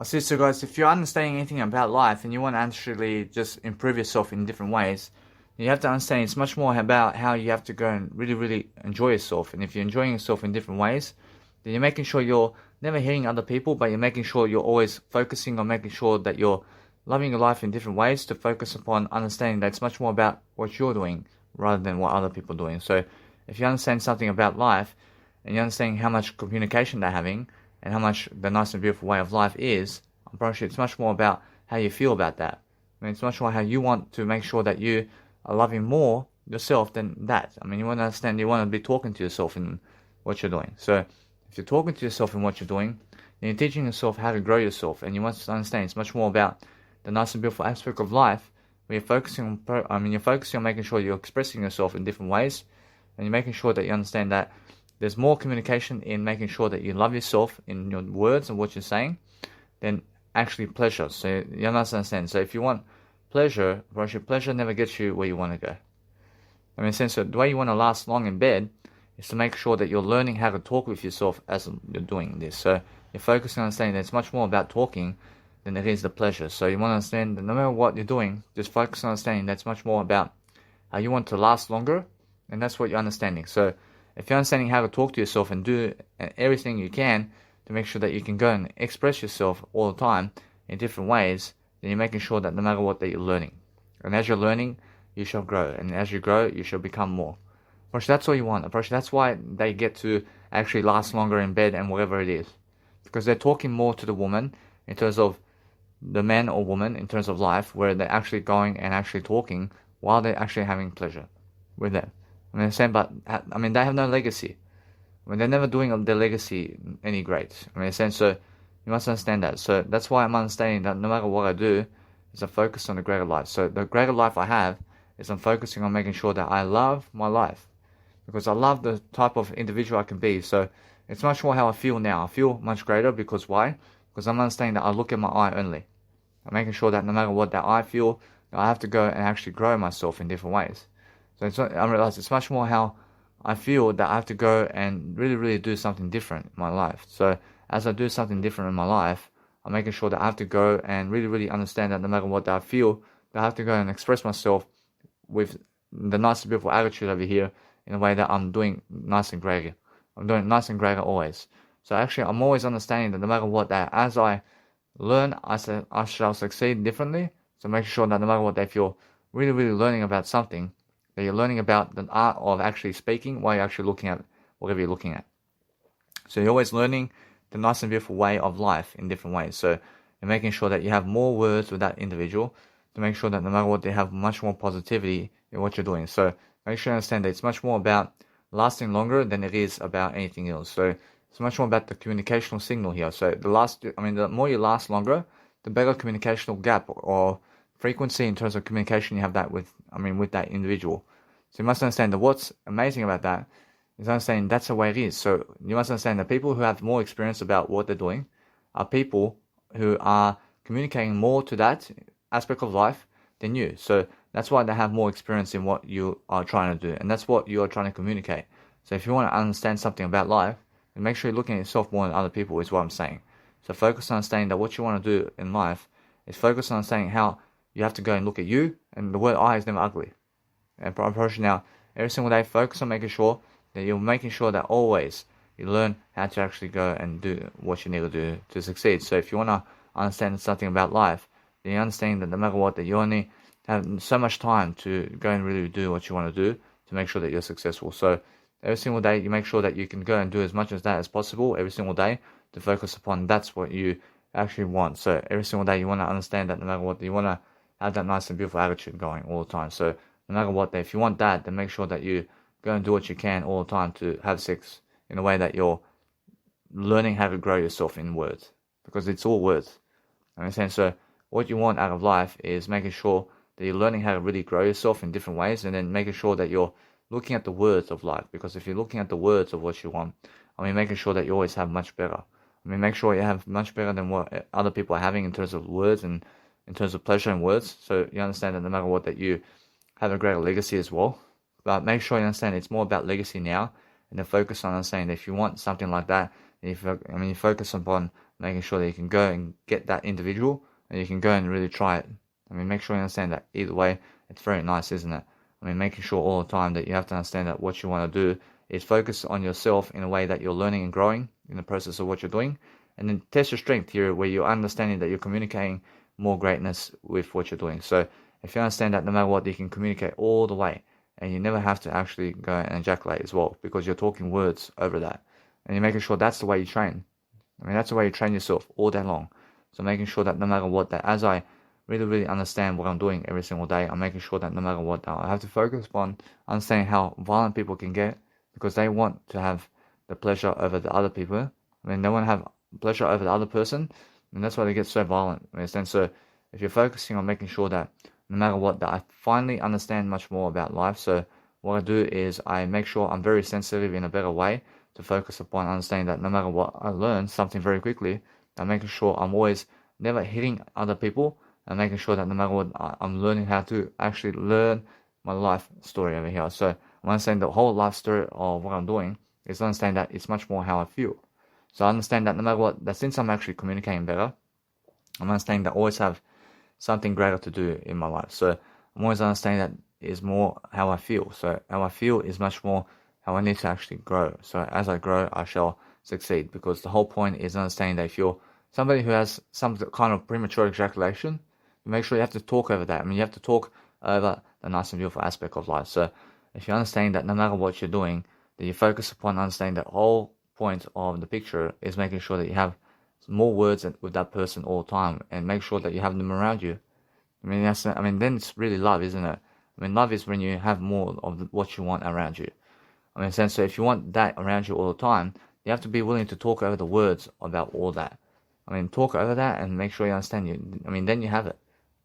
So guys, if you're understanding anything about life and you want to actually just improve yourself in different ways, you have to understand it's much more about how you have to go and really, really enjoy yourself. And if you're enjoying yourself in different ways, then you're making sure you're never hitting other people, but you're making sure you're always focusing on making sure that you're loving your life in different ways to focus upon understanding that it's much more about what you're doing rather than what other people are doing. So if you understand something about life and you understand how much communication they're having, and how much the nice and beautiful way of life is, I'm pretty sure it's much more about how you feel about that. I mean, it's much more how you want to make sure that you are loving more yourself than that. I mean, you want to understand, you want to be talking to yourself in what you're doing. So if you're talking to yourself in what you're doing, then you're teaching yourself how to grow yourself. And you want to understand it's much more about the nice and beautiful aspect of life where you're focusing on, you're focusing on making sure you're expressing yourself in different ways. And you're making sure that you understand that there's more communication in making sure that you love yourself in your words and what you're saying than actually pleasure. So you must understand. So if you want pleasure, pleasure never gets you where you want to go. I mean, since the way you want to last long in bed is to make sure that you're learning how to talk with yourself as you're doing this. So you're focusing on understanding that it's much more about talking than it is the pleasure. So you want to understand that no matter what you're doing, just focus on understanding that's much more about how you want to last longer, and that's what you're understanding. So if you're understanding how to talk to yourself and do everything you can to make sure that you can go and express yourself all the time in different ways, then you're making sure that no matter what that you're learning. And as you're learning, you shall grow. And as you grow, you shall become more. That's all you want. That's why they get to actually last longer in bed and whatever it is. Because they're talking more to the woman in terms of the man or woman in terms of life, where they're actually going and actually talking while they're actually having pleasure with them. I mean, they have no legacy. I mean, they're never doing their legacy any great. I mean, so you must understand that. So that's why I'm understanding that no matter what I do, is I focus on the greater life. So the greater life I have is I'm focusing on making sure that I love my life. Because I love the type of individual I can be. So it's much more how I feel now. I feel much greater because why? Because I'm understanding that I look at my eye only. I'm making sure that no matter what that I feel, I have to go and actually grow myself in different ways. So I realize it's much more how I feel that I have to go and really, really do something different in my life. So as I do something different in my life, I'm making sure that I have to go and really, really understand that no matter what that I feel, that I have to go and express myself with the nice and beautiful attitude over here in a way that I'm doing nice and greater. I'm doing nice and greater always. So actually, I'm always understanding that no matter what, that as I learn, I shall succeed differently. So make sure that no matter what, if you're really, really learning about something, that you're learning about the art of actually speaking while you're actually looking at whatever you're looking at. So you're always learning the nice and beautiful way of life in different ways. So you're making sure that you have more words with that individual to make sure that no matter what, they have much more positivity in what you're doing. So make sure you understand that it's much more about lasting longer than it is about anything else. So it's much more about the communicational signal here. So the more you last longer, the better communicational gap or frequency in terms of communication you have that with that individual. So you must understand that what's amazing about that is understanding that's the way it is. So you must understand that people who have more experience about what they're doing are people who are communicating more to that aspect of life than you. So that's why they have more experience in what you are trying to do, and that's what you are trying to communicate. So if you want to understand something about life, then make sure you're looking at yourself more than other people is what I'm saying. So focus on understanding that what you want to do in life is focus on understanding how you have to go and look at you, and the word I is never ugly. And approach now, every single day, focus on making sure that you're making sure that always you learn how to actually go and do what you need to do to succeed. So if you want to understand something about life, then you understand that no matter what, that you only have so much time to go and really do what you want to do to make sure that you're successful. So every single day, you make sure that you can go and do as much as that as possible every single day to focus upon that's what you actually want. So every single day, you want to understand that no matter what, you want to have that nice and beautiful attitude going all the time. So no matter what, if you want that, then make sure that you go and do what you can all the time to have sex in a way that you're learning how to grow yourself in words, because it's all words. Understand? So what you want out of life is making sure that you're learning how to really grow yourself in different ways, and then making sure that you're looking at the words of life. Because if you're looking at the words of what you want, making sure that you always have much better. Make sure you have much better than what other people are having in terms of words and in terms of pleasure in words. So you understand that no matter what, that you have a greater legacy as well. But make sure you understand it's more about legacy now, and then focus on understanding that if you want something like that, You focus upon making sure that you can go and get that individual, and you can go and really try it. Make sure you understand that either way, it's very nice, isn't it? Making sure all the time that you have to understand that what you want to do is focus on yourself in a way that you're learning and growing in the process of what you're doing, and then test your strength here where you're understanding that you're communicating more greatness with what you're doing. So if you understand that no matter what, you can communicate all the way, and you never have to actually go and ejaculate as well, because you're talking words over that, and you're making sure that's the way you train. That's the way you train yourself all day long. So making sure that no matter what, that as I really understand what I'm doing every single day, I'm making sure that no matter what, I have to focus on understanding how violent people can get, because they want to have the pleasure over the other people. They want to have pleasure over the other person, and that's why they get so violent. So if you're focusing on making sure that no matter what, that I finally understand much more about life. So what I do is I make sure I'm very sensitive in a better way to focus upon understanding that no matter what, I learn something very quickly. I'm making sure I'm always never hitting other people, and making sure that no matter what, I'm learning how to actually learn my life story over here. So I'm understanding the whole life story of what I'm doing is understanding that it's much more how I feel. So I understand that no matter what, that since I'm actually communicating better, I'm understanding that I always have something greater to do in my life. So I'm always understanding that is more how I feel. So how I feel is much more how I need to actually grow. So as I grow, I shall succeed, because the whole point is understanding that if you're somebody who has some kind of premature ejaculation, you make sure you have to talk over that. You have to talk over the nice and beautiful aspect of life. So if you're understanding that no matter what you're doing, that you focus upon understanding that whole point of the picture is making sure that you have more words with that person all the time, and make sure that you have them around you. Then it's really love, isn't it? Love is when you have more of what you want around you. So if you want that around you all the time, you have to be willing to talk over the words about all that. Talk over that and make sure you understand then you have it.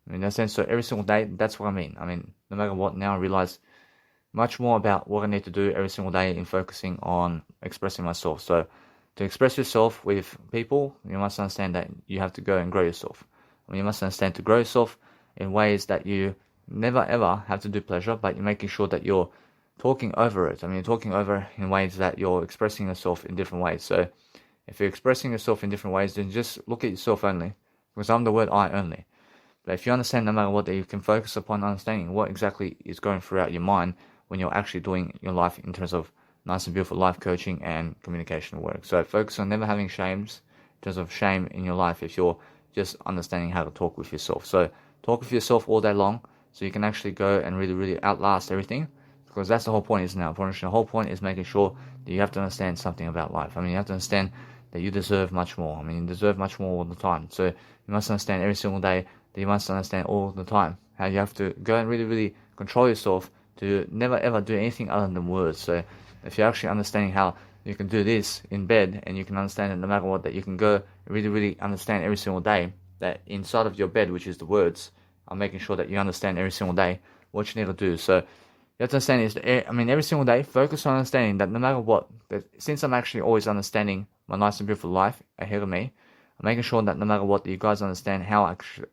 In that sense, so every single day, that's what I mean. No matter what, now I realize much more about what I need to do every single day in focusing on expressing myself. So to express yourself with people, you must understand that you have to go and grow yourself. You must understand to grow yourself in ways that you never ever have to do pleasure, but you're making sure that you're talking over it. You're talking over in ways that you're expressing yourself in different ways. So if you're expressing yourself in different ways, then just look at yourself only, because I'm the word I only. But if you understand no matter what, that you can focus upon understanding what exactly is going throughout your mind when you're actually doing your life in terms of nice and beautiful life coaching and communication work. So focus on never having shames in terms of shame in your life if you're just understanding how to talk with yourself. So talk with yourself all day long so you can actually go and really outlast everything, because that's the whole point, isn't it? The whole point is making sure that you have to understand something about life. You have to understand that you deserve much more. You deserve much more all the time. So you must understand every single day that you must understand all the time how you have to go and really control yourself to never ever do anything other than words. So if you're actually understanding how you can do this in bed, and you can understand that no matter what, that you can go really understand every single day that inside of your bed, which is the words, I'm making sure that you understand every single day what you need to do. So you have to understand is, every single day, focus on understanding that no matter what, that since I'm actually always understanding my nice and beautiful life ahead of me, I'm making sure that no matter what, that you guys understand how actually,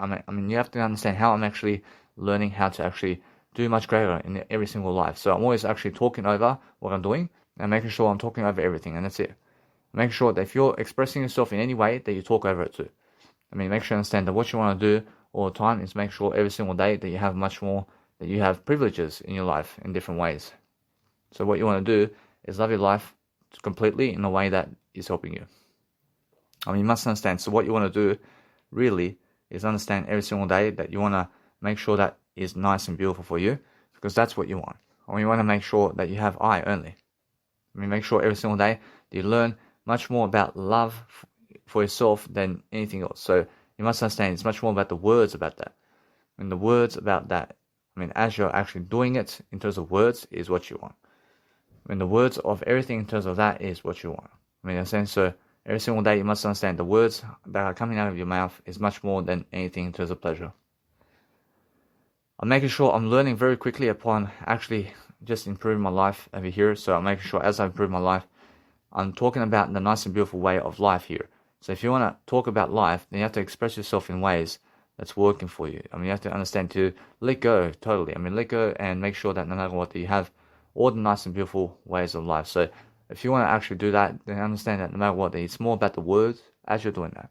you have to understand how I'm actually learning how to actually do much greater in every single life. So I'm always actually talking over what I'm doing and making sure I'm talking over everything, and that's it. Make sure that if you're expressing yourself in any way, that you talk over it too. Make sure you understand that what you want to do all the time is make sure every single day that you have much more, that you have privileges in your life in different ways. So what you want to do is love your life completely in a way that is helping you. You must understand. So what you want to do really is understand every single day that you want to make sure that is nice and beautiful for you, because that's what you want. You want to make sure that you have I only. Make sure every single day that you learn much more about love for yourself than anything else. So you must understand it's much more about the words about that. The words about that, as you're actually doing it in terms of words, is what you want. The words of everything in terms of that is what you want. Understand? So every single day you must understand the words that are coming out of your mouth is much more than anything in terms of pleasure. I'm making sure I'm learning very quickly upon actually just improving my life over here. So I'm making sure as I improve my life, I'm talking about the nice and beautiful way of life here. So if you want to talk about life, then you have to express yourself in ways that's working for you. You have to understand to let go totally. Let go and make sure that no matter what, that you have all the nice and beautiful ways of life. So if you want to actually do that, then understand that no matter what, it's more about the words as you're doing that.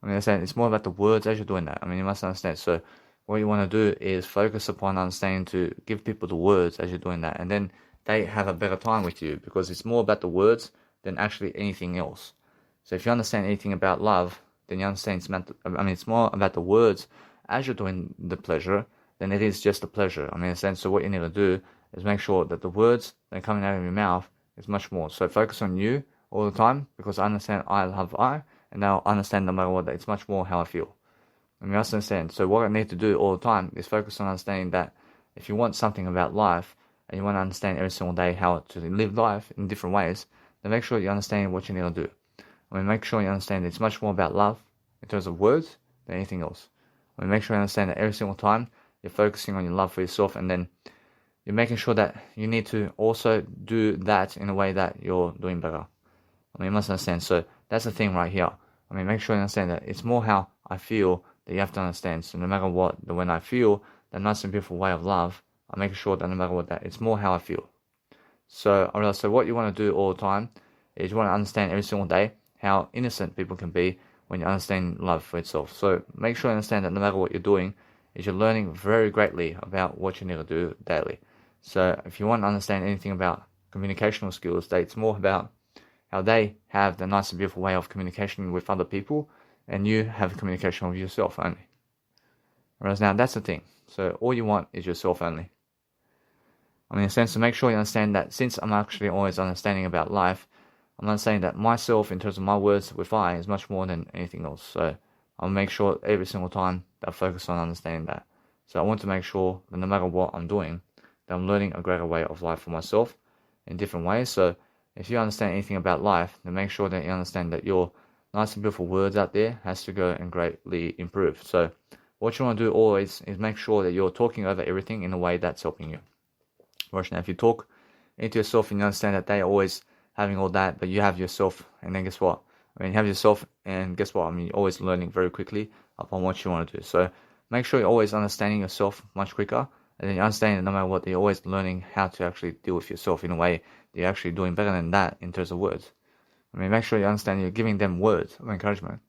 I mean, it's more about the words as you're doing that. I mean, you must understand. So what you want to do is focus upon understanding to give people the words as you're doing that. And then they have a better time with you because it's more about the words than actually anything else. So if you understand anything about love, then you understand it's more about the words as you're doing the pleasure than it is just the pleasure. I mean, so what you need to do is make sure that the words that are coming out of your mouth is much more. So focus on you all the time because I understand I love I, and now understand no matter what, that it's much more how I feel. I mean, you understand. So what I need to do all the time is focus on understanding that if you want something about life and you want to understand every single day how to live life in different ways, then make sure you understand what you need to do. I mean, make sure you understand it's much more about love in terms of words than anything else. I mean, make sure you understand that every single time you're focusing on your love for yourself, and then you're making sure that you need to also do that in a way that you're doing better. I mean, you must understand. So that's the thing right here. I mean, make sure you understand that it's more how I feel that you have to understand. So no matter what, when I feel that nice and beautiful way of love, I'm making sure that no matter what, that it's more how I feel. So what you want to do all the time is you want to understand every single day how innocent people can be when you understand love for itself. So make sure you understand that no matter what you're doing, is you're learning very greatly about what you need to do daily. So if you want to understand anything about communicational skills, that it's more about how they have the nice and beautiful way of communication with other people, and you have communication with yourself only. Whereas now that's the thing. So all you want is yourself only. I mean, in a sense, to make sure you understand that since I'm actually always understanding about life, I'm not saying that myself, in terms of my words with I, is much more than anything else. So I'll make sure every single time that I focus on understanding that. So I want to make sure that no matter what I'm doing, that I'm learning a greater way of life for myself in different ways. So if you understand anything about life, then make sure that you understand that your nice and beautiful words out there has to go and greatly improve. So what you want to do always is make sure that you're talking over everything in a way that's helping you. Whereas now if you talk into yourself and you understand that they're always having all that, but you have yourself, and then guess what? I mean, you have yourself, and guess what? I mean, you're always learning very quickly upon what you want to do. So make sure you're always understanding yourself much quicker, and then you understand that no matter what, you're always learning how to actually deal with yourself in a way that you're actually doing better than that in terms of words. I mean, make sure you understand you're giving them words of encouragement.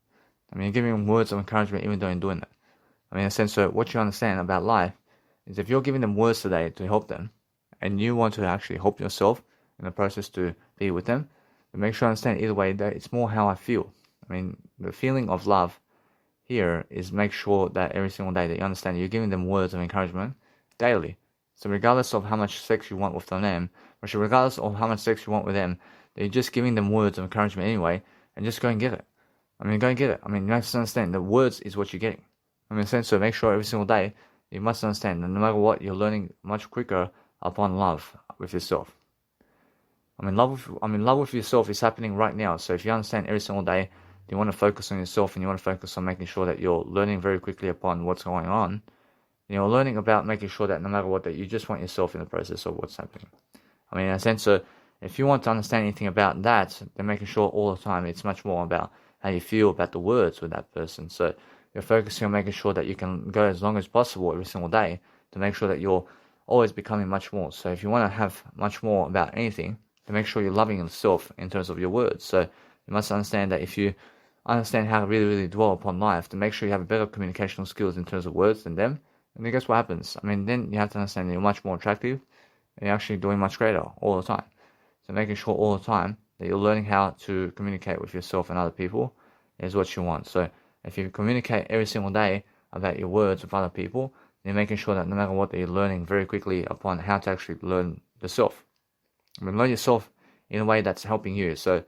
I mean, you're giving them words of encouragement even though you're doing that. I mean, in a sense, so what you understand about life is if you're giving them words today to help them, and you want to actually help yourself in the process to be with them, then make sure you understand either way that it's more how I feel. I mean, the feeling of love here is make sure that every single day that you understand you're giving them words of encouragement daily. So regardless of how much sex you want with them, or regardless of how much sex you want with them, you're just giving them words of encouragement anyway, and just go and get it. I mean, go and get it. I mean, you have to understand the words is what you're getting. I mean, so make sure every single day you must understand that no matter what, you're learning much quicker upon love with yourself. Love with yourself is happening right now. So if you understand every single day, you want to focus on yourself and you want to focus on making sure that you're learning very quickly upon what's going on. You're learning about making sure that no matter what, that you just want yourself in the process of what's happening. I mean, in a sense, so if you want to understand anything about that, then making sure all the time it's much more about how you feel about the words with that person. So you're focusing on making sure that you can go as long as possible every single day to make sure that you're always becoming much more. So if you want to have much more about anything, to make sure you're loving yourself in terms of your words. So you must understand that if you understand how to really, really dwell upon life, to make sure you have better communicational skills in terms of words than them, and then guess what happens? I mean, then you have to understand that you're much more attractive, and you're actually doing much greater all the time. So making sure all the time that you're learning how to communicate with yourself and other people is what you want. So if you communicate every single day about your words with other people, then you're making sure that no matter what, that you're learning very quickly upon how to actually learn yourself. I mean, learn yourself in a way that's helping you. So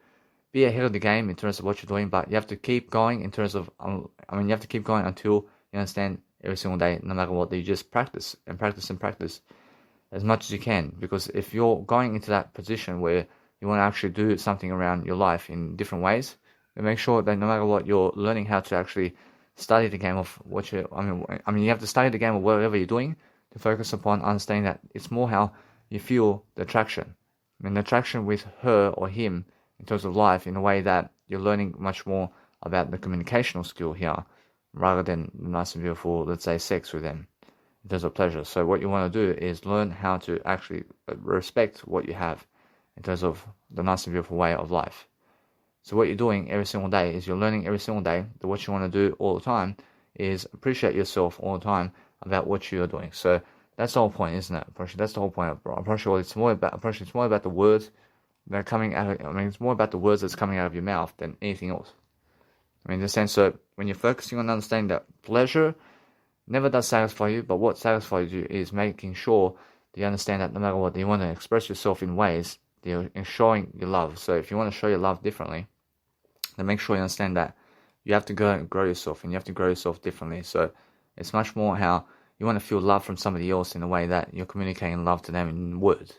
be ahead of the game in terms of what you're doing, but you have to keep going in terms of, you have to keep going until you understand every single day, no matter what, that you just practice and practice and practice as much as you can. Because if you're going into that position where you want to actually do something around your life in different ways, then make sure that no matter what, you're learning how to actually study the game of what you, you have to study the game of whatever you're doing to focus upon understanding that it's more how you feel the attraction. The attraction with her or him in terms of life in a way that you're learning much more about the communicational skill here rather than the nice and beautiful, let's say, sex with them in terms of pleasure. So what you want to do is learn how to actually respect what you have in terms of the nice and beautiful way of life. So what you're doing every single day is you're learning every single day that what you want to do all the time is appreciate yourself all the time about what you're doing. So that's the whole point, isn't it? That's the whole point of approach. It's more about the words that are coming out of, it's more about the words that's coming out of your mouth than anything else. In the sense that when you're focusing on understanding that pleasure never does satisfy you, but what satisfies you is making sure that you understand that no matter what, you want to express yourself in ways that you're showing your love. So if you want to show your love differently, then make sure you understand that you have to go and grow yourself, and you have to grow yourself differently. So it's much more how you want to feel love from somebody else in a way that you're communicating love to them in words.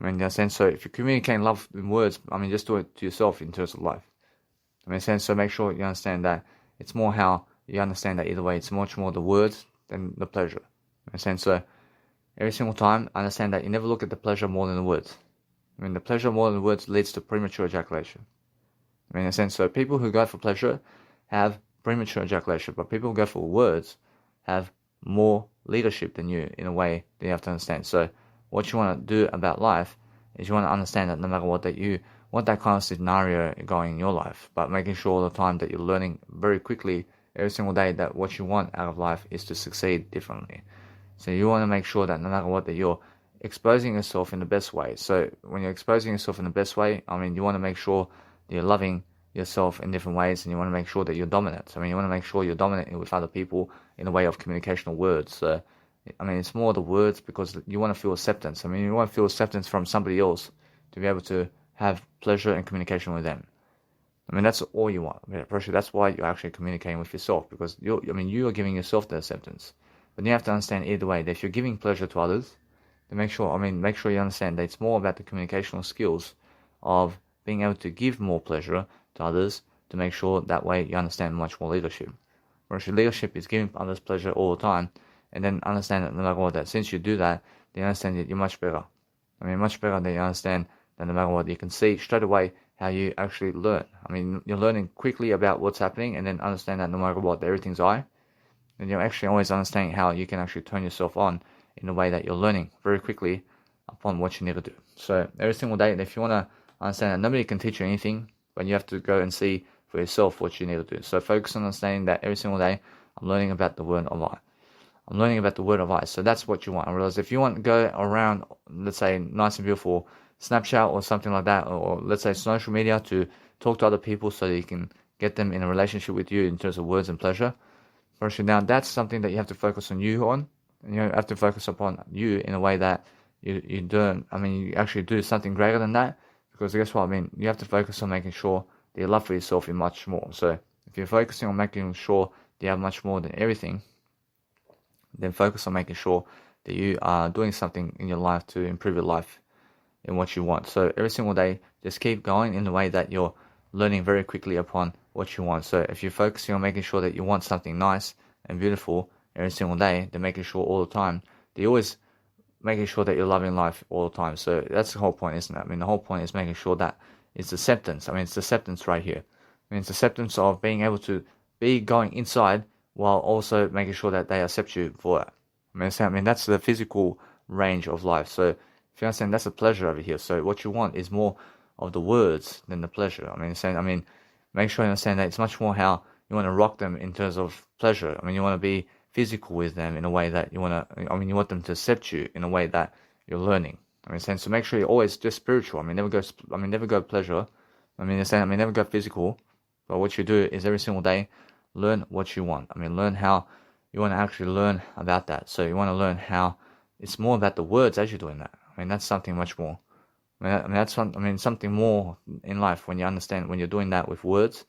In that sense, so if you're communicating love in words, just do it to yourself in terms of life. So make sure you understand that it's more how you understand that either way. It's much more the words than the pleasure. So every single time, understand that you never look at the pleasure more than the words. The pleasure more than the words leads to premature ejaculation. So people who go for pleasure have premature ejaculation, but people who go for words have more leadership than you in a way that you have to understand. So what you want to do about life is you want to understand that no matter what, that you want that kind of scenario going in your life, but making sure all the time that you're learning very quickly every single day that what you want out of life is to succeed differently. So you want to make sure that no matter what, that you're exposing yourself in the best way. So when you're exposing yourself in the best way, you want to make sure that you're loving yourself in different ways, and you want to make sure that you're dominant. You want to make sure you're dominant with other people in the way of communicational words. So it's more the words because you want to feel acceptance. You want to feel acceptance from somebody else to be able to have pleasure and communication with them. That's all you want. That's why you're actually communicating with yourself, because you are giving yourself the acceptance. But you have to understand either way that if you're giving pleasure to others, then make sure you understand that it's more about the communicational skills of being able to give more pleasure to others, to make sure that way you understand much more leadership. Whereas leadership is giving others pleasure all the time, and then understand that no matter what, that since you do that, you understand that you're much better. Much better than you understand that no matter what, you can see straight away how you actually learn. You're learning quickly about what's happening, and then understand that no matter what, everything's I. And you're actually always understanding how you can actually turn yourself on in a way that you're learning very quickly upon what you need to do. So every single day, if you want to understand that nobody can teach you anything, but you have to go and see for yourself what you need to do. So focus on understanding that every single day, I'm learning about the word of I. I'm learning about the word of I. So that's what you want. I realize if you want to go around, let's say, nice and beautiful Snapchat or something like that, or let's say social media to talk to other people so that you can get them in a relationship with you in terms of words and pleasure. Firstly, now that's something that you have to focus on you on. And you have to focus upon you in a way that you don't, you actually do something greater than that. Because guess what? You have to focus on making sure that your love for yourself is much more. So if you're focusing on making sure that you have much more than everything, then focus on making sure that you are doing something in your life to improve your life in what you want. So every single day, just keep going in the way that you're learning very quickly upon what you want. So if you're focusing on making sure that you want something nice and beautiful every single day, then making sure all the time that you're always making sure that you're loving life all the time. So that's the whole point, isn't it? The whole point is making sure that it's acceptance. It's acceptance right here. It's acceptance of being able to be going inside while also making sure that they accept you for it. That's the physical range of life. So if you understand, that's the pleasure over here. So what you want is more of the words than the pleasure. Make sure you understand that it's much more how you want to rock them in terms of pleasure. You want to be physical with them in a way that you want to, you want them to accept you in a way that you're learning. So make sure you're always just spiritual. Never go pleasure. Never go physical. But what you do is every single day, learn what you want. Learn how you want to actually learn about that. So you want to learn how it's more about the words as you're doing that. That's something much more. That's something more in life when you understand, when you're doing that with words.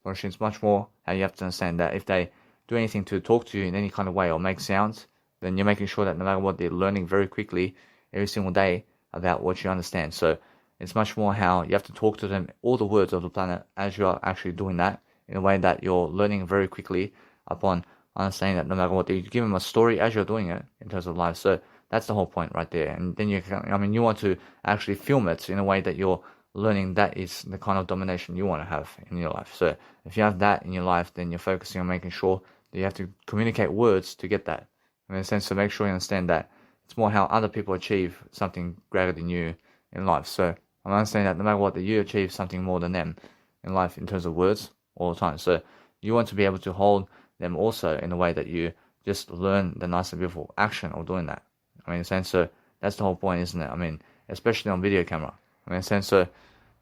For instance, it's much more how you have to understand that if they do anything to talk to you in any kind of way or make sounds, then you're making sure that no matter what, they're learning very quickly every single day about what you understand. So it's much more how you have to talk to them all the words of the planet as you're actually doing that in a way that you're learning very quickly upon understanding that no matter what, you give them a story as you're doing it in terms of life. So that's the whole point right there. And then you can, you want to actually film it in a way that you're learning that is the kind of domination you want to have in your life. So if you have that in your life, then you're focusing on making sure that you have to communicate words to get that. In a sense, to make sure you understand that it's more how other people achieve something greater than you in life. So I'm understanding that no matter what, that you achieve something more than them in life in terms of words all the time. So you want to be able to hold them also in a way that you just learn the nice and beautiful action of doing that. I mean, in a sense, so that's the whole point, isn't it? I mean, especially on video camera. I mean, in a sense, so you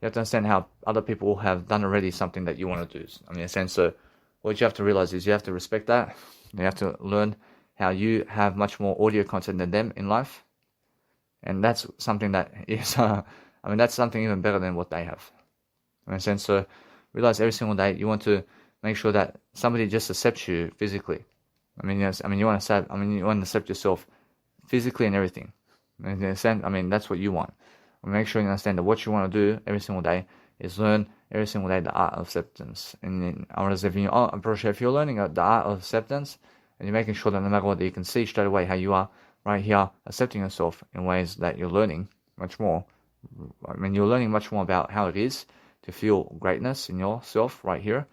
have to understand how other people have done already something that you want to do. I mean, in a sense, so what you have to realize is you have to respect that. You have to learn how you have much more audio content than them in life. And that's something that is, I mean, that's something even better than what they have. In a sense, so realize every single day you want to make sure that somebody just accepts you physically. I mean, yes, you want to accept yourself physically and everything. In a sense, that's what you want. Make sure you understand that what you want to do every single day is learn every single day the art of acceptance. And if you're learning the art of acceptance, and you're making sure that no matter what, that you can see straight away how you are right here accepting yourself in ways that you're learning much more. I mean, you're learning much more about how it is to feel greatness in yourself right here.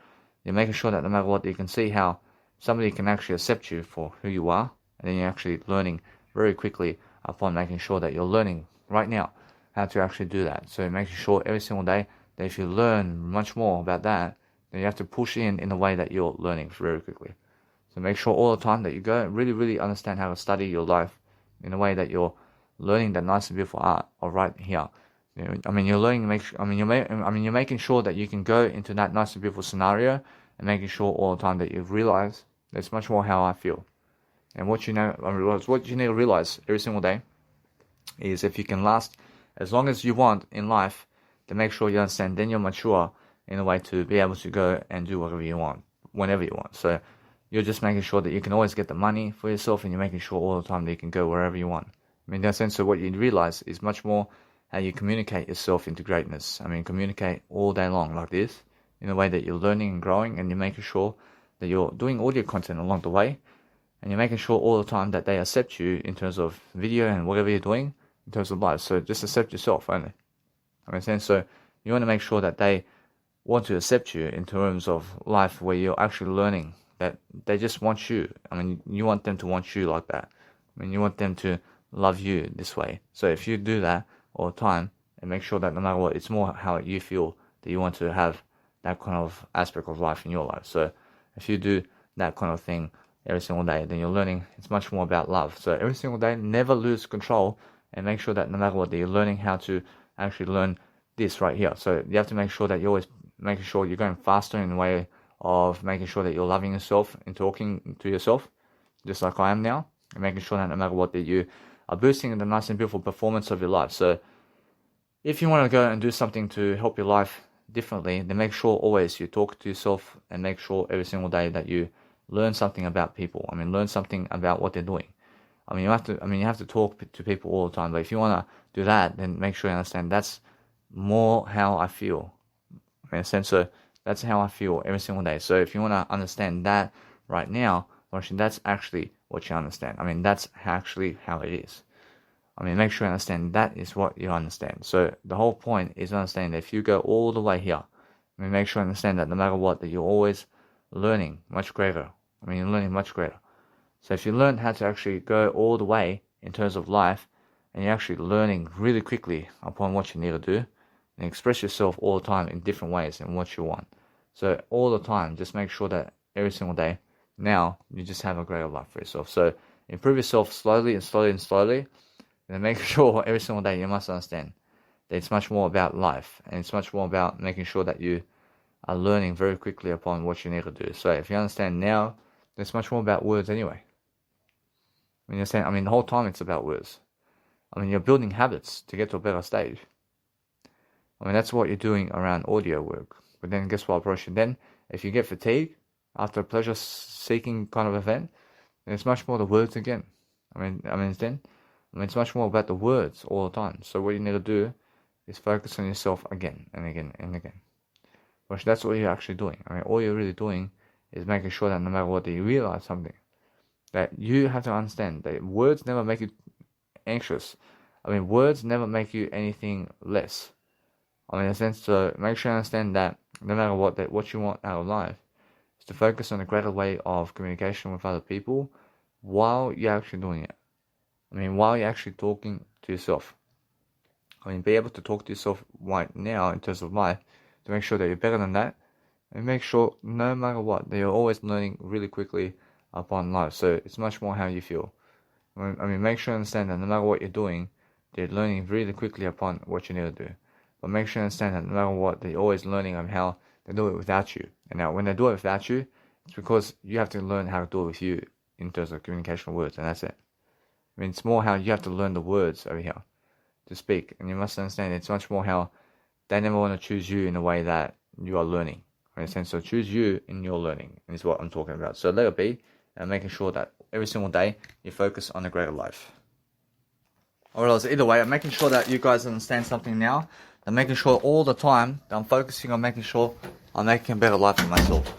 You're making sure that no matter what, you can see how somebody can actually accept you for who you are, and then you're actually learning very quickly upon making sure that you're learning right now how to actually do that. So making sure every single day that if you learn much more about that, then you have to push in the way that you're learning very quickly. So make sure all the time that you go and really, really understand how to study your life in a way that you're learning that nice and beautiful art of right here. You're learning. You're making sure that you can go into that nice and beautiful scenario, and making sure all the time that you realize that's much more how I feel. And what you need to realize every single day is if you can last as long as you want in life, then make sure you understand. Then you're mature in a way to be able to go and do whatever you want, whenever you want. So you're just making sure that you can always get the money for yourself, and you're making sure all the time that you can go wherever you want. In that sense, so what you realize is much more how you communicate yourself into greatness. Communicate all day long like this, in a way that you're learning and growing, and you're making sure that you're doing audio content along the way, and you're making sure all the time that they accept you in terms of video and whatever you're doing in terms of life. So just accept yourself only. So you want to make sure that they want to accept you in terms of life where you're actually learning, that they just want you. You want them to want you like that. You want them to love you this way. So if you do that all the time, and make sure that no matter what, it's more how you feel that you want to have that kind of aspect of life in your life. So if you do that kind of thing every single day, then you're learning. It's much more about love. So every single day, never lose control, and make sure that no matter what, that you're learning how to actually learn this right here. So you have to make sure that you're always making sure you're going faster in the way of making sure that you're loving yourself and talking to yourself, just like I am now, and making sure that no matter what, that you are boosting the nice and beautiful performance of your life. So if you want to go and do something to help your life differently, then make sure always you talk to yourself, and make sure every single day that you learn something about people. Learn something about what they're doing. You have to talk to people all the time. But if you want to do that, then make sure you understand that's more how I feel. In a sense, so that's how I feel every single day. So if you want to understand that right now, that's actually what you understand. That's actually how it is. Make sure you understand that is what you understand. So the whole point is understanding that if you go all the way here, make sure you understand that no matter what, that you're always learning much greater. You're learning much greater. So if you learn how to actually go all the way in terms of life, and you're actually learning really quickly upon what you need to do, and express yourself all the time in different ways and what you want. So all the time, just make sure that every single day, now you just have a greater life for yourself. So improve yourself slowly and slowly and slowly, and make sure every single day you must understand that it's much more about life, and it's much more about making sure that you are learning very quickly upon what you need to do. So if you understand now, it's much more about words anyway. The whole time it's about words. You're building habits to get to a better stage. That's what you're doing around audio work. But then guess what, Operation? Then if you get fatigued after a pleasure-seeking kind of event, then it's much more the words again. It's much more about the words all the time. So what you need to do is focus on yourself again and again and again. Which that's what you're actually doing. All you're really doing is making sure that no matter what, you realize something. That you have to understand that words never make you anxious. Words never make you anything less. In a sense, so make sure you understand that no matter what, that what you want out of life is to focus on a greater way of communication with other people while you're actually doing it. While you're actually talking to yourself. I mean, be able to talk to yourself right now in terms of life to make sure that you're better than that, and make sure no matter what that you're always learning really quickly upon life. So it's much more how you feel. I mean, make sure you understand that no matter what you're doing, they're learning really quickly upon what you need to do. But make sure you understand that no matter what, they're always learning on how they do it without you. And now, when they do it without you, it's because you have to learn how to do it with you in terms of communication words, and that's it. I mean, it's more how you have to learn the words over here to speak. And you must understand it's much more how they never want to choose you in a way that you are learning. Understand? So choose you in your learning, and is what I'm talking about. So let it be, and making sure that every single day you focus on a greater life. Or else, either way, I'm making sure that you guys understand something now. I'm making sure all the time that I'm focusing on making sure I'm making a better life for myself.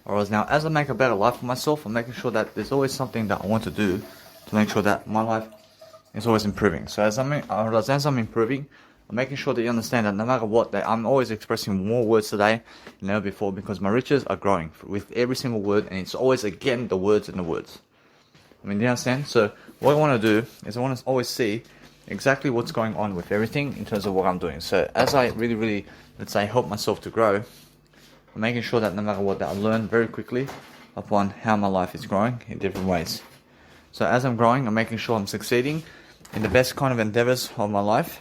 Or else now, as I make a better life for myself, I'm making sure that there's always something that I want to do to make sure that my life is always improving. So as I'm improving, I'm making sure that you understand that no matter what, that I'm always expressing more words today than ever before, because my riches are growing with every single word, and it's always again the words and the words. I mean, do you understand? So what I want to do is I want to always see exactly what's going on with everything in terms of what I'm doing. So as I really, let's say, help myself to grow, I'm making sure that no matter what, that I learn very quickly upon how my life is growing in different ways. So as I'm growing, I'm making sure I'm succeeding in the best kind of endeavors of my life,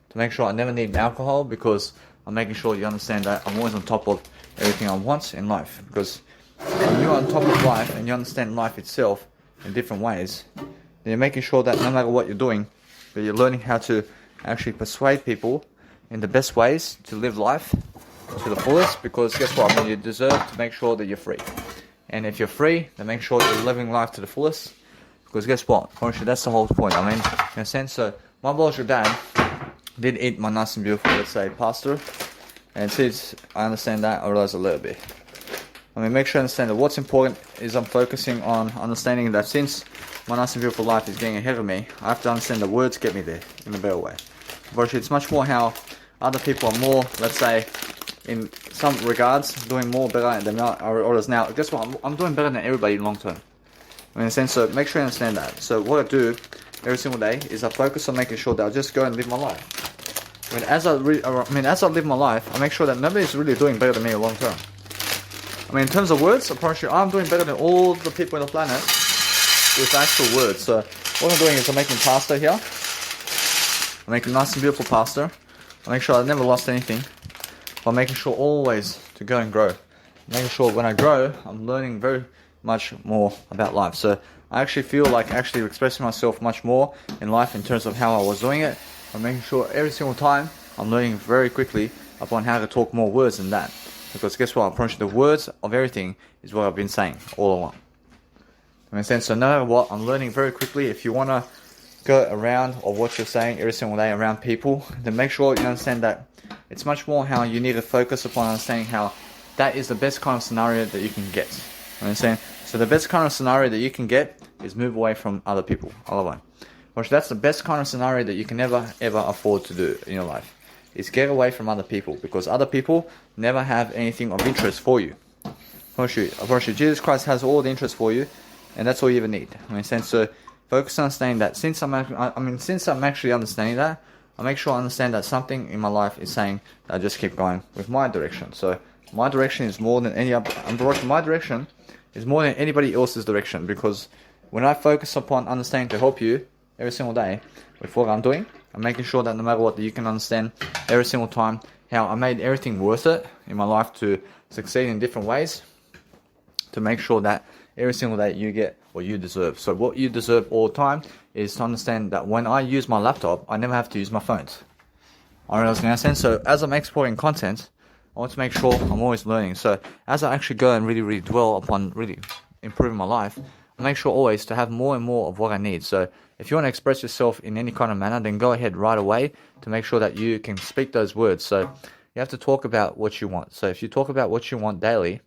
to make sure I never need alcohol, because I'm making sure you understand that I'm always on top of everything I want in life. Because when you're on top of life and you understand life itself in different ways, then you're making sure that no matter what you're doing, that you're learning how to actually persuade people in the best ways to live life to the fullest. Because guess what? I mean, you deserve to make sure that you're free. And if you're free, then make sure you're living life to the fullest. Because guess what? Honestly, that's the whole point. I mean, in a sense, so my biological dad did eat my nice and beautiful, let's say, pasta. And since I understand that, I realize a little bit. I mean, make sure I understand that what's important is I'm focusing on understanding that since my nice and beautiful life is getting ahead of me, I have to understand the words get me there in a better way. But it's much more how other people are more, let's say, in some regards, doing more better than others now. Guess what? I'm doing better than everybody long term. In a sense, so make sure you understand that. So what I do every single day is I focus on making sure that I just go and live my life. I mean, as I live my life, I make sure that nobody's really doing better than me long term. I mean, in terms of words, I promise you, I'm doing better than all the people on the planet with actual words. So what I'm doing is I'm making pasta here. I'm making nice and beautiful pasta. I make sure I never lost anything. But I'm making sure always to go and grow. Making sure when I grow, I'm learning very much more about life. So I actually feel like actually expressing myself much more in life in terms of how I was doing it. I'm making sure every single time I'm learning very quickly upon how to talk more words than that. Because guess what? I promise you, the words of everything is what I've been saying all along. In a sense, so no matter what, I'm learning very quickly. If you want to go around or what you're saying every single day around people, then make sure you understand that it's much more how you need to focus upon understanding how that is the best kind of scenario that you can get. You understand? So the best kind of scenario that you can get is move away from other people. Otherwise, that's the best kind of scenario that you can never ever afford to do in your life. Is get away from other people, because other people never have anything of interest for you. Jesus Christ has all the interest for you, and that's all you ever need. So focus on understanding that. Since I'm actually understanding that, I make sure I understand that something in my life is saying that I just keep going with my direction. So my direction is more than any other. My direction is more than anybody else's direction, because when I focus upon understanding to help you every single day with what I'm doing, I'm making sure that no matter what, that you can understand every single time how I made everything worth it in my life to succeed in different ways, to make sure that every single day you get what you deserve. So what you deserve all the time is to understand that when I use my laptop, I never have to use my phones. Understand? So as I'm exporting content, I want to make sure I'm always learning. So as I actually go and really dwell upon really improving my life, I make sure always to have more and more of what I need. So if you want to express yourself in any kind of manner, then go ahead right away to make sure that you can speak those words. So you have to talk about what you want. So if you talk about what you want daily,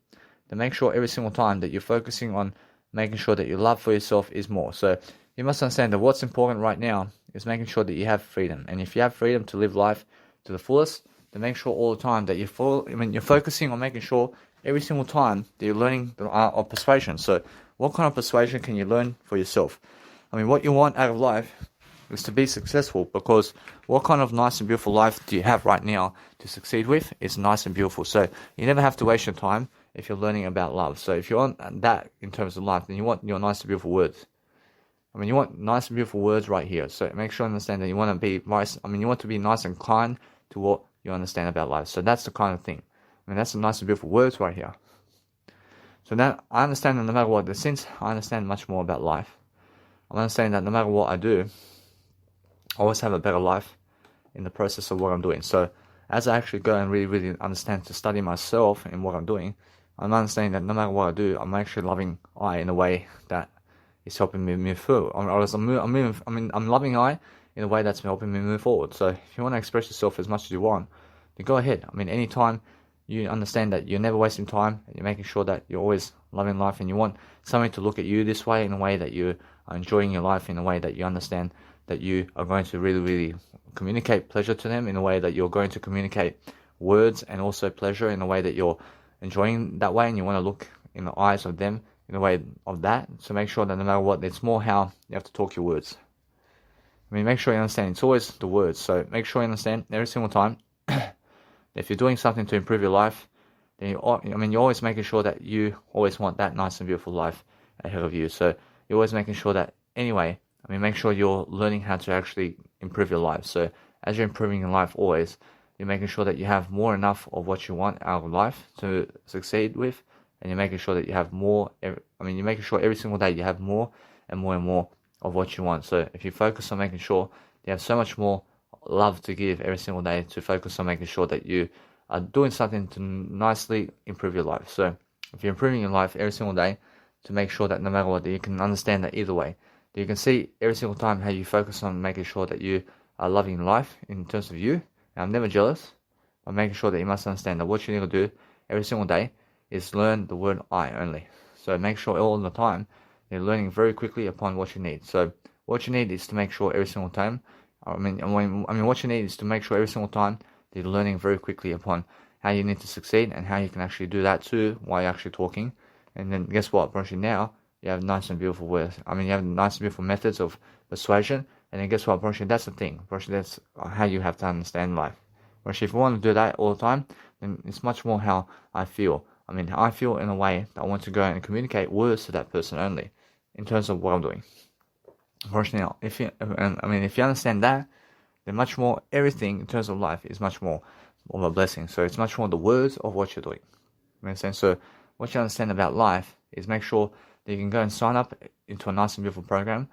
then make sure every single time that you're focusing on making sure that your love for yourself is more. So you must understand that what's important right now is making sure that you have freedom. And if you have freedom to live life to the fullest, then make sure all the time that you're focusing on making sure every single time that you're learning the art of persuasion. So what kind of persuasion can you learn for yourself? I mean, what you want out of life is to be successful, because what kind of nice and beautiful life do you have right now to succeed with is nice and beautiful. So you never have to waste your time if you're learning about love. So if you want that in terms of life, then you want your nice and beautiful words. I mean, you want nice and beautiful words right here. So make sure you understand that you want to be nice. I mean, you want to be nice and kind to what you understand about life. So that's the kind of thing. I mean, that's the nice and beautiful words right here. So now I understand that no matter what, since I understand much more about life, I'm understanding that no matter what I do, I always have a better life in the process of what I'm doing. So as I actually go and really, really understand to study myself in what I'm doing, I'm understanding that no matter what I do, I'm actually loving I in a way that is helping me move forward. I'm loving I in a way that's helping me move forward. So if you want to express yourself as much as you want, then go ahead. I mean, anytime you understand that you're never wasting time, and you're making sure that you're always loving life, and you want somebody to look at you this way in a way that you are enjoying your life, in a way that you understand that you are going to really, really communicate pleasure to them, in a way that you're going to communicate words and also pleasure in a way that you're enjoying that way, and you want to look in the eyes of them in a way of that. So make sure that no matter what, it's more how you have to talk your words. I mean, make sure you understand it's always the words. So make sure you understand every single time if you're doing something to improve your life, then you're always making sure that you always want that nice and beautiful life ahead of you. So you're always making sure that anyway, make sure you're learning how to actually improve your life. So as you're improving your life always, you're making sure that you have more enough of what you want out of life to succeed with, and you're making sure that you have more. You're making sure every single day you have more and more and more of what you want. So if you focus on making sure you have so much more love to give every single day, to focus on making sure that you are doing something to nicely improve your life. So if you're improving your life every single day, to make sure that no matter what, you can understand that either way. You can see every single time how you focus on making sure that you are loving life in terms of you. And I'm never jealous. I'm making sure that you must understand that what you need to do every single day is learn the word I only. So make sure all the time you're learning very quickly upon what you need. So what you need is to make sure every single time, what you need is to make sure every single time that you're learning very quickly upon how you need to succeed and how you can actually do that too while you're actually talking. And then guess what? Actually now you have nice and beautiful words. You have nice and beautiful methods of persuasion. And then guess what? Actually, that's the thing. Actually, that's how you have to understand life. Actually, if you want to do that all the time, then it's much more how I feel. I feel in a way that I want to go and communicate words to that person only, in terms of what I'm doing. Personally, if you understand that, then much more everything in terms of life is much more of a blessing. So it's much more the words of what you're doing. Understand? So what you understand about life is make sure that you can go and sign up into a nice and beautiful program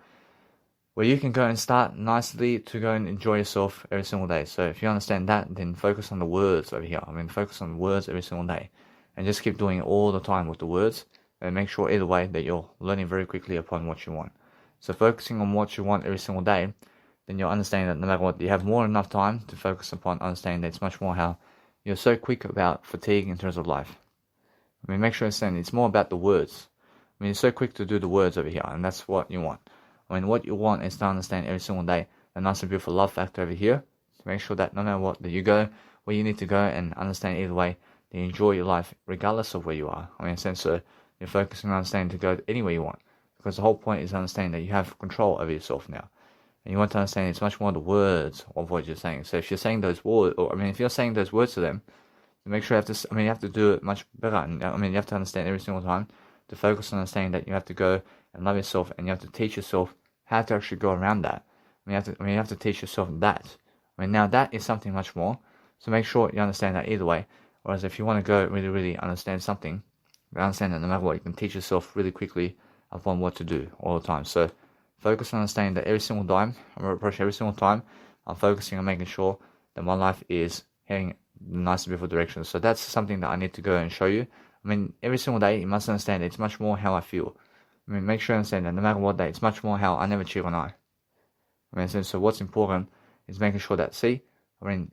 where you can go and start nicely to go and enjoy yourself every single day. So if you understand that, then focus on the words over here. Focus on the words every single day, and just keep doing it all the time with the words, and make sure either way that you're learning very quickly upon what you want. So focusing on what you want every single day, then you'll understand that no matter what, you have more than enough time to focus upon understanding that it's much more how you're so quick about fatigue in terms of life. Make sure you understand it's more about the words. You're so quick to do the words over here, and that's what you want. What you want is to understand every single day the nice and beautiful love factor over here, to make sure that no matter what, that you go where you need to go and understand either way, that you enjoy your life regardless of where you are. So you're focusing on understanding to go anywhere you want, because the whole point is understanding that you have control over yourself now. And you want to understand it's much more the words of what you're saying. So if you're saying those words, if you're saying those words to them, make sure you have to do it much better. And you have to understand every single time to focus on understanding that you have to go and love yourself, and you have to teach yourself how to actually go around that. You have to teach yourself that. Now that is something much more. So make sure you understand that either way. Whereas if you want to go really, really understand something, you understand that no matter what, you can teach yourself really quickly upon what to do all the time. So focus on understanding that every single time, I'm focusing on making sure that my life is heading in a nice and beautiful direction. So that's something that I need to go and show you. Every single day, you must understand it's much more how I feel. Make sure you understand that no matter what day, it's much more how I never cheat on I. So what's important is making sure that,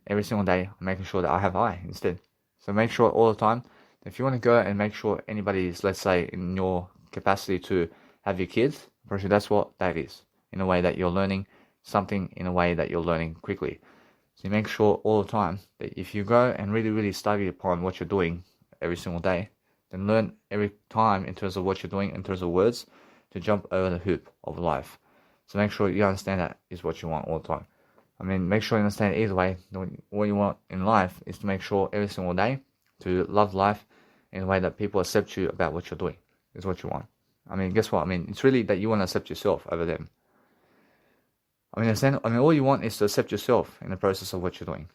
every single day, I'm making sure that I have I instead. So make sure all the time, if you want to go and make sure anybody is, let's say, in your capacity to have your kids, actually that's what that is, in a way that you're learning something, in a way that you're learning quickly. So you make sure all the time that if you go and really, really study upon what you're doing every single day, then learn every time in terms of what you're doing, in terms of words, to jump over the hoop of life. So make sure you understand that is what you want all the time. I mean, make sure you understand either way. What you want in life is to make sure every single day to love life in a way that people accept you about what you're doing is what you want. I mean, guess what? I mean, it's really that you want to accept yourself over them. I mean, all you want is to accept yourself in the process of what you're doing.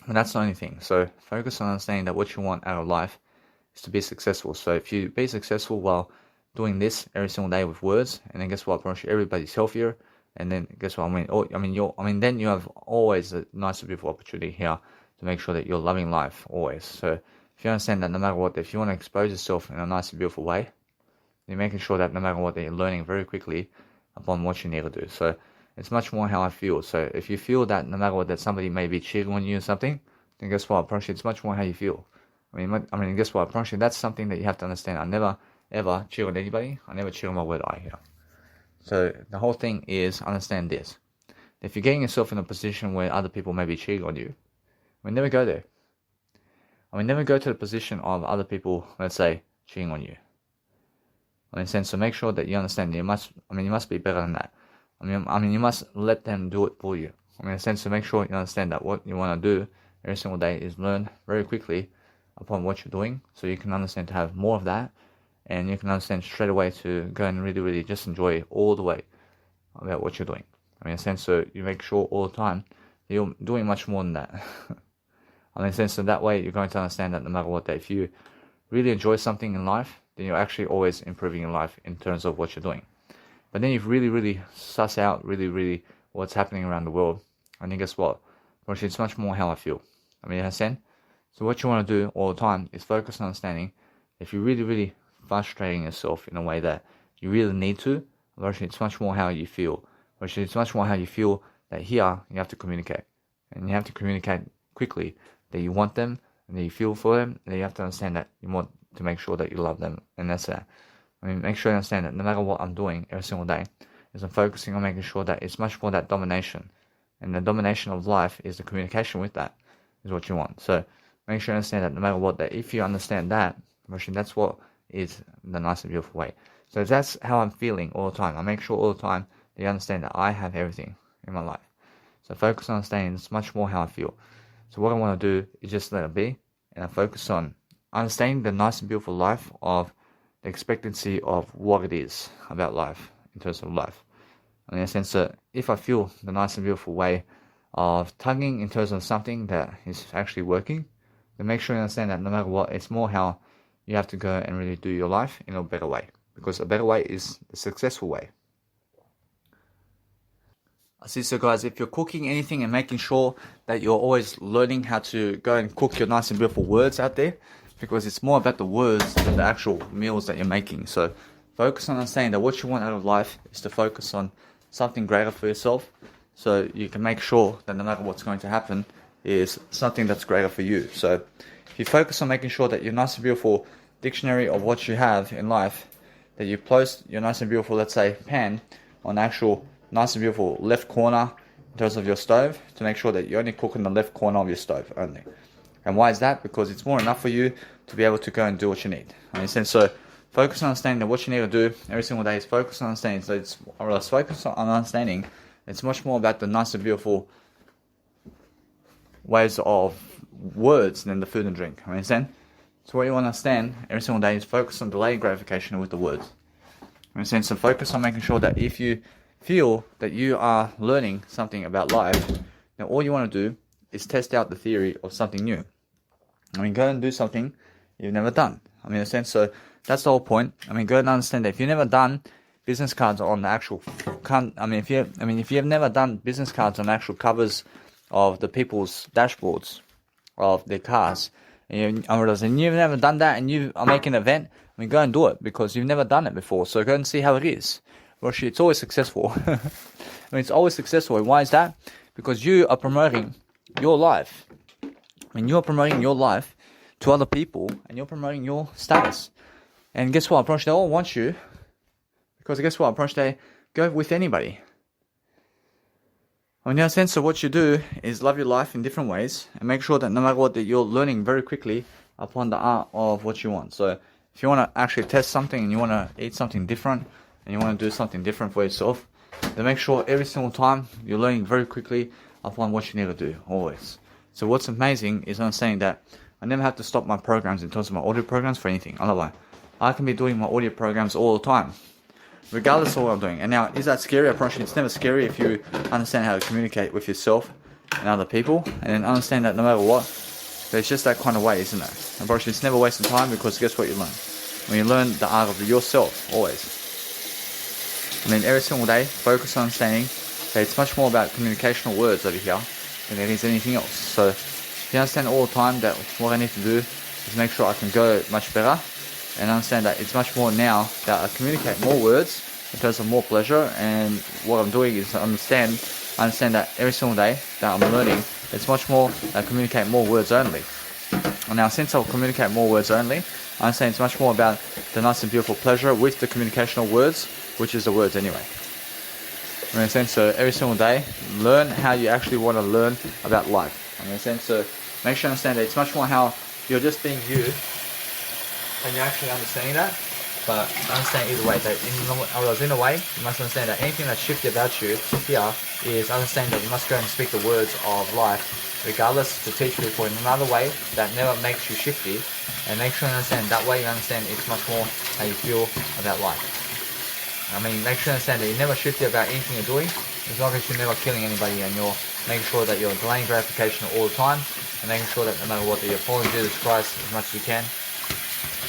And that's the only thing. So focus on understanding that what you want out of life is to be successful. So if you be successful while doing this every single day with words, and then guess what? Everybody's healthier. And then guess what? Then you have always a nice, beautiful opportunity here to make sure that you're loving life always. So if you understand that no matter what, if you want to expose yourself in a nice, beautiful way, you're making sure that no matter what, that you're learning very quickly upon what you need to do. So it's much more how I feel. So if you feel that no matter what, that somebody may be cheating on you or something, then guess what? It's much more how you feel. Guess what? That's something that you have to understand. I never ever cheat on anybody. I never cheat on my word eye here. So the whole thing is understand this. If you're getting yourself in a position where other people may be cheating on you, never go there. Never go to the position of other people, let's say, cheating on you. So make sure that you understand you must be better than that. You must let them do it for you. So make sure you understand that what you want to do every single day is learn very quickly upon what you're doing, so you can understand to have more of that, and you can understand straight away to go and really, really just enjoy all the way about what you're doing. So you make sure all the time that you're doing much more than that. So that way you're going to understand that no matter what, that if you really enjoy something in life, then you're actually always improving in life in terms of what you're doing. But then you've really, really suss out really, really what's happening around the world. And then guess what? It's much more how I feel. You understand? So what you want to do all the time is focus on understanding if you're really, really frustrating yourself in a way that you really need to, it's much more how you feel. It's much more how you feel that here you have to communicate. And you have to communicate quickly that you want them and that you feel for them, and that you have to understand that you want to make sure that you love them. And that's that. Make sure you understand that no matter what I'm doing every single day, is I'm focusing on making sure that it's much more that domination. And the domination of life is the communication with that, is what you want. So make sure you understand that no matter what, that if you understand that, that's what is the nice and beautiful way. So that's how I'm feeling all the time. I make sure all the time that you understand that I have everything in my life. So focus on understanding it's much more how I feel. So what I want to do is just let it be, and I focus on understanding the nice and beautiful life of the expectancy of what it is about life in terms of life. In a sense that if I feel the nice and beautiful way of tugging in terms of something that is actually working, then make sure you understand that no matter what, it's more how you have to go and really do your life in a better way. Because a better way is the successful way. So guys, if you're cooking anything and making sure that you're always learning how to go and cook your nice and beautiful words out there, because it's more about the words than the actual meals that you're making. So focus on understanding that what you want out of life is to focus on something greater for yourself, so you can make sure that no matter what's going to happen is something that's greater for you. So if you focus on making sure that your nice and beautiful dictionary of what you have in life, that you post your nice and beautiful, let's say, pan on the actual nice and beautiful left corner in terms of your stove, to make sure that you only cook in the left corner of your stove only. And why is that? Because it's more enough for you to be able to go and do what you need. So focus on understanding that what you need to do every single day is focus on understanding. So let's focus on understanding. It's much more about the nice and beautiful ways of words than the food and drink. Understand? So what you want to understand every single day is focus on delayed gratification with the words. Understand? So focus on making sure that if you feel that you are learning something about life, then all you want to do is test out the theory of something new. Go and do something you've never done. So that's the whole point. Go and understand that if you've never done business cards on the actual, if you have never done business cards on the actual covers of the people's dashboards of their cars, and you've never done that, and you are making an event, go and do it, because you've never done it before. So go and see how it is. Well, it's always successful. It's always successful. And why is that? Because you are promoting your life. You're promoting your life to other people, and you're promoting your status. And guess what? They all want you, because guess what? They go with anybody. In a sense, so what you do is love your life in different ways, and make sure that no matter what, that you're learning very quickly upon the art of what you want. So if you want to actually test something, and you want to eat something different, and you want to do something different for yourself, then make sure every single time you're learning very quickly upon what you need to do, always. So what's amazing is understanding that I never have to stop my programs in terms of my audio programs for anything. Otherwise, I can be doing my audio programs all the time, regardless of what I'm doing. And now, is that scary? I promise you, it's never scary if you understand how to communicate with yourself and other people, and then understand that no matter what, there's just that kind of way, isn't it? And promise you, it's never wasting time, because guess what you learn? When you learn the art of yourself, always. And then every single day, focus on understanding that it's much more about communicational words over here than it is anything else. So if you understand all the time that what I need to do is make sure I can go much better, and understand that it's much more now that I communicate more words in terms of more pleasure, and what I'm doing is understand that every single day that I'm learning, it's much more I communicate more words only. And now, since I'll communicate more words only, I understand it's much more about the nice and beautiful pleasure with the communicational words, which is the words anyway. In a sense, so every single day, learn how you actually want to learn about life. In a sense, so make sure you understand that it's much more how you're just being you, and you're actually understanding that. But understand either way, that in a way, you must understand that anything that's shifty about you here is understanding that you must go and speak the words of life, regardless, to teach people in another way that never makes you shifty, and make sure you understand that way you understand it's much more how you feel about life. I mean, make sure you understand that you're never shifty about anything you're doing, as long as you're never killing anybody, and you're making sure that you're delaying gratification all the time, and making sure that no matter what, that you're following Jesus Christ as much as you can.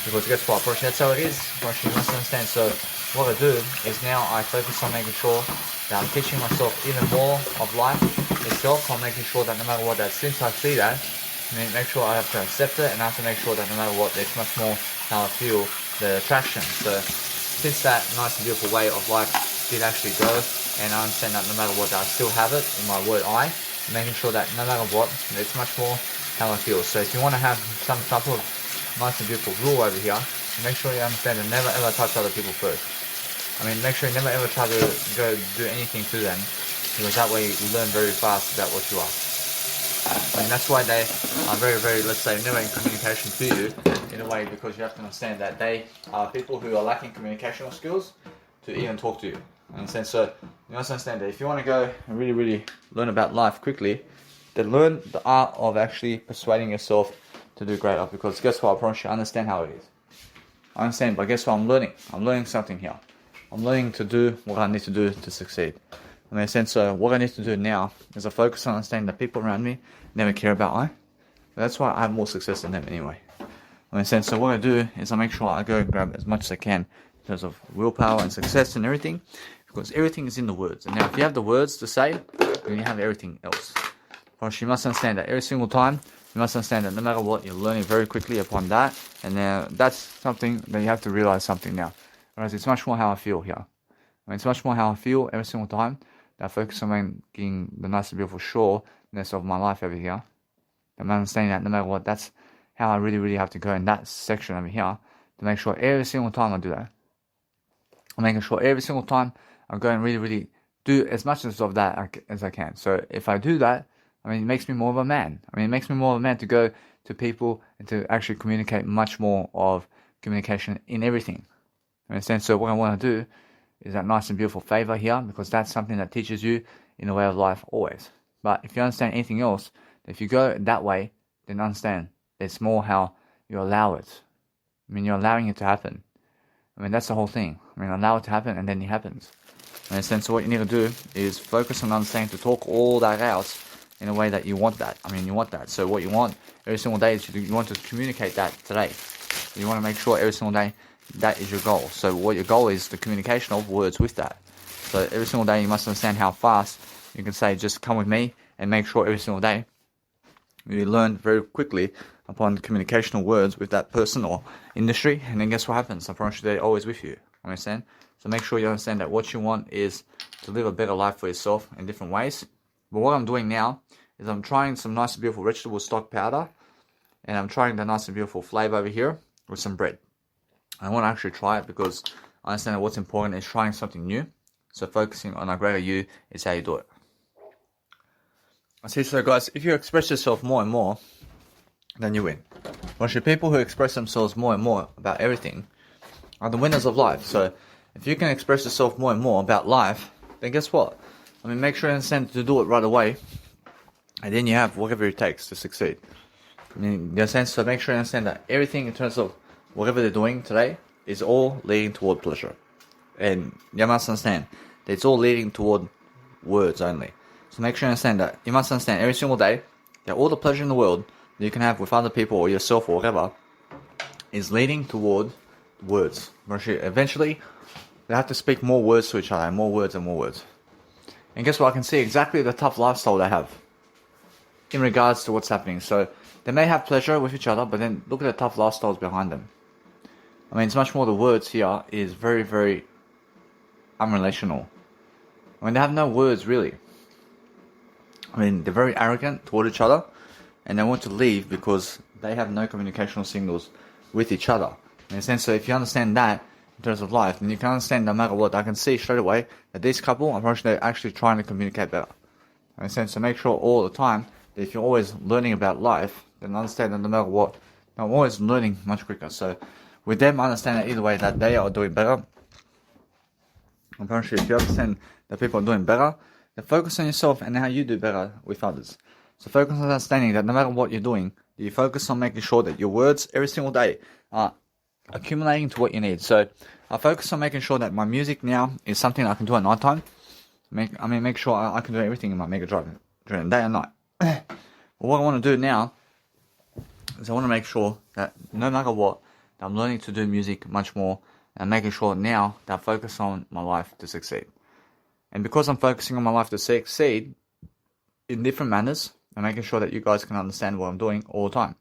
Because guess what, that's how it is. You must understand. So what I do is now I focus on making sure that I'm teaching myself even more of life itself. I'm making sure that no matter what, that since I see that, make sure I have to accept it, and I have to make sure that no matter what, there's much more how I feel the attraction. So since that nice and beautiful way of life did actually go, and I understand that no matter what, that I still have it in my word I, making sure that no matter what, it's much more how I feel. So if you want to have some type of nice and beautiful rule over here, make sure you understand and never ever touch other people first. I mean, make sure you never ever try to go do anything to them, because that way you learn very fast about what you are. I mean, that's why they are very, very, let's say, never in communication to you, in a way, because you have to understand that they are people who are lacking communicational skills to even talk to you. Understand? So you must understand that if you want to go and really, really learn about life quickly, then learn the art of actually persuading yourself to do greater, because guess what, I promise you, I understand how it is. I understand, but guess what, I'm learning something here. I'm learning to do what I need to do to succeed. In a sense, so what I need to do now is I focus on understanding that people around me never care about I. That's why I have more success than them anyway. In a sense, so what I do is I make sure I go and grab as much as I can in terms of willpower and success and everything, because everything is in the words. And now if you have the words to say, then you have everything else. But you must understand that every single time, you must understand that no matter what, you're learning very quickly upon that. And now that's something that you have to realize something now. Whereas it's much more how I feel here. I mean, it's much more how I feel every single time that I focus on making the nice and beautiful sureness of my life over here. I'm understanding that no matter what, that's how I really, really have to go in that section over here to make sure every single time I do that. I'm making sure every single time I go and really, really do as much of that as I can. So if I do that, I mean, it makes me more of a man. I mean, it makes me more of a man to go to people and to actually communicate much more of communication in everything. Understand? So what I want to do is that nice and beautiful favor here, because that's something that teaches you in the way of life always. But if you understand anything else, if you go that way, then understand it's more how you allow it. I mean, you're allowing it to happen. I mean, that's the whole thing. I mean, allow it to happen, and then it happens. Understand? So what you need to do is focus on understanding to talk all that out in a way that you want that. I mean, you want that. So what you want every single day is you want to communicate that today. You want to make sure every single day that is your goal. So what your goal is, the communication of words with that. So every single day you must understand how fast you can say, just come with me, and make sure every single day you learn very quickly upon communicational words with that person or industry, and then guess what happens? I promise you they're always with you. Understand? So make sure you understand that what you want is to live a better life for yourself in different ways. But what I'm doing now is I'm trying some nice and beautiful vegetable stock powder, and I'm trying the nice and beautiful flavor over here with some bread. I want to actually try it because I understand that what's important is trying something new. So focusing on a greater you is how you do it. I see, so guys, if you express yourself more and more, then you win. Once the people who express themselves more and more about everything are the winners of life. So if you can express yourself more and more about life, then guess what? I mean, make sure you understand to do it right away, and then you have whatever it takes to succeed. I mean, in a sense, so make sure you understand that everything in terms of whatever they're doing today is all leading toward pleasure. And you must understand that it's all leading toward words only. So make sure you understand that. You must understand every single day that all the pleasure in the world that you can have with other people or yourself or whatever is leading toward words. Eventually, they have to speak more words to each other, more words and more words. And guess what? I can see exactly the tough lifestyle they have in regards to what's happening. So they may have pleasure with each other, but then look at the tough lifestyles behind them. I mean, it's much more the words here is very, very unrelational. I mean, they have no words really. I mean, they're very arrogant toward each other, and they want to leave because they have no communicational signals with each other. In a sense, so if you understand that in terms of life, then you can understand no matter what. I can see straight away that this couple, unfortunately, they're actually trying to communicate better. In a sense, so make sure all the time that if you're always learning about life, then understand that no matter what, I'm always learning much quicker. So with them, understand that either way that they are doing better. Unfortunately, if you understand that people are doing better, then focus on yourself and how you do better with others. So focus on understanding that no matter what you're doing, you focus on making sure that your words every single day are accumulating to what you need. So I focus on making sure that my music now is something I can do at night time. Make sure I can do everything in my Mega Drive during the day and night. But what I want to do now is I want to make sure that no matter what, that I'm learning to do music much more and making sure now that I focus on my life to succeed. And because I'm focusing on my life to succeed in different manners, I'm making sure that you guys can understand what I'm doing all the time.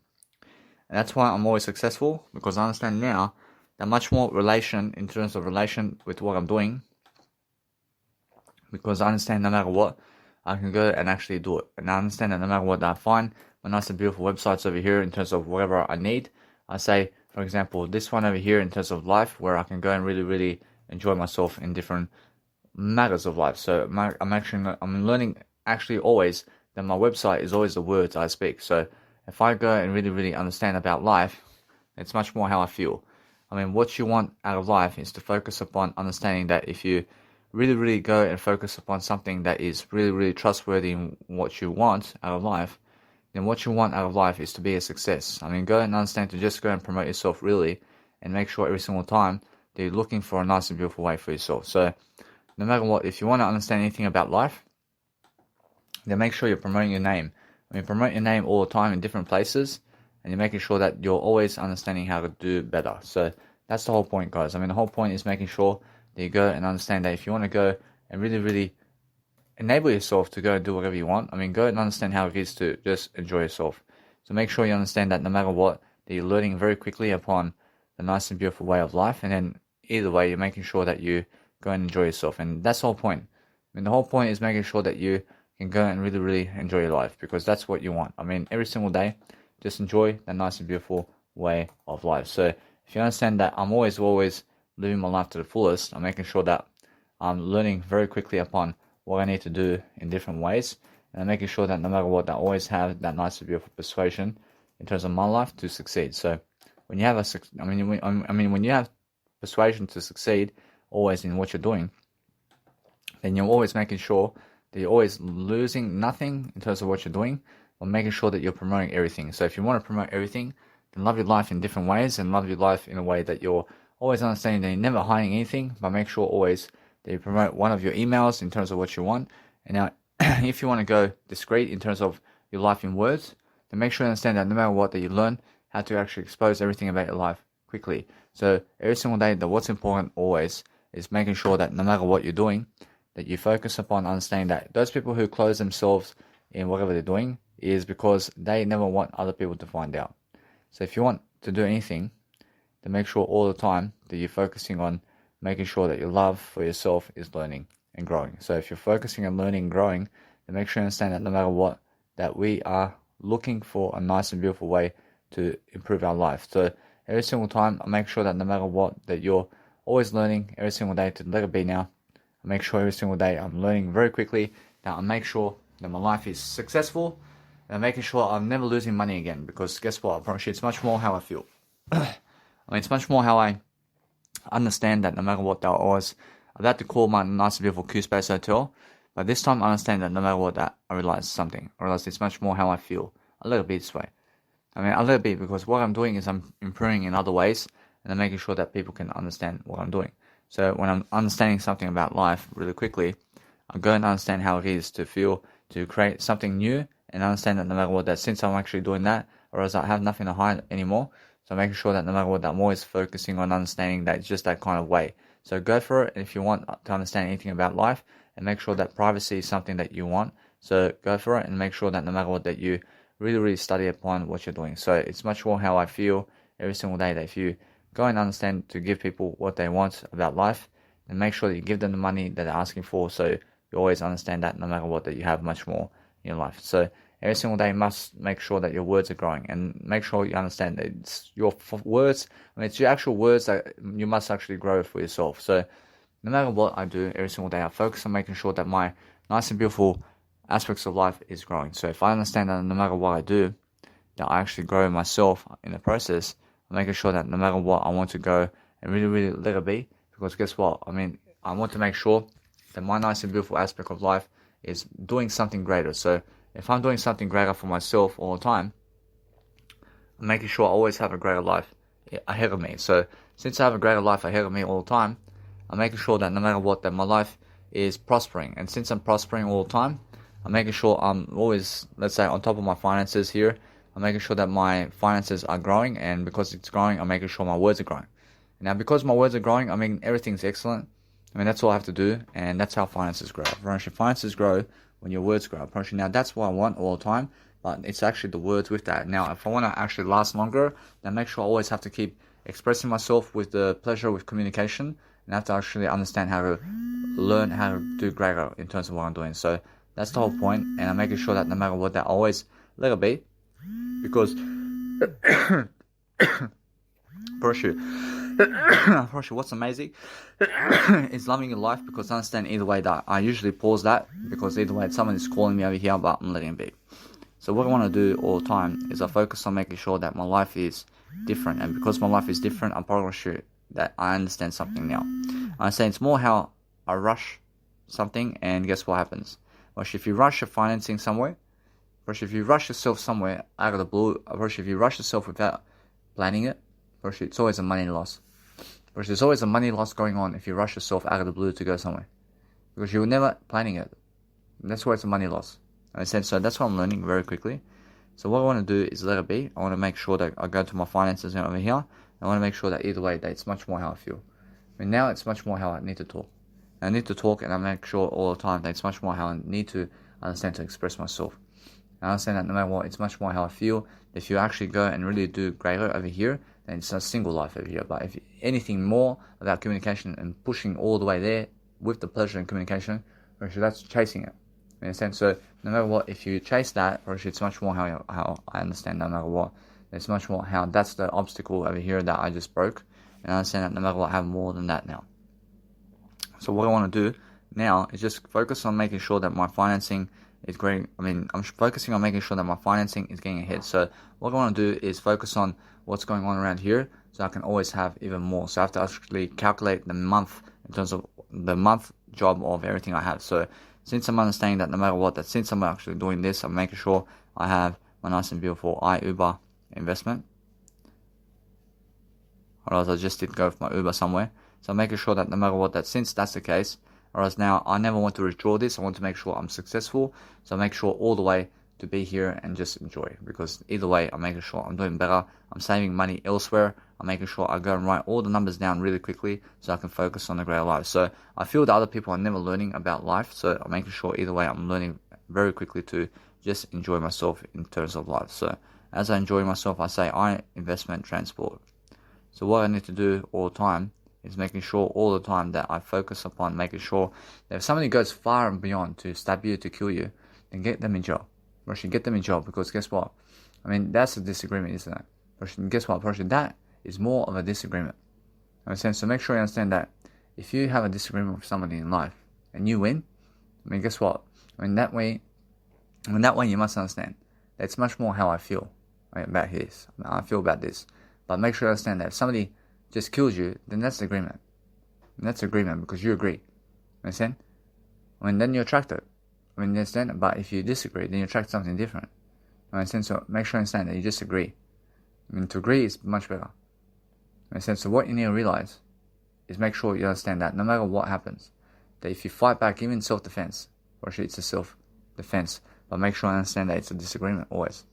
And that's why I'm always successful, because I understand now that much more relation in terms of relation with what I'm doing, because I understand no matter what, I can go and actually do it. And I understand that no matter what I find, my nice and beautiful websites over here in terms of whatever I need, I say, for example, this one over here in terms of life, where I can go and really, really enjoy myself in different matters of life. So I'm learning actually always that my website is always the words I speak. So if I go and really, really understand about life, it's much more how I feel. I mean, what you want out of life is to focus upon understanding that if you really, really go and focus upon something that is really, really trustworthy in what you want out of life, then what you want out of life is to be a success. I mean, go and understand to just go and promote yourself really, and make sure every single time that you're looking for a nice and beautiful way for yourself. So no matter what, if you want to understand anything about life, then make sure you're promoting your name. I mean, promote your name all the time in different places, and you're making sure that you're always understanding how to do better. So that's the whole point, guys. I mean, the whole point is making sure that you go and understand that if you want to go and really, really enable yourself to go and do whatever you want, I mean, go and understand how it is to just enjoy yourself. So make sure you understand that no matter what, that you're learning very quickly upon the nice and beautiful way of life, and then either way, you're making sure that you go and enjoy yourself. And that's the whole point. I mean, the whole point is making sure that you can go and really, really enjoy your life, because that's what you want. I mean, every single day, just enjoy that nice and beautiful way of life. So if you understand that I'm always living my life to the fullest, I'm making sure that I'm learning very quickly upon what I need to do in different ways, and I'm making sure that no matter what, I always have that nice and beautiful persuasion in terms of my life to succeed. So when you have when you have persuasion to succeed always in what you're doing, then you're always making sure that you're always losing nothing in terms of what you're doing, or making sure that you're promoting everything. So if you want to promote everything, then love your life in different ways, and love your life in a way that you're always understanding that you're never hiding anything, but make sure always that you promote one of your emails in terms of what you want. And now, if you want to go discreet in terms of your life in words, then make sure you understand that no matter what, that you learn how to actually expose everything about your life quickly. So every single day, that what's important always is making sure that no matter what you're doing, that you focus upon understanding that those people who close themselves in whatever they're doing is because they never want other people to find out. So if you want to do anything, then make sure all the time that you're focusing on making sure that your love for yourself is learning and growing. So if you're focusing on learning and growing, then make sure you understand that no matter what, that we are looking for a nice and beautiful way to improve our life. So every single time, I make sure that no matter what, that you're always learning every single day to let it be now. I make sure every single day I'm learning very quickly. Now I make sure that my life is successful, and I'm making sure I'm never losing money again, because guess what? I promise you, it's much more how I feel. I mean, it's much more how I understand that no matter what, I'll always about to call my nice and beautiful Q-Space Hotel, but this time I understand that no matter what, that I realize something. I realize it's much more how I feel. A little bit this way. I mean, a little bit, because what I'm doing is I'm improving in other ways, and I'm making sure that people can understand what I'm doing. So when I'm understanding something about life really quickly, I'm going to understand how it is to feel, to create something new, and understand that no matter what, that since I'm actually doing that, or else I have nothing to hide anymore. So making sure that no matter what, that I'm always focusing on understanding that it's just that kind of way. So go for it if you want to understand anything about life, and make sure that privacy is something that you want. So go for it and make sure that no matter what, that you really, really study upon what you're doing. So it's much more how I feel every single day, that if you go and understand to give people what they want about life, and make sure that you give them the money that they're asking for. So you always understand that no matter what, that you have much more in your life. So every single day you must make sure that your words are growing, and make sure you understand that it's your words. I mean, it's your actual words that you must actually grow for yourself. So no matter what I do every single day, I focus on making sure that my nice and beautiful aspects of life is growing. So if I understand that no matter what I do, that I actually grow myself in the process, I'm making sure that no matter what, I want to go and really, really let it be. Because guess what? I mean, I want to make sure that my nice and beautiful aspect of life is doing something greater. So if I'm doing something greater for myself all the time, I'm making sure I always have a greater life ahead of me. So since I have a greater life ahead of me all the time, I'm making sure that no matter what, that my life is prospering. And since I'm prospering all the time, I'm making sure I'm always, let's say, on top of my finances here. I'm making sure that my finances are growing, and because it's growing, I'm making sure my words are growing. Now, because my words are growing, I mean, everything's excellent. I mean, that's all I have to do, and that's how finances grow. Finances grow when your words grow. Now, that's what I want all the time, but it's actually the words with that. Now, if I want to actually last longer, then make sure I always have to keep expressing myself with the pleasure with communication, and I have to actually understand how to learn how to do greater in terms of what I'm doing. So that's the whole point, and I'm making sure that no matter what, that I always let it be, because what's amazing is loving your life, because I understand either way that I usually pause that, because either way someone is calling me over here, but I'm letting it be. So what I want to do all the time is I focus on making sure that my life is different, and because my life is different, I'm probably sure that I understand something now. I understand it's more how I rush something, and guess what happens? Well, if you rush your financing somewhere, if you rush yourself somewhere out of the blue, if you rush yourself without planning it, it's always a money loss. There's always a money loss going on if you rush yourself out of the blue to go somewhere, because you were never planning it. And that's why it's a money loss. So that's what I'm learning very quickly. So what I want to do is let it be. I want to make sure that I go to my finances over here. I want to make sure that either way, that it's much more how I feel. I mean, now it's much more how I need to talk. I need to talk, and I make sure all the time that it's much more how I need to understand to express myself. I understand that no matter what, it's much more how I feel. If you actually go and really do greater over here, then it's a single life over here. But if anything more about communication and pushing all the way there with the pleasure and communication, that's chasing it. You understand? So no matter what, if you chase that, it's much more how I understand no matter what. It's much more how that's the obstacle over here that I just broke. And I understand that no matter what, I have more than that now. So what I want to do now is just focus on making sure that my financing is great. I'm focusing on making sure that my financing is getting ahead. So what I want to do is focus on what's going on around here, so I can always have even more. So I have to actually calculate the month in terms of the month job of everything I have. So since I'm understanding that no matter what, that since I'm actually doing this, I'm making sure I have my nice and beautiful Uber investment. Or else I just did go for my Uber somewhere. So I'm making sure that no matter what, that since that's the case, or else now I never want to withdraw this. I want to make sure I'm successful. So I make sure all the way to be here and just enjoy. Because either way, I'm making sure I'm doing better. I'm saving money elsewhere. I'm making sure I go and write all the numbers down really quickly so I can focus on the greater life. So I feel that other people are never learning about life. So I'm making sure either way I'm learning very quickly to just enjoy myself in terms of life. So as I enjoy myself, I say I investment transport. So what I need to do all the time is making sure all the time that I focus upon making sure that if somebody goes far and beyond to stab you, to kill you, then get them in jail. Get them in jail, because guess what? I mean, that's a disagreement, isn't it? Guess what? That is more of a disagreement. So make sure you understand that if you have a disagreement with somebody in life and you win, I mean, guess what? That way you must understand that it's much more how I feel about this. I feel about this. But make sure you understand that if somebody just kills you, then that's agreement. And that's agreement because you agree. Understand? Then you attract it. Understand? But if you disagree, then you attract something different. Understand? So make sure you understand that you disagree. To agree is much better. Understand? So what you need to realize is make sure you understand that no matter what happens, that if you fight back, even self-defense, or actually it's a self-defense, but make sure you understand that it's a disagreement always.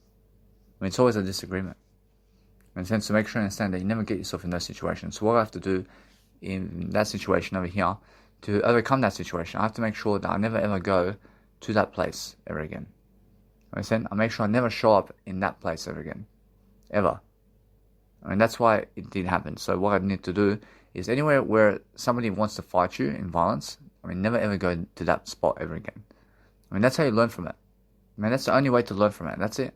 It's always a disagreement. Understand? So make sure you understand that you never get yourself in those situations. So what I have to do in that situation over here, to overcome that situation, I have to make sure that I never ever go to that place ever again. Understand? I make sure I never show up in that place ever again. Ever. That's why it did happen. So what I need to do is anywhere where somebody wants to fight you in violence, never ever go to that spot ever again. That's how you learn from it. That's the only way to learn from it. That's it.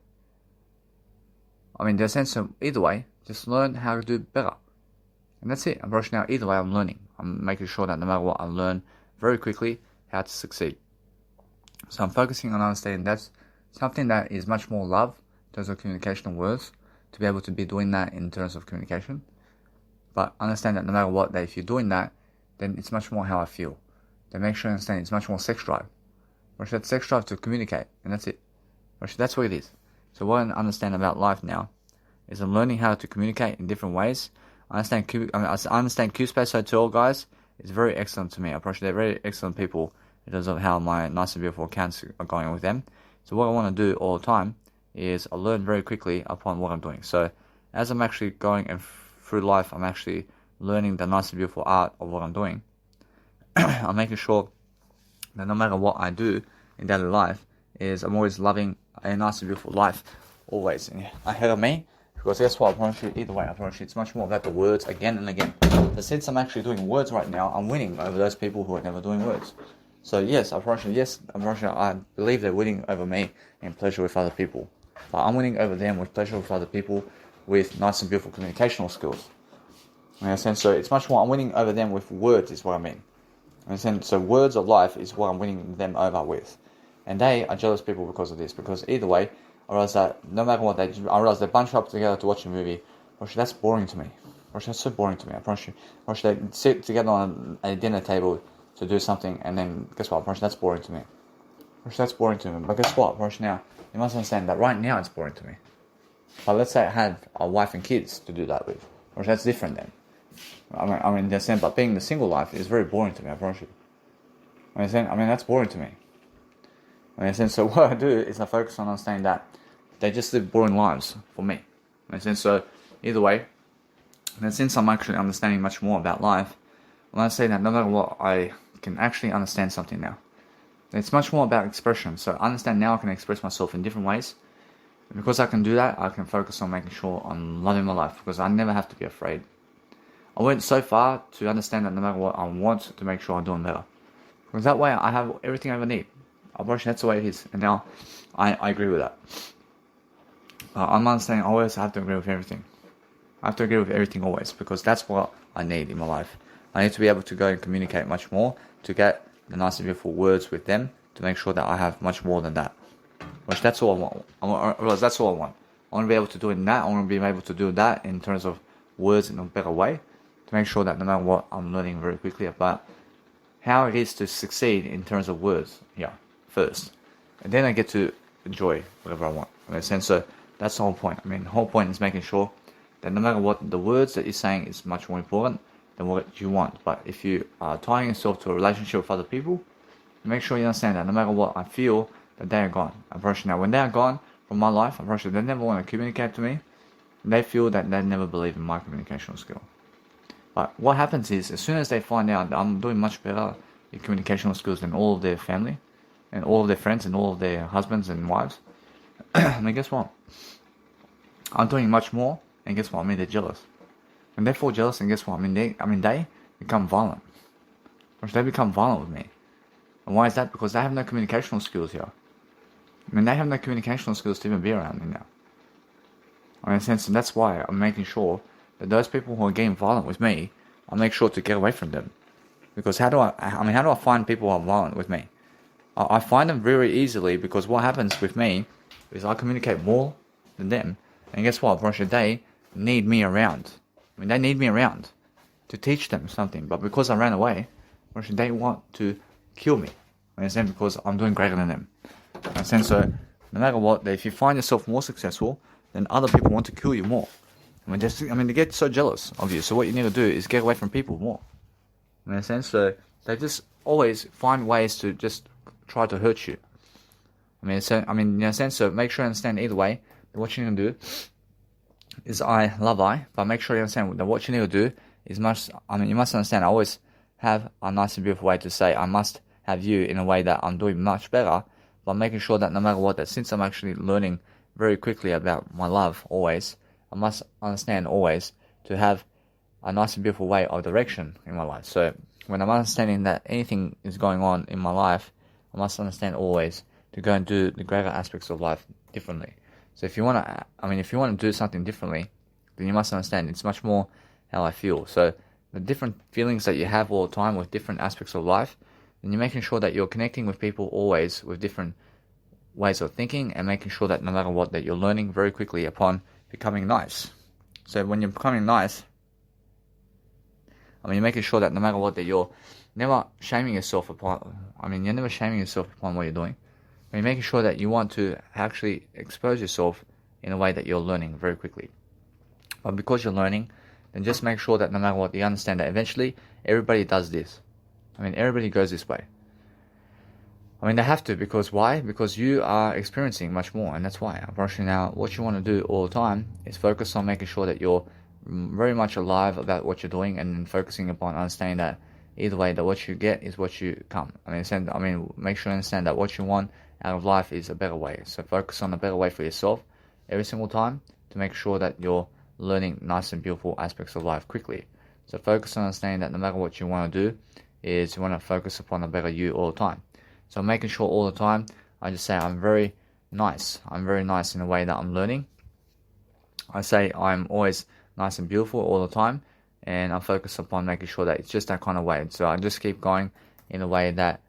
There's a sense of either way, just learn how to do better. And that's it. Now, either way, I'm learning. I'm making sure that no matter what, I learn very quickly how to succeed. So I'm focusing on understanding that's something that is much more love in terms of communication and words, to be able to be doing that in terms of communication. But understand that no matter what, that if you're doing that, then it's much more how I feel. Then make sure you understand it's much more sex drive. That sex drive to communicate, and that's it. That's what it is. So what I understand about life now is I'm learning how to communicate in different ways. I understand Q Space Hotel guys is very excellent to me. They're very excellent people in terms of how my nice and beautiful accounts are going with them. So what I want to do all the time is I learn very quickly upon what I'm doing. So as I'm actually going and through life, I'm actually learning the nice and beautiful art of what I'm doing. I'm making sure that no matter what I do in daily life, is I'm always loving a nice and beautiful life, always ahead of me. Because guess what? I promise you, either way, I promise you, it's much more about the words again and again. So since I'm actually doing words right now, I'm winning over those people who are never doing words. So yes, I promise you, I believe they're winning over me in pleasure with other people. But I'm winning over them with pleasure with other people with nice and beautiful communicational skills. You understand? So it's much more, I'm winning over them with words is what I mean. You understand? So words of life is what I'm winning them over with. And they are jealous people because of this. Because either way, I realize that no matter what I realize they bunch up together to watch a movie. That's boring to me. That's so boring to me. I promise you. They sit together on a dinner table to do something, and then guess what? That's boring to me. That's boring to me. But guess what? Now, you must understand that right now it's boring to me. But let's say I had a wife and kids to do that with. That's different then. In the sense, but being the single life is very boring to me. I promise you. That's boring to me. So what I do is I focus on understanding that they just live boring lives for me. So either way, and since I'm actually understanding much more about life, when I say that no matter what, I can actually understand something now. It's much more about expression. So I understand now I can express myself in different ways. And because I can do that, I can focus on making sure I'm loving my life, because I never have to be afraid. I went so far to understand that no matter what, I want to make sure I'm doing better. Because that way I have everything I ever need. That's the way it is. And now I agree with that. I'm understanding I always have to agree with everything. I have to agree with everything always, because that's what I need in my life. I need to be able to go and communicate much more, to get the nice and beautiful words with them, to make sure that I have much more than that. That's all I want. That's all I want. I want to be able to do it that. I want to be able to do that in terms of words in a better way, to make sure that no matter what, I'm learning very quickly about how it is to succeed in terms of words. First, and then I get to enjoy whatever I want. So that's the whole point. The whole point is making sure that no matter what, the words that you're saying is much more important than what you want. But if you are tying yourself to a relationship with other people, make sure you understand that no matter what, I feel that they are gone. Now, when they are gone from my life, they never want to communicate to me. They feel that they never believe in my communication skill. But what happens is, as soon as they find out that I'm doing much better in communicational skills than all of their family, and all of their friends, and all of their husbands and wives, guess what? I'm doing much more, and guess what? They're jealous. And they fall jealous, and guess what? They become violent. They become violent with me. And why is that? Because they have no communicational skills here. They have no communicational skills to even be around me now. In a sense, and that's why I'm making sure that those people who are getting violent with me, I'll make sure to get away from them. Because how do I find people who are violent with me? I find them very easily, because what happens with me is I communicate more than them. And guess what? They need me around. They need me around to teach them something. But because I ran away, they want to kill me. Understand? Because I'm doing greater than them. Understand? So no matter what, if you find yourself more successful, then other people want to kill you more. They get so jealous of you. So what you need to do is get away from people more. Understand? So they just always find ways to just try to hurt you. In a sense, so make sure you understand either way that what you need to do is I love I, but make sure you understand that what you need to do is you must understand I always have a nice and beautiful way to say I must have you in a way that I'm doing much better, but making sure that no matter what, that since I'm actually learning very quickly about my love always, I must understand always to have a nice and beautiful way of direction in my life. So when I'm understanding that anything is going on in my life, I must understand always to go and do the greater aspects of life differently. So if you want to do something differently, then you must understand it's much more how I feel. So the different feelings that you have all the time with different aspects of life, then you're making sure that you're connecting with people always with different ways of thinking, and making sure that no matter what, that you're learning very quickly upon becoming nice. So when you're becoming nice, you're making sure that no matter what, that you're never shaming yourself upon. You're never shaming yourself upon what you're doing. You're making sure that you want to actually expose yourself in a way that you're learning very quickly. But because you're learning, then just make sure that no matter what, you understand that eventually everybody does this. Everybody goes this way. They have to, because why? Because you are experiencing much more, and that's why. Unfortunately now, what you want to do all the time is focus on making sure that you're very much alive about what you're doing, and then focusing upon understanding that either way, that what you get is what you come. Make sure you understand that what you want out of life is a better way. So focus on a better way for yourself every single time to make sure that you're learning nice and beautiful aspects of life quickly. So focus on understanding that no matter what you want to do, is you want to focus upon a better you all the time. So making sure all the time, I just say I'm very nice. I'm very nice in the way that I'm learning. I say I'm always nice and beautiful all the time, and I'm focused upon making sure that it's just that kind of way. So I just keep going in a way that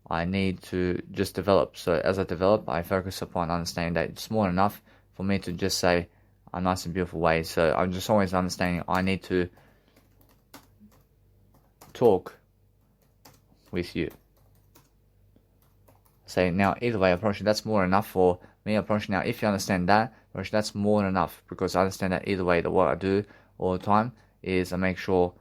I need to just develop. So as I develop, I focus upon understanding that it's more than enough for me to just say a nice and beautiful way. So I'm just always understanding I need to talk with you. Say now either way, approaching that's more than enough for me. Approaching now, if you understand that, that's more than enough, because I understand that either way, that what I do all the time is I make sure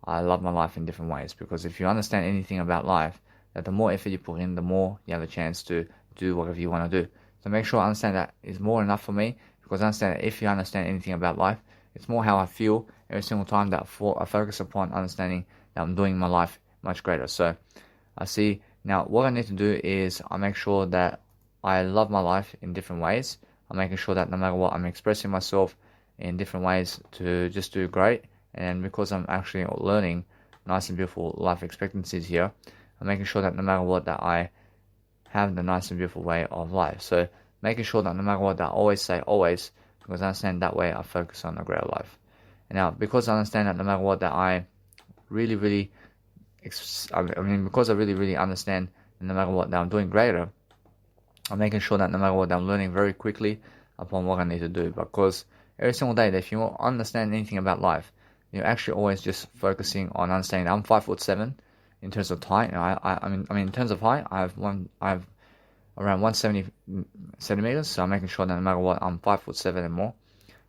I love my life in different ways. Because if you understand anything about life, that the more effort you put in, the more you have a chance to do whatever you want to do. So make sure I understand that is more than enough for me, because I understand that if you understand anything about life, it's more how I feel every single time that I focus upon understanding that I'm doing my life much greater. So I see now what I need to do is I make sure that I love my life in different ways. I'm making sure that no matter what, I'm expressing myself in different ways to just do great. And because I'm actually learning nice and beautiful life expectancies here, I'm making sure that no matter what, that I have the nice and beautiful way of life. So making sure that no matter what, that I always say always, because I understand that way I focus on a greater life. And now, because I understand that no matter what, that I really because I really understand that no matter what, that I'm doing greater, I'm making sure that no matter what, that I'm learning very quickly upon what I need to do. Because every single day, that if you understand anything about life, you're actually always just focusing on understanding that I'm 5'7" in terms of height. In terms of height, I have around 170 centimeters. So I'm making sure that no matter what, I'm 5'7" and more.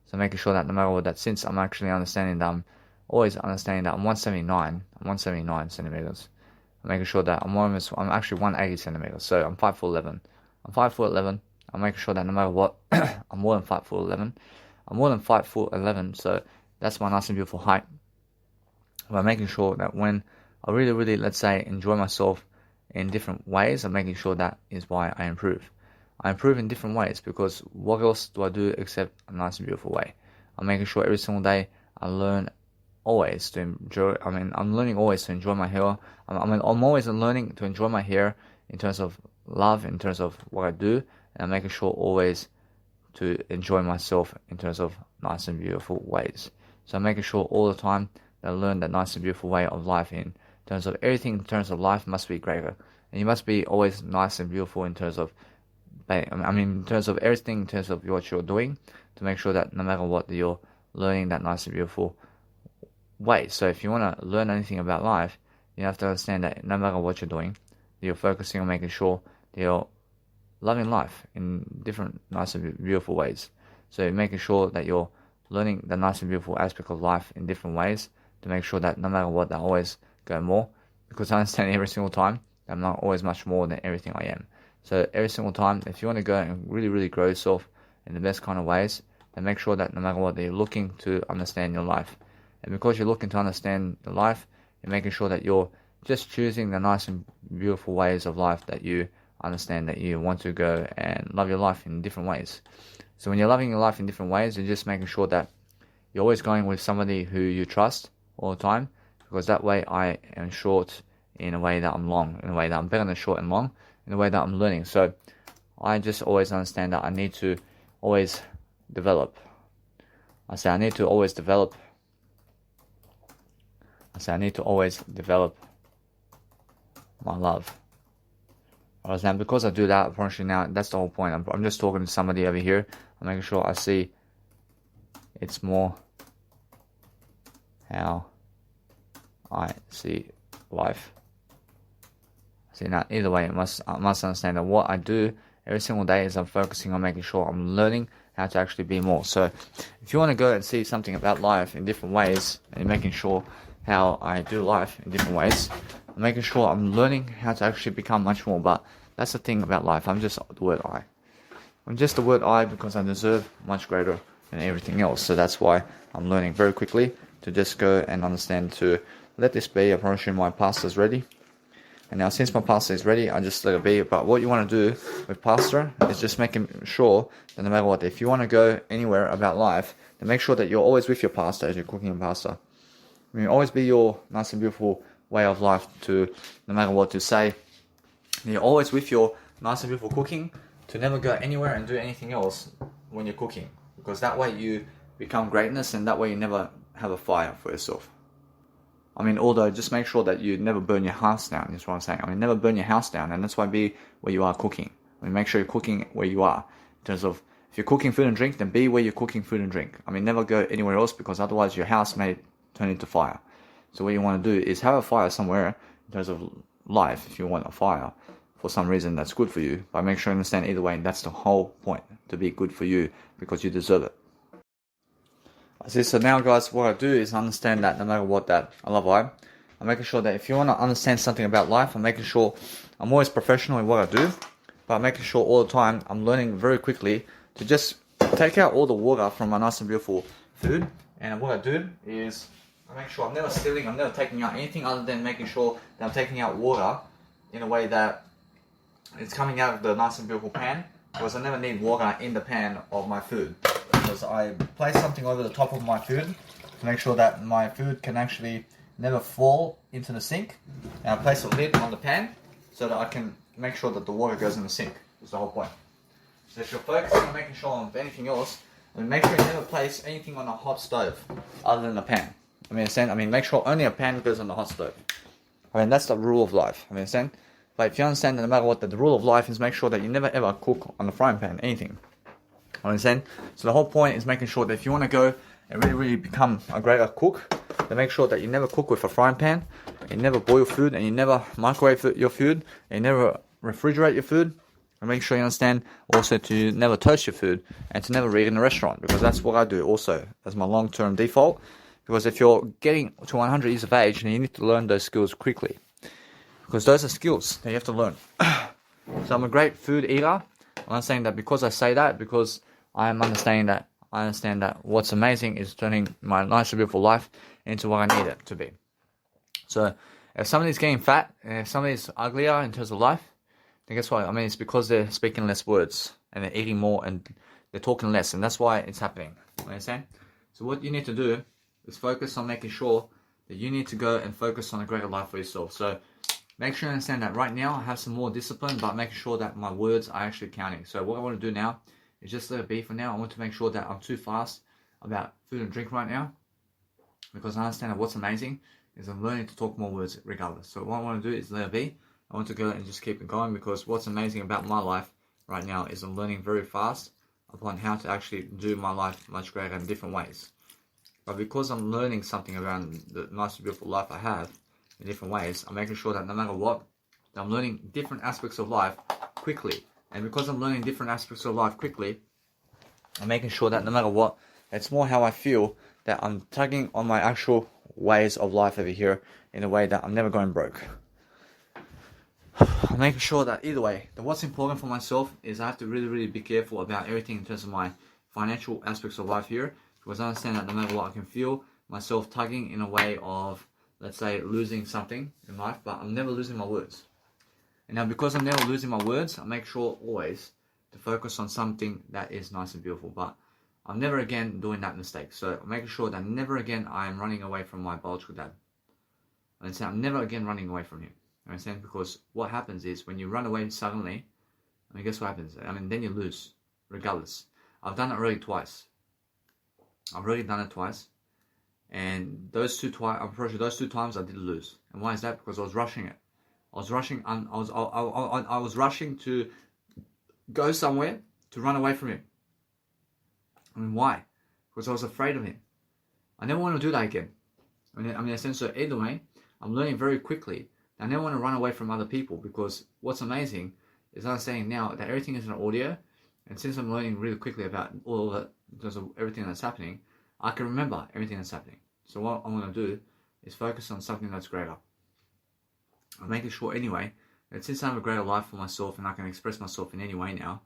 So making sure that no matter what, that since I'm actually understanding that I'm always understanding that I'm 179 centimeters. I'm making sure that I'm actually 180 centimeters. So I'm 5'11". I'm 5'11". I'm making sure that no matter what, I'm more than 5'11". I'm more than 5'11", so that's my nice and beautiful height. But making sure that when I really, let's say, enjoy myself in different ways, I'm making sure that is why I improve. I improve in different ways, because what else do I do except a nice and beautiful way? I'm making sure every single day I learn always to enjoy. I'm learning always to enjoy my hair. I'm always learning to enjoy my hair in terms of love, in terms of what I do, and I'm making sure always to enjoy myself in terms of nice and beautiful ways. So I'm making sure all the time that I learn that nice and beautiful way of life in terms of everything. In terms of life must be greater, and you must be always nice and beautiful in terms of, in terms of everything, in terms of what you're doing, to make sure that no matter what, you're learning that nice and beautiful way. So if you want to learn anything about life, you have to understand that no matter what you're doing, that you're focusing on making sure that you're loving life in different nice and beautiful ways. So making sure that you're learning the nice and beautiful aspect of life in different ways to make sure that no matter what, I always go more, because I understand every single time I'm not always much more than everything I am. So every single time, if you want to go and really, really grow yourself in the best kind of ways, then make sure that no matter what, that you're looking to understand your life. And because you're looking to understand your life, you're making sure that you're just choosing the nice and beautiful ways of life that you understand that you want to go and love your life in different ways. So when you're loving your life in different ways, you're just making sure that you're always going with somebody who you trust all the time, because that way I am short in a way that I'm long, in a way that I'm better than short and long, in a way that I'm learning. So I just always understand that I need to always develop. I say I need to always develop. I need to always develop my love. And because I do that, unfortunately now, that's the whole point. I'm just talking to somebody over here. I'm making sure I see it's more how I see life. See, now either way, I must understand that what I do every single day is I'm focusing on making sure I'm learning how to actually be more. So if you want to go and see something about life in different ways, and you're making sure how I do life in different ways, I'm making sure I'm learning how to actually become much more. But that's the thing about life. I'm just the word I. I'm just the word I because I deserve much greater than everything else. So that's why I'm learning very quickly to just go and understand to let this be. I promise you my pasta is ready. And now since my pasta is ready, I just let it be. But what you want to do with pasta is just making sure that no matter what, if you want to go anywhere about life, then make sure that you're always with your pasta as you're cooking your pasta. I mean, always be your nice and beautiful way of life to, no matter what to say, you're always with your nice and beautiful cooking, to never go anywhere and do anything else when you're cooking. Because that way you become greatness, and that way you never have a fire for yourself. I mean, although just make sure that you never burn your house down, is what I'm saying. I mean, never burn your house down, and that's why be where you are cooking. I mean, make sure you're cooking where you are. In terms of, if you're cooking food and drink, then be where you're cooking food and drink. I mean, never go anywhere else, because otherwise your house may turn into fire. So what you want to do is have a fire somewhere in terms of life, if you want a fire for some reason that's good for you. But make sure you understand either way, that's the whole point, to be good for you, because you deserve it. So now guys, what I do is understand that no matter what, that I love life. I'm making sure that if you want to understand something about life, I'm making sure I'm always professional in what I do, but I'm making sure all the time I'm learning very quickly to just take out all the water from my nice and beautiful food. And what I do is I make sure I'm never stealing, I'm never taking out anything other than making sure that I'm taking out water in a way that it's coming out of the nice and beautiful pan, because I never need water in the pan of my food. Because I place something over the top of my food to make sure that my food can actually never fall into the sink. And I place a lid on the pan so that I can make sure that the water goes in the sink. That's the whole point. So if you're focusing on making sure of anything else, then make sure you never place anything on a hot stove other than a pan. Make sure only a pan goes on the hot stove. I mean, that's the rule of life. Understand? But if you understand that no matter what, the rule of life is make sure that you never ever cook on the frying pan, anything. Understand? So the whole point is making sure that if you want to go and really, really become a greater cook, then make sure that you never cook with a frying pan, you never boil food, and you never microwave your food, and you never refrigerate your food. And make sure you understand also to never toast your food and to never eat in a restaurant, because that's what I do also as my long-term default. Because if you're getting to 100 years of age, then you need to learn those skills quickly, because those are skills that you have to learn. So I'm a great food eater. I'm not saying that because I say that, because I understand that what's amazing is turning my nice and beautiful life into what I need it to be. So if somebody's getting fat, and if somebody's uglier in terms of life, then guess what? I mean, it's because they're speaking less words, and they're eating more, and they're talking less, and that's why it's happening. You understand? So what you need to do is focus on making sure that you need to go and focus on a greater life for yourself. So make sure you understand that right now I have some more discipline, but making sure that my words are actually counting. So what I want to do now is just let it be for now. I want to make sure that I'm too fast about food and drink right now, because I understand that what's amazing is I'm learning to talk more words regardless. So what I want to do is let it be. I want to go and just keep it going, because what's amazing about my life right now is I'm learning very fast upon how to actually do my life much greater in different ways. But because I'm learning something around the nice and beautiful life I have in different ways, I'm making sure that no matter what, that I'm learning different aspects of life quickly. And because I'm learning different aspects of life quickly, I'm making sure that no matter what, it's more how I feel, that I'm tugging on my actual ways of life over here in a way that I'm never going broke. I'm making sure that either way, that what's important for myself is I have to really, really be careful about everything in terms of my financial aspects of life here, because I understand that no matter what, I can feel myself tugging in a way of, let's say, losing something in life, but I'm never losing my words. And now because I'm never losing my words, I make sure always to focus on something that is nice and beautiful, but I'm never again doing that mistake. So I'm making sure that never again I am running away from my biological dad. And so I'm never again running away from him. You understand? Because what happens is when you run away suddenly, I mean, guess what happens? I mean, then you lose, regardless. I've done it already twice. I've already done it twice. And those two times I did lose. And why is that? Because I was rushing it. I was rushing to go somewhere to run away from him. I mean, why? Because I was afraid of him. I never want to do that again. I mean, so either way, I'm learning very quickly. I never want to run away from other people, because what's amazing is understanding now that everything is an audio, and since I'm learning really quickly about all of it, in terms of everything that's happening, I can remember everything that's happening. So what I'm going to do is focus on something that's greater. I'm making sure anyway that since I have a greater life for myself and I can express myself in any way now,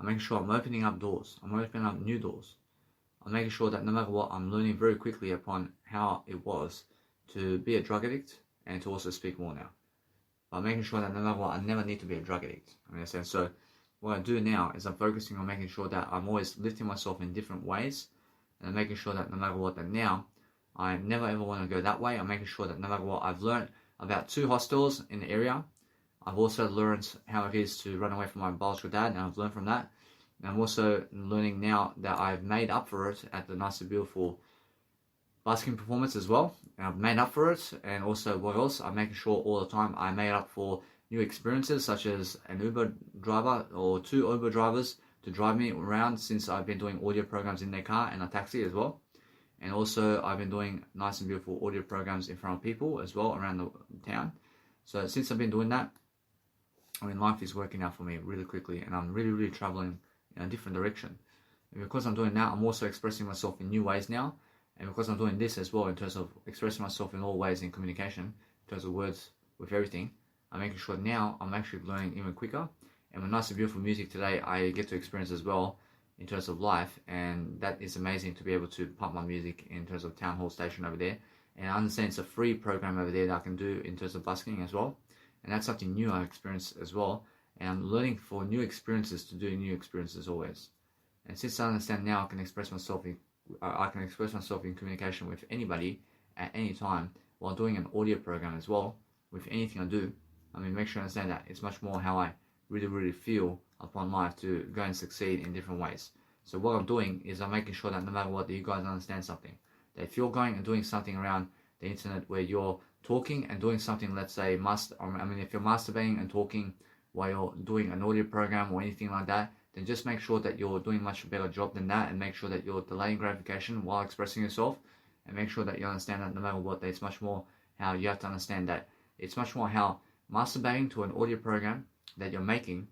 I'm making sure I'm opening up doors. I'm opening up new doors. I'm making sure that no matter what, I'm learning very quickly upon how it was to be a drug addict and to also speak more now. But I'm making sure that no matter what, I never need to be a drug addict. I mean, so what I do now is I'm focusing on making sure that I'm always lifting myself in different ways, and I'm making sure that no matter what, that now I never ever want to go that way. I'm making sure that no matter what, I've learned about 2 hostels in the area. I've also learned how it is to run away from my biological dad, and I've learned from that. And I'm also learning now that I've made up for it at the nice and beautiful basking performance as well. And I've made up for it, and also what else? I'm making sure all the time I made up for new experiences, such as an Uber driver or 2 Uber drivers to drive me around, since I've been doing audio programs in their car and a taxi as well. And also I've been doing nice and beautiful audio programs in front of people as well around the town. So since I've been doing that, I mean, life is working out for me really quickly, and I'm really, really traveling in a different direction. And because I'm doing that, I'm also expressing myself in new ways now. And because I'm doing this as well, in terms of expressing myself in all ways in communication, in terms of words, with everything, I'm making sure now I'm actually learning even quicker. And with nice and beautiful music today, I get to experience as well in terms of life. And that is amazing to be able to pump my music in terms of Town Hall Station over there. And I understand it's a free program over there that I can do in terms of busking as well. And that's something new I experienced as well. And I'm learning for new experiences to do new experiences always. And since I understand now, I can express myself in communication with anybody at any time while doing an audio program as well. With anything I do, I mean, make sure I understand that it's much more how I really, really feel upon life to go and succeed in different ways. So what I'm doing is I'm making sure that no matter what, that you guys understand something. That if you're going and doing something around the internet where you're talking and doing something, let's say, if you're masturbating and talking while you're doing an audio program or anything like that, then just make sure that you're doing a much better job than that, and make sure that you're delaying gratification while expressing yourself, and make sure that you understand that no matter what, it's much more how you have to understand that it's much more how masturbating to an audio program that you're making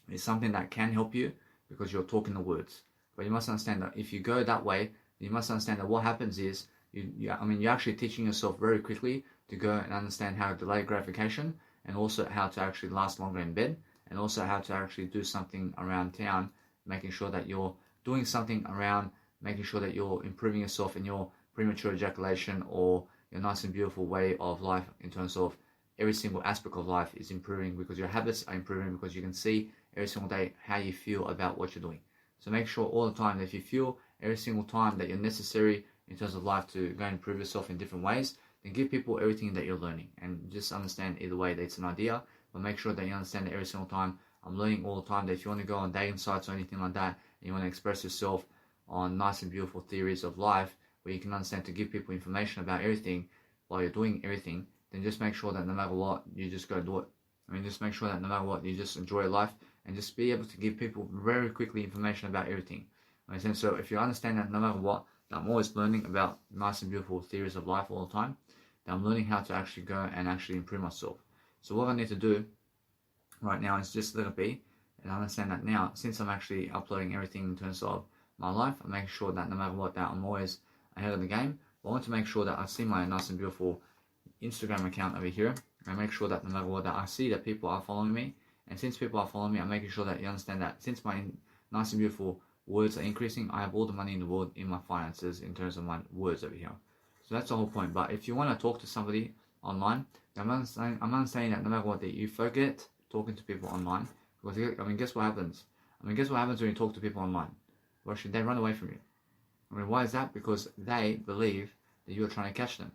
is something that can help you because you're talking the words. But you must understand that if you go that way, you must understand that what happens is you're actually teaching yourself very quickly to go and understand how to delay gratification, and also how to actually last longer in bed, and also how to actually do something around town, making sure that you're doing something around making sure that you're improving yourself in your premature ejaculation or your nice and beautiful way of life, in terms of every single aspect of life is improving because your habits are improving, because you can see every single day how you feel about what you're doing. So make sure all the time that if you feel every single time that you're necessary in terms of life to go and improve yourself in different ways, then give people everything that you're learning, and just understand either way that it's an idea, but make sure that you understand that every single time I'm learning all the time, that if you want to go on dating sites or anything like that, and you want to express yourself on nice and beautiful theories of life where you can understand to give people information about everything while you're doing everything, then just make sure that no matter what, you just go do it. I mean, just make sure that no matter what, you just enjoy life and just be able to give people very quickly information about everything. And so if you understand that no matter what, that I'm always learning about nice and beautiful theories of life all the time, that I'm learning how to actually go and actually improve myself. So what I need to do right now is just let it be and understand that now, since I'm actually uploading everything in terms of my life, I make sure that no matter what, that I'm always ahead of the game. But I want to make sure that I see my nice and beautiful Instagram account over here. I make sure that no matter what, that I see that people are following me. And since people are following me, I'm making sure that you understand that since my nice and beautiful words are increasing, I have all the money in the world in my finances in terms of my words over here. So that's the whole point. But if you want to talk to somebody online, I'm understanding that no matter what, that you forget talking to people online. Because, I mean, guess what happens? Guess what happens when you talk to people online? Well, actually, they run away from you. Why is that? Because they believe that you're trying to catch them.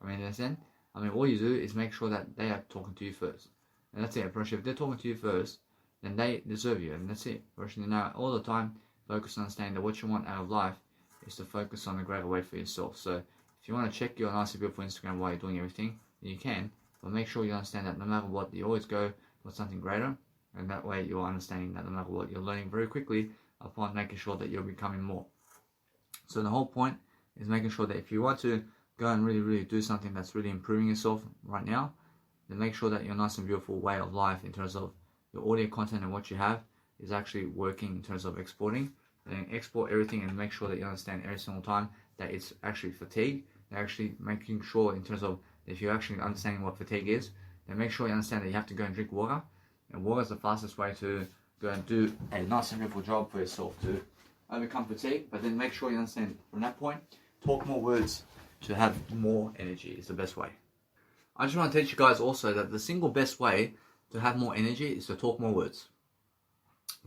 Understand? All you do is make sure that they are talking to you first. And that's it. If they're talking to you first, then they deserve you. And that's it. Now, all the time, focus on understanding that what you want out of life is to focus on a greater way for yourself. So, if you want to check your nice and beautiful Instagram while you're doing everything, you can. But make sure you understand that no matter what, you always go for something greater. And that way, you're understanding that no matter what, you're learning very quickly upon making sure that you're becoming more. So the whole point is making sure that if you want to go and really do something that's really improving yourself right now, then make sure that your nice and beautiful way of life in terms of your audio content and what you have is actually working in terms of exporting. Then export everything and make sure that you understand every single time that it's actually fatigue. They're actually making sure in terms of if you're actually understanding what fatigue is, then make sure you understand that you have to go and drink water. And water is the fastest way to go and do a nice and beautiful job for yourself to overcome fatigue. But then make sure you understand from that point, talk more words to have more energy is the best way. I just want to teach you guys also that the single best way to have more energy is to talk more words.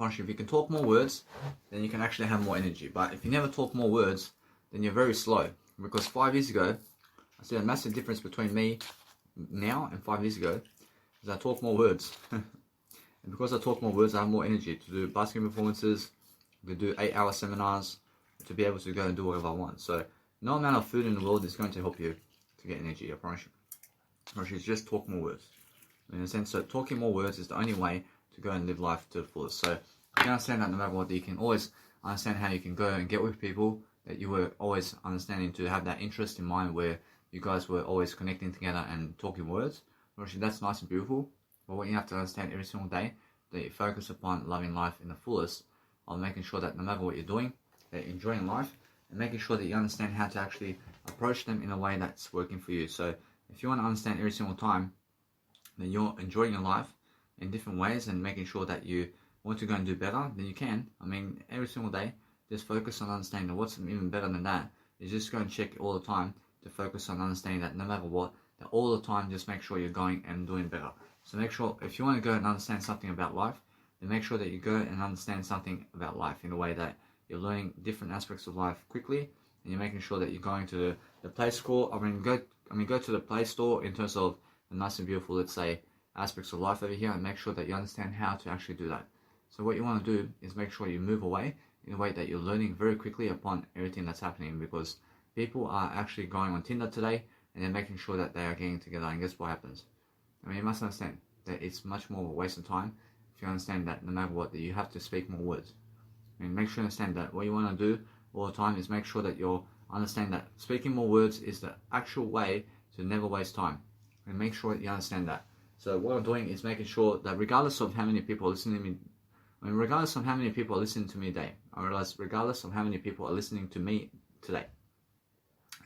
If you can talk more words, then you can actually have more energy. But if you never talk more words, then you're very slow. Because 5 years ago, I see a massive difference between me now and 5 years ago, is I talk more words. And because I talk more words, I have more energy to do basking performances, to do 8-hour seminars, to be able to go and do whatever I want. So no amount of food in the world is going to help you to get energy, I promise you. Just talk more words. In a sense, so talking more words is the only way to go and live life to the fullest. So you understand that no matter what, you can always understand how you can go and get with people that you were always understanding to have that interest in mind where you guys were always connecting together and talking words. Actually, that's nice and beautiful. But what you have to understand every single day, that you focus upon loving life in the fullest, of making sure that no matter what you're doing, that you're enjoying life, and making sure that you understand how to actually approach them in a way that's working for you. So if you want to understand every single time that you're enjoying your life in different ways and making sure that you want to go and do better, then you can. Every single day, just focus on understanding that what's even better than that is just go and check all the time to focus on understanding that no matter what, that all the time just make sure you're going and doing better. So make sure, if you want to go and understand something about life, then make sure that you go and understand something about life in a way that you're learning different aspects of life quickly, and you're making sure that you're going to the Play Store. Go to the Play Store in terms of the nice and beautiful, let's say, aspects of life over here, and make sure that you understand how to actually do that. So what you want to do is make sure you move away in a way that you're learning very quickly upon everything that's happening, because people are actually going on Tinder today and they're making sure that they are getting together, and guess what happens? You must understand that it's much more of a waste of time if you understand that no matter what, that you have to speak more words. Make sure you understand that what you want to do all the time is make sure that you're understand that speaking more words is the actual way to never waste time. And make sure that you understand that. So what I'm doing is making sure that regardless of how many people are listening to me, regardless of how many people are listening to me today, I realize regardless of how many people are listening to me today,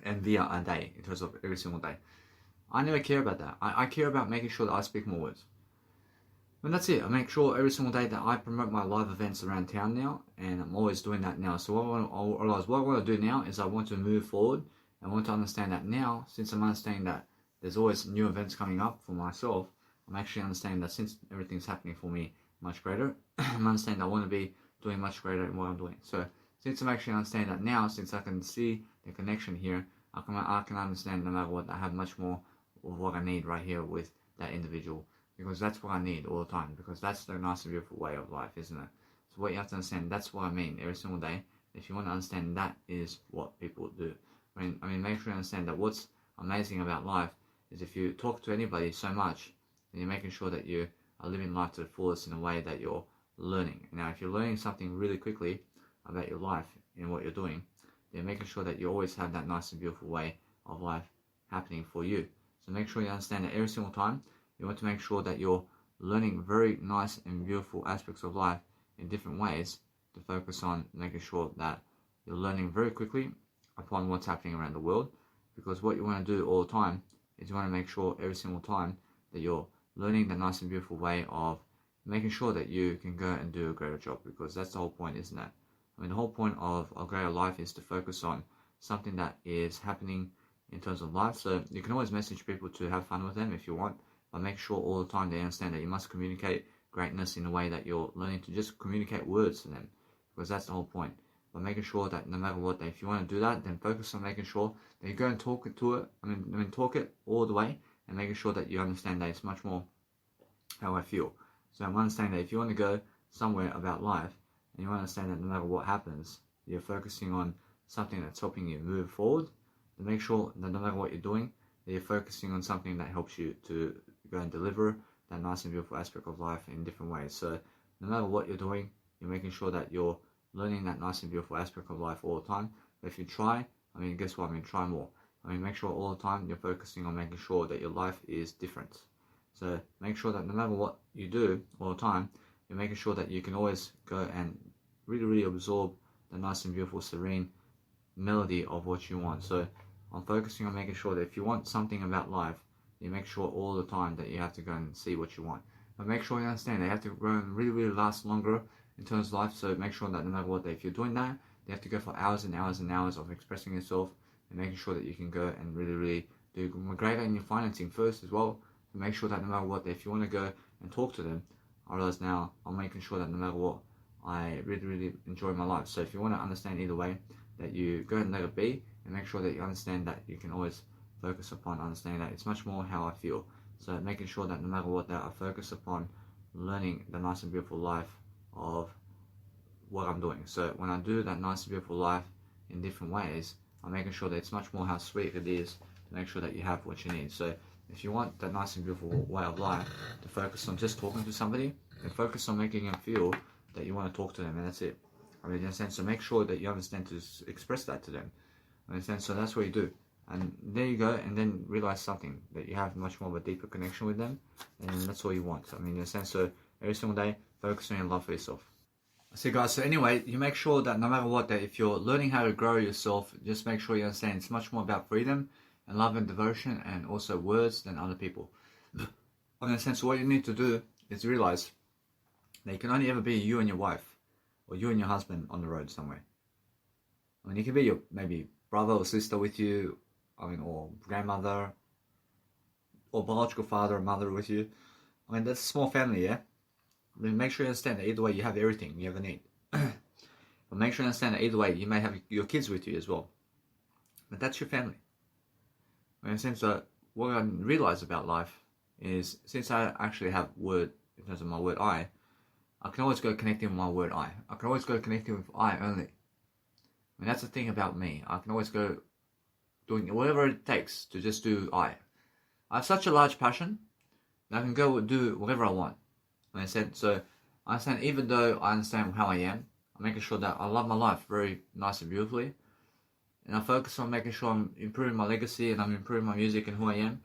and via a day, in terms of every single day, I never care about that. I care about making sure that I speak more words. And that's it. I make sure every single day that I promote my live events around town now, and I'm always doing that now. So what I want to do now is I want to move forward. I want to understand that now, since I'm understanding that there's always new events coming up for myself, I'm actually understanding that since everything's happening for me much greater, I'm understanding I want to be doing much greater in what I'm doing. So since I'm actually understanding that now, since I can see the connection here, I can understand no matter what, I have much more of what I need right here with that individual. Because that's what I need all the time. Because that's the nice and beautiful way of life, isn't it? So what you have to understand, that's what I mean every single day. If you want to understand, that is what people do. Make sure you understand that what's amazing about life is if you talk to anybody so much, then you're making sure that you are living life to the fullest in a way that you're learning. Now, if you're learning something really quickly about your life and what you're doing, then making sure that you always have that nice and beautiful way of life happening for you. So make sure you understand that every single time, You want to make sure that you're learning very nice and beautiful aspects of life in different ways to focus on making sure that you're learning very quickly upon what's happening around the world. Because what you want to do all the time is you want to make sure every single time that you're learning the nice and beautiful way of making sure that you can go and do a greater job, because that's the whole point, isn't it? I mean, the whole point of a greater life is to focus on something that is happening in terms of life. So you can always message people to have fun with them if you want, but make sure all the time they understand that you must communicate greatness in a way that you're learning to just communicate words to them, because that's the whole point. But making sure that no matter what, if you want to do that, then focus on making sure that you go and talk it to it. Talk it all the way, and making sure that you understand that it's much more how I feel. So I'm understanding that if you want to go somewhere about life, and you understand that no matter what happens, you're focusing on something that's helping you move forward, then make sure that no matter what you're doing, that you're focusing on something that helps you to go and deliver that nice and beautiful aspect of life in different ways. So no matter what you're doing, you're making sure that you're learning that nice and beautiful aspect of life all the time. But if you try, guess what? Try more. Make sure all the time you're focusing on making sure that your life is different. So make sure that no matter what you do all the time, you're making sure that you can always go and really, really absorb the nice and beautiful, serene melody of what you want. So I'm focusing on making sure that if you want something about life, you make sure all the time that you have to go and see what you want. But make sure you understand they have to grow and really, really last longer in terms of life. So make sure that no matter what, if you're doing that, you have to go for hours and hours and hours of expressing yourself and making sure that you can go and really, really do greater in your financing first as well. To make sure that no matter what, if you want to go and talk to them, I realize now I'm making sure that no matter what, I really, really enjoy my life. So if you want to understand either way, that you go and let it be, and make sure that you understand that you can always focus upon understanding that it's much more how I feel. So making sure that no matter what, that I focus upon learning the nice and beautiful life of what I'm doing. So when I do that nice and beautiful life in different ways, I'm making sure that it's much more how sweet it is to make sure that you have what you need. So if you want that nice and beautiful way of life, to focus on just talking to somebody, and focus on making them feel that you want to talk to them, and that's it. You understand? So make sure that you understand to express that to them. Understand? So that's what you do. And there you go, and then realize something, that you have much more of a deeper connection with them, and that's all you want. You understand? So every single day, focus on your love for yourself. See guys, so anyway, you make sure that no matter what, that if you're learning how to grow yourself, just make sure you understand it's much more about freedom and love and devotion, and also words, than other people. Understand? So what you need to do is realize that you can only ever be you and your wife, or you and your husband on the road somewhere. You can be your maybe brother or sister with you, or grandmother, or biological father or mother with you. That's a small family, yeah? Make sure you understand that either way you have everything you ever need. But make sure you understand that either way you may have your kids with you as well. But that's your family. So what I realize about life is, since I actually have word, in terms of my word I can always go connecting with my word I can always go connecting with I only. That's the thing about me. I can always go doing whatever it takes to just do I have such a large passion that I can go do whatever I want. So I understand, even though I understand how I am, I'm making sure that I love my life very nice and beautifully. And I focus on making sure I'm improving my legacy, and I'm improving my music and who I am.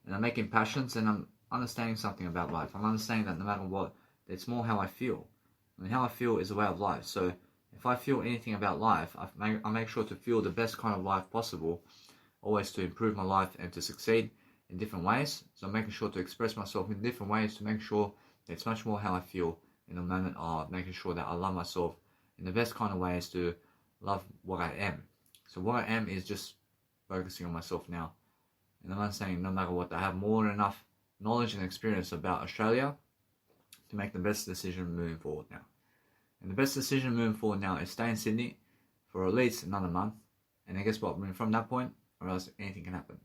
And I'm making passions, and I'm understanding something about life. I'm understanding that no matter what, it's more how I feel. How I feel is a way of life. So if I feel anything about life, I make sure to feel the best kind of life possible, always to improve my life and to succeed in different ways. So I'm making sure to express myself in different ways to make sure that it's much more how I feel in the moment of making sure that I love myself in the best kind of ways, to love what I am. So what I am is just focusing on myself now. And I'm understanding no matter what, I have more than enough knowledge and experience about Australia to make the best decision moving forward now. And the best decision moving forward now is stay in Sydney for at least another month. And then guess what? From that point, I realize anything can happen.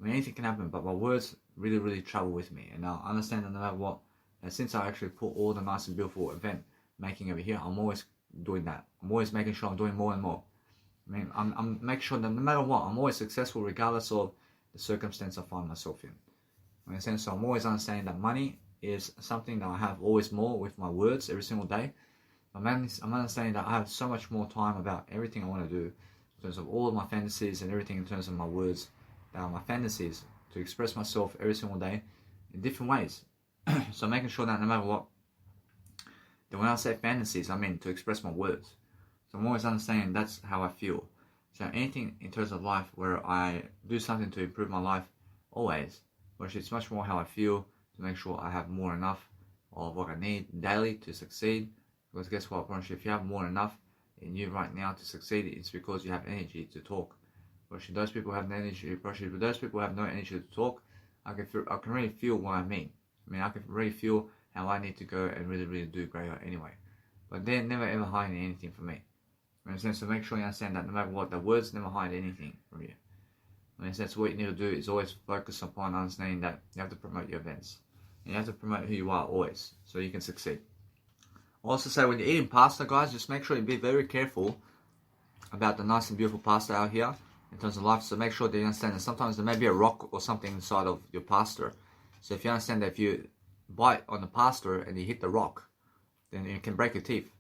Anything can happen, but my words really, really travel with me. And now I understand that no matter what, that since I actually put all the nice and beautiful event making over here, I'm always doing that. I'm always making sure I'm doing more and more. I'm making sure that no matter what, I'm always successful regardless of the circumstance I find myself in. So I'm always understanding that money is something that I have always more with my words every single day. I'm understanding that I have so much more time about everything I want to do, in terms of all of my fantasies and everything, in terms of my words, that are my fantasies, to express myself every single day in different ways. So making sure that no matter what, that when I say fantasies, I mean to express my words. So I'm always understanding that's how I feel. So anything in terms of life where I do something to improve my life, always, which it's much more how I feel to make sure I have more enough of what I need daily to succeed. Because guess what, if you have more than enough in you right now to succeed, it's because you have energy to talk. But those people have no energy. But those people have no energy to talk. I can really feel what I mean. I can really feel how I need to go and really do greater anyway. But they're never ever hiding anything from me. So make sure you understand that no matter what, the words never hide anything from you. So what you need to do is always focus upon understanding that you have to promote your events. And you have to promote who you are always, so you can succeed. Also say when you're eating pasta, guys, just make sure you be very careful about the nice and beautiful pasta out here in terms of life. So make sure that you understand that sometimes there may be a rock or something inside of your pasta. So if you understand that if you bite on the pasta and you hit the rock, then you can break your teeth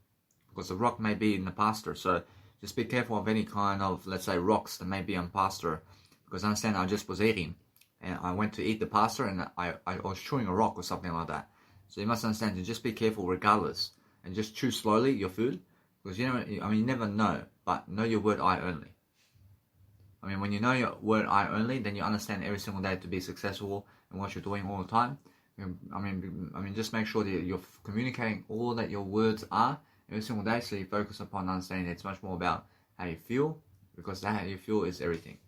because the rock may be in the pasta. So just be careful of any kind of, let's say, rocks that may be on pasta. Because I understand I just was eating and I went to eat the pasta and I was chewing a rock or something like that. So you must understand to just be careful regardless and just chew slowly your food. Because you never know, but know your word I only. When you know your word I only, then you understand every single day to be successful in what you're doing all the time. Just make sure that you're communicating all that your words are every single day, so you focus upon understanding that it's much more about how you feel, because that how you feel is everything.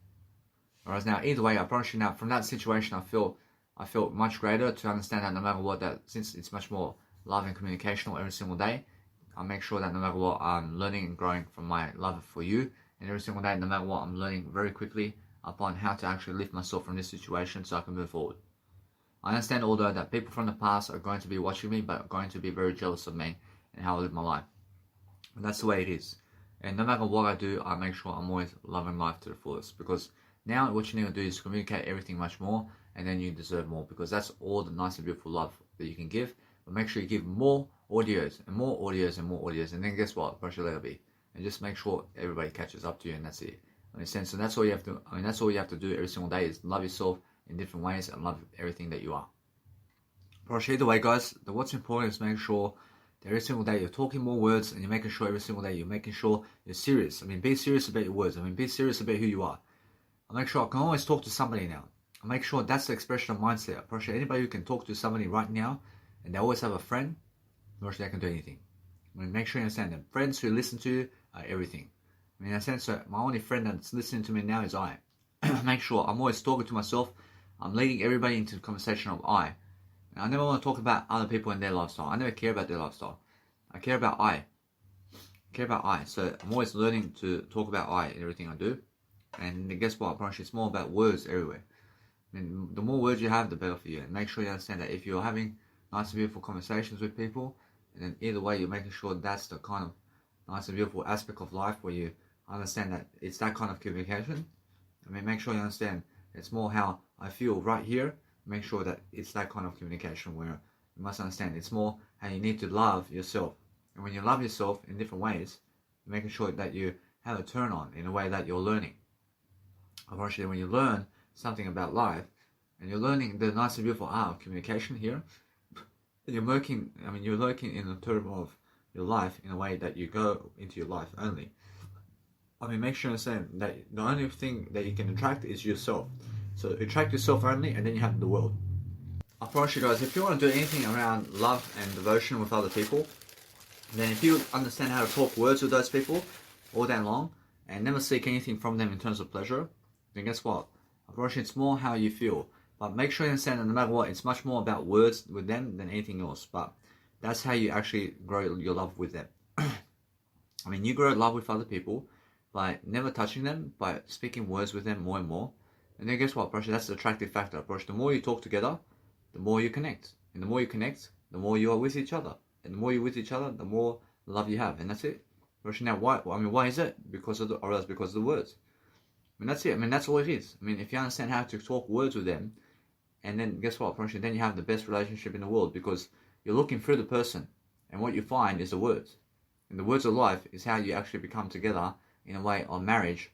Whereas now, either way, I promise you now, from that situation, I felt much greater to understand that no matter what, that since it's much more love and communicational every single day, I make sure that no matter what, I'm learning and growing from my love for you, and every single day, no matter what, I'm learning very quickly upon how to actually lift myself from this situation so I can move forward. I understand, although, that people from the past are going to be watching me, but are going to be very jealous of me and how I live my life. And that's the way it is. And no matter what I do, I make sure I'm always loving life to the fullest. Because now what you need to do is communicate everything much more, and then you deserve more. Because that's all the nice and beautiful love that you can give. But make sure you give more audios, and more audios, and more audios. And then guess what? Brush your let it be. And just make sure everybody catches up to you, and that's it. Understand? So that's all you have to, that's all you have to do every single day is love yourself in different ways and love everything that you are. But either way, guys, what's important is make sure that every single day you're talking more words, and you're making sure every single day you're making sure you're serious. Be serious about your words. Be serious about who you are. I make sure I can always talk to somebody now. I make sure that's the expression of mindset. I appreciate anybody who can talk to somebody right now, and they always have a friend, they can do anything. Make sure you understand that friends who listen to you are everything. In a sense, so my only friend that's listening to me now is I. Make sure I'm always talking to myself. I'm leading everybody into the conversation of I. And I never want to talk about other people and their lifestyle. I never care about their lifestyle. I care about I. So I'm always learning to talk about I in everything I do. And guess what? I promise you, it's more about words everywhere. The more words you have, the better for you. And make sure you understand that if you're having nice and beautiful conversations with people, and then either way, you're making sure that's the kind of nice and beautiful aspect of life where you understand that it's that kind of communication. Make sure you understand it's more how I feel right here. Make sure that it's that kind of communication where you must understand it's more how you need to love yourself. And when you love yourself in different ways, you're making sure that you have a turn on in a way that you're learning. Unfortunately, when you learn something about life, and you're learning the nice and beautiful art of communication here, you're working in the term of your life in a way that you go into your life only. Make sure you understand that the only thing that you can attract is yourself. So attract yourself only, and then you have the world. I promise you guys, if you want to do anything around love and devotion with other people, then if you understand how to talk words with those people all day long, and never seek anything from them in terms of pleasure, then guess what? I promise you, it's more how you feel. But make sure you understand that no matter what, it's much more about words with them than anything else. But that's how you actually grow your love with them. You grow love with other people by never touching them, by speaking words with them more and more. And then guess what, Brush? That's the attractive factor. Brush, the more you talk together, the more you connect. And the more you connect, the more you are with each other. And the more you're with each other, the more love you have. And that's it. Brush, now why? Why is it? Because of the words. That's it. That's all it is. If you understand how to talk words with them, and then guess what, Brush? Then you have the best relationship in the world, because you're looking through the person, and what you find is the words. And the words of life is how you actually become together in a way of marriage,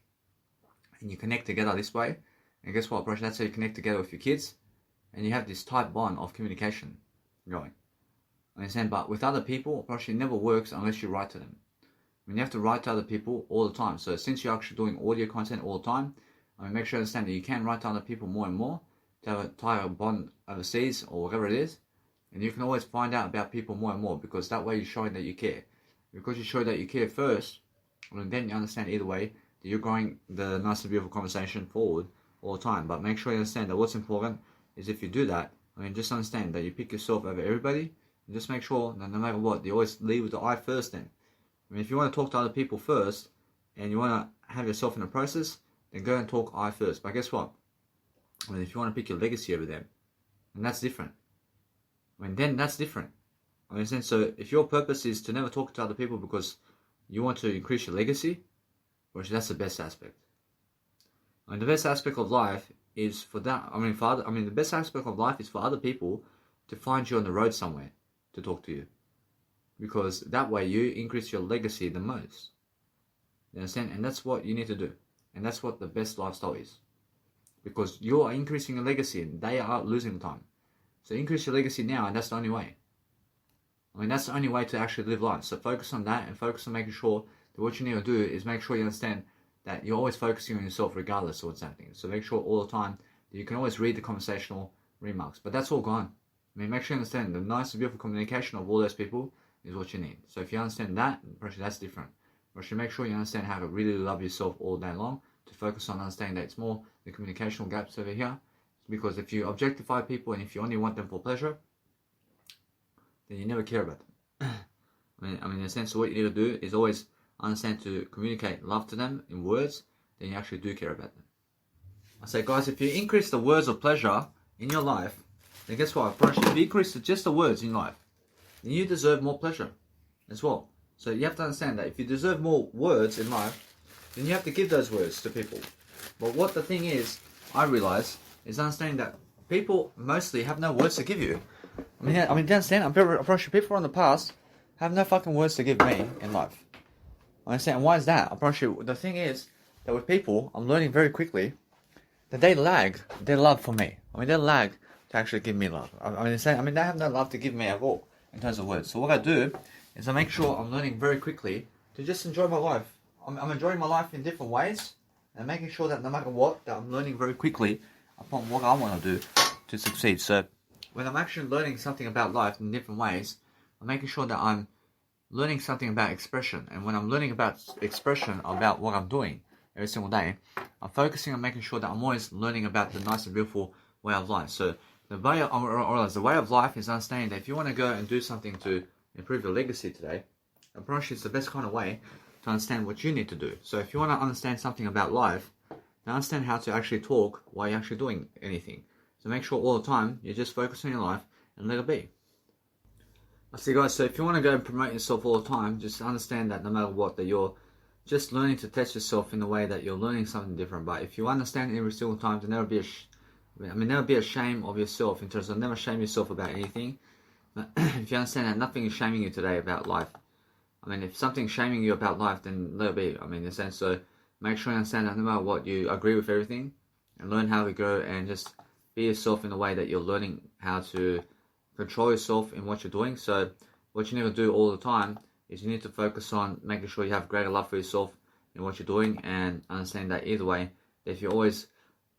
and you connect together this way. And guess what, Brush? That's how you connect together with your kids. and you have this tight bond of communication going. Understand? But with other people, approach it never works unless you write to them. I mean, you have to write to other people all the time. So since you're actually doing audio content all the time, I mean, make sure you understand that you can write to other people more and more to have a tighter bond overseas or whatever it is. And you can always find out about people more and more, because that way you're showing that you care. Because you show that you care first, and then you understand either way that you're growing the nice and beautiful conversation forward all the time. But make sure you understand that what's important is, if you do that, I mean, just understand that you pick yourself over everybody, and just make sure that no matter what, you always lead with the I first then. I mean, if you want to talk to other people first, and you want to have yourself in the process, then go and talk I first. But guess what? I mean, if you want to pick your legacy over them, then that's different. I mean, then that's different. I mean, so if your purpose is to never talk to other people because you want to increase your legacy, well, that's the best aspect. I mean, the best aspect of life is for that. I mean, the best aspect of life is for other people to find you on the road somewhere to talk to you, because that way you increase your legacy the most. You understand? And that's what you need to do, and that's what the best lifestyle is, because you are increasing your legacy and they are losing time. So increase your legacy now, and that's the only way. I mean, that's the only way to actually live life. So focus on that, and focus on making sure that what you need to do is make sure you understand that you're always focusing on yourself regardless of what's happening. So make sure all the time that you can always read the conversational remarks. But that's all gone. I mean, make sure you understand the nice and beautiful communication of all those people is what you need. So if you understand that, that's different. But you make sure you understand how to really love yourself all day long, to focus on understanding that it's more the communicational gaps over here. Because if you objectify people and if you only want them for pleasure, then you never care about them. I mean, in a sense, what you need to do is always understand to communicate love to them in words, then you actually do care about them. I say, guys, if you increase the words of pleasure in your life, then guess what? If you increase just the words in life, then you deserve more pleasure as well. So you have to understand that if you deserve more words in life, then you have to give those words to people. But what the thing is, I realize, is understanding that people mostly have no words to give you. I mean, you understand? I'm pretty sure people from the past have no fucking words to give me in life. I understand. And why is that? I'm pretty sure the thing is that with people, I'm learning very quickly that they lag their love for me. I mean, they lag to actually give me love. I mean, they have no love to give me at all in terms of words. So what I do is I make sure I'm learning very quickly to just enjoy my life. I'm enjoying my life in different ways, and making sure that no matter what, that I'm learning very quickly upon what I want to do to succeed. So when I'm actually learning something about life in different ways, I'm making sure that I'm learning something about expression. And when I'm learning about expression about what I'm doing every single day, I'm focusing on making sure that I'm always learning about the nice and beautiful way of life. So the way of life is understanding that if you want to go and do something to improve your legacy today, I promise you it's the best kind of way to understand what you need to do. So if you want to understand something about life, then understand how to actually talk while you're actually doing anything. So make sure all the time you just focus on your life and let it be. I see, guys, so if you want to go and promote yourself all the time, just understand that no matter what, that you're just learning to test yourself in the way that you're learning something different. But if you understand every single time, then never be ashamed of yourself, in terms of never shame yourself about anything. But if you understand that nothing is shaming you today about life, I mean, if something's shaming you about life, then let it be. I mean, in a sense, so make sure you understand that no matter what, you agree with everything, and learn how to go and just be yourself in the way that you're learning how to control yourself in what you're doing. So what you need to do all the time is you need to focus on making sure you have greater love for yourself in what you're doing, and understand that either way, if you're always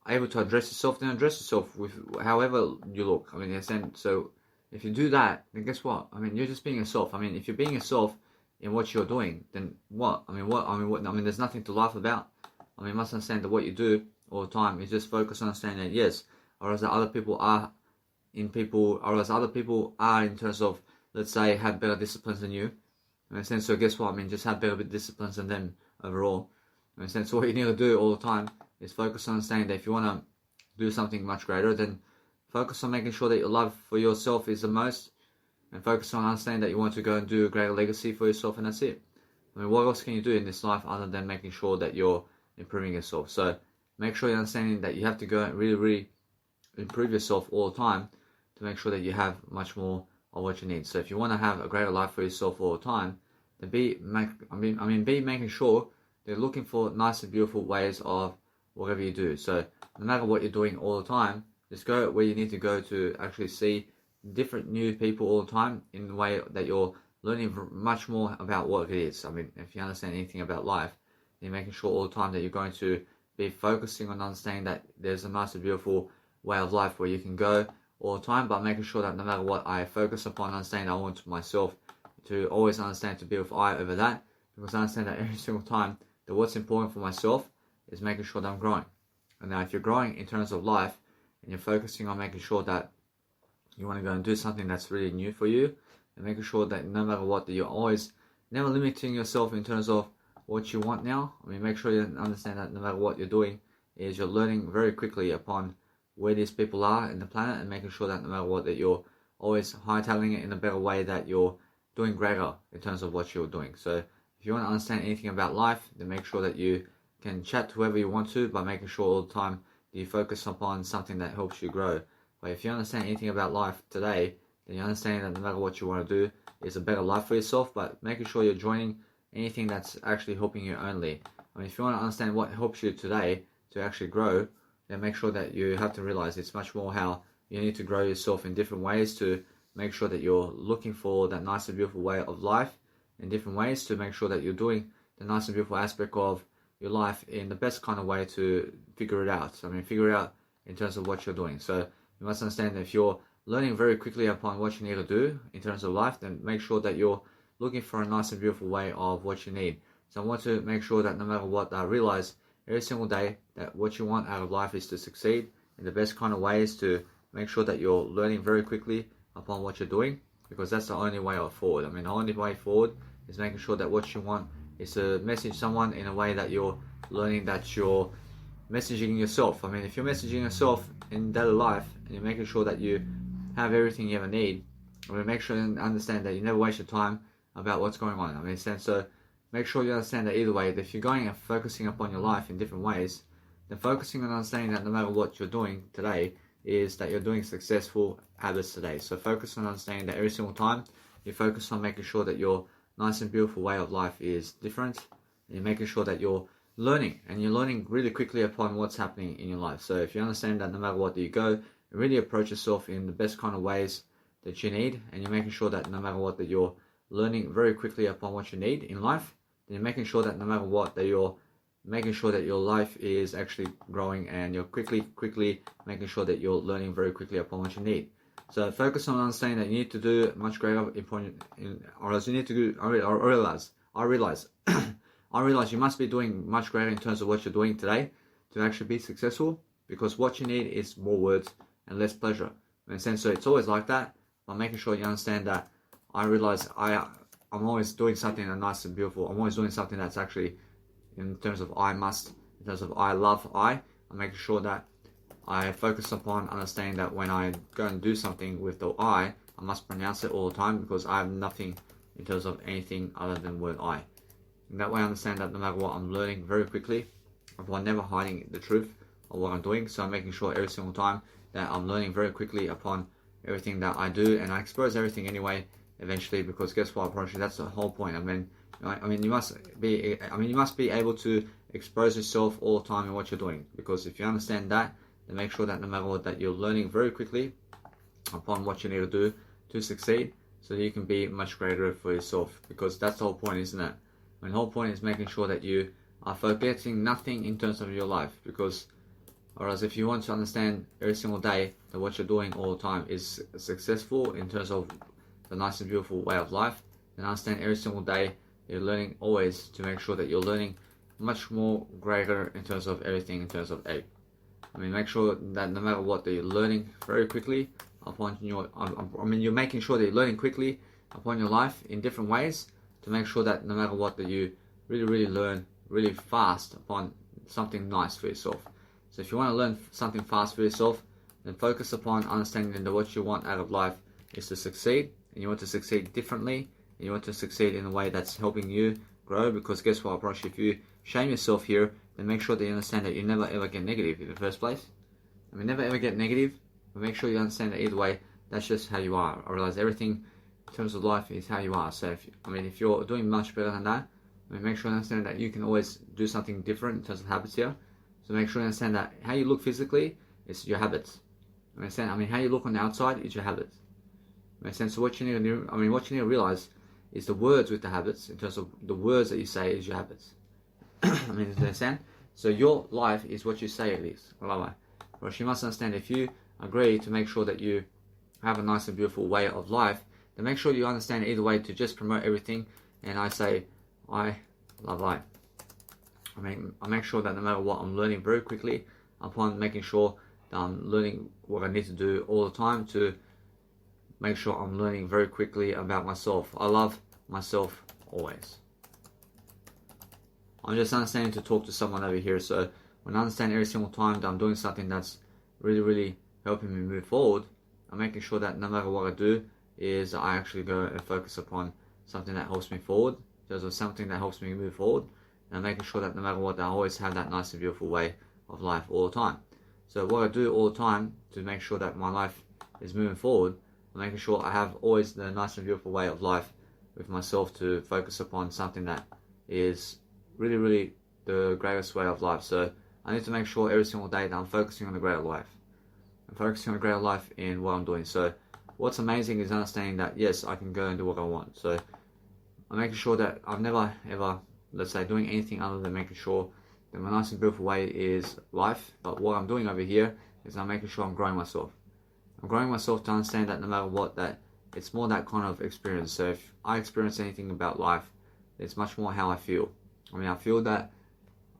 able to address yourself, then address yourself with however you look. I mean, in a sense, so if you do that, then guess what? I mean, you're just being yourself. I mean, if you're being yourself in what you're doing, then what? I mean, there's nothing to laugh about. I mean, you must understand that what you do all the time is just focus on understanding that, yes, or as other people are in terms of, let's say, have better disciplines than you. In a sense, so guess what? I mean, just have better disciplines than them overall. In a sense, so what you need to do all the time is focus on understanding that if you want to do something much greater, then focus on making sure that your love for yourself is the most, and focus on understanding that you want to go and do a greater legacy for yourself, and that's it. I mean, what else can you do in this life other than making sure that you're improving yourself? So make sure you're understanding that you have to go and really, really improve yourself all the time to make sure that you have much more of what you need. So if you want to have a greater life for yourself all the time, then be making sure they're looking for nice and beautiful ways of whatever you do. So no matter what you're doing all the time, Just go where you need to go to actually see different new people all the time in the way that you're learning much more about what it is. I mean, if you understand anything about life, you're making sure all the time that you're going to be focusing on understanding that there's a nice and beautiful way of life where you can go all the time, but making sure that no matter what I focus upon understanding, I want myself to always understand to be with I over that, because I understand that every single time that what's important for myself is making sure that I'm growing. And now if you're growing in terms of life and you're focusing on making sure that you want to go and do something that's really new for you, and making sure that no matter what, that you're always never limiting yourself in terms of what you want now. I mean, make sure you understand that no matter what you're doing, is you're learning very quickly upon where these people are in the planet, and making sure that no matter what, that you're always hightailing it in a better way, that you're doing greater in terms of what you're doing. So if you want to understand anything about life, then make sure that you can chat to whoever you want to, by making sure all the time that you focus upon something that helps you grow. But if you understand anything about life today, then you understand that no matter what you want to do is a better life for yourself, but making sure you're joining anything that's actually helping you only. I mean, if you want to understand what helps you today to actually grow, then make sure that you have to realize it's much more how you need to grow yourself in different ways, to make sure that you're looking for that nice and beautiful way of life in different ways, to make sure that you're doing the nice and beautiful aspect of your life in the best kind of way to figure it out. I mean, figure it out in terms of what you're doing. So you must understand that if you're learning very quickly upon what you need to do in terms of life, then make sure that you're looking for a nice and beautiful way of what you need. So I want to make sure that no matter what, I realize every single day that what you want out of life is to succeed in the best kind of ways, to make sure that you're learning very quickly upon what you're doing, because that's the only way forward. I mean, the only way forward is making sure that what you want is to message someone in a way that you're learning that you're messaging yourself. I mean, if you're messaging yourself in daily life and you're making sure that you have everything you ever need, I mean, make sure you understand that you never waste your time about what's going on. I mean, so make sure you understand that either way, that if you're going and focusing upon your life in different ways, then focusing on understanding that no matter what you're doing today, is that you're doing successful habits today. So focus on understanding that every single time you focus on making sure that your nice and beautiful way of life is different, and you're making sure that you're learning, and you're learning really quickly upon what's happening in your life. So if you understand that no matter what you go, you really approach yourself in the best kind of ways that you need, and you're making sure that no matter what, that you're learning very quickly upon what you need in life, then you're making sure that no matter what, that you're making sure that your life is actually growing, and you're quickly making sure that you're learning very quickly upon what you need. So focus on understanding that you need to do much greater or else you need to do, I realize I realize you must be doing much greater in terms of what you're doing today to actually be successful, because what you need is more words and less pleasure. In a sense, so it's always like that, but making sure you understand that I realize I'm always doing something that's nice and beautiful. I'm always doing something that's actually in terms of I must, in terms of I love I'm making sure that I focus upon understanding that when I go and do something with the I must pronounce it all the time, because I have nothing in terms of anything other than word I. And that way I understand that no matter what, I'm learning very quickly upon never hiding the truth of what I'm doing. So I'm making sure every single time that I'm learning very quickly upon everything that I do, and I expose everything anyway eventually, because guess what, approach, that's the whole point. I mean you must be able to expose yourself all the time in what you're doing, because if you understand that, then make sure that no matter what, that you're learning very quickly upon what you need to do to succeed, so that you can be much greater for yourself, because that's the whole point, isn't it? I mean, the whole point is making sure that you are forgetting nothing in terms of your life, because or else if you want to understand every single day that what you're doing all the time is successful in terms of the nice and beautiful way of life, then understand every single day you're learning always to make sure that you're learning much more greater in terms of everything, in terms of egg. I mean, make sure that no matter what, that you're learning very quickly upon your, you're making sure that you're learning quickly upon your life in different ways, to make sure that no matter what, that you really learn really fast upon something nice for yourself. So if you want to learn something fast for yourself, then focus upon understanding that what you want out of life is to succeed, and you want to succeed differently, and you want to succeed in a way that's helping you grow, because guess what, Brosh, if you shame yourself here, then make sure that you understand that you never ever get negative in the first place. I mean, never ever get negative, but make sure you understand that either way, that's just how you are. I realize everything in terms of life is how you are. So if you're doing much better than that, make sure you understand that you can always do something different in terms of habits here. So make sure you understand that how you look physically is your habits. Understand? I mean, how you look on the outside is your habits. Understand? So what you need to realize is the words with the habits, in terms of the words that you say is your habits. I mean, understand? So your life is what you say it is. Well, you must understand, if you agree to make sure that you have a nice and beautiful way of life, then make sure you understand either way to just promote everything. And I say, I love life. I make sure that no matter what, I'm learning very quickly upon making sure that I'm learning what I need to do all the time to make sure I'm learning very quickly about myself. I love myself always. I'm just understanding to talk to someone over here. So when I understand every single time that I'm doing something that's really, really helping me move forward, I'm making sure that no matter what I do is I actually go and focus upon something that helps me forward. There's something that helps me move forward. And I'm making sure that no matter what, I always have that nice and beautiful way of life all the time. So what I do all the time to make sure that my life is moving forward, I'm making sure I have always the nice and beautiful way of life with myself to focus upon something that is really, really the greatest way of life. So I need to make sure every single day that I'm focusing on the greater life. I'm focusing on the greater life in what I'm doing. So what's amazing is understanding that, yes, I can go and do what I want. So I'm making sure that I've never, ever, let's say, doing anything other than making sure that my nice and beautiful way is life. But what I'm doing over here is I'm making sure I'm growing myself. I'm growing myself to understand that no matter what, that it's more that kind of experience. So if I experience anything about life, it's much more how I feel. I mean, I feel that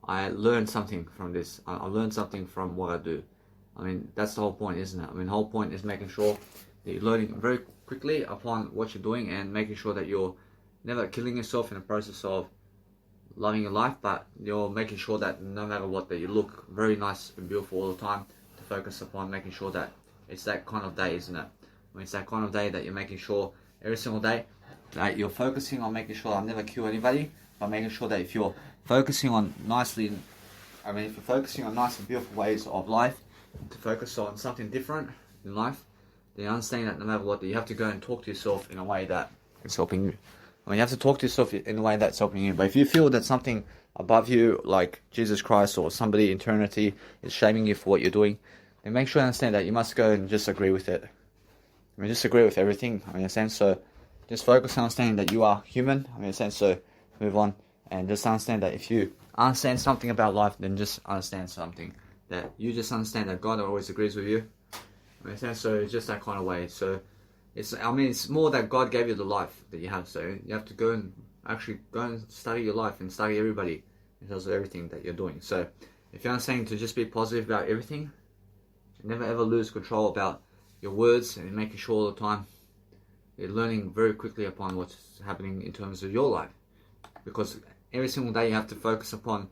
I learned something from this. I learned something from what I do. I mean, that's the whole point, isn't it? I mean, the whole point is making sure that you're learning very quickly upon what you're doing and making sure that you're never killing yourself in the process of loving your life, but you're making sure that no matter what, that you look very nice and beautiful all the time, to focus upon making sure that it's that kind of day, isn't it? I mean, it's that kind of day that you're making sure every single day that you're focusing on making sure I never kill anybody, but making sure that if you're focusing on if you're focusing on nice and beautiful ways of life, to focus on something different in life, then you understand that no matter what, that you have to go and talk to yourself in a way that is helping you. I mean, you have to talk to yourself in a way that's helping you. But if you feel that something above you, like Jesus Christ or somebody in eternity, is shaming you for what you're doing, then make sure you understand that you must go and just agree with it. I mean, just agree with everything. I mean, in a sense, so just focus on understanding that you are human. I mean, in a sense, so move on and just understand that if you understand something about life, then just understand something that you just understand that God always agrees with you. I mean, in a sense, so it's just that kind of way. So it's more that God gave you the life that you have. So you have to go and study your life and study everybody in terms of everything that you're doing. So if you're saying to just be positive about everything, never ever lose control about your words, and making sure all the time you're learning very quickly upon what's happening in terms of your life. Because every single day you have to focus upon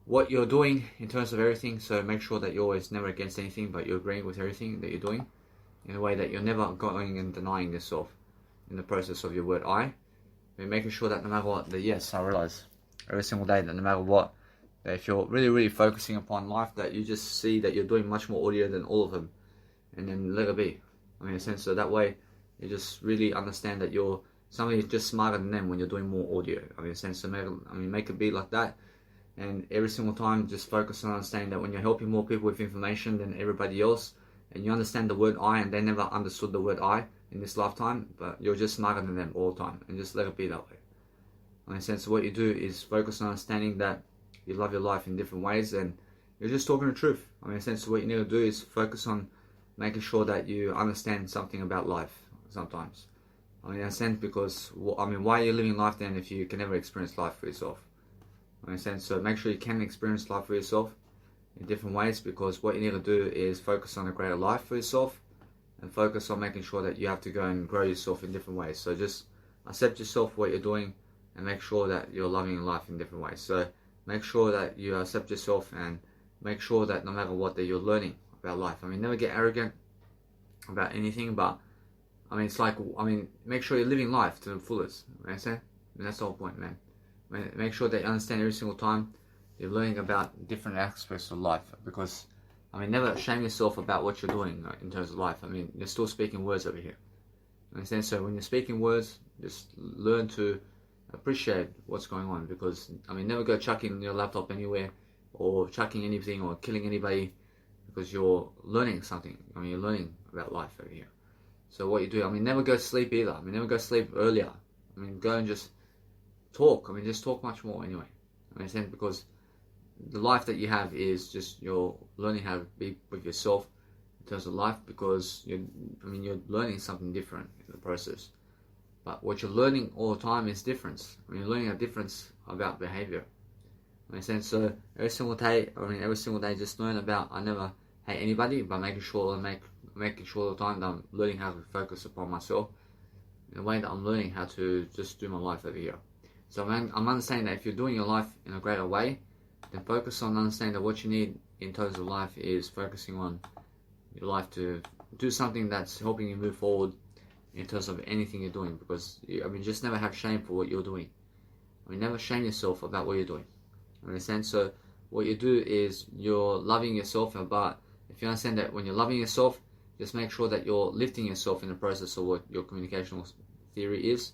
what you're doing in terms of everything. So make sure that you're always never against anything, but you're agreeing with everything that you're doing, in a way that you're never going and denying yourself in the process of your word I. And making sure that no matter what, that yes, I realize every single day that no matter what, that if you're really, really focusing upon life, that you just see that you're doing much more audio than all of them, and then let it be. I mean, in a sense, so that way you just really understand that you're somebody just smarter than them when you're doing more audio. I mean, in a sense, so make it be like that. And every single time, just focus on understanding that when you're helping more people with information than everybody else, and you understand the word I, and they never understood the word I in this lifetime, but you're just smarter than them all the time, and just let it be that way. In a sense, what you do is focus on understanding that you love your life in different ways, and you're just talking the truth. I mean, in a sense, what you need to do is focus on making sure that you understand something about life sometimes. I mean, in a sense, because, why are you living life then if you can never experience life for yourself? I mean, in a sense, so make sure you can experience life for yourself in different ways, because what you need to do is focus on a greater life for yourself, and focus on making sure that you have to go and grow yourself in different ways. So just accept yourself, what you're doing, and make sure that you're loving your life in different ways. So make sure that you accept yourself, and make sure that no matter what, that you're learning about life. I mean, never get arrogant about anything, but make sure you're living life to the fullest. You know what I'm saying? And that's the whole point, man. Make sure that you understand every single time you're learning about different aspects of life, because never shame yourself about what you're doing in terms of life. I mean, you're still speaking words over here. You understand? So when you're speaking words, just learn to appreciate what's going on, because never go chucking your laptop anywhere, or chucking anything, or killing anybody, because you're learning something. I mean, you're learning about life over here. So what you do, I mean, never go to sleep either. I mean, never go to sleep earlier. I mean, go and just talk. I mean, just talk much more anyway. I mean, because the life that you have is just you're learning how to be with yourself in terms of life, because you're learning something different in the process. But what you're learning all the time is difference. I mean, you're learning a difference about behavior. I mean, so every single day, just learn about. I never hate anybody, but making sure all the time that I'm learning how to focus upon myself in a way that I'm learning how to just do my life over here. So I'm understanding that if you're doing your life in a greater way, then focus on understanding that what you need in terms of life is focusing on your life to do something that's helping you move forward in terms of anything you're doing. Because just never have shame for what you're doing. I mean, never shame yourself about what you're doing. Understand? So what you do is you're loving yourself, but if you understand that when you're loving yourself, just make sure that you're lifting yourself in the process of what your communicational theory is,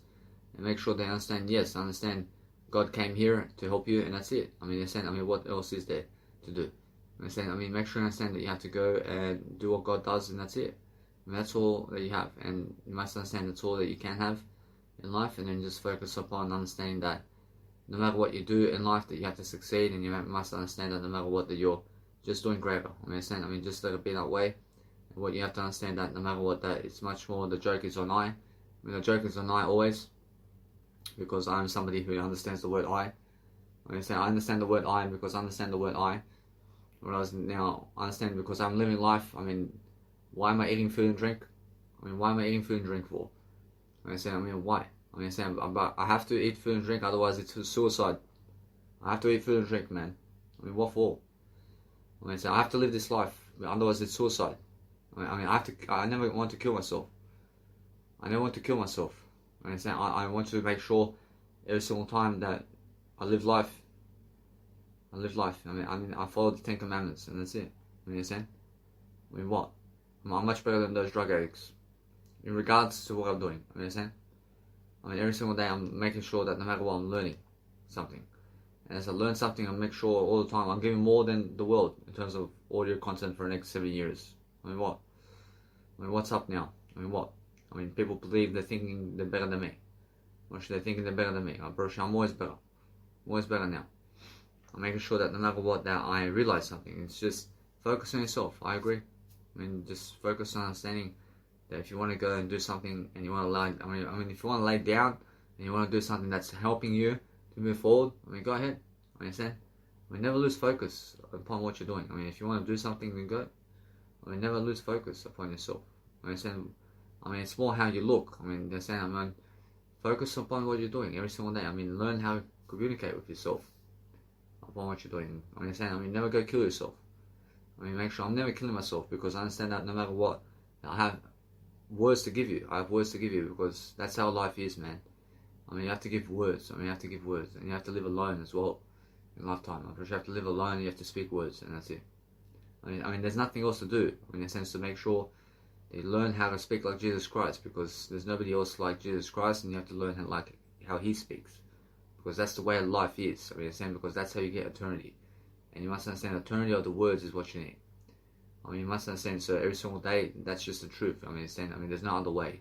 and make sure they understand. Yes, I understand. God came here to help you, and that's it. I mean, what else is there to do? Understand? I mean, make sure you understand that you have to go and do what God does, and that's it. I mean, that's all that you have, and you must understand that's all that you can have in life, and then just focus upon understanding that no matter what you do in life, that you have to succeed, and you must understand that no matter what, that you're just doing greater. Just let it be that way. And what you have to understand that no matter what, that it's much more the joke is on I. I mean, the joke is on I always, because I'm somebody who understands the word I. I understand the word I because I understand the word I. Whereas now, I understand because I'm living life. I mean, why am I eating food and drink? I mean, why am I eating food and drink for? Why? But I have to eat food and drink, otherwise it's suicide. I have to eat food and drink, man. I mean, what for? I have to live this life, otherwise it's suicide. I never want to kill myself. I never want to kill myself. I want to make sure every single time that I live life. I follow the 10 Commandments, and that's it. What? I'm much better than those drug addicts in regards to what I'm doing. Every single day I'm making sure that no matter what, I'm learning something. And as I learn something, I make sure all the time I'm giving more than the world in terms of audio content for the next 7 years. What? What's up now? What? People believe they're thinking they're better than me. They're thinking they're better than me. I'm always better. I'm always better now. I'm making sure that no matter what, that I realize something. It's just focus on yourself. I agree. Just focus on understanding that if you want to go and do something and you want to lay, if you want to lay down and you want to do something that's helping you to move forward, go ahead. Never lose focus upon what you're doing. If you want to do something, then go. Never lose focus upon yourself. It's more how you look. Focus upon what you're doing every single day. Learn how to communicate with yourself upon what you're doing. Never go kill yourself. Make sure I'm never killing myself, because I understand that no matter what, I have words to give you. I have words to give you, because that's how life is, man. You have to give words. You have to give words, and you have to live alone as well in lifetime. You have to live alone. You have to speak words, and that's it. There's nothing else to do. In a sense, to make sure that you learn how to speak like Jesus Christ, because there's nobody else like Jesus Christ, and you have to learn how He speaks, because that's the way life is. Because that's how you get eternity, and you must understand eternity of the words is what you need. You must understand. So every single day, that's just the truth. There's no other way.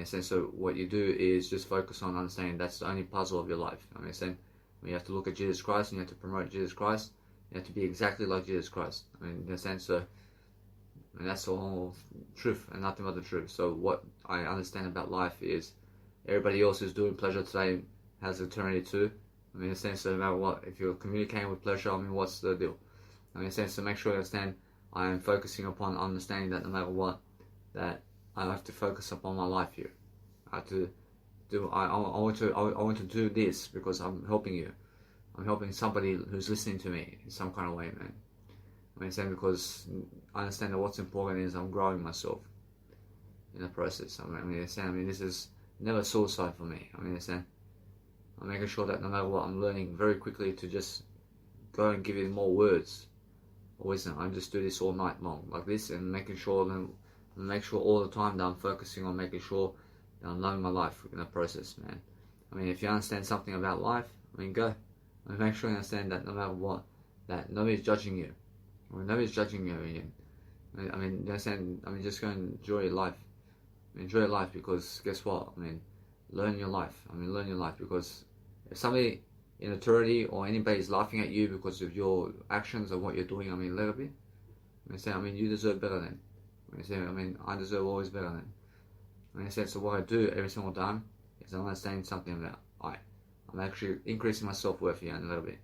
So what you do is just focus on understanding that's the only puzzle of your life. You have to look at Jesus Christ, and you have to promote Jesus Christ. You have to be exactly like Jesus Christ. So that's the whole truth and nothing but the truth. So what I understand about life is everybody else who's doing pleasure today has eternity too. So no matter what, if you're communicating with pleasure, what's the deal? So make sure you understand. I am focusing upon understanding that no matter what, that I have to focus upon my life here. I have to do. I want to do this because I'm helping you. I'm helping somebody who's listening to me in some kind of way, man. Because I understand that what's important is I'm growing myself in the process. This is never suicide for me. I'm making sure that no matter what, I'm learning very quickly to just go and give it more words. Wisdom. I just do this all night long like this, and make sure all the time that I'm focusing on making sure that I'm loving my life in the process, man. If you understand something about life, go. Make sure you understand that no matter what, that nobody's judging you. I mean, nobody's judging you. I mean, they're saying, I mean, just go and enjoy life. Enjoy life, because guess what? I mean, learn your life. I mean, learn your life, because if somebody in authority or anybody is laughing at you because of your actions or what you're doing, I mean, let it be. I mean, you deserve better than. I mean, I deserve always better than. So what I do every single time is I'm understanding something about, I'm actually increasing my self-worth here a little bit.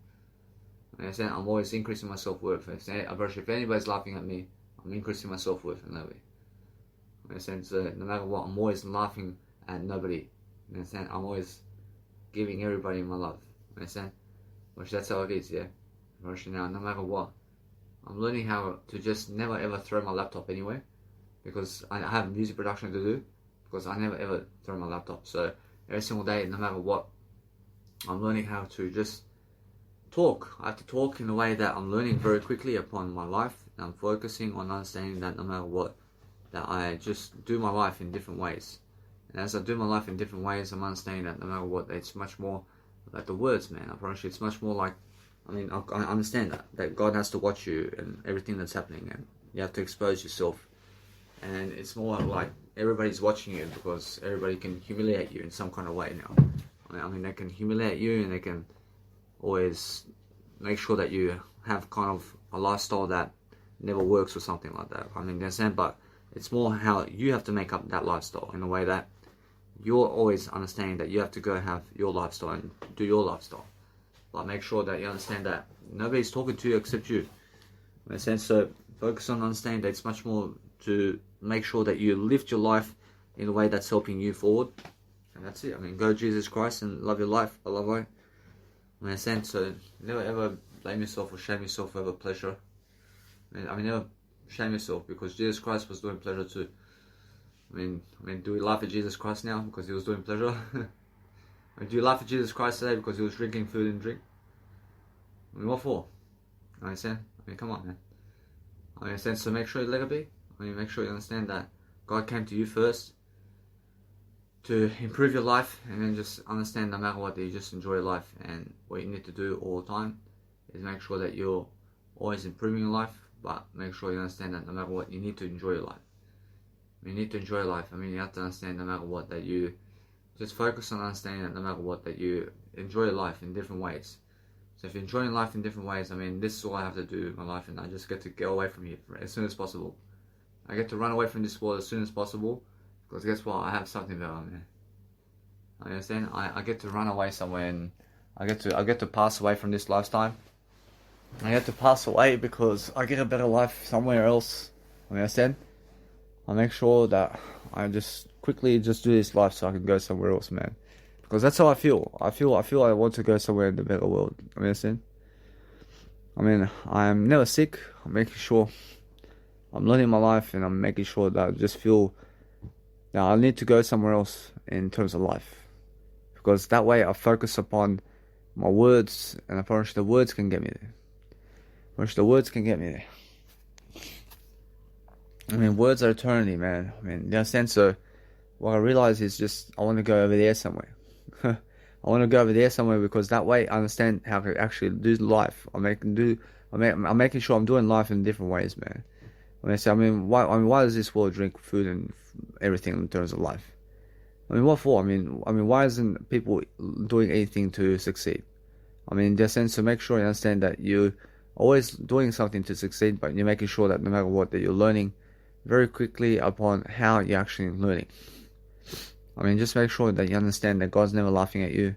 I'm always increasing my self-worth. If anybody's laughing at me, I'm increasing my self-worth a little bit. So no matter what, I'm always laughing at nobody. I'm always giving everybody my love. Which that's how it is, yeah. Now, no matter what, I'm learning how to just never ever throw my laptop anywhere, because I have music production to do, because I never ever throw my laptop. So every single day, no matter what, I'm learning how to just talk. I have to talk in a way that I'm learning very quickly upon my life, and I'm focusing on understanding that no matter what, that I just do my life in different ways. And as I do my life in different ways, I'm understanding that no matter what, it's much more like the words, man. I promise you, it's much more like, I understand that God has to watch you and everything that's happening, and you have to expose yourself. And it's more like everybody's watching you, because everybody can humiliate you in some kind of way now. They can humiliate you, and they can always make sure that you have kind of a lifestyle that never works or something like that. But it's more how you have to make up that lifestyle in a way that you're always understanding that you have to go have your lifestyle and do your lifestyle. But make sure that you understand that nobody's talking to you except you. So focus on understanding that it's much more to make sure that you lift your life in a way that's helping you forward. And that's it. Go Jesus Christ and love your life. I love it. So never ever blame yourself or shame yourself over pleasure. Never shame yourself, because Jesus Christ was doing pleasure too. Do we laugh at Jesus Christ now because he was doing pleasure? Do you laugh at Jesus Christ today because he was drinking food and drink? What for? Come on, man. So make sure you let it be. Make sure you understand that God came to you first to improve your life, and then just understand no matter what, that you just enjoy your life. And what you need to do all the time is make sure that you're always improving your life, but make sure you understand that no matter what, you need to enjoy your life. You need to enjoy life. You have to understand no matter what, that you just focus on understanding that no matter what, that you enjoy life in different ways. So if you're enjoying life in different ways, this is all I have to do in my life, and I just get to get away from here as soon as possible. I get to run away from this world as soon as possible, because guess what? I have something better, man. I understand? I get to run away somewhere, and I get to pass away from this lifestyle. I get to pass away because I get a better life somewhere else. Understand? I make sure that I just quickly just do this life so I can go somewhere else, man. Because that's how I feel. I feel I want to go somewhere in the better world. Understand? I'm never sick. I'm making sure I'm learning my life, and I'm making sure that I just feel that I need to go somewhere else in terms of life. Because that way I focus upon my words, and I promise the words can get me there. Words are eternity, man. You understand? So what I realize is just I want to go over there somewhere. I want to go over there somewhere, because that way I understand how to actually do life. I'm making sure I'm doing life in different ways, man. Why does this world drink food and everything in terms of life? What for? Why isn't people doing anything to succeed? In that sense, to make sure you understand that you're always doing something to succeed, but you're making sure that no matter what, that you're learning very quickly upon how you're actually learning. Just make sure that you understand that God's never laughing at you.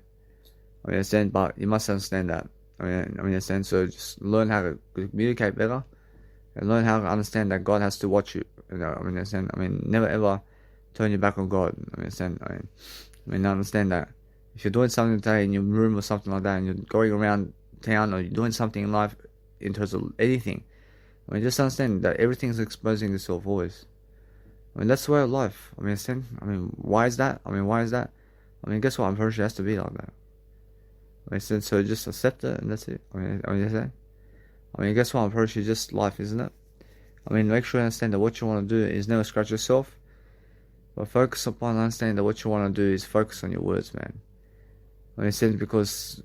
Understand, but you must understand that. Understand. So just learn how to communicate better, and learn how to understand that God has to watch you. Understand. Never ever turn your back on God. Understand. Understand that if you're doing something today in your room or something like that, and you're going around town, or you're doing something in life in terms of anything, just understand that everything's exposing yourself always. That's the way of life. Understand? Why is that? Guess what? I'm pretty sure it has to be like that. Understand? So just accept it, and that's it. Guess what? I'm pretty sure just life, isn't it? Make sure you understand that what you want to do is never scratch yourself, but focus upon understanding that what you want to do is focus on your words, man. Understand? Because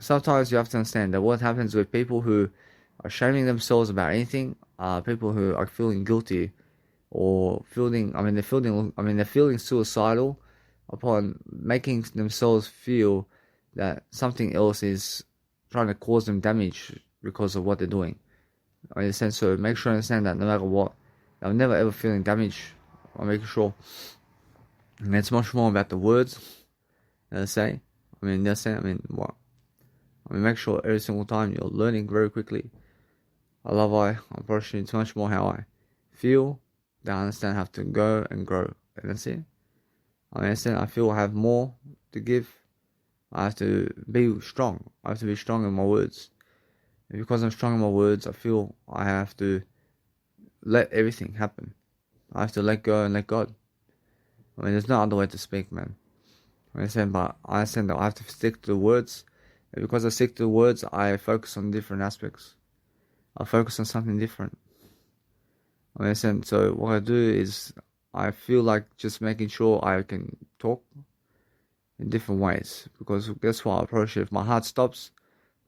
sometimes you have to understand that what happens with people who are shaming themselves about anything are people who are feeling guilty or they're feeling suicidal upon making themselves feel that something else is trying to cause them damage because of what they're doing. I understand. So make sure you understand that no matter what, I'm never ever feeling damage. I'm making sure. And it's much more about the words they say. What? Make sure every single time you're learning very quickly. Unfortunately, it's much more how I feel. That I understand I have to go and grow. And that's it. I feel I have more to give. I have to be strong. I have to be strong in my words. And because I'm strong in my words, I feel I have to let everything happen. I have to let go and let God. There's no other way to speak, man. But I understand that I have to stick to the words. And because I stick to the words, I focus on different aspects. I focus on something different. So what I do is I feel like just making sure I can talk in different ways. Because guess what? I approach it. If my heart stops,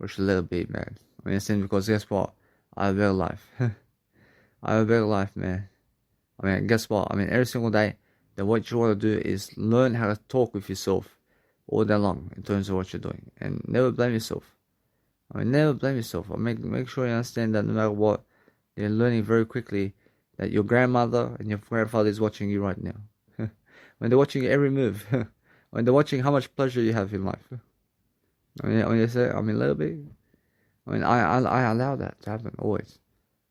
I should let it be, man. Because guess what? I have a better life. I have a better life, man. Guess what? Every single day, then what you want to do is learn how to talk with yourself all day long in terms of what you're doing. And never blame yourself. Never blame yourself. Make sure you understand that no matter what, you're learning very quickly that your grandmother and your grandfather is watching you right now. When they're watching every move. When they're watching how much pleasure you have in life. They say, let it be. I allow that to happen always.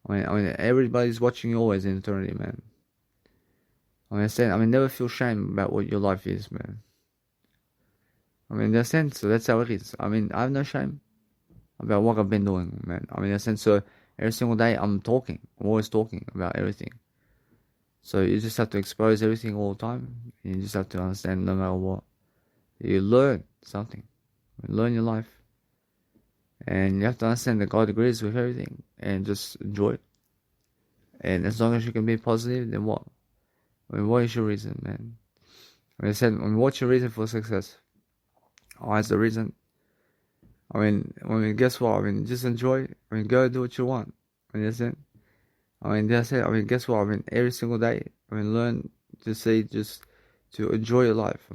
Everybody's watching you always in eternity, man. Never feel shame about what your life is, man. In that sense, so that's how it is. I have no shame about what I've been doing, man. In that sense, so every single day I'm talking. I'm always talking about everything. So you just have to expose everything all the time. You just have to understand no matter what. You learn something. You learn your life. And you have to understand that God agrees with everything. And just enjoy it. And as long as you can be positive, then what? What is your reason, man? What's your reason for success? What's the reason? Guess what? Just enjoy. Go do what you want. That's it. That's it. Guess what? Every single day, learn to say just to enjoy your life.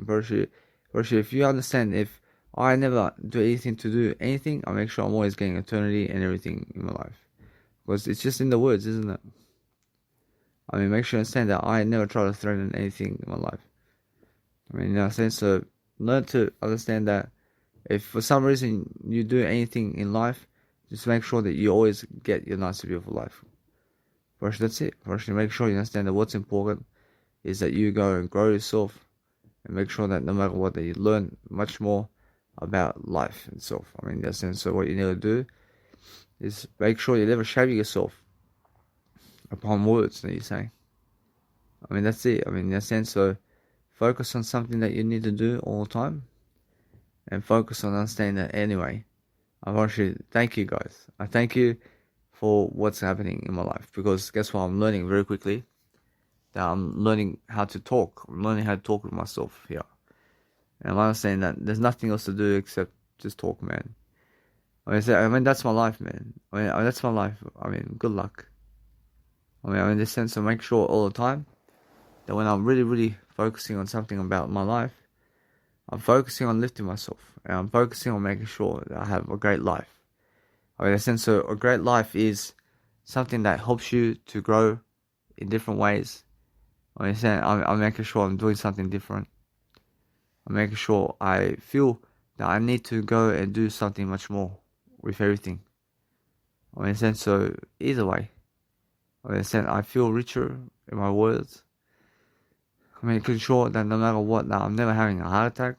If you understand, if I never do anything to do anything, I make sure I'm always getting eternity and everything in my life. Because it's just in the words, isn't it? Make sure you understand that I never try to threaten anything in my life. So learn to understand that if for some reason you do anything in life, just make sure that you always get your nice beautiful life. First, that's it. First, make sure you understand that what's important is that you go and grow yourself and make sure that no matter what, that you learn much more about life itself. In that sense, so what you need to do is make sure you never shame yourself upon words that you say. That's it. In that sense, so focus on something that you need to do all the time and focus on understanding that anyway. I want to thank you guys. I thank you for what's happening in my life because guess what? I'm learning very quickly that I'm learning how to talk. I'm learning how to talk with myself here. And I'm understanding that there's nothing else to do except just talk, man. That's my life, man. That's my life. Good luck. In this sense, I make sure all the time that when I'm really, really focusing on something about my life, I'm focusing on lifting myself. And I'm focusing on making sure that I have a great life. In a sense, so a great life is something that helps you to grow in different ways. I'm making sure I'm doing something different. I'm making sure I feel that I need to go and do something much more with everything. In a sense, so either way. In a sense, I feel richer in my words. Making sure that no matter what, that I'm never having a heart attack.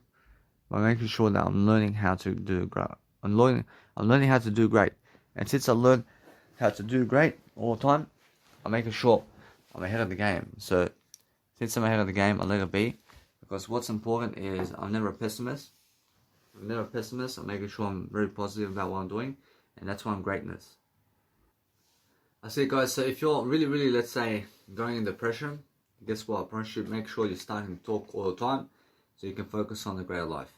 By making sure that I'm learning how to do great. I'm learning how to do great. And since I learn how to do great all the time, I'm making sure I'm ahead of the game. So since I'm ahead of the game, I let it be. Because what's important is I'm never a pessimist. I'm making sure I'm very positive about what I'm doing. And that's why I'm greatness. I see, guys, so if you're really, really, let's say, going in depression, guess what? You should make sure you're starting to talk all the time so you can focus on the greater life.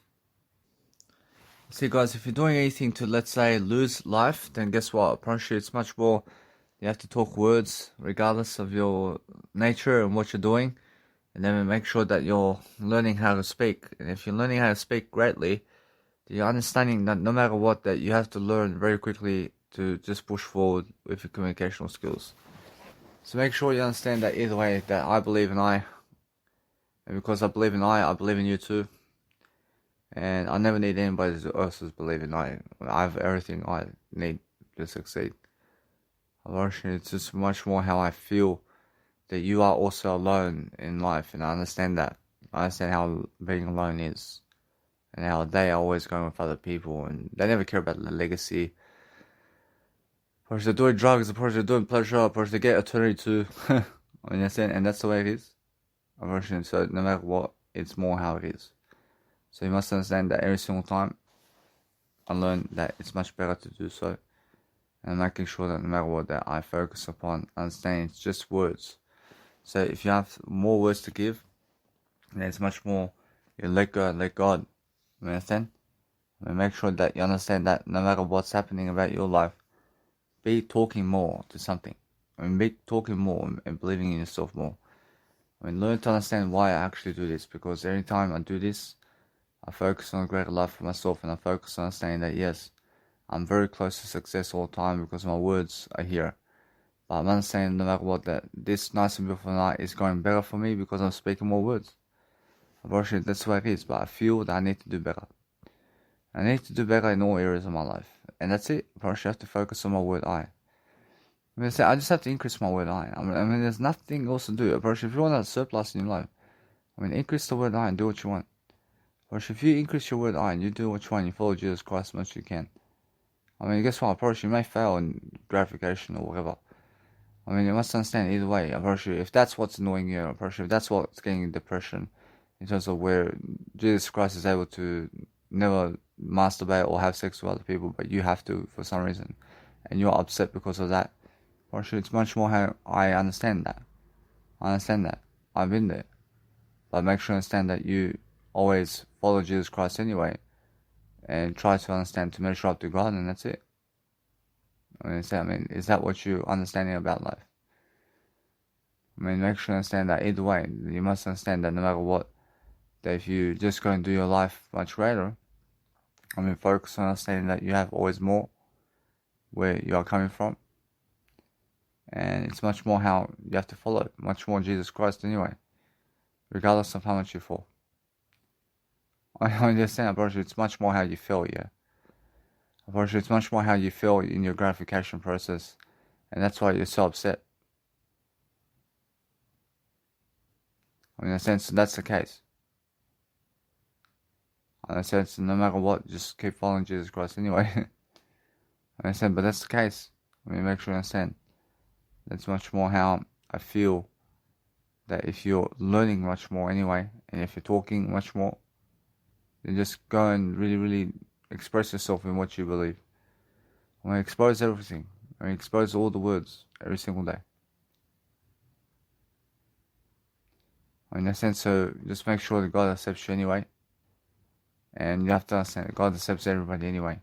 See, guys, if you're doing anything to, let's say, lose life, then guess what? I promise you it's much more. You have to talk words regardless of your nature and what you're doing. And then make sure that you're learning how to speak. And if you're learning how to speak greatly, you're understanding that no matter what, that you have to learn very quickly to just push forward with your communicational skills. So make sure you understand that either way, that I believe in I. And because I believe in I believe in you too. And I never need anybody else's belief in I. I have everything I need to succeed. Unfortunately, it's just much more how I feel that you are also alone in life, and I understand that. I understand how being alone is, and how they are always going with other people, and they never care about the legacy. Or they're doing drugs, or they're doing pleasure, or they get eternity too. I understand, and that's the way it is. Unfortunately, so no matter what, it's more how it is. So you must understand that every single time I learn that it's much better to do so. And making sure that no matter what, that I focus upon understanding it's just words. So if you have more words to give, then it's much more you let go and let God. You understand? And make sure that you understand that no matter what's happening about your life, be talking more to something. Be talking more and believing in yourself more. Learn to understand why I actually do this, because every time I do this, I focus on a greater life for myself, and I focus on understanding that yes, I'm very close to success all the time because my words are here. But I'm understanding no matter what that this nice and beautiful night is going better for me because I'm speaking more words. Unfortunately, that's what it is, but I feel that I need to do better. I need to do better in all areas of my life. And that's it. Unfortunately, I have to focus on my word I. I just have to increase my word I. There's nothing else to do. Unfortunately, if you want a surplus in your life, increase the word I and do what you want. Unfortunately, if you increase your word I and you do what you want, you follow Jesus Christ as much as you can. Guess what? Unfortunately, you may fail in gratification or whatever. You must understand either way. Unfortunately, if that's what's annoying you, unfortunately, if that's what's getting you depression, in terms of where Jesus Christ is able to never masturbate or have sex with other people, but you have to for some reason, and you're upset because of that. Unfortunately, it's much more how I understand that. I understand that. I've been there. But make sure you understand that you always follow Jesus Christ anyway, and try to understand to measure up to God, and that's it. Is that what you're understanding about life? Make sure you understand that either way. You must understand that no matter what, that if you just go and do your life much greater, focus on understanding that you have always more where you are coming from. And it's much more how you have to follow, much more Jesus Christ anyway, regardless of how much you fall. I understand, unfortunately, it's much more how you feel, yeah. Unfortunately, it's much more how you feel in your gratification process, and that's why you're so upset. In a sense, that's the case. In a sense, no matter what, just keep following Jesus Christ anyway. I understand, but that's the case. Make sure you understand. That's much more how I feel that if you're learning much more anyway, and if you're talking much more, then just go and really, really express yourself in what you believe. Expose everything. Expose all the words every single day. In a sense, so just make sure that God accepts you anyway. And you have to understand that God accepts everybody anyway.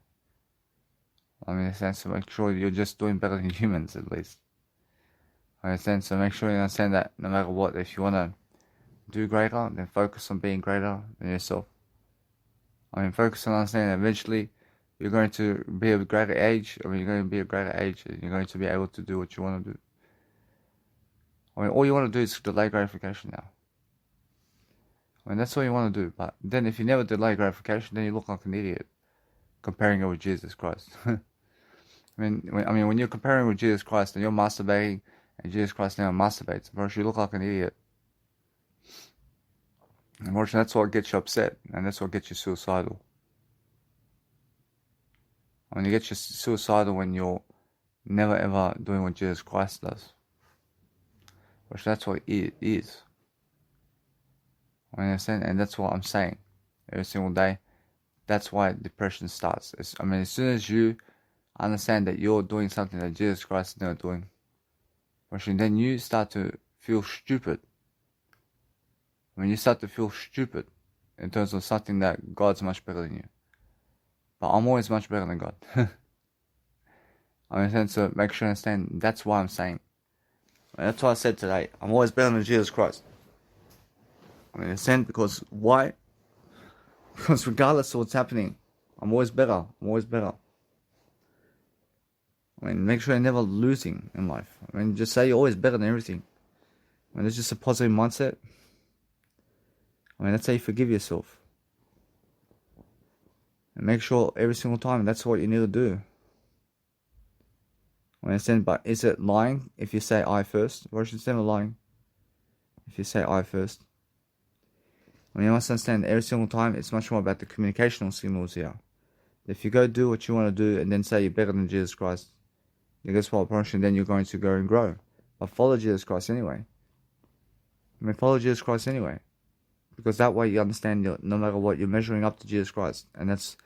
In a sense, so make sure you're just doing better than humans at least. In a sense, so make sure you understand that no matter what, if you want to do greater, then focus on being greater than yourself. Focus on understanding that eventually you're going to be of a greater age. You're going to be a greater age, and you're going to be able to do what you want to do. All you want to do is delay gratification now. That's all you want to do. But then if you never delay gratification, then you look like an idiot comparing it with Jesus Christ. When you're comparing with Jesus Christ and you're masturbating, and Jesus Christ now masturbates, of course you look like an idiot. Unfortunately, that's what gets you upset, and that's what gets you suicidal. You get you suicidal when you're never ever doing what Jesus Christ does. Which that's what it is. Understand? And that's what I'm saying every single day. That's why depression starts. As soon as you understand that you're doing something that Jesus Christ is not doing, then you start to feel stupid. You start to feel stupid in terms of something that God's much better than you. But I'm always much better than God. I understand, so make sure you understand. That's why I'm saying. That's why I said today. I'm always better than Jesus Christ. I understand, because why? Because regardless of what's happening, I'm always better. I'm always better. Make sure you're never losing in life. Just say you're always better than everything. It's just a positive mindset. That's how you forgive yourself. And make sure every single time that's what you need to do. I understand, but is it lying if you say I first? Or is it never lying if you say I first? You must understand every single time it's much more about the communicational signals here. If you go do what you want to do and then say you're better than Jesus Christ, then guess what? Then you're going to go and grow. But follow Jesus Christ anyway. Follow Jesus Christ anyway. Because that way you understand no matter what, you're measuring up to Jesus Christ. And that's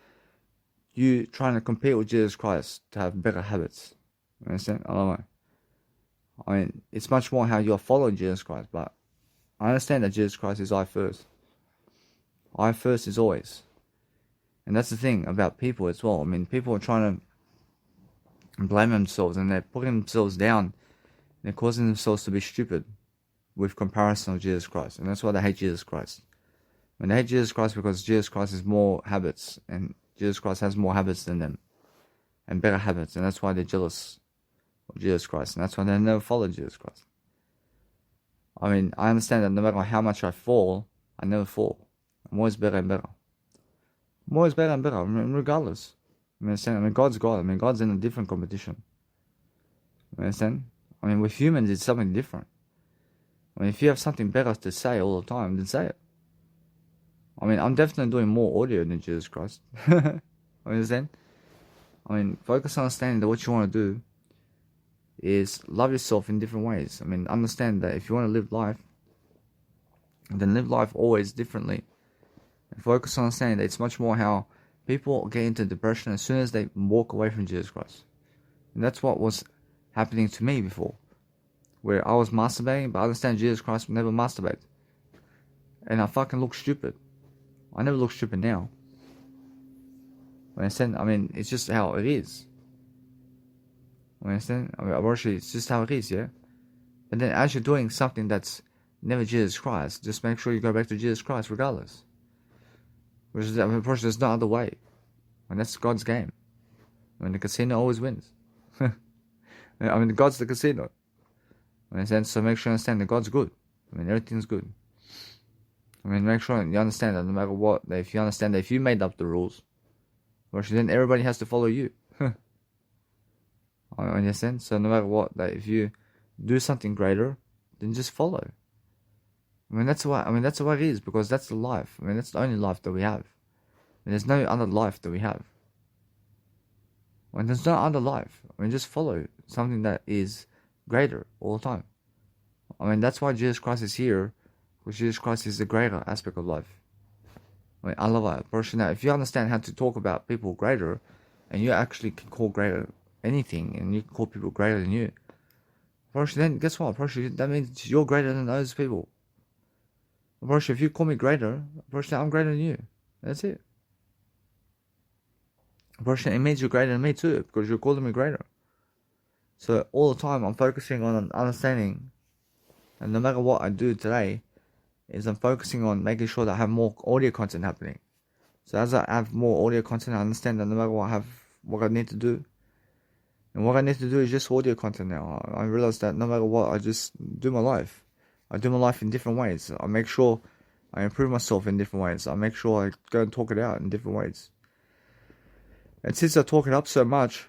you trying to compete with Jesus Christ to have better habits. You understand? I don't know. It's much more how you're following Jesus Christ. But I understand that Jesus Christ is I first. I first is always. And that's the thing about people as well. People are trying to blame themselves and they're putting themselves down. They're causing themselves to be stupid with comparison of Jesus Christ. And that's why they hate Jesus Christ. They hate Jesus Christ because Jesus Christ has more habits. And Jesus Christ has more habits than them. And better habits. And that's why they're jealous of Jesus Christ. And that's why they never follow Jesus Christ. I understand that no matter how much I fall, I never fall. I'm always better and better. I'm always better and better, regardless. God's God. God's in a different competition. You understand? With humans, it's something different. If you have something better to say all the time, then say it. I'm definitely doing more audio than Jesus Christ. You understand? Focus on understanding that what you want to do is love yourself in different ways. Understand that if you want to live life, then live life always differently. And focus on understanding that it's much more how people get into depression as soon as they walk away from Jesus Christ. And that's what was happening to me before. Where I was masturbating, but I understand Jesus Christ would never masturbate. And I fucking look stupid. I never look stupid now. Understand? It's just how it is. Understand? Obviously, it's just how it is, yeah? But then as you're doing something that's never Jesus Christ, just make sure you go back to Jesus Christ regardless. There's no other way. That's God's game. The casino always wins. God's the casino. Understand? So make sure you understand that God's good. Everything's good. Make sure you understand that no matter what, that if you understand that if you made up the rules, then everybody has to follow you. Understand? So no matter what, that if you do something greater, then just follow. That's why it is, because that's the life. That's the only life that we have. There's no other life that we have. There's no other life. Just follow something that is greater all the time. That's why Jesus Christ is here, because Jesus Christ is the greater aspect of life. I love that. Personally, if you understand how to talk about people greater, and you actually can call greater anything, and you can call people greater than you, then guess what? That means you're greater than those people. If you call me greater, I'm greater than you. That's it. It means you're greater than me too, because you're calling me greater. So all the time I'm focusing on understanding, and no matter what I do today, is I'm focusing on making sure that I have more audio content happening. So as I have more audio content, I understand that no matter what I need to do. And what I need to do is just audio content now. I realize that no matter what, I just do my life. I do my life in different ways. I make sure I improve myself in different ways. I make sure I go and talk it out in different ways. And since I talk it up so much,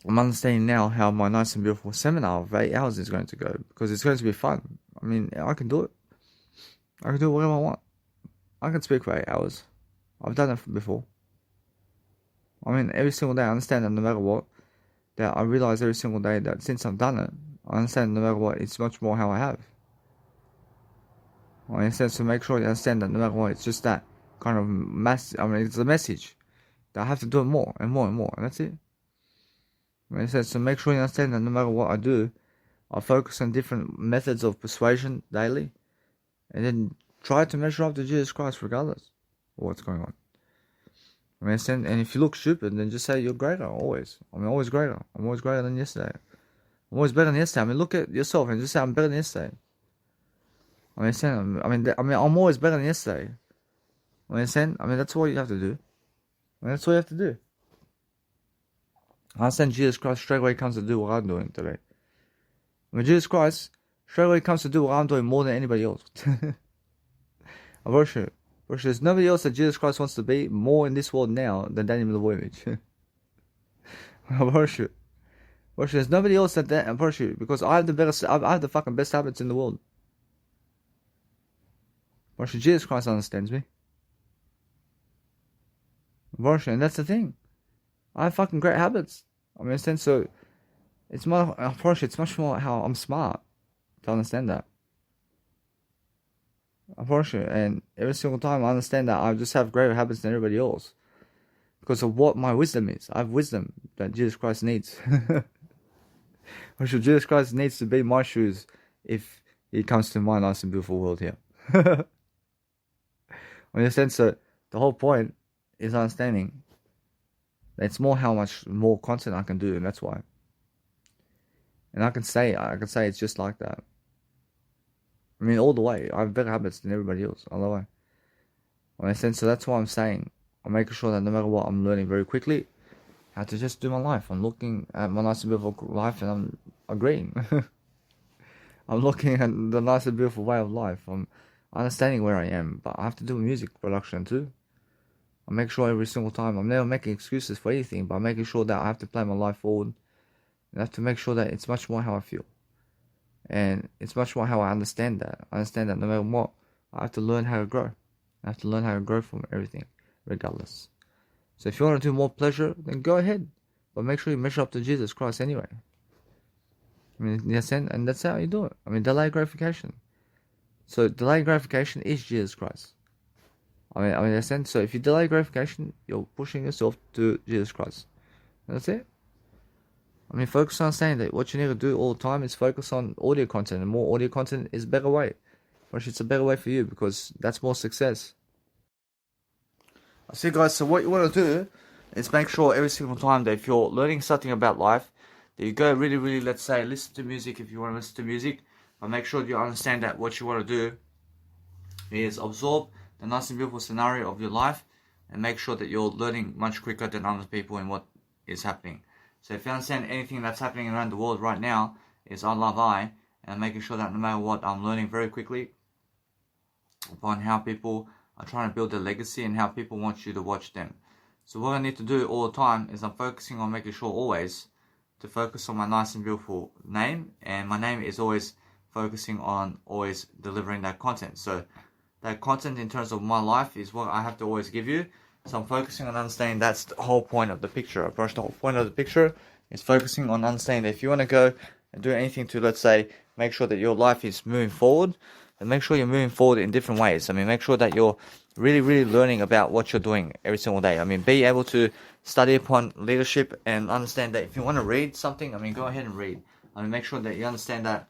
I'm understanding now how my nice and beautiful seminar of 8 hours is going to go. Because it's going to be fun. I can do it. I can do whatever I want. I can speak for 8 hours. I've done it before. Every single day I understand that no matter what, that I realize every single day that since I've done it, I understand no matter what, it's much more how I have. I understand, so make sure you understand that no matter what, it's just that kind of it's a message that I have to do it more and more and more, and that's it. So make sure you understand that no matter what I do, I focus on different methods of persuasion daily, and then try to measure up to Jesus Christ regardless of what's going on. I mean, and if you look stupid, then just say you're greater, always. I mean, always greater. I'm always greater than yesterday. I'm always better than yesterday. I mean, look at yourself and just say I'm better than yesterday. I mean, I'm always better than yesterday. I mean, that's all you have to do. I mean, that's all you have to do. I understand Jesus Christ straight away comes to do what I'm doing today. I mean, Jesus Christ straight away comes to do what I'm doing more than anybody else. I worship. There's nobody else that Jesus Christ wants to be more in this world now than Dannymilivojevic. I worship. There's nobody else that I worship because I have the fucking best habits in the world. Worship. Jesus Christ understands me. Worship, and that's the thing. I have fucking great habits. I mean, so it's more. It's much more how I'm smart to understand that. Unfortunately, and every single time I understand that I just have greater habits than everybody else because of what my wisdom is. I have wisdom that Jesus Christ needs. Jesus Christ needs to be my shoes if he comes to my nice and beautiful world here. In a sense, so the whole point is understanding that it's more how much more content I can do, and that's why. And I can say it's just like that. I mean, all the way. I have better habits than everybody else, all the way. In a sense, so that's why I'm saying, I'm making sure that no matter what, I'm learning very quickly how to just do my life. I'm looking at my nice and beautiful life and I'm agreeing. I'm looking at the nice and beautiful way of life. I'm understanding where I am, but I have to do music production too. I make sure every single time, I'm never making excuses for anything, but I'm making sure that I have to plan my life forward. And I have to make sure that it's much more how I feel. And it's much more how I understand that. I understand that no matter what, I have to learn how to grow. I have to learn how to grow from everything, regardless. So if you want to do more pleasure, then go ahead. But make sure you measure up to Jesus Christ anyway. I mean, yes, and that's how you do it. I mean, delayed gratification. So delayed gratification is Jesus Christ. I mean, yes, and so if you delay gratification, you're pushing yourself to Jesus Christ. And that's it. I mean, focus on saying that what you need to do all the time is focus on audio content, and more audio content is a better way. Which it's a better way for you because that's more success. I see, guys, so what you want to do is make sure every single time that if you're learning something about life, that you go really, let's say, listen to music if you want to listen to music, but make sure you understand that what you want to do is absorb the nice and beautiful scenario of your life and make sure that you're learning much quicker than other people in what is happening. So if you understand anything that's happening around the world right now is I love I, and making sure that no matter what, I'm learning very quickly upon how people are trying to build their legacy and how people want you to watch them. So what I need to do all the time is I'm focusing on making sure always to focus on my nice and beautiful name, and my name is always focusing on always delivering that content. So that content in terms of my life is what I have to always give you. So I'm focusing on understanding that's the whole point of the picture. The whole point of the picture is focusing on understanding that if you want to go and do anything to, let's say, make sure that your life is moving forward, and make sure you're moving forward in different ways. I mean, make sure that you're really learning about what you're doing every single day. I mean, be able to study upon leadership and understand that if you want to read something, I mean, go ahead and read. I mean, make sure that you understand that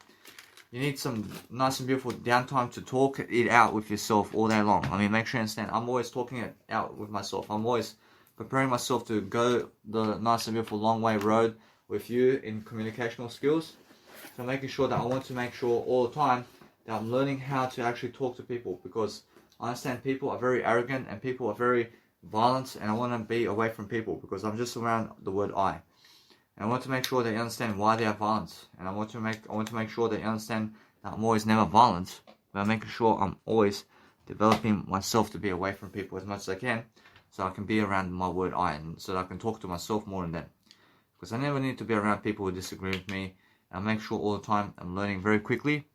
you need some nice and beautiful downtime to talk it out with yourself all day long. I mean, make sure you understand, I'm always talking it out with myself. I'm always preparing myself to go the nice and beautiful long way road with you in communicational skills. So making sure that I want to make sure all the time that I'm learning how to actually talk to people, because I understand people are very arrogant and people are very violent, and I want to be away from people because I'm just around the word I. And I want to make sure that you understand why they are violent, and I want to make sure that you understand that I'm always never violent, but I'm making sure I'm always developing myself to be away from people as much as I can, so I can be around my word I, and so that I can talk to myself more than that. Because I never need to be around people who disagree with me, and I make sure all the time I'm learning very quickly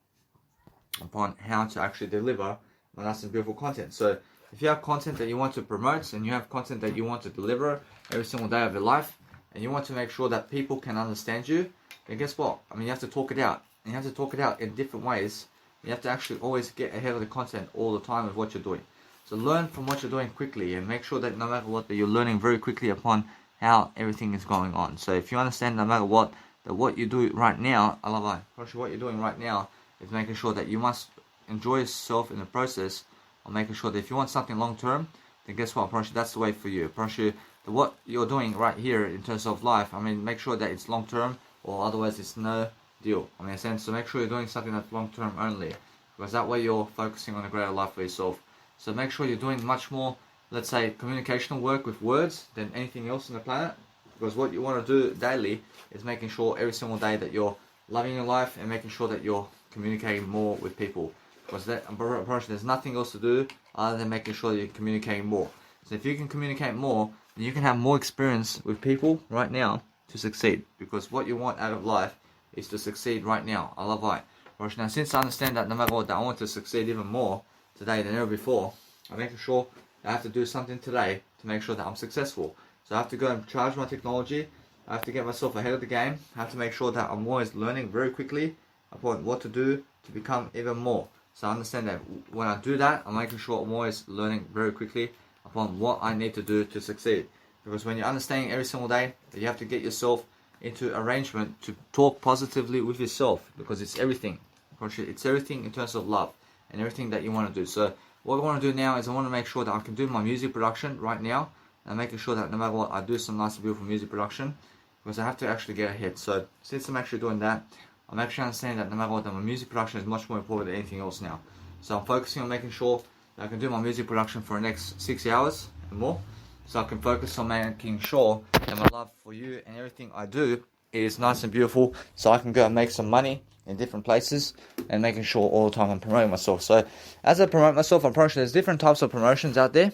upon how to actually deliver my nice and beautiful content. So if you have content that you want to promote and you have content that you want to deliver every single day of your life, and you want to make sure that people can understand you, then guess what? I mean, you have to talk it out. And you have to talk it out in different ways. You have to actually always get ahead of the content all the time of what you're doing. So learn from what you're doing quickly, and make sure that no matter what, that you're learning very quickly upon how everything is going on. So if you understand no matter what, that what you do right now, I love that. Actually, what you're doing right now is making sure that you must enjoy yourself in the process of making sure that if you want something long term, then guess what? I promise you that's the way for you. I promise you that what you're doing right here in terms of life, I mean, make sure that it's long term, or otherwise it's no deal. I mean, so make sure you're doing something that's long term only, because that way you're focusing on a greater life for yourself. So make sure you're doing much more, let's say, communicational work with words than anything else on the planet, because what you want to do daily is making sure every single day that you're loving your life and making sure that you're communicating more with people, because there's nothing else to do other than making sure that you're communicating more. So if you can communicate more, then you can have more experience with people right now to succeed, because what you want out of life is to succeed right now. I love life. Now, since I understand that no matter what, that I want to succeed even more today than ever before, I'm making sure I have to do something today to make sure that I'm successful. So I have to go and charge my technology. I have to get myself ahead of the game. I have to make sure that I'm always learning very quickly upon what to do to become even more. So I understand that when I do that, I'm making sure I'm always learning very quickly upon what I need to do to succeed. Because when you're understanding every single day that you have to get yourself into arrangement to talk positively with yourself, because it's everything. It's everything in terms of love and everything that you want to do. So what I want to do now is I want to make sure that I can do my music production right now, and making sure that no matter what, I do some nice beautiful music production, because I have to actually get ahead. So since I'm actually doing that, I'm actually understanding that no matter what, that my music production is much more important than anything else now. So I'm focusing on making sure that I can do my music production for the next 6 hours and more, so I can focus on making sure that my love for you and everything I do is nice and beautiful, so I can go and make some money in different places, and making sure all the time I'm promoting myself. So as I promote myself, I'm promoting, there's different types of promotions out there.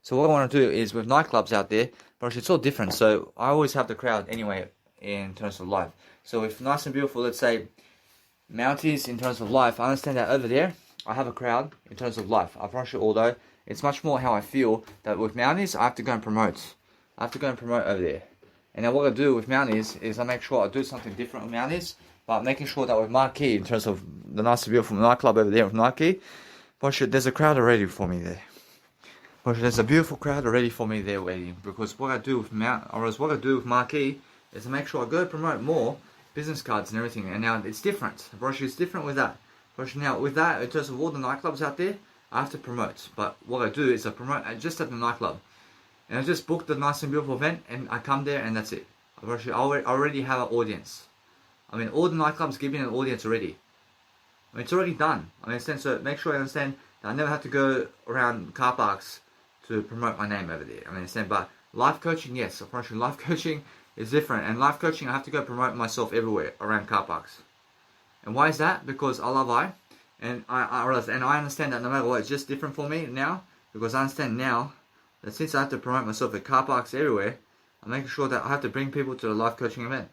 So what I want to do is, with nightclubs out there, it's all different. So I always have the crowd anyway in terms of life. So if nice and beautiful, let's say Mounties in terms of life, I understand that over there I have a crowd in terms of life. I promise you, although it's much more how I feel that with Mounties I have to go and promote. I have to go and promote over there. And then what I do with Mounties is I make sure I do something different with Mounties, but making sure that with Marquee, in terms of the nice and beautiful nightclub over there with Marquee, there's a crowd already for me there. There's a beautiful crowd already for me there waiting, because what I do with Marquee is I make sure I go promote more business cards and everything, and now it's different. It's different with that. Now with that, in terms of all the nightclubs out there, I have to promote. But what I do is I promote just at the nightclub, and I just book the nice and beautiful event, and I come there, and that's it. I already have an audience. I mean, all the nightclubs give me an audience already. I mean, it's already done. I understand. So make sure I understand that I never have to go around car parks to promote my name over there. I understand. But life coaching, yes. I promise you, life coaching is different. And life coaching, I have to go promote myself everywhere around car parks. And why is that? Because I love I. And I realize, and I understand that no matter what, it's just different for me now. Because I understand now that since I have to promote myself at car parks everywhere, I'm making sure that I have to bring people to the life coaching event.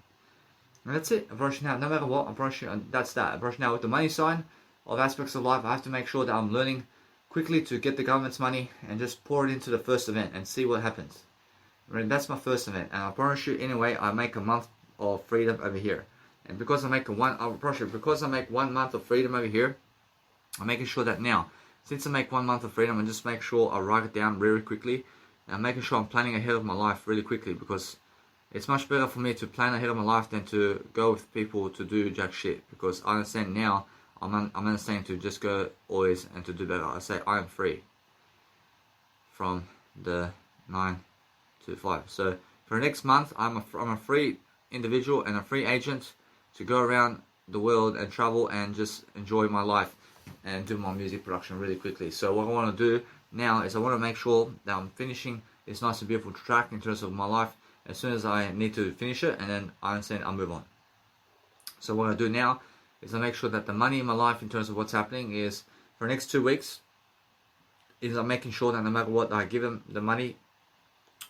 And that's it. I promise you now, no matter what, I promise you, that's that. I promise you now, with the money side of aspects of life, I have to make sure that I'm learning quickly to get the government's money and just pour it into the first event and see what happens. I mean, that's my first event, and I promise you, anyway, I make a month of freedom over here. And because I make 1 month of freedom over here, I'm making sure that now, since I make 1 month of freedom, I just make sure I write it down very quickly, and I'm making sure I'm planning ahead of my life really quickly, because it's much better for me to plan ahead of my life than to go with people to do jack shit. Because I understand now, I'm understanding to just go always and to do better. I say I am free from the 9 to 5. So for the next month, I'm a free individual and a free agent to go around the world and travel and just enjoy my life and do my music production really quickly. So what I want to do now is I want to make sure that I'm finishing this nice and beautiful track in terms of my life as soon as I need to finish it, and then I understand I'll move on. So what I do now is I make sure that the money in my life in terms of what's happening is for the next 2 weeks is I'm making sure that no matter what, I give them the money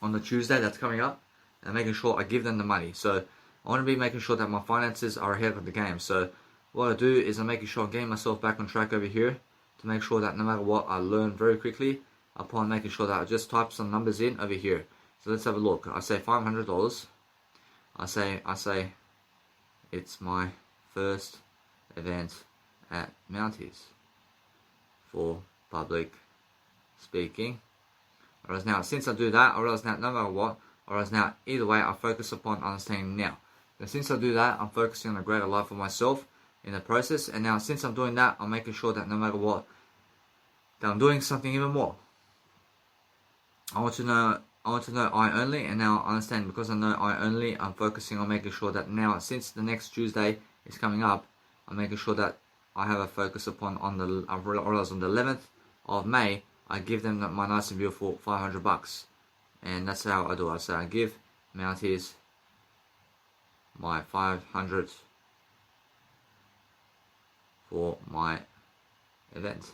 on the Tuesday that's coming up, and making sure I give them the money. So I want to be making sure that my finances are ahead of the game. So what I do is I'm making sure I'm getting myself back on track over here to make sure that no matter what, I learn very quickly upon making sure that I just type some numbers in over here. So let's have a look. I say $500. I say it's my first event at Mounties for public speaking. Whereas now, since I do that, I realize now no matter what, whereas now either way, I focus upon understanding now. And since I do that, I'm focusing on a greater life for myself in the process. And now since I'm doing that, I'm making sure that no matter what, that I'm doing something even more. I want to know I only, and now I understand because I know I only, I'm focusing on making sure that now, since the next Tuesday is coming up, I'm making sure that I have a focus upon on the, I realize on the 11th of May, I give them my nice and beautiful $500, and that's how I do it. So I give Mounties my 500 for my event.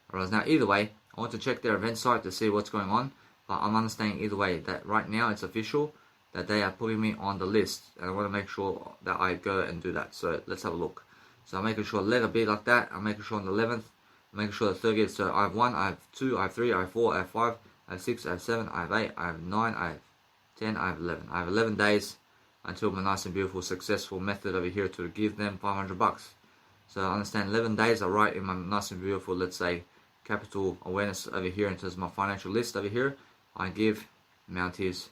Whereas now either way, I want to check their event site to see what's going on, but I'm understanding either way that right now it's official that they are putting me on the list, and I want to make sure that I go and do that. So let's have a look. So I'm making sure letter B like that. I'm making sure on the 11th, I'm making sure the 30th. So I have 1, I have 2, I have 3, I have 4, I have 5, I have 6, I have 7, I have 8, I have 9, I have 10, I have 11. I have 11 days until my nice and beautiful successful method over here to give them $500. So I understand 11 days I write in my nice and beautiful, let's say, capital awareness over here in terms of my financial list over here. I give Mounties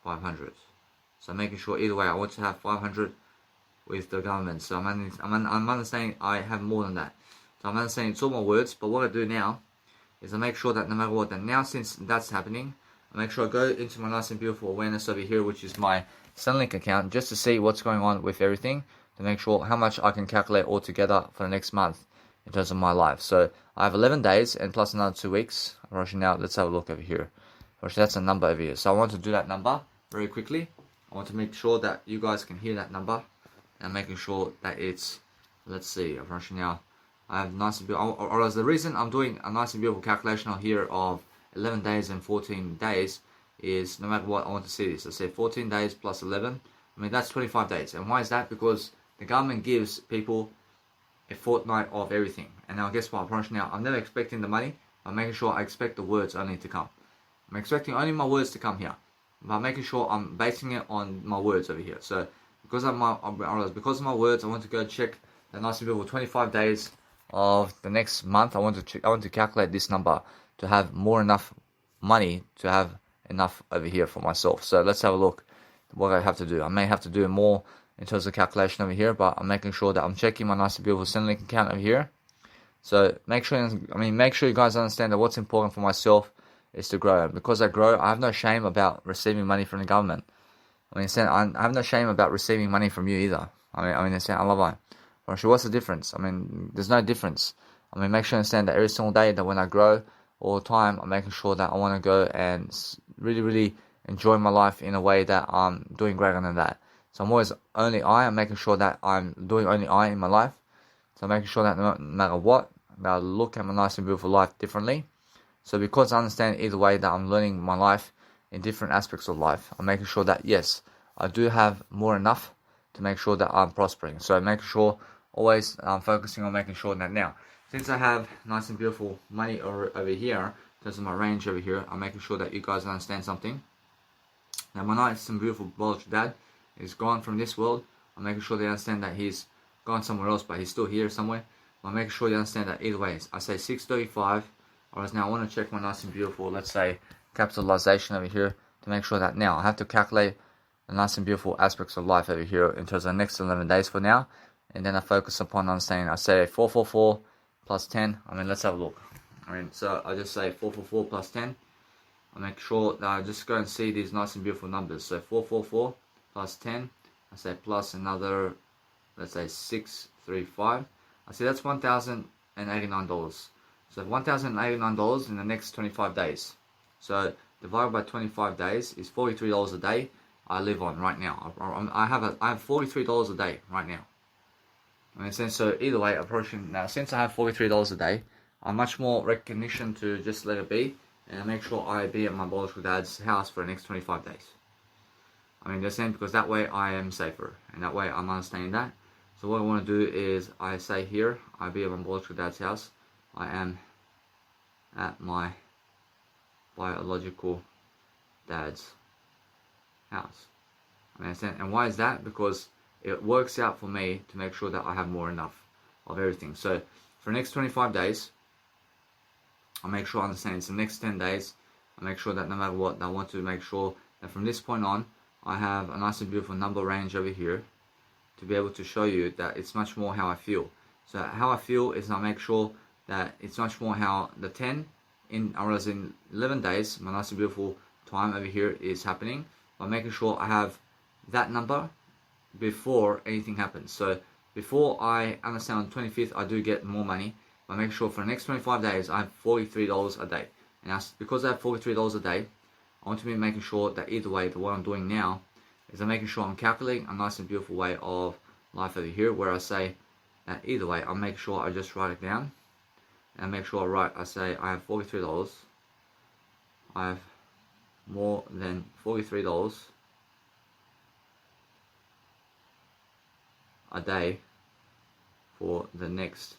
500. So I'm making sure either way I want to have 500 with the government. So I'm understanding I have more than that. So I'm understanding it's all my words, but what I do now is I make sure that no matter what, that now since that's happening, I make sure I go into my nice and beautiful awareness over here, which is my Sunlink account, just to see what's going on with everything, to make sure how much I can calculate altogether for the next month in terms of my life. So I have 11 days and plus another 2 weeks. Right now, let's have a look over here. That's a number over here. So I want to do that number very quickly. I want to make sure that you guys can hear that number, and making sure that it's, let's see, right now, I have nice and beautiful, or as the reason I'm doing a nice and beautiful calculation out here of 11 days and 14 days is no matter what, I want to see this. I say 14 days plus 11, I mean that's 25 days. And why is that? Because the government gives people a fortnight of everything. And now guess what, right now, I'm never expecting the money. I'm making sure I expect the words only to come. I'm expecting only my words to come here. But I'm making sure I'm basing it on my words over here. So because of my words, I want to go check the nice and beautiful 25 days of the next month. I want to calculate this number to have more enough money to have enough over here for myself. So let's have a look what I have to do. I may have to do more in terms of calculation over here, but I'm making sure that I'm checking my nice and beautiful Centrelink account over here. So make sure you guys understand that what's important for myself is to grow. And because I grow, I have no shame about receiving money from the government. I have no shame about receiving money from you either. I love it. Actually, what's the difference? There's no difference. Make sure you understand that every single day that when I grow all the time, I'm making sure that I want to go and really, really enjoy my life in a way that I'm doing greater than that. So I'm always only I'm making sure that I'm doing only I in my life. So I'm making sure that no matter what, that I look at my nice and beautiful life differently. So because I understand either way that I'm learning my life in different aspects of life, I'm making sure that yes, I do have more enough to make sure that I'm prospering. So making sure always I'm focusing on making sure that now, since I have nice and beautiful money over here, in terms of my range over here, I'm making sure that you guys understand something. Now my nice and beautiful biological dad is gone from this world. I'm making sure they understand that he's gone somewhere else, but he's still here somewhere. I'm making sure you understand that either way. I say 635, whereas now I want to check my nice and beautiful, let's say, capitalization over here to make sure that now I have to calculate the nice and beautiful aspects of life over here in terms of the next 11 days for now. And then I focus upon understanding. I say 444 plus 10. Let's have a look. So I just say 444 plus 10. I make sure that I just go and see these nice and beautiful numbers. So 444 plus 10. I say plus another, let's say 635. I say that's $1,089. So $1,089 in the next 25 days. So divided by 25 days is $43 a day I live on right now. I have $43 a day right now. So either way, approaching now, since I have $43 a day, I'm much more recognition to just let it be, and I make sure I be at my biological dad's house for the next 25 days. Because that way I am safer, and that way I'm understanding that. So what I want to do is I say here, I be at my biological dad's house. I am at my biological dad's house. And why is that? Because it works out for me to make sure that I have more enough of everything. So for the next 25 days, I make sure I understand. So the next 10 days, I make sure that no matter what, I want to make sure that from this point on, I have a nice and beautiful number range over here to be able to show you that it's much more how I feel. So how I feel is I make sure that it's much more how the 10 in 11 days, my nice and beautiful time over here is happening by making sure I have that number before anything happens. So before I understand on the 25th, I do get more money. But make sure for the next 25 days, I have $43 a day. And that's because I have $43 a day, I want to be making sure that either way, what I'm doing now is I'm making sure I'm calculating a nice and beautiful way of life over here, where I say that either way, I'll make sure I just write it down. And make sure I say I have $43. I have more than $43 a day for the next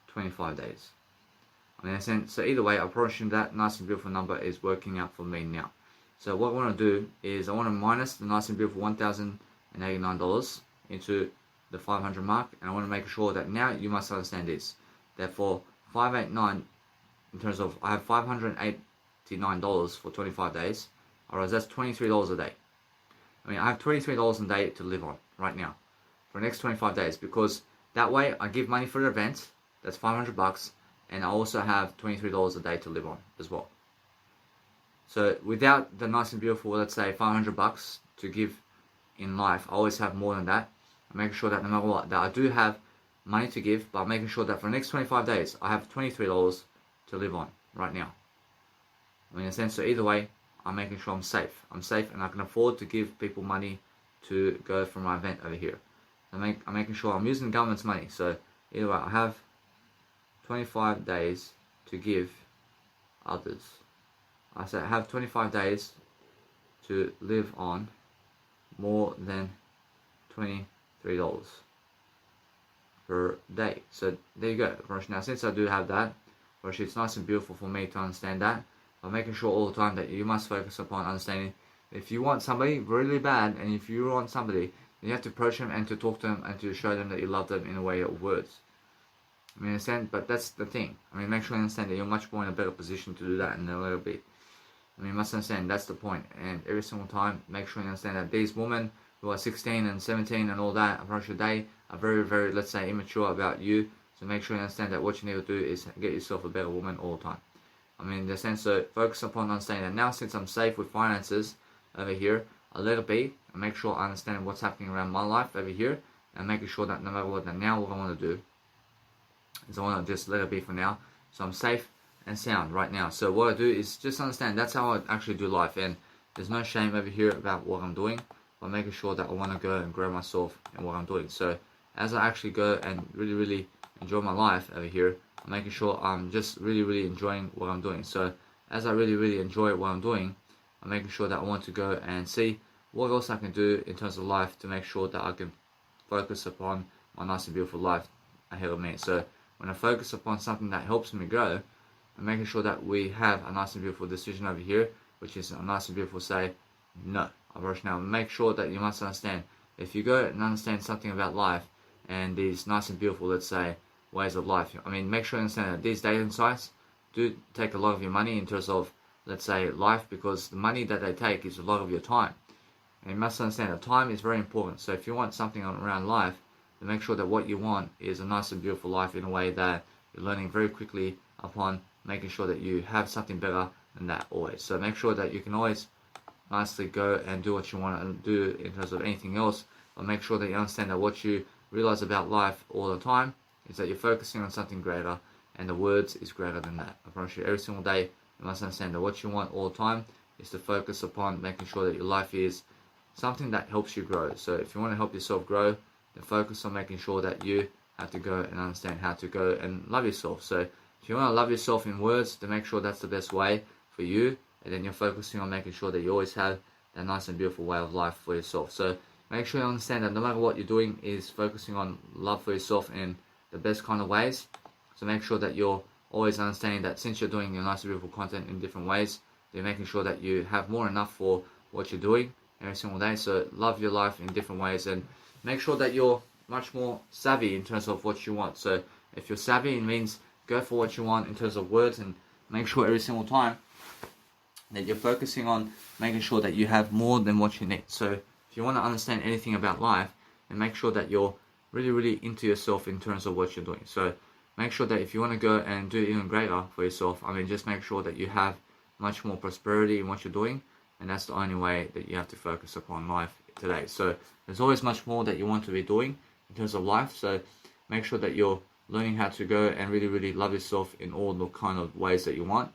25 days. I mean, in a sense, so either way, I promise you that nice and beautiful number is working out for me now. So what I want to do is I want to minus the nice and beautiful $1,089 into the 500 mark, and I want to make sure that now you must understand this. Therefore, 589 in terms of I have $589 for 25 days. Alright, that's $23 a day. I mean, I have $23 a day to live on right now for the next 25 days, because that way I give money for the event. That's $500, and I also have $23 a day to live on as well. So without the nice and beautiful, let's say $500 to give in life, I always have more than that. I'm making sure that no matter what, that I do have money to give, but I'm making sure that for the next 25 days, I have $23 to live on right now. I mean, in a sense, so either way, I'm making sure I'm safe. I'm safe, and I can afford to give people money to go for my event over here. I'm making sure I'm using the government's money. So either way, I have 25 days to give others. I say I have 25 days to live on more than $23 per day. So there you go. Now, since I do have that, it's nice and beautiful for me to understand that. I'm making sure all the time that you must focus upon understanding if you want somebody really bad, and if you want somebody, you have to approach them and to talk to them and to show them that you love them in a way of words. I mean, understand, but that's the thing. I mean, make sure you understand that you're much more in a better position to do that in a little bit. I mean, you must understand that's the point. And every single time, make sure you understand that these women who are 16 and 17 and all that, approach your day, are very, very, let's say, immature about you. So make sure you understand that what you need to do is get yourself a better woman all the time. I mean, in the sense, so focus upon understanding that now, since I'm safe with finances over here, I let it be and make sure I understand what's happening around my life over here, and making sure that no matter what, that now what I want to do is I want to just let it be for now. So I'm safe and sound right now. So what I do is just understand that's how I actually do life, and there's no shame over here about what I'm doing, but making sure that I want to go and grow myself in what I'm doing. So as I actually go and really, really enjoy my life over here, I'm making sure I'm just really, really enjoying what I'm doing. So as I really, really enjoy what I'm doing, I'm making sure that I want to go and see what else I can do in terms of life to make sure that I can focus upon my nice and beautiful life ahead of me. So when I focus upon something that helps me grow, I'm making sure that we have a nice and beautiful decision over here, which is a nice and beautiful say no. Now make sure that you must understand, if you go and understand something about life and these nice and beautiful, let's say, ways of life, I mean, make sure you understand that these dating sites do take a lot of your money in terms of, let's say, life, because the money that they take is a lot of your time. And you must understand that time is very important. So if you want something around life, then make sure that what you want is a nice and beautiful life in a way that you're learning very quickly upon making sure that you have something better than that always. So make sure that you can always nicely go and do what you want to do in terms of anything else, but make sure that you understand that what you realize about life all the time is that you're focusing on something greater, and the words is greater than that. I promise you, every single day, you must understand that what you want all the time is to focus upon making sure that your life is something that helps you grow. So if you want to help yourself grow, then focus on making sure that you have to go and understand how to go and love yourself. So if you want to love yourself in words, then make sure that's the best way for you, and then you're focusing on making sure that you always have that nice and beautiful way of life for yourself. So make sure you understand that no matter what you're doing is focusing on love for yourself in the best kind of ways. So make sure that you're always understanding that since you're doing your nice and beautiful content in different ways, you're making sure that you have more enough for what you're doing every single day. So love your life in different ways, and make sure that you're much more savvy in terms of what you want. So if you're savvy, it means go for what you want in terms of words, and make sure every single time that you're focusing on making sure that you have more than what you need. So if you want to understand anything about life, then make sure that you're really, really into yourself in terms of what you're doing. So make sure that if you want to go and do even greater for yourself, I mean, just make sure that you have much more prosperity in what you're doing, and that's the only way that you have to focus upon life today. So there's always much more that you want to be doing in terms of life, so make sure that you're learning how to go and really, really love yourself in all the kind of ways that you want.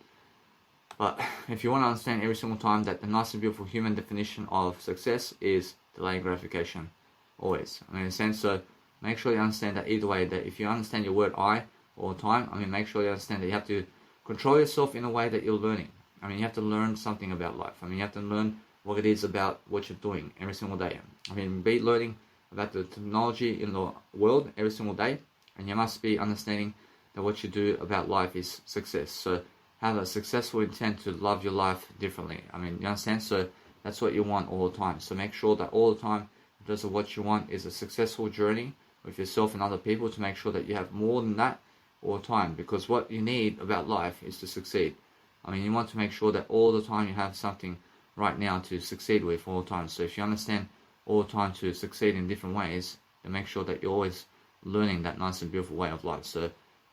But if you want to understand every single time that the nice and beautiful human definition of success is delaying gratification, always. I mean, in a sense, so make sure you understand that either way, that if you understand your word I all the time, I mean, make sure you understand that you have to control yourself in a way that you're learning. I mean, you have to learn something about life. I mean, you have to learn what it is about what you're doing every single day. I mean, be learning about the technology in the world every single day, and you must be understanding that what you do about life is success. So have a successful intent to love your life differently. I mean, you understand? So that's what you want all the time. So make sure that all the time, in terms of what you want, is a successful journey with yourself and other people, to make sure that you have more than that all the time. Because what you need about life is to succeed. I mean, you want to make sure that all the time you have something right now to succeed with all the time. So if you understand all the time to succeed in different ways, then make sure that you're always learning that nice and beautiful way of life. So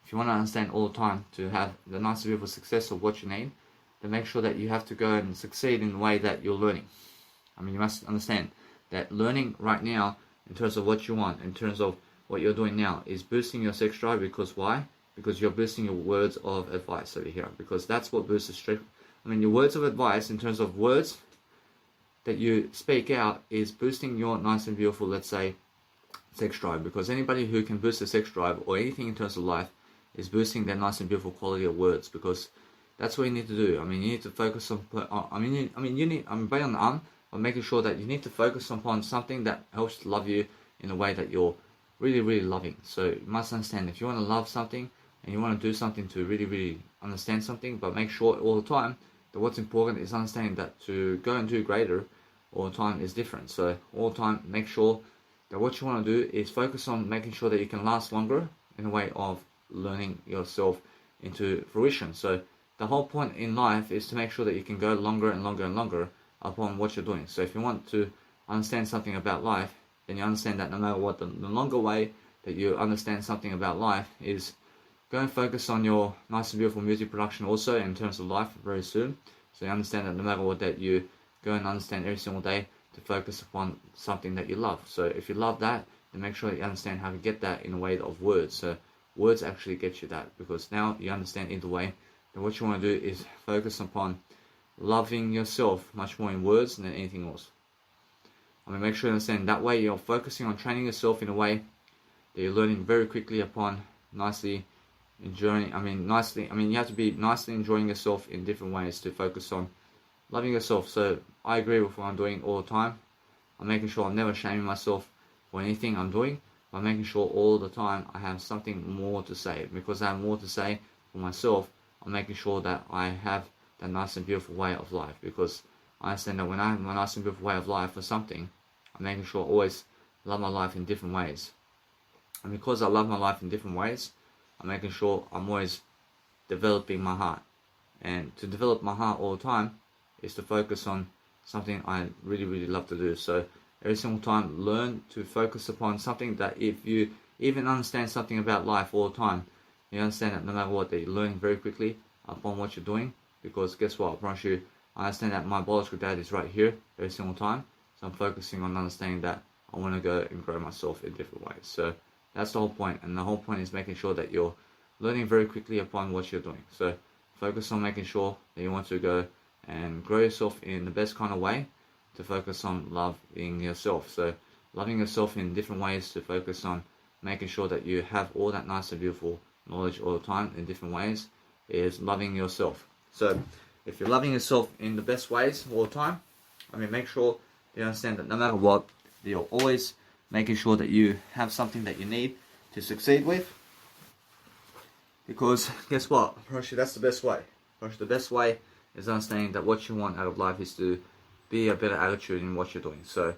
if you want to understand all the time to have the nice and beautiful success of what you need, then make sure that you have to go and succeed in the way that you're learning. I mean, you must understand that learning right now, in terms of what you want, in terms of what you're doing now, is boosting your sex drive. Because why? Because you're boosting your words of advice over here. Because that's what boosts the strength. I mean, your words of advice, in terms of words that you speak out, is boosting your nice and beautiful, let's say, sex drive. Because anybody who can boost the sex drive or anything in terms of life is boosting their nice and beautiful quality of words. Because that's what you need to do. I mean, you need to focus on. You need. I'm bang on the arm, but making sure that you need to focus upon something that helps to love you in a way that you're really, really loving. So you must understand, if you want to love something and you want to do something to really, really understand something, but make sure all the time that what's important is understanding that to go and do greater all the time is different. So all the time, make sure that what you want to do is focus on making sure that you can last longer in a way of learning yourself into fruition. So the whole point in life is to make sure that you can go longer and longer and longer upon what you're doing. So if you want to understand something about life, then you understand that no matter what, the longer way that you understand something about life is go and focus on your nice and beautiful music production also in terms of life very soon. So you understand that no matter what, that you go and understand every single day to focus upon something that you love. So if you love that, then make sure that you understand how to get that in a way of words. So words actually get you that, because now you understand either way that what you want to do is focus upon loving yourself much more in words than anything else. I mean, make sure you understand that way you're focusing on training yourself in a way that you're learning very quickly upon nicely enjoying. You have to be nicely enjoying yourself in different ways to focus on loving yourself. So I agree with what I'm doing all the time. I'm making sure I'm never shaming myself for anything I'm doing, but I'm making sure all the time I have something more to say. Because I have more to say for myself, I'm making sure that I have that nice and beautiful way of life. Because I understand that when I have my nice and beautiful way of life for something, I'm making sure I always love my life in different ways. And because I love my life in different ways, I'm making sure I'm always developing my heart. And to develop my heart all the time is to focus on something I really, really love to do. So every single time, learn to focus upon something that if you even understand something about life all the time, you understand that no matter what, that you're learning very quickly upon what you're doing. Because guess what, I promise you, I understand that my biological dad is right here every single time. So I'm focusing on understanding that I want to go and grow myself in different ways. So that's the whole point. And the whole point is making sure that you're learning very quickly upon what you're doing. So focus on making sure that you want to go and grow yourself in the best kind of way, to focus on loving yourself. So loving yourself in different ways, to focus on making sure that you have all that nice and beautiful knowledge all the time in different ways, is loving yourself. So if you're loving yourself in the best ways all the time, make sure you understand that no matter what, you're always making sure that you have something that you need to succeed with. Because guess what, I promise you that's the best way. The best way is understanding that what you want out of life is to be a better attitude in what you're doing. So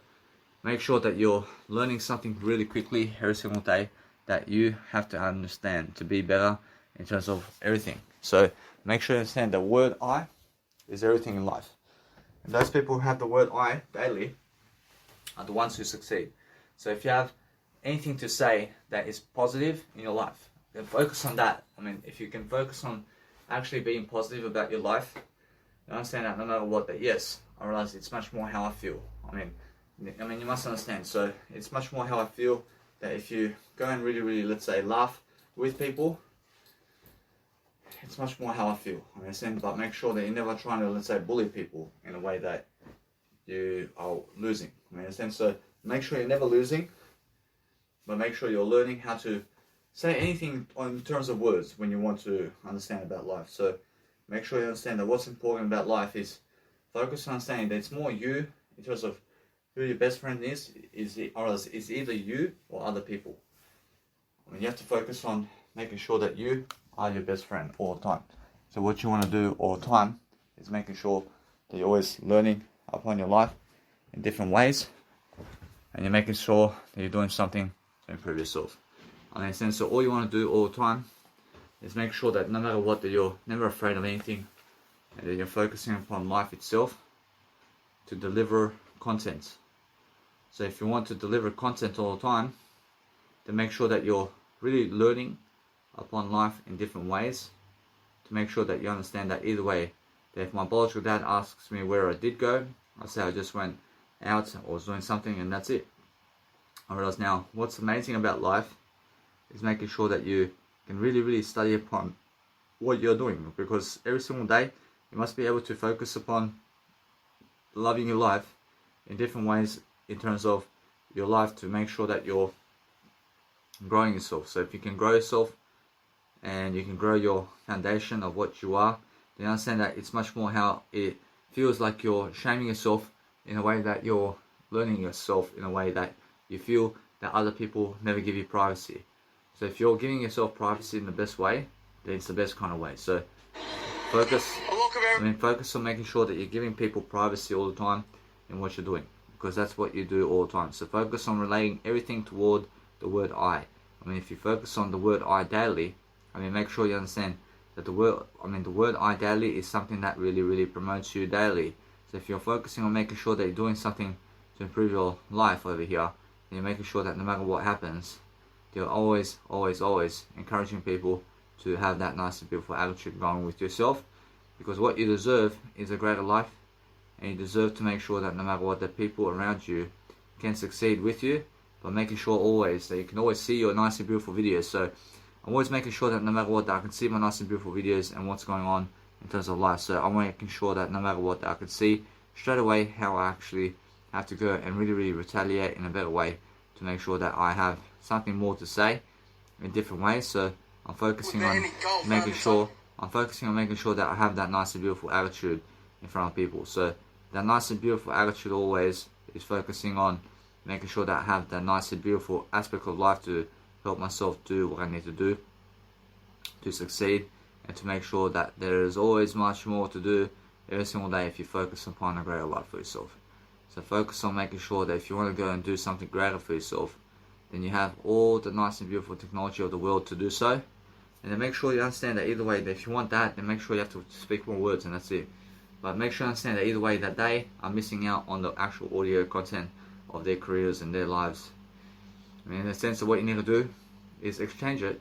make sure that you're learning something really quickly every single day that you have to understand to be better in terms of everything. So make sure you understand the word I is everything in life. And those people who have the word I daily are the ones who succeed. So if you have anything to say that is positive in your life, then focus on that. I mean, if you can focus on actually being positive about your life, you understand that no matter what, that yes, I realize it's much more how I feel. I mean, you must understand. So it's much more how I feel that if you go and really, let's say, laugh with people, it's much more how I feel. I understand, but make sure that you're never trying to, let's say, bully people in a way that you are losing. I understand. So make sure you're never losing, but make sure you're learning how to say anything in terms of words when you want to understand about life. So make sure you understand that what's important about life is focus on understanding that it's more you in terms of who your best friend is either you or other people. I mean, you have to focus on making sure that you are your best friend all the time. So what you want to do all the time is making sure that you're always learning upon your life in different ways, and you're making sure that you're doing something to improve yourself. I mean, so all you want to do all the time is make sure that no matter what, that you're never afraid of anything, and that you're focusing upon life itself to deliver content. So if you want to deliver content all the time, then make sure that you're really learning upon life in different ways, to make sure that you understand that either way, that if my biological dad asks me where I did go, I say I just went out or was doing something and that's it. I realize now what's amazing about life is making sure that you can really study upon what you're doing, because every single day you must be able to focus upon loving your life in different ways in terms of your life, to make sure that you're growing yourself. So if you can grow yourself and you can grow your foundation of what you are, then you understand that it's much more how it feels like you're shaming yourself in a way that you're learning yourself in a way that you feel that other people never give you privacy. So if you're giving yourself privacy in the best way, then it's the best kind of way. So focus on making sure that you're giving people privacy all the time in what you're doing, because that's what you do all the time. So focus on relating everything toward the word I. I mean, if you focus on the word I daily, I mean, make sure you understand that the word I daily is something that really promotes you daily. So if you're focusing on making sure that you're doing something to improve your life over here, then you're making sure that no matter what happens, you're always encouraging people to have that nice and beautiful attitude going with yourself, because what you deserve is a greater life, and you deserve to make sure that no matter what, the people around you can succeed with you, but making sure always that you can always see your nice and beautiful videos. So I'm always making sure that no matter what, that I can see my nice and beautiful videos and what's going on in terms of life. So I'm making sure that no matter what, that I can see straight away how I actually have to go and really retaliate in a better way to make sure that I have something more to say in different ways. So I'm focusing on making sure that I have that nice and beautiful attitude in front of people. So that nice and beautiful attitude always is focusing on making sure that I have that nice and beautiful aspect of life to help myself do what I need to do to succeed, and to make sure that there is always much more to do every single day if you focus upon a greater life for yourself. So focus on making sure that if you want to go and do something greater for yourself, then you have all the nice and beautiful technology of the world to do so. And then make sure you understand that either way, that if you want that, then make sure you have to speak more words, and that's it. But make sure you understand that either way, that they are missing out on the actual audio content of their careers and their lives. I mean, in the sense of what you need to do is exchange it.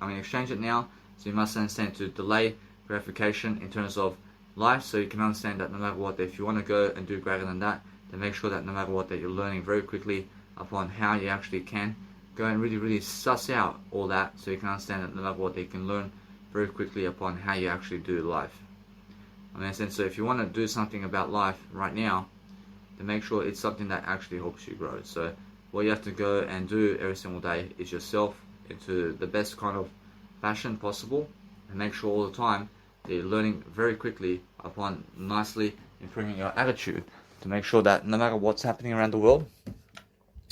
Exchange it now. So you must understand to delay gratification in terms of life, so you can understand that no matter what, if you want to go and do greater than that, then make sure that no matter what, that you're learning very quickly upon how you actually can go and really suss out all that, so you can understand that no matter what, that you can learn very quickly upon how you actually do life. So if you want to do something about life right now, then make sure it's something that actually helps you grow. So what you have to go and do every single day is yourself into the best kind of fashion possible, and make sure all the time that you're learning very quickly upon nicely improving your attitude, to make sure that no matter what's happening around the world,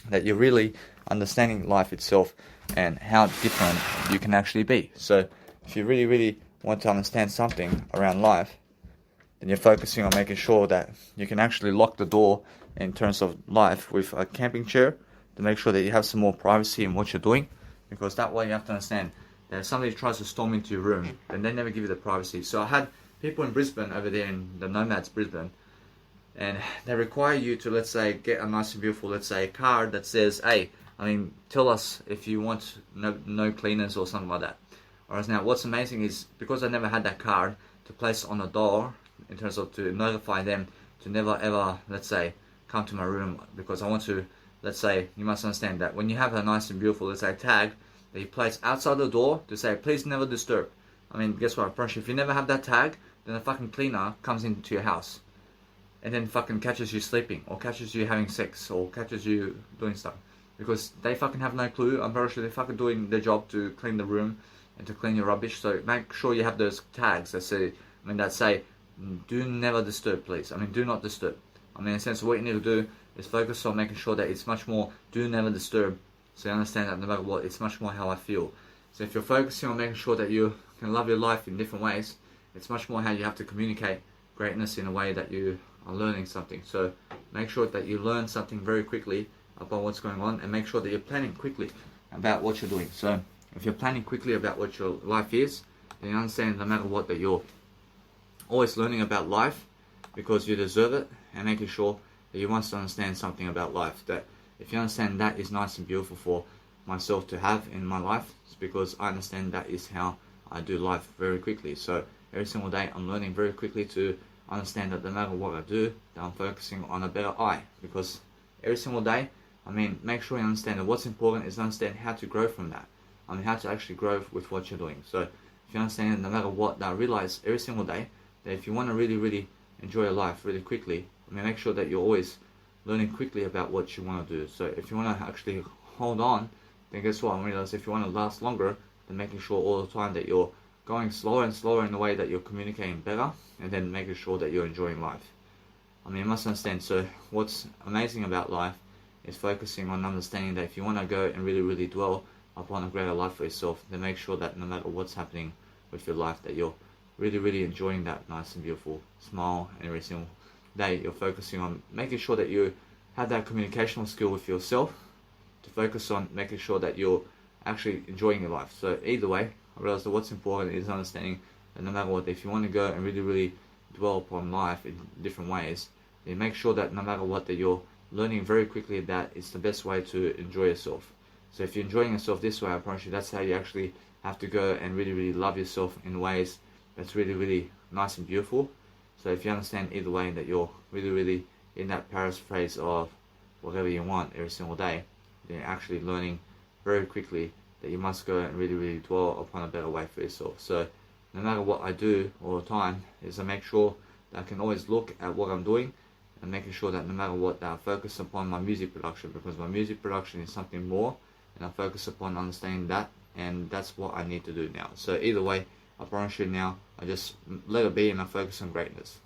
that you're really understanding life itself and how different you can actually be. So if you really want to understand something around life, then you're focusing on making sure that you can actually lock the door in terms of life with a camping chair, to make sure that you have some more privacy in what you're doing, because that way you have to understand that if somebody tries to storm into your room, then they never give you the privacy. So I had people in Brisbane, over there in the Nomads Brisbane, and they require you to, let's say, get a nice and beautiful, let's say, card that says, hey, I mean, tell us if you want no cleaners or something like that. Whereas now, what's amazing is because I never had that card to place on the door in terms of to notify them to never ever, let's say, come to my room, because I want to, let's say, you must understand that when you have a nice and beautiful, let's say, tag that you place outside the door to say, please never disturb. I mean, guess what, I promise you, if you never have that tag, then a fucking cleaner comes into your house and then fucking catches you sleeping, or catches you having sex, or catches you doing stuff. Because they fucking have no clue. I'm very sure they're fucking doing their job to clean the room and to clean your rubbish. So make sure you have those tags that say, do never disturb, please. I mean, do not disturb. I mean, in a sense, what you need to do is focus on making sure that it's much more do never disturb. So you understand that no matter what, it's much more how I feel. So if you're focusing on making sure that you can love your life in different ways, it's much more how you have to communicate greatness in a way that you are learning something. So make sure that you learn something very quickly about what's going on, and make sure that you're planning quickly about what you're doing. So if you're planning quickly about what your life is, then you understand no matter what that you're always learning about life because you deserve it, and making sure that you must understand something about life. That if you understand that is nice and beautiful for myself to have in my life, it's because I understand that is how I do life very quickly. So every single day I'm learning very quickly to understand that no matter what I do, that I'm focusing on a better I. Because every single day, I mean, make sure you understand that what's important is understand how to grow from that. I mean, how to actually grow with what you're doing. So if you understand that no matter what, that I realize every single day that if you want to really, really enjoy your life really quickly, I mean, make sure that you're always learning quickly about what you want to do. So if you want to actually hold on, then guess what? I realize if you want to last longer, then making sure all the time that you're going slower and slower in the way that you're communicating better, and then making sure that you're enjoying life. I mean, you must understand. So what's amazing about life is focusing on understanding that if you want to go and really, really dwell upon a greater life for yourself, then make sure that no matter what's happening with your life, that you're really, really enjoying that nice and beautiful smile, and every single day you're focusing on making sure that you have that communicational skill with yourself to focus on making sure that you're actually enjoying your life. So either way, I realize that what's important is understanding that no matter what, if you want to go and really, really dwell upon life in different ways, then make sure that no matter what, that you're learning very quickly that it's the best way to enjoy yourself. So if you're enjoying yourself this way, I promise you that's how you actually have to go and really, really love yourself in ways that's really, really nice and beautiful. So if you understand either way that you're really, really in that paraphrase of whatever you want every single day, then you're actually learning very quickly that you must go and really, really dwell upon a better way for yourself. So no matter what I do all the time is I make sure that I can always look at what I'm doing, and making sure that no matter what, that I focus upon my music production, because my music production is something more, and I focus upon understanding that, and that's what I need to do now. So either way, I promise you now, I just let it be and I focus on greatness.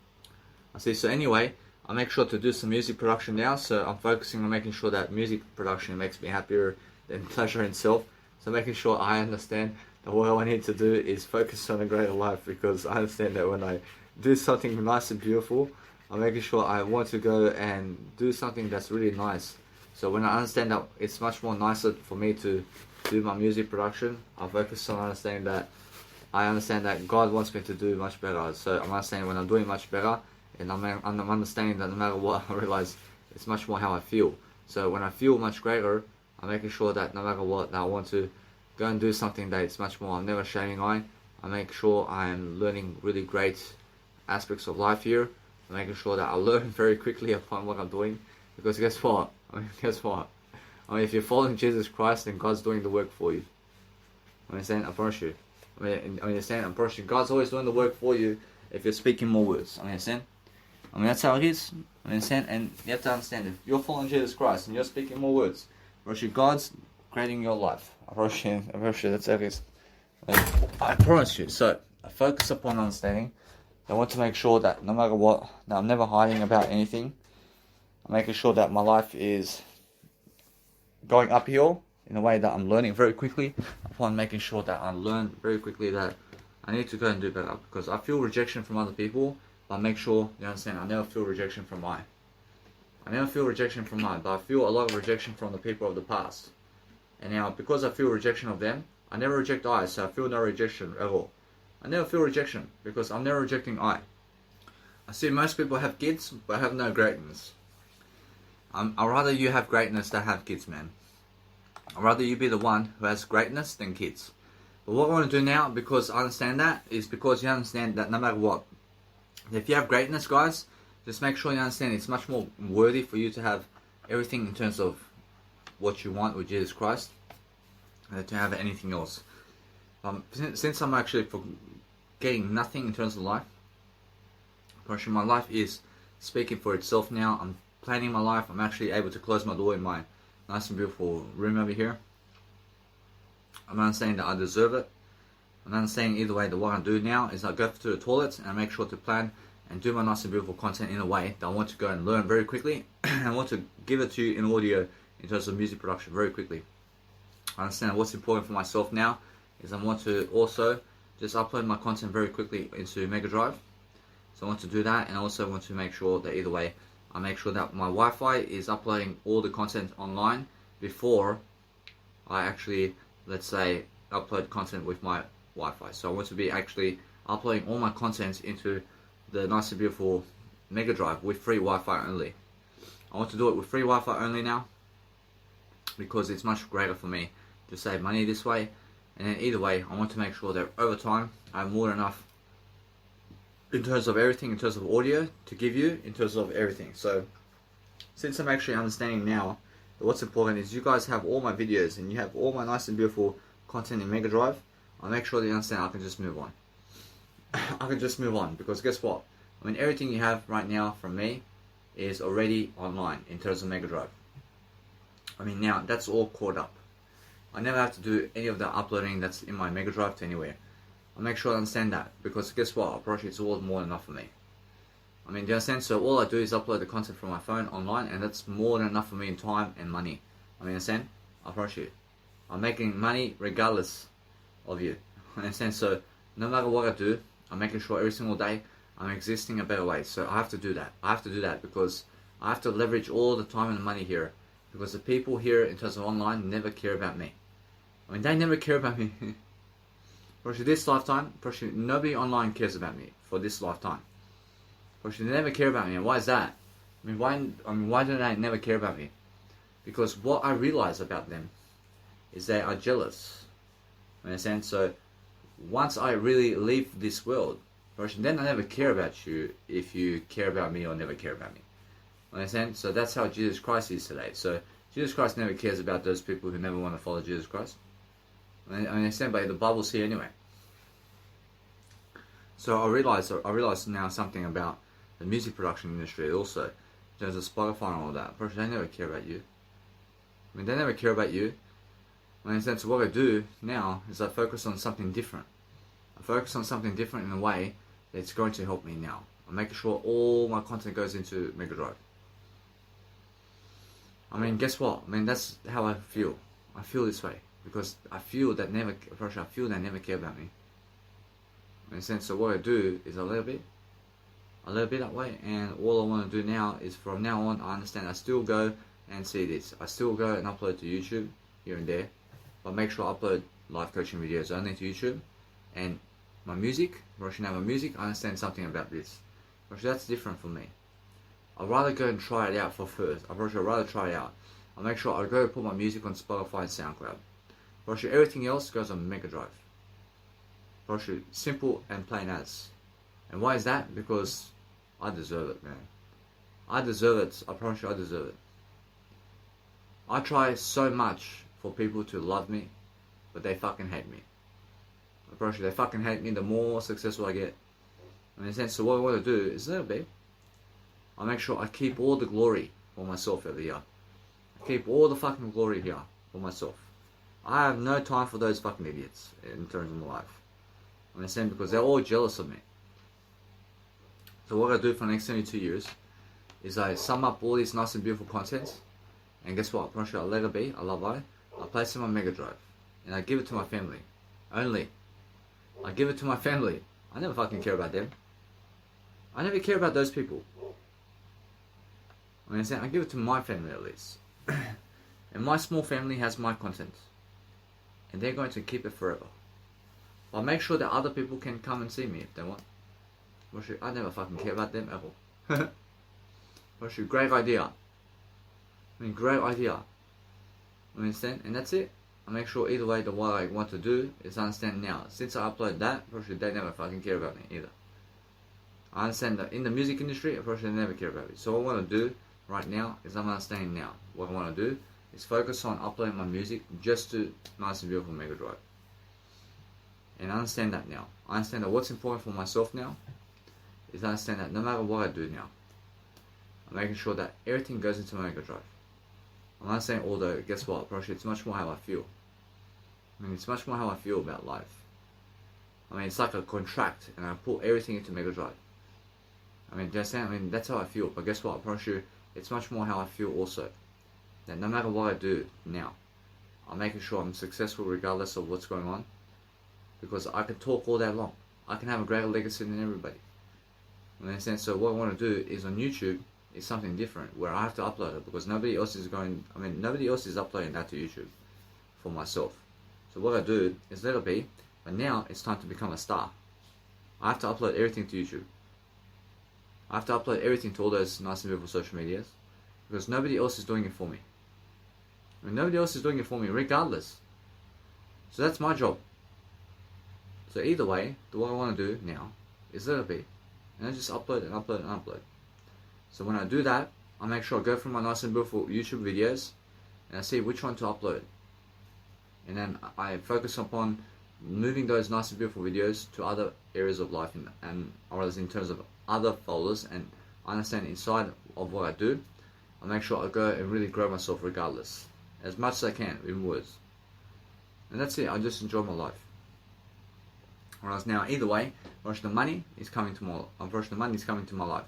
I see. So anyway, I make sure to do some music production now, so I'm focusing on making sure that music production makes me happier than pleasure itself. So making sure I understand that what I need to do is focus on a greater life, because I understand that when I do something nice and beautiful, I'm making sure I want to go and do something that's really nice. So when I understand that it's much more nicer for me to do my music production, I focus on understanding that I understand that God wants me to do much better. So I'm understanding when I'm doing much better, and I'm understanding that no matter what, I realize it's much more how I feel. So when I feel much greater, I'm making sure that no matter what, that I want to go and do something that it's much more, I'm never shaming on. I make sure I'm learning really great aspects of life here. I'm making sure that I learn very quickly upon what I'm doing, because guess what? If you're following Jesus Christ, then God's doing the work for you. Understand? I promise you. Understand? I promise you, God's always doing the work for you if you're speaking more words. Understand? That's how it is. Understand? And you have to understand, if you're following Jesus Christ and you're speaking more words, I promise you, God's creating your life. I promise you, that's how it is. I promise you. So I focus upon understanding. I want to make sure that no matter what, that I'm never hiding about anything. I'm making sure that my life is going uphill in a way that I'm learning very quickly, upon making sure that I learn very quickly that I need to go and do better, because I feel rejection from other people, but I make sure you understand I never feel rejection from mine. I never feel rejection from mine, but I feel a lot of rejection from the people of the past. And now, because I feel rejection of them, I never reject I, so I feel no rejection at all. I never feel rejection, because I'm never rejecting I see most people have kids, but have no greatness. I'd rather you have greatness than have kids, man. I'd rather you be the one who has greatness than kids. But what I want to do now, because I understand that, is because you understand that no matter what, if you have greatness, guys, just make sure you understand it's much more worthy for you to have everything in terms of what you want with Jesus Christ than to have anything else. Since I'm actually getting nothing in terms of life, my life is speaking for itself now. I'm planning my life. I'm actually able to close my door in my nice and beautiful room over here. I'm not saying that I deserve it. I'm not saying either way that what I do now is I go to the toilet and I make sure to plan and do my nice and beautiful content in a way that I want to go and learn very quickly. And I want to give it to you in audio in terms of music production very quickly. I understand what's important for myself now is I want to also just upload my content very quickly into Mega Drive. So I want to do that, and I also want to make sure that either way I make sure that my Wi-Fi is uploading all the content online before I actually, let's say, upload content with my Wi-Fi. So I want to be actually uploading all my content into the nice and beautiful Mega Drive with free Wi-Fi only. I want to do it with free Wi-Fi only now because it's much greater for me to save money this way. And then either way, I want to make sure that over time I have more than enough in terms of everything, in terms of audio to give you, in terms of everything. So since I'm actually understanding now that what's important is you guys have all my videos and you have all my nice and beautiful content in Mega Drive, I'll make sure that you understand I can just move on. I can just move on because guess what? I mean, everything you have right now from me is already online in terms of Mega Drive. I mean, now that's all caught up. I never have to do any of the uploading that's in my Mega Drive to anywhere. I'll make sure I understand that because guess what? Apparently it's all more than enough for me. I mean, do you understand? So all I do is upload the content from my phone online, and that's more than enough for me in time and money. I mean, understand? I promise you. I'm making money regardless of you. Understand? So no matter what I do, I'm making sure every single day I'm existing a better way. So I have to do that. I have to do that because I have to leverage all the time and money here. Because the people here in terms of online never care about me. I mean, they never care about me. For this lifetime, nobody online cares about me for this lifetime. They never care about me, and why is that? Why do they never care about me? Because what I realize about them is they are jealous. You understand? So once I really leave this world, then I never care about you if you care about me or never care about me. You understand? So that's how Jesus Christ is today. So Jesus Christ never cares about those people who never want to follow Jesus Christ. I understand, but the Bible's here anyway. So I realize now something about the music production industry also, in terms of Spotify and all that. They never care about you. I mean, they never care about you. In a sense, what I do now is I focus on something different. I focus on something different in a way that's going to help me now. I'm making sure all my content goes into Mega Drive. I mean, guess what? I mean, that's how I feel. I feel this way because I feel that they never care about me. In a sense, so what I do is a little bit that way, and all I want to do now is from now on, I understand I still go and see this. I still go and upload to YouTube here and there, but make sure I upload life coaching videos only to YouTube. And my music, I understand something about this. That's different for me. I'd rather go and try it out for first. I'd rather try it out. I'll make sure I go put my music on Spotify and SoundCloud. Everything else goes on Mega Drive. Simple and plain as. And why is that? Because I deserve it, man. I deserve it. I promise you I deserve it. I try so much for people to love me, but they fucking hate me. I promise you, they fucking hate me the more successful I get. In a sense, so what I want to do is a little bit. I make sure I keep all the glory for myself over here. I keep all the fucking glory here for myself. I have no time for those fucking idiots in terms of my life. I understand, because they're all jealous of me. So what I do for the next 72 years is I sum up all these nice and beautiful contents, and guess what? I let it be, I place it on my Mega Drive, and I give it to my family. Only. I give it to my family. I never fucking care about them. I never care about those people. I understand? I give it to my family at least. And my small family has my content. And they're going to keep it forever. I'll make sure that other people can come and see me if they want. I never fucking care about them at all. Great idea. Great idea. Understand? And that's it. I make sure either way that what I want to do is understand now. Since I upload that, probably they never fucking care about me either. I understand that in the music industry, probably they never care about me. So what I want to do right now is I'm understanding now. What I want to do is focus on uploading my music just to Nice and Beautiful Mega Drive. And I understand that now. I understand that what's important for myself now is I understand that no matter what I do now, I'm making sure that everything goes into my Mega Drive. I'm not saying, although, guess what, probably it's much more how I feel. I mean, it's much more how I feel about life. I mean, it's like a contract, and I put everything into Mega Drive. I mean, that's how I feel. But guess what, I promise you, it's much more how I feel also. That no matter what I do now, I'm making sure I'm successful regardless of what's going on. Because I can talk all day long. I can have a greater legacy than everybody. You understand? So what I want to do is on YouTube, is something different where I have to upload it because nobody else is uploading that to YouTube for myself. So what I do is let it be, but now it's time to become a star. I have to upload everything to YouTube. I have to upload everything to all those nice and beautiful social medias because nobody else is doing it for me. I mean, nobody else is doing it for me regardless. So that's my job. So either way, what I want to do now is let it be. And I just upload and upload and upload. So when I do that, I make sure I go through my nice and beautiful YouTube videos and I see which one to upload. And then I focus upon moving those nice and beautiful videos to other areas of life or as in terms of other folders, and I understand inside of what I do, I make sure I go and really grow myself regardless. As much as I can, in words. And that's it, I just enjoy my life. Whereas now, either way, the money is coming to my life.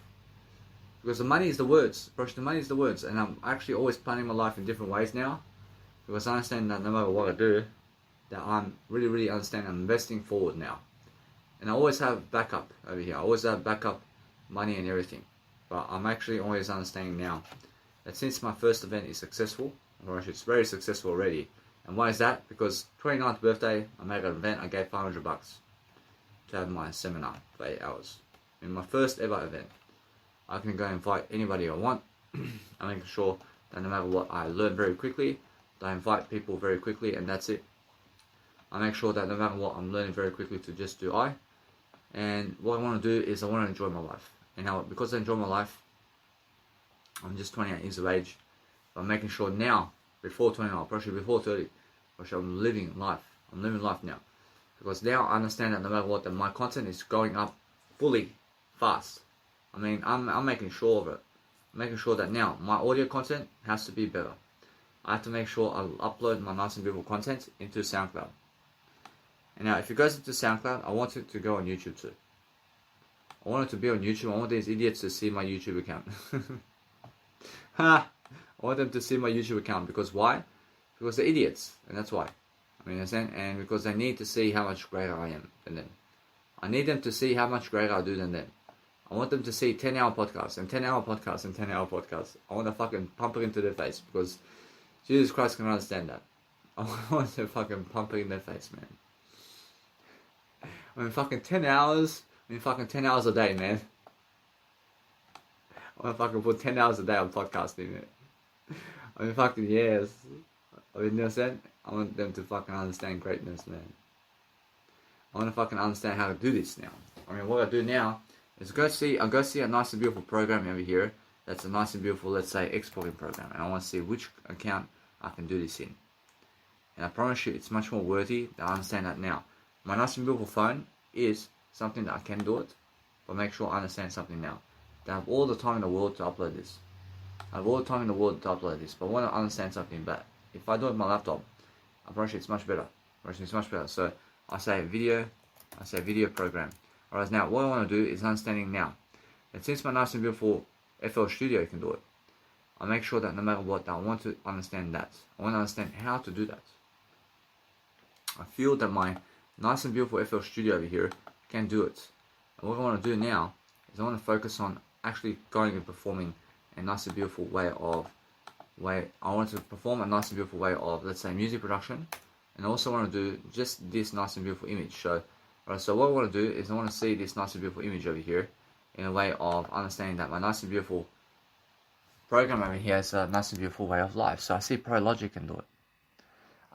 Because the money is the words. The money is the words. And I'm actually always planning my life in different ways now. Because I understand that no matter what I do, that I'm really understanding I'm investing forward now. And I always have backup over here. I always have backup money and everything. But I'm actually always understanding now that since my first event is successful, or actually it's very successful already. And why is that? Because 29th birthday, I made an event, I gave $500 to have my seminar for 8 hours. In my first ever event. I can go invite anybody I want. I'm making sure that no matter what, I learn very quickly, that I invite people very quickly, and that's it. I make sure that no matter what, I'm learning very quickly to just do I. And what I want to do is I want to enjoy my life. And now, because I enjoy my life, I'm just 28 years of age. But I'm making sure now, before 29, probably before 30, I'm living life. I'm living life now. Because now I understand that no matter what, that my content is going up fully, fast. I mean, I'm making sure of it. I'm making sure that now my audio content has to be better. I have to make sure I upload my nice and beautiful content into SoundCloud. And now, if it goes into SoundCloud, I want it to go on YouTube too. I want it to be on YouTube. I want these idiots to see my YouTube account. I want them to see my YouTube account because why? Because they're idiots, and that's why. I mean, understand? And because they need to see how much greater I am than them. I need them to see how much greater I do than them. I want them to see 10-hour podcasts and 10-hour podcasts and 10-hour podcasts. I want to fucking pump it into their face because Jesus Christ can understand that. I want to fucking pump it in their face, man. I mean, fucking 10 hours. I mean, fucking 10 hours a day, man. I want to fucking put 10 hours a day on podcasting, man. I mean, fucking yes. I mean, you know what I'm saying? I want them to fucking understand greatness, man. I want to fucking understand how to do this now. I mean, what I do now is I'll go see a nice and beautiful program over here. That's a nice and beautiful, let's say, exporting program. And I want to see which account I can do this in. And I promise you, it's much more worthy. I understand that now. My nice and beautiful phone is something that I can do it. But make sure I understand something now. That I have all the time in the world to upload this. I have all the time in the world to upload this. But I want to understand something. But if I do it on my laptop, I promise you it's much better. It's much better. So I say video program. Whereas now, what I want to do is understanding now that since my nice and beautiful FL Studio can do it, I make sure that no matter what, that I want to understand that. I want to understand how to do that. I feel that my nice and beautiful FL Studio over here can do it. And what I want to do now is I want to focus on actually going and performing a nice and beautiful way. I want to perform a nice and beautiful way of, let's say, music production, and I also want to do just this nice and beautiful image. So what I want to do is I want to see this nice and beautiful image over here in a way of understanding that my nice and beautiful program over here is a nice and beautiful way of life. So I see Pro Logic can do it.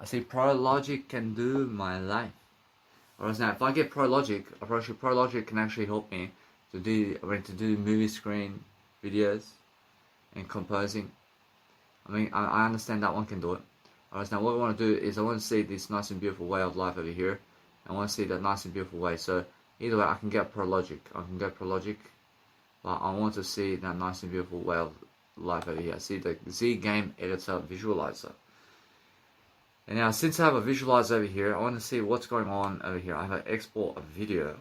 I see Pro Logic can do my life. Whereas now, if I get Pro Logic, Pro Logic can actually help me to do movie screen videos and composing. I mean, I understand that one can do it. Whereas now, what I want to do is I want to see this nice and beautiful way of life over here. I want to see that nice and beautiful way. So either way, I can get Pro Logic. I can get Pro Logic, but I want to see that nice and beautiful way of life over here. See the Z Game Editor Visualizer. And now, since I have a visualizer over here, I want to see what's going on over here. I have an export a video.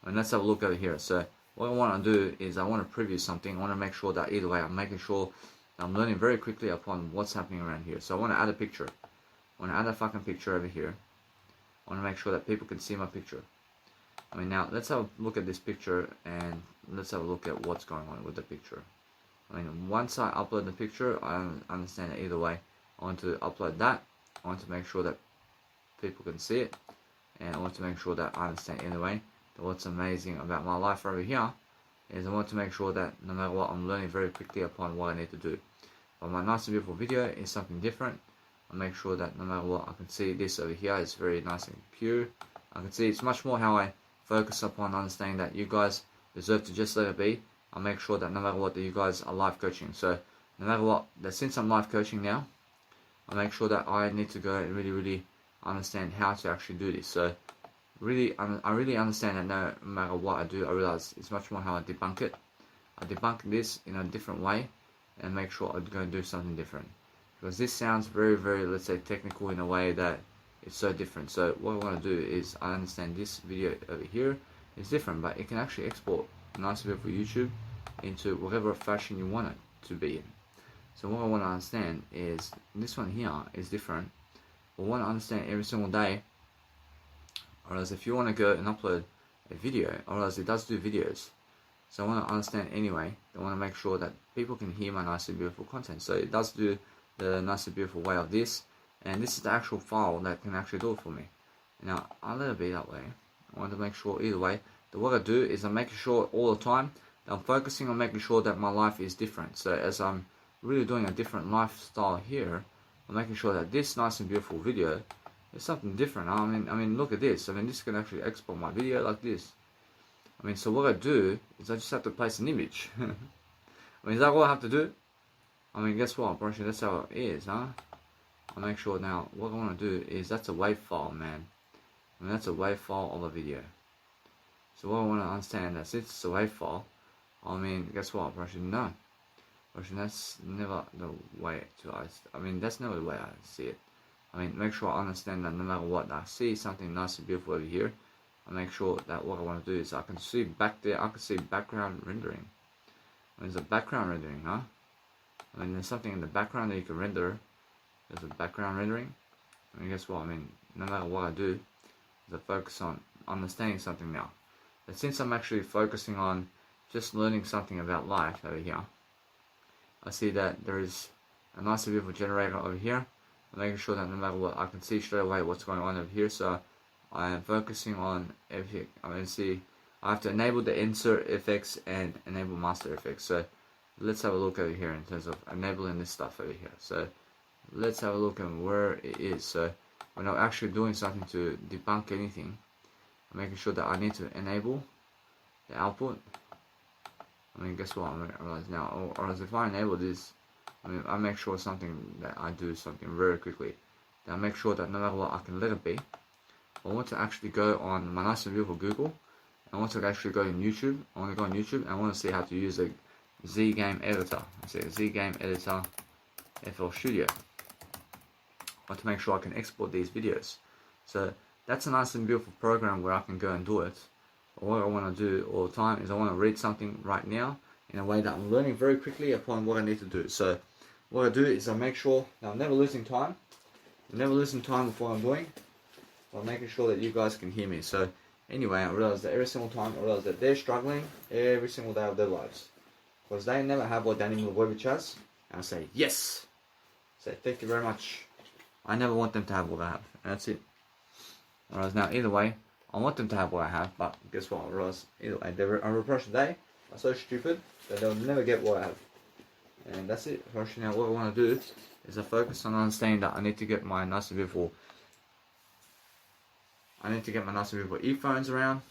And let's have a look over here. So what I want to do is I want to preview something. I want to make sure that either way, I'm making sure that I'm learning very quickly upon what's happening around here. So I want to add a picture. I want to add a fucking picture over here. I want to make sure that people can see my picture. I mean, now let's have a look at this picture and let's have a look at what's going on with the picture. I mean, once I upload the picture, I understand that either way. I want to upload that. I want to make sure that people can see it, and I want to make sure that I understand either way that what's amazing about my life over here is I want to make sure that no matter what, I'm learning very quickly upon what I need to do. But my nice and beautiful video is something different. I make sure that no matter what, I can see this over here is very nice and pure. I can see it's much more how I focus upon understanding that you guys deserve to just let it be. I'll make sure that no matter what, that you guys are life coaching. So no matter what, that since I'm life coaching now, I make sure that I need to go and really understand how to actually do this. So I really understand that no matter what I do, I realize it's much more how I debunk it. I debunk this in a different way and make sure I go and do something different. Because this sounds very, let's say, technical in a way that it's so different. So what I want to do is I understand this video over here is different, but it can actually export nicely for YouTube into whatever fashion you want it to be in. So what I want to understand is this one here is different. I want to understand every single day, or else if you want to go and upload a video, or else it does do videos. So I want to understand anyway. I want to make sure that people can hear my nice and beautiful content. So it does do the nice and beautiful way of this, and this is the actual file that can actually do it for me. Now I'll let it be that way. I want to make sure either way that what I do is I'm making sure all the time that I'm focusing on making sure that my life is different. So as I'm really doing a different lifestyle here, I'm making sure that this nice and beautiful video is something different. I mean, look at this. I mean, this can actually export my video like this. I mean, so what I do is I just have to place an image. I mean, is that all I have to do? I mean, guess what? Apparently that's how it is, huh? I'll make sure now. What I want to do is that's a WAV file, man. I mean, that's a WAV file of a video. So what I want to understand that since it's a WAV file, I mean, guess what? Apparently no. That's never the way I mean, that's never the way I see it. I mean, make sure I understand that no matter what, I see something nice and beautiful over here. I make sure that what I want to do is I can see back there, I can see background rendering. There's a background rendering, huh? I mean, there's something in the background that you can render. There's a background rendering. I mean, guess what? I mean, no matter what I do, is I focus on understanding something now. But since I'm actually focusing on just learning something about life over here, I see that there is a nice and beautiful generator over here. I'm making sure that no matter what, I can see straight away what's going on over here. So I am focusing on everything. I mean, see, I have to enable the insert effects and enable master effects. So let's have a look over here in terms of enabling this stuff over here. So let's have a look at where it is. So when I'm actually doing something to debunk anything, I'm making sure that I need to enable the output. I mean, guess what? I realize now, or as if I enable this, I mean, I make sure something that I do something very quickly. Then I make sure that no matter what, I can let it be. I want to actually go on my nice and beautiful Google. I want to actually go on YouTube. I want to go on YouTube and I want to see how to use a Z Game Editor. I say Z Game Editor FL Studio. I want to make sure I can export these videos. So that's a nice and beautiful program where I can go and do it. But what I want to do all the time is I want to read something right now in a way that I'm learning very quickly upon what I need to do. So what I do is I make sure that I'm never losing time. I'm never losing time with what I'm doing. I'm making sure that you guys can hear me. So anyway, I realize that every single time, I realize that they're struggling every single day of their lives. Because they never have what Dannymilivojevic has. And I say, yes! I say, thank you very much. I never want them to have what I have. And that's it. Whereas now, either way, I want them to have what I have. But guess what? I realize, either way, I reproach they are so stupid that they'll never get what I have. And that's it. Now what I want to do is I focus on understanding that I need to get my nice and beautiful earphones around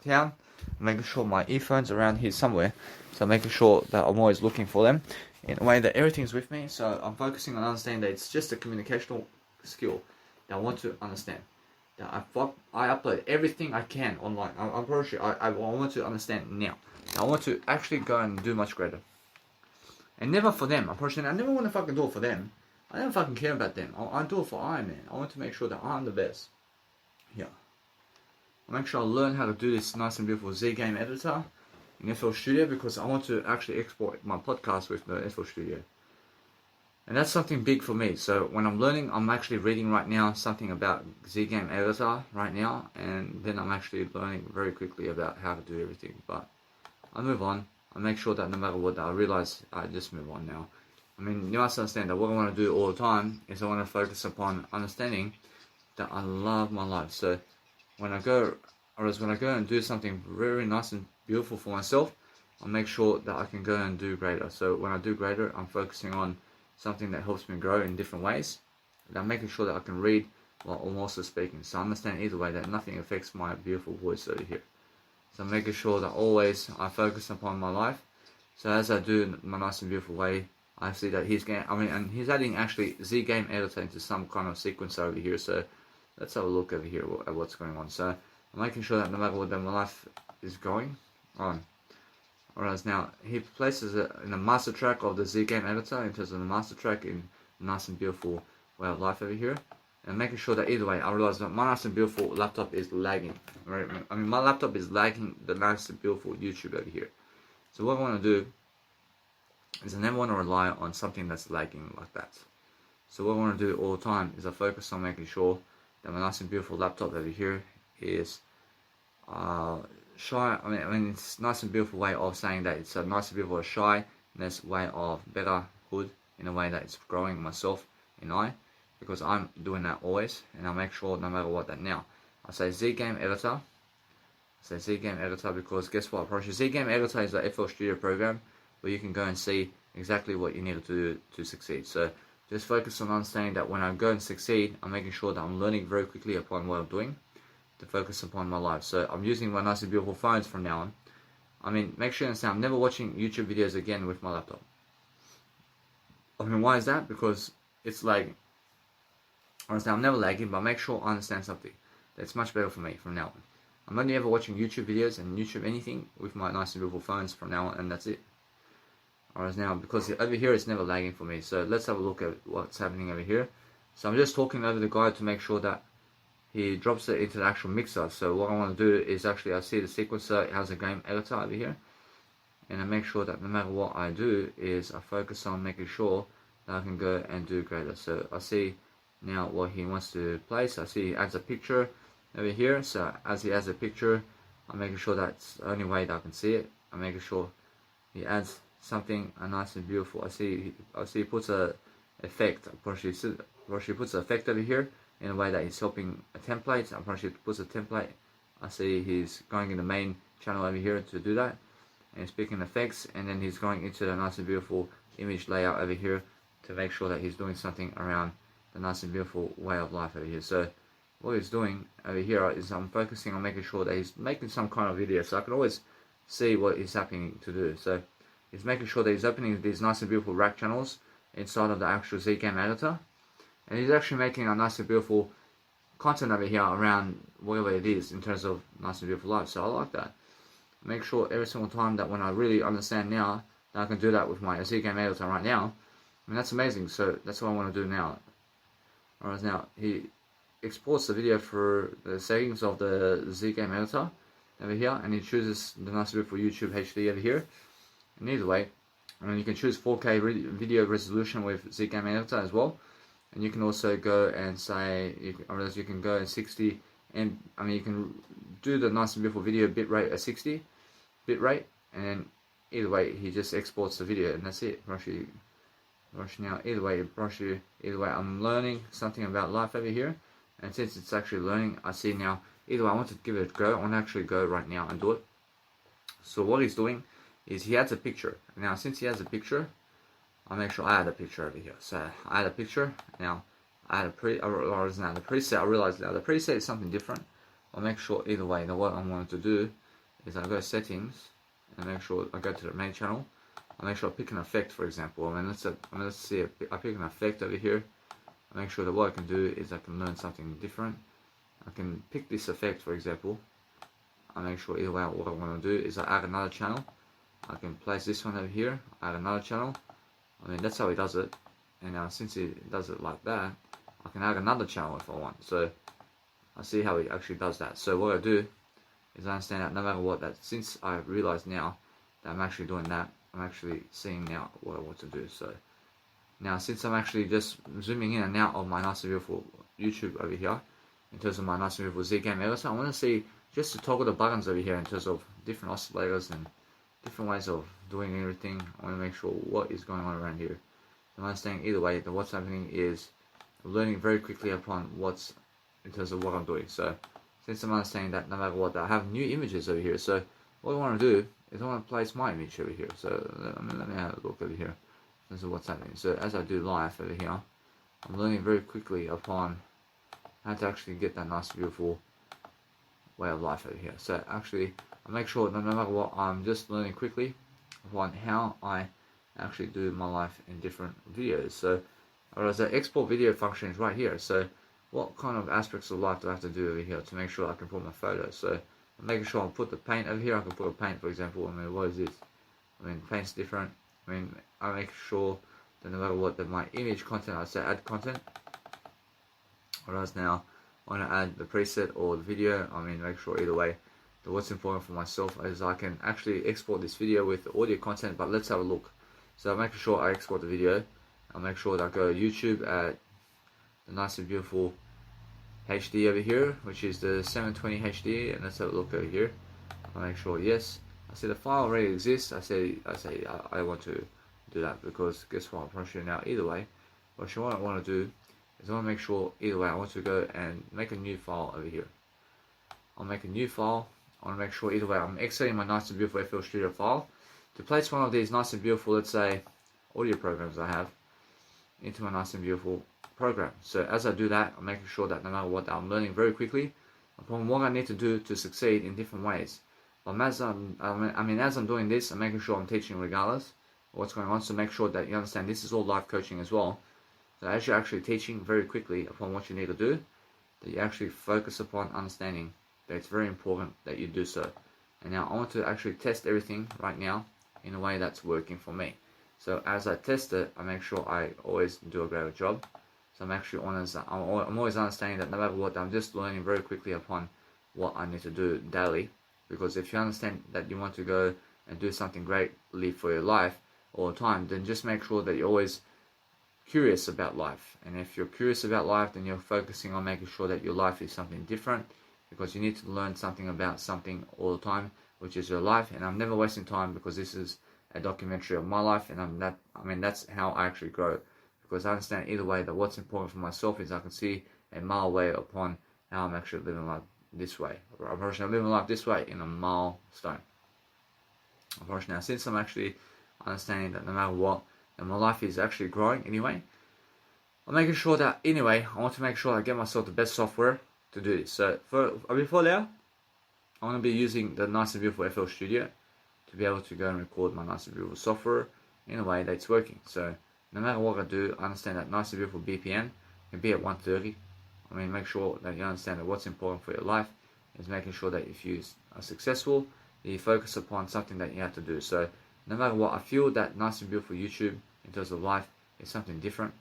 town, making sure my earphones are around here somewhere. So making sure that I'm always looking for them in a way that everything's with me. So I'm focusing on understanding that it's just a communicational skill that I want to understand. That I upload everything I can online. I'm pretty sure I want to understand now. I want to actually go and do much greater. And never for them. Unfortunately, I never want to fucking do it for them. I don't fucking care about them. I do it for I, man. I want to make sure that I'm the best. Yeah. I'll make sure I learn how to do this nice and beautiful Z game editor in FL Studio, because I want to actually export my podcast with the FL Studio. And that's something big for me. So when I'm learning, I'm actually reading right now something about Z game editor right now, and then I'm actually learning very quickly about how to do everything. But I move on. I make sure that no matter what, I realize I just move on now. I mean, you must understand that what I want to do all the time is I want to focus upon understanding that I love my life. So when I go and do something very nice and beautiful for myself, I'll make sure that I can go and do greater. So when I do greater, I'm focusing on something that helps me grow in different ways. And I'm making sure that I can read while I'm also speaking. So I understand either way that nothing affects my beautiful voice over here. So I'm making sure that always I focus upon my life. So as I do my nice and beautiful way, I see that and he's adding actually Z game editor into some kind of sequence over here. So let's have a look over here at what's going on. So I'm making sure that no matter what my life is going on. Whereas now he places it in the master track of the Z game editor in terms of the master track in nice and beautiful way of life over here. And making sure that either way, I realize that my nice and beautiful laptop is lagging. Right? I mean, my laptop is lagging the nice and beautiful YouTube over here. So what I want to do is I never want to rely on something that's lagging like that. So what I want to do all the time is I focus on making sure that my nice and beautiful laptop over here is shy. I mean, it's a nice and beautiful way of saying that it's a nice and beautiful shyness way of better good in a way that it's growing myself and because I'm doing that always, and I'll make sure no matter what that now. I say Z game editor. Because guess what? Z game editor is a FL Studio program where you can go and see exactly what you need to do to succeed. So just focus on understanding that when I go and succeed, I'm making sure that I'm learning very quickly upon what I'm doing to focus upon my life. So I'm using my nice and beautiful phones from now on. I mean, make sure you understand, I'm never watching YouTube videos again with my laptop. I mean, why is that? Because it's lagging. Honestly, I'm never lagging, but make sure I understand something. That's much better for me from now on. I'm only ever watching YouTube videos and YouTube anything with my nice and beautiful phones from now on, and that's it. Alright, now, because over here it's never lagging for me. So let's have a look at what's happening over here. So I'm just talking over the guy to make sure that he drops it into the actual mixer. So what I want to do is actually, I see the sequencer, it has a game editor over here. And I make sure that no matter what I do is I focus on making sure that I can go and do greater. So I see now what he wants to place. I see he adds a picture over here. So as he adds a picture, I'm making sure that's the only way that I can see it. I'm making sure he adds something nice and beautiful. I see he puts a effect. He puts an effect over here in a way that he's helping a template. I'm he puts a template. I see he's going in the main channel over here to do that. And he's picking effects, and then he's going into the nice and beautiful image layout over here to make sure that he's doing something around the nice and beautiful way of life over here. So what he's doing over here is I'm focusing on making sure that he's making some kind of video, so I can always see what he's happening to do. So he's making sure that he's opening these nice and beautiful rack channels inside of the actual Z game editor, and he's actually making a nice and beautiful content over here around whatever it is in terms of nice and beautiful life. So I like that. Make sure every single time that when I really understand now that I can do that with my Z game editor right now. I mean, that's amazing. So that's what I want to do now. Alright, now he exports the video for the settings of the Z game editor over here, and he chooses the nice beautiful YouTube HD over here. And either way, I mean, you can choose 4K video resolution with Z game editor as well, and you can also go and say you can go in 60, and I mean you can do the nice and beautiful video bitrate at 60 bitrate, and then either way he just exports the video, and that's it. Now either way, I'm learning something about life over here, and since it's actually learning, I see now either way I want to give it a go. I want to actually go right now and do it. So what he's doing is he adds a picture. Now since he has a picture, I'll make sure I add a picture over here. So I add a picture. Now I add now the preset. I realize now the preset is something different. I'll make sure either way that what I'm going to do is I go to settings and make sure I go to the main channel. I'll make sure I pick an effect, for example. Let's see. I pick an effect over here. I make sure that what I can do is I can learn something different. I can pick this effect, for example. I make sure either way what I want to do is I add another channel. I can place this one over here, add another channel. I mean, that's how he does it. And now since he does it like that, I can add another channel if I want. So I see how he actually does that. So what I do is I understand that no matter what, that since I realize now that I'm actually doing that, I'm actually seeing now what I want to do. So now since I'm actually just zooming in and out of my nice and beautiful YouTube over here, in terms of my nice and beautiful Z game editor, I want to see just to toggle the buttons over here in terms of different oscillators and different ways of doing everything. I want to make sure what is going on around here. I'm understanding either way that what's happening is learning very quickly upon what's in terms of what I'm doing. So since I'm understanding that no matter what, I have new images over here. So what I want to do is I want to place my image over here. So let me have a look over here in terms of what's happening. So as I do live over here, I'm learning very quickly upon how to actually get that nice beautiful way of life over here. So actually I make sure that no matter what, I'm just learning quickly upon how I actually do my life in different videos. So whereas the export video function is right here. So what kind of aspects of life do I have to do over here to make sure I can put my photos? So I'm making sure I put the paint over here. I can put a paint, for example. I mean, what is this? I mean, paint's different. I mean, I make sure that no matter what, that my image content, I say add content. Whereas now I want to add the preset or the video. I mean, make sure either way that what's important for myself is I can actually export this video with audio content. But let's have a look. So I'm making sure I export the video. I'll make sure that I go to YouTube at the nice and beautiful HD over here, which is the 720 HD, and let's have a look over here. I'll make sure yes. I see the file already exists. I say I want to do that because guess what? I'm probably now either way. What I want to do is I want to make sure either way I want to go and make a new file over here. I'll make a new file. I want to make sure either way I'm exporting my nice and beautiful FL Studio file to place one of these nice and beautiful, let's say, audio programs I have into my nice and beautiful program. So as I do that, I'm making sure that no matter what, I'm learning very quickly upon what I need to do to succeed in different ways. But as I'm doing this, I'm making sure I'm teaching regardless of what's going on. So make sure that you understand this is all live coaching as well. So as you're actually teaching very quickly upon what you need to do, that you actually focus upon understanding that it's very important that you do so. And now I want to actually test everything right now in a way that's working for me. So as I test it, I make sure I always do a great job. So I'm always understanding that no matter what, I'm just learning very quickly upon what I need to do daily. Because if you understand that you want to go and do something greatly for your life all the time, then just make sure that you're always curious about life. And if you're curious about life, then you're focusing on making sure that your life is something different, because you need to learn something about something all the time, which is your life. And I'm never wasting time because this is a documentary of my life, and that's how I actually grow. Because I understand either way that what's important for myself is I can see a mile away upon how I'm actually living life this way. I'm actually living life this way in a milestone. Unfortunately, now since I'm actually understanding that no matter what, that my life is actually growing anyway, I'm making sure that anyway, I want to make sure I get myself the best software to do this. So before now, I want to be using the nice and beautiful FL Studio to be able to go and record my nice and beautiful software in a way that's working. So no matter what I do, I understand that nice and beautiful BPM can be at 130. I mean, make sure that you understand that what's important for your life is making sure that if you are successful, you focus upon something that you have to do. So no matter what, I feel that nice and beautiful YouTube in terms of life is something different.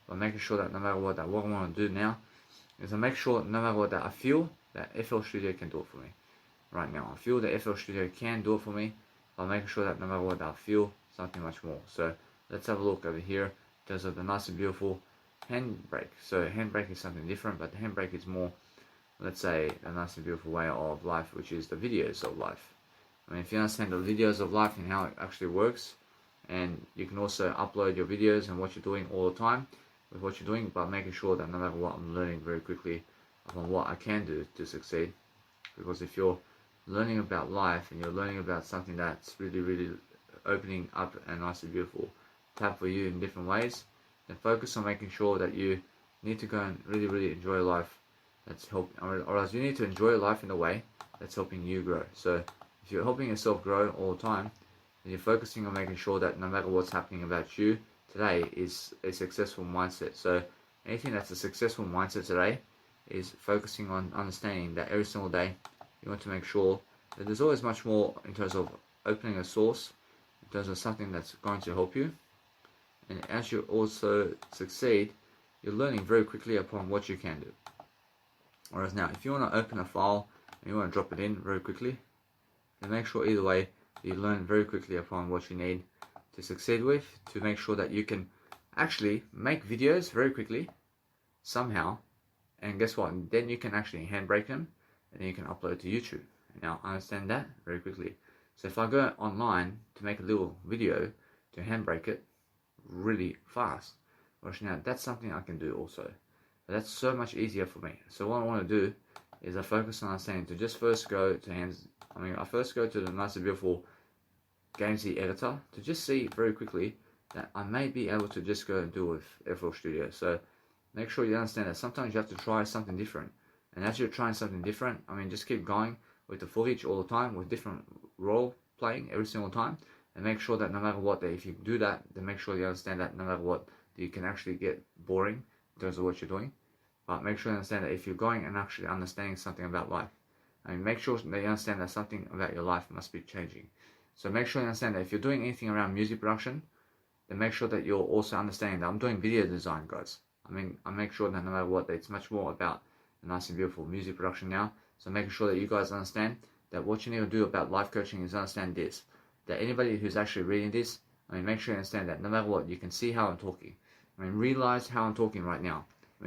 But making sure that no matter what, that what I want to do now is I make sure no matter what, that I feel that FL Studio can do it for me. Right now, I feel that FL Studio can do it for me, but making sure that no matter what, that I feel something much more. So let's have a look over here in terms of the nice and beautiful handbrake. So handbrake is something different, but the handbrake is more, let's say, a nice and beautiful way of life, which is the videos of life. I mean, if you understand the videos of life and how it actually works, and you can also upload your videos and what you're doing all the time with what you're doing, but making sure that no matter what, I'm learning very quickly upon what I can do to succeed. Because if you're learning about life and you're learning about something that's really, really opening up a nice and beautiful have for you in different ways, then focus on making sure that you need to go and really enjoy life. That's helping, or else you need to enjoy life in a way that's helping you grow. So if you're helping yourself grow all the time, then you're focusing on making sure that no matter what's happening about you today is a successful mindset. So anything that's a successful mindset today is focusing on understanding that every single day you want to make sure that there's always much more in terms of opening a source, in terms of something that's going to help you. And as you also succeed, you're learning very quickly upon what you can do. Whereas now, if you want to open a file and you want to drop it in very quickly, then make sure either way you learn very quickly upon what you need to succeed with, to make sure that you can actually make videos very quickly somehow, and guess what, then you can actually handbrake them and then you can upload to YouTube. Now understand that very quickly. So if I go online to make a little video to handbrake it really fast, well, now that's something I can do also. But that's so much easier for me. So what I want to do is I focus on understanding to just first go to I first go to the nice and beautiful Gamesy editor to just see very quickly that I may be able to just go and do with FL Studio. So make sure you understand that sometimes you have to try something different. And as you're trying something different, just keep going with the footage all the time, with different role playing every single time. And make sure that no matter what, that if you do that, then make sure you understand that no matter what, you can actually get boring in terms of what you're doing. But make sure you understand that if you're going and actually understanding something about life, make sure that you understand that something about your life must be changing. So make sure you understand that if you're doing anything around music production, then make sure that you're also understanding that I'm doing video design, guys. I make sure that no matter what, that it's much more about the nice and beautiful music production now. So making sure that you guys understand that what you need to do about life coaching is understand this. That anybody who's actually reading this, make sure you understand that no matter what, you can see how I'm talking. Realize how I'm talking right now.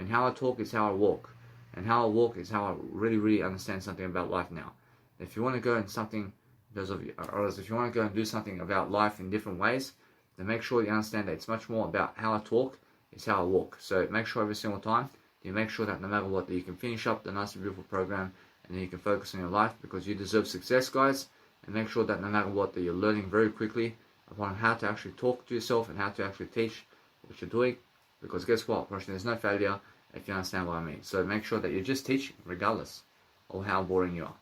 How I talk is how I walk. And how I walk is how I really understand something about life now. If you want to go in something, or if you want to go and do something about life in different ways, then make sure you understand that it's much more about how I talk is how I walk. So make sure every single time, you make sure that no matter what, that you can finish up the nice and beautiful program, and then you can focus on your life, because you deserve success, guys. And make sure that no matter what, that you're learning very quickly upon how to actually talk to yourself and how to actually teach what you're doing. Because guess what, there's no failure if you understand what I mean. So make sure that you just teach regardless of how boring you are.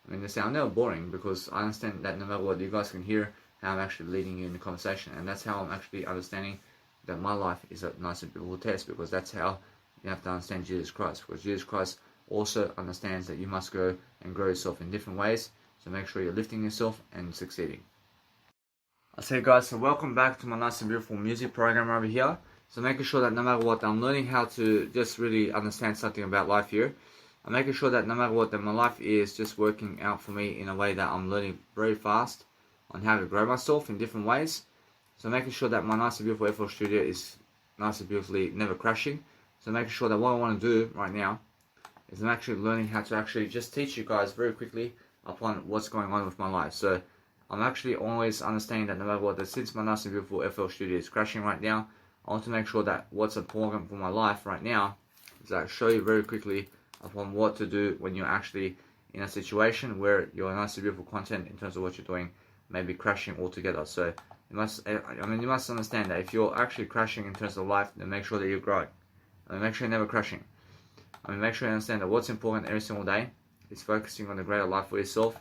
They say I'm never boring, because I understand that no matter what, you guys can hear how I'm actually leading you in the conversation. And that's how I'm actually understanding that my life is a nice and beautiful test, because that's how you have to understand Jesus Christ. Because Jesus Christ also understands that you must go and grow yourself in different ways. So make sure you're lifting yourself and succeeding. I say, guys, so welcome back to my nice and beautiful music program over here. So making sure that no matter what, I'm learning how to just really understand something about life here. I'm making sure that no matter what, that my life is just working out for me in a way that I'm learning very fast on how to grow myself in different ways. So making sure that my nice and beautiful FL Studio is nice and beautifully never crashing. So making sure that what I want to do right now is I'm actually learning how to actually just teach you guys very quickly upon what's going on with my life. So I'm actually always understanding that no matter what, that since my nice and beautiful FL Studio is crashing right now, I want to make sure that what's important for my life right now is that I show you very quickly upon what to do when you're actually in a situation where your nice and beautiful content in terms of what you're doing may be crashing altogether. So you must understand that if you're actually crashing in terms of life, then make sure that you're growing. Make sure you're never crashing. Make sure you understand that what's important every single day is focusing on the greater life for yourself,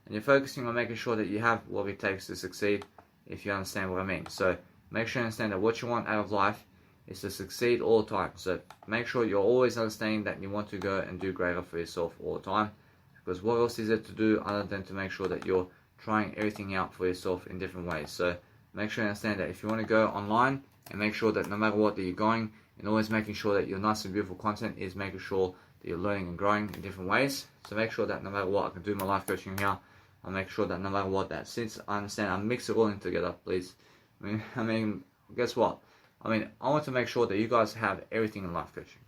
and you're focusing on making sure that you have what it takes to succeed, if you understand what I mean. So make sure you understand that what you want out of life is to succeed all the time. So make sure you're always understanding that you want to go and do greater for yourself all the time, because what else is there to do other than to make sure that you're trying everything out for yourself in different ways. So make sure you understand that if you want to go online, and make sure that no matter what that you're going, and always making sure that your nice and beautiful content is making sure that you're learning and growing in different ways. So make sure that no matter what, I can do my life coaching here. I'll make sure that no matter what, that since I understand, I mix it all in together, please. Guess what? I want to make sure that you guys have everything in life coaching.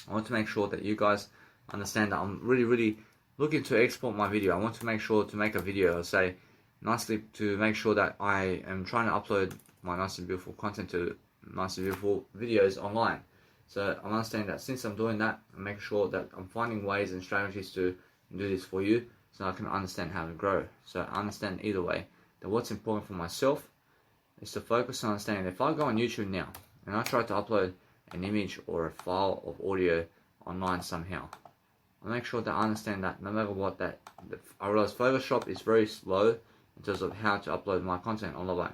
I want to make sure that you guys understand that I'm really looking to export my video. I want to make sure to make a video, say nicely, to make sure that I am trying to upload my nice and beautiful content to nice and beautiful videos online. So I'm understanding that since I'm doing that, I'm making sure that I'm finding ways and strategies to do this for you, so I can understand how to grow. So I understand either way that what's important for myself is to focus on understanding. If I go on YouTube now and I try to upload an image or a file of audio online somehow, I make sure that I understand that no matter what, I realize Photoshop is very slow in terms of how to upload my content online.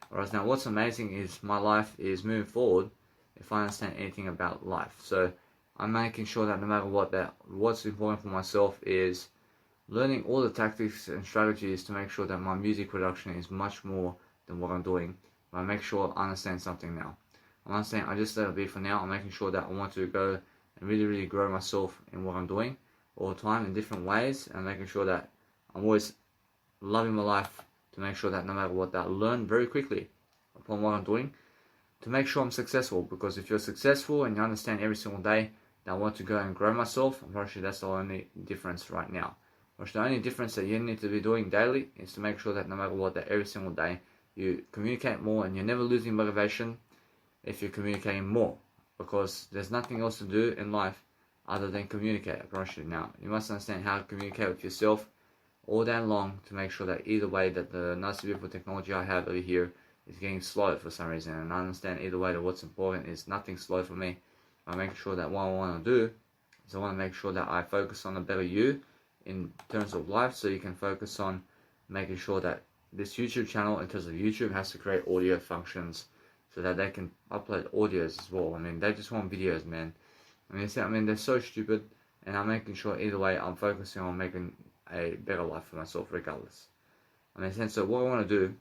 Whereas now what's amazing is my life is moving forward if I understand anything about life. So I'm making sure that no matter what, what's important for myself is learning all the tactics and strategies to make sure that my music production is much more than what I'm doing. But I make sure I understand something now. I'm not saying I just let it be for now. I'm making sure that I want to go and really grow myself in what I'm doing all the time in different ways, and making sure that I'm always loving my life to make sure that no matter what, that I learn very quickly upon what I'm doing to make sure I'm successful. Because if you're successful and you understand every single day that I want to go and grow myself, unfortunately that's the only difference right now. The only difference that you need to be doing daily is to make sure that no matter what, that every single day you communicate more, and you're never losing motivation if you're communicating more, because there's nothing else to do in life other than communicate. I promise you. Now, you must understand how to communicate with yourself all day long to make sure that either way that the nice beautiful technology I have over here is getting slow for some reason, and I understand either way that what's important is nothing slow for me. I make sure that what I want to do is I want to make sure that I focus on a better you in terms of life, so you can focus on making sure that this YouTube channel, in terms of YouTube, has to create audio functions so that they can upload audios as well. I mean, they just want videos, man. I mean, they're so stupid, and I'm making sure either way I'm focusing on making a better life for myself regardless. I mean, so what I want to do,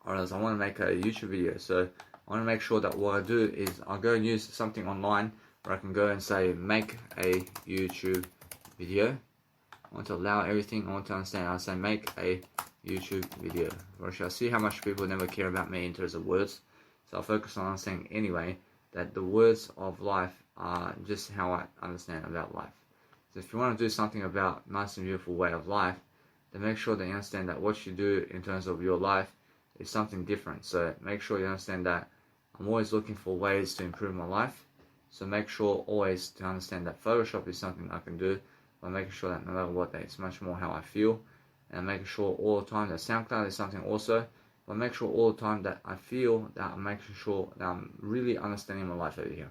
or else I want to make a YouTube video, so I want to make sure that what I do is I'll go and use something online where I can go and say make a YouTube video. I want to allow everything. I want to understand. I'll say make a YouTube video. Or I see how much people never care about me in terms of words, so I'll focus on understanding anyway that the words of life are just how I understand about life. So if you want to do something about nice and beautiful way of life, then make sure that you understand that what you do in terms of your life is something different. So make sure you understand that I'm always looking for ways to improve my life. So make sure always to understand that Photoshop is something I can do, by making sure that no matter what, that it's much more how I feel, and making sure all the time that SoundCloud is something also, but make sure all the time that I feel that I'm making sure that I'm really understanding my life over here.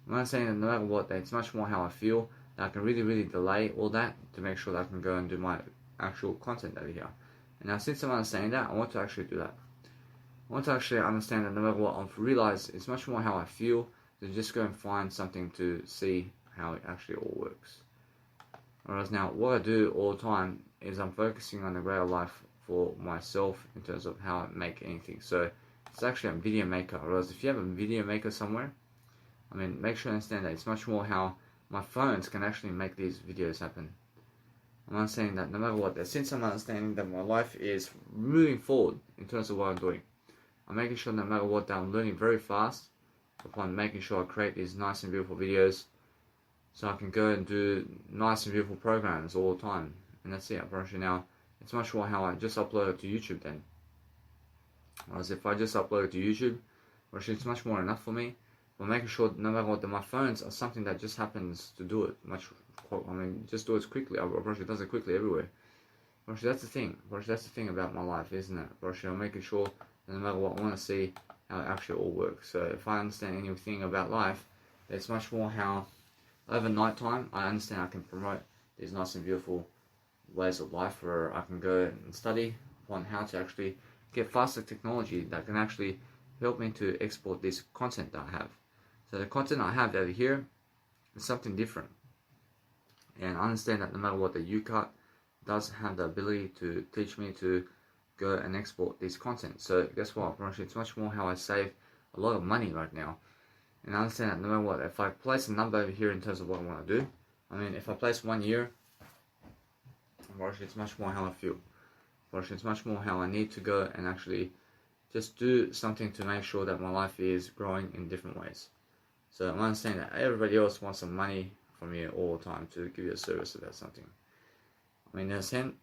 I'm not saying that no matter what, that it's much more how I feel, that I can really delay all that to make sure that I can go and do my actual content over here. And now since I'm understanding that, I want to actually do that. I want to actually understand that no matter what, I've realized it's much more how I feel than just go and find something to see how it actually all works. Whereas now, what I do all the time is I'm focusing on a greater life for myself in terms of how I make anything. So it's actually a video maker. Whereas if you have a video maker somewhere, I mean, make sure you understand that it's much more how my phones can actually make these videos happen. I'm understanding that no matter what, that since I'm understanding that my life is moving forward in terms of what I'm doing, I'm making sure no matter what that I'm learning very fast upon making sure I create these nice and beautiful videos, so I can go and do nice and beautiful programs all the time. And that's it. I promise you now, it's much more how I just upload it to YouTube then. Whereas if I just upload it to YouTube, which it's much more enough for me, but making sure no matter what, that my phones are something that just happens to do it just do it quickly. I promise you, it does it quickly everywhere. Promise you, that's the thing. Promise you, that's the thing about my life, isn't it? Promise you, I'm making sure that no matter what, I want to see how it actually all works. So if I understand anything about life, it's much more how over night time, I understand I can promote these nice and beautiful ways of life where I can go and study on how to actually get faster technology that can actually help me to export this content that I have. So the content I have over here is something different. And I understand that no matter what, the UCut does have the ability to teach me to go and export this content. So guess what? It's much more how I save a lot of money right now. And I understand that no matter what, if I place a number over here in terms of what I want to do, I mean, if I place 1 year, it's much more how I feel. It's much more how I need to go and actually just do something to make sure that my life is growing in different ways. So I understand that everybody else wants some money from you all the time to give you a service about something. I mean, in a sense,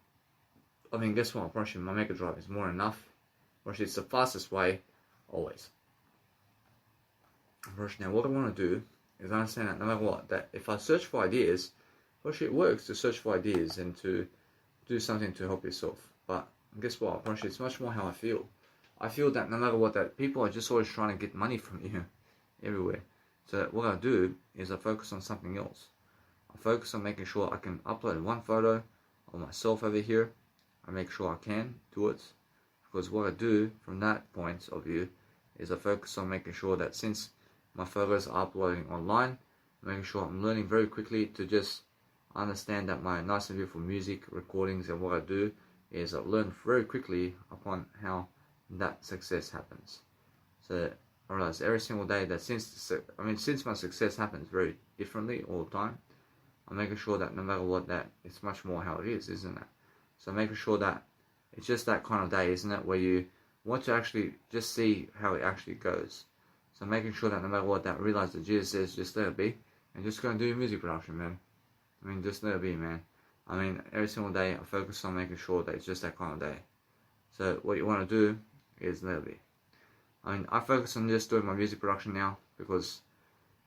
guess what? My Mega Drive is more than enough. It's the fastest way, always. Now, what I want to do is understand that no matter what, that if I search for ideas, it works to search for ideas and to do something to help yourself. But guess what? It's much more how I feel. I feel that no matter what, that people are just always trying to get money from you everywhere. So what I do is I focus on something else. I focus on making sure I can upload one photo of myself over here. I make sure I can do it, because what I do from that point of view is I focus on making sure that since my photos are uploading online, making sure I'm learning very quickly to just understand that my nice and beautiful music recordings and what I do is I learn very quickly upon how that success happens. So I realize every single day that since my success happens very differently all the time, I'm making sure that no matter what, that it's much more how it is, isn't it? So making sure that it's just that kind of day, isn't it, where you want to actually just see how it actually goes. So making sure that no matter what, that realize that Jesus says just let it be and just go and do your music production, man. I mean, just let it be, man. I mean, every single day I focus on making sure that it's just that kind of day. So what you want to do is let it be. I mean, I focus on just doing my music production now because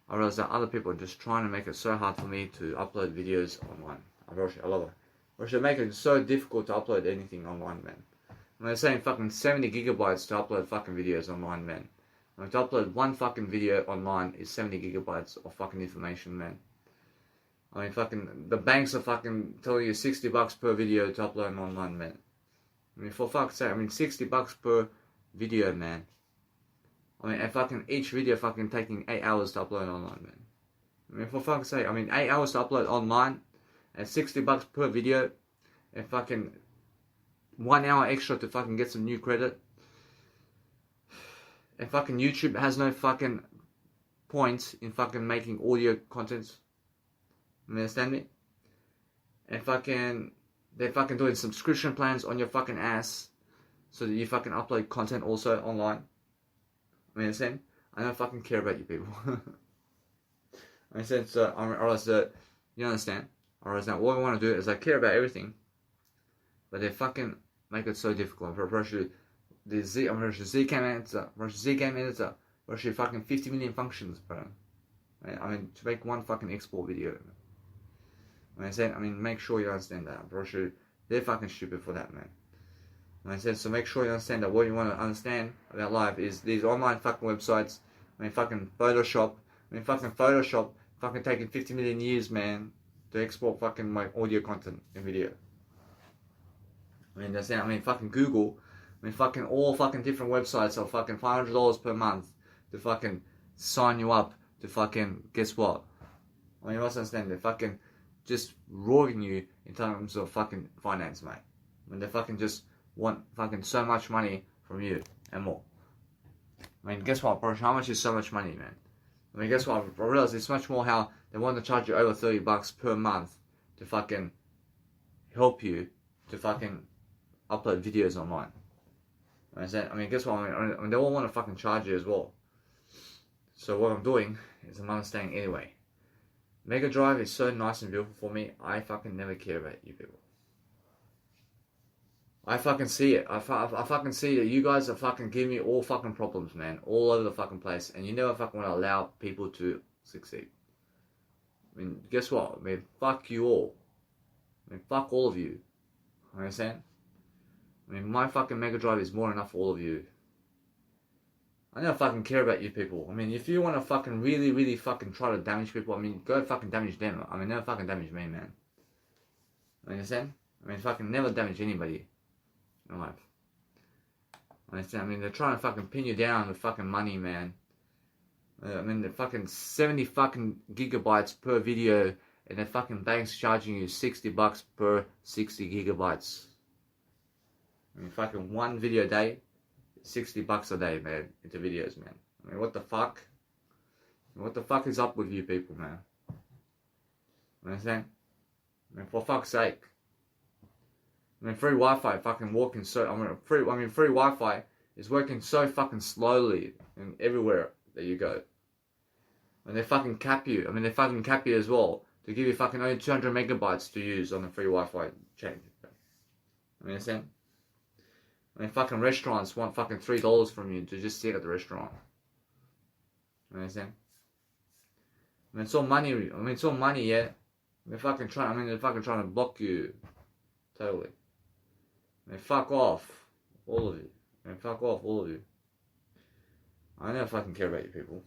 I realize that other people are just trying to make it so hard for me to upload videos online. I love it. Or should make it so difficult to upload anything online, man. And they're saying fucking 70 gigabytes to upload fucking videos online, man. And to upload one fucking video online is 70 gigabytes of fucking information, man. I mean, fucking, the banks are fucking telling you $60 per video to upload online, man. I mean, for fuck's sake, I mean, $60 per video, man. I mean, and fucking each video fucking taking 8 hours to upload online, man. I mean, for fuck's sake, I mean, 8 hours to upload online, and $60 per video, and fucking 1 hour extra to fucking get some new credit. And fucking YouTube has no fucking point in fucking making audio content. You understand me? And fucking, they're fucking doing subscription plans on your fucking ass so that you fucking upload content also online. You understand? I don't fucking care about you people. I understand, so I realize that, you understand? I realize that what I want to do is I care about everything, but they fucking make it so difficult. Especially the Z cam editor, especially fucking 50 million functions, bro. I mean, to make one fucking export video. I said, I mean, make sure you understand that. Especially, they're fucking stupid for that, man. I said, so make sure you understand that what you want to understand about life is these online fucking websites. I mean, fucking Photoshop. Fucking taking 50 million years, man, to export fucking my audio content and video. I mean, that's it. I mean, fucking Google. I mean, fucking all fucking different websites are fucking $500 per month to fucking sign you up to fucking, guess what? I mean, you must understand, they're fucking just roaring you in terms of fucking finance, mate. I mean, they fucking just want fucking so much money from you and more. I mean, guess what, bro? How much is so much money, man? I mean, guess what? I realize it's much more how they want to charge you over $30 per month to fucking help you to fucking upload videos online. I mean, guess what? I mean, they all want to fucking charge you as well. So what I'm doing is I'm understanding anyway. Mega Drive is so nice and beautiful for me. I fucking never care about you people. I fucking see it. I fucking see that you guys are fucking giving me all fucking problems, man. All over the fucking place. And you never fucking want to allow people to succeed. I mean, guess what? I mean, fuck you all. I mean, fuck all of you. You understand? I mean, my fucking Mega Drive is more enough for all of you. I don't fucking care about you people. I mean, if you want to fucking really, really fucking try to damage people, I mean, go fucking damage them. I mean, never fucking damage me, man. You understand? I mean, fucking never damage anybody in life. Understand? I mean, they're trying to fucking pin you down with fucking money, man. I mean, they're fucking 70 fucking gigabytes per video, and they're fucking banks charging you $60 per 60 gigabytes. I mean, fucking one video a day, $60 a day, man, into videos, man. I mean, what the fuck? What the fuck is up with you people, man? You understand? I mean, for fuck's sake. I mean, free Wi-Fi fucking working so... free Wi-Fi is working so fucking slowly in everywhere that you go. And they fucking cap you. I mean, they fucking cap you as well to give you fucking only 200 megabytes to use on the free Wi-Fi chain. You understand? I mean, fucking restaurants want fucking $3 from you to just sit at the restaurant. You understand? I mean, it's all money. I mean, it's all money, yeah. They're fucking trying to block you. Totally. I mean, fuck off. All of you. And fuck off, all of you. I never fucking care about you people.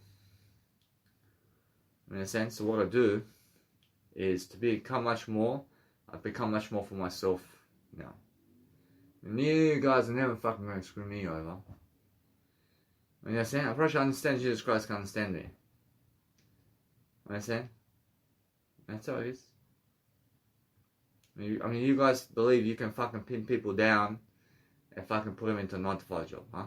In a sense, so what I do is to become much more. I've become much more for myself now. And you guys are never fucking going to screw me over. You understand? I probably understand Jesus Christ can understand me. You understand? That's how it is. I mean, you guys believe you can fucking pin people down and fucking put them into a 9-to-5 job, huh?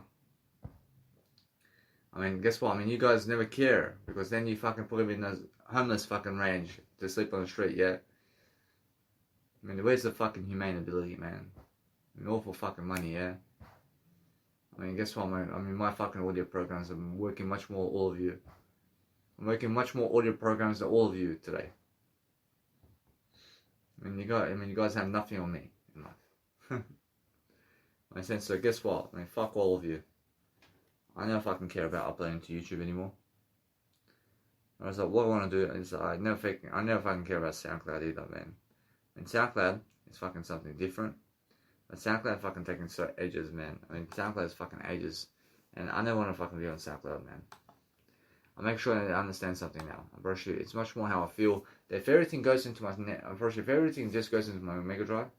I mean, guess what? I mean, you guys never care because then you fucking put them in a homeless fucking range to sleep on the street, yeah? I mean, where's the fucking humane ability, man? I mean, all for fucking money, yeah? I mean, guess what, man? I mean, my fucking audio programs, I'm working much more all of you. I'm working much more audio programs than all of you today. I mean, you guys have nothing on me in life. I sense, so guess what? I mean, fuck all of you. I never fucking care about uploading to YouTube anymore. I was like, what I want to do is I never fucking care about SoundCloud either, man. And SoundCloud is fucking something different. But SoundCloud fucking taking so ages, man. I mean, SoundCloud is fucking ages. And I never want to fucking be on SoundCloud, man. I make sure I understand something now. It's much more how I feel. That if everything goes into my net, if everything just goes into my Mega Drive,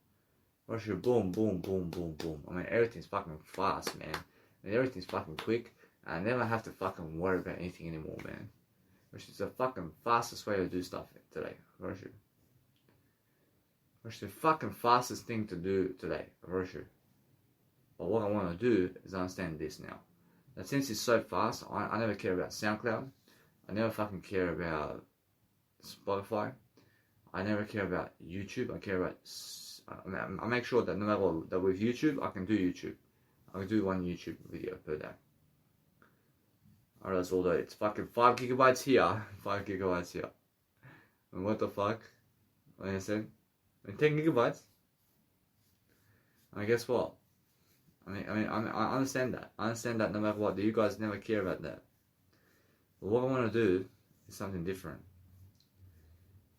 boom, boom, boom, boom, boom. I mean, everything's fucking fast, man. I mean, everything's fucking quick. I never have to fucking worry about anything anymore, man. Which is the fucking fastest way to do stuff today. Which is the fucking fastest thing to do today. But what I want to do is understand this now. That since it's so fast, I never care about SoundCloud. I never fucking care about Spotify. I never care about YouTube. I care about... I make sure that no matter what, that with YouTube, I can do YouTube. I can do one YouTube video per day. Alright, although it's fucking 5 gigabytes here, 5 gigabytes here. And what the fuck? Like I said, 10 gigabytes. And guess what? I understand that. I understand that no matter what, you guys never care about that. But what I want to do is something different.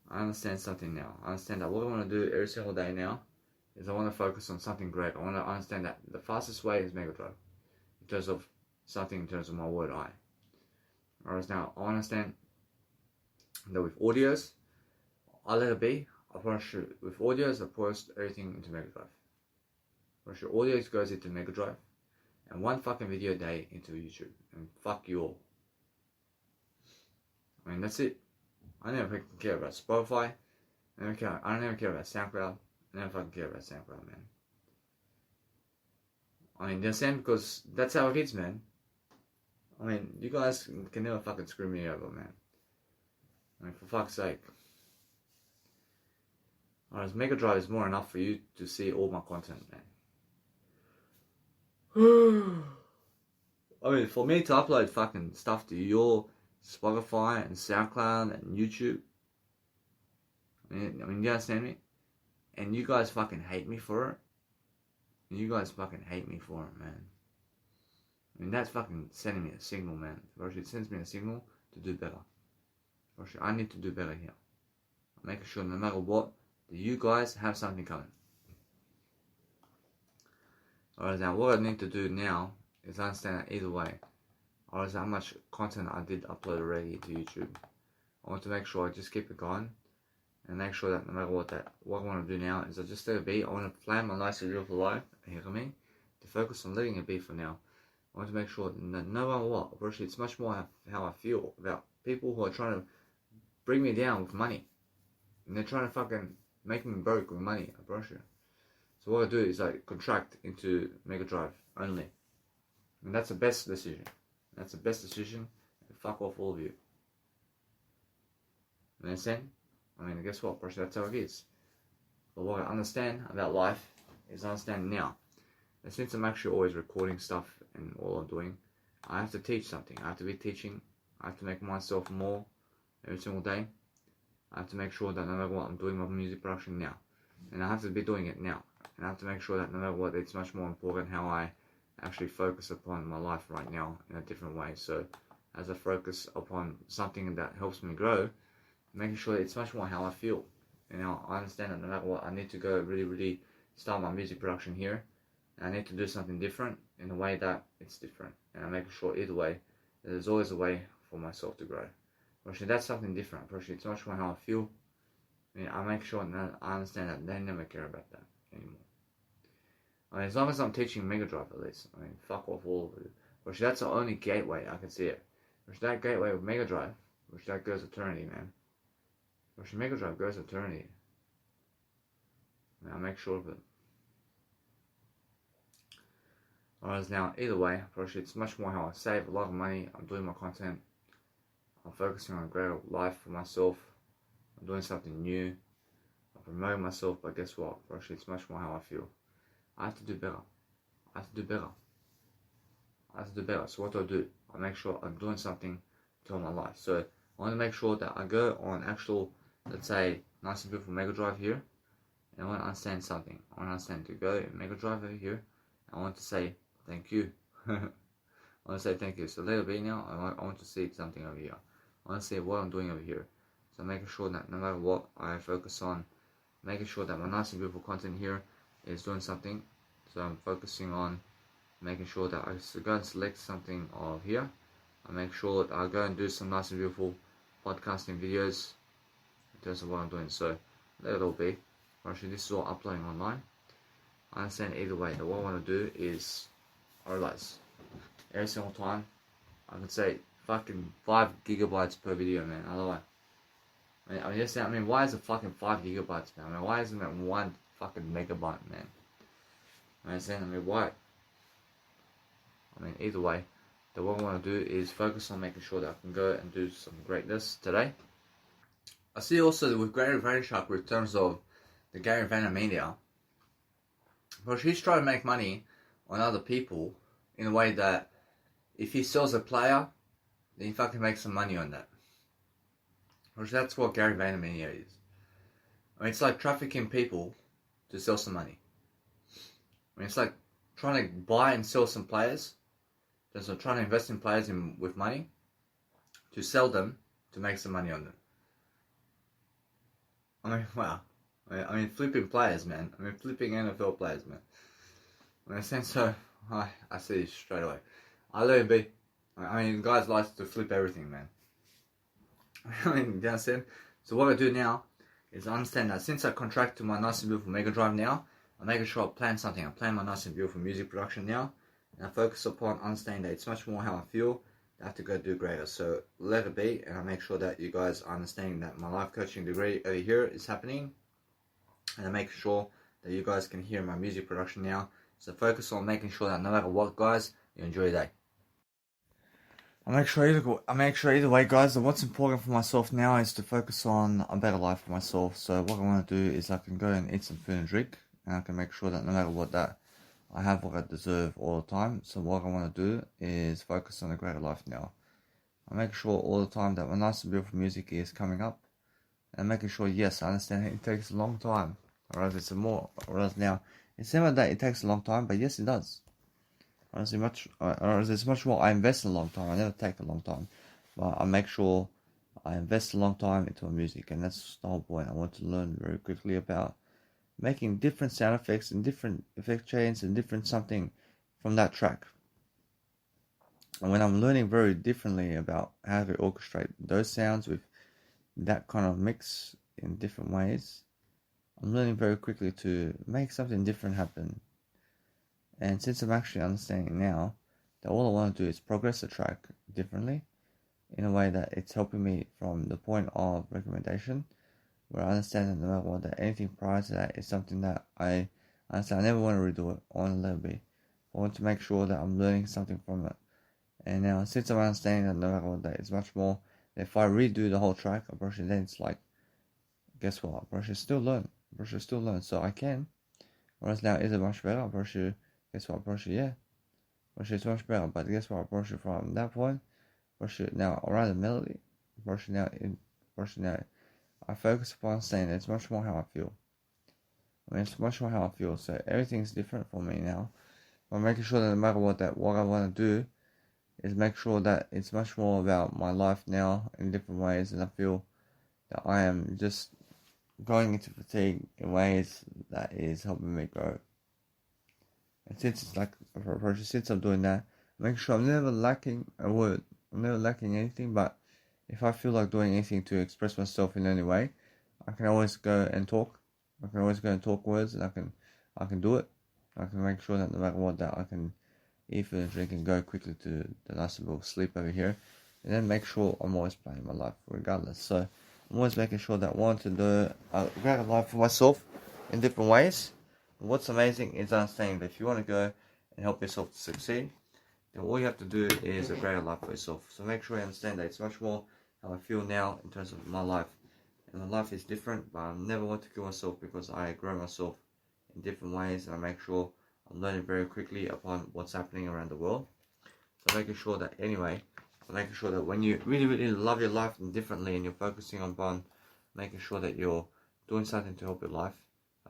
I understand something now. I understand that what I want to do every single day now is I want to focus on something great. I want to understand that the fastest way is Mega Drive. In terms of something, in terms of my word eye. Whereas now, I understand that with audios, I let it be. With audios, I post everything into Mega Drive. Whereas your audios goes into Mega Drive, and one fucking video a day into YouTube. And fuck you all. I mean, that's it. I never fucking care about Spotify. I never care about SoundCloud. I never fucking care about SoundCloud, man. I mean, understand, because that's how it is, man. I mean, you guys can never fucking screw me over, man. I mean, for fuck's sake. Whereas Mega Drive is more enough for you to see all my content, man. I mean, for me to upload fucking stuff to your Spotify and SoundCloud and YouTube. I mean, you understand me? And you guys fucking hate me for it. You guys fucking hate me for it, man. I mean, that's fucking sending me a signal, man. It sends me a signal to do better. I need to do better here. I'm making sure no matter what, that you guys have something coming. Alright, now what I need to do now is understand that either way. Alright, how much content I did upload already to YouTube. I want to make sure I just keep it going. And make sure that no matter what I want to do now is I just let it be. I want to plan my nice video for life, hear me? To focus on letting it be for now. I want to make sure that no matter what, actually it's much more how I feel about people who are trying to bring me down with money. And they're trying to fucking make me broke with money, I promise you. So what I do is I contract into Mega Drive only. And that's the best decision. That's the best decision. And fuck off all of you. You understand? I mean, guess what? That's how it is. But what I understand about life is I understand now. And since I'm actually always recording stuff and all I'm doing, I have to teach something. I have to be teaching. I have to make myself more every single day. I have to make sure that no matter what, I'm doing my music production now. And I have to be doing it now. And I have to make sure that no matter what, it's much more important how I actually focus upon my life right now in a different way. So as I focus upon something that helps me grow, making sure that it's much more how I feel. You know, I understand that no matter what, I need to go really start my music production here. And I need to do something different in a way that it's different. And I'm making sure either way, that there's always a way for myself to grow. Actually, that's something different. Actually, it's much more how I feel. I make sure that I understand that they never care about that anymore. As long as I'm teaching Mega Drive at least, fuck off all of it. Which that's the only gateway I can see it. Which that gateway with Mega Drive, which that goes eternity, man. Which Mega Drive goes eternity. I make sure of it. Whereas now, either way, actually it's much more how I save a lot of money. I'm doing my content. I'm focusing on a greater life for myself. I'm doing something new. I'm promoting myself, but guess what? Actually, it's much more how I feel. I have to do better. I have to do better. I have to do better. So what do? I make sure I'm doing something to my life. So I want to make sure that I go on actual, let's say, nice and beautiful Mega Drive here. And I want to understand something. I want to understand to go Mega Drive over here. I want to say thank you. I want to say thank you. So let it be now. I want to see something over here. I want to see what I'm doing over here. So making sure that no matter what I focus on, making sure that my nice and beautiful content here is doing something. So I'm focusing on making sure that I go and select something of here. I make sure that I go and do some nice and beautiful podcasting videos in terms of what I'm doing. So let it all be. Actually, this is all uploading online. I understand either way that what I want to do is, I realize every single time I can say fucking 5 gigabytes per video, man. I lie. Why is it fucking 5 gigabytes, man? Why isn't it 1 fucking megabyte, man? Why? Either way, that what I want to do is focus on making sure that I can go and do some greatness today. I see also with Gary Vaynerchuk in terms of the Gary Vayner media, but he's trying to make money on other people in a way that if he sells a player, then he fucking makes some money on that. Which that's what Gary Vayner media is. It's like trafficking people to sell some money. It's like trying to buy and sell some players. So trying to invest in players with money to sell them to make some money on them. Wow. Flipping players, man. Flipping NFL players, man. I see this straight away. I let it be. Guys like to flip everything, man. You understand? So what I do now is I understand that since I contract to my nice and beautiful Mega Drive now, I'm making sure I plan something. I plan my nice and beautiful music production now, and I focus upon understanding that it's much more how I feel. I have to go do greater. So let it be, and I make sure that you guys are understanding that my life coaching degree over here is happening, and I make sure that you guys can hear my music production now. So focus on making sure that no matter what, guys, you enjoy your day. I make sure either way, guys, that what's important for myself now is to focus on a better life for myself. So what I want to do is I can go and eat some food and drink, and I can make sure that no matter what, that I have what I deserve all the time. So what I want to do is focus on a greater life now. I make sure all the time that my nice and beautiful music is coming up, and making sure, yes, I understand it takes a long time, or else it's now. It's never that it takes a long time, but yes, it does. Honestly, it's much more. I invest a long time. I never take a long time, but I make sure I invest a long time into my music, and that's the whole point. I want to learn very quickly about making different sound effects and different effect chains and different something from that track. And when I'm learning very differently about how to orchestrate those sounds with that kind of mix in different ways, I'm learning very quickly to make something different happen. And since I'm actually understanding now that all I want to do is progress the track differently in a way that it's helping me from the point of recommendation, where I understand that no matter what, that anything prior to that is something that I understand. I never want to redo it. I want to let it be. I want to make sure that I'm learning something from it. And now, since I'm understanding that no matter what, that it's much more, if I redo the whole track, then it's like, guess what? I should still learn. So I can. Whereas now, is it much better? Guess what? Yeah. It's much better. But guess what? From that point, now around the melody. Now, I focus upon saying that it's much more how I feel. It's much more how I feel. So everything's different for me now. I'm making sure that no matter what I want to do is make sure that it's much more about my life now in different ways, and I feel that I am just going into fatigue in ways that is helping me grow. And since I'm doing that, make sure I'm never lacking a word. I'm never lacking anything, but if I feel like doing anything to express myself in any way, I can always go and talk. I can always go and talk words, and I can do it. I can make sure that no matter what, that I can eat food and drink and go quickly to the nice little sleep over here, and then make sure I'm always planning my life regardless. So I'm always making sure that I want to do a greater life for myself in different ways. And what's amazing is understanding that if you want to go and help yourself to succeed, then all you have to do is a greater life for yourself. So make sure you understand that it's much more how I feel now in terms of my life. And my life is different, but I never want to kill myself because I grow myself in different ways, and I make sure I'm learning very quickly upon what's happening around the world. So making sure that making sure that when you really, really love your life differently and you're focusing upon making sure that you're doing something to help your life,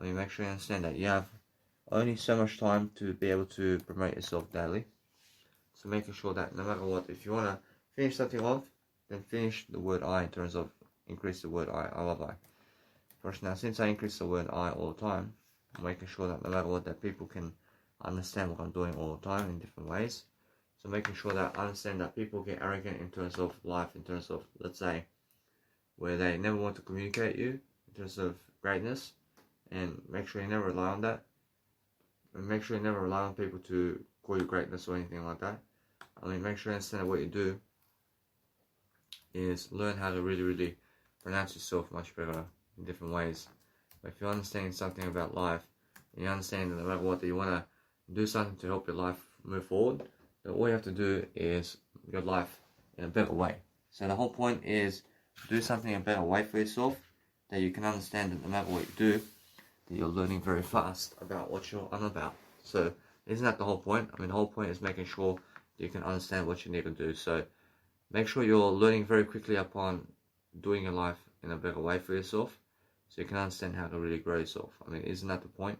make sure you understand that you have only so much time to be able to promote yourself daily. So making sure that no matter what, if you want to finish something off, then finish the word I in terms of increase the word I love I. First, now, since I increase the word I all the time, I'm making sure that no matter what, that people can understand what I'm doing all the time in different ways. So making sure that I understand that people get arrogant in terms of life, in terms of, let's say, where they never want to communicate you in terms of greatness, and make sure you never rely on that. And make sure you never rely on people to call you greatness or anything like that. Make sure you understand that what you do is learn how to really, really pronounce yourself much better in different ways. But if you're understanding something about life, and you understand that no matter what, that you want to do something to help your life move forward, then all you have to do is your life in a better way. So the whole point is do something in a better way for yourself, that you can understand that no matter what you do, that you're learning very fast about what you're on about. So isn't that the whole point? The whole point is making sure you can understand what you need to do. So make sure you're learning very quickly upon doing your life in a better way for yourself, so you can understand how to really grow yourself. Isn't that the point?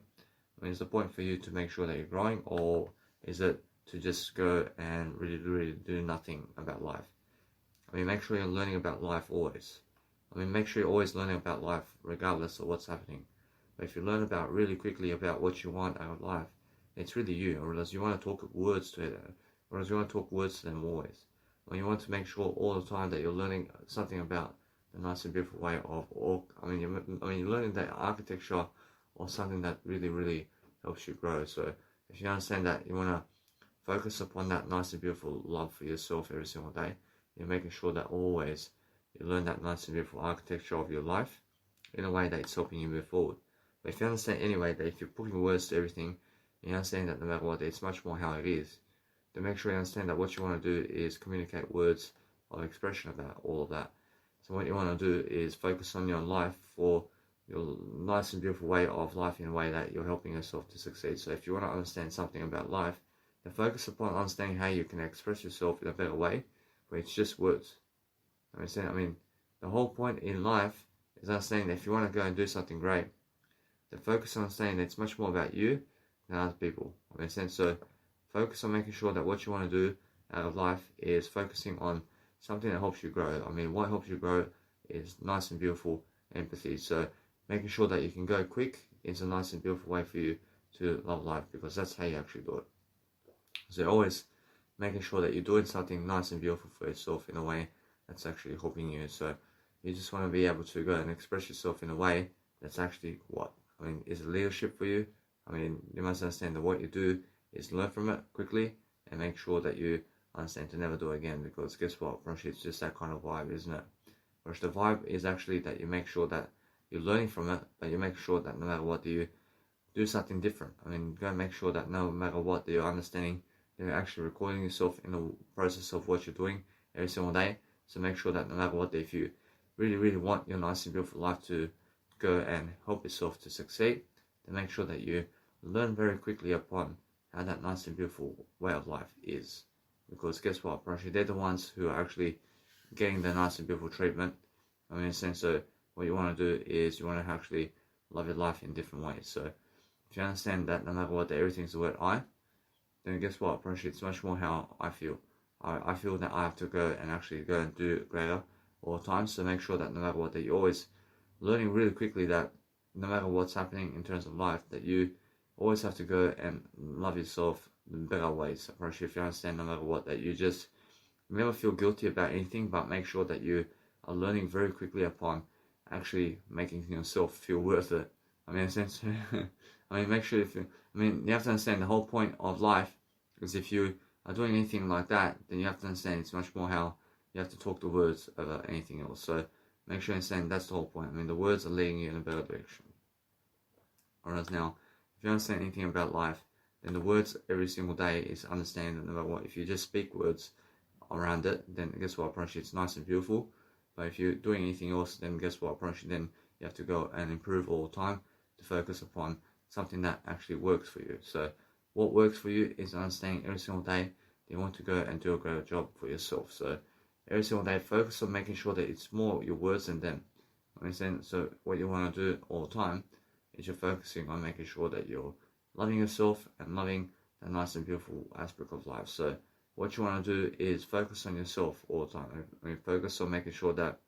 Is the point for you to make sure that you're growing, or is it to just go and really, really do nothing about life? Make sure you're learning about life always. Make sure you're always learning about life regardless of what's happening. But if you learn about really quickly about what you want out of life, it's really you, or else you want to talk words to it, or else you want to talk words to them always. You want to make sure all the time that you're learning something about the nice and beautiful way of, or you're learning that architecture or something that really, really helps you grow. So if you understand that you want to focus upon that nice and beautiful love for yourself every single day, you're making sure that always you learn that nice and beautiful architecture of your life in a way that it's helping you move forward. But if you understand anyway that if you're putting words to everything, you understand that no matter what, it's much more how it is, then make sure you understand that what you want to do is communicate words of expression about all of that. So what you want to do is focus on your life for your nice and beautiful way of life in a way that you're helping yourself to succeed. So if you want to understand something about life, then focus upon understanding how you can express yourself in a better way, where it's just words. The whole point in life is understanding that if you want to go and do something great, then focus on understanding that it's much more about you than other people. So focus on making sure that what you want to do out of life is focusing on something that helps you grow. What helps you grow is nice and beautiful empathy. So making sure that you can go quick is a nice and beautiful way for you to love life, because that's how you actually do it. So always making sure that you're doing something nice and beautiful for yourself in a way that's actually helping you. So you just want to be able to go and express yourself in a way that's actually is it leadership for you? You must understand that what you do is learn from it quickly and make sure that you understand to never do it again, because guess what, it's just that kind of vibe, isn't it? Whereas the vibe is actually that you make sure that you're learning from it, but you make sure that no matter what, you do something different. Go and make sure that no matter what, that you're understanding, you're actually recording yourself in the process of what you're doing every single day. So make sure that no matter what, if you really, really want your nice and beautiful life to go and help yourself to succeed, then make sure that you learn very quickly upon how that nice and beautiful way of life is. Because guess what, they're the ones who are actually getting the nice and beautiful treatment. So what you want to do is you want to actually love your life in different ways. So if you understand that no matter what, that everything's the word I, then guess what, it's much more how I feel. I feel that I have to go and actually go and do greater all the time. So make sure that no matter what, that you're always learning really quickly that no matter what's happening in terms of life, that you always have to go and love yourself in better ways. I promise you, if you understand no matter what, that you just never feel guilty about anything, but make sure that you are learning very quickly upon actually making yourself feel worth it. I mean, in a sense, I mean, make sure you have to understand the whole point of life is if you are doing anything like that, then you have to understand it's much more how you have to talk the words over anything else. So make sure you understand that's the whole point. I mean, the words are leading you in a better direction. Whereas now, if you understand anything about life, then the words every single day is understanding that no matter what. If you just speak words around it, then guess what? I promise you, it's nice and beautiful. But if you're doing anything else, then guess what? I promise you, then you have to go and improve all the time to focus upon something that actually works for you. So what works for you is understanding every single day that you want to go and do a great job for yourself. So every single day, focus on making sure that it's more your words than them. Understand? So what you want to do all the time is you're focusing on making sure that you're loving yourself and loving the nice and beautiful aspect of life. So what you want to do is focus on yourself all the time. I mean, focus on making sure that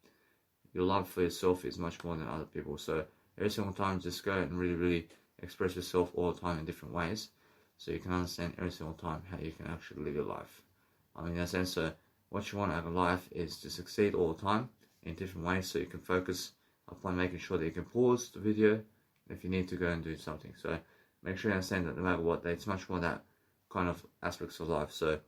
your love for yourself is much more than other people. So every single time, just go and really express yourself all the time in different ways, so you can understand every single time how you can actually live your life. I mean, in a sense, so what you want out of life is to succeed all the time in different ways, so you can focus upon making sure that you can pause the video if you need to go and do something. So make sure you understand that no matter what, that it's much more that kind of aspects of life. So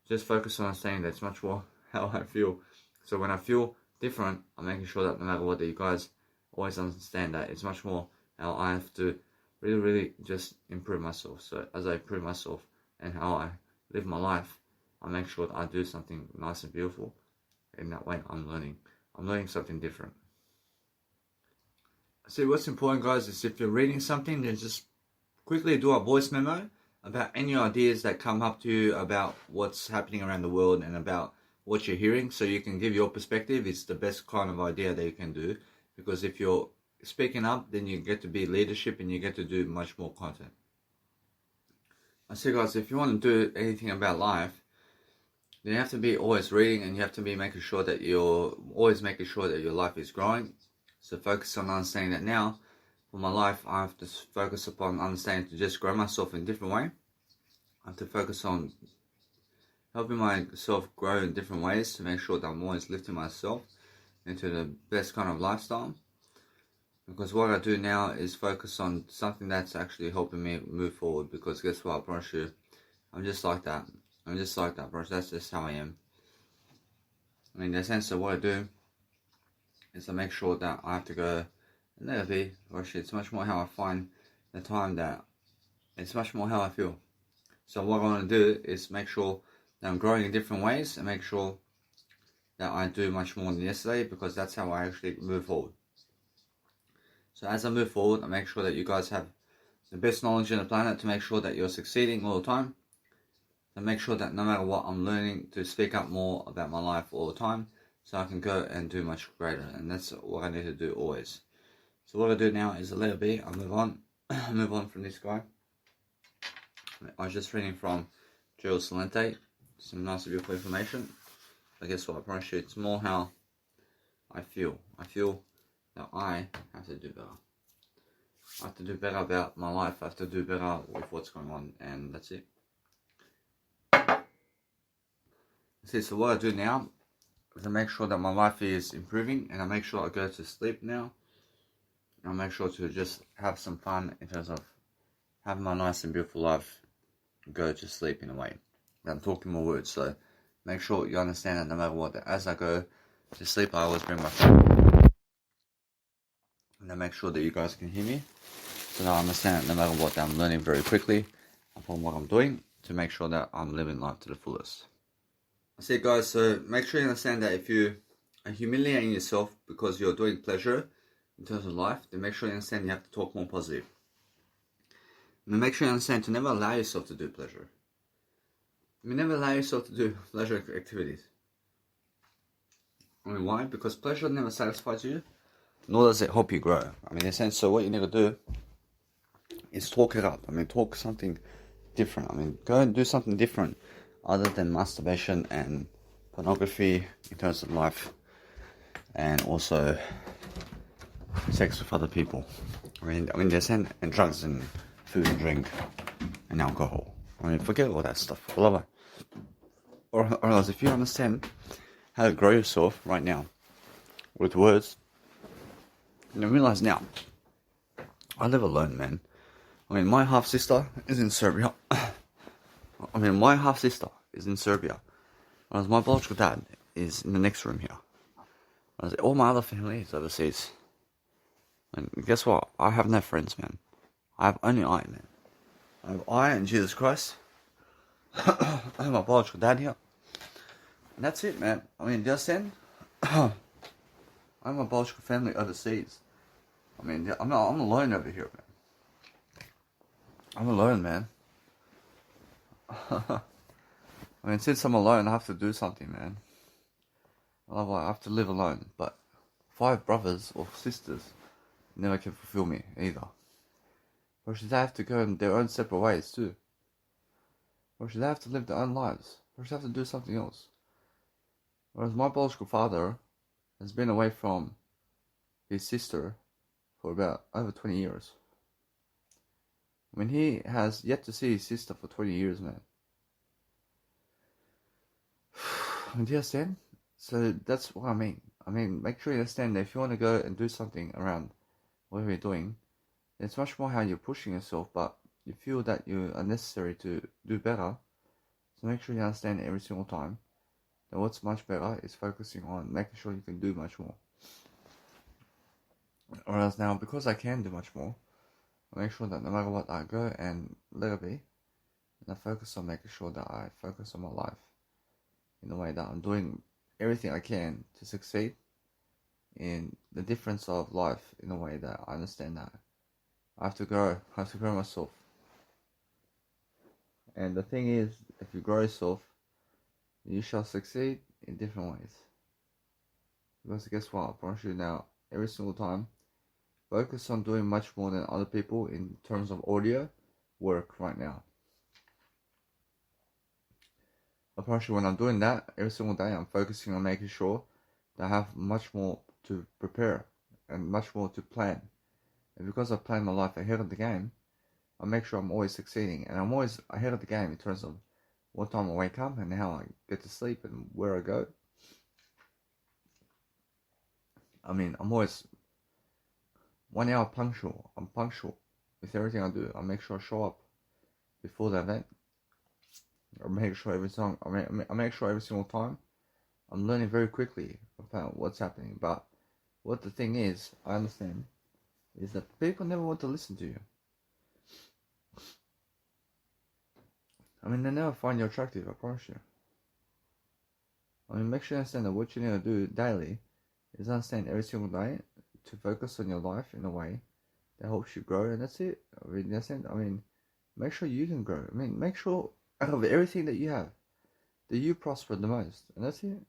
just focus on understanding that it's much more how I feel. So when I feel different, I'm making sure that no matter what, that you guys always understand that it's much more how I have to really just improve myself. So as I improve myself and how I live my life, I make sure that I do something nice and beautiful. In that way, I'm learning something different. See, what's important, guys, is if you're reading something, then just quickly do a voice memo about any ideas that come up to you about what's happening around the world and about what you're hearing, so you can give your perspective. It's the best kind of idea that you can do, because if you're speaking up, then you get to be leadership and you get to do much more content. I say, guys, if you want to do anything about life, then you have to be always reading, and you have to be making sure that you're always making sure that your life is growing. So focus on understanding that now. For my life, I have to focus upon understanding to just grow myself in a different way. I have to focus on helping myself grow in different ways to make sure that I'm always lifting myself into the best kind of lifestyle. Because what I do now is focus on something that's actually helping me move forward. Because guess what, I promise you, I'm just like that. I'm just like that, bro. That's just how I am. I mean, in the sense of what I do is I make sure that I have to go and let it be. Actually, it's much more how I find the time, that it's much more how I feel. So what I want to do is make sure that I'm growing in different ways and make sure that I do much more than yesterday, because that's how I actually move forward. So as I move forward, I make sure that you guys have the best knowledge on the planet to make sure that you're succeeding all the time. And make sure that no matter what, I'm learning to speak up more about my life all the time, so I can go and do much greater. And that's what I need to do always. So what I do now is I let it be. I move on. Move on from this guy. I was just reading from Joel Salente. Some nice beautiful information. But guess what? I promise you, it's more how I feel. I feel that I have to do better. I have to do better about my life. I have to do better with what's going on. And that's it. See, so what I do now is I make sure that my life is improving, and I make sure I go to sleep now. I make sure to just have some fun in terms of having my nice and beautiful life go to sleep in a way. I'm talking more words, so make sure you understand that no matter what, that as I go to sleep, I always bring my phone. And I make sure that you guys can hear me, so that I understand that no matter what, that I'm learning very quickly upon what I'm doing to make sure that I'm living life to the fullest. I see, guys, so make sure you understand that if you are humiliating yourself because you're doing pleasure in terms of life, then make sure you understand you have to talk more positive. And make sure you understand to never allow yourself to do pleasure. I mean, never allow yourself to do pleasure activities. I mean, why? Because pleasure never satisfies you, nor does it help you grow. I mean, in a sense, so what you need to do is talk it up. I mean, talk something different. I mean, go and do something different other than masturbation and pornography in terms of life, and also sex with other people. I mean, and drugs and food and drink and alcohol. I mean, forget all that stuff. Or else, if you understand how to grow yourself right now with words, you realize now, I live alone, man. I mean, my half sister is in Serbia. Whereas my biological dad is in the next room here. Whereas all my other family is overseas. And guess what? I have no friends, man. I have only I, man. I have I and Jesus Christ. I have my biological dad here. And that's it, man. I mean, do you understand? I have my biological family overseas. I mean, I'm alone over here, man. I'm alone, man. I mean, since I'm alone, I have to do something, man. Otherwise, I have to live alone. But 5 brothers or sisters never can fulfill me either. Or should they have to go in their own separate ways too? Or should they have to live their own lives? Or should they have to do something else? Whereas my biological father has been away from his sister for about over 20 years. I mean, he has yet to see his sister for 20 years, man. Do you understand? So that's what I mean. I mean, make sure you understand that if you want to go and do something around whatever you're doing, it's much more how you're pushing yourself, but you feel that you are necessary to do better. So make sure you understand every single time that what's much better is focusing on making sure you can do much more. Whereas now, because I can do much more, I make sure that no matter what I go and let it be, and I focus on making sure that I focus on my life in the way that I'm doing everything I can to succeed in the difference of life in a way that I understand that I have to grow myself. And the thing is, if you grow yourself, you shall succeed in different ways. Because guess what? I promise you now, every single time, focus on doing much more than other people in terms of audio work right now. I promise you, when I'm doing that, every single day, I'm focusing on making sure that I have much more to prepare and much more to plan. And because I plan my life ahead of the game, I make sure I'm always succeeding. And I'm always ahead of the game in terms of what time I wake up and how I get to sleep and where I go. I mean, I'm always 1 hour punctual. I'm punctual with everything I do. I make sure I show up before the event. I make sure every single time I'm learning very quickly about what's happening. But what the thing is, I understand, is that people never want to listen to you. I mean, they never find you attractive, I promise you. I mean, make sure you understand that what you need to do daily is understand every single day to focus on your life in a way that helps you grow, and that's it. I mean, make sure you can grow. I mean, make sure out of everything that you have, that you prosper the most, and that's it.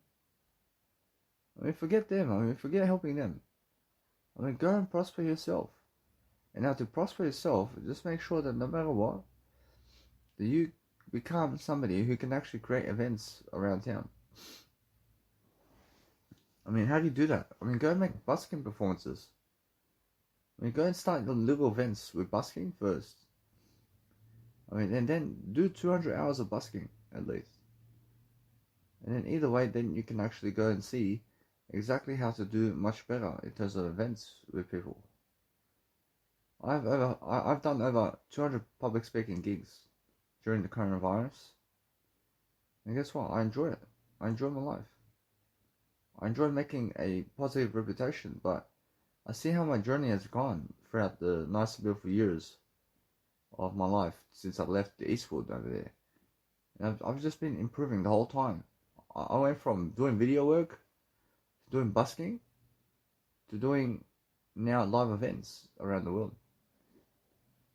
I mean, forget them. I mean, forget helping them. I mean, go and prosper yourself. And now to prosper yourself, just make sure that no matter what, that you become somebody who can actually create events around town. I mean, how do you do that? I mean, go and make busking performances. I mean, go and start the little events with busking first. I mean, and then do 200 hours of busking at least. And then either way, then you can actually go and see exactly how to do much better in terms of events with people. I've done over 200 public speaking gigs during the coronavirus. And guess what? I enjoy it. I enjoy my life. I enjoy making a positive reputation, but I see how my journey has gone throughout the nice beautiful years of my life since I left Eastwood over there. And I've just been improving the whole time. I went from doing video work, to doing busking, to doing now live events around the world.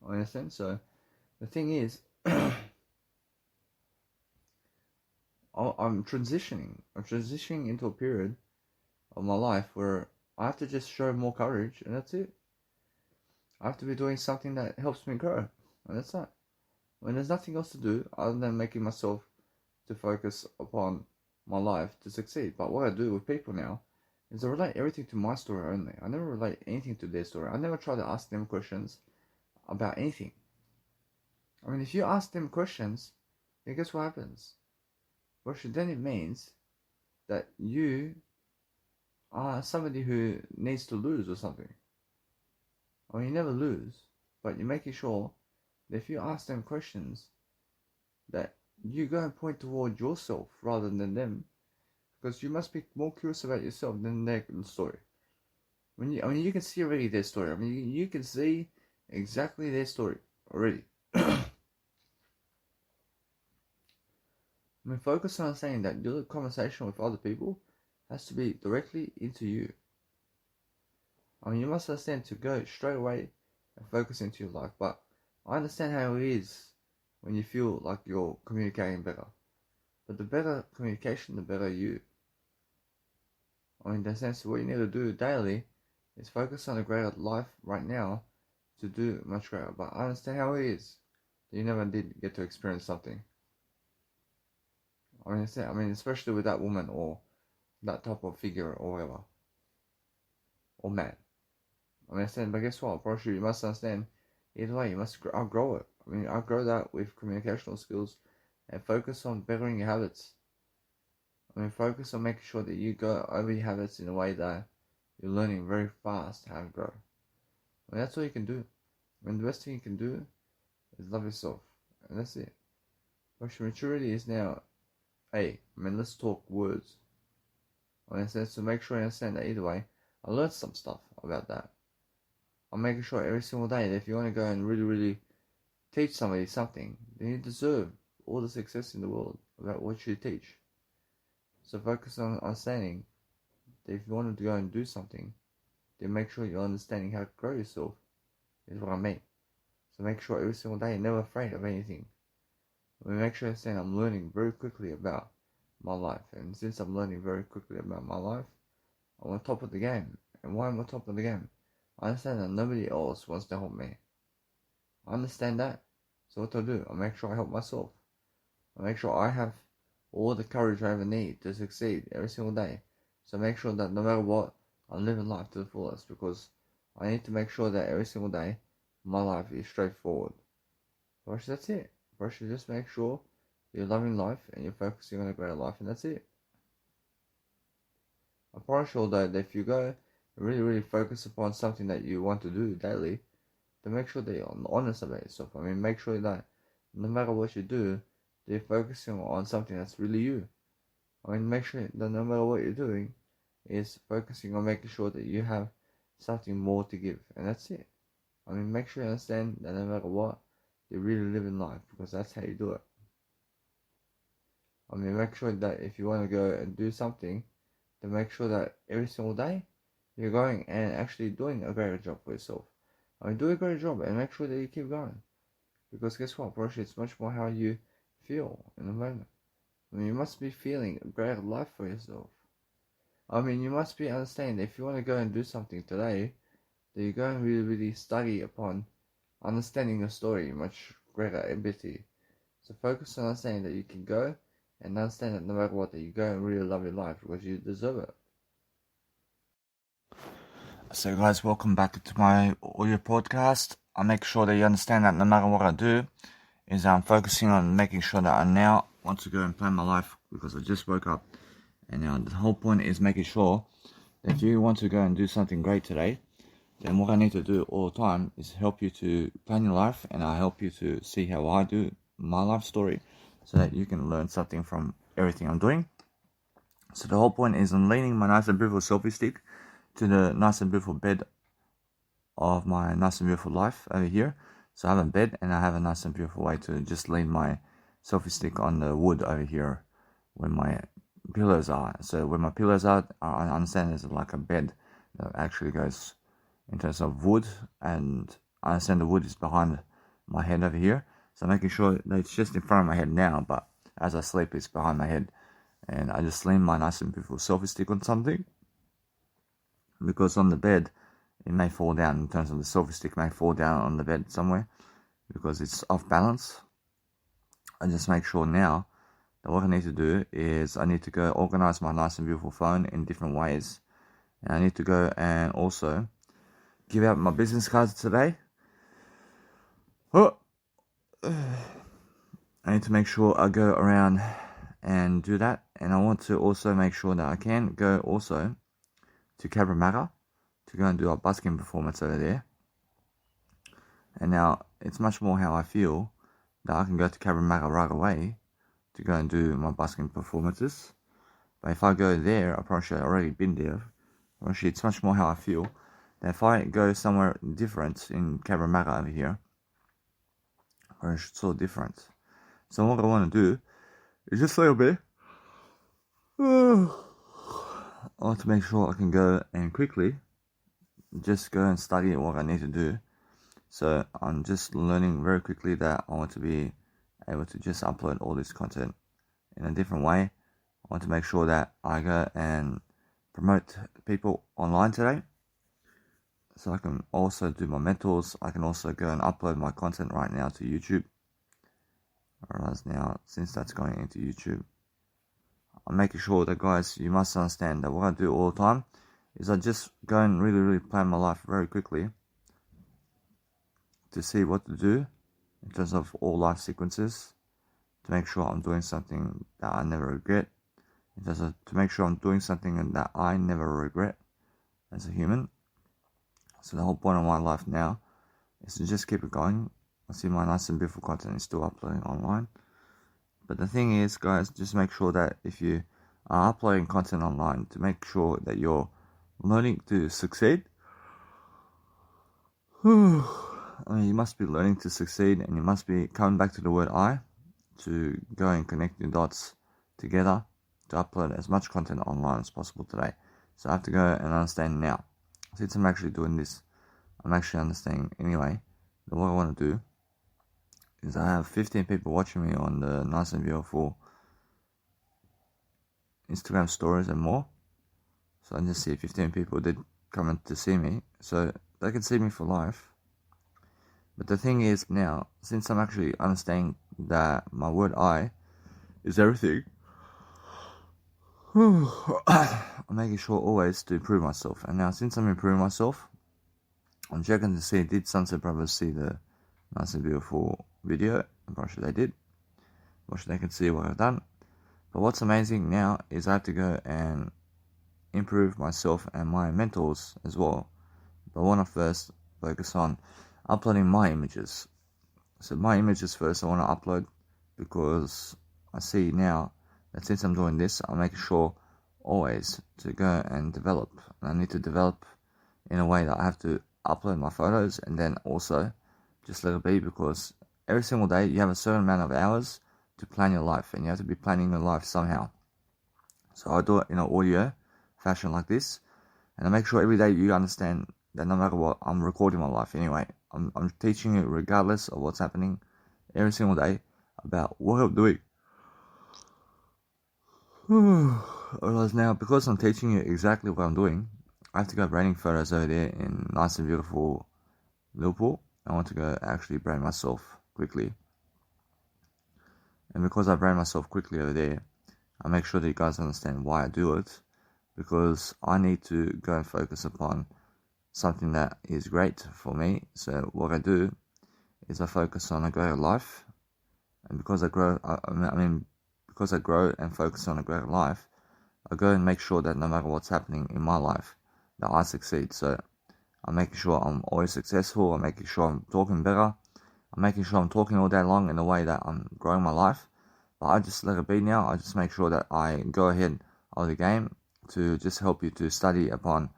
I understand? So the thing is, I'm transitioning into a period of my life where I have to just show more courage, and that's it. I have to be doing something that helps me grow, and that's that. When there's nothing else to do other than making myself to focus upon my life to succeed. But what I do with people now is I relate everything to my story only. I never relate anything to their story. I never try to ask them questions about anything. I mean, if you ask them questions, then guess what happens? Well, then it means that you are somebody who needs to lose or something. I mean, you never lose, but you're making sure that if you ask them questions, that you go and point toward yourself rather than them, because you must be more curious about yourself than their story. I mean, you can see already their story. I mean, you can see exactly their story already. I mean, focus on saying that your conversation with other people has to be directly into you. I mean, you must understand to go straight away and focus into your life. But I understand how it is when you feel like you're communicating better. But the better communication, the better you. I mean, in the sense, what you need to do daily is focus on a greater life right now to do much greater. But I understand how it is that you never did get to experience something. I mean, especially with that woman or that type of figure or whatever, or man. I understand, but guess what? For sure, you must understand. Either way, you must outgrow it. I mean, outgrow that with communicational skills, and focus on bettering your habits. I mean, focus on making sure that you go over your habits in a way that you're learning very fast how to grow. I mean, that's all you can do. I mean, the best thing you can do is love yourself, and that's it. But your maturity is now, hey, I mean, let's talk words. I mean, so make sure you understand that either way, I learned some stuff about that. I'm making sure every single day that if you want to go and really, really teach somebody something, then you deserve all the success in the world about what you teach. So focus on understanding that if you want to go and do something, then make sure you're understanding how to grow yourself, is what I mean. So make sure every single day you're never afraid of anything. I mean, make sure you understand I'm learning very quickly about my life. And since I'm learning very quickly about my life, I'm on top of the game. And why am I on top of the game? I understand that nobody else wants to help me. I understand that. So what do? I make sure I help myself. I make sure I have all the courage I ever need to succeed every single day. So make sure that no matter what, I'm living life to the fullest, because I need to make sure that every single day my life is straightforward. First, that's it. First, you just make sure you're loving life and you're focusing on a greater life, and that's it. I promise you though that if you go and really focus upon something that you want to do daily, then make sure that you're honest about yourself. I mean, make sure that no matter what you do, that you're focusing on something that's really you. I mean, make sure that no matter what you're doing is focusing on making sure that you have something more to give, and that's it. I mean, make sure you understand that no matter what, you really live in life, because that's how you do it. I mean, make sure that if you want to go and do something, then make sure that every single day you're going and actually doing a greater job for yourself. I mean, do a great job and make sure that you keep going. Because guess what, bro? It's much more how you feel in the moment. I mean, you must be feeling a greater life for yourself. I mean, you must be understanding that if you want to go and do something today, that you go and really study upon understanding your story much greater ability. So focus on understanding that you can go and understand that no matter what, that you go and really love your life because you deserve it. So guys, welcome back to my audio podcast. I make sure that you understand that no matter what I do, is I'm focusing on making sure that I now want to go and plan my life, because I just woke up. And now the whole point is making sure that if you want to go and do something great today, then what I need to do all the time is help you to plan your life, and I help you to see how I do my life story, so that you can learn something from everything I'm doing. So the whole point is I'm leaning my nice and beautiful selfie stick to the nice and beautiful bed of my nice and beautiful life over here. So I have a bed and I have a nice and beautiful way to just lean my selfie stick on the wood over here where my pillows are. So where my pillows are, I understand there's like a bed that actually goes in terms of wood, and I understand the wood is behind my head over here. So making sure that it's just in front of my head now, but as I sleep it's behind my head. And I just lean my nice and beautiful selfie stick on something, because on the bed it may fall down, in terms of the selfie stick may fall down on the bed somewhere because it's off balance. I just make sure now that what I need to do is I need to go organize my nice and beautiful phone in different ways. And I need to go and also give out my business cards today. Oh, I need to make sure I go around and do that. And I want to also make sure that I can go also to Cabramatta to go and do a busking performance over there. And now it's much more how I feel that I can go to Cabramatta right away to go and do my busking performances. But if I go there, I've probably already been there. Actually, it's much more how I feel that if I go somewhere different in Cabramatta over here, it's so different. So what I want to do is just a little bit. I want to make sure I can go and quickly just go and study what I need to do. So I'm just learning very quickly that I want to be able to just upload all this content in a different way. I want to make sure that I go and promote people online today. So I can also do my mentors. I can also go and upload my content right now to YouTube. Whereas now, since that's going into YouTube, I'm making sure that, guys, you must understand that what I do all the time is I just go and really plan my life very quickly to see what to do in terms of all life sequences, to make sure I'm doing something that I never regret, in terms of to make sure I'm doing something that I never regret as a human. So the whole point of my life now is to just keep it going. I see my nice and beautiful content is still uploading online. But the thing is, guys, just make sure that if you are uploading content online, to make sure that you're learning to succeed. I mean, you must be learning to succeed, and you must be coming back to the word I to go and connect your dots together to upload as much content online as possible today. So I have to go and understand now. Since I'm actually doing this, I'm actually understanding anyway that what I want to do is I have 15 people watching me on the nice and beautiful Instagram stories and more. So I just see 15 people did come in to see me, so they can see me for life. But the thing is now, since I'm actually understanding that my word I is everything, I'm making sure always to improve myself. And now since I'm improving myself, I'm checking to see, did Sunset Brothers see the nice and beautiful video? I'm pretty sure they did. I'm sure they can see what I've done. But what's amazing now is I have to go and improve myself and my mentors as well. But I want to first focus on uploading my images. So my images first I want to upload, because I see now that since I'm doing this, I'm making sure always to go and develop. And I need to develop in a way that I have to upload my photos and then also just let it be, because every single day you have a certain amount of hours to plan your life, and you have to be planning your life somehow. So I do it in an audio fashion like this, and I make sure every day you understand that no matter what, I'm recording my life anyway. I'm teaching you regardless of what's happening every single day about what I'm doing. Whereas now, because I'm teaching you exactly what I'm doing, I have to go branding photos over there in nice and beautiful Liverpool. I want to go actually brand myself quickly. And because I brand myself quickly over there, I make sure that you guys understand why I do it. Because I need to go and focus upon something that is great for me. So what I do is I focus on a greater life. And because I grow, because I grow and focus on a greater life, I go and make sure that no matter what's happening in my life, that I succeed. So I'm making sure I'm always successful. I'm making sure I'm talking better. I'm making sure I'm talking all day long in a way that I'm growing my life. But I just let it be now. I just make sure that I go ahead of the game to just help you to study upon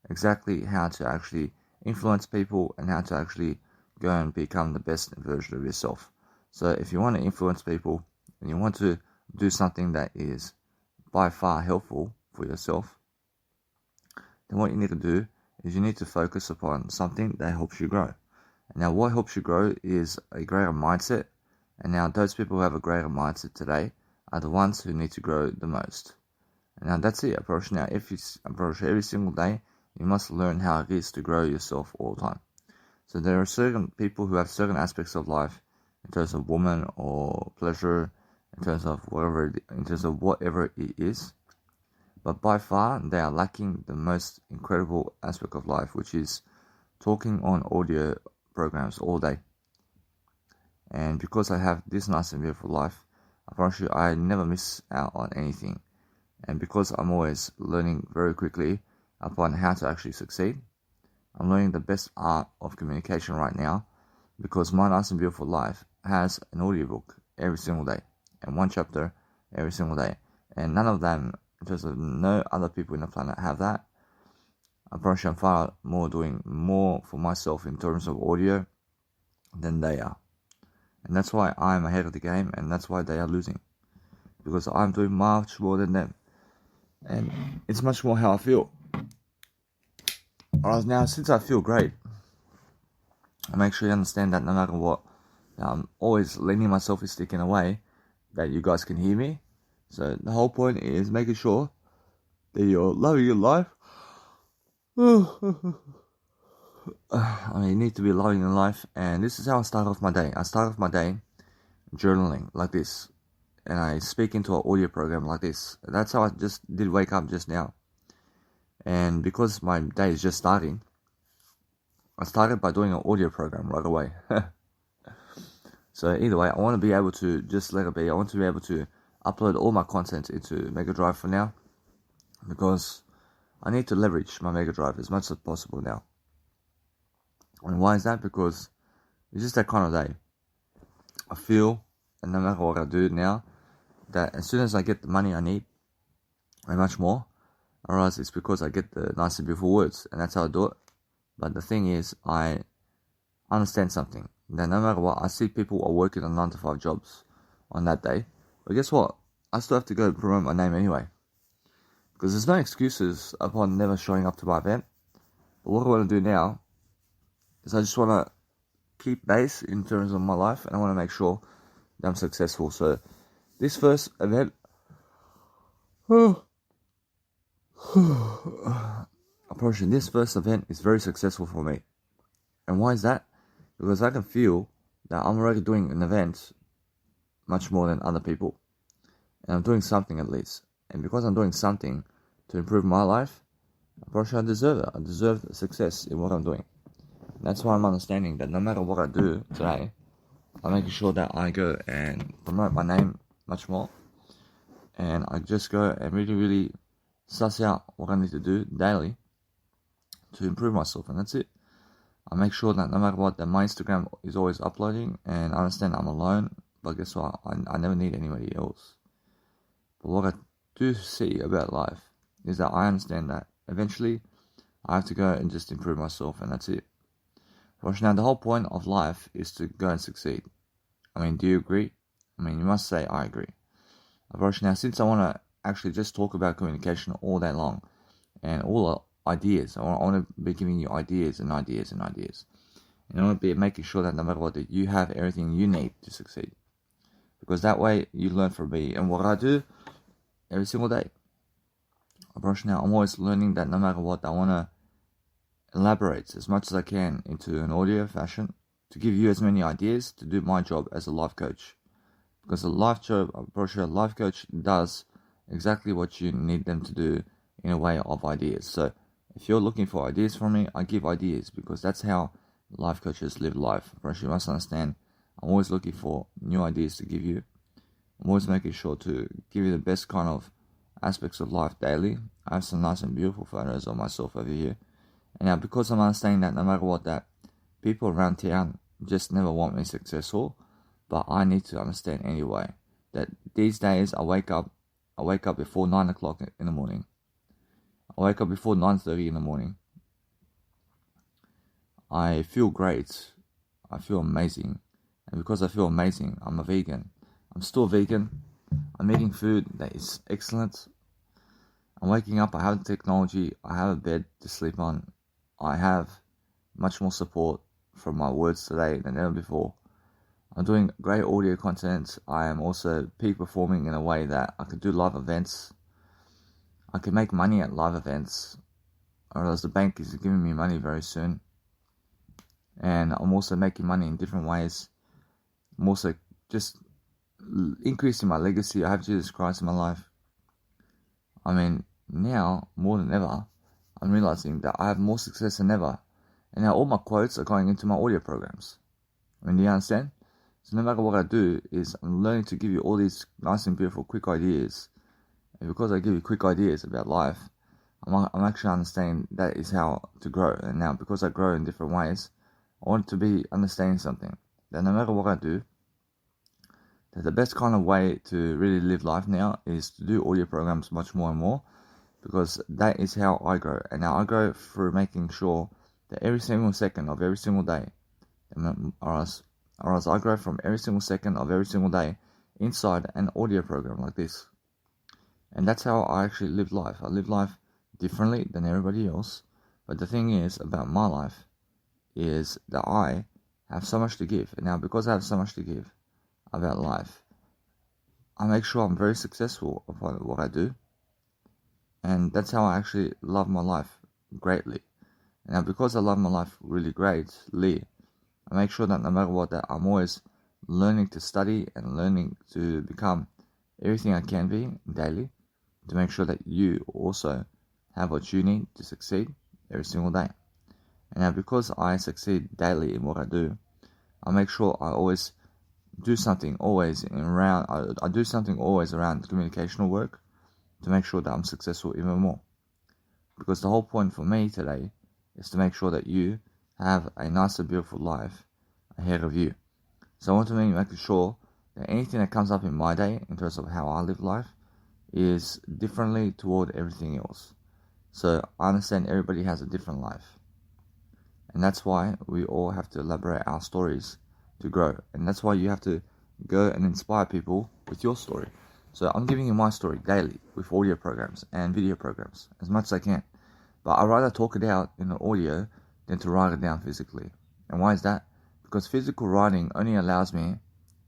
exactly how to actually influence people and how to actually go and become the best version of yourself. So if you want to influence people and you want to do something that is by far helpful for yourself, then what you need to do is you need to focus upon something that helps you grow. And now what helps you grow is a greater mindset. And now those people who have a greater mindset today are the ones who need to grow the most. And now that's it. Approach now. Approach every single day, you must learn how it is to grow yourself all the time. So there are certain people who have certain aspects of life, in terms of woman or pleasure, in terms of whatever it is. But by far, they are lacking the most incredible aspect of life, which is talking on audio programs all day. And because I have this nice and beautiful life, I promise you I never miss out on anything. And because I'm always learning very quickly upon how to actually succeed, I'm learning the best art of communication right now, because my nice and beautiful life has an audiobook every single day and one chapter every single day. And none of them, just no other people in the planet have that. I promise you I'm far more doing more for myself in terms of audio than they are. And that's why I'm ahead of the game, and that's why they are losing. Because I'm doing much more than them. And it's much more how I feel. Alright, now since I feel great, I make sure you understand that no matter what, I'm always leaning my selfie stick in a way that you guys can hear me. So the whole point is making sure that you're loving your life. I mean, you need to be loving your life, and this is how I start off my day. I start off my day journaling like this, and I speak into an audio program like this. That's how I just did wake up just now. And because my day is just starting, I started by doing an audio program right away. So either way, I want to be able to just let it be. I want to be able to upload all my content into Mega Drive for now, because I need to leverage my Mega Drive as much as possible now. And why is that? Because it's just that kind of day. I feel, and no matter what I do now, that as soon as I get the money I need, and much more, I realize it's because I get the nice and beautiful words, and that's how I do it. But the thing is, I understand something, that no matter what, I see people are working on 9 to 5 jobs on that day, but guess what? I still have to go promote my name anyway. Because there's no excuses upon never showing up to my event. But what I want to do now is I just want to keep base in terms of my life, and I want to make sure that I'm successful. So this first event, I promise you, this first event is very successful for me. And why is that? Because I can feel that I'm already doing an event much more than other people. And I'm doing something at least. And because I'm doing something to improve my life, I promise you I deserve it. I deserve success in what I'm doing. And that's why I'm understanding that no matter what I do today, I'm making sure that I go and promote my name much more. And I just go and really suss out what I need to do daily to improve myself, and that's it. I make sure that no matter what, that my Instagram is always uploading, and I understand I'm alone, but guess what? I never need anybody else. But what I do see about life is that I understand that eventually I have to go and just improve myself, and that's it. But now the whole point of life is to go and succeed. I mean, do you agree? I mean, you must say I agree. But now, since I want to actually just talk about communication all day long, and all ideas, I want to be giving you ideas and ideas and ideas. And I want to be making sure that no matter what, that you have everything you need to succeed. Because that way you learn from me and what I do every single day. Now, I'm always learning that no matter what, I want to elaborate as much as I can into an audio fashion to give you as many ideas to do my job as a life coach. Because a life coach does exactly what you need them to do in a way of ideas. So if you're looking for ideas from me, I give ideas, because that's how life coaches live life. You must understand, I'm always looking for new ideas to give you. I'm always making sure to give you the best kind of aspects of life daily. I have some nice and beautiful photos of myself over here. And now, because I'm understanding that no matter what, that people around town just never want me successful, but I need to understand anyway that these days I wake up before 9 o'clock in the morning. I wake up before 9:30 in the morning. I feel great. I feel amazing. And because I feel amazing, I'm a vegan. I'm still vegan. I'm eating food that is excellent. I'm waking up, I have the technology, I have a bed to sleep on. I have much more support from my words today than ever before. I'm doing great audio content. I am also peak performing in a way that I can do live events. I can make money at live events. I realize the bank is giving me money very soon. And I'm also making money in different ways. I'm also just increasing my legacy. I have Jesus Christ in my life. I mean, now, more than ever, I'm realizing that I have more success than ever. And now all my quotes are going into my audio programs. I mean, do you understand? So no matter what I do, is I'm learning to give you all these nice and beautiful quick ideas. And because I give you quick ideas about life, I'm actually understanding that is how to grow. And now, because I grow in different ways, I want to be understanding something. That no matter what I do, that the best kind of way to really live life now is to do audio programs much more and more, because that is how I grow. And now I grow through making sure that every single second of every single day, or else I grow from every single second of every single day inside an audio program like this. And that's how I actually live life. I live life differently than everybody else. But the thing is about my life is that I have so much to give. And now, because I have so much to give about life, I make sure I'm very successful at what I do. And that's how I actually love my life greatly. And now, because I love my life really greatly, I make sure that no matter what, that I'm always learning to study and learning to become everything I can be daily, to make sure that you also have what you need to succeed every single day. And now, because I succeed daily in what I do, I make sure I always do something always around. I do something always around communicational work to make sure that I'm successful even more. Because the whole point for me today is to make sure that you have a nice and beautiful life ahead of you. So I want to make sure that anything that comes up in my day in terms of how I live life is differently toward everything else. So I understand everybody has a different life. And that's why we all have to elaborate our stories to grow. And that's why you have to go and inspire people with your story. So I'm giving you my story daily with audio programs and video programs as much as I can. But I'd rather talk it out in the audio than to write it down physically. And why is that? Because physical writing only allows me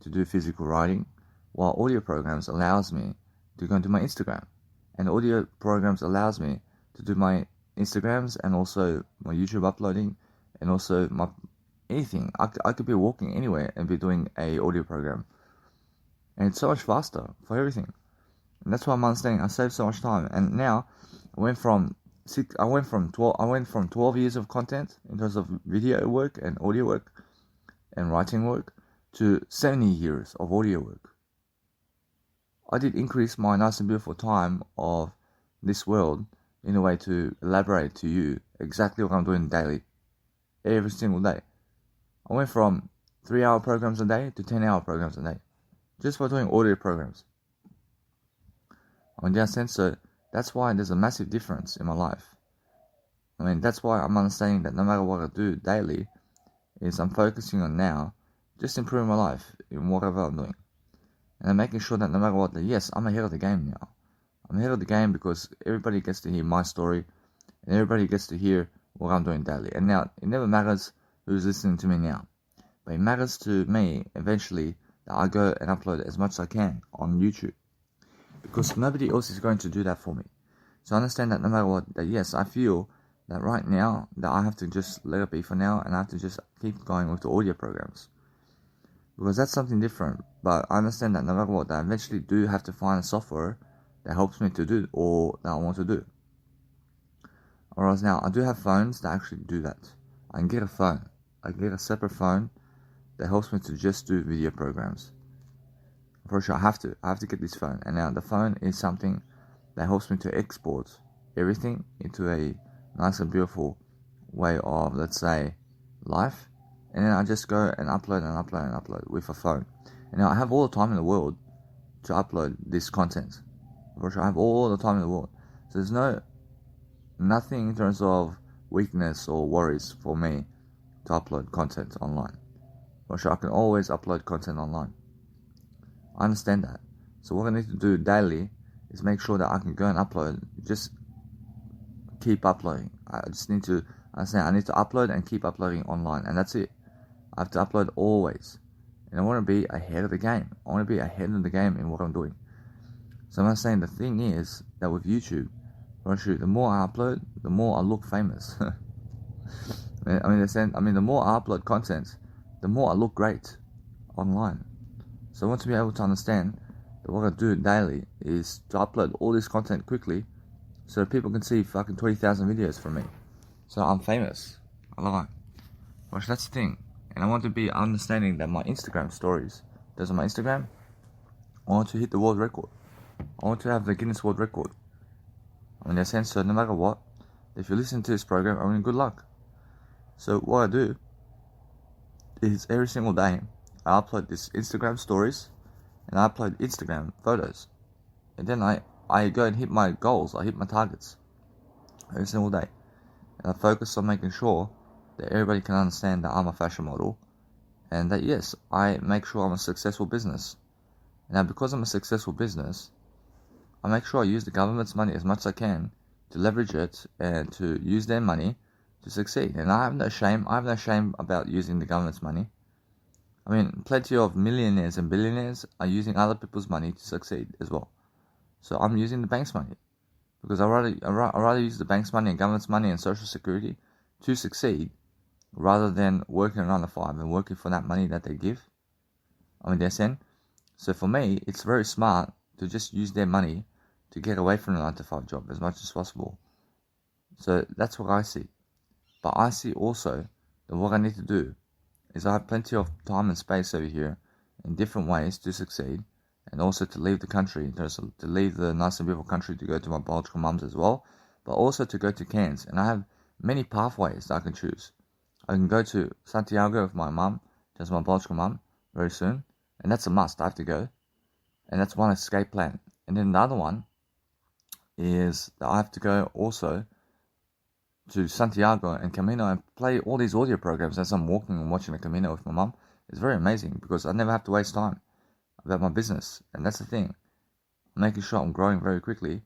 to do physical writing, while audio programs allows me to go into my Instagram. And audio programs allows me to do my Instagrams and also my YouTube uploading and also my anything. I could be walking anywhere and be doing a audio program. And it's so much faster for everything. And that's why I'm understanding I save so much time. And now I went from 12 years of content in terms of video work and audio work and writing work to 70 years of audio work. I did increase my nice and beautiful time of this world in a way to elaborate to you exactly what I'm doing daily, every single day. I went from 3-hour programs a day to 10-hour programs a day, just by doing audio programs. In that sense, so that's why there's a massive difference in my life. That's why I'm understanding that no matter what I do daily, is I'm focusing on now just improving my life in whatever I'm doing. And I'm making sure that no matter what, that yes, I'm ahead of the game now. I'm ahead of the game because everybody gets to hear my story and everybody gets to hear what I'm doing daily. And now, it never matters who's listening to me now. But it matters to me eventually that I go and upload as much as I can on YouTube. Because nobody else is going to do that for me. So I understand that no matter what, that yes, I feel that right now that I have to just let it be for now and I have to just keep going with the audio programs. Because that's something different. But I understand that no matter what, that I eventually do have to find a software that helps me to do all that I want to do. Or else now, I do have phones that actually do that. I can get a phone. I can get a separate phone that helps me to just do video programs. For sure, I have to get this phone. And now the phone is something that helps me to export everything into a nice and beautiful way of, let's say, life. And then I just go and upload with a phone. And now I have all the time in the world to upload this content. For sure, I have all the time in the world. So there's nothing in terms of weakness or worries for me to upload content online. For sure, I can always upload content online. I understand that. So what I need to do daily is make sure that I can go and upload. Just keep uploading. I just need to understand I need to upload and keep uploading online. And that's it. I have to upload always. And I want to be ahead of the game. I want to be ahead of the game in what I'm doing. So I'm saying the thing is that with YouTube, the more I upload, the more I look famous. The more I upload content, the more I look great online. So I want to be able to understand that what I do daily is to upload all this content quickly so that people can see fucking 20,000 videos from me. So I'm famous. I lie. Well, that's the thing. And I want to be understanding that my Instagram stories, those are my Instagram, I want to hit the world record. I want to have the Guinness World Record. In that sense, so no matter what, if you listen to this program, I mean, good luck. So what I do is every single day, I upload this Instagram stories, and I upload Instagram photos. And then I go and hit my goals, I hit my targets every single day. And I focus on making sure that everybody can understand that I'm a fashion model, and that yes, I make sure I'm a successful business. Now, because I'm a successful business, I make sure I use the government's money as much as I can to leverage it and to use their money to succeed. And I have no shame about using the government's money. I mean, plenty of millionaires and billionaires are using other people's money to succeed as well. So I'm using the bank's money because I rather use the bank's money and government's money and social security to succeed rather than working a 9 to 5 and working for that money that they give. I mean, they send. So for me, it's very smart to just use their money to get away from the 9 to 5 job as much as possible. So that's what I see. But I see also that what I need to do is I have plenty of time and space over here in different ways to succeed, and also to leave the country, to leave the nice and beautiful country to go to my biological mums as well, but also to go to Cairns. And I have many pathways that I can choose. I can go to Santiago with my mum, just my biological mum, very soon, and that's a must. I have to go, and that's one escape plan. And then the other one is that I have to go also to Santiago and Camino and play all these audio programs as I'm walking and watching the Camino with my mum. It's very amazing because I never have to waste time about my business, and that's the thing. I'm making sure I'm growing very quickly.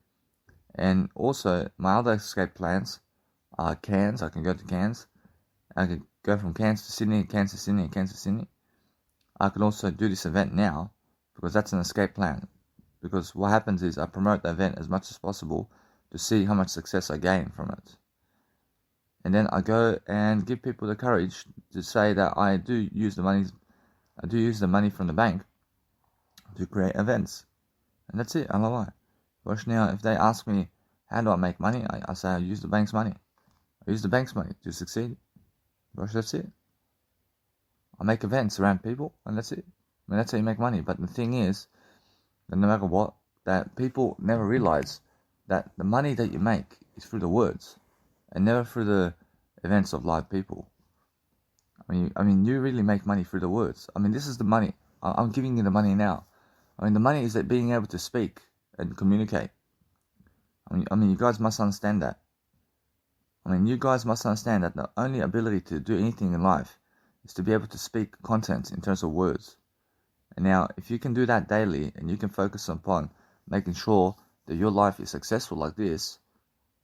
And also my other escape plans are Cairns. I can go to Cairns. I can go from Cairns to Sydney, Cairns to Sydney, Cairns to Sydney. I can also do this event now because that's an escape plan. Because what happens is I promote the event as much as possible to see how much success I gain from it. And then I go and give people the courage to say that I do use the money from the bank to create events. And that's it, I don't lie. But now, if they ask me, how do I make money? I say I use the bank's money. I use the bank's money to succeed. Gosh, that's it. I make events around people, and that's it. I mean, that's how you make money. But the thing is, that no matter what, that people never realize that the money that you make is through the words, and never through the events of live people. I mean, you really make money through the words. I mean, this is the money. I'm giving you the money now. I mean, the money is that being able to speak and communicate. I mean, you guys must understand that. I mean, you guys must understand that the only ability to do anything in life is to be able to speak content in terms of words. And now, if you can do that daily and you can focus upon making sure that your life is successful like this,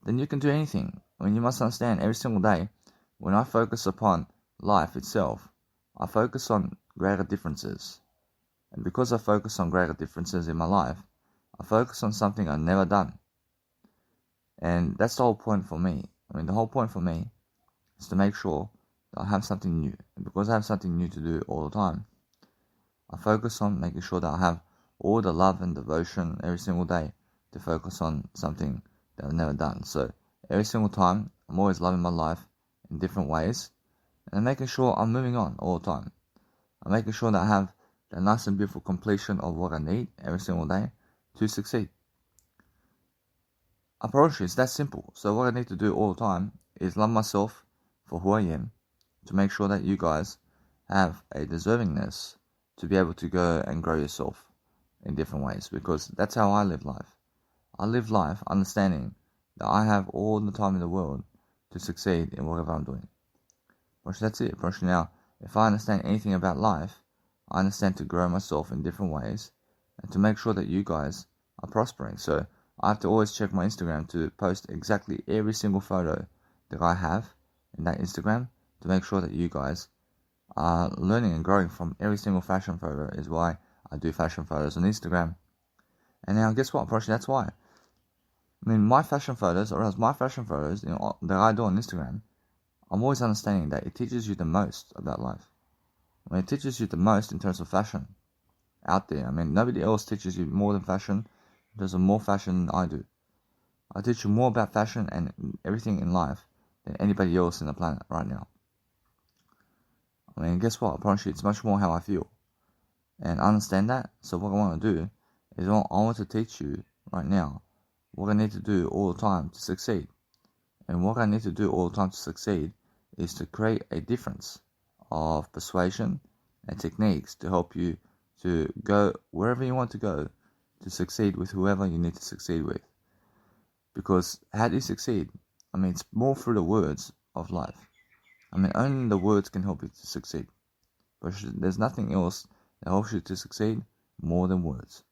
then you can do anything. I mean, you must understand every single day, when I focus upon life itself, I focus on greater differences. And because I focus on greater differences in my life, I focus on something I've never done. And that's the whole point for me. I mean, the whole point for me is to make sure that I have something new. And because I have something new to do all the time, I focus on making sure that I have all the love and devotion every single day to focus on something that I've never done. So every single time, I'm always loving my life in different ways, and I'm making sure I'm moving on all the time. I'm making sure that I have the nice and beautiful completion of what I need every single day to succeed. I promise you, it's that simple. So what I need to do all the time is love myself for who I am, to make sure that you guys have a deservingness to be able to go and grow yourself in different ways, because that's how I live life. I live life understanding that I have all the time in the world to succeed in whatever I'm doing. But that's it. But now, if I understand anything about life, I understand to grow myself in different ways and to make sure that you guys are prospering. So I have to always check my Instagram to post exactly every single photo that I have in that Instagram to make sure that you guys are learning and growing from every single fashion photo. Is why I do fashion photos on Instagram. And now guess what? Probably that's why. I mean, my fashion photos, or else my fashion photos, that I do on Instagram, I'm always understanding that it teaches you the most about life. I mean, it teaches you the most in terms of fashion out there. I mean, nobody else teaches you more than fashion. There's more fashion than I do. I teach you more about fashion and everything in life than anybody else in the planet right now. I mean, guess what? I promise you, it's much more how I feel. And understand that. So what I want to do is I want to teach you right now what I need to do all the time to succeed. And what I need to do all the time to succeed is to create a difference of persuasion and techniques to help you to go wherever you want to go to succeed with whoever you need to succeed with. Because how do you succeed? I mean, it's more through the words of life. I mean, only the words can help you to succeed. But there's nothing else that helps you to succeed more than words.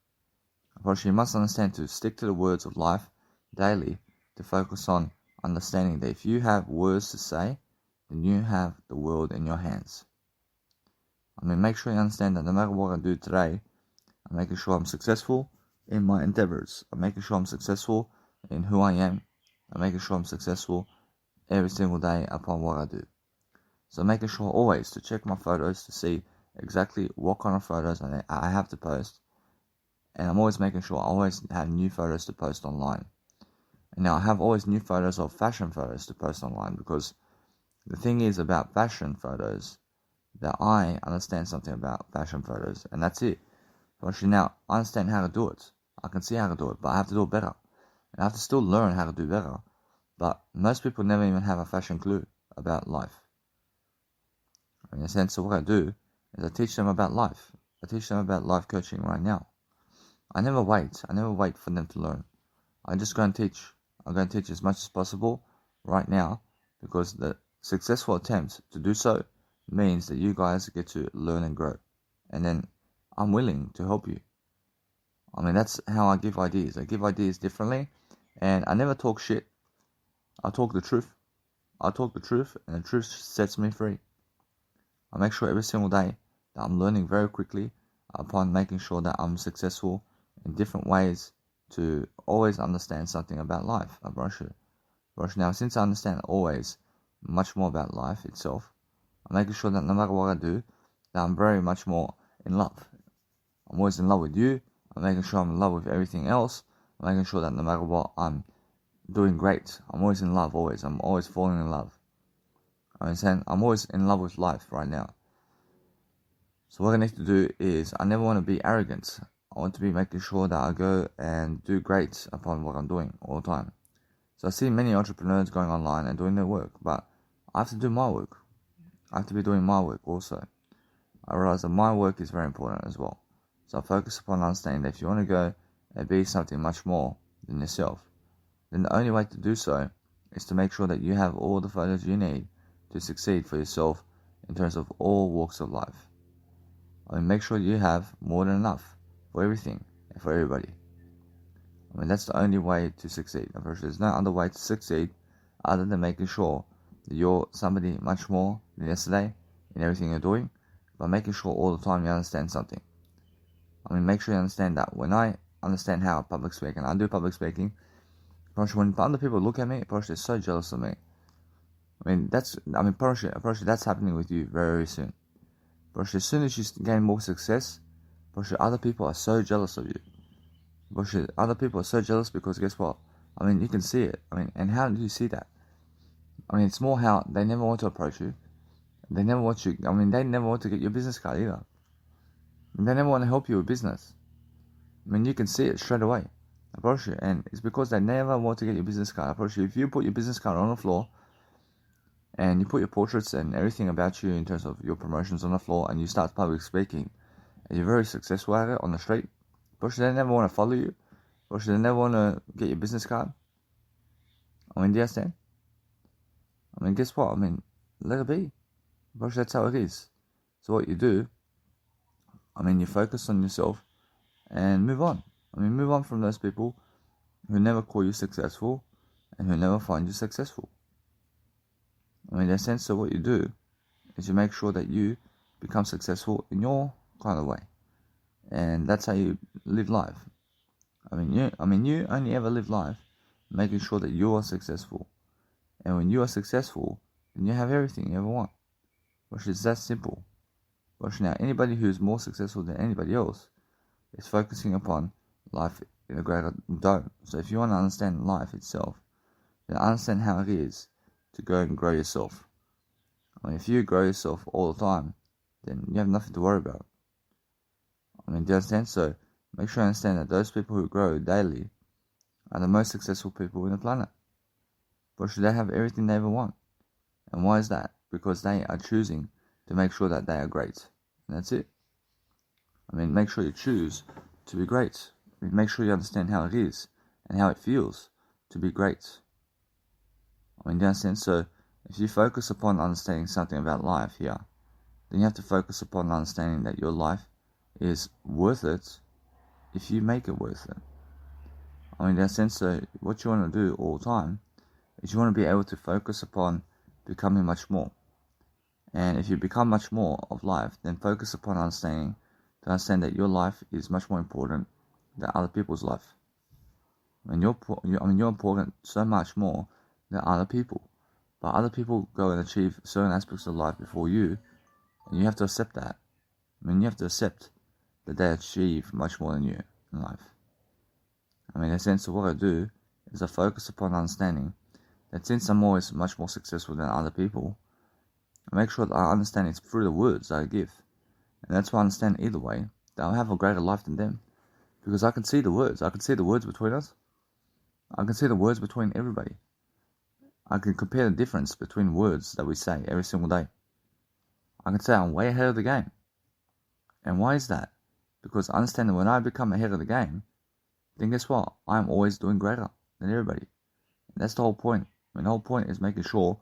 But you must understand to stick to the words of life daily to focus on understanding that if you have words to say, then you have the world in your hands. I mean, make sure you understand that no matter what I do today, I'm making sure I'm successful in my endeavors. I'm making sure I'm successful in who I am. I'm making sure I'm successful every single day upon what I do. So making sure always to check my photos to see exactly what kind of photos I have to post. And I'm always making sure I always have new photos to post online. And now I have always new photos of fashion photos to post online, because the thing is about fashion photos that I understand something about fashion photos, and that's it. But actually now I understand how to do it. I can see how to do it, but I have to do it better. And I have to still learn how to do better. But most people never even have a fashion clue about life. In a sense, so what I do is I teach them about life. I teach them about life coaching right now. I never wait for them to learn. I just go and teach. I'm going to teach as much as possible right now, because the successful attempt to do so means that you guys get to learn and grow. And then I'm willing to help you. I mean, that's how I give ideas. I give ideas differently, and I never talk shit. I talk the truth. I talk the truth, and the truth sets me free. I make sure every single day that I'm learning very quickly upon making sure that I'm successful in different ways to always understand something about life. I brush it. Now, since I understand always much more about life itself, I'm making sure that no matter what I do, that I'm very much more in love. I'm always in love with you. I'm making sure I'm in love with everything else. I'm making sure that no matter what, I'm doing great. I'm always in love, always. I'm always falling in love. I'm saying I'm always in love with life right now. So what I need to do is, I never want to be arrogant. I want to be making sure that I go and do great upon what I'm doing all the time. So I see many entrepreneurs going online and doing their work, but I have to do my work. I have to be doing my work also. I realize that my work is very important as well. So I focus upon understanding that if you want to go and be something much more than yourself, then the only way to do so is to make sure that you have all the photos you need to succeed for yourself in terms of all walks of life. I mean, make sure you have more than enough for everything and for everybody. I mean, that's the only way to succeed. There's no other way to succeed other than making sure that you're somebody much more than yesterday in everything you're doing, by making sure all the time you understand something. I mean, make sure you understand that when I understand how public speaking, I do public speaking, when other people look at me, they're so jealous of me. I mean, that's happening with you very, very soon. As soon as you gain more success, other people are so jealous of you. Other people are so jealous because guess what? I mean, you can see it. I mean, and how do you see that? I mean, it's more how they never want to approach you. They never want you. I mean, they never want to get your business card either. And they never want to help you with business. I mean, you can see it straight away. And it's because they never want to get your business card. If you put your business card on the floor, and you put your portraits and everything about you in terms of your promotions on the floor, and you start public speaking, and you're very successful at it on the street, they never want to follow you. They never want to get your business card. I mean, do you understand? I mean, guess what? I mean, let it be. That's how it is. So what you do, I mean, you focus on yourself and move on. I mean, move on from those people who never call you successful and who never find you successful. I mean, in a sense, so what you do is you make sure that you become successful in your kind of way. And that's how you live life. I mean, you only ever live life making sure that you are successful. And when you are successful, then you have everything you ever want. Which is that simple. But now, anybody who's more successful than anybody else is focusing upon life in a greater dome. So if you want to understand life itself, then understand how it is to go and grow yourself. I mean, if you grow yourself all the time, then you have nothing to worry about. I mean, do you understand? So make sure you understand that those people who grow daily are the most successful people on the planet. But should they have everything they ever want? And why is that? Because they are choosing to make sure that they are great. And that's it. I mean, make sure you choose to be great. I mean, make sure you understand how it is and how it feels to be great. I mean, do you understand? So if you focus upon understanding something about life here, then you have to focus upon understanding that your life is worth it if you make it worth it. I mean, in that sense, so what you want to do all the time is you want to be able to focus upon becoming much more. And if you become much more of life, then focus upon understand that your life is much more important than other people's life. I mean, you're important so much more than other people. But other people go and achieve certain aspects of life before you, and you have to accept that. I mean, you have to accept that they achieve much more than you in life. I mean, in a sense of what I do is I focus upon understanding that since I'm always much more successful than other people, I make sure that I understand it's through the words I give. And that's why I understand either way that I'll have a greater life than them. Because I can see the words. I can see the words between us. I can see the words between everybody. I can compare the difference between words that we say every single day. I can say I'm way ahead of the game. And why is that? Because I understand that when I become ahead of the game, then guess what? I'm always doing greater than everybody. And that's the whole point. I mean, the whole point is making sure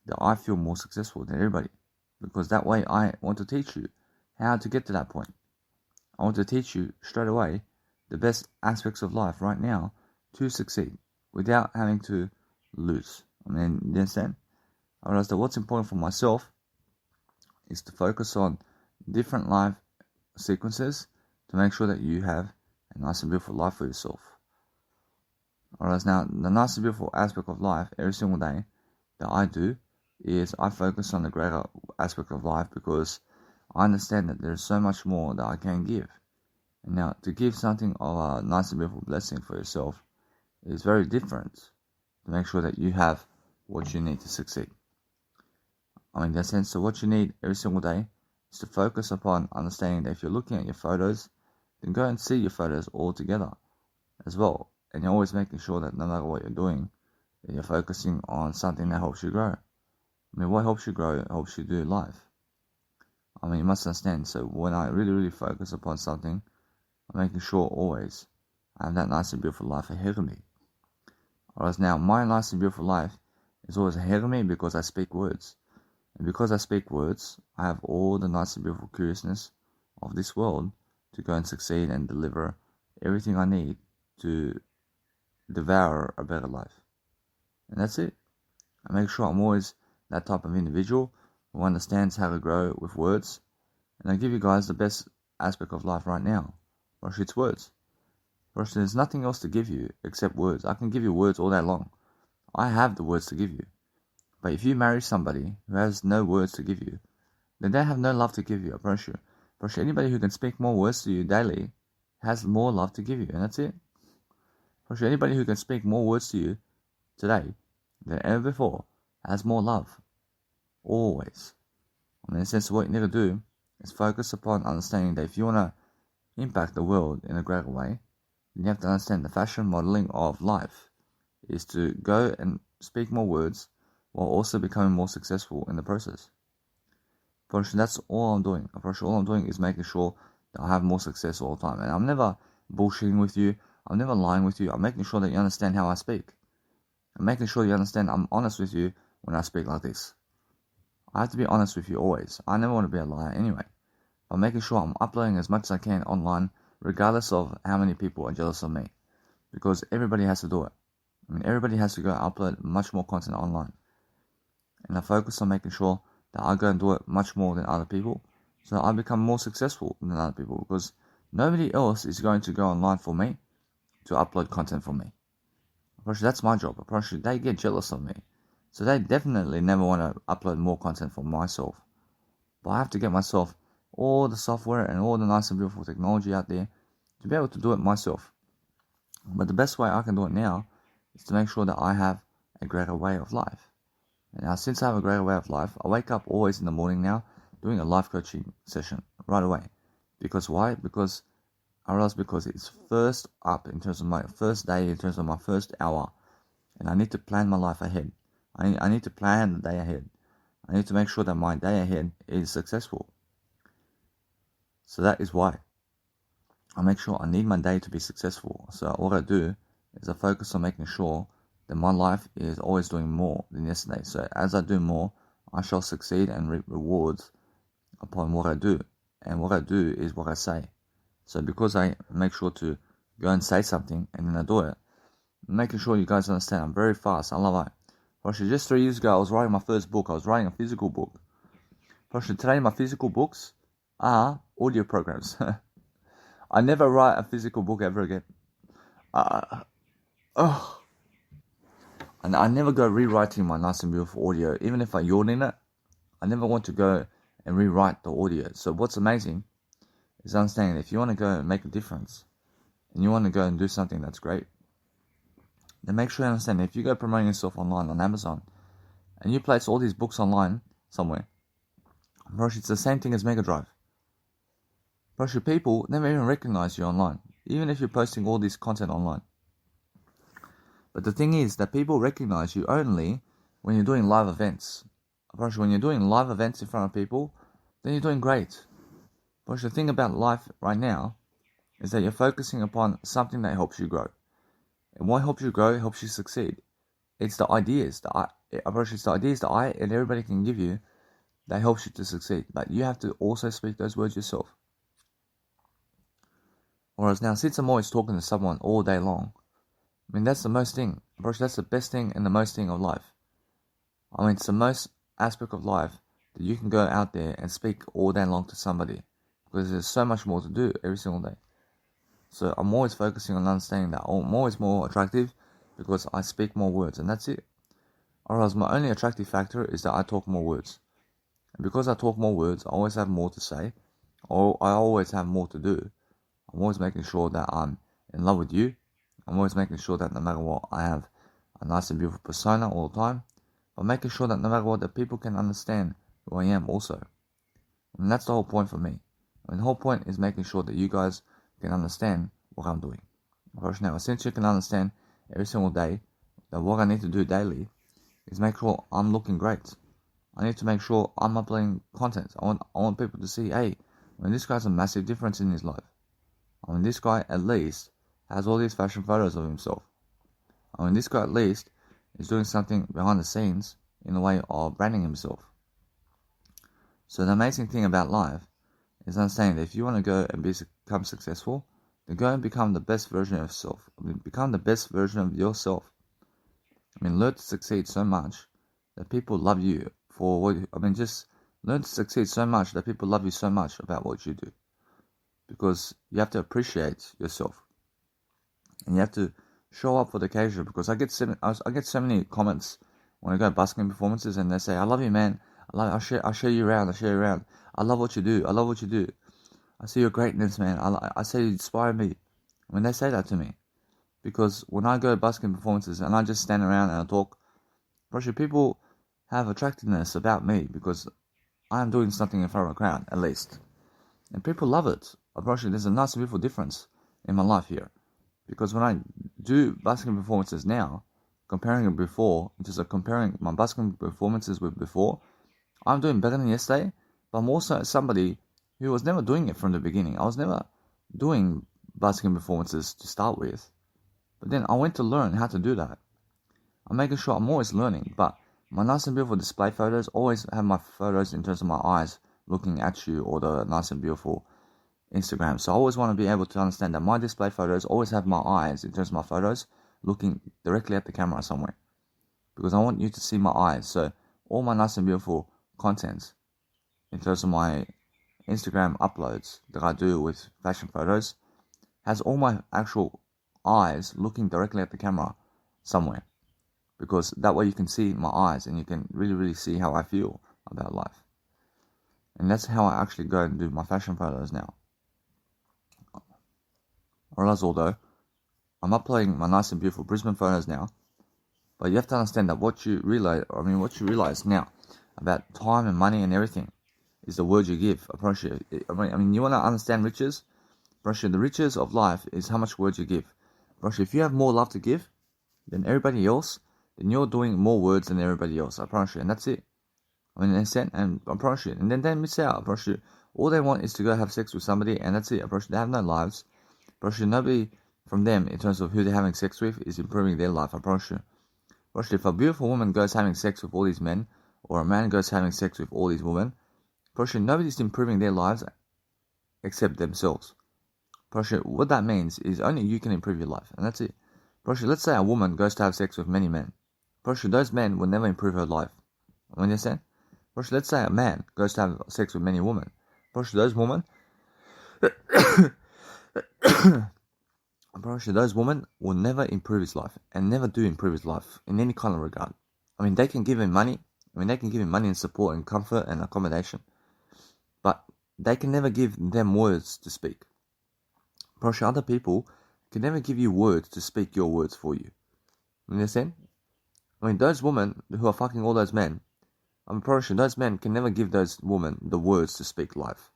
that I feel more successful than everybody. Because that way I want to teach you how to get to that point. I want to teach you straight away the best aspects of life right now to succeed without having to lose. I mean, you understand? I realize that what's important for myself is to focus on different life sequences to make sure that you have a nice and beautiful life for yourself. Alright, now the nice and beautiful aspect of life every single day that I do is I focus on the greater aspect of life because I understand that there's so much more that I can give. And now to give something of a nice and beautiful blessing for yourself is very different to make sure that you have what you need to succeed. I mean, in that sense, so what you need every single day is to focus upon understanding that if you're looking at your photos, then go and see your photos all together as well. And you're always making sure that no matter what you're doing, that you're focusing on something that helps you grow. I mean, what helps you grow? It helps you do life. I mean, you must understand. So when I really focus upon something, I'm making sure always I have that nice and beautiful life ahead of me. Whereas now, my nice and beautiful life is always ahead of me because I speak words. And because I speak words, I have all the nice and beautiful curiousness of this world to go and succeed and deliver everything I need to devour a better life. And that's it. I make sure I'm always that type of individual who understands how to grow with words. And I give you guys the best aspect of life right now. Or it's words. First, there's nothing else to give you except words. I can give you words all day long. I have the words to give you. But if you marry somebody who has no words to give you, then they have no love to give you, I promise you. But anybody who can speak more words to you daily has more love to give you, and that's it. For anybody who can speak more words to you today than ever before has more love. Always. In a sense, what you need to do is focus upon understanding that if you want to impact the world in a greater way, then you have to understand the fashion modeling of life is to go and speak more words while also becoming more successful in the process. That's all I'm doing. All I'm doing is making sure that I have more success all the time. And I'm never bullshitting with you. I'm never lying with you. I'm making sure that you understand how I speak. I'm making sure you understand I'm honest with you when I speak like this. I have to be honest with you always. I never want to be a liar anyway. I'm making sure I'm uploading as much as I can online, regardless of how many people are jealous of me. Because everybody has to do it. I mean, everybody has to go upload much more content online. And I focus on making sure that I go and do it much more than other people, so I become more successful than other people, because nobody else is going to go online for me to upload content for me. That's my job. They get jealous of me, so they definitely never want to upload more content for myself. But I have to get myself all the software and all the nice and beautiful technology out there to be able to do it myself. But the best way I can do it now is to make sure that I have a greater way of life. And now, since I have a greater way of life, I wake up always in the morning now doing a life coaching session right away. Because why? Because I realize because it's first up in terms of my first day, in terms of my first hour. And I need to plan my life ahead. I need to plan the day ahead. I need to make sure that my day ahead is successful. So that is why I make sure I need my day to be successful. So what I do is I focus on making sure that my life is always doing more than yesterday. So as I do more, I shall succeed and reap rewards upon what I do. And what I do is what I say. So because I make sure to go and say something and then I do it, making sure you guys understand I'm very fast. I love it. Actually, just 3 years ago, I was writing my first book. I was writing a physical book. Actually, today my physical books are audio programs. I never write a physical book ever again. And I never go rewriting my nice and beautiful audio. Even if I yawn in it, I never want to go and rewrite the audio. So what's amazing is understanding if you want to go and make a difference and you want to go and do something that's great, then make sure you understand if you go promoting yourself online on Amazon and you place all these books online somewhere, bro, it's the same thing as Mega Drive. Bro, people never even recognize you online, even if you're posting all this content online. But the thing is that people recognize you only when you're doing live events. Bro, when you're doing live events in front of people, then you're doing great. But the thing about life right now is that you're focusing upon something that helps you grow. And what helps you grow helps you succeed. It's the ideas that I and everybody can give you that helps you to succeed. But you have to also speak those words yourself. Whereas now, since I'm always talking to someone all day long, I mean, that's the most thing. That's the best thing and the most thing of life. I mean, it's the most aspect of life that you can go out there and speak all day long to somebody. Because there's so much more to do every single day. So I'm always focusing on understanding that I'm always more attractive because I speak more words, and that's it. Otherwise, my only attractive factor is that I talk more words. And because I talk more words, I always have more to say, or I always have more to do. I'm always making sure that I'm in love with you. I'm always making sure that no matter what, I have a nice and beautiful persona all the time. But making sure that no matter what, that people can understand who I am also. And that's the whole point for me. I mean, the whole point is making sure that you guys can understand what I'm doing. Now, since you can understand every single day that what I need to do daily is make sure I'm looking great. I need to make sure I'm uploading content. I want people to see, hey, I mean, this guy's a massive difference in his life. I mean, this guy at least has all these fashion photos of himself. I mean, this guy at least is doing something behind the scenes in the way of branding himself. So the amazing thing about life is understanding that if you want to go and become successful, then go and become the best version of yourself. I mean, become the best version of yourself. I mean, learn to succeed so much that people love you for what you, I mean, just learn to succeed so much that people love you so much about what you do. Because you have to appreciate yourself. And you have to show up for the occasion. Because I get so many comments when I go busking performances and they say, I love you, man. I'll share you around. I love what you do. I see your greatness, man. I say you inspire me. When they say that to me. Because when I go busking performances and I just stand around and I talk, people have attractiveness about me because I am doing something in front of a crowd, at least. And people love it. There's a nice, beautiful difference in my life here. Because when I do busking performances now, comparing it before, just comparing my busking performances with before, I'm doing better than yesterday, but I'm also somebody who was never doing it from the beginning. I was never doing busking performances to start with. But then I went to learn how to do that. I'm making sure I'm always learning, but my nice and beautiful display photos always have my photos in terms of my eyes looking at you, or the nice and beautiful Instagram. So I always want to be able to understand that my display photos always have my eyes in terms of my photos looking directly at the camera somewhere. Because I want you to see my eyes. So all my nice and beautiful contents in terms of my Instagram uploads that I do with fashion photos has all my actual eyes looking directly at the camera somewhere. Because that way you can see my eyes and you can really, really see how I feel about life. And that's how I actually go and do my fashion photos now. Whereas although I'm uploading my nice and beautiful Brisbane photos now, But you have to understand that what you realize now about time and money and everything is the word you give. I promise you. I mean, you want to understand riches? I promise you, the riches of life is how much words you give. I promise you, if you have more love to give than everybody else, then you're doing more words than everybody else. I promise you, and that's it. I mean, and I promise you, and then they miss out. I promise you, all they want is to go have sex with somebody, and that's it. I promise you, they have no lives. I promise you, nobody from them, in terms of who they're having sex with, is improving their life. I promise you. Actually, if a beautiful woman goes having sex with all these men, or a man goes having sex with all these women, actually, nobody's improving their lives except themselves. Actually, what that means is only you can improve your life, and that's it. Actually, let's say a woman goes to have sex with many men. Actually, those men will never improve her life. You understand? Actually, let's say a man goes to have sex with many women. Actually, those women... Actually, those women will never improve his life, and never do improve his life in any kind of regard. I mean, they can give him money. I mean, they can give him money and support and comfort and accommodation, but they can never give them words to speak. Actually, other people can never give you words to speak your words for you. You understand? I mean, those women who are fucking all those men, I'm pretty sure those men can never give those women the words to speak life.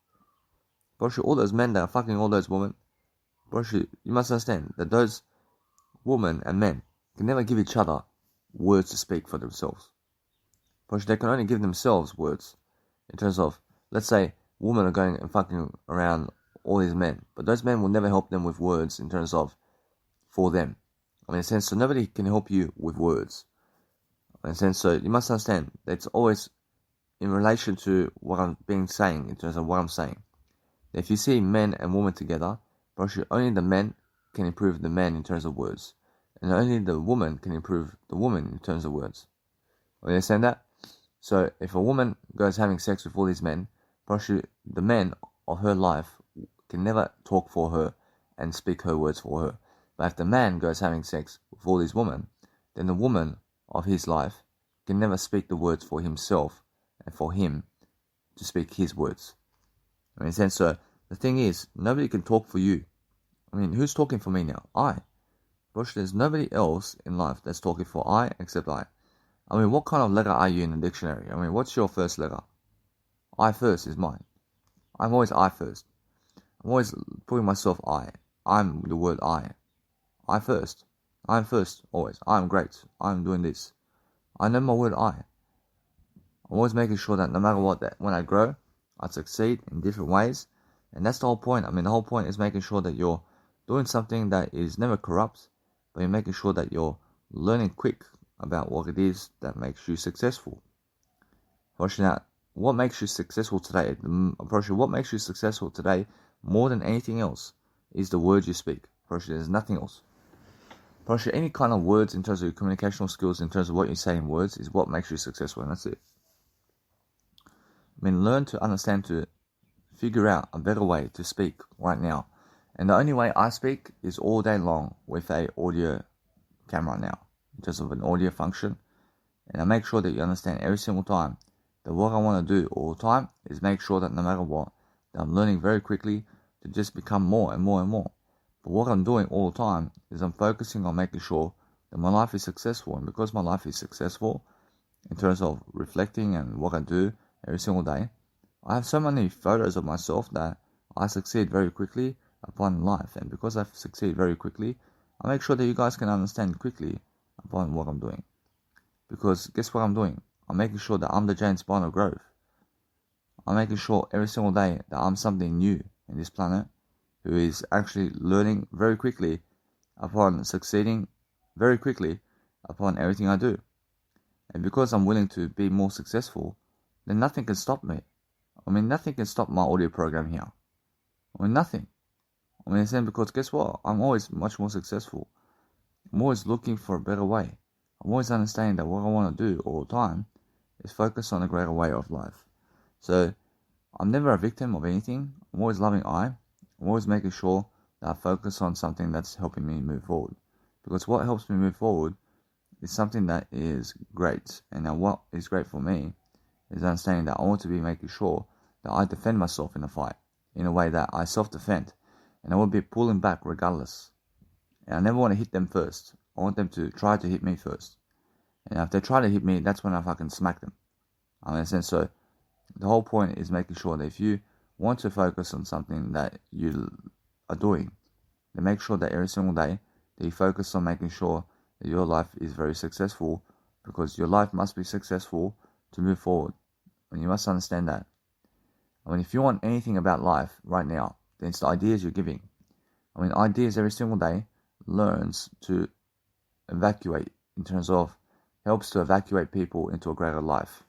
Pretty sure all those men that are fucking all those women, you must understand that those women and men can never give each other words to speak for themselves. They can only give themselves words in terms of, let's say, women are going and fucking around all these men, but those men will never help them with words in terms of for them. I mean, in a sense, so nobody can help you with words. In a sense, so you must understand that it's always in relation to what I'm saying, in terms of what I'm saying. If you see men and women together, only the men can improve the men in terms of words, and only the woman can improve the woman in terms of words. You understand that? So if a woman goes having sex with all these men, the men of her life can never talk for her and speak her words for her. But if the man goes having sex with all these women, then the woman of his life can never speak the words for himself and for him to speak his words. I mean, so the thing is, nobody can talk for you. I mean, who's talking for me now? I. But there's nobody else in life that's talking for I except I. I mean, what kind of letter are you in the dictionary? I mean, what's your first letter? I first is mine. I'm always I first. I'm always putting myself I. I'm the word I. I first. I'm first, always. I'm great. I'm doing this. I know my word I. I'm always making sure that no matter what, that when I grow, I succeed in different ways. And that's the whole point. I mean, the whole point is making sure that you're doing something that is never corrupt, but you're making sure that you're learning quick about what it is that makes you successful. Now, what makes you successful today? What makes you successful today more than anything else is the words you speak. There's nothing else. Any kind of words in terms of your communicational skills, in terms of what you say in words, is what makes you successful, and that's it. I mean, learn to understand, to figure out a better way to speak right now. And the only way I speak is all day long with a audio camera now, in terms of an audio function. And I make sure that you understand every single time that what I want to do all the time is make sure that no matter what, that I'm learning very quickly to just become more and more and more. But what I'm doing all the time is I'm focusing on making sure that my life is successful. And because my life is successful in terms of reflecting and what I do every single day, I have so many photos of myself that I succeed very quickly upon life. And because I succeed very quickly, I make sure that you guys can understand quickly upon what I'm doing. Because guess what I'm doing? I'm making sure that I'm the James Bond of growth. I'm making sure every single day that I'm something new in this planet, who is actually learning very quickly upon succeeding very quickly upon everything I do. And because I'm willing to be more successful, then nothing can stop me. I mean, nothing can stop my audio program here. I mean, nothing. I mean, because guess what? I'm always much more successful. I'm always looking for a better way. I'm always understanding that what I want to do all the time is focus on a greater way of life. So, I'm never a victim of anything. I'm always loving I. I'm always making sure that I focus on something that's helping me move forward. Because what helps me move forward is something that is great. And now what is great for me is understanding that I want to be making sure that I defend myself in a fight in a way that I self-defend. And I will be pulling back regardless. And I never want to hit them first. I want them to try to hit me first. And if they try to hit me, that's when I fucking smack them. I understand. So the whole point is making sure that if you want to focus on something that you are doing, then make sure that every single day that you focus on making sure that your life is very successful, because your life must be successful to move forward. And you must understand that. I mean, if you want anything about life right now, then it's the ideas you're giving. I mean, ideas every single day learns to evacuate, in terms of helps to evacuate people into a greater life.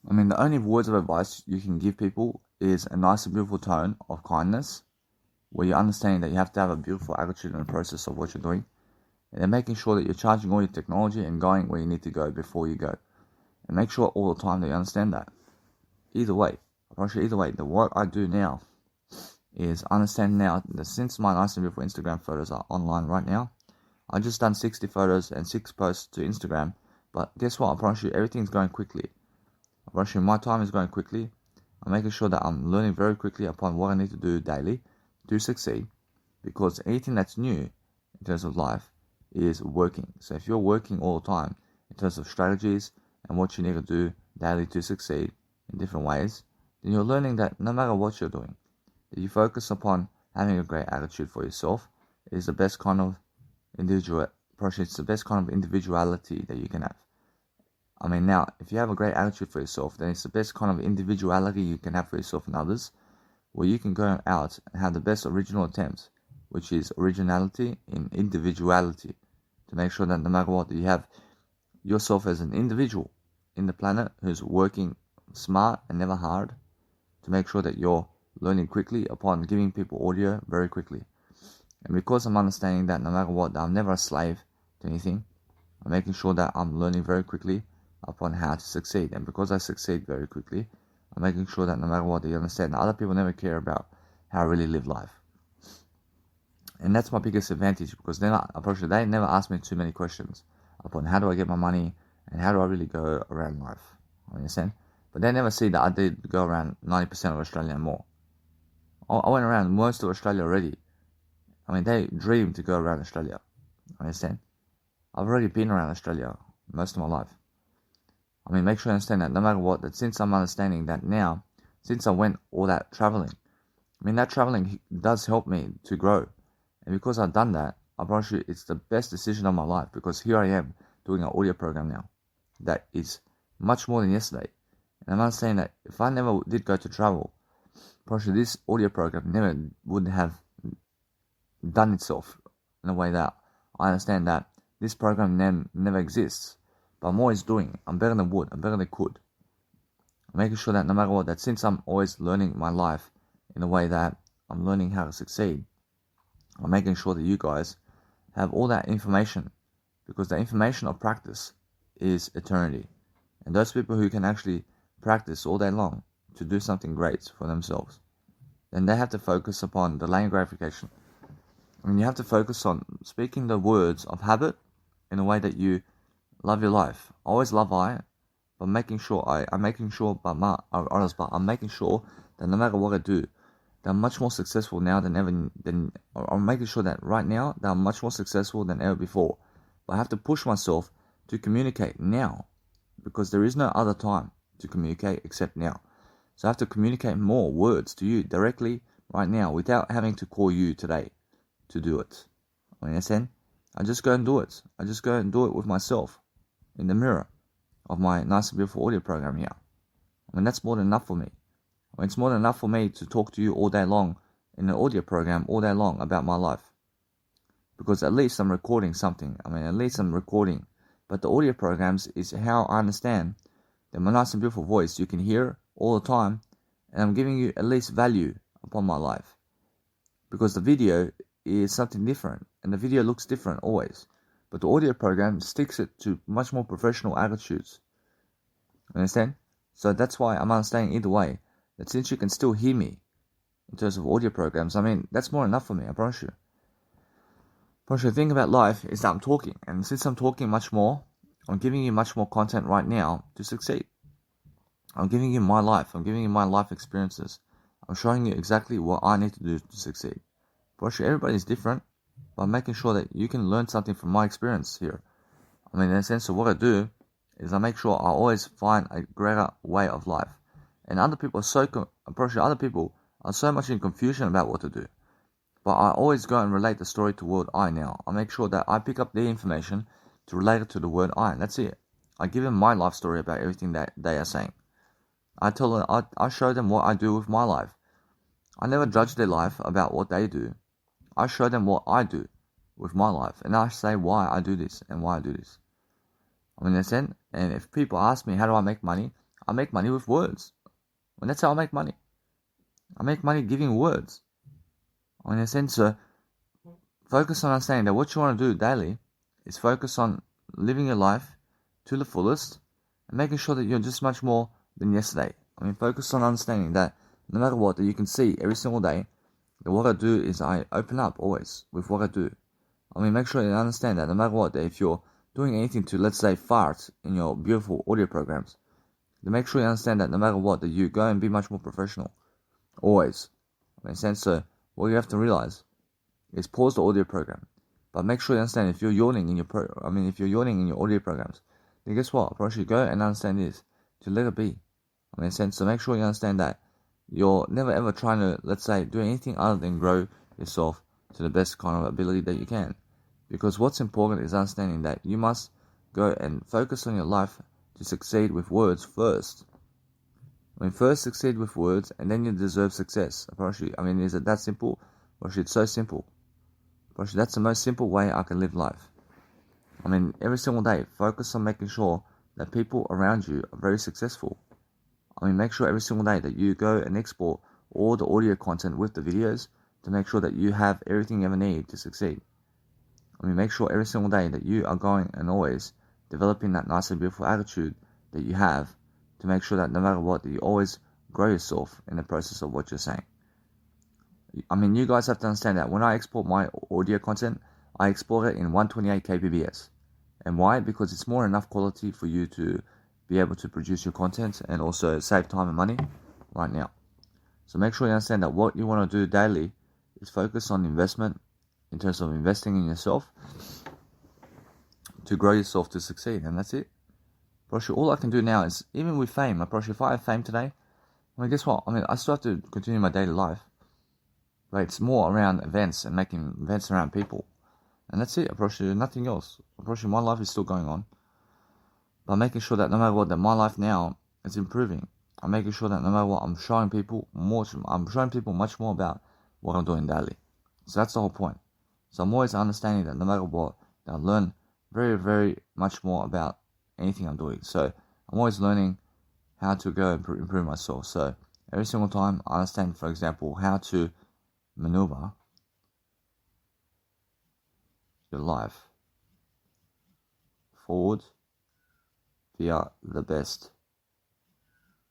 I mean, the only words of advice you can give people is a nice and beautiful tone of kindness, where you understand that you have to have a beautiful attitude in the process of what you're doing, and then making sure that you're charging all your technology and going where you need to go before you go. And make sure all the time that you understand that. Either way, the work I do now is understand now that since my nice and beautiful Instagram photos are online right now, I just done 60 photos and 6 posts to Instagram, but guess what? I promise you everything's going quickly. I promise you my time is going quickly. I'm making sure that I'm learning very quickly upon what I need to do daily to succeed, because anything that's new in terms of life is working. So if you're working all the time in terms of strategies and what you need to do daily to succeed in different ways, then you're learning that no matter what you're doing, that you focus upon having a great attitude for yourself is the best kind of it's the best kind of individuality that you can have. I mean, now, if you have a great attitude for yourself, then it's the best kind of individuality you can have for yourself and others, where you can go out and have the best original attempt, which is originality in individuality, to make sure that no matter what, you have yourself as an individual in the planet who's working smart and never hard, to make sure that you're learning quickly upon giving people audio very quickly. And because I'm understanding that no matter what, I'm never a slave to anything, I'm making sure that I'm learning very quickly upon how to succeed. And because I succeed very quickly, I'm making sure that no matter what, you understand that other people never care about how I really live life. And that's my biggest advantage, because they never ask me too many questions upon how do I get my money and how do I really go around life. I understand? But they never see that I did go around 90% of Australia and more. I went around most of Australia already. I mean, they dream to go around Australia. Understand? I've already been around Australia most of my life. I mean, make sure you understand that no matter what, that since I'm understanding that now, since I went all that traveling, I mean, that traveling does help me to grow. And because I've done that, I promise you it's the best decision of my life, because here I am doing an audio program now that is much more than yesterday. And I'm understanding that if I never did go to travel, probably this audio program never would have done itself in a way that I understand that this program never exists. But I'm always doing. I'm better than would. I'm better than could. I'm making sure that no matter what, that since I'm always learning my life in a way that I'm learning how to succeed, I'm making sure that you guys have all that information, because the information of practice is eternity. And those people who can actually practice all day long to do something great for themselves, then they have to focus upon delaying gratification. I mean, you have to focus on speaking the words of habit in a way that you love your life. Always love but making sure I'm making sure that no matter what I do, that I'm much more successful now than ever. I'm making sure that right now that I'm much more successful than ever before. But I have to push myself to communicate now, because there is no other time to communicate except now. So I have to communicate more words to you directly right now without having to call you today to do it. You understand? I just go and do it. I just go and do it with myself in the mirror of my nice and beautiful audio program here. I mean, that's more than enough for me. I mean, it's more than enough for me to talk to you all day long in an audio program all day long about my life. Because at least I'm recording something. I mean, at least I'm recording. But the audio programs is how I understand that my nice and beautiful voice you can hear all the time, and I'm giving you at least value upon my life. Because the video is something different, and the video looks different always. But the audio program sticks it to much more professional attitudes. Understand? So that's why I'm understanding either way, that since you can still hear me in terms of audio programs, I mean, that's more enough for me, I promise you. The thing about life is that I'm talking, and since I'm talking much more, I'm giving you much more content right now to succeed. I'm giving you my life. I'm giving you my life experiences. I'm showing you exactly what I need to do to succeed. For sure, everybody's different, but I'm making sure that you can learn something from my experience here. I mean, in a sense of what I do is I make sure I always find a greater way of life. And other people are other people are so much in confusion about what to do. But I always go and relate the story to word I now. I make sure that I pick up the information to relate it to the word I. And that's it. I give them my life story about everything that they are saying. I tell them, I show them what I do with my life. I never judge their life about what they do. I show them what I do with my life. And I say why I do this and why I do this. I mean, that's it. And if people ask me, how do I make money? I make money with words. And that's how I make money. I make money giving words. In a sense, focus on understanding that what you want to do daily is focus on living your life to the fullest and making sure that you're just much more than yesterday. I mean, focus on understanding that no matter what, that you can see every single day that what I do is I open up always with what I do. I mean, make sure you understand that no matter what, that if you're doing anything to, let's say, fart in your beautiful audio programs, then make sure you understand that no matter what, that you go and be much more professional. Always. I mean, sense, what you have to realize is pause the audio program, but make sure you understand if you're yawning in your audio programs, then guess what? I should go and understand this to let it be. I mean, sense, so make sure you understand that you're never ever trying to, let's say, do anything other than grow yourself to the best kind of ability that you can. Because what's important is understanding that you must go and focus on your life to succeed with words first. I mean, first succeed with words, and then you deserve success. I mean, is it that simple? It's so simple. That's the most simple way I can live life. I mean, every single day, focus on making sure that people around you are very successful. I mean, make sure every single day that you go and export all the audio content with the videos to make sure that you have everything you ever need to succeed. I mean, make sure every single day that you are going and always developing that nice and beautiful attitude that you have to make sure that no matter what, that you always grow yourself in the process of what you're saying. I mean, you guys have to understand that when I export my audio content, I export it in 128 kbps. And why? Because it's more enough quality for you to be able to produce your content and also save time and money right now. So make sure you understand that what you want to do daily is focus on investment in terms of investing in yourself to grow yourself to succeed, and that's it. All I can do now is, even with fame, if I have fame today, I mean, guess what? I mean, I still have to continue my daily life. But it's more around events and making events around people. And that's it. Nothing else. My life is still going on. But making sure that no matter what, that my life now is improving. I'm making sure that no matter what, I'm showing people much more about what I'm doing daily. So that's the whole point. So I'm always understanding that no matter what, that I learn very, very much more about anything I'm doing. So I'm always learning how to go and improve myself. So every single time I understand, for example, how to maneuver your life forward via the best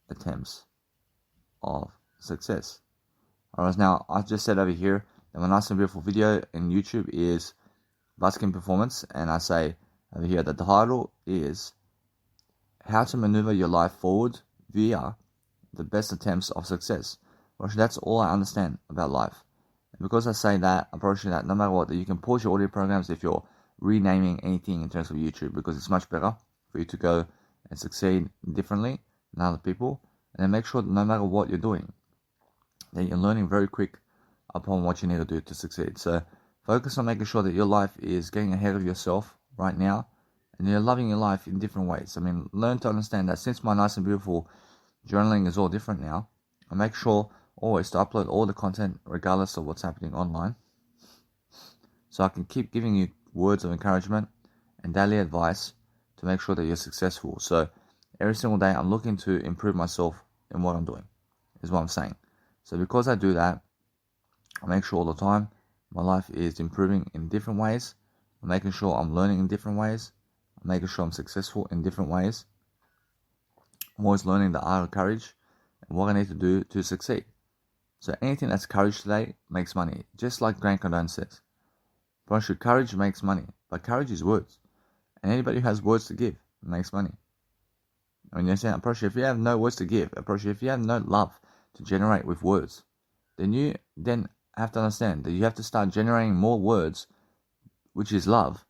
attempts of success. Alright, now I just said over here that my nice and beautiful video in YouTube is busking performance, and I say over here that the title is how to maneuver your life forward via the best attempts of success. That's all I understand about life. And because I say that, I'm pretty sure that no matter what, that you can pause your audio programs if you're renaming anything in terms of YouTube, because it's much better for you to go and succeed differently than other people. And then make sure that no matter what you're doing, that you're learning very quick upon what you need to do to succeed. So focus on making sure that your life is getting ahead of yourself right now, and you're loving your life in different ways. I mean, learn to understand that since my nice and beautiful journaling is all different now, I make sure always to upload all the content regardless of what's happening online, so I can keep giving you words of encouragement and daily advice to make sure that you're successful. So every single day I'm looking to improve myself in what I'm doing, is what I'm saying. So because I do that, I make sure all the time my life is improving in different ways. I'm making sure I'm learning in different ways. I'm making sure I'm successful in different ways. I'm always learning the art of courage and what I need to do to succeed. So anything that's courage today makes money. Just like Grant Cardone says, courage makes money, but courage is words. And anybody who has words to give makes money. I mean, you're saying, if you have no words to give, if you have no love to generate with words, then you have to understand that you have to start generating more words, which is love,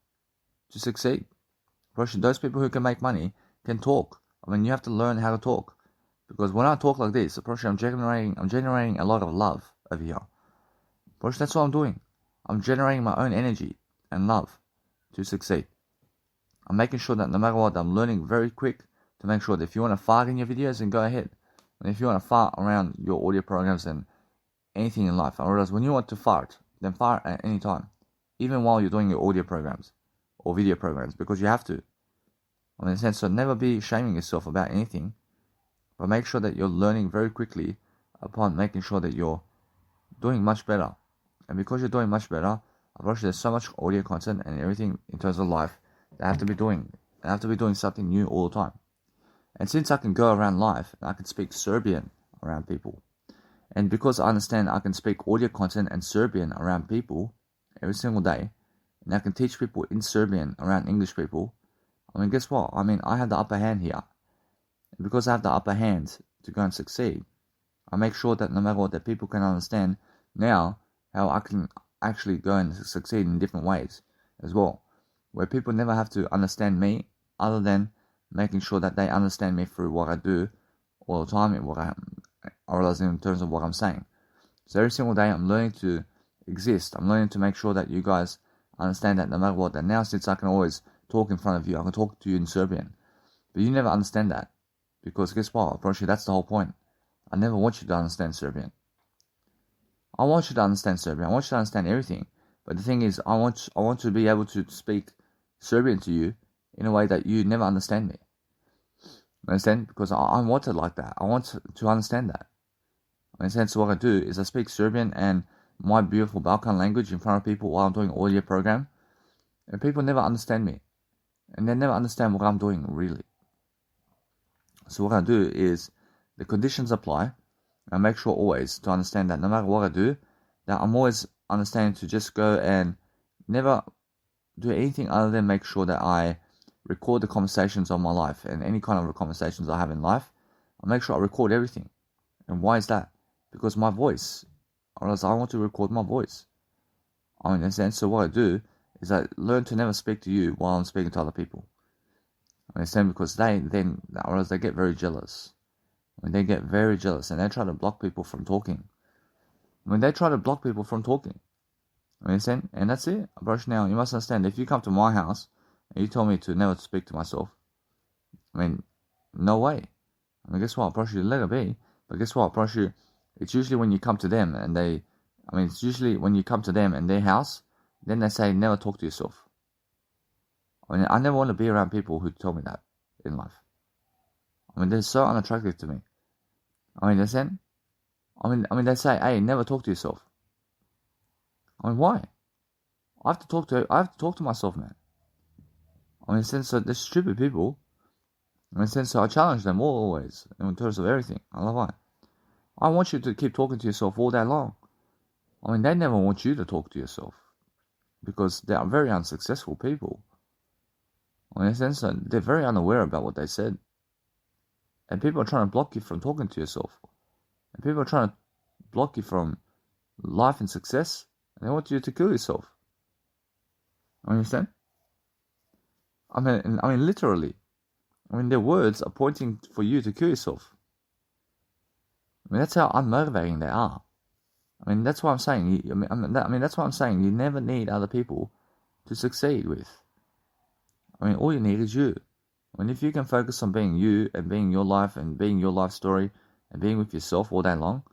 to succeed. Especially those people who can make money can talk. I mean, you have to learn how to talk. Because when I talk like this, I'm generating a lot of love over here. That's what I'm doing. I'm generating my own energy and love to succeed. I'm making sure that no matter what, I'm learning very quick to make sure that if you want to fart in your videos, then go ahead. And if you want to fart around your audio programs and anything in life, I realize when you want to fart, then fart at any time. Even while you're doing your audio programs or video programs, because you have to. I mean, in a sense, so never be shaming yourself about anything, but make sure that you're learning very quickly upon making sure that you're doing much better. And because you're doing much better, unfortunately, there's so much audio content and everything in terms of life that I have to be doing. I have to be doing something new all the time. And since I can go around life, I can speak Serbian around people. And because I understand I can speak audio content and Serbian around people every single day, and I can teach people in Serbian around English people, I mean, guess what? I mean, I have the upper hand here. And because I have the upper hand to go and succeed, I make sure that no matter what, that people can understand now how I can actually go and succeed in different ways as well. Where people never have to understand me other than making sure that they understand me through what I do all the time and what I realize in terms of what I'm saying. So every single day I'm learning to exist. I'm learning to make sure that you guys understand that no matter what, that now since I can always talk in front of you, I can talk to you in Serbian. But you never understand that. Because guess what? Apparently that's the whole point. I never want you to understand Serbian. I want you to understand Serbian. I want you to understand everything. But the thing is, I want to be able to speak Serbian to you in a way that you never understand me. Understand? Because I want it like that. I want to understand that. In a sense, what I do is I speak Serbian and my beautiful Balkan language in front of people while I'm doing an audio program. And people never understand me. And they never understand what I'm doing, really. So what I do is, the conditions apply. I make sure always to understand that no matter what I do, that I'm always understanding to just go and never do anything other than make sure that I record the conversations of my life and any kind of conversations I have in life. I make sure I record everything. And why is that? Because my voice, or else I want to record my voice. I mean, in a sense, so what I do is I learn to never speak to you while I'm speaking to other people. I understand, because they get very jealous. I mean, they get very jealous and they try to block people from talking. I mean, they try to block people from talking. I understand? And that's it. But now, you must understand, if you come to my house and you tell me to never speak to myself, I mean, no way. I mean, guess what? Probably let it be. But guess what? Probably it's usually when you come to them and it's usually when you come to them and their house, then they say never talk to yourself. I mean, I never want to be around people who tell me that in life. I mean, they're so unattractive to me. I mean, they say, hey, never talk to yourself. I mean, why? I have to talk to myself, man. I mean, since they're stupid people. I mean, since I challenge them always in terms of everything. I love why. I want you to keep talking to yourself all day long. I mean, they never want you to talk to yourself because they are very unsuccessful people. I mean, in a sense, they're very unaware about what they said. And people are trying to block you from talking to yourself. And people are trying to block you from life and success. And they want you to kill yourself. Understand? I mean, literally. I mean, their words are pointing for you to kill yourself. I mean, that's how unmotivating they are. I mean, that's what I'm saying. That's what I'm saying. You never need other people to succeed with. I mean, all you need is you. I mean, if you can focus on being you and being your life and being your life story and being with yourself all day long,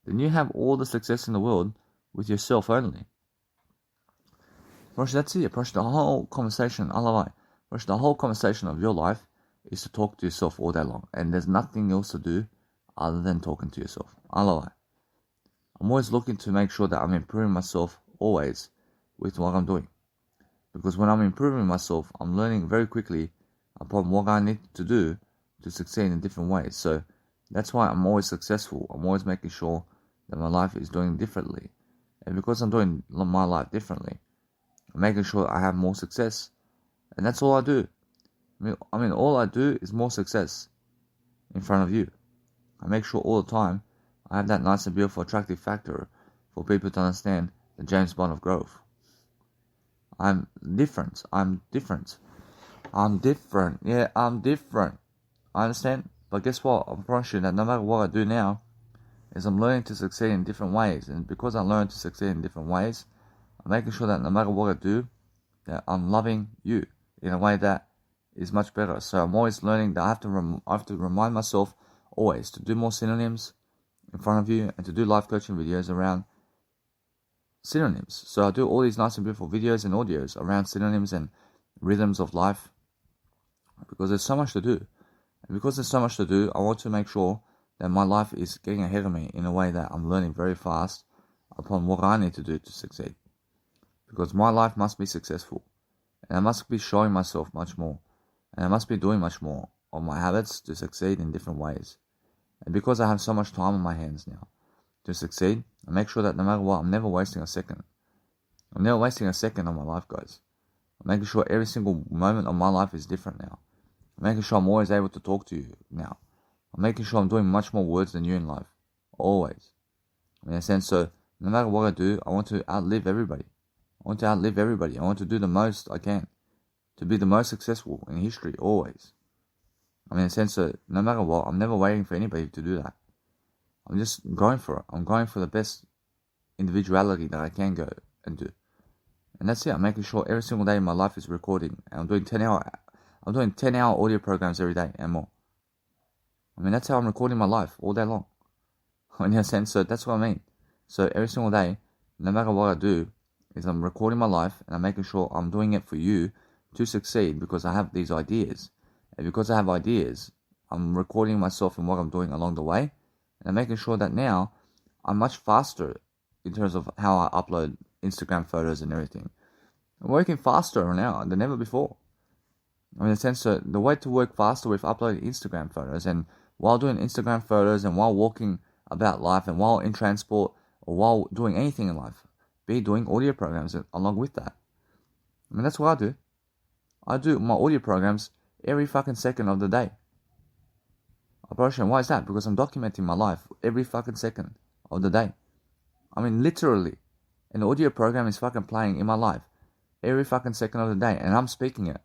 then you have all the success in the world with yourself only. Rosh, that's it. Rosh, the whole conversation, Rosh, the whole conversation of your life is to talk to yourself all day long. And there's nothing else to do other than talking to yourself. I'm always looking to make sure that I'm improving myself always with what I'm doing. Because when I'm improving myself, I'm learning very quickly upon what I need to do to succeed in different ways. So that's why I'm always successful. I'm always making sure that my life is doing differently. And because I'm doing my life differently, I'm making sure I have more success. And that's all I do. I mean, all I do is more success in front of you. I make sure all the time I have that nice and beautiful attractive factor for people to understand the James Bond of growth. I'm different. I'm different. Yeah, I'm different. I understand. But guess what? I promise you that no matter what I do now, is I'm learning to succeed in different ways. And because I learn to succeed in different ways, I'm making sure that no matter what I do, that I'm loving you in a way that is much better. So I'm always learning that I have to remind myself always to do more synonyms in front of you and to do life coaching videos around synonyms. So I do all these nice and beautiful videos and audios around synonyms and rhythms of life because there's so much to do. And because there's so much to do, I want to make sure that my life is getting ahead of me in a way that I'm learning very fast upon what I need to do to succeed. Because my life must be successful. And I must be showing myself much more. And I must be doing much more on my habits to succeed in different ways. And because I have so much time on my hands now to succeed, I make sure that no matter what, I'm never wasting a second. I'm never wasting a second of my life, guys. I'm making sure every single moment of my life is different now. I'm making sure I'm always able to talk to you now. I'm making sure I'm doing much more words than you in life. Always. In a sense, so no matter what I do, I want to outlive everybody. I want to do the most I can. To be the most successful in history, always. In a sense, so no matter what, I'm never waiting for anybody to do that. I'm just going for it. I'm going for the best individuality that I can go and do. And that's it. I'm making sure every single day in my life is recording. And I'm doing 10-hour audio programs every day and more. That's how I'm recording my life all day long. In a sense, so that's what I mean. So every single day, no matter what I do, is I'm recording my life and I'm making sure I'm doing it for you to succeed because I have these ideas. And because I have ideas, I'm recording myself and what I'm doing along the way. And I'm making sure that now I'm much faster in terms of how I upload Instagram photos and everything. I'm working faster now than ever before. In a sense, so the way to work faster with uploading Instagram photos and while doing Instagram photos and while walking about life and while in transport or while doing anything in life, be doing audio programs along with that. That's what I do. I do my audio programs every fucking second of the day. Why is that? Because I'm documenting my life every fucking second of the day. Literally, an audio program is fucking playing in my life every fucking second of the day, and I'm speaking it.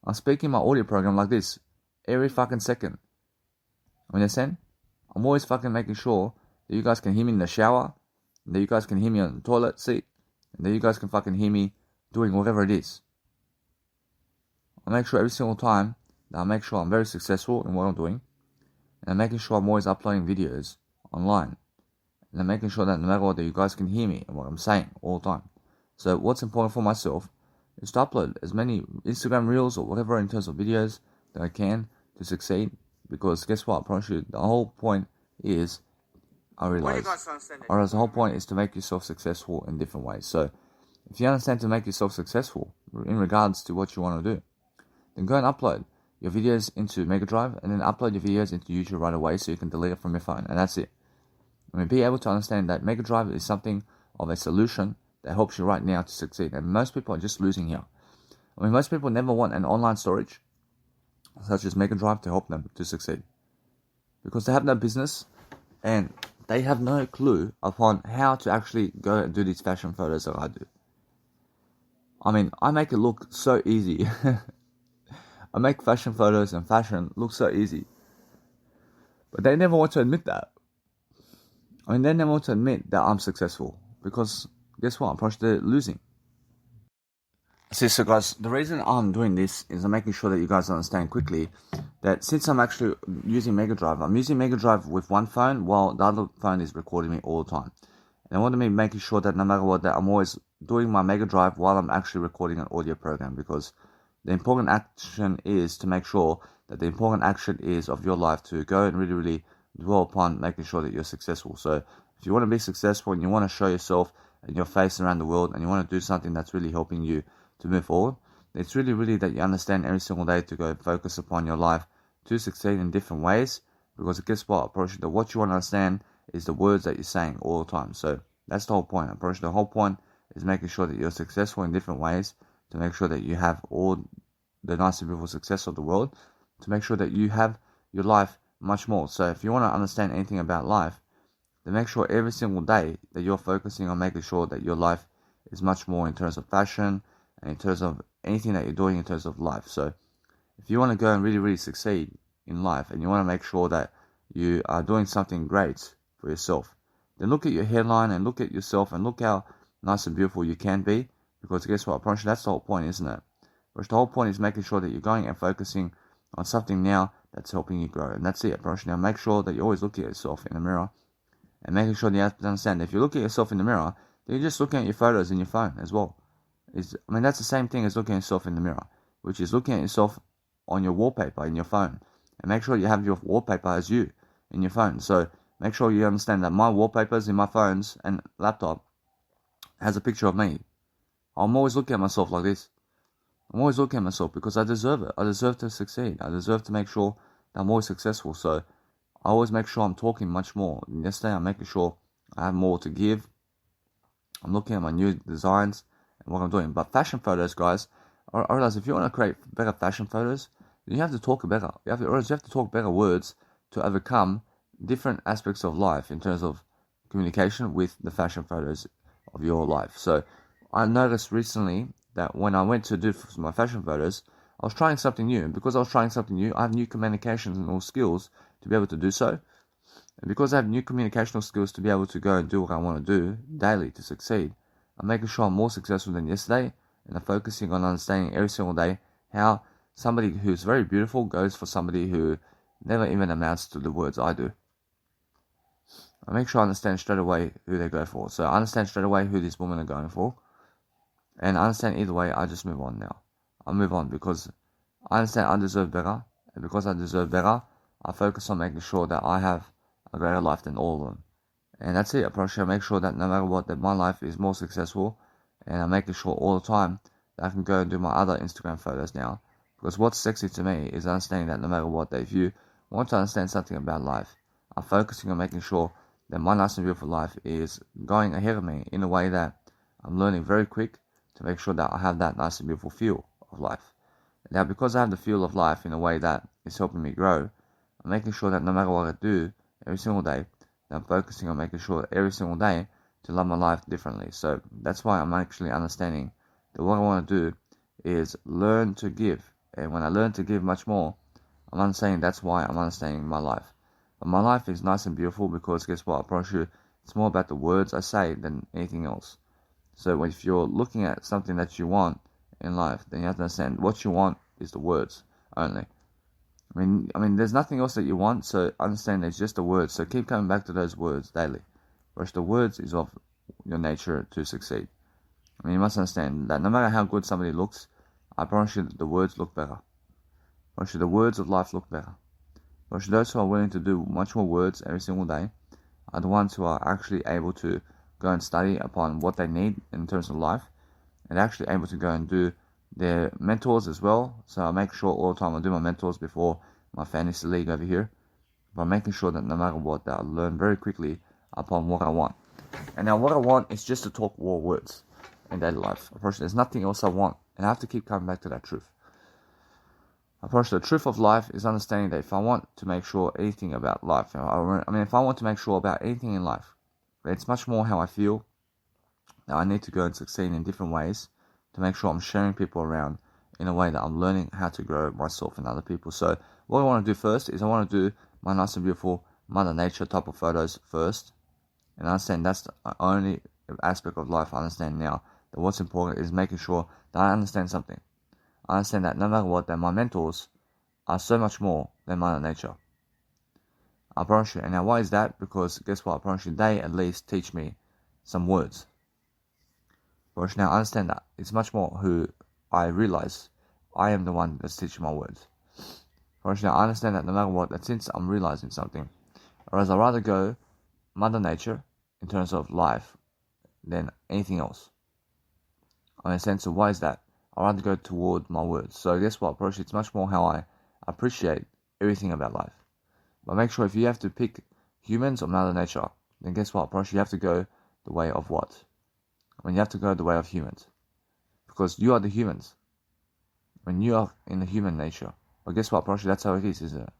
I'm speaking my audio program like this every fucking second. I'm always fucking making sure that you guys can hear me in the shower, that you guys can hear me on the toilet seat, and that you guys can fucking hear me doing whatever it is. I make sure every single time that I make sure I'm very successful in what I'm doing, and I'm making sure I'm always uploading videos online, and I'm making sure that no matter what, that you guys can hear me and what I'm saying all the time. So what's important for myself is to upload as many Instagram reels or whatever in terms of videos that I can to succeed. Because guess what? I promise you, the whole point is, the whole point is to make yourself successful in different ways. So if you understand to make yourself successful in regards to what you want to do, then go and upload your videos into Mega Drive and then upload your videos into YouTube right away so you can delete it from your phone. And that's it. Be able to understand that Mega Drive is something of a solution that helps you right now to succeed. And most people are just losing here. Most people never want an online storage such as Mega Drive to help them to succeed. Because they have no business and they have no clue upon how to actually go and do these fashion photos that I do. I make it look so easy. I make fashion photos and fashion look so easy. But they never want to admit that. They never want to admit that I'm successful. Because guess what? I'm probably they're losing. So guys, the reason I'm doing this is I'm making sure that you guys understand quickly that since I'm actually using Mega Drive, I'm using Mega Drive with one phone while the other phone is recording me all the time. And I want to be making sure that no matter what, that I'm always doing my Mega Drive while I'm actually recording an audio program, because the important action is to make sure that the important action is of your life to go and really, really dwell upon making sure that you're successful. So if you want to be successful and you want to show yourself and your face around the world and you want to do something that's really helping you to move forward, it's really, really that you understand every single day to go focus upon your life to succeed in different ways. Because guess what? What you want to understand is the words that you're saying all the time. So that's the whole point. The whole point is making sure that you're successful in different ways, to make sure that you have all the nice and beautiful success of the world, to make sure that you have your life much more. So if you want to understand anything about life, then make sure every single day that you're focusing on making sure that your life is much more in terms of fashion and in terms of anything that you're doing in terms of life. So if you want to go and really, really succeed in life, and you want to make sure that you are doing something great for yourself, then look at your hairline and look at yourself and look how nice and beautiful you can be. Because guess what? I promise you, that's the whole point, isn't it? Because the whole point is making sure that you're going and focusing on something now that's helping you grow. And that's it, I promise you. Now make sure that you always look at yourself in the mirror, and making sure that you have to understand that if you look at yourself in the mirror, then you're just looking at your photos in your phone as well. That's the same thing as looking at yourself in the mirror, which is looking at yourself on your wallpaper in your phone. And make sure you have your wallpaper as you in your phone. So make sure you understand that my wallpapers in my phones and laptop has a picture of me. I'm always looking at myself like this. I'm always looking at myself because I deserve it. I deserve to succeed. I deserve to make sure that I'm always successful. So I always make sure I'm talking much more. Yesterday I'm making sure I have more to give. I'm looking at my new designs and what I'm doing. But fashion photos, guys, I realize if you want to create better fashion photos, you have to talk better. You have to talk better words to overcome different aspects of life in terms of communication with the fashion photos of your life. So I noticed recently that when I went to do my fashion photos, I was trying something new. And because I was trying something new, I have new communications and all skills to be able to do so. And because I have new communicational skills to be able to go and do what I want to do daily to succeed, I'm making sure I'm more successful than yesterday, and I'm focusing on understanding every single day how somebody who's very beautiful goes for somebody who never even amounts to the words I do. I make sure I understand straight away who they go for. So I understand straight away who these women are going for, and I understand either way, I just move on now. I move on because I understand I deserve better, and because I deserve better, I focus on making sure that I have a greater life than all of them. And that's it. I promise you, I make sure that no matter what, that my life is more successful, and I'm making sure all the time that I can go and do my other Instagram photos now. Because what's sexy to me is understanding that no matter what, that if you want to understand something about life, I'm focusing on making sure that my nice and beautiful life is going ahead of me in a way that I'm learning very quick to make sure that I have that nice and beautiful feel of life. Now, because I have the feel of life in a way that is helping me grow, I'm making sure that no matter what I do every single day, that I'm focusing on making sure that every single day to love my life differently. So that's why I'm actually understanding that what I want to do is learn to give. And when I learn to give much more, I'm understanding that's why I'm understanding my life. But my life is nice and beautiful because guess what? I promise you, it's more about the words I say than anything else. So if you're looking at something that you want in life, then you have to understand what you want is the words only. I mean, there's nothing else that you want, so understand it's just the words. So keep coming back to those words daily. Whereas the words is of your nature to succeed. I mean, you must understand that no matter how good somebody looks, I promise you that the words look better. I promise you the words of life look better. I promise you those who are willing to do much more words every single day are the ones who are actually able to go and study upon what they need in terms of life, and actually able to go and do their mentors as well. So I make sure all the time I do my mentors before my fantasy league over here, by making sure that no matter what, that I learn very quickly upon what I want. And now what I want is just to talk more words in daily life. Of course, there's nothing else I want, and I have to keep coming back to that truth. Of course, the truth of life is understanding that if I want to make sure anything about life, if I want to make sure about anything in life, it's much more how I feel. Now I need to go and succeed in different ways to make sure I'm sharing people around in a way that I'm learning how to grow myself and other people. So what I want to do first is I want to do my nice and beautiful Mother Nature type of photos first. And I understand that's the only aspect of life I understand now. That what's important is making sure that I understand something. I understand that no matter what, that my mentors are so much more than Mother Nature. I promise you. And now why is that? Because guess what? I promise you, they at least teach me some words. But now I understand that it's much more who I realize I am the one that's teaching my words. But now I understand that no matter what, that since I'm realizing something, whereas I'd rather go Mother Nature in terms of life than anything else. In a sense of why is that? I'd rather go toward my words. So guess what? Probably it's much more how I appreciate everything about life. But make sure if you have to pick humans or Mother Nature, then guess what? Probably you have to go the way of what? You have to go the way of humans. Because you are the humans. When you are in the human nature. But guess what? Probably that's how it is, isn't it?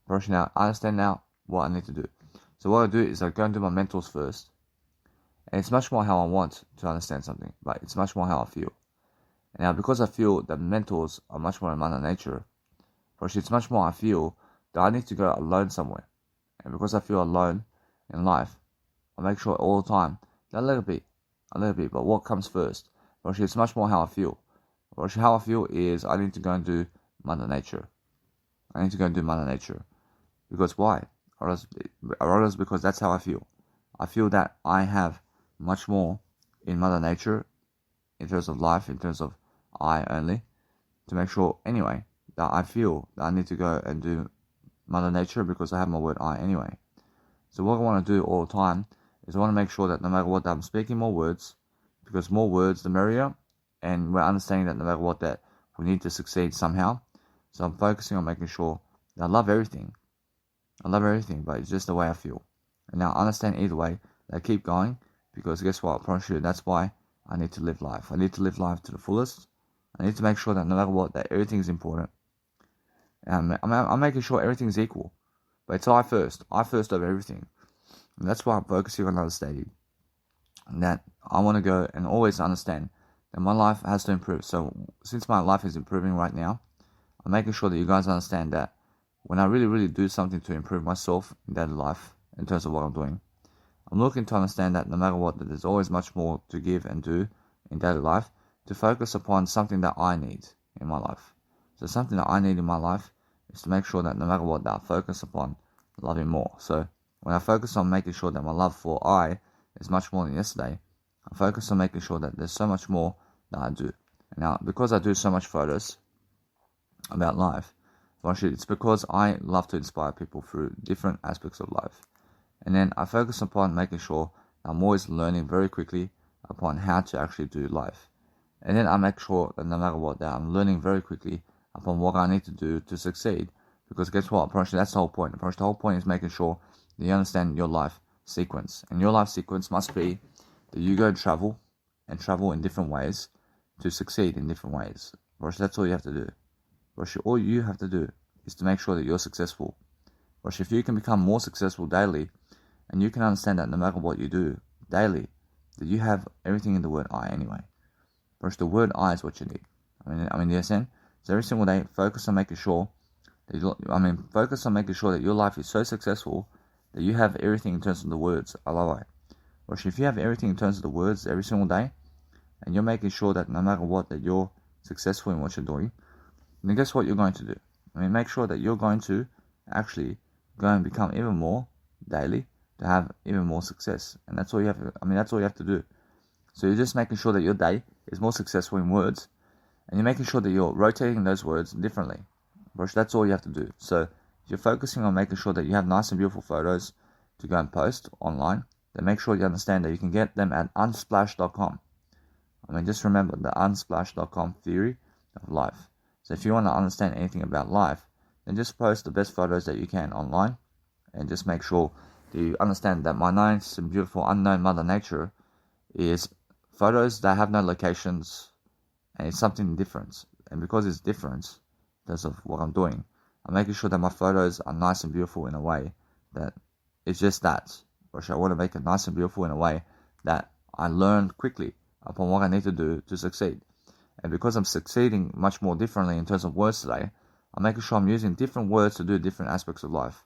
Probably now, I understand now what I need to do. So what I do is I go and do my mentors first. And it's much more how I want to understand something. But it's much more how I feel. Now, because I feel that mentors are much more in Mother Nature, it's much more I feel that I need to go alone somewhere. And because I feel alone in life, I make sure all the time that a little bit, but what comes first? It's much more how I feel. How I feel is I need to go and do Mother Nature. I need to go and do Mother Nature. Because why? Or else because that's how I feel. I feel that I have much more in Mother Nature, in terms of life, in terms of I only, to make sure anyway that I feel that I need to go and do Mother Nature because I have my word I anyway. So what I want to do all the time is I want to make sure that no matter what, that I'm speaking more words, because more words the merrier, and we're understanding that no matter what, that we need to succeed somehow. So I'm focusing on making sure that I love everything, but it's just the way I feel. And now I understand either way that I keep going, because guess what, I promise you, that's why I need to live life. I need to live life to the fullest. I need to make sure that no matter what, that everything is important. I'm making sure everything's equal, but it's I first over everything. And that's why I'm focusing on understanding that I want to go and always understand that my life has to improve. So since my life is improving right now, I'm making sure that you guys understand that when I really, really do something to improve myself in daily life, in terms of what I'm doing, I'm looking to understand that no matter what, that there's always much more to give and do in daily life, to focus upon something that I need in my life. So something that I need in my life is to make sure that no matter what, that I focus upon loving more. So when I focus on making sure that my love for I is much more than yesterday, I focus on making sure that there's so much more that I do. Now, because I do so much photos about life, it's because I love to inspire people through different aspects of life. And then I focus upon making sure I'm always learning very quickly upon how to actually do life. And then I make sure that no matter what, that I'm learning very quickly upon what I need to do to succeed. Because guess what? That's the whole point. The whole point is making sure that you understand your life sequence. And your life sequence must be that you go and travel in different ways to succeed in different ways. That's all you have to do. All you have to do is to make sure that you're successful. If you can become more successful daily, and you can understand that no matter what you do daily, that you have everything in the word I anyway. The word I is what you need. I mean, you understand? So every single day, focus on making sure that your life is so successful that you have everything in terms of the words. I love it. If you have everything in terms of the words every single day, and you're making sure that no matter what, that you're successful in what you're doing, then guess what you're going to do? Make sure that you're going to actually go and become even more daily to have even more success. And that's all you have to, that's all you have to do. So you're just making sure that your day is more successful in words, and you're making sure that you're rotating those words differently. That's all you have to do. So if you're focusing on making sure that you have nice and beautiful photos to go and post online, then make sure you understand that you can get them at unsplash.com. Just remember the unsplash.com theory of life. So if you want to understand anything about life, then just post the best photos that you can online, and just make sure that you understand that my nice and beautiful unknown Mother Nature is photos that have no locations, and it's something different. And because it's different because of what I'm doing, I'm making sure that my photos are nice and beautiful in a way that it's just that. I want to make it nice and beautiful in a way that I learn quickly upon what I need to do to succeed. And because I'm succeeding much more differently in terms of words today, I'm making sure I'm using different words to do different aspects of life.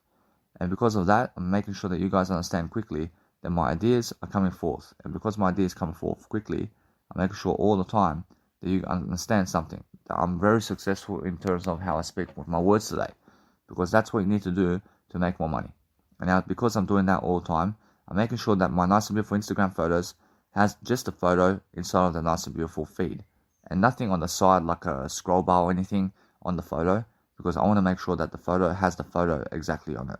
And because of that, I'm making sure that you guys understand quickly that my ideas are coming forth. And because my ideas come forth quickly, I'm making sure all the time that you understand something. That I'm very successful in terms of how I speak with my words today. Because that's what you need to do to make more money. And now, because I'm doing that all the time, I'm making sure that my nice and beautiful Instagram photos has just a photo inside of the nice and beautiful feed. And nothing on the side like a scroll bar or anything on the photo. Because I want to make sure that the photo has the photo exactly on it.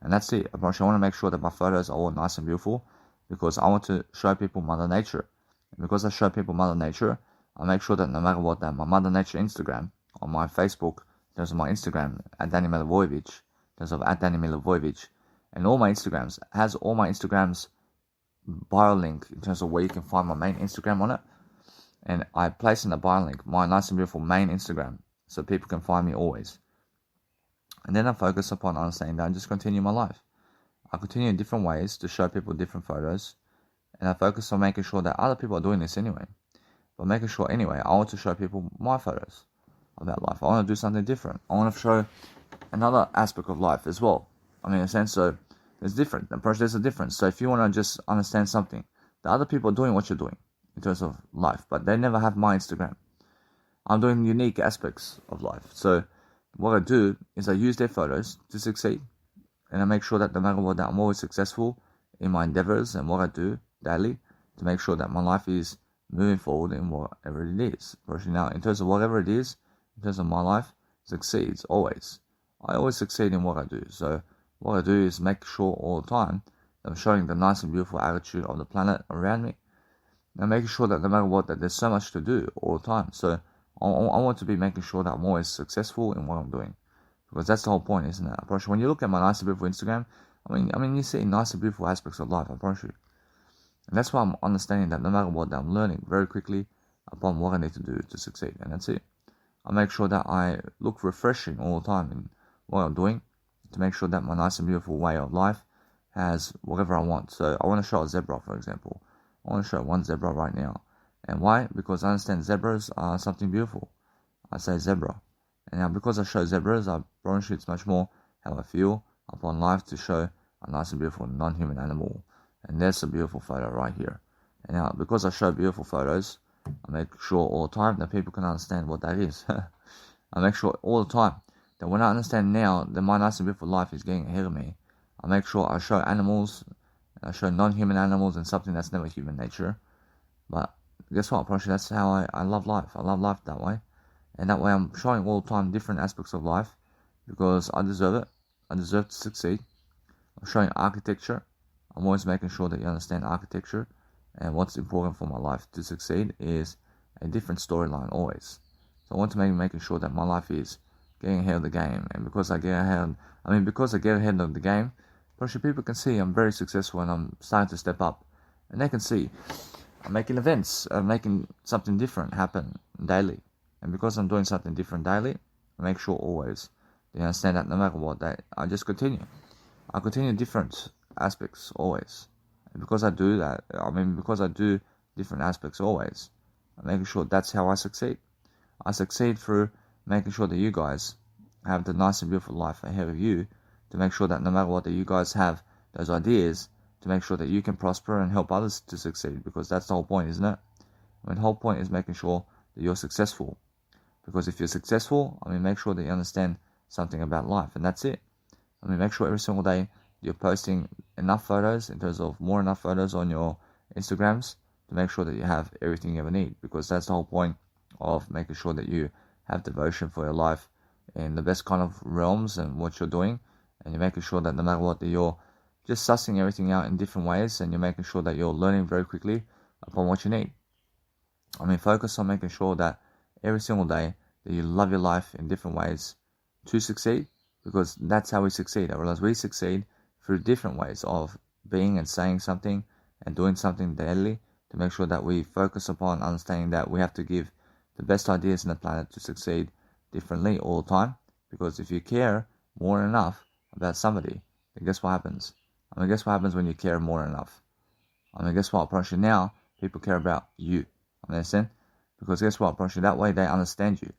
And that's it. I want to make sure that my photos are all nice and beautiful, because I want to show people Mother Nature. And because I show people Mother Nature, I make sure that no matter what, that my Mother Nature Instagram, on my Facebook, in terms of my Instagram, at Dannymilivojevic, in terms of at Dannymilivojevic, and all my Instagrams, has all my Instagrams bio link in terms of where you can find my main Instagram on it. And I place in the bio link my nice and beautiful main Instagram, so people can find me always. And then I focus upon understanding that I just continue my life. I continue in different ways to show people different photos. And I focus on making sure that other people are doing this anyway. But making sure anyway, I want to show people my photos about life. I want to do something different. I want to show another aspect of life as well. I mean, in a sense, so there's a difference. So if you want to just understand something, the other people are doing what you're doing in terms of life, but they never have my Instagram. I'm doing unique aspects of life. So what I do is I use their photos to succeed, and I make sure that no matter what, that I'm always successful in my endeavors and what I do daily to make sure that my life is moving forward in whatever it is. Now, in terms of whatever it is, in terms of my life, succeeds always. I always succeed in what I do. So what I do is make sure all the time that I'm showing the nice and beautiful attitude of the planet around me, and making sure that no matter what, that there's so much to do all the time. So I want to be making sure that I'm always successful in what I'm doing, because that's the whole point, isn't it? I promise you, when you look at my nice and beautiful Instagram, I mean, you see nice and beautiful aspects of life. I promise you, and that's why I'm understanding that no matter what, that I'm learning very quickly upon what I need to do to succeed, and that's it. I make sure that I look refreshing all the time in what I'm doing to make sure that my nice and beautiful way of life has whatever I want. So I want to show a zebra, for example. I want to show one zebra right now. And why? Because I understand zebras are something beautiful. I say zebra. And now because I show zebras, I promise you it's much more how I feel upon life to show a nice and beautiful non-human animal. And there's a beautiful photo right here. And now because I show beautiful photos, I make sure all the time that people can understand what that is. I make sure all the time that when I understand now that my nice and beautiful life is getting ahead of me, I make sure I show animals, I show non-human animals and something that's never human nature. But guess what, Pressure? That's how I love life. I love life that way. And that way I'm showing all the time different aspects of life because I deserve it. I deserve to succeed. I'm showing architecture. I'm always making sure that you understand architecture. And what's important for my life to succeed is a different storyline always. So I want to making sure that my life is getting ahead of the game. And because I get ahead of the game, Pressure, people can see I'm very successful and I'm starting to step up. And they can see I'm making events, I'm making something different happen daily. And because I'm doing something different daily, I make sure always they understand that no matter what, that I just continue. I continue different aspects always. And because I do that, because I do different aspects always, I'm making sure that's how I succeed. I succeed through making sure that you guys have the nice and beautiful life ahead of you, to make sure that no matter what, that you guys have those ideas to make sure that you can prosper and help others to succeed, because that's the whole point, isn't it? The whole point is making sure that you're successful, because if you're successful, make sure that you understand something about life, and that's it. Make sure every single day you're posting enough photos, in terms of more enough photos on your Instagrams, to make sure that you have everything you ever need, because that's the whole point of making sure that you have devotion for your life in the best kind of realms and what you're doing, and you're making sure that no matter what, that you're just sussing everything out in different ways, and you're making sure that you're learning very quickly upon what you need. Focus on making sure that every single day that you love your life in different ways to succeed, because that's how we succeed. I realize we succeed through different ways of being and saying something and doing something daily, to make sure that we focus upon understanding that we have to give the best ideas in the planet to succeed differently all the time. Because if you care more than enough about somebody, then guess what happens? Guess what happens when you care more than enough? Guess what? Apparently now, people care about you. Understand? Because guess what? Apparently that way they understand you.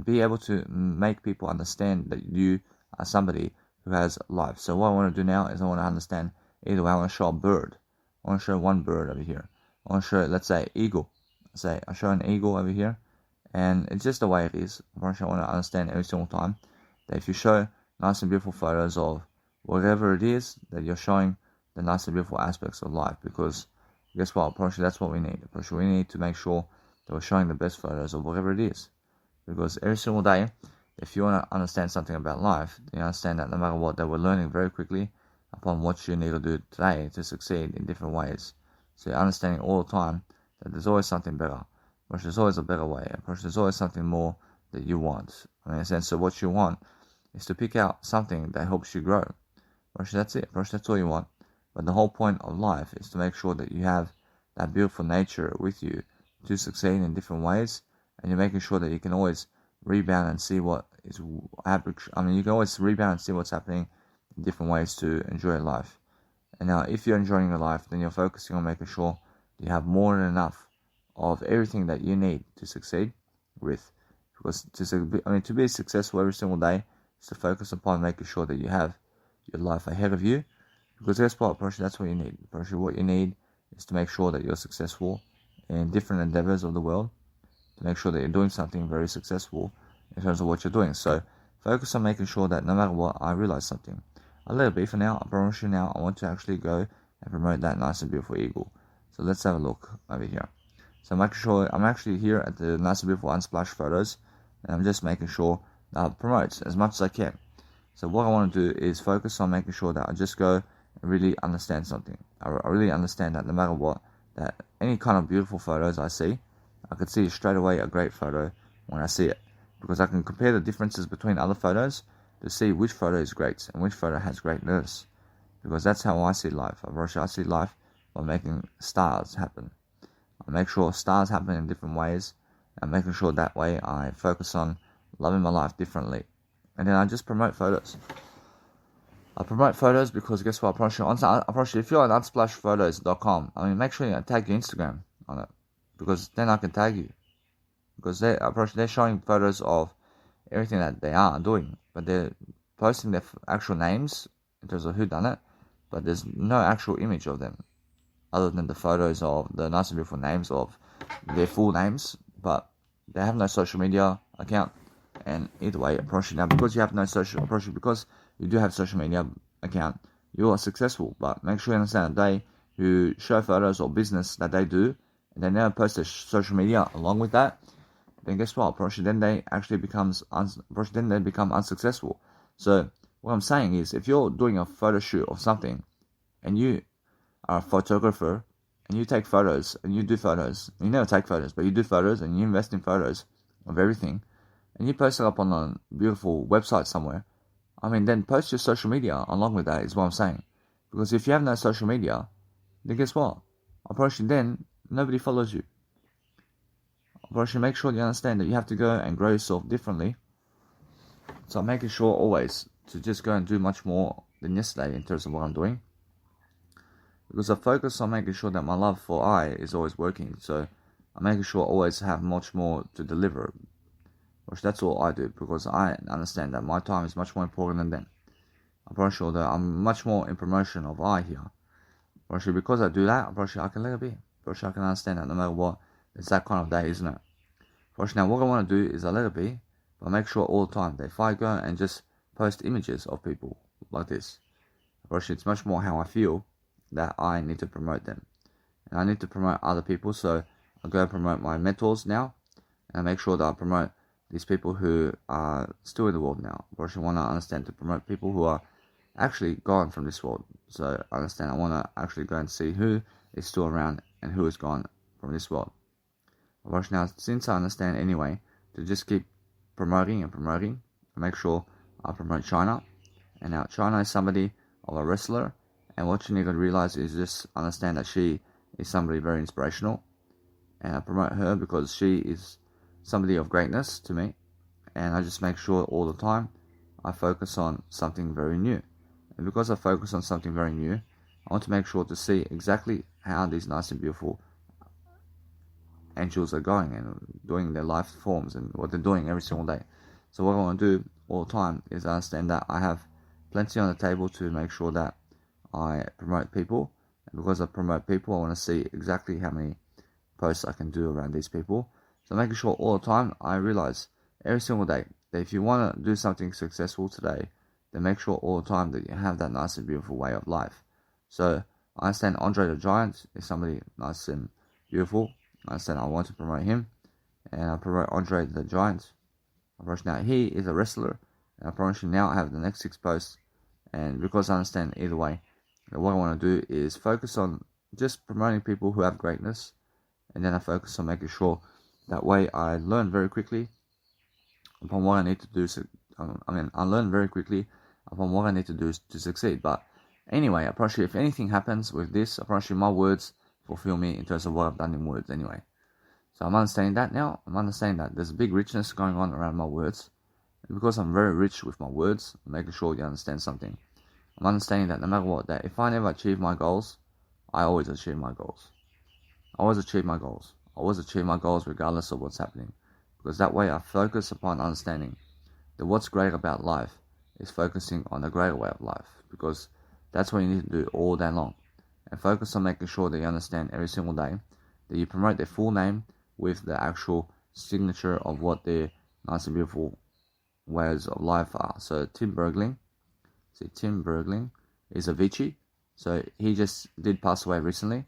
Be able to make people understand that you are somebody who has life. So what I want to do now is I want to understand either way. I want to show a bird. I want to show one bird over here. I want to show, let's say, eagle. I show an eagle over here. And it's just the way it is. Apparently I want to understand every single time that if you show nice and beautiful photos of whatever it is, that you're showing the nice and beautiful aspects of life. Because guess what? Apparently that's what we need. Apparently we need to make sure that we're showing the best photos of whatever it is. Because every single day, if you want to understand something about life, you understand that no matter what, that we're learning very quickly upon what you need to do today to succeed in different ways. So you're understanding all the time that there's always something better. There's always a better way. There's always something more that you want. In a sense, so what you want is to pick out something that helps you grow. That's it. That's all you want. But the whole point of life is to make sure that you have that beautiful nature with you to succeed in different ways, and you're making sure that you can always rebound and see what is happening. You can always rebound and see what's happening in different ways to enjoy life. And now, if you're enjoying your life, then you're focusing on making sure that you have more than enough of everything that you need to succeed with. Because to be successful every single day is to focus upon making sure that you have your life ahead of you. Because guess what, that's what you need. What you need is to make sure that you're successful in different endeavors of the world, to make sure that you're doing something very successful in terms of what you're doing. So focus on making sure that no matter what, I realize something. I'll let it be for now. I promise you now, I want to actually go and promote that nice and beautiful eagle. So let's have a look over here. So making sure I'm actually here at the nice and beautiful Unsplash photos, and I'm just making sure that I promote as much as I can. So what I want to do is focus on making sure that I just go and really understand something. I really understand that no matter what, that any kind of beautiful photos I see, I could see straight away a great photo when I see it. Because I can compare the differences between other photos to see which photo is great and which photo has greatness. Because that's how I see life. I see life by making stars happen. I make sure stars happen in different ways, and making sure that way I focus on loving my life differently. And then I just promote photos. I promote photos because guess what? I promise you, if you're on unsplashphotos.com, make sure you tag your Instagram on it, because then I can tag you. Because they're showing photos of everything that they are doing, but they're posting their actual names in terms of who done it, but there's no actual image of them, other than the photos of the nice and beautiful names of their full names, but they have no social media account. And either way, I promise you now, because you do have social media account, you are successful. But make sure you understand that they who show photos or business that they do, and they never post their social media along with that, then guess what? Then they actually become unsuccessful. So what I'm saying is, if you're doing a photo shoot of something, and you are a photographer, and you take photos, and you do photos, you never take photos, but you do photos, and you invest in photos of everything, and you post it up on a beautiful website somewhere, then post your social media along with that, is what I'm saying. Because if you have no social media, then guess what? I promise you, then nobody follows you. I promise you, make sure you understand that you have to go and grow yourself differently. So I'm making sure always to just go and do much more than yesterday in terms of what I'm doing. Because I focus on making sure that my love for I is always working. So I'm making sure I always have much more to deliver. Which that's all I do, because I understand that my time is much more important than them. I'm pretty sure that I'm much more in promotion of I here. Pretty sure because I do that, I'm pretty sure I can let it be. Pretty sure I can understand that no matter what, it's that kind of day, isn't it? Pretty sure now what I want to do is I let it be, but I make sure all the time that if I go and just post images of people like this, pretty sure it's much more how I feel that I need to promote them. And I need to promote other people, so I go and promote my mentors now, and I make sure that I promote these people who are still in the world now. I actually want to understand to promote people who are actually gone from this world. So I understand I want to actually go and see who is still around and who is gone from this world. But now, since I understand anyway, to just keep promoting, I make sure I promote China. And now China is somebody of a wrestler, and what you need to realize is just understand that she is somebody very inspirational, and I promote her because she is somebody of greatness to me, and I just make sure all the time I focus on something very new. And because I focus on something very new, I want to make sure to see exactly how these nice and beautiful angels are going and doing their life forms and what they're doing every single day. So what I want to do all the time is understand that I have plenty on the table to make sure that I promote people, and because I promote people, I want to see exactly how many posts I can do around these people. So making sure all the time I realize every single day that if you want to do something successful today, then make sure all the time that you have that nice and beautiful way of life. So I understand Andre the Giant is somebody nice and beautiful. I understand I want to promote him, and I promote Andre the Giant. I promise now he is a wrestler, and I promise you now I have the next 6 posts. And because I understand either way, what I want to do is focus on just promoting people who have greatness, and then I focus on making sure that way I learn very quickly upon what I need to do. I learn very quickly upon what I need to do to succeed. But anyway, I promise you, if anything happens with this, I promise you my words fulfill me in terms of what I've done in words anyway. So I'm understanding that now. I'm understanding that there's a big richness going on around my words. And because I'm very rich with my words, I'm making sure you understand something. I'm understanding that no matter what, that if I never achieve my goals, I always achieve my goals. I always achieve my goals. always achieve my goals regardless of what's happening. Because that way I focus upon understanding that what's great about life is focusing on the greater way of life. Because that's what you need to do all day long. And focus on making sure that you understand every single day that you promote their full name with the actual signature of what their nice and beautiful ways of life are. So Tim Bergling is a Vici. So he just did pass away recently,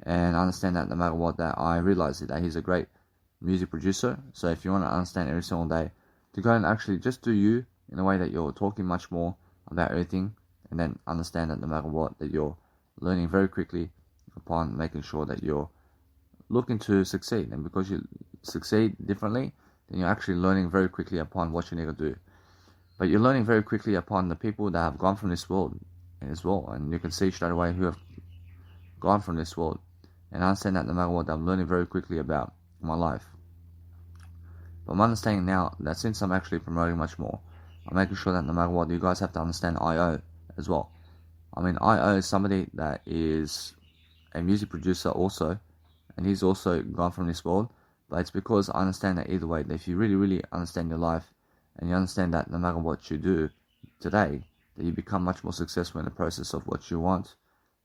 and I understand that no matter what, that I realize that he's a great music producer. So if you want to understand every single day, to go and actually just do you in a way that you're talking much more about everything, and then understand that no matter what, that you're learning very quickly upon making sure that you're looking to succeed. And because you succeed differently, then you're actually learning very quickly upon what you need to do. But you're learning very quickly upon the people that have gone from this world as well. And you can see straight away who have gone from this world. And I understand that no matter what, I'm learning very quickly about my life. But I'm understanding now that since I'm actually promoting much more, I'm making sure that no matter what, you guys have to understand I.O. as well. I mean, I.O. is somebody that is a music producer also, and he's also gone from this world. But it's because I understand that either way, that if you really, really understand your life, and you understand that no matter what you do today, that you become much more successful in the process of what you want,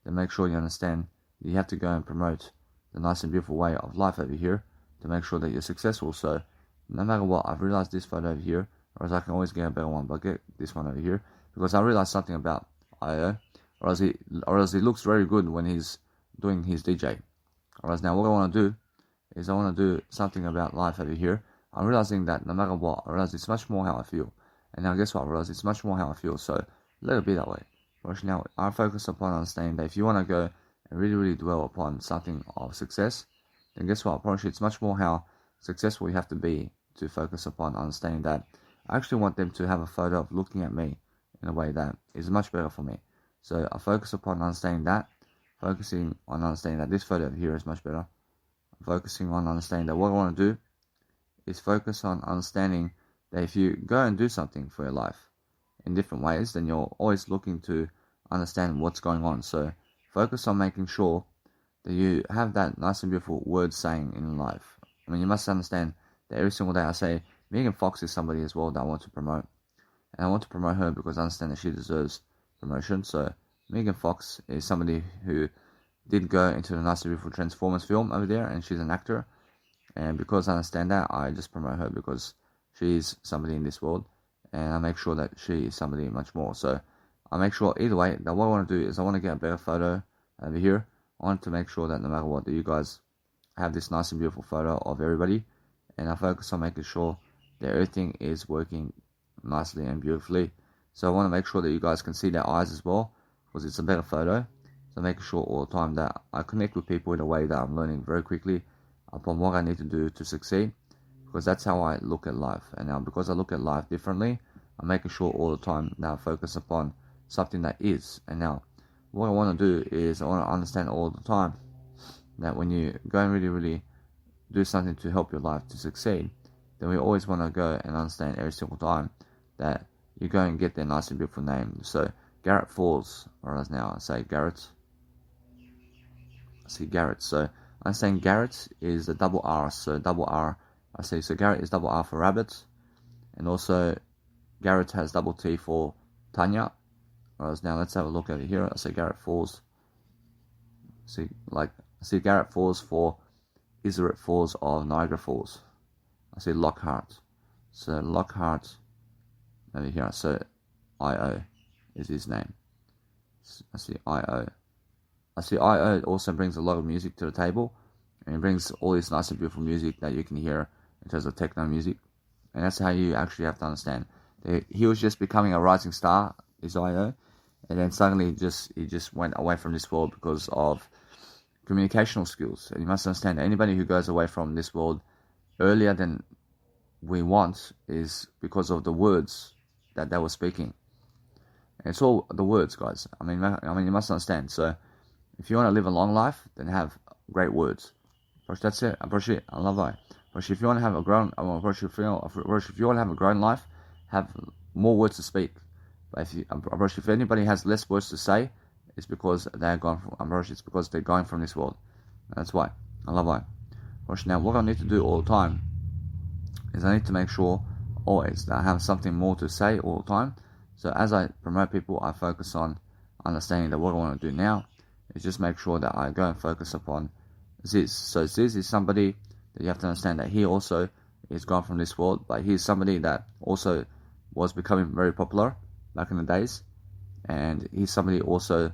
then make sure you understand that you have to go and promote the nice and beautiful way of life over here to make sure that you're successful. So no matter what, I've realized this photo over here, or else I can always get a better one, but get this one over here, because I realized something about I.O. or else he looks very good when he's doing his DJ. Or else now what I want to do is I want to do something about life over here. I'm realizing that no matter what, I realize it's much more how I feel. And now guess what, I realize it's much more how I feel, so let it be that way. But now I focus upon understanding that if you want to go and really, really dwell upon something of success, then guess what, I promise you it's much more how successful you have to be to focus upon understanding that. I actually want them to have a photo of looking at me in a way that is much better for me. So I focus upon understanding that, focusing on understanding that this photo over here is much better. I'm focusing on understanding that what I want to do is focus on understanding that if you go and do something for your life in different ways, then you're always looking to understand what's going on. So focus on making sure that you have that nice and beautiful word saying in life. I mean, you must understand that every single day I say, Megan Fox is somebody as well that I want to promote. And I want to promote her because I understand that she deserves promotion. So Megan Fox is somebody who did go into the nice and beautiful Transformers film over there, and she's an actor. And because I understand that, I just promote her because she's somebody in this world, and I make sure that she is somebody much more. So I make sure either way that what I want to do is I want to get a better photo over here. I want to make sure that no matter what, that you guys have this nice and beautiful photo of everybody, and I focus on making sure that everything is working nicely and beautifully. So I want to make sure that you guys can see their eyes as well, because it's a better photo. So making sure all the time that I connect with people in a way that I'm learning very quickly upon what I need to do to succeed, because that's how I look at life. And now because I look at life differently, I'm making sure all the time that I focus upon something that is. And now what I want to do is I want to understand all the time that when you go and really, really do something to help your life to succeed, then we always want to go and understand every single time that you go and get their nice and beautiful name. So Garrett Falls, or as now I say Garrett. I see Garrett. So I'm saying Garrett is a double R. So double R. I see. So Garrett is double R for rabbit, and also Garrett has double T for Tanya. Whereas now let's have a look over here. I see Garrett Falls. See Garrett Falls for Iseret Falls of Niagara Falls. I see Lockhart. So Lockhart over here. So I.O. is his name. I see I.O. I see I.O. also brings a lot of music to the table, and it brings all this nice and beautiful music that you can hear in terms of techno music. And that's how you actually have to understand. He was just becoming a rising star, is I.O., and then suddenly he just went away from this world because of communicational skills. And you must understand that anybody who goes away from this world earlier than we want is because of the words that they were speaking. And it's all the words, guys. I mean, you must understand. So if you want to live a long life, then have great words. That's it. I love that. But if you want to have a grown, if you want to have a grown life, have more words to speak. But if anybody has less words to say, it's because they're gone from. It's because they're going from this world. That's why. I love that. Now, what I need to do all the time is I need to make sure always that I have something more to say all the time. So as I promote people, I focus on understanding that what I want to do now is just make sure that I go and focus upon Ziz. So Ziz is somebody that you have to understand that he also is gone from this world, but he's somebody that also was becoming very popular back in the days, and he's somebody also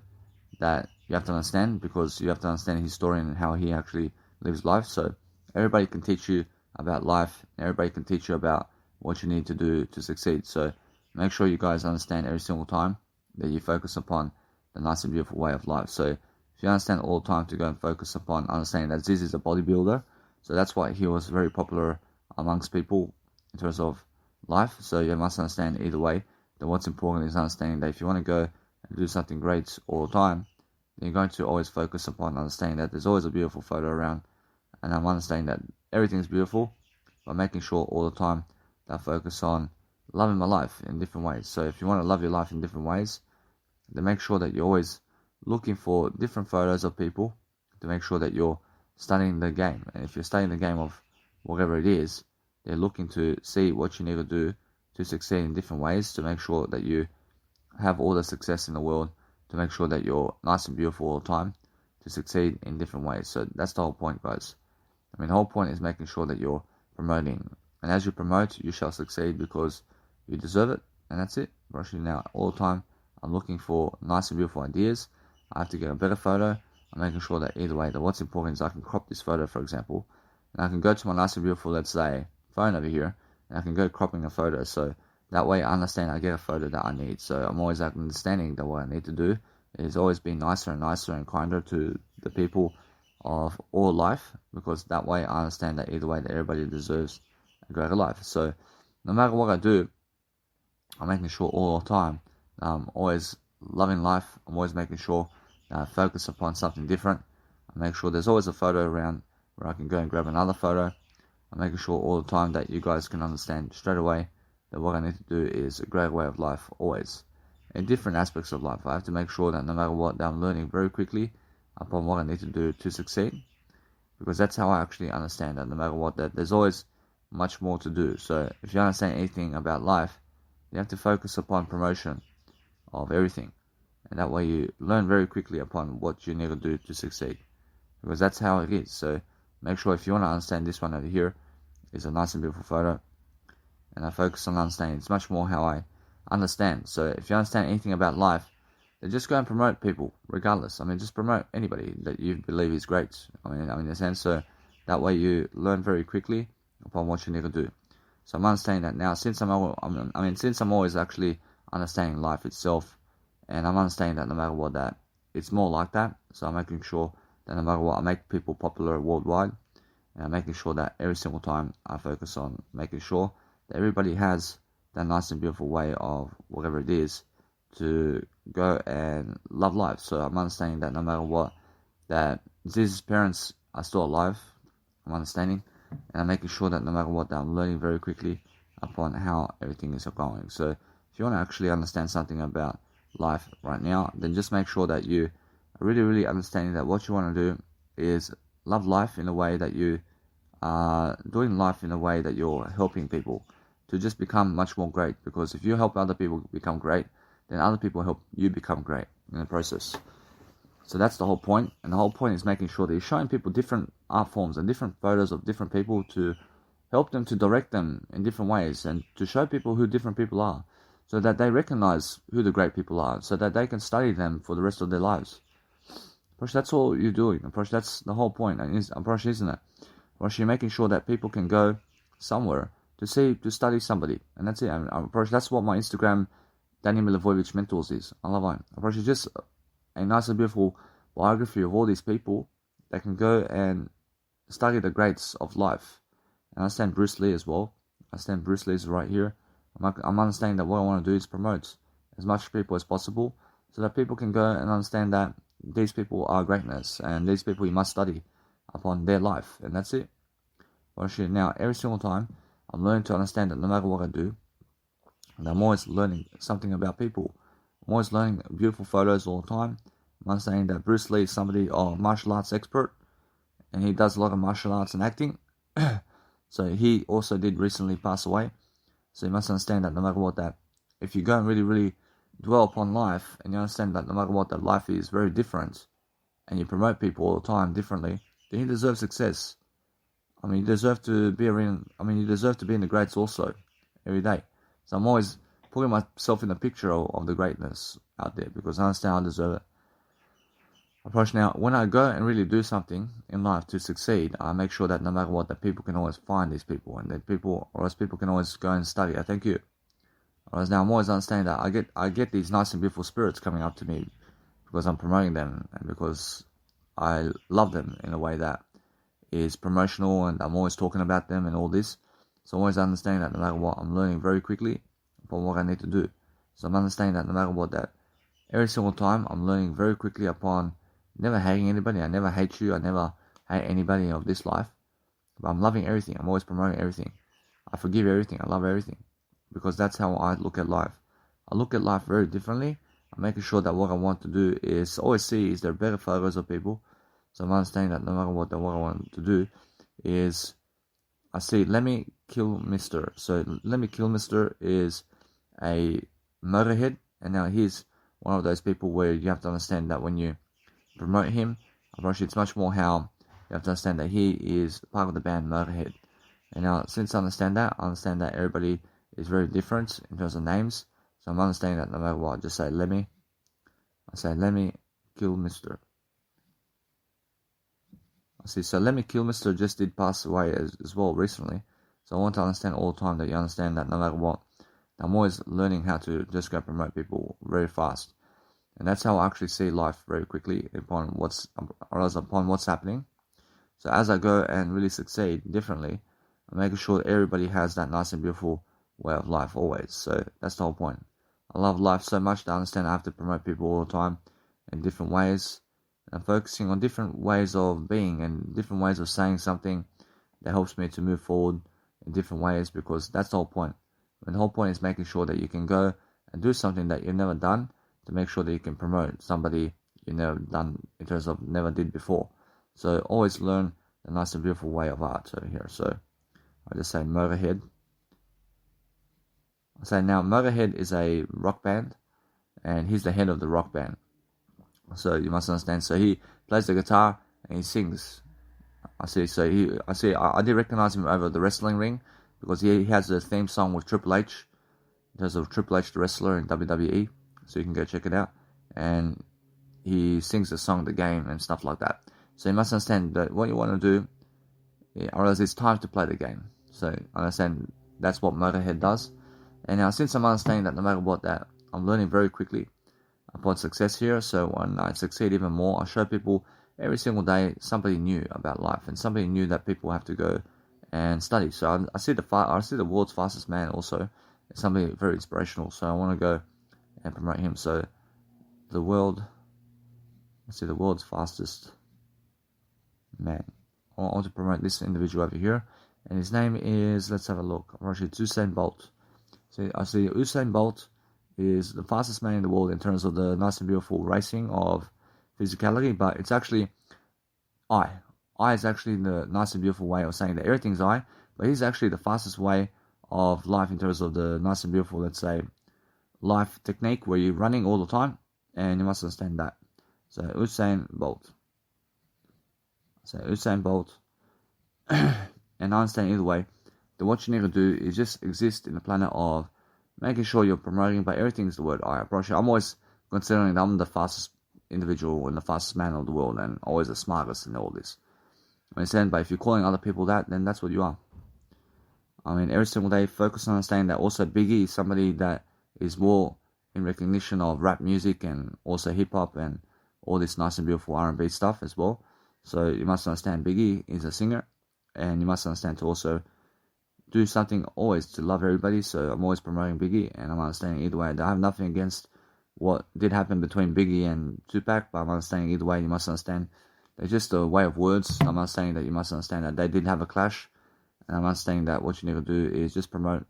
that you have to understand, because you have to understand his story and how he actually lives life. So everybody can teach you about life, everybody can teach you about what you need to do to succeed. So make sure you guys understand every single time that you focus upon the nice and beautiful way of life. So if you understand all the time to go and focus upon understanding that Ziz is a bodybuilder, so that's why he was very popular amongst people in terms of life. So you must understand either way that what's important is understanding that if you want to go and do something great all the time, then you're going to always focus upon understanding that there's always a beautiful photo around, and I'm understanding that everything's beautiful, but making sure all the time that I focus on loving my life in different ways. So if you want to love your life in different ways, then make sure that you're always looking for different photos of people to make sure that you're studying the game. And if you're studying the game of whatever it is, they're looking to see what you need to do to succeed in different ways to make sure that you have all the success in the world, to make sure that you're nice and beautiful all the time, to succeed in different ways. So that's the whole point, guys. I mean, the whole point is making sure that you're promoting. And as you promote, you shall succeed because you deserve it. And that's it. Actually, now, all the time, I'm looking for nice and beautiful ideas. I have to get a better photo. I'm making sure that either way, that what's important is I can crop this photo, for example, and I can go to my nice and beautiful, let's say, phone over here, and I can go cropping a photo. So that way I understand I get a photo that I need. So I'm always understanding that what I need to do is always be nicer and nicer and kinder to the people of all life, because that way I understand that either way that everybody deserves a greater life. So no matter what I do, I'm making sure all the time I'm always loving life. I'm always making sure that I focus upon something different. I make sure there's always a photo around where I can go and grab another photo. I'm making sure all the time that you guys can understand straight away that what I need to do is a great way of life always. In different aspects of life, I have to make sure that no matter what, that I'm learning very quickly upon what I need to do to succeed, because that's how I actually understand that no matter what, that there's always much more to do. So if you understand anything about life, you have to focus upon promotion of everything, and that way you learn very quickly upon what you need to do to succeed, because that's how it is. So make sure if you want to understand this one over here is a nice and beautiful photo, and I focus on understanding. It's much more how I understand. So if you understand anything about life, then just go and promote people regardless. I mean, just promote anybody that you believe is great. I mean in a sense, so that way you learn very quickly upon what you need to do. So I'm understanding that now, since I'm always actually understanding life itself, and I'm understanding that no matter what, that it's more like that. So I'm making sure that no matter what, I make people popular worldwide, and I'm making sure that every single time I focus on making sure that everybody has that nice and beautiful way of whatever it is to go and love life. So I'm understanding that no matter what, that Ziz's parents are still alive. I'm understanding, and I'm making sure that no matter what, that I'm learning very quickly upon how everything is going. So if you want to actually understand something about life right now, then just make sure that you are really, really understanding that what you want to do is love life in a way that you are doing life in a way that you're helping people to just become much more great. Because if you help other people become great, then other people help you become great in the process. So that's the whole point. And the whole point is making sure that you're showing people different art forms and different photos of different people to help them, to direct them in different ways, and to show people who different people are, so that they recognize who the great people are, so that they can study them for the rest of their lives. Approach, that's all you're doing. Approach, that's the whole point. Approach, isn't it? Approach, you're making sure that people can go somewhere to study somebody, and that's it. Approach, that's what my Instagram Dannymilivojevic mentors is. I love it. Approach is just a nice and beautiful biography of all these people that can go and study the greats of life. And I understand Bruce Lee as well. I understand Bruce Lee is right here. I'm understanding that what I want to do is promote as much people as possible, so that people can go and understand that these people are greatness, and these people you must study upon their life, and that's it. Actually, now every single time I'm learning to understand that no matter what I do, and I'm always learning something about people. I'm always learning beautiful photos all the time. I'm understanding that Bruce Lee is somebody, martial arts expert, and he does a lot of martial arts and acting. So he also did recently pass away. So you must understand that no matter what, that if you go and really, really dwell upon life, and you understand that no matter what, that life is very different, and you promote people all the time differently, then you deserve success. I mean, you deserve to be in the grades also every day. So I'm always putting myself in the picture of the greatness out there, because I understand I deserve it. Approach now, when I go and really do something in life to succeed, I make sure that no matter what, that people can always find these people, and that people can always go and study. I thank you. Whereas now I'm always understanding that I get these nice and beautiful spirits coming up to me because I'm promoting them, and because I love them in a way that is promotional, and I'm always talking about them and all this. So I'm always understanding that no matter what, I'm learning very quickly upon what I need to do. So I'm understanding that no matter what, that every single time I'm learning very quickly upon never hating anybody. I never hate you. I never hate anybody of this life. But I'm loving everything. I'm always promoting everything. I forgive everything. I love everything. Because that's how I look at life. I look at life very differently. I'm making sure that what I want to do is always see is there better photos of people. So I'm understanding that no matter what, that what I want to do is I see let me kill Mr. So let me kill Mr. is a motorhead, and now he's one of those people where you have to understand that when you promote him, approach it's much more how you have to understand that he is part of the band Motorhead. And now since I understand that everybody is very different in terms of names. So I'm understanding that no matter what, I just say let me kill Mr. I see, so let me kill Mr. just did pass away as well recently. So I want to understand all the time that you understand that no matter what, I'm always learning how to just go promote people very fast. And that's how I actually see life very quickly upon what's happening. So as I go and really succeed differently, I'm making sure everybody has that nice and beautiful way of life always. So that's the whole point. I love life so much that I understand I have to promote people all the time in different ways. And focusing on different ways of being and different ways of saying something that helps me to move forward in different ways, because that's the whole point. And the whole point is making sure that you can go and do something that you've never done to make sure that you can promote somebody you never done in terms of never did before. So always learn the nice and beautiful way of art over here. So I just say Motorhead. I say now Motorhead is a rock band, and he's the head of the rock band. So you must understand. So he plays the guitar and he sings. I did recognize him over the wrestling ring because he has a theme song with Triple H. There's a Triple H the wrestler in WWE, so you can go check it out. And he sings the song, the game, and stuff like that. So you must understand that what you want to do, or else it's time to play the game. So understand that's what Motorhead does. And now since I'm understanding that no matter what, that I'm learning very quickly upon success here. So when I succeed even more, I show people every single day somebody new about life and somebody new that people have to go and study. So I see the world's fastest man also as somebody very inspirational. So I want to go and promote him. So the world's fastest man. I want to promote this individual over here, and his name is, let's have a look. Actually, it's Usain Bolt. So I see Usain Bolt is the fastest man in the world in terms of the nice and beautiful racing of physicality, but it's actually I. I is actually the nice and beautiful way of saying that everything's I, but he's actually the fastest way of life in terms of the nice and beautiful, let's say, life technique where you're running all the time, and you must understand that. So Usain Bolt. And I understand either way that what you need to do is just exist in the planet of making sure you're promoting, but everything is the word I. I'm always considering that I'm the fastest individual and the fastest man of the world and always the smartest in all this. I understand, but if you're calling other people that, then that's what you are. I mean, every single day, focus on understanding that also Biggie is somebody that is more in recognition of rap music and also hip-hop and all this nice and beautiful R&B stuff as well. So you must understand Biggie is a singer, and you must understand to also do something always to love everybody. So I'm always promoting Biggie, and I'm understanding either way. I have nothing against what did happen between Biggie and Tupac, but I'm understanding either way. You must understand it's just a way of words. I'm understanding that you must understand that they did have a clash, and I'm understanding that what you need to do is just promote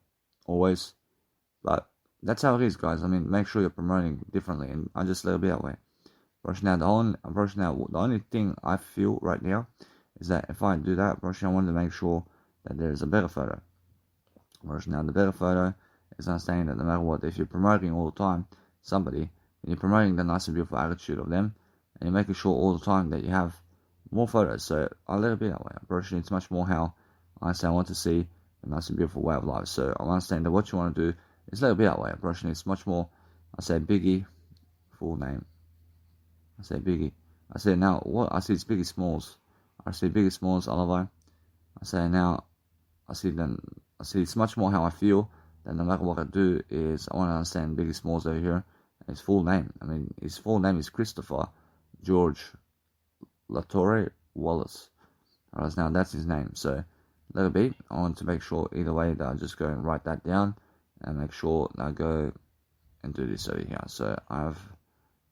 always. But that's how it is, guys. I mean, make sure you're promoting differently, and I just let it be that way. The only thing I feel right now is that if I do that, I want to make sure that there is a better photo. Now the better photo is understanding that no matter what, if you're promoting all the time somebody, and you're promoting the nice and beautiful attitude of them, and you're making sure all the time that you have more photos. So I let it be that way. Unfortunately, it's much more how I understand I want to see a nice and beautiful way of life. So I understand that what you want to do is let it be that way. Unfortunately, it's much more, I say Biggie, full name. I say Biggie. I say now, what I see is Biggie Smalls. I see Biggie Smalls, Oliver. I say now, I see it's much more how I feel that no matter what I do is I want to understand Biggie Smalls over here. His full name. I mean, his full name is Christopher George Latore Wallace. Alright, now that's his name. So let it be. I want to make sure either way that I just go and write that down and make sure that I go and do this over here. So I have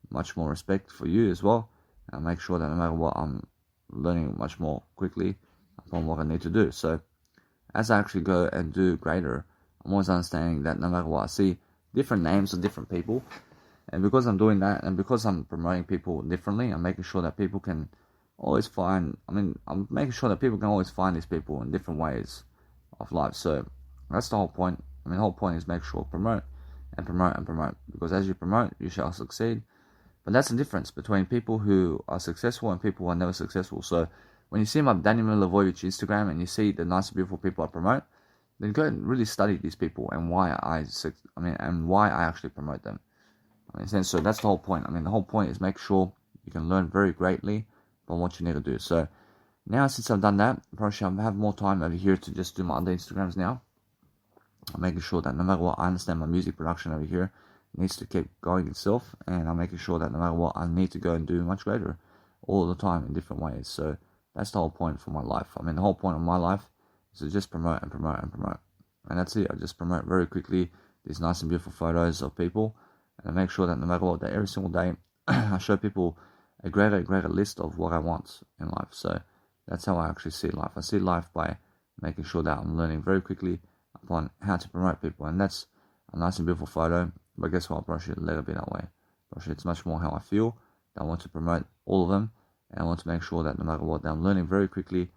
much more respect for you as well. And I make sure that no matter what, I'm learning much more quickly upon what I need to do. So as I actually go and do greater, I'm always understanding that no matter what, I see different names of different people. And because I'm doing that, and because I'm promoting people differently, I'm making sure that people can always find, I'm making sure that people can always find these people in different ways of life. So that's the whole point. The whole point is make sure promote and promote and promote. Because as you promote, you shall succeed. But that's the difference between people who are successful and people who are never successful. So when you see my Dannymilivojevic Instagram and you see the nice, beautiful people I promote, then go and really study these people and why I actually promote them. So that's the whole point. The whole point is make sure you can learn very greatly on what you need to do. So now since I've done that, probably I have more time over here to just do my other Instagrams now. I'm making sure that no matter what, I understand my music production over here needs to keep going itself, and I'm making sure that no matter what, I need to go and do much greater all the time in different ways. So that's the whole point for my life. The whole point of my life is to just promote and promote and promote. And that's it. I just promote very quickly these nice and beautiful photos of people, and I make sure that no matter what, that every single day I show people a greater list of what I want in life. So that's how I actually see life. I see life by making sure that I'm learning very quickly upon how to promote people. And that's a nice and beautiful photo. But guess what? I should let it be that way. It's much more how I feel. That I want to promote all of them. And I want to make sure that no matter what, that I'm learning very quickly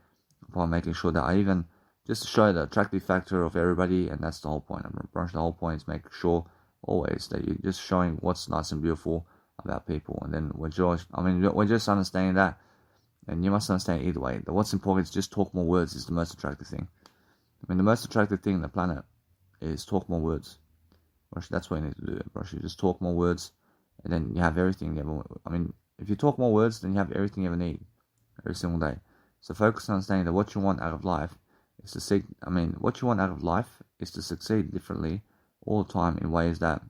upon making sure that I even just show the attractive factor of everybody. And that's the whole point. The whole point is make sure always that you're just showing what's nice and beautiful about people. And then we're just understanding that. And you must understand either way that what's important is just talk more words is the most attractive thing. The most attractive thing on the planet is talk more words. That's what you need to do. You just talk more words, and then you have everything you ever. If you talk more words, then you have everything you ever need every single day. So focus on understanding that what you want out of life is to what you want out of life is to succeed differently all the time in ways that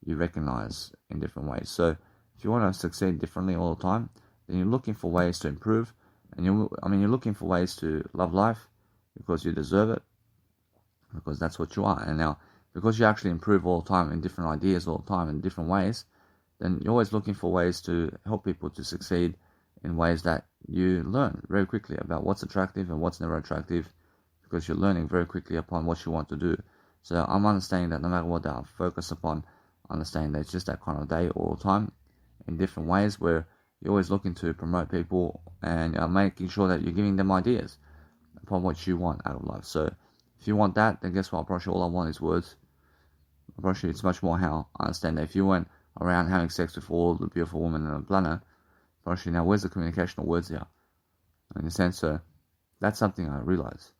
you recognize in different ways. So if you want to succeed differently all the time, then you're looking for ways to improve, and you're looking for ways to love life because you deserve it, because that's what you are. And now, because you actually improve all the time in different ideas all the time in different ways, then you're always looking for ways to help people to succeed in ways that you learn very quickly about what's attractive and what's never attractive, because you're learning very quickly upon what you want to do. So I'm understanding that no matter what, that I focus upon understanding that it's just that kind of day all the time in different ways where you're always looking to promote people and making sure that you're giving them ideas upon what you want out of life. So if you want that, then guess what? Probably all I want is words. Probably it's much more how I understand that if you went around having sex with all the beautiful women on the planet, probably now where's the communication of words here? In a sense, so that's something I realize.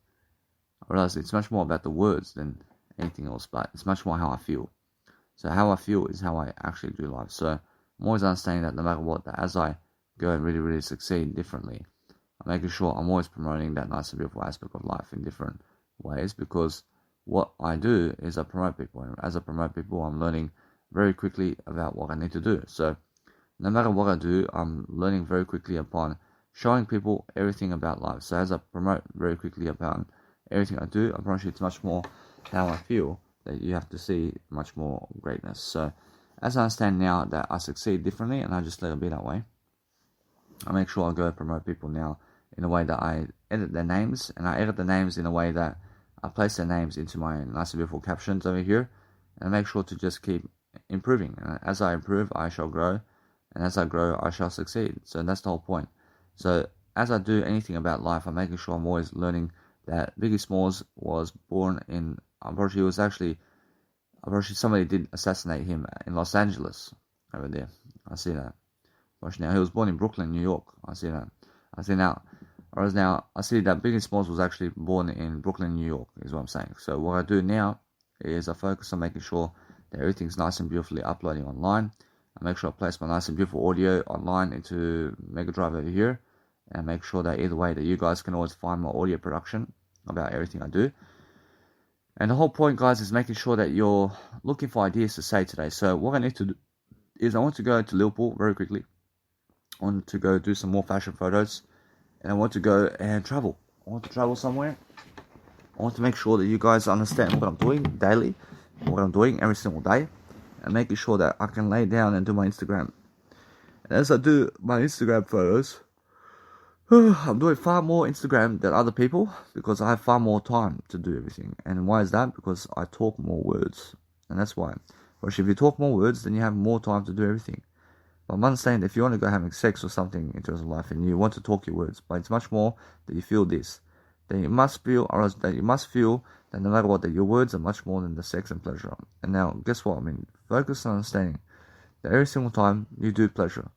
I realize it's much more about the words than anything else, but it's much more how I feel. So how I feel is how I actually do life. So I'm always understanding that no matter what, that as I go and really, really succeed differently, I'm making sure I'm always promoting that nice and beautiful aspect of life in different ways, because what I do is I promote people, and as I promote people, I'm learning very quickly about what I need to do. So no matter what I do, I'm learning very quickly upon showing people everything about life. So as I promote very quickly about everything I do, I promise you it's much more how I feel that you have to see much more greatness. So as I understand now that I succeed differently, and I just let it be that way, I make sure I go promote people now in a way that I edit their names, and I edit the names in a way that I place their names into my nice and beautiful captions over here, and I make sure to just keep improving. And as I improve, I shall grow, and as I grow, I shall succeed. So that's the whole point. So as I do anything about life, I'm making sure I'm always learning that Biggie Smalls was born in, unfortunately somebody did assassinate him in Los Angeles over there. I see that. Now he was born in Brooklyn, New York. I see that. I see now. Whereas now I see that Biggie Smalls was actually born in Brooklyn, New York, is what I'm saying. So what I do now is I focus on making sure that everything's nice and beautifully uploading online. I make sure I place my nice and beautiful audio online into Mega Drive over here, and make sure that either way that you guys can always find my audio production about everything I do. And the whole point, guys, is making sure that you're looking for ideas to say today. So what I need to do is I want to go to Liverpool very quickly. I want to go do some more fashion photos. And I want to go and travel. I want to travel somewhere. I want to make sure that you guys understand what I'm doing daily, what I'm doing every single day, and making sure that I can lay down and do my Instagram. And as I do my Instagram photos, I'm doing far more Instagram than other people because I have far more time to do everything. And why is that? Because I talk more words. And that's why. But if you talk more words, then you have more time to do everything. But I'm understanding if you want to go having sex or something in terms of life and you want to talk your words, but it's much more that you feel this. Then you must feel, or else that you must feel that no matter what, that your words are much more than the sex and pleasure. And now, guess what? I mean, focus on understanding that every single time you do pleasure.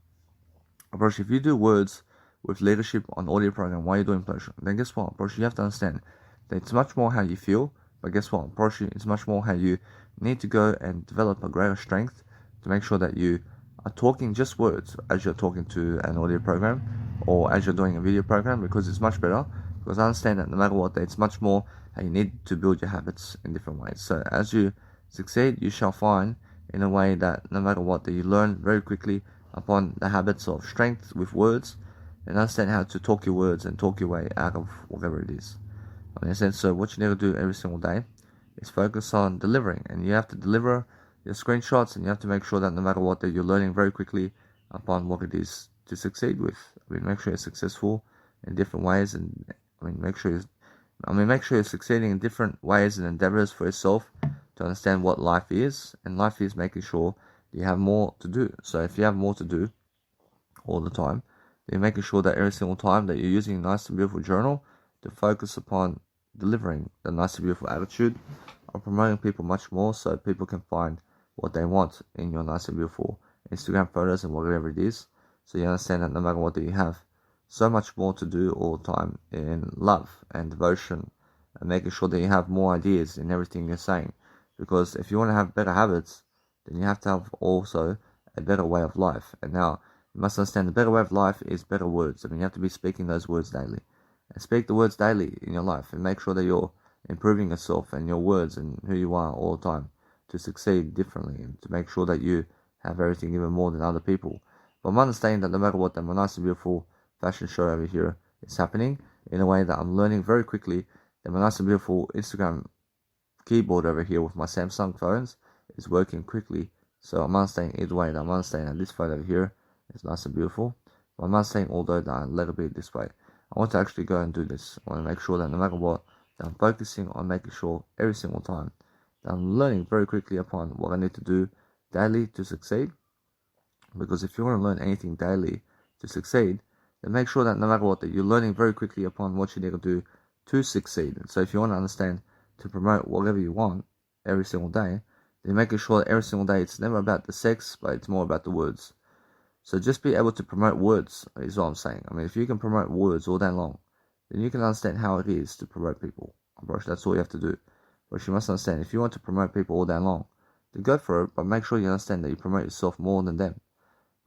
Approach, if you do words with leadership on audio program while you're doing pleasure, then guess what? Approach, you have to understand that it's much more how you feel, but guess what? Approach, it's much more how you need to go and develop a greater strength to make sure that you are talking just words as you're talking to an audio program or as you're doing a video program, because it's much better. Because I understand that no matter what, it's much more how you need to build your habits in different ways. So as you succeed, you shall find in a way that no matter what, that you learn very quickly upon the habits of strength with words and understand how to talk your words and talk your way out of whatever it is. In a sense, so what you need to do every single day is focus on delivering, and you have to deliver your screenshots, and you have to make sure that no matter what, that you're learning very quickly upon what it is to succeed with. I mean, make sure you're successful in different ways, and make sure you're succeeding in different ways and endeavors for yourself to understand what life is. And life is making sure that you have more to do. So if you have more to do all the time, then you're making sure that every single time that you're using a nice and beautiful journal to focus upon delivering the nice and beautiful attitude of promoting people much more, so people can find what they want in your nice and beautiful Instagram photos and whatever it is. So you understand that no matter what, that you have so much more to do all the time in love and devotion, and making sure that you have more ideas in everything you're saying. Because if you want to have better habits, then you have to have also a better way of life. And now you must understand the better way of life is better words. I mean, you have to be speaking those words daily. And speak the words daily in your life, and make sure that you're improving yourself and your words and who you are all the time to succeed differently, and to make sure that you have everything even more than other people. But I'm understanding that no matter what, that my nice and beautiful fashion show over here is happening in a way that I'm learning very quickly that my nice and beautiful Instagram keyboard over here with my Samsung phones is working quickly. So I'm understanding either way that I'm understanding that this photo over here is nice and beautiful. But I'm understanding although that I let it be this way, I want to actually go and do this. I want to make sure that no matter what, that I'm focusing on making sure every single time that I'm learning very quickly upon what I need to do daily to succeed. Because if you want to learn anything daily to succeed, then make sure that no matter what, that you're learning very quickly upon what you need to do to succeed. And so if you want to understand to promote whatever you want every single day, then making sure that every single day it's never about the sex, but it's more about the words. So just be able to promote words is what I'm saying. I mean, if you can promote words all day long, then you can understand how it is to promote people. That's all you have to do. But you must understand, if you want to promote people all day long, then go for it, but make sure you understand that you promote yourself more than them.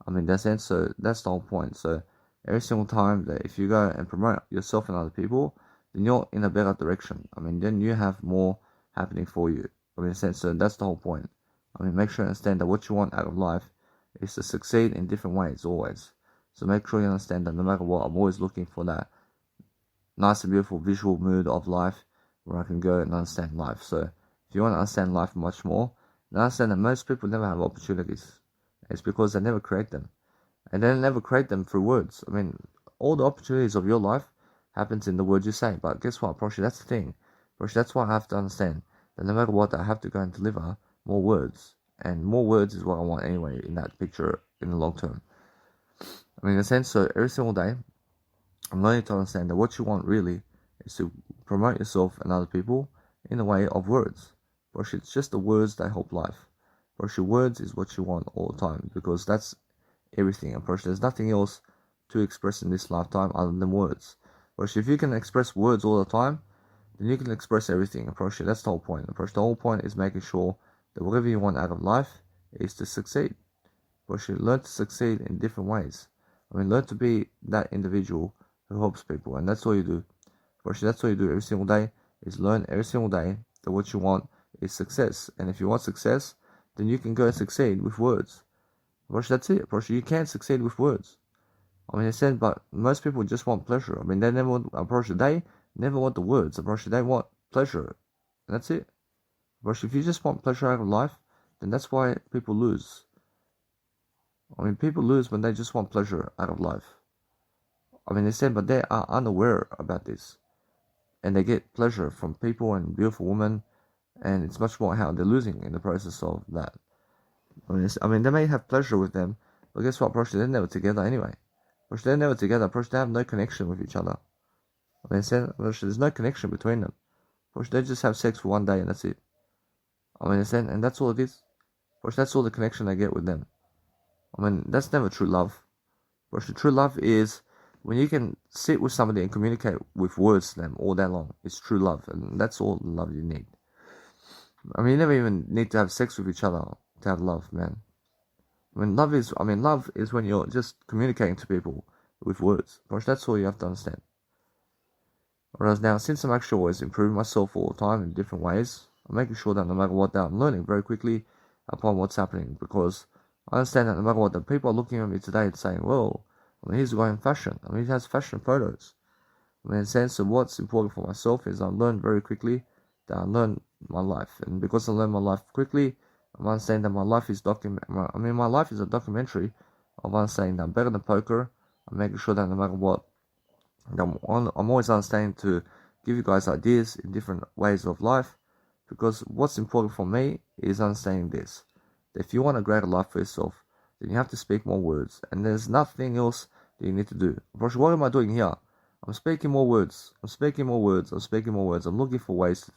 I mean, that's it. So that's the whole point. So every single time that if you go and promote yourself and other people, then you're in a better direction. I mean, then you have more happening for you. I mean, so that's the whole point. I mean, make sure you understand that what you want out of life is to succeed in different ways always. So make sure you understand that no matter what, I'm always looking for that nice and beautiful visual mood of life where I can go and understand life. So if you want to understand life much more, then understand that most people never have opportunities. It's because they never create them. And they never create them through words. I mean, all the opportunities of your life happens in the words you say. But guess what, Proshi, that's the thing. Proshi, that's why I have to understand that no matter what, I have to go and deliver more words. And more words is what I want anyway in that picture in the long term. I mean, in a sense, so every single day, I'm learning to understand that what you want really is to promote yourself and other people in the way of words. But it's just the words that help life. But your words is what you want all the time, because that's everything. And there's nothing else to express in this lifetime other than words. But if you can express words all the time, then you can express everything. Approach that's the whole point. Approach the whole point is making sure that whatever you want out of life is to succeed. But you learn to succeed in different ways. Learn to be that individual who helps people, and that's all you do. But that's all you do every single day, is learn every single day that what you want is success. And if you want success, then you can go and succeed with words. But that's it. But you can't succeed with words. I said, but most people just want pleasure. They never want they never want the words. They want pleasure. And that's it. But if you just want pleasure out of life, then that's why people lose. People lose when they just want pleasure out of life. They said, but they are unaware about this. And they get pleasure from people and beautiful women. And it's much more how they're losing in the process of that. They may have pleasure with them, but guess what? They're never together anyway. They're never together. They have no connection with each other. There's no connection between them. They just have sex for one day and that's it. And that's all it is. That's all the connection they get with them. That's never true love. The true love is when you can sit with somebody and communicate with words to them all day long. It's true love, and that's all the love you need. You never even need to have sex with each other to have love, man. Love is when you're just communicating to people with words. That's all you have to understand. Whereas now, since I'm actually always improving myself all the time in different ways, I'm making sure that no matter what, that I'm learning very quickly upon what's happening, because I understand that no matter what, the people are looking at me today and saying, well, he's going fashion. He has fashion photos. In a sense of what's important for myself is I learn very quickly that I learn my life. And because I learn my life quickly, I'm understanding that my life is my life is a documentary of understanding that I'm better than poker. I'm making sure that no matter what, I'm always understanding to give you guys ideas in different ways of life, because what's important for me is understanding this. If you want a greater life for yourself, then you have to speak more words, and there's nothing else that you need to do. What am I doing here? I'm speaking more words. I'm looking for ways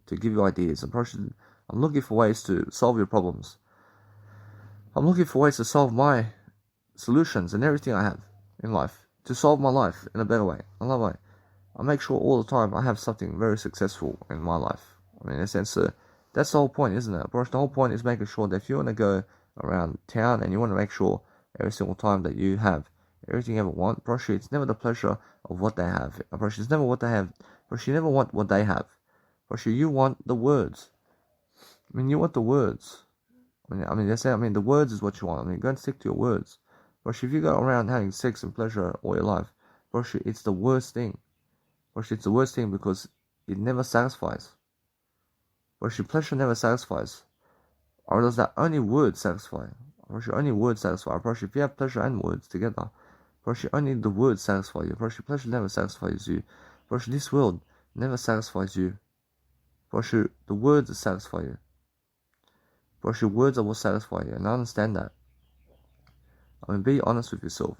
to give you ideas. I'm looking for ways to solve your problems. I'm looking for ways to solve my solutions and everything I have in life, to solve my life in a better way, another way. I make sure all the time I have something very successful in my life. In a sense, that's the whole point, isn't it? The whole point is making sure that if you want to go around town and you want to make sure every single time that you have everything you ever want, it's never the pleasure of what they have. It's never what they have. You never want what they have. You want the words. You want the words. They say, the words is what you want. Go and stick to your words. If you go around having sex and pleasure all your life, it's the worst thing. It's the worst thing because it never satisfies. Pleasure never satisfies. Or does that only words satisfy? Only words satisfy. If you have pleasure and words together, only the words satisfy you. Pleasure never satisfies you. This world never satisfies you. The words satisfy you. Your words are what satisfy you, and I understand that. Be honest with yourself.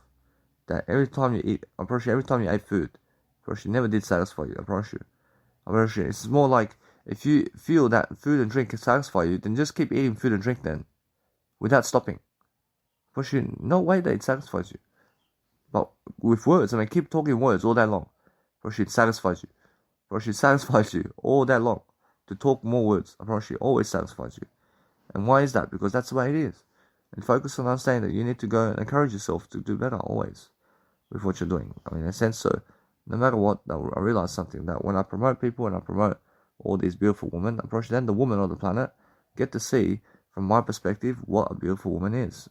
That every time you eat, every time you ate food, it never did satisfy you. I promise you. It's more like, if you feel that food and drink can satisfy you, then just keep eating food and drink then, without stopping. No way that it satisfies you. But with words, keep talking words all day long. It satisfies you. It satisfies you all day long. To talk more words, I promise you, always satisfies you. And why is that? Because that's the way it is. And focus on understanding that you need to go and encourage yourself to do better always with what you're doing. In a sense, so no matter what, I realize something, that when I promote people and I promote all these beautiful women, then the women on the planet get to see from my perspective what a beautiful woman is.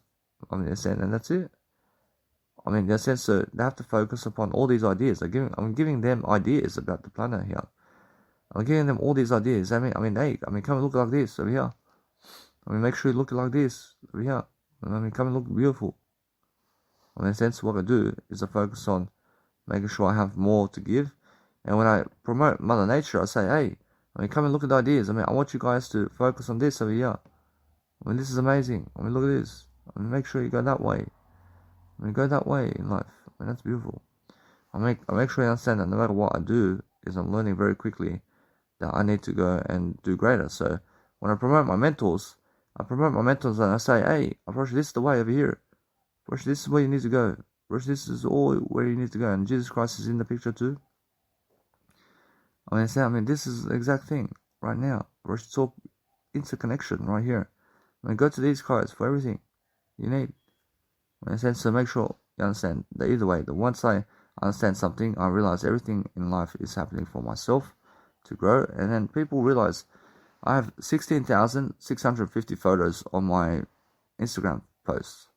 And that's it. In a sense, so they have to focus upon all these ideas. I'm giving them ideas about the planet here. I'm giving them all these ideas. Hey, come and look like this over here. Make sure you look like this over here. Come and look beautiful. In a sense, what I do is I focus on making sure I have more to give. And when I promote Mother Nature, I say, hey, come and look at the ideas. I want you guys to focus on this over here. This is amazing. Look at this. Make sure you go that way. Go that way in life. That's beautiful. I make sure you understand that no matter what I do, is I'm learning very quickly that I need to go and do greater. So when I promote my mentors, and I say, hey, Approach, this is the way over here. Approach, this is where you need to go. Approach, this is all where you need to go. And Jesus Christ is in the picture too. This is the exact thing right now. Approach, it's all interconnection right here. Go to these cards for everything you need. So make sure you understand that either way, that once I understand something, I realize everything in life is happening for myself to grow. And then people realize I have 16,650 photos on my Instagram posts.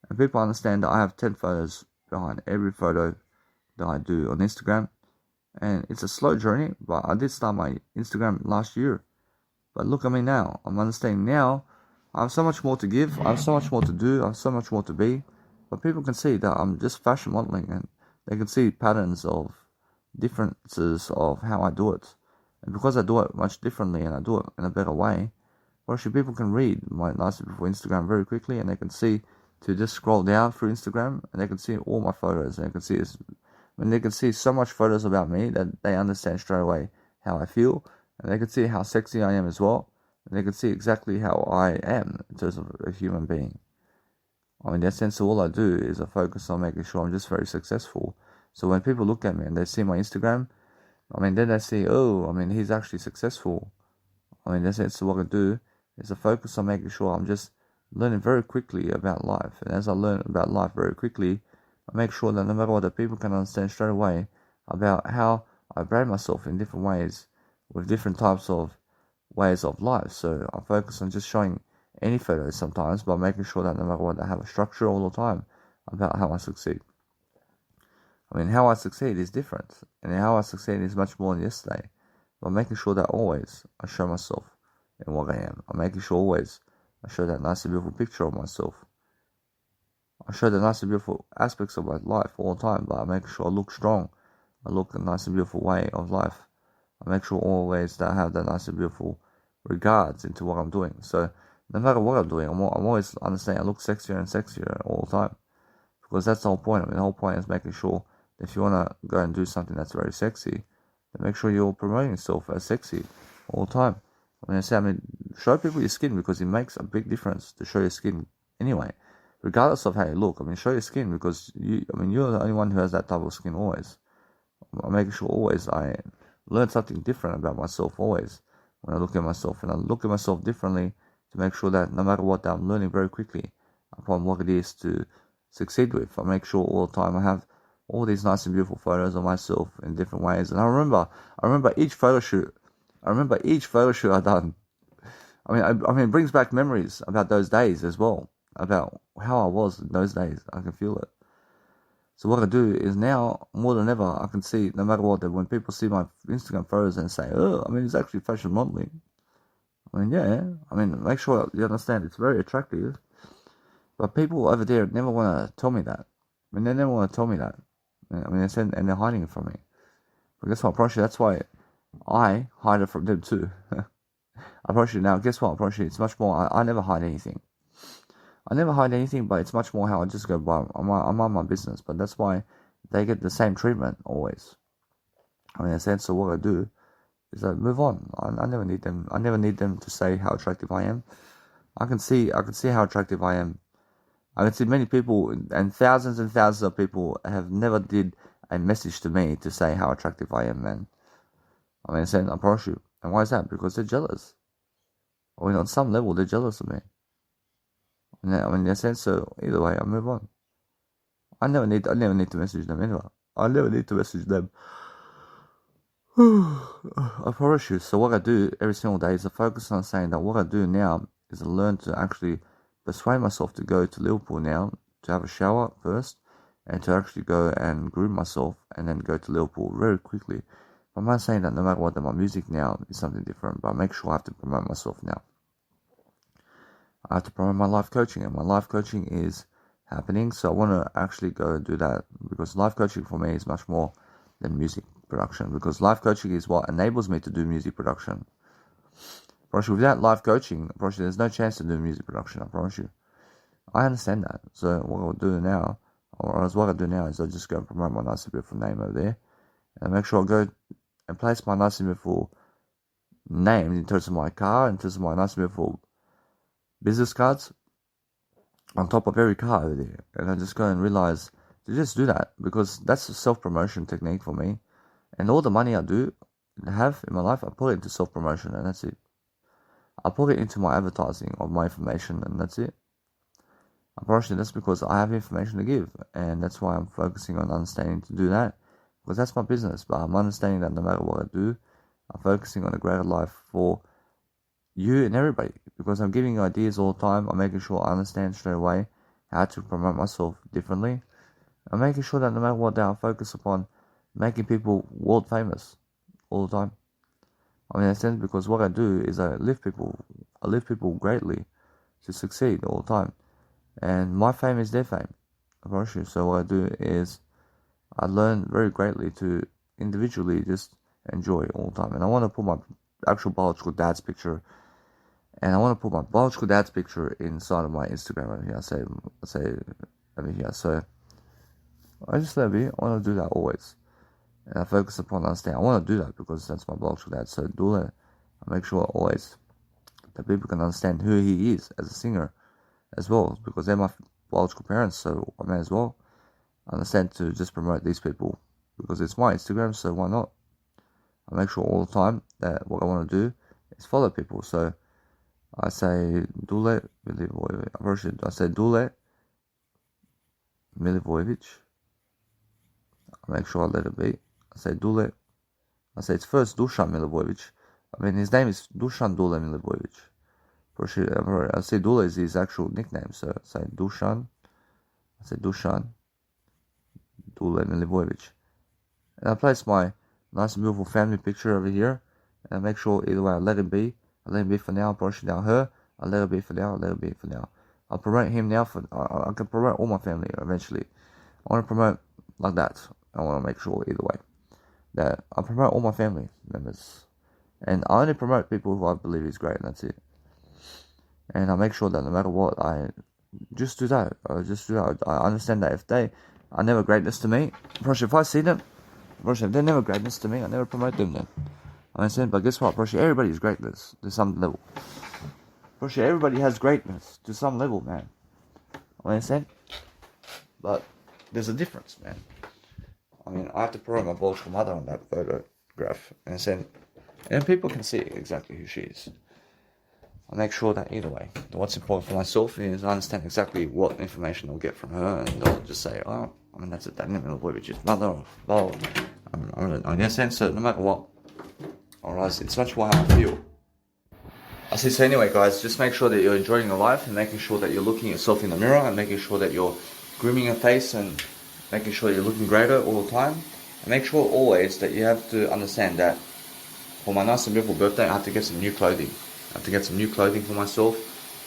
And people understand that I have 10 photos behind every photo that I do on Instagram. And it's a slow journey, but I did start my Instagram last year. But look at me now. I'm understanding now. I have so much more to give. I have so much more to do. I have so much more to be. But people can see that I'm just fashion modeling, and they can see patterns of differences of how I do it. And because I do it much differently and I do it in a better way, actually people can read my Nicely Beautiful Instagram very quickly, and they can see to just scroll down through Instagram, and they can see all my photos, and they can see they can see so much photos about me that they understand straight away how I feel, and they can see how sexy I am as well, and they can see exactly how I am in terms of a human being. In that sense, all I do is I focus on making sure I'm just very successful. So when people look at me and they see my Instagram, then they see, he's actually successful. In that sense, what I do is I focus on making sure I'm just learning very quickly about life. And as I learn about life very quickly, I make sure that no matter what, the people can understand straight away about how I brand myself in different ways with different types of ways of life. So I focus on just showing any photos sometimes, but making sure that no matter what, I have a structure all the time about how I succeed. How I succeed is different, and how I succeed is much more than yesterday. But making sure that always I show myself in what I am. I'm making sure always I show that nice and beautiful picture of myself. I show the nice and beautiful aspects of my life all the time, but I make sure I look strong. I look a nice and beautiful way of life. I make sure always that I have that nice and beautiful regards into what I'm doing. So no matter what I'm doing, I'm always understanding I look sexier and sexier all the time. Because that's the whole point. The whole point is making sure that if you want to go and do something that's very sexy, then make sure you're promoting yourself as sexy all the time. Show people your skin, because it makes a big difference to show your skin anyway. Regardless of how you look, show your skin, because you're the only one who has that type of skin always. I'm making sure always I learn something different about myself always when I look at myself. And I look at myself differently to make sure that no matter what, I'm learning very quickly upon what it is to succeed with. I make sure all the time I have all these nice and beautiful photos of myself in different ways. And I remember each photo shoot. I've done. It brings back memories about those days as well, about how I was in those days. I can feel it. So what I do is now, more than ever, I can see, no matter what, that when people see my Instagram photos and say, it's actually fashion modeling. Make sure you understand it's very attractive. But people over there never want to tell me that. They never want to tell me that. And they're hiding it from me. But guess what, Proshi? That's why I hide it from them too. Now, guess what, Proshi? It's much more, I never hide anything. But it's much more how I just go by. I'm on my business, but that's why they get the same treatment always. In a sense, so what I do is I move on. I never need them. I never need them to say how attractive I am. I can see how attractive I am. I can see many people, and thousands of people have never did a message to me to say how attractive I am, man. I promise you. And why is that? Because they're jealous. On some level, they're jealous of me. In a sense, so either way, I move on. I never need to message them anyway. I never need to message them. I promise you. So what I do every single day is I focus on saying that what I do now is I learn to actually persuade myself to go to Liverpool now, to have a shower first, and to actually go and groom myself, and then go to Liverpool very quickly. I'm not saying that no matter what, that my music now is something different, but I make sure I have to promote myself now. I have to promote my life coaching, and my life coaching is happening, so I want to actually go and do that, because life coaching for me is much more than music production, because life coaching is what enables me to do music production. Without life coaching, there's no chance to do music production, I promise you. I understand that. So what I'll do now, Or as what I do now is I just go and promote my nice and beautiful name over there. And make sure I go and place my nice and beautiful name in terms of my car, in terms of my nice and beautiful business cards on top of every car over there. And I just go and realize to just do that, because that's a self-promotion technique for me. And all the money I have in my life, I put it into self-promotion, and that's it. I put it into my advertising of my information, and that's it. Unfortunately, that's because I have information to give, and that's why I'm focusing on understanding to do that, because that's my business. But I'm understanding that no matter what I do, I'm focusing on a greater life for you and everybody, because I'm giving ideas all the time. I'm making sure I understand straight away how to promote myself differently. I'm making sure that no matter what, I focus upon making people world famous all the time. I mean, in a sense, because what I do is I lift people greatly to succeed all the time. And my fame is their fame, unfortunately. So what I do is I learn very greatly to individually just enjoy all the time. And I want to put my actual biological dad's picture, and I want to put my biological dad's picture inside of my Instagram over here. I say over here. So I just let it be. I want to do that always. And I focus upon understanding. I want to do that because that's my biological dad. So do it. I make sure always that people can understand who he is as a singer as well, because they're my biological parents. So I may as well understand to just promote these people, because it's my Instagram, so why not? I make sure all the time that what I want to do is follow people. So I say Dule Milivojevic. I say Dule Milivojevic. I make sure I let it be. I say Dule. I say it's first Dusan Milivojevic. I mean, his name is Dusan Dule Milivojevic. I say Dule is his actual nickname, so I say Dusan. I say Dusan Dule Milivojevic. And I place my nice and beautiful family picture over here, and I make sure either way I let it be. I let it be for now. I'm pushing down her. I let it be for now. I let it be for now. I'll promote him now. I can promote all my family eventually. I want to promote like that. I want to make sure either way that I promote all my family members, and I only promote people who I believe is great, and that's it. And I make sure that no matter what, I just do that. I understand that if they are never greatness to me, if I see them, if they're never greatness to me, I never promote them then. I understand, but guess what? Everybody is greatness to some level. Everybody has greatness to some level, man. I understand? But there's a difference, man. I mean, I have to promote my biological mother on that photograph, and people can see exactly who she is. I make sure that either way, what's important for myself is I understand exactly what information I'll get from her, and I'll just say, oh, I mean, that's a Dannymilivojevic mother, or well, I understand, so no matter what, alright, it's much more how I feel. I see, so anyway, guys, just make sure that you're enjoying your life, and making sure that you're looking at yourself in the mirror, and making sure that you're grooming your face, and making sure you're looking greater all the time. And make sure always that you have to understand that for my nice and beautiful birthday, I have to get some new clothing. I have to get some new clothing for myself.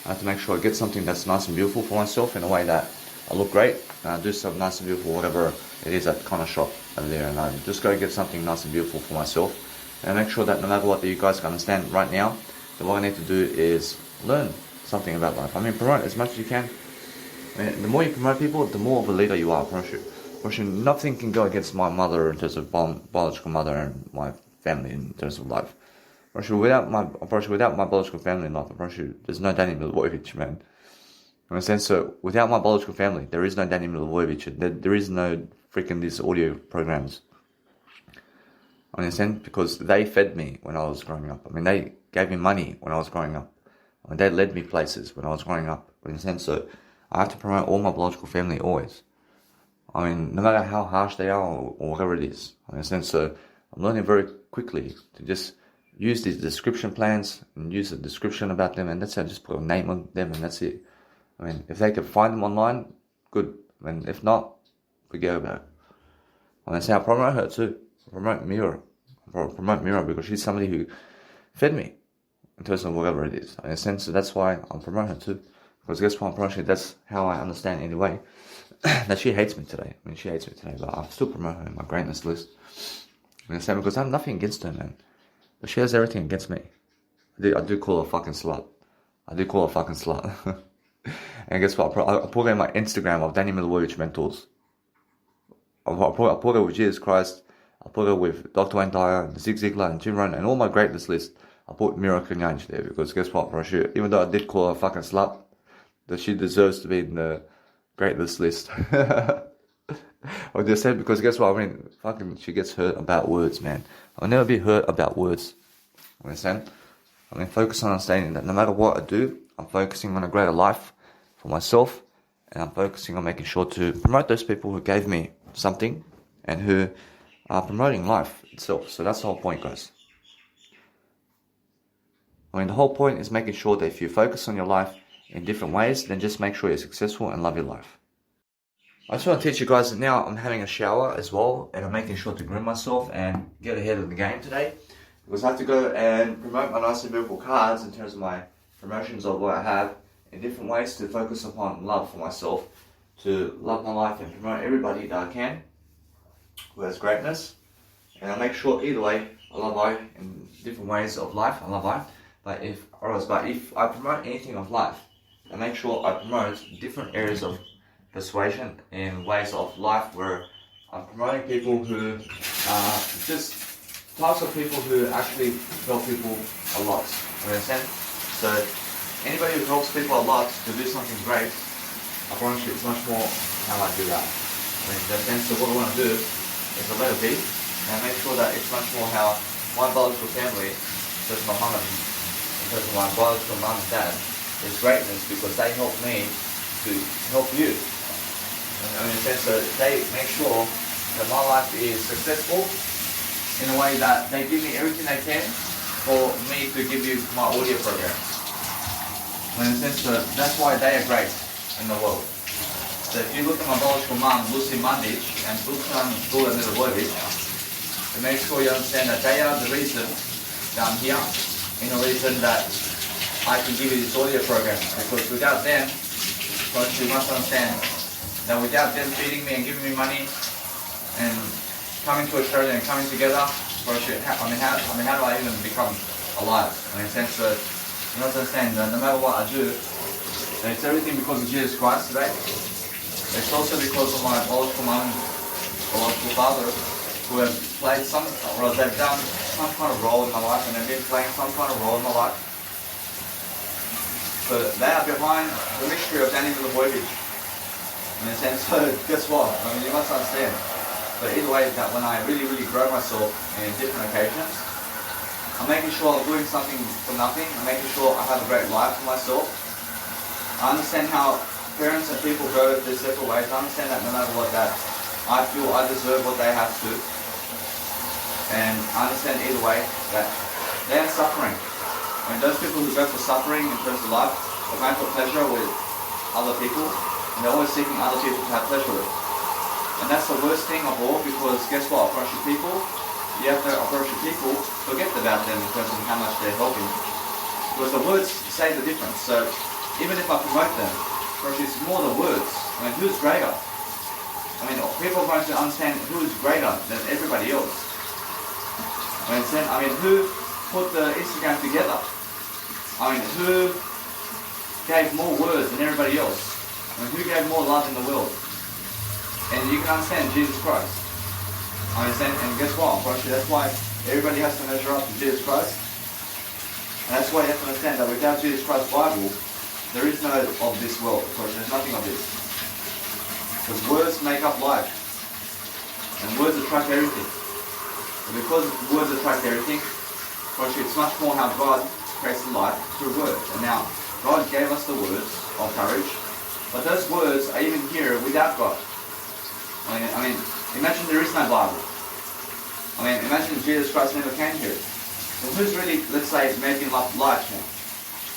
I have to make sure I get something that's nice and beautiful for myself in a way that I look great. And I do some nice and beautiful, whatever it is at the kind of shop over there. And I just go get something nice and beautiful for myself. And make sure that no matter what, that you guys can understand right now, that what I need to do is learn something about life. I mean, promote as much as you can. I mean, the more you promote people, the more of a leader you are, I promise you. Nothing can go against my mother in terms of biological mother and my family in terms of life. Without my biological family in life, there's no Dannymilivojevic, man. You understand? So without my biological family, there is no Dannymilivojevic. There is no freaking these audio programs. I understand? Because they fed me when I was growing up. I mean, they gave me money when I was growing up. I mean, they led me places when I was growing up. You understand? So I have to promote all my biological family always. I mean, no matter how harsh they are or whatever it is. I understand? So I'm learning very quickly to just use these description plans and use a description about them, and that's it. Just put a name on them, and that's it. I mean, if they can find them online, good. I mean, if not, forget about it. And that's how I promote her too. I promote Mira because she's somebody who fed me in terms of whatever it is. In a sense, so that's why I'm promoting her too. Because guess what? I'm promoting. That's how I understand anyway. That she hates me today. I mean, she hates me today, but I still promote her in my greatness list. You understand? Because I have nothing against her, man. But she has everything against me. I do call her a fucking slut. And guess what? I put her in my Instagram of Dannymilivojevic Mentors. put her with Jesus Christ. I put her with Dr. Wayne Dyer and Zig Ziglar and Jim Rohn and all my greatness list. I put Miracle Yanj there because guess what, bro? Even though I did call her a fucking slut, that she deserves to be in the greatness list. I just said because guess what? I mean, fucking, she gets hurt about words, man. I'll never be hurt about words. Understand? I mean, focus on understanding that no matter what I do, I'm focusing on a greater life for myself, and I'm focusing on making sure to promote those people who gave me something and who are promoting life itself. So that's the whole point, guys. I mean, the whole point is making sure that if you focus on your life in different ways, then just make sure you're successful and love your life. I just want to teach you guys that now I'm having a shower as well, and I'm making sure to groom myself and get ahead of the game today. Because I have to go and promote my nice and beautiful cards in terms of my promotions of what I have in different ways to focus upon love for myself, to love my life and promote everybody that I can who has greatness. And I'll make sure either way, I love life in different ways of life. I love life. But if I promote anything of life, I make sure I promote different areas of persuasion in ways of life where I'm promoting people who are just types of people who actually help people a lot. You understand? So anybody who helps people a lot to do something great, I promise you it's much more how I do that. I mean, in the sense of what I want to do is a letter B, and I make sure that it's much more how my biological family, such as my mum and because of my biological mum and dad, is greatness because they help me to help you. I mean, in the sense that they make sure that my life is successful in a way that they give me everything they can for me to give you my audio program. I mean, in the sense that that's why they are great in the world. So if you look at my biological mum, Lucy Mundic, and Dannymilivojevic, to make sure you understand that they are the reason that I'm here, and the reason that I can give you this audio program. Because without them, you must understand that without them feeding me and giving me money and coming to Australia and coming together, how do I even become alive? In a sense that you must understand that no matter what I do, it's everything because of Jesus Christ today. It's also because of my biological mum and biological father who have played they've done some kind of role in my life and they've been playing some kind of role in my life. So they are behind the mystery of Dannymilivojevic. In a sense, so guess what? I mean, you must understand. But either way, that when I really grow myself in different occasions, I'm making sure I'm doing something for nothing. I'm making sure I have a great life for myself. I understand how parents and people go their separate ways. I understand that no matter what, that I feel I deserve what they have to. And I understand either way that they are suffering. I mean, those people who go for suffering in terms of life are going for pleasure with other people, and they're always seeking other people to have pleasure with. And that's the worst thing of all, because guess what? Approach your people, you have to approach your people, forget about them in terms of how much they're helping. Because the words say the difference. So even if I promote them, approach it's more the words. I mean, who's greater? I mean, people are going to understand who's greater than everybody else. I mean, who put the Instagram together? I mean, who gave more words than everybody else? I mean, who gave more love in the world? And you can understand Jesus Christ. I understand, and guess what? That's why everybody has to measure up to Jesus Christ. And that's why you have to understand that without Jesus Christ's Bible, there is no of this world. There's nothing of this. Because words make up life. And words attract everything. And because words attract everything, it's much more how God creates the life through words. And now, God gave us the words of courage, but those words are even here without God. I mean, imagine there is no Bible. I mean, imagine Jesus Christ never came here. Well, who's really, let's say, making up life now?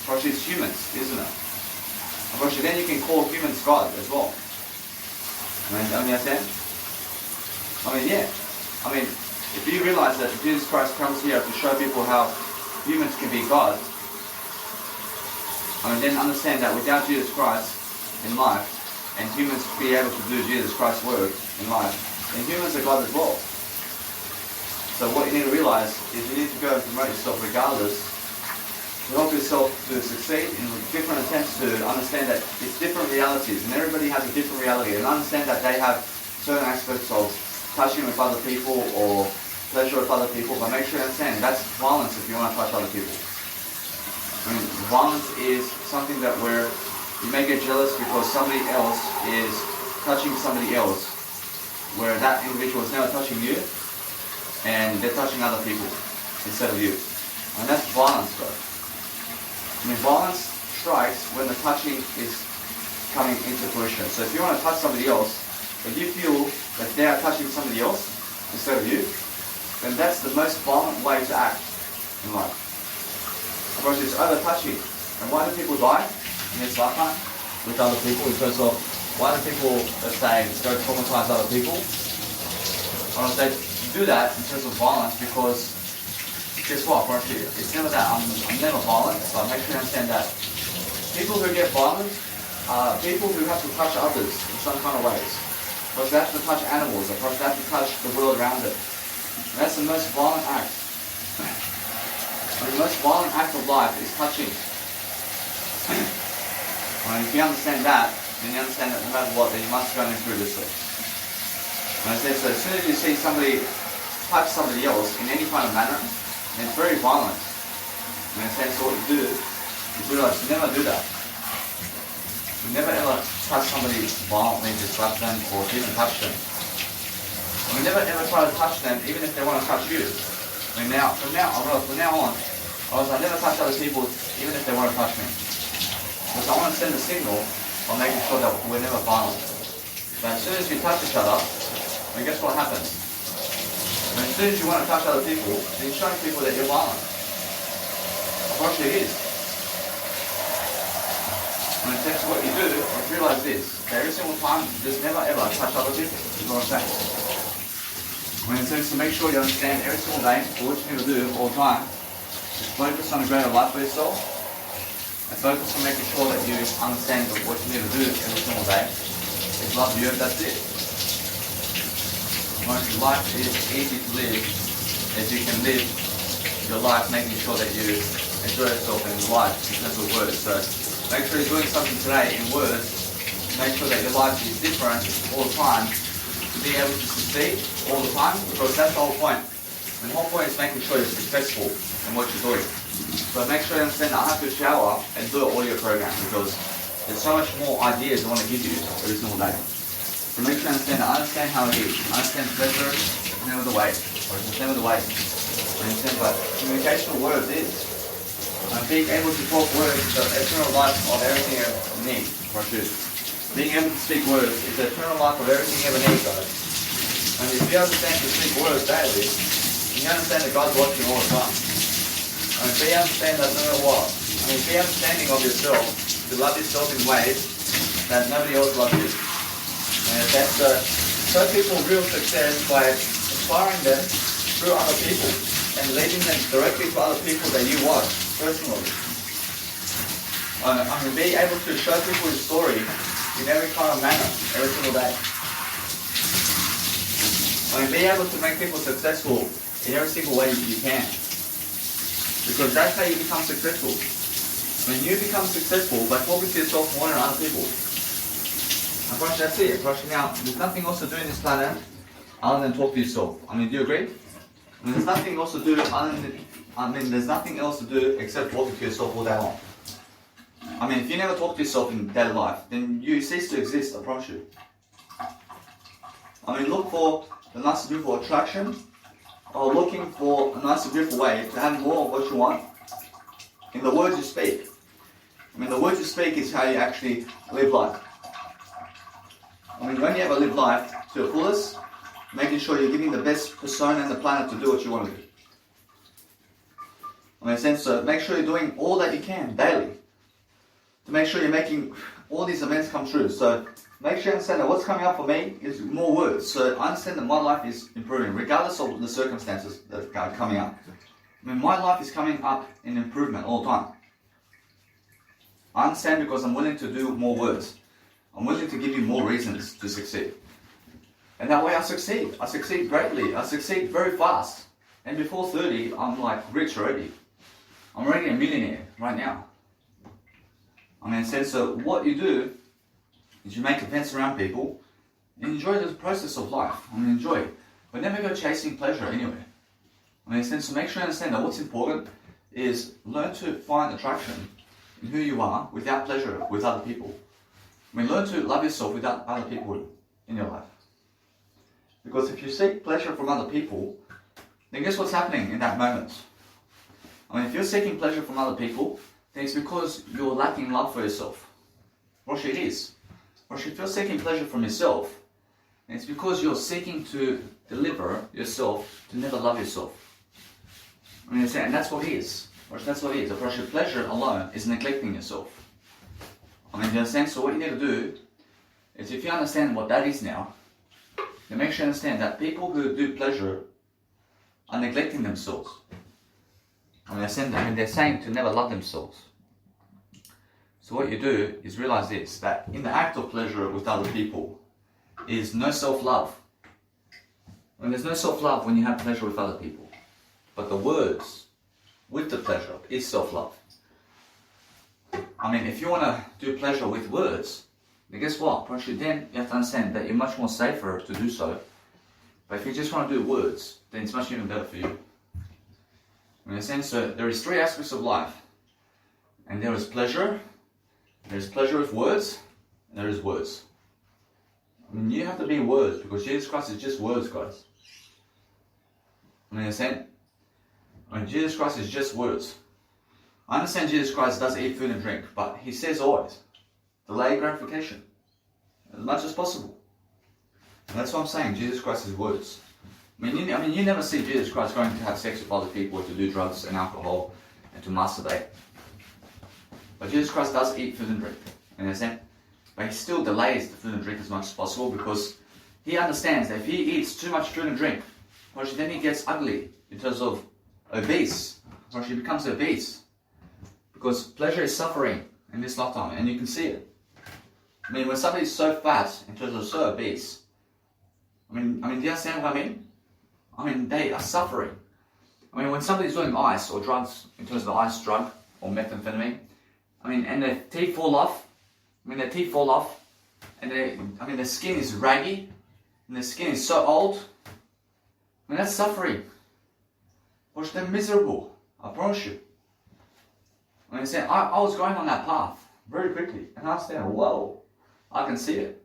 Probably it's humans, isn't it? Probably then you can call humans God as well. I mean, yeah. I mean, if you realize that Jesus Christ comes here to show people how humans can be God, I mean, then understand that without Jesus Christ in life, and humans be able to do Jesus Christ's work in life, then humans are God as well. So what you need to realize is you need to go and promote yourself regardless, to help yourself to succeed in different attempts to understand that it's different realities, and everybody has a different reality, and understand that they have certain aspects of touching with other people or pleasure with other people, but make sure you understand that's violence if you want to touch other people. I mean, violence is something that where you may get jealous because somebody else is touching somebody else, where that individual is never touching you, and they're touching other people instead of you. And that's violence, though. I mean, violence strikes when the touching is coming into fruition. So if you want to touch somebody else, but you feel that they are touching somebody else instead of you, then that's the most violent way to act in life. Because it's other touching. And why do people die in this lifetime with other people? Because of why do people, let's say, go traumatize other people? I don't say do that in terms of violence because guess what, actually, it's never that. I'm never violent, but make sure you understand that people who get violent are people who have to touch others in some kind of ways. Because they have to touch animals, because they have to touch the world around it. And that's the most violent act. The most violent act of life is touching. And if you understand that, then you understand that no matter what, then you must go and improve yourself. And I said, so as soon as you see somebody touch somebody else in any kind of manner, then it's very violent. And I said, so what you do is realize you never do that. You never ever touch somebody violently, just slap them or even touch them. And we never ever try to touch them even if they want to touch you. I mean, from now on, I never touch other people even if they want to touch me. Because I want to send a signal on making sure that we're never violent. But as soon as you touch each other, then guess what happens? And as soon as you want to touch other people, then you're showing people that you're violent. Unfortunately it is. And that's what you do, is realize this. Every single time, just never ever touch other people, is what I'm saying. When it says to make sure you understand every single day, what you need to do all the time, is focus on a greater life for yourself, and focus on making sure that you understand what you need to do every single day, is love you, and that's it. Most life is easy to live as you can live your life making sure that you enjoy yourself in life in terms of words. So make sure you're doing something today in words, make sure that your life is different all the time, to be able to succeed all the time, because that's the whole point. And the whole point is making sure you're successful in what you're doing. So make sure you understand that I have to shower and do an audio program because there's so much more ideas I want to give you every single day. So make sure you understand that I understand how it is. I understand pleasure is never the way, or it's just never the way. I understand, but communication of words is. And being able to talk words is the eternal life of everything you ever need, or should. Being able to speak words is the eternal life of everything you ever need, guys. And if you understand to speak words daily, you understand that God's watching all the time. And be understand that no matter what, be understanding of yourself, to love yourself in ways that nobody else loves you. And that's show people real success by inspiring them through other people and leading them directly to other people that you watch personally. Be able to show people your story in every kind of manner, every single day. Be able to make people successful in every single way you can. Because that's how you become successful. When you become successful by talking to yourself more than other people. That's it. Now, there's nothing else to do in this planet other than talk to yourself. Do you agree? There's nothing else to do there's nothing else to do except talking to yourself all day long. If you never talk to yourself in daily life, then you cease to exist, I promise you. Look for the nice and beautiful attraction, or looking for a nice and beautiful way to have more of what you want in the words you speak. The words you speak is how you actually live life. You only ever live life to the fullest, making sure you're giving the best persona on the planet to do what you want to do. So make sure you're doing all that you can daily to make sure you're making all these events come true. So make sure you understand that what's coming up for me is more words. So I understand that my life is improving regardless of the circumstances that are coming up. My life is coming up in improvement all the time. I understand because I'm willing to do more words. I'm willing to give you more reasons to succeed. And that way I succeed. I succeed greatly. I succeed very fast. And before 30, I'm rich already. I'm already a millionaire right now. So what you do is you make events around people enjoy the process of life. I mean, enjoy it. But never go chasing pleasure anywhere. I mean, so make sure you understand that what's important is learn to find attraction in who you are without pleasure with other people. I mean, learn to love yourself without other people in your life. Because if you seek pleasure from other people, then guess what's happening in that moment? I mean, if you're seeking pleasure from other people, then it's because you're lacking love for yourself. Rosh, it is. Rosh, if you're seeking pleasure from yourself, then it's because you're seeking to deliver yourself to never love yourself. I mean, and that's what it is. Rosh, that's what it is. Rosh, pleasure alone is neglecting yourself. I mean, you understand? So what you need to do is, if you understand what that is now, then make sure you understand that people who do pleasure are neglecting themselves. I mean, they're saying to never love themselves. So what you do is realize this, that in the act of pleasure with other people is no self-love. I mean, there's no self-love when you have pleasure with other people. But the words with the pleasure is self-love. I mean, if you want to do pleasure with words, then guess what? Then you have to understand that you're much more safer to do so. But if you just want to do words, then it's much even better for you. In a sense, so there is 3 aspects of life. And there is pleasure with words, and there is words. I mean, you have to be words, because Jesus Christ is just words, guys. I mean, Jesus Christ is just words. I understand Jesus Christ does eat food and drink, but he says always, delay gratification as much as possible. And that's what I'm saying, Jesus Christ is words. I mean, you never see Jesus Christ going to have sex with other people, or to do drugs and alcohol, and to masturbate. But Jesus Christ does eat food and drink, you understand? But he still delays the food and drink as much as possible, because he understands that if he eats too much food and drink, then he gets ugly in terms of obese. He becomes obese. Because pleasure is suffering in this lifetime, and you can see it. I mean, when somebody's so fat, in terms of so obese, I mean, do you understand what I mean? I mean, they are suffering. I mean, when somebody's doing ice or drugs, in terms of the ice drug or methamphetamine, I mean, and their teeth fall off. And their skin is raggy, and their skin is so old. I mean, that's suffering. Gosh, they're miserable. I promise you. I mean, I was going on that path very quickly, and I said, whoa, I can see it.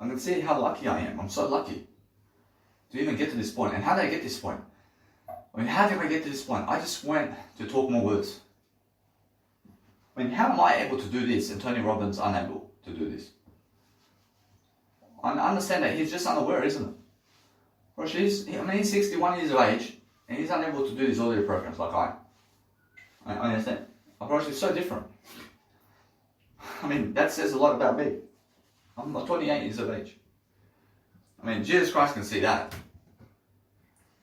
I can see how lucky I am. I'm so lucky to even get to this point. And how did I get to this point? I mean, how did I get to this point? I just went to talk more words. I mean, how am I able to do this and Tony Robbins unable to do this? I understand that he's just unaware, isn't it? Well, he's 61 years of age, and he's unable to do these audio programs like I understand. Approach is so different. I mean, that says a lot about me. I'm 28 years of age. I mean, Jesus Christ can see that.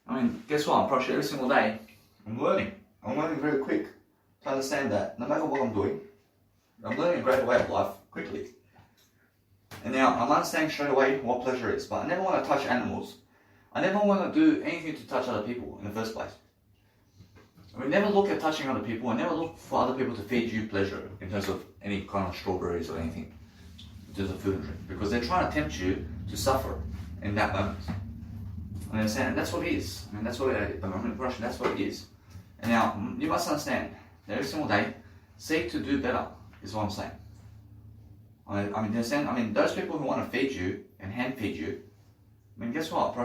I mean, guess what? I'm approaching every single day. I'm learning. I'm learning very quick to understand that no matter what I'm doing, I'm learning a greater way of life quickly. And now, I'm understanding straight away what pleasure is, but I never want to touch animals. I never want to do anything to touch other people in the first place. We never look at touching other people, and never look for other people to feed you pleasure in terms of any kind of strawberries or anything, in terms of food and drink, because they're trying to tempt you to suffer in that moment. I understand, and that's what it is. I mean, that's what it is. And now, you must understand, every single day, seek to do better, is what I'm saying. I mean, those people who want to feed you and hand feed you, I mean, guess what,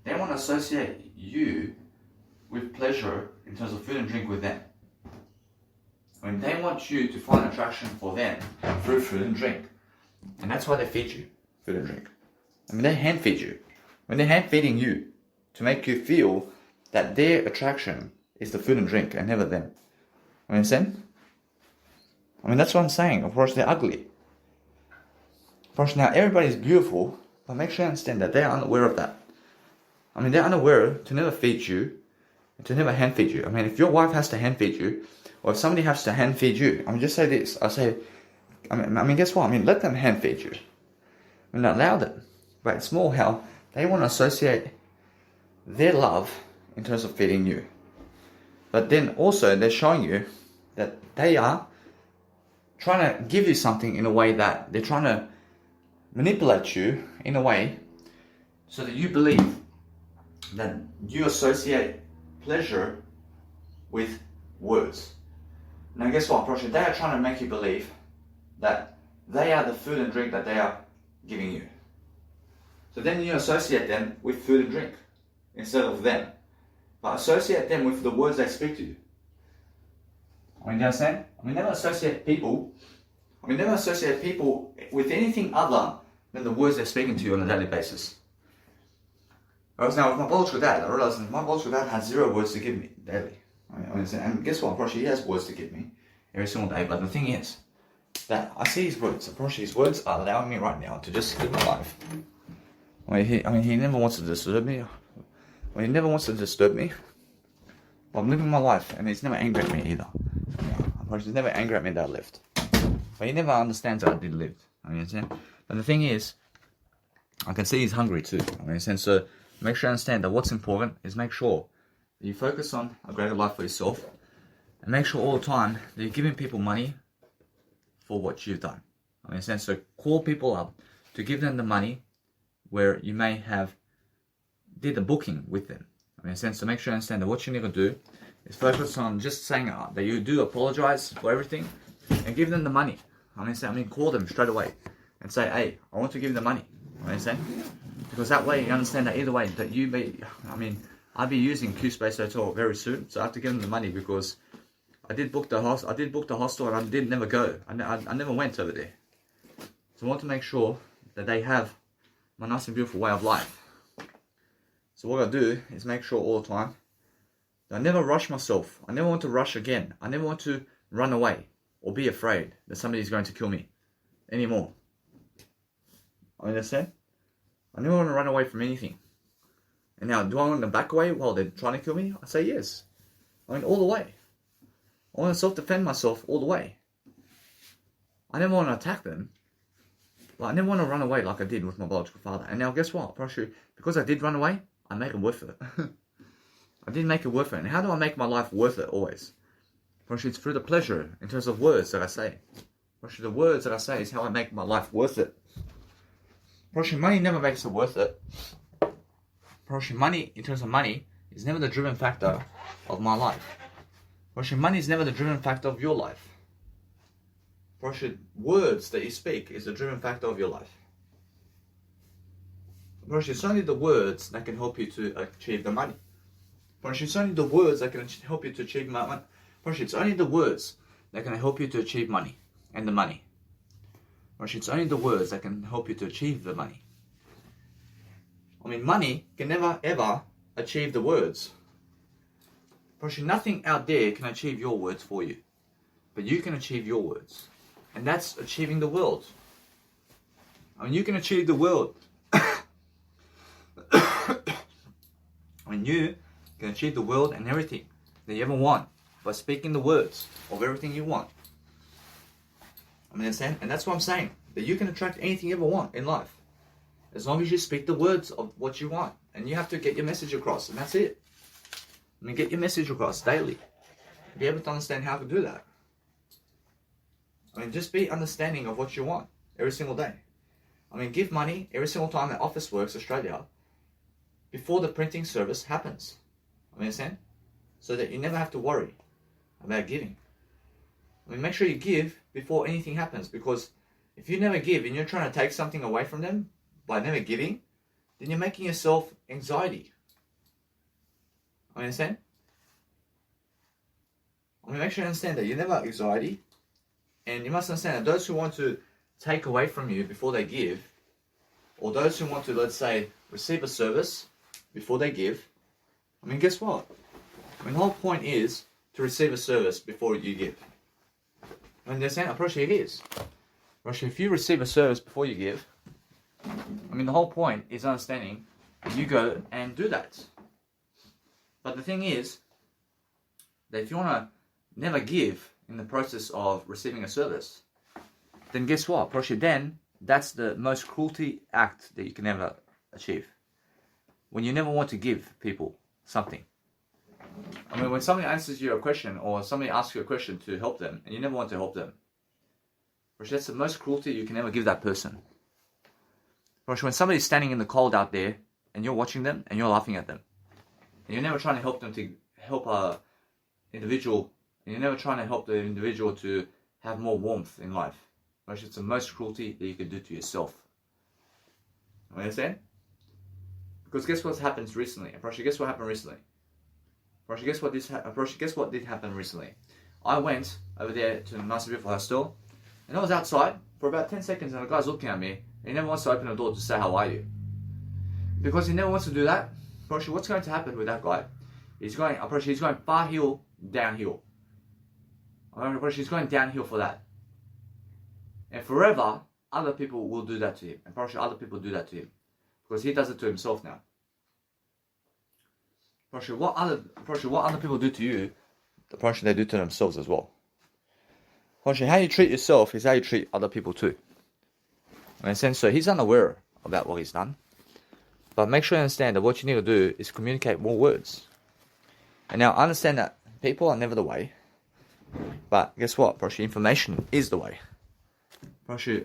they want to associate you with pleasure in terms of food and drink with them. I mean, they want you to find attraction for them through food and drink. And that's why they feed you food and drink. I mean, they hand feed you. When they're hand feeding you to make you feel that their attraction is the food and drink and never them. Understand? I mean, that's what I'm saying. Of course, they're ugly. Of course, now everybody's beautiful, but make sure you understand that they're unaware of that. I mean, they're unaware to never feed you and to never hand feed you. I mean, if your wife has to hand feed you, or if somebody has to hand feed you, I mean, just say this. I mean, guess what? I mean, let them hand feed you. I mean, allow them. But it's more how they want to associate their love in terms of feeding you. But then also they're showing you that they are trying to give you something in a way that they're trying to manipulate you in a way so that you believe that you associate pleasure with words. Now guess what, Prosher? They are trying to make you believe that they are the food and drink that they are giving you. So then you associate them with food and drink instead of them. But associate them with the words they speak to you. I mean, you understand? I mean, never associate people with anything other than the words they're speaking to you on a daily basis. Whereas now with my biological dad, I realized that my biological dad has 0 words to give me daily. And guess what? Probably he has words to give me every single day. But the thing is that I see his words. Probably his words are allowing me right now to just live my life. He never wants to disturb me. He never wants to disturb me. But I'm living my life, and he's never angry at me either. He's never angry at me that I left. But he never understands that I did live. But the thing is, I can see he's hungry too. So make sure you understand that what's important is make sure that you focus on a greater life for yourself, and make sure all the time that you're giving people money for what you've done. So call people up to give them the money where you may have did the booking with them. So make sure you understand that what you need to do is focus on just saying that you do apologize for everything and give them the money. Call them straight away and say, hey, I want to give you the money. Because that way you understand that either way that I'll be using Q Space Hotel very soon, so I have to give them the money because I did book the hostel and I did never go. I never went over there. So I want to make sure that they have my nice and beautiful way of life. So what I do is make sure all the time that I never rush myself. I never want to rush again. I never want to run away or be afraid that somebody's going to kill me anymore. Understand? I never want to run away from anything. And now, do I want to back away while they're trying to kill me? I say yes. All the way. I want to self-defend myself all the way. I never want to attack them. But I never want to run away like I did with my biological father. And now, guess what? Because I did run away, I make it worth it. I did make it worth it. And how do I make my life worth it always? It's through the pleasure in terms of words that I say. The words that I say is how I make my life worth it. Money never makes it worth it. Money, in terms of money, is never the driven factor of my life. Money is never the driven factor of your life. Words that you speak is the driven factor of your life. It's only the words that can help you to achieve the money. It's only the words that can help you to achieve money. It's only the words that can help you to achieve money and the money. It's only the words that can help you to achieve the money. Money can never ever achieve the words. Nothing out there can achieve your words for you. But you can achieve your words. And that's achieving the world. You can achieve the world. You can achieve the world and everything that you ever want by speaking the words of everything you want. Understand? And that's what I'm saying. That you can attract anything you ever want in life. As long as you speak the words of what you want. And you have to get your message across. And that's it. Get your message across daily. Be able to understand how to do that. Just be understanding of what you want every single day. Give money every single time that Officeworks Australia before the printing service happens. Understand? So that you never have to worry about giving. Make sure you give before anything happens, because if you never give and you're trying to take something away from them by never giving, then you're making yourself anxiety. Understand? Make sure you understand that you're never anxiety, and you must understand that those who want to take away from you before they give, or those who want to, let's say, receive a service before they give, guess what? The whole point is to receive a service before you give. Understand? Appropriate it is. If you receive a service before you give, the whole point is understanding you go and do that. But the thing is that if you want to never give in the process of receiving a service, then guess what? Then that's the most cruelty act that you can ever achieve. When you never want to give people something. When somebody answers you a question, or somebody asks you a question to help them, and you never want to help them, that's the most cruelty you can ever give that person. When somebody's standing in the cold out there and you're watching them and you're laughing at them, and you're never trying to help them to help a individual, and you're never trying to help the individual to have more warmth in life. It's the most cruelty that you can do to yourself. You understand? Because guess what happens recently? Guess what happened recently? Guess what did happen recently? I went over there to the nice and beautiful hostel, and I was outside for about 10 seconds, and the guy's looking at me, and he never wants to open the door to say, how are you? Because he never wants to do that, what's going to happen with that guy? He's going far hill, downhill. He's going downhill for that. And forever, other people will do that to him. And other people do that to him. Because he does it to himself now. What other people do to you, they do to themselves as well. How you treat yourself is how you treat other people too. In a sense, so he's unaware about what he's done. But make sure you understand that what you need to do is communicate more words. And now understand that people are never the way. But guess what? Information is the way.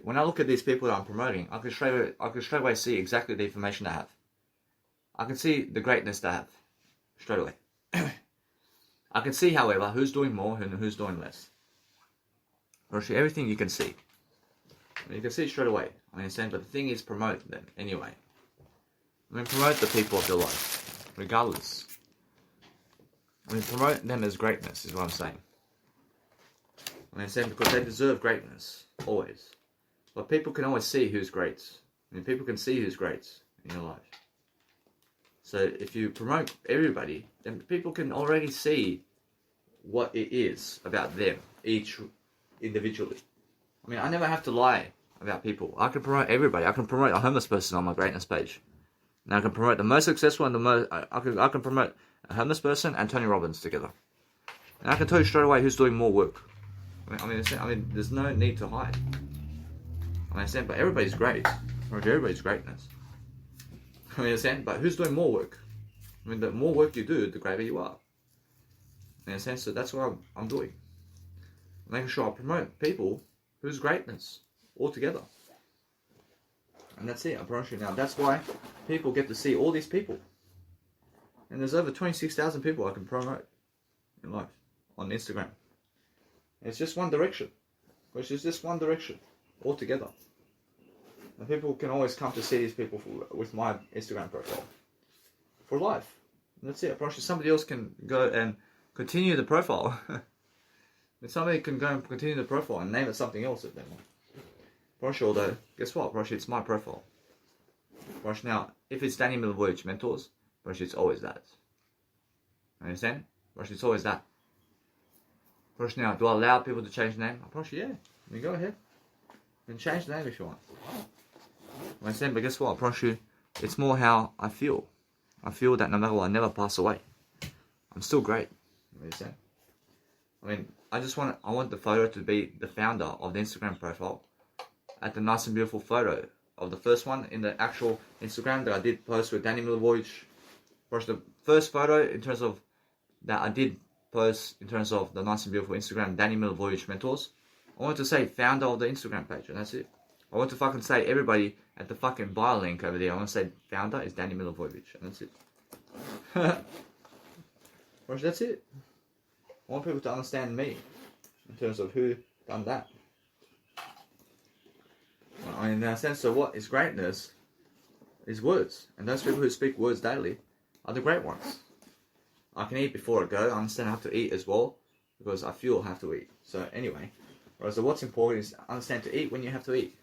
When I look at these people that I'm promoting, I can straight away see exactly the information they have. I can see the greatness they have. Straight away. I can see, however, who's doing more and who's doing less. Everything you can see. You can see it straight away. I understand, but the thing is promote them anyway. Promote the people of your life, regardless. Promote them as greatness is what I'm saying. I understand, because they deserve greatness, always. But people can always see who's great. People can see who's great in your life. So if you promote everybody, then people can already see what it is about them, each individually. I never have to lie about people. I can promote everybody. I can promote a homeless person on my greatness page. And I can promote the most successful and the most... I can promote a homeless person and Tony Robbins together. And I can tell you straight away who's doing more work. There's no need to hide. I understand, but everybody's great. Everybody's greatness. I understand, but who's doing more work? The more work you do, the greater you are. In a sense, so that's what I'm doing. Making sure I promote people whose greatness altogether. And that's it, I promise you now. That's why people get to see all these people. And there's over 26,000 people I can promote in life on Instagram. It's just one direction. Which is just one direction altogether. And people can always come to see these people with my Instagram profile. For life. And that's it. I promise you somebody else can go and continue the profile. Somebody can go and continue the profile and name it something else if they want. Promise you, although, guess what? Promise you, it's my profile. Promise you, now, if it's Dannymilivojevic Mentors, promise you, it's always that. Understand? Promise you, it's always that. Promise you, now, do I allow people to change the name? I promise you, yeah. Go ahead. You can change the name if you want. Understand? But guess what? I promise you, it's more how I feel. I feel that no matter what, I never pass away. I'm still great. Understand? I want the photo to be the founder of the Instagram profile at the nice and beautiful photo of the first one in the actual Instagram that I did post with Dannymilivojevic. The first photo in terms of that I did post in terms of the nice and beautiful Instagram Dannymilivojevic Mentors. I want to say founder of the Instagram page, and that's it. I want to fucking say everybody at the fucking bio link over there. I want to say founder is Dannymilivojevic, and that's it. That's it. I want people to understand me in terms of who done that. In a sense of what is greatness is words. And those people who speak words daily are the great ones. I can eat before I go. I understand I have to eat as well because I feel I have to eat. So anyway, so what's important is understand to eat when you have to eat.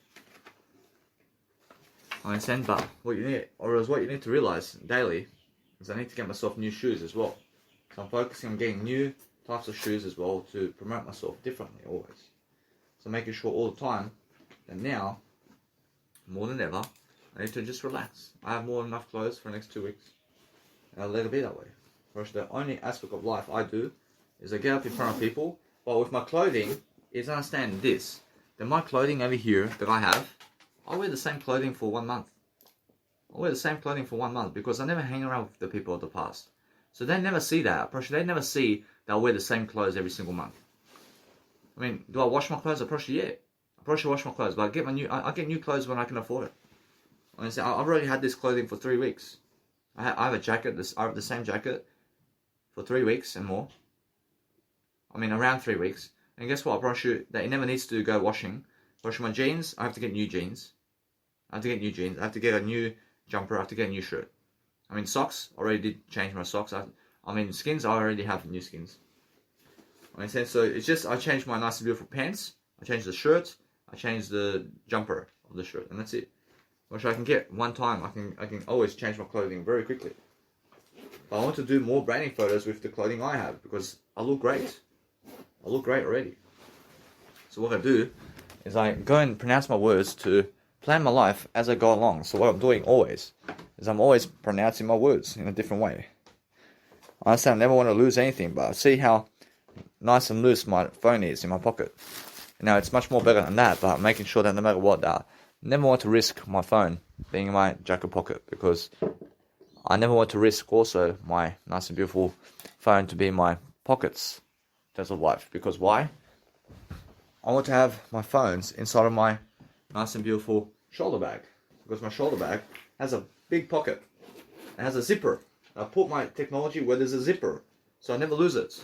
I understand, but what you need to realize daily is I need to get myself new shoes as well. So I'm focusing on getting new types of shoes as well to promote myself differently always. So making sure all the time that now, more than ever, I need to just relax. I have more than enough clothes for the next 2 weeks. And I'll let it be that way. Whereas the only aspect of life I do is I get up in front of people, but with my clothing, is understand this. That my clothing over here that I have, I wear the same clothing for 1 month. I wear the same clothing for 1 month because I never hang around with the people of the past. So they never see that. They never see that I wear the same clothes every single month. Do I wash my clothes? I probably yeah. I probably wash my clothes, but I get new clothes when I can afford it. Honestly, I've already had this clothing for 3 weeks. I have a jacket, I have the same jacket for 3 weeks and more. I mean, around 3 weeks. And guess what? I promise you that it never needs to go washing. Washing my jeans, I have to get new jeans. I have to get a new jumper. I have to get a new shirt. I mean, socks, I already did change my socks. I mean, skins, I already have new skins. I mean, so it's just, I changed my nice and beautiful pants. I changed the shirt. I changed the jumper of the shirt. And that's it. Which I can get one time. I can always change my clothing very quickly. But I want to do more branding photos with the clothing I have. Because I look great. I look great already. So what I do is I go and pronounce my words to plan my life as I go along. So what I'm doing always is I'm always pronouncing my words in a different way. I understand I never want to lose anything, but I see how nice and loose my phone is in my pocket. Now it's much more better than that, but I'm making sure that no matter what, I never want to risk my phone being in my jacket pocket, because I never want to risk also my nice and beautiful phone to be in my pockets in terms of life. Because why? I want to have my phones inside of my nice and beautiful shoulder bag, because my shoulder bag has a big pocket. It has a zipper. I put my technology where there's a zipper, so I never lose it,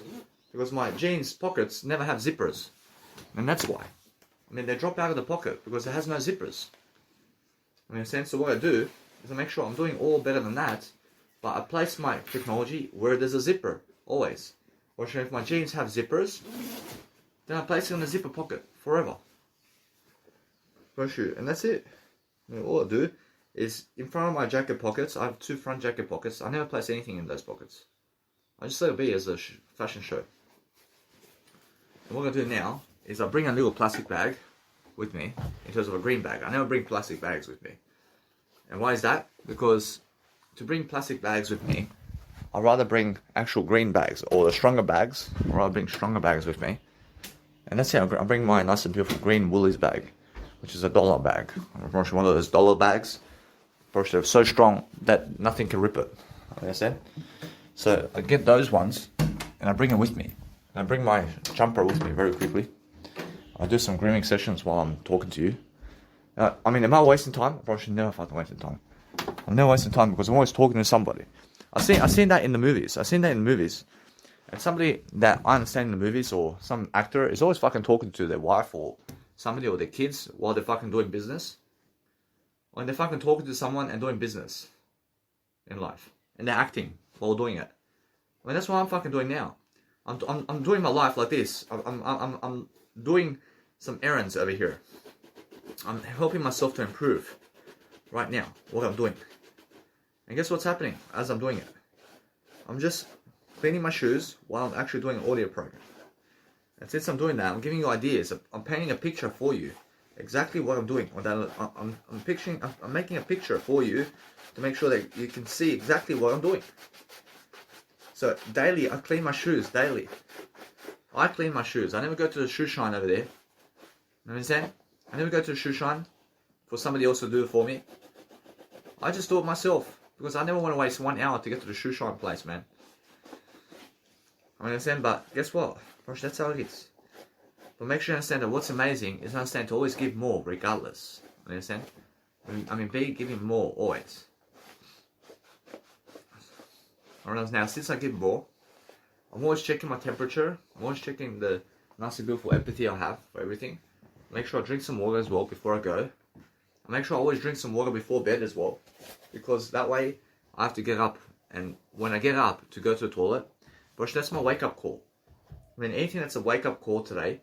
because my jeans pockets never have zippers, and that's why. I mean, they drop out of the pocket because it has no zippers. I mean, so what I do is I make sure I'm doing all better than that, but I place my technology where there's a zipper always. Or if my jeans have zippers, then I place it in the zipper pocket forever. For sure, and that's it. I mean, all I do is in front of my jacket pockets, I have 2 front jacket pockets. I never place anything in those pockets. I just let it be as a fashion show. And what I do now is I bring a little plastic bag with me, in terms of a green bag. I never bring plastic bags with me. And why is that? Because to bring plastic bags with me, I'd rather bring actual green bags, or the stronger bags. I'd rather bring stronger bags with me. And that's it. I bring my nice and beautiful green Woolies bag, which is a dollar bag. I'm probably one of those dollar bags. Probably they're so strong that nothing can rip it. Understand? So I get those ones, and I bring them with me. And I bring my jumper with me very quickly. I do some grooming sessions while I'm talking to you. I mean, am I wasting time? I probably should never fucking wasting time. I'm never wasting time because I'm always talking to somebody. I've seen that in the movies. And somebody that I understand in the movies, or some actor, is always fucking talking to their wife or somebody or their kids while they're fucking doing business. Or they're fucking talking to someone and doing business in life. And they're acting while doing it. I mean, that's what I'm fucking doing now. I'm doing my life like this. I'm doing some errands over here. I'm helping myself to improve right now, what I'm doing. And guess what's happening as I'm doing it? I'm just cleaning my shoes while I'm actually doing an audio program. And since I'm doing that, I'm giving you ideas. I'm painting a picture for you, exactly what I'm doing. I'm making a picture for you to make sure that you can see exactly what I'm doing. So daily, I clean my shoes daily. I clean my shoes. I never go to the shoe shine over there. You understand? I never go to the shoe shine for somebody else to do it for me. I just do it myself, because I never want to waste 1 hour to get to the shoe shine place, man. I understand, but guess what? Gosh, that's how it is. But make sure you understand that what's amazing is understand to always give more, regardless. Understand? I mean, be giving more always. Alright, now since I give more, I'm always checking my temperature. I'm always checking the nice and beautiful empathy I have for everything. Make sure I drink some water as well before I go. I make sure I always drink some water before bed as well, because that way I have to get up, and when I get up to go to the toilet, but that's my wake up call. I mean, anything that's a wake up call today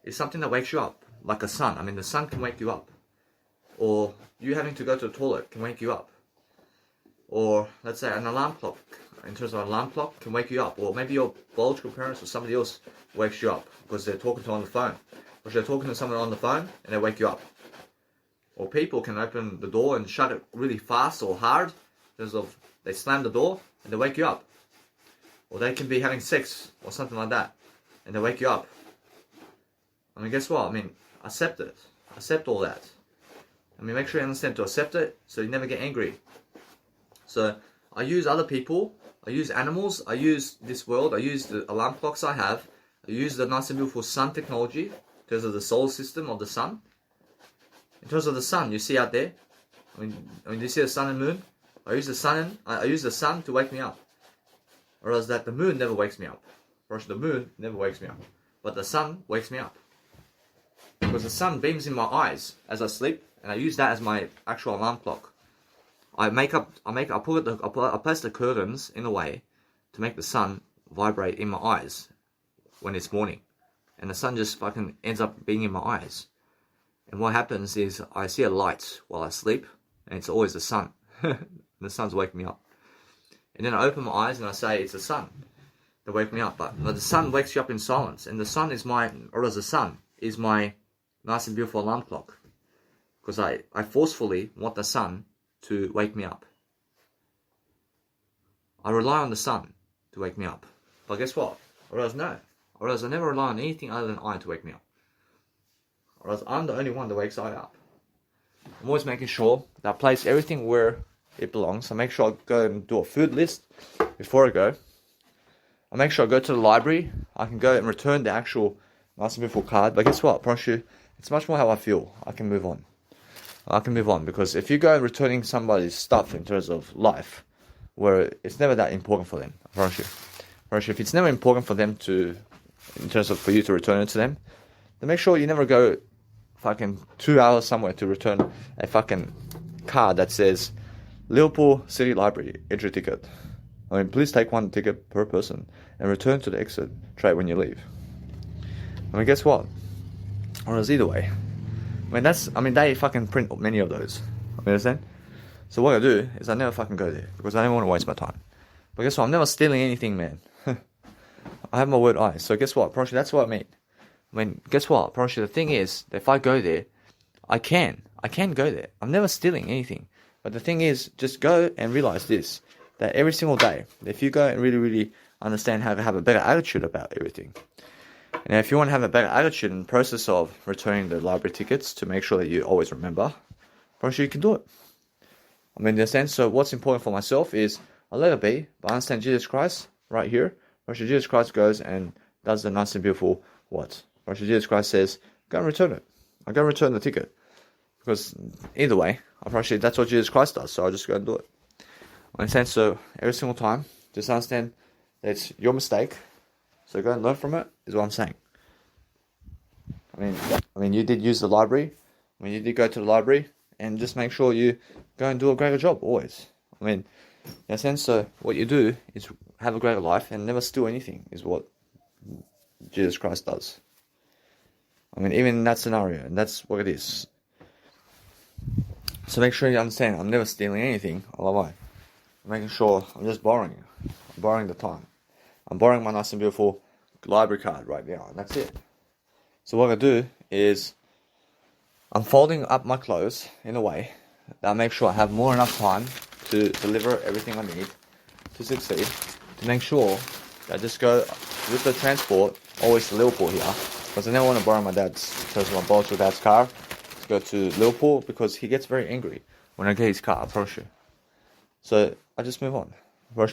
is something that wakes you up, like a sun. I mean, the sun can wake you up, or you having to go to the toilet can wake you up, or let's say an alarm clock, in terms of an alarm clock, can wake you up, or maybe your biological parents or somebody else wakes you up because they're talking to on the phone, or they're talking to someone on the phone and they wake you up. Or people can open the door and shut it really fast or hard, because of they slam the door and they wake you up. Or they can be having sex or something like that and they wake you up. I mean, guess what? I mean, accept it. Accept all that. I mean, make sure you understand to accept it so you never get angry. So I use other people, I use animals, I use this world, I use the alarm clocks I have, I use the nice and beautiful sun technology because of the solar system of the sun. In terms of the sun, you see out there, I mean, do you see the sun and moon? I use the sun to wake me up. Whereas that the moon never wakes me up. Whereas the moon never wakes me up. But the sun wakes me up. Because the sun beams in my eyes as I sleep, and I use that as my actual alarm clock. I place the curtains in a way to make the sun vibrate in my eyes when it's morning. And the sun just fucking ends up being in my eyes. And what happens is I see a light while I sleep, and it's always the sun. The sun's waking me up. And then I open my eyes and I say it's the sun that wake me up. But the sun wakes you up in silence, and the sun is my nice and beautiful alarm clock. Because I forcefully want the sun to wake me up. I rely on the sun to wake me up. But guess what? Whereas I never rely on anything other than I to wake me up. Whereas I'm the only one that wakes I up. I'm always making sure that I place everything where it belongs. I make sure I go and do a food list before I go. I make sure I go to the library. I can go and return the actual nice and beautiful card. But guess what? I promise you, it's much more how I feel. I can move on. Because if you go returning somebody's stuff in terms of life, where it's never that important for them, I promise you. If it's never important for them for you to return it to them, then make sure you never go fucking 2 hours somewhere to return a fucking card that says Liverpool City Library entry ticket. I mean, please take one ticket per person and return to the exit tray when you leave. I mean, guess what? Or else either way. They fucking print many of those. You understand? So what I do is I never fucking go there because I don't want to waste my time. But guess what? I'm never stealing anything, man. I have my word I. So guess what? Promise you, that's what I mean. I mean, guess what? Promise you, the thing is that if I go there, I can go there. I'm never stealing anything. But the thing is, just go and realize this, that every single day, if you go and really, really understand how to have a better attitude about everything, and if you want to have a better attitude in the process of returning the library tickets to make sure that you always remember, promise you can do it. I mean, in a sense, so what's important for myself is I let it be, but I understand Jesus Christ right here. Promise you, Jesus Christ goes and does the nice and beautiful what? Promise you, Jesus Christ says, go and return it. I go and return the ticket. Because either way, I promise you, that's what Jesus Christ does, so I just go and do it. In a sense, so every single time, just understand that it's your mistake. So go and learn from it, is what I'm saying. I mean, you did use the library. I mean, you did go to the library, and just make sure you go and do a greater job, always. I mean, in a sense, so what you do is have a greater life and never steal anything, is what Jesus Christ does. I mean, even in that scenario, and that's what it is. So make sure you understand, I'm never stealing anything all the way. I'm making sure I'm just borrowing. I'm borrowing the time. I'm borrowing my nice and beautiful library card right now, and that's it. So what I do is I'm folding up my clothes in a way that I make sure I have more than enough time to deliver everything I need to succeed, to make sure that I just go with the transport always to Liverpool here, because I never want to borrow my biological dad's car to go to Liverpool, because he gets very angry when I get his car, I promise you. So I just move on.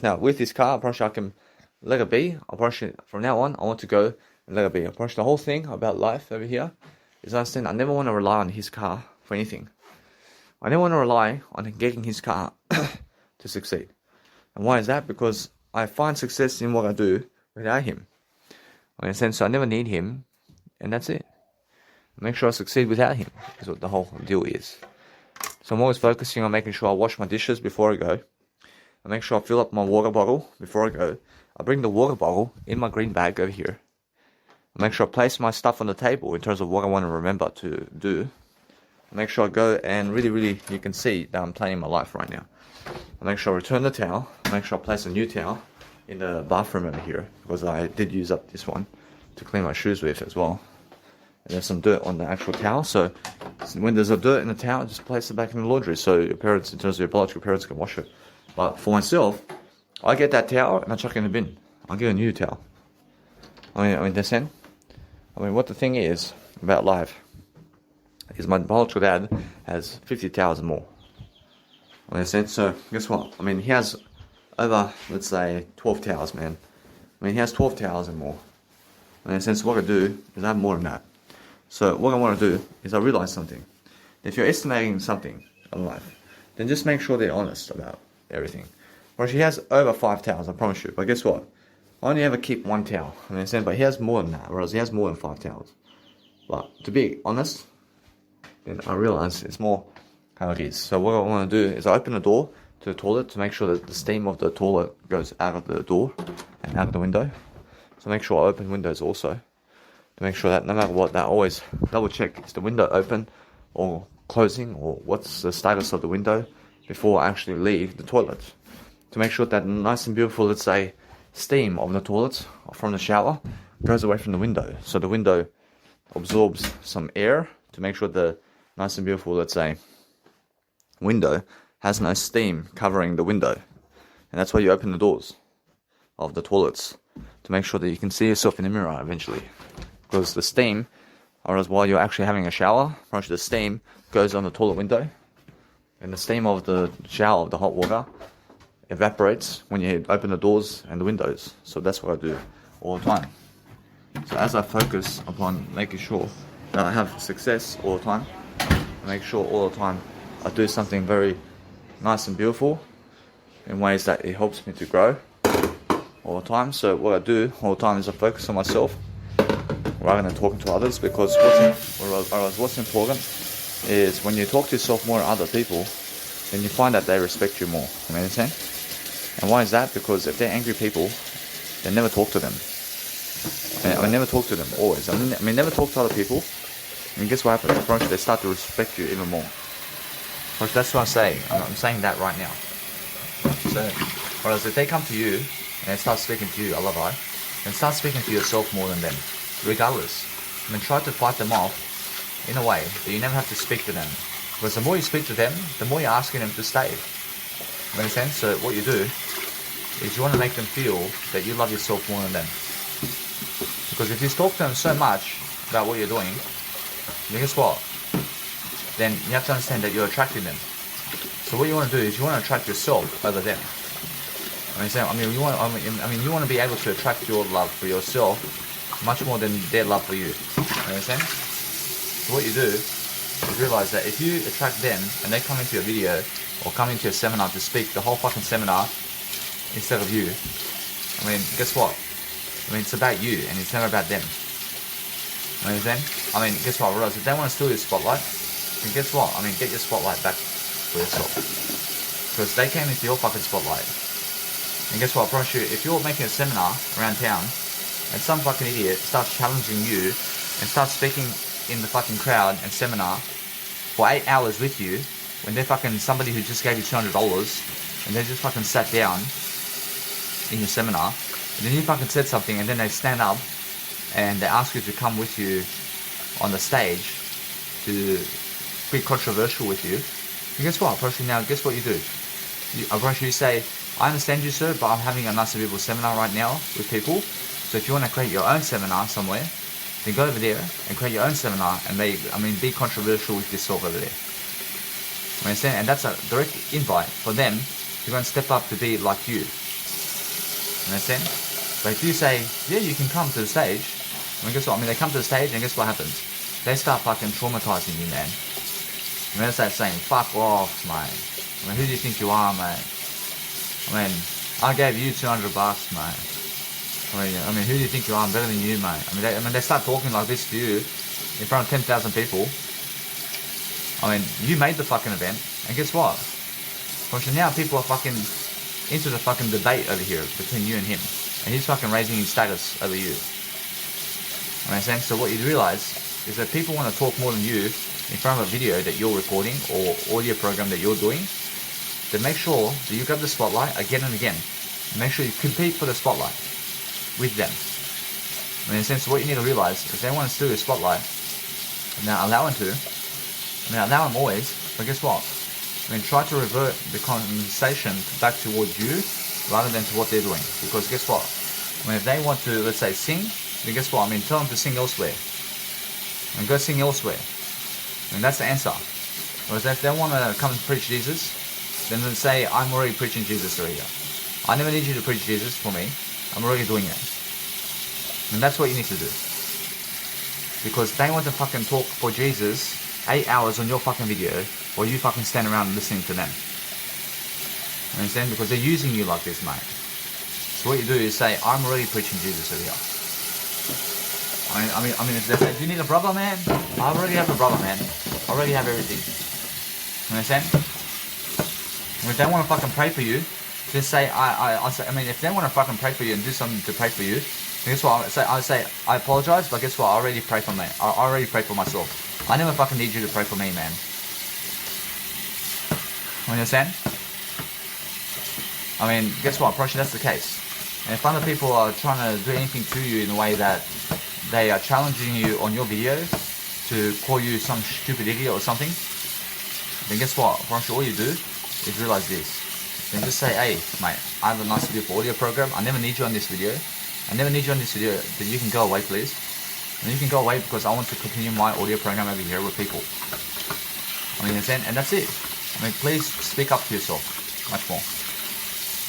Now with this car, I promise you I can let it be. I promise you from now on I want to go and let it be. I promise you the whole thing about life over here is understand I never want to rely on his car for anything. I never want to rely on getting his car to succeed. And why is that? Because I find success in what I do without him. In a sense, so I never need him, and that's it. Make sure I succeed without him is what the whole deal is. So I'm always focusing on making sure I wash my dishes before I go. I make sure I fill up my water bottle before I go. I bring the water bottle in my green bag over here. I make sure I place my stuff on the table in terms of what I want to remember to do. I make sure I go and really, you can see that I'm planning my life right now. I make sure I return the towel. I make sure I place a new towel in the bathroom over here, because I did use up this one to clean my shoes with as well. And there's some dirt on the actual towel, so when there's a dirt in the towel, just place it back in the laundry so your parents, in terms of your biological parents, can wash it. But for myself, I get that towel and I chuck it in the bin. I'll get a new towel. I mean, that's it. I mean, what the thing is about life is my biological dad has 50 towels and more. I mean, so guess what? I mean, he has over, let's say, 12 towels, man. I mean, he has 12 towels and more. In a sense, what I do is I have more than that. So what I want to do is I realize something. If you're estimating something in life, then just make sure they're honest about everything. Well, she has over 5 towels, I promise you. But guess what? I only ever keep 1 towel. I understand, but he has more than that, whereas he has more than 5 towels. But to be honest, then I realize it's more how it is. So what I want to do is I open the door to the toilet to make sure that the steam of the toilet goes out of the door and out of the window. So make sure I open windows also to make sure that no matter what, that always double check, is the window open or closing, or what's the status of the window before I actually leave the toilet, to make sure that nice and beautiful, let's say, steam of the toilet or from the shower goes away from the window, so the window absorbs some air to make sure the nice and beautiful, let's say, window has no steam covering the window. And that's why you open the doors of the toilets, to make sure that you can see yourself in the mirror eventually, because the steam, or as while you're actually having a shower, the steam goes on the toilet window, and the steam of the shower, of the hot water, evaporates when you open the doors and the windows. So that's what I do all the time. So as I focus upon making sure that I have success all the time, I make sure all the time I do something very nice and beautiful in ways that it helps me to grow all the time. So what I do all the time is I focus on myself rather than talking to others, because what's important is when you talk to yourself more than other people, then you find that they respect you more. You understand? And why is that? Because if they're angry people, then never talk to them. I never talk to them, always. I mean, never talk to other people. And guess what happens? Approach, they start to respect you even more. Approach, that's what I'm saying. I'm saying that right now. So, whereas if they come to you and they start speaking to you, Allah, then start speaking to yourself more than them, regardless. I mean, try to fight them off in a way that you never have to speak to them. Because the more you speak to them, the more you're asking them to stay. You understand? So what you do is you want to make them feel that you love yourself more than them. Because if you talk to them so much about what you're doing, then guess what? Then you have to understand that you're attracting them. So what you want to do is you want to attract yourself over them. I mean, you want to be able to attract your love for yourself much more than their love for you. You understand? So what you do is realize that if you attract them and they come into your video or come into your seminar to speak the whole fucking seminar instead of you, I mean, guess what? I mean, it's about you and it's never about them. You understand? I mean, guess what? I realize if they want to steal your spotlight, then guess what? I mean, get your spotlight back for yourself. Because they came into your fucking spotlight. And guess what? I promise you, if you're making a seminar around town and some fucking idiot starts challenging you and starts speaking in the fucking crowd and seminar for 8 hours with you, when they're fucking somebody who just gave you $200 and they just fucking sat down in your seminar, and then you fucking said something and then they stand up and they ask you to come with you on the stage to be controversial with you, and guess what? Now, guess what you do? You say, I understand you, sir, but I'm having a nice and beautiful seminar right now with people, so if you want to create your own seminar somewhere, then go over there and create your own seminar and be controversial with yourself over there. You understand? And that's a direct invite for them to go and step up to be like you. You understand? But if you say, yeah, you can come to the stage, I mean, guess what? I mean, they come to the stage and guess what happens? They start fucking traumatizing you, man. I mean, they start saying, fuck off, mate. I mean, who do you think you are, mate? I mean, I gave you $200, mate. I mean, who do you think you are? I'm better than you, mate. I mean, they start talking like this to you in front of 10,000 people. I mean, you made the fucking event, and guess what? Because now people are fucking into the fucking debate over here between you and him, and he's fucking raising his status over you. You understand? So what you realise is that people want to talk more than you in front of a video that you're recording or audio program that you're doing. Then make sure that you grab the spotlight again and again. Make sure you compete for the spotlight with them. I mean, in a sense, what you need to realise is they want to steal your spotlight, and now allow them to. I mean, allow them always, but guess what? I mean, try to revert the conversation back towards you rather than to what they're doing. Because guess what? I mean, if they want to, let's say, sing, then guess what? I mean, tell them to sing elsewhere. And go sing elsewhere. I mean, that's the answer. Whereas if they want to come and preach Jesus, then let's say, I'm already preaching Jesus already. I never need you to preach Jesus for me. I'm already doing it. And that's what you need to do. Because they want to fucking talk for Jesus 8 hours on your fucking video while you fucking stand around listening to them. You understand? Because they're using you like this, mate. So what you do is say, I'm already preaching Jesus over here. I mean, if they say, do you need a brother, man? I already have a brother, man. I already have everything. You understand? And if they want to fucking pray for you, just say, I mean, if they want to fucking pray for you and do something to pray for you, then guess what? I say, I apologize, but guess what? I already pray for me. I already pray for myself. I never fucking need you to pray for me, man. You understand? I mean, guess what? Probably that's the case. And if other people are trying to do anything to you in a way that they are challenging you on your video to call you some stupid idiot or something, then guess what? Probably all you do is realize this. Then just say, hey, mate, I have a nice beautiful audio program. I never need you on this video. I never need you on this video. Then you can go away, please. And you can go away because I want to continue my audio program over here with people. I mean, and that's it. I mean, please speak up to yourself much more.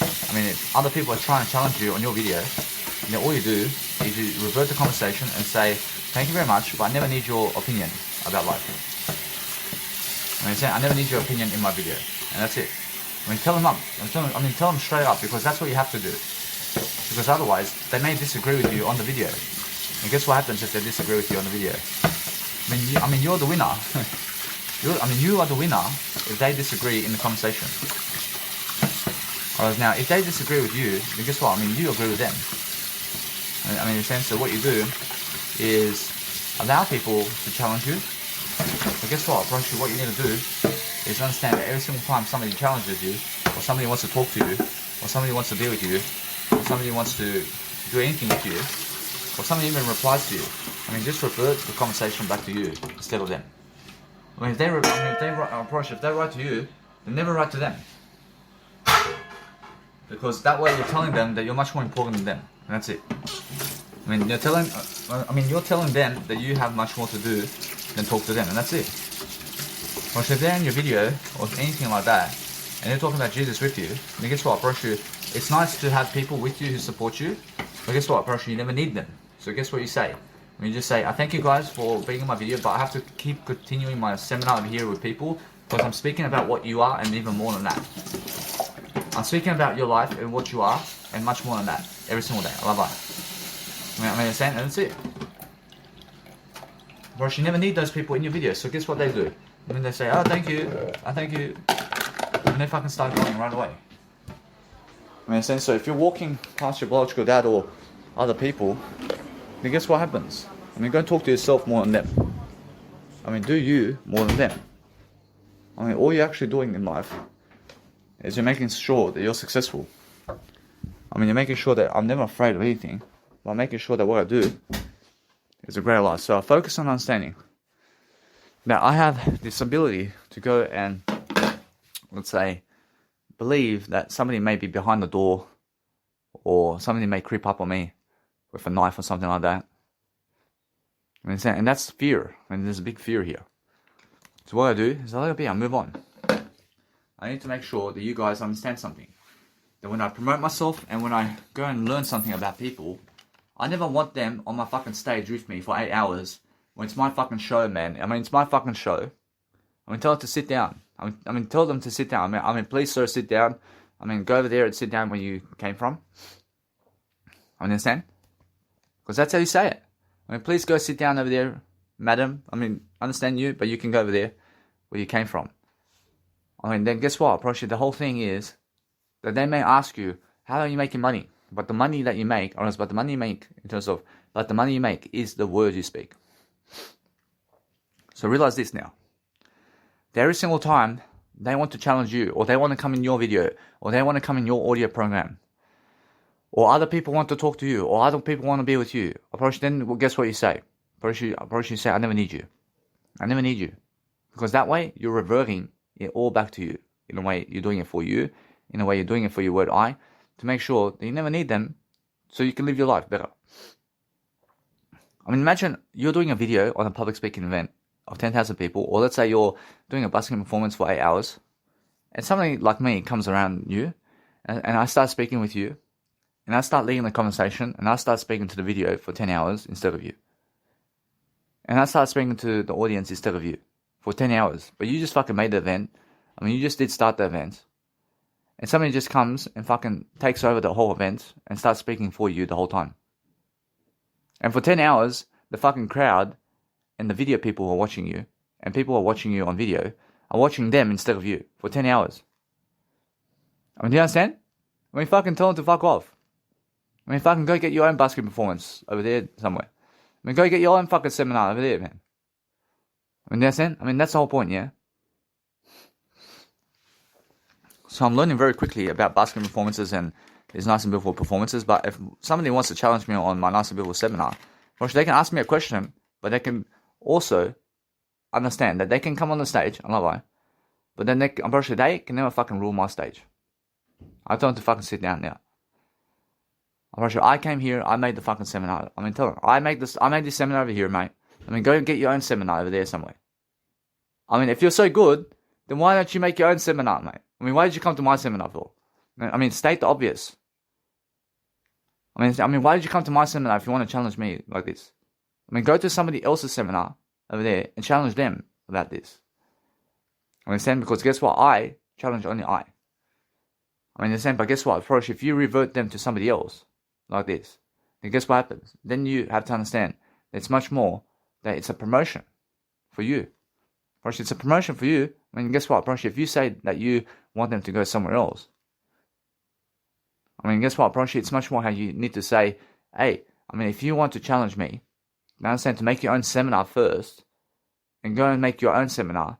I mean, if other people are trying to challenge you on your video, then all you do is you revert the conversation and say, thank you very much, but I never need your opinion about life. I never need your opinion in my video. And that's it. I mean, tell them up. Tell them straight up, because that's what you have to do. Because otherwise, they may disagree with you on the video. And guess what happens if they disagree with you on the video? I mean, you're the winner. You are the winner if they disagree in the conversation. Whereas now, if they disagree with you, then guess what? I mean, you agree with them. I mean, in the sense that what you do is allow people to challenge you. But guess what? Probably what you need to do is understand that every single time somebody challenges you, or somebody wants to talk to you, or somebody wants to deal with you, or somebody wants to do anything with you, or somebody even replies to you, I mean, just revert the conversation back to you instead of them. I mean, if they write to you, then never write to them. Because that way you're telling them that you're much more important than them, and that's it. I mean, you're telling them that you have much more to do than talk to them, and that's it. But if they're in your video or anything like that, and they're talking about Jesus with you, then guess what? It's nice to have people with you who support you, but guess what? You never need them. So guess what you say? I mean, you just say, I thank you guys for being in my video, but I have to keep continuing my seminar over here with people because I'm speaking about what you are and even more than that. I'm speaking about your life and what you are and much more than that every single day. I love that. I mean, and that's it. But you never need those people in your video, so guess what they do? And then they say, oh, thank you, I thank you. And they fucking start going right away. I mean, so if you're walking past your biological dad or other people, then guess what happens? I mean, go and talk to yourself more than them. I mean, do you more than them. I mean, all you're actually doing in life is you're making sure that you're successful. I mean, you're making sure that I'm never afraid of anything, but I'm making sure that what I do is a great life. So I focus on understanding that I have this ability to go and, let's say, believe that somebody may be behind the door or somebody may creep up on me with a knife or something like that. I mean, and that's fear. I mean, there's a big fear here. So what I do is I let it be, I move on. I need to make sure that you guys understand something. That when I promote myself and when I go and learn something about people, I never want them on my fucking stage with me for 8 hours when it's my fucking show, man. I mean, it's my fucking show. I mean, tell them to sit down. I mean, tell them to sit down. I mean, please, sir, sit down. I mean, go over there and sit down where you came from. I understand? Because that's how you say it. I mean, please go sit down over there, madam. I mean, I understand you, but you can go over there where you came from. I mean, then guess what? Probably the whole thing is that they may ask you, how are you making money? But the money that you make, or else, but the money you make in terms of, but the money you make is the word you speak. So realize this now. Every single time they want to challenge you, or they want to come in your video, or they want to come in your audio program, or other people want to talk to you, or other people want to be with you, approach, then well, guess what you say? Approach you say, I never need you. I never need you. Because that way, you're reverting it all back to you. In a way, you're doing it for you. In a way, you're doing it for your word I, to make sure that you never need them, so you can live your life better. I mean, imagine you're doing a video on a public speaking event of 10,000 people, or let's say you're doing a busking performance for 8 hours, and somebody like me comes around you, and I start speaking with you, and I start leading the conversation, and I start speaking to the video for 10 hours instead of you. And I start speaking to the audience instead of you for 10 hours. But you just fucking made the event. I mean, you just did start the event. And somebody just comes and fucking takes over the whole event and starts speaking for you the whole time. And for 10 hours, the fucking crowd and the video people who are watching you, and people who are watching you on video, are watching them instead of you for 10 hours. I mean, do you understand? I mean, fucking tell them to fuck off. I mean, fucking go get your own basket performance over there somewhere. I mean, go get your own fucking seminar over there, man. I mean, do you understand? I mean, that's the whole point, yeah? So I'm learning very quickly about basket performances and these nice and beautiful performances, but if somebody wants to challenge me on my nice and beautiful seminar, which they can ask me a question, but they can also understand that they can come on the stage, I'm not lying, but then they can never fucking rule my stage. I tell them to fucking sit down now. I'm sure I came here, I made the fucking seminar. I mean, tell them, I made this seminar over here, mate. I mean, go and get your own seminar over there somewhere. I mean, if you're so good, then why don't you make your own seminar, mate? I mean, why did you come to my seminar for? I mean, state the obvious. I mean, why did you come to my seminar if you want to challenge me like this? I mean, go to somebody else's seminar over there and challenge them about this. I understand? Because guess what? I challenge only I. I mean, but guess what? First, if you revert them to somebody else like this, then guess what happens? Then you have to understand that it's much more that it's a promotion for you. First, it's a promotion for you. I mean, guess what? First, if you say that you want them to go somewhere else, I mean, guess what? First, it's much more how you need to say, hey, I mean, if you want to challenge me, you understand to make your own seminar first, and go and make your own seminar,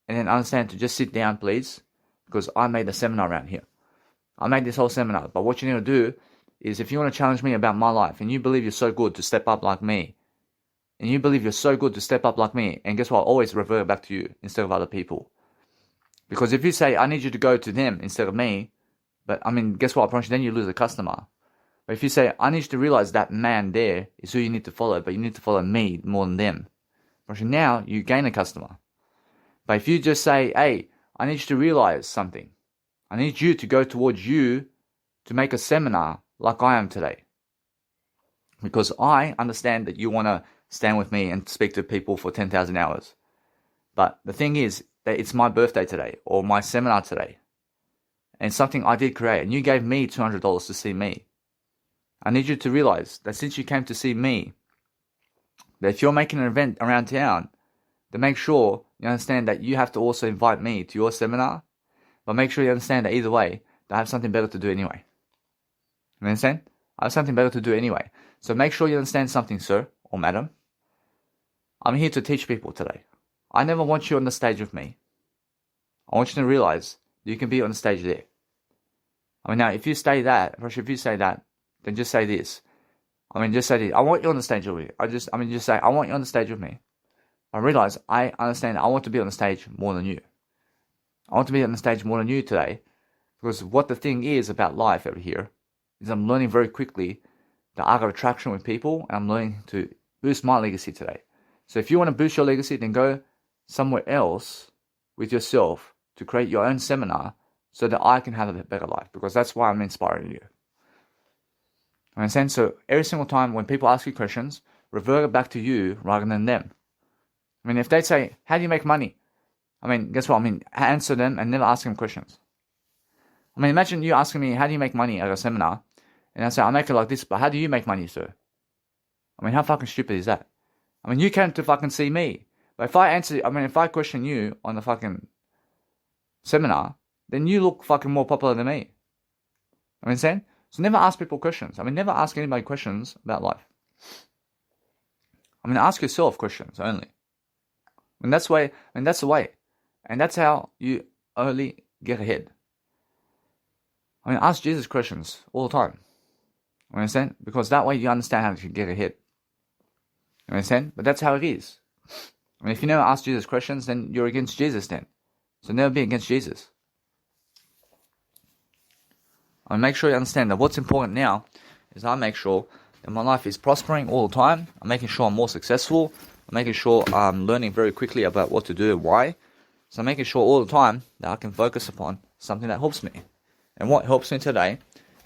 and then understand to just sit down, please, because I made a seminar around here. I made this whole seminar, but what you need to do is if you want to challenge me about my life, and you believe you're so good to step up like me, and you believe you're so good to step up like me, and guess what? I'll always revert back to you instead of other people. Because if you say, I need you to go to them instead of me, but I mean, guess what? Then you lose a customer. But if you say, I need you to realize that man there is who you need to follow, but you need to follow me more than them, now you gain a customer. But if you just say, hey, I need you to realize something. I need you to go towards you to make a seminar like I am today. Because I understand that you want to stand with me and speak to people for 10,000 hours. But the thing is that it's my birthday today or my seminar today. And something I did create. And you gave me $200 to see me. I need you to realize that since you came to see me, that if you're making an event around town, then make sure you understand that you have to also invite me to your seminar. But make sure you understand that either way, that I have something better to do anyway. You understand? I have something better to do anyway. So make sure you understand something, sir or madam. I'm here to teach people today. I never want you on the stage with me. I want you to realize that you can be on the stage there. I mean, now, if you say that, then just say this. I mean, just say this. I want you on the stage with me. Just say, I want you on the stage with me. I realize, I understand, I want to be on the stage more than you. I want to be on the stage more than you today. Because what the thing is about life over here is I'm learning very quickly the art of attraction with people, and I'm learning to boost my legacy today. So if you want to boost your legacy, then go somewhere else with yourself to create your own seminar so that I can have a better life, because that's why I'm inspiring you. Understand? So every single time when people ask you questions, revert it back to you rather than them. I mean, if they say, how do you make money? I mean, guess what? I mean, answer them and never ask them questions. I mean, imagine you asking me, how do you make money at a seminar? And I say, I make it like this, but how do you make money, sir? I mean, how fucking stupid is that? I mean, you came to fucking see me. But if I question you on the fucking seminar, then you look fucking more popular than me. I mean, saying? So never ask people questions. I mean, never ask anybody questions about life. I mean, ask yourself questions only. And that's the way. And that's how you only get ahead. I mean, ask Jesus questions all the time. You understand? Because that way you understand how to get ahead. You understand? But that's how it is. I mean, if you never ask Jesus questions, then you're against Jesus then. So never be against Jesus. I mean, make sure you understand that what's important now is I make sure that my life is prospering all the time. I'm making sure I'm more successful. I'm making sure I'm learning very quickly about what to do and why. So I'm making sure all the time that I can focus upon something that helps me. And what helps me today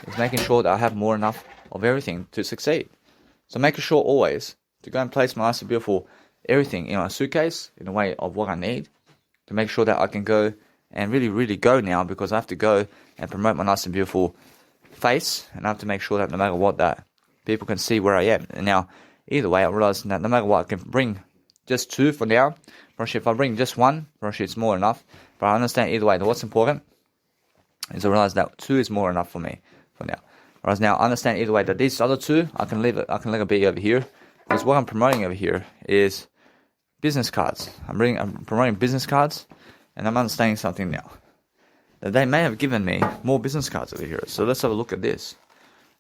is making sure that I have more enough of everything to succeed. So making sure always to go and place my nice and beautiful everything in a suitcase in a way of what I need to make sure that I can go and really, really go now, because I have to go and promote my nice and beautiful face, and I have to make sure that no matter what, that people can see where I am. And now, either way, I realize that no matter what, I can bring just 2 for now. If I bring just 1, it's more enough. But I understand either way that what's important is I realize that 2 is more enough for me for now. Whereas now I understand either way that these other 2, I can leave it be over here, because what I'm promoting over here is business cards. I'm promoting business cards, and I'm understanding something now, that they may have given me more business cards over here. So let's have a look at this.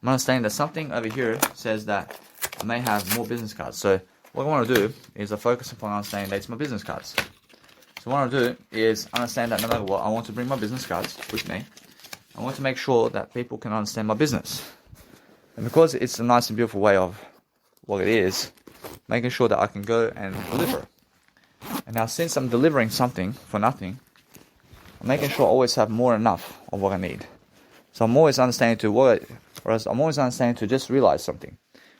I'm understanding that something over here says that I may have more business cards. So what I want to do is I focus upon understanding that it's my business cards. So what I want to do is understand that no matter what, I want to bring my business cards with me. I want to make sure that people can understand my business. And because it's a nice and beautiful way of what it is, making sure that I can go and deliver. And now since I'm delivering something for nothing, I'm making sure I always have more than enough of what I need. So I'm always understanding to just realize something.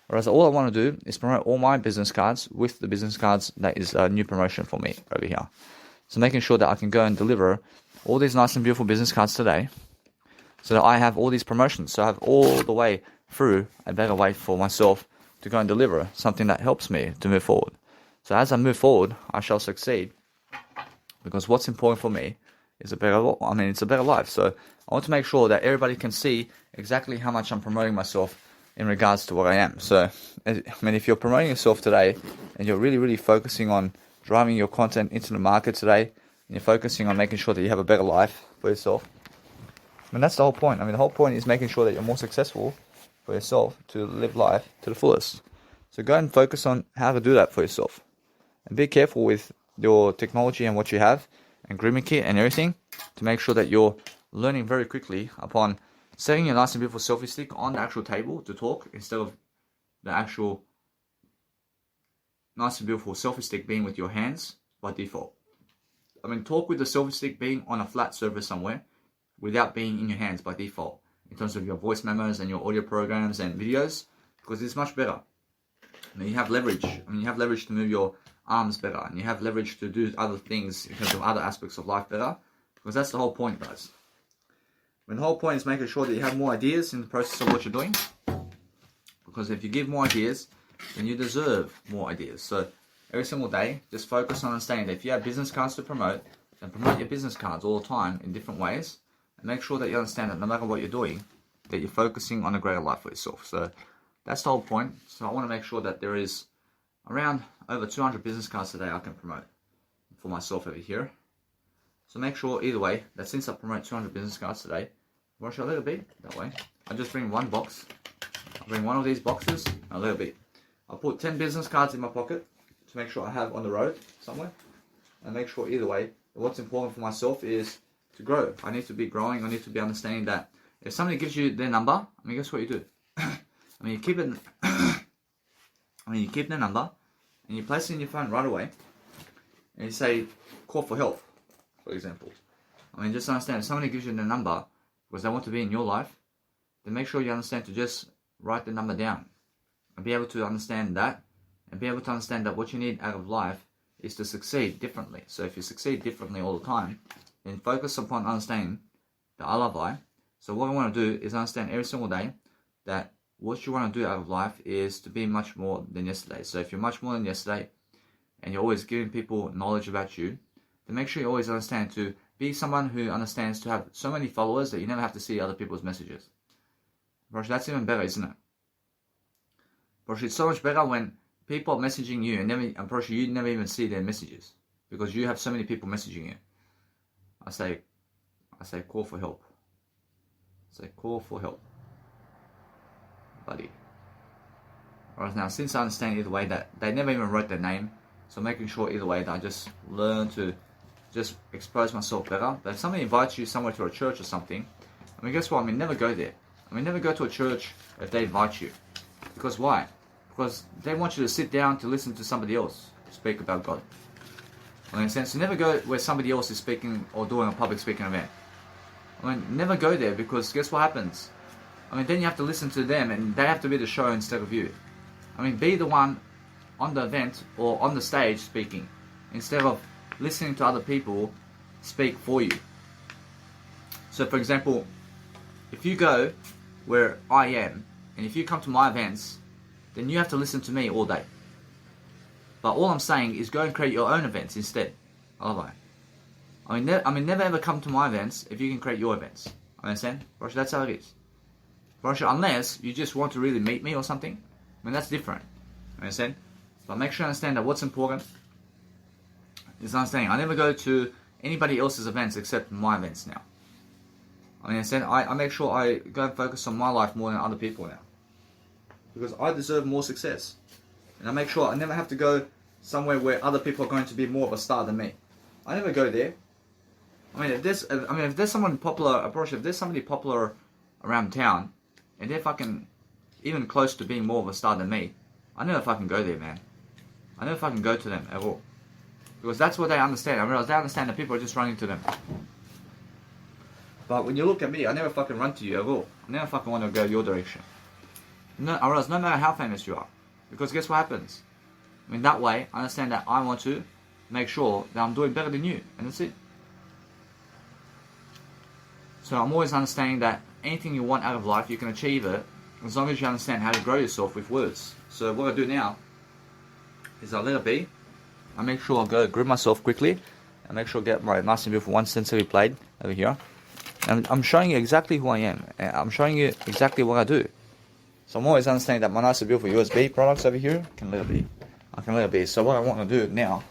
Whereas all I want to do is promote all my business cards with the business cards that is a new promotion for me over here. So making sure that I can go and deliver all these nice and beautiful business cards today, so that I have all these promotions. So I have all the way through a better way for myself to go and deliver something that helps me to move forward. So as I move forward, I shall succeed, because what's important for me is it's a better life. So I want to make sure that everybody can see exactly how much I'm promoting myself in regards to what I am. So, if you're promoting yourself today, and you're really, really focusing on driving your content into the market today, and you're focusing on making sure that you have a better life for yourself, that's the whole point. The whole point is making sure that you're more successful for yourself to live life to the fullest. So go and focus on how to do that for yourself. And be careful with your technology and what you have, and grooming kit and everything, to make sure that you're learning very quickly upon setting your nice and beautiful selfie stick on the actual table to talk, instead of the actual nice and beautiful selfie stick being with your hands by default. Talk with the selfie stick being on a flat surface somewhere without being in your hands by default, in terms of your voice memos and your audio programs and videos, because it's much better. You have leverage. You have leverage to move your arms better, and you have leverage to do other things in terms of other aspects of life better, because that's the whole point, guys. The whole point is making sure that you have more ideas in the process of what you're doing, because if you give more ideas, then you deserve more ideas. So every single day, just focus on understanding that if you have business cards to promote, then promote your business cards all the time in different ways, and make sure that you understand that no matter what you're doing, that you're focusing on a greater life for yourself. So that's the whole point. So I want to make sure that there is around over 200 business cards today I can promote for myself over here. So make sure either way that since I promote 200 business cards today, where shall I let it be? That way. I just bring one box. I'll bring one of these boxes and I'll let it be. I'll put 10 business cards in my pocket to make sure I have on the road somewhere. And make sure either way, what's important for myself is to grow. I need to be growing. I need to be understanding that if somebody gives you their number, guess what you do? You keep it. You keep their number and you place it in your phone right away, and you say, call for help, for example. Just understand, if somebody gives you their number because they want to be in your life, then make sure you understand to just write the number down and be able to understand that, and be able to understand that what you need out of life is to succeed differently. So if you succeed differently all the time, then focus upon understanding the I love I. So what I want to do is understand every single day that what you want to do out of life is to be much more than yesterday. So if you're much more than yesterday, and you're always giving people knowledge about you, then make sure you always understand to be someone who understands to have so many followers that you never have to see other people's messages. Bro, that's even better, isn't it? Bro, it's so much better when people are messaging you and you never even see their messages, because you have so many people messaging you. I say call for help. Call for help, buddy. Alright, now since I understand either way that they never even wrote their name, so making sure either way that I just learn to just expose myself better. But if somebody invites you somewhere to a church or something, guess what? Never go there. Never go to a church if they invite you. Because why? Because they want you to sit down to listen to somebody else speak about God. In a sense, never go where somebody else is speaking or doing a public speaking event. Never go there, because guess what happens? Then you have to listen to them, and they have to be the show instead of you. Be the one on the event or on the stage speaking, instead of listening to other people speak for you. So for example, if you go where I am, and if you come to my events, then you have to listen to me all day. But all I'm saying is go and create your own events instead. Otherwise, never ever come to my events if you can create your events. Understand? Russia, that's how it is. Russia, unless you just want to really meet me or something, that's different. Understand? But make sure you understand that what's important is understanding. I never go to anybody else's events except my events now. Understand? I make sure I go and focus on my life more than other people now. Because I deserve more success. And I make sure I never have to go somewhere where other people are going to be more of a star than me. I never go there. If there's someone popular, if there's somebody popular around town, and they're fucking even close to being more of a star than me, I never fucking go there, man. I never fucking go to them at all. Because that's what they understand. I realize they understand that people are just running to them. But when you look at me, I never fucking run to you at all. I never fucking want to go your direction. No, I realize no matter how famous you are. Because guess what happens? That way, I understand that I want to make sure that I'm doing better than you. And that's it. So I'm always understanding that anything you want out of life, you can achieve it as long as you understand how to grow yourself with words. So what I do now is I let it be. I make sure I go grip myself quickly. I make sure I get my nice and beautiful 1 sensory plate over here. And I'm showing you exactly who I am. I'm showing you exactly what I do. So I'm always understanding that my nice and beautiful USB products over here can let it be. I can let it be. So what I want to do now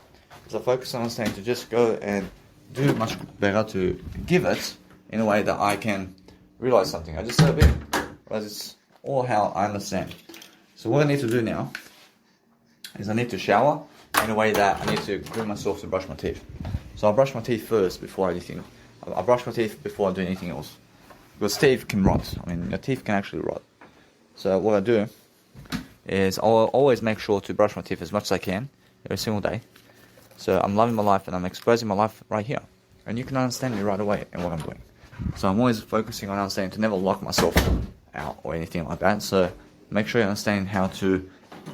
is I focus on understanding to just go and do much better, to give it in a way that I can realize something. I just let it be. Because it's all how I understand. So what I need to do now is I need to shower in a way that I need to grip myself to brush my teeth. So I'll brush my teeth first before anything. I brush my teeth before I do anything else. Because teeth can rot. Your teeth can actually rot. So what I do is I'll always make sure to brush my teeth as much as I can every single day. So I'm loving my life and I'm exposing my life right here. And you can understand me right away in what I'm doing. So I'm always focusing on understanding to never lock myself out or anything like that. So make sure you understand how to,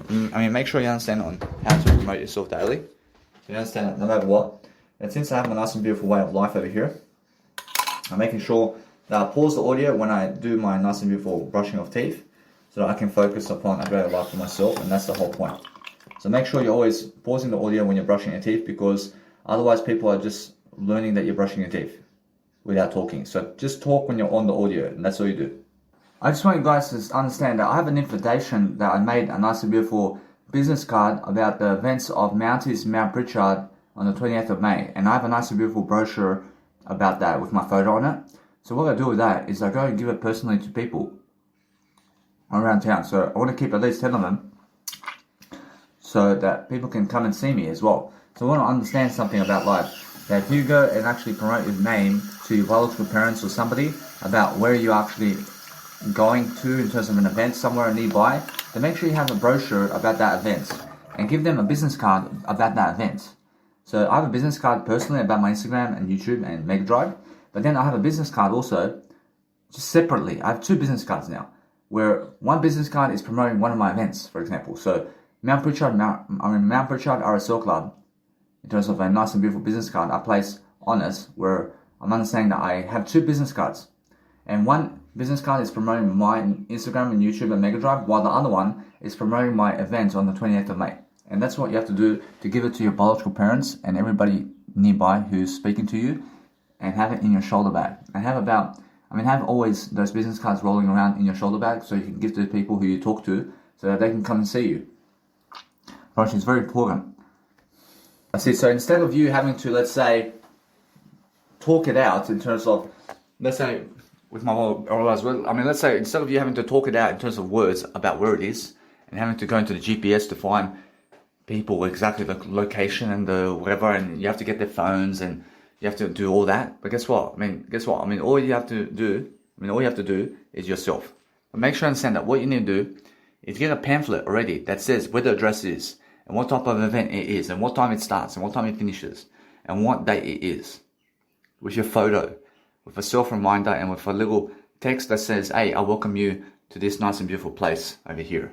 make sure you understand on how to promote yourself daily. So you understand that no matter what. And since I have a nice and beautiful way of life over here, I'm making sure that I pause the audio when I do my nice and beautiful brushing of teeth so that I can focus upon a greater life for myself, and that's the whole point. So make sure you're always pausing the audio when you're brushing your teeth, because otherwise people are just learning that you're brushing your teeth without talking. So just talk when you're on the audio, and that's all you do. I just want you guys to understand that I have an invitation that I made a nice and beautiful business card about the events of Mounties Mount Pritchard on the 28th of May, and I have a nice and beautiful brochure about that with my photo on it. So what I do with that is I go and give it personally to people around town. So I want to keep at least 10 of them so that people can come and see me as well. So I want to understand something about life. That if you go and actually promote your name to your biological parents or somebody about where you're actually going to in terms of an event somewhere nearby, then make sure you have a brochure about that event and give them a business card about that event. So I have a business card personally about my Instagram and YouTube and Mega Drive, but then I have a business card also just separately. I have 2 business cards now, where one business card is promoting one of my events, for example. So Mount Pritchard RSL Club, in terms of a nice and beautiful business card, I place on it where I'm understanding that I have 2 business cards. And one business card is promoting my Instagram and YouTube and Mega Drive, while the other one is promoting my event on the 28th of May. And that's what you have to do to give it to your biological parents and everybody nearby who's speaking to you, and have it in your shoulder bag. And have always those business cards rolling around in your shoulder bag so you can give to the people who you talk to so that they can come and see you. Which is very important. That's it. So instead of you having to, let's say, talk it out in terms of, let's say, with my let's say instead of you having to talk it out in terms of words about where it is and having to go into the GPS to find people exactly the location and the whatever, and you have to get their phones and you have to do all that. But guess what? All you have to do is yourself. But make sure you understand that what you need to do is get a pamphlet already that says where the address is and what type of event it is and what time it starts and what time it finishes and what date it is, with your photo, with a self-reminder and with a little text that says, hey, I welcome you to this nice and beautiful place over here.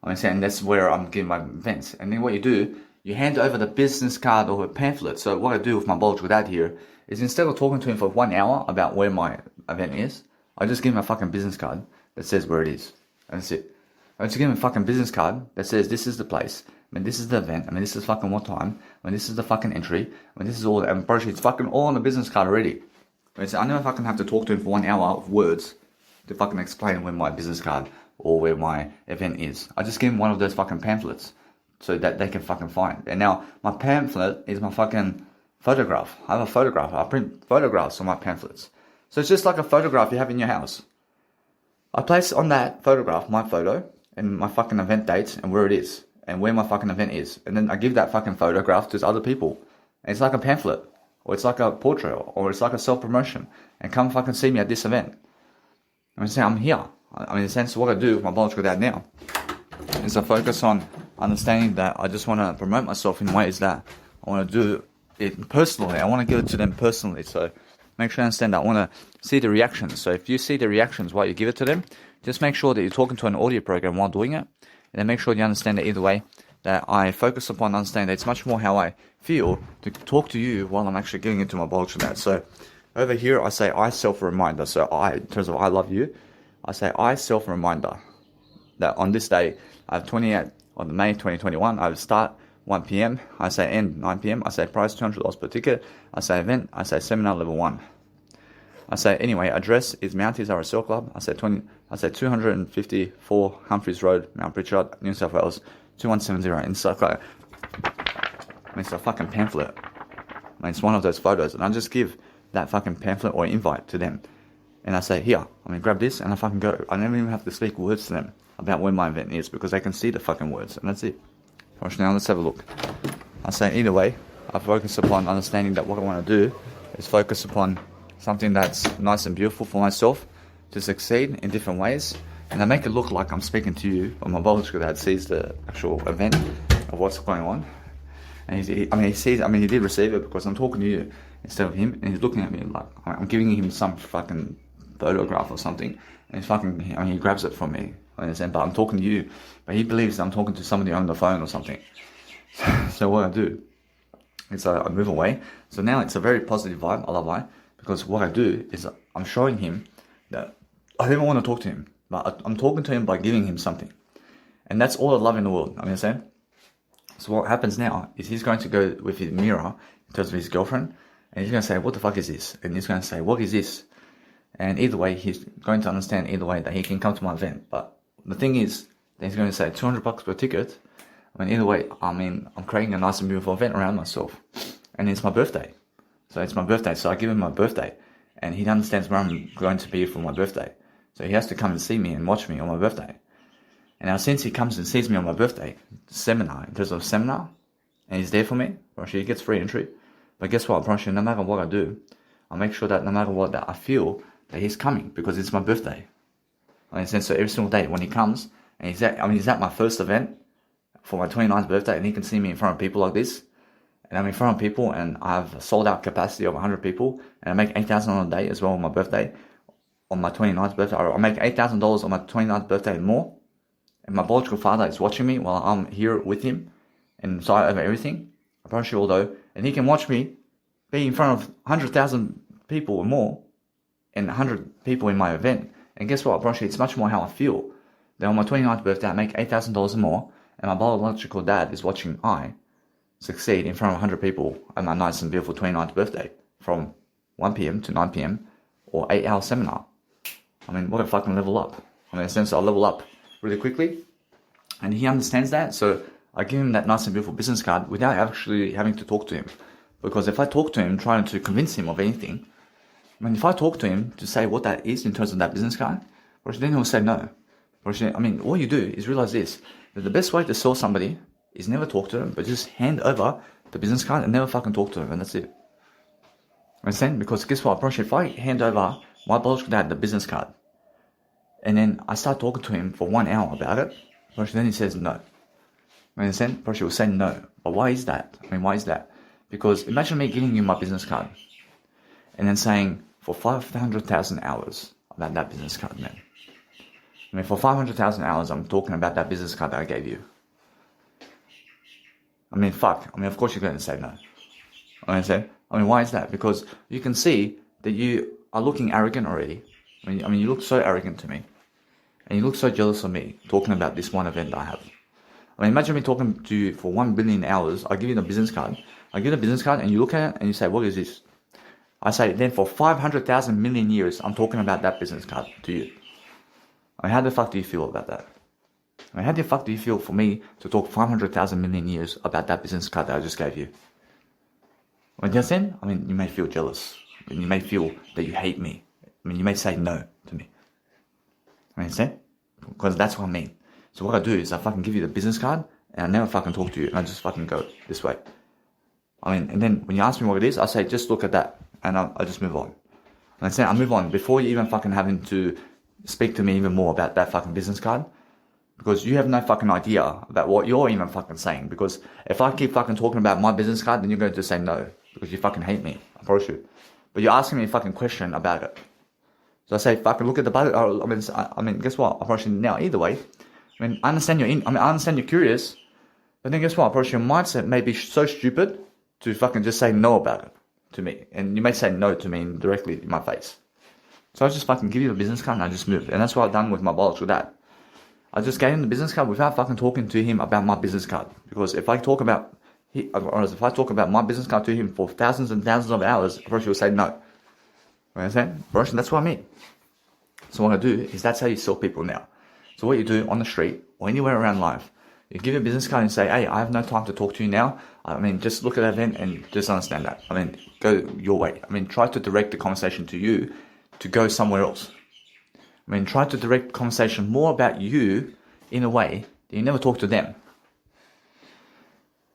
I'm saying that's where I'm giving my events. And then what you do, you hand over the business card or a pamphlet. So what I do with my biological dad here is instead of talking to him for 1 hour about where my event is, I just give him a fucking business card that says where it is. And that's it. I just give him a fucking business card that says this is the place. I mean, this is the event. I mean, this is fucking what time. I mean, this is the fucking entry. I mean, this is all. And probably it's fucking all on the business card already. I never fucking have to talk to him for 1 hour of words to fucking explain where my business card or where my event is. I just give him one of those fucking pamphlets so that they can fucking find. And now my pamphlet is my fucking photograph. I have a photograph. I print photographs on my pamphlets. So it's just like a photograph you have in your house. I place on that photograph my photo and my fucking event date and where it is and where my fucking event is. And then I give that fucking photograph to other people. And it's like a pamphlet or it's like a portrait or it's like a self-promotion. And come fucking see me at this event. I'm saying I'm here. I mean, in a sense, what I do with my biological dad now is I focus on understanding that I just want to promote myself in ways that I want to do it personally. I want to give it to them personally. So make sure you understand that I want to see the reactions. So if you see the reactions while you give it to them, just make sure that you're talking to an audio program while doing it. And then make sure you understand that either way, that I focus upon understanding that it's much more how I feel to talk to you while I'm actually giving it to my biological dad. So over here, I say I self-reminder. So I, in terms of I love you, I say I self-reminder that on this day, I have 28 on May 2021, I will start 1 p.m. I say end 9 p.m. I say price $200 per ticket. I say event. I say seminar level 1. I say anyway, address is Mounties RSL Club. I say 254 Humphreys Road, Mount Pritchard, New South Wales, 2170. And it's like it's a fucking pamphlet. I mean, it's one of those photos, and I just give that fucking pamphlet or invite to them. And I say, here, I mean, grab this, and I fucking go. I never even have to speak words to them about where my event is, because they can see the fucking words, and that's it. Right, now, let's have a look. I say, either way, I focus upon understanding that what I want to do is focus upon something that's nice and beautiful for myself to succeed in different ways. And I make it look like I'm speaking to you, or my biological dad sees the actual event of what's going on. And he did receive it because I'm talking to you instead of him, and he's looking at me like I'm giving him some fucking photograph or something, and he grabs it from me. I understand, but I'm talking to you, but he believes I'm talking to somebody on the phone or something. So what I do is I move away. So now it's a very positive vibe. I love why, because what I do is I'm showing him that I never want to talk to him, but I'm talking to him by giving him something, and that's all I love in the world. I understand. So what happens now is he's going to go with his mirror in terms of his girlfriend, and he's going to say, what the fuck is this? And he's going to say, what is this? And either way, he's going to understand either way that he can come to my event. But the thing is, that he's going to say $200 per ticket. I mean, either way, I'm creating a nice and beautiful event around myself. And it's my birthday. So it's my birthday. So I give him my birthday. And he understands where I'm going to be for my birthday. So he has to come and see me and watch me on my birthday. And now since he comes and sees me on my birthday, seminar, in terms of seminar, and he's there for me, he gets free entry. But guess what, no matter what I do, I make sure that no matter what, that I feel that he's coming because it's my birthday. I understand. So every single day when he comes, and he's at my first event for my 29th birthday, and he can see me in front of people like this, and I'm in front of people, and I have sold out capacity of 100 people, and I make $8,000 on a day as well on my birthday, on my 29th birthday. I make $8,000 on my 29th birthday and more. And my biological father is watching me while I'm here with him and so over everything. I promise you, although, and he can watch me be in front of 100,000 people or more and 100 people in my event. And guess what? I promise you, it's much more how I feel. That on my 29th birthday, I make $8,000 and more, and my biological dad is watching I succeed in front of 100 people at my nice and beautiful 29th birthday from 1 p.m. to 9 p.m. or 8-hour seminar. I mean, what a fucking level up. I mean, in a sense, I'll level up really quickly, and he understands that. So I give him that nice and beautiful business card without actually having to talk to him, because if I talk to him trying to convince him of anything, I mean, if I talk to him to say what that is in terms of that business card, then he'll say no. I mean, all you do is realize this, that the best way to sell somebody is never talk to them, but just hand over the business card and never fucking talk to them, and that's it. Understand? Because guess what, if I hand over my biological dad the business card, and then I start talking to him for 1 hour about it, then he says no. I understand? He will say no. But why is that? Why is that? Because imagine me giving you my business card and then saying for 500,000 hours about that business card, man. I mean, for 500,000 hours, I'm talking about that business card that I gave you. I mean, fuck. I mean, of course you're going to say no. I mean, why is that? Because you can see that you are looking arrogant already. I mean, you look so arrogant to me. And you look so jealous of me talking about this one event I have. I mean, imagine me talking to you for 1 billion hours. I give you the business card. I give you the business card and you look at it and you say, what is this? I say, then for 500,000 million years, I'm talking about that business card to you. I mean, how the fuck do you feel about that? I mean, how the fuck do you feel for me to talk 500,000 million years about that business card that I just gave you? I mean, just then, I mean, you may feel jealous. I mean, you may feel that you hate me. I mean, you may say no to me. I mean, see? Because that's what I mean. So what I do is I fucking give you the business card and I never fucking talk to you and I just fucking go this way. I mean, and then when you ask me what it is, I say, just look at that and I just move on. And I say, I move on before you even fucking having to speak to me even more about that fucking business card. Because you have no fucking idea about what you're even fucking saying. Because if I keep fucking talking about my business card, then you're going to say no. Because you fucking hate me. I promise you. But you're asking me a fucking question about it. So I say, fucking look at the budget. I mean, guess what? I promise you now, either way. I mean, I understand I understand you're curious. But then guess what? I promise your mindset may be so stupid to fucking just say no about it to me. And you may say no to me directly in my face. So I just fucking give you the business card and I just move. And that's what I've done with my bollocks with that. I just gave him the business card without fucking talking to him about my business card. Because if I talk about my business card to him for thousands and thousands of hours, Roshi will say no. You know what I'm saying? Roshi, that's what I mean. So what I do is that's how you sell people now. So what you do on the street or anywhere around life, you give a business card and say, hey, I have no time to talk to you now. I mean, just look at that event and just understand that. I mean, go your way. I mean, try to direct the conversation to you to go somewhere else. I mean, try to direct the conversation more about you in a way that you never talk to them.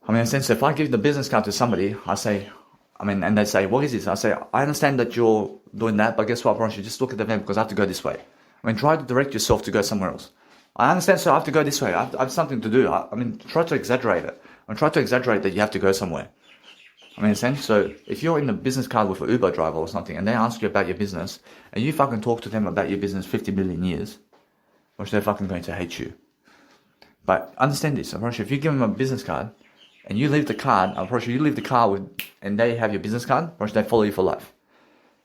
I mean, in a sense, if I give the business card to somebody, I say, I mean, and they say, what is this? I say, I understand that you're doing that, but guess what, bro? You just look at the event because I have to go this way. I mean, try to direct yourself to go somewhere else. I understand, so I have to go this way. I have something to do. I mean, try to exaggerate it. I mean, try to exaggerate that you have to go somewhere. I mean, in a sense, so if you're in a business card with an Uber driver or something and they ask you about your business and you fucking talk to them about your business 50 million years, or they're fucking going to hate you. But understand this, if you give them a business card and you leave the card, you leave the car with, and they have your business card, they follow you for life.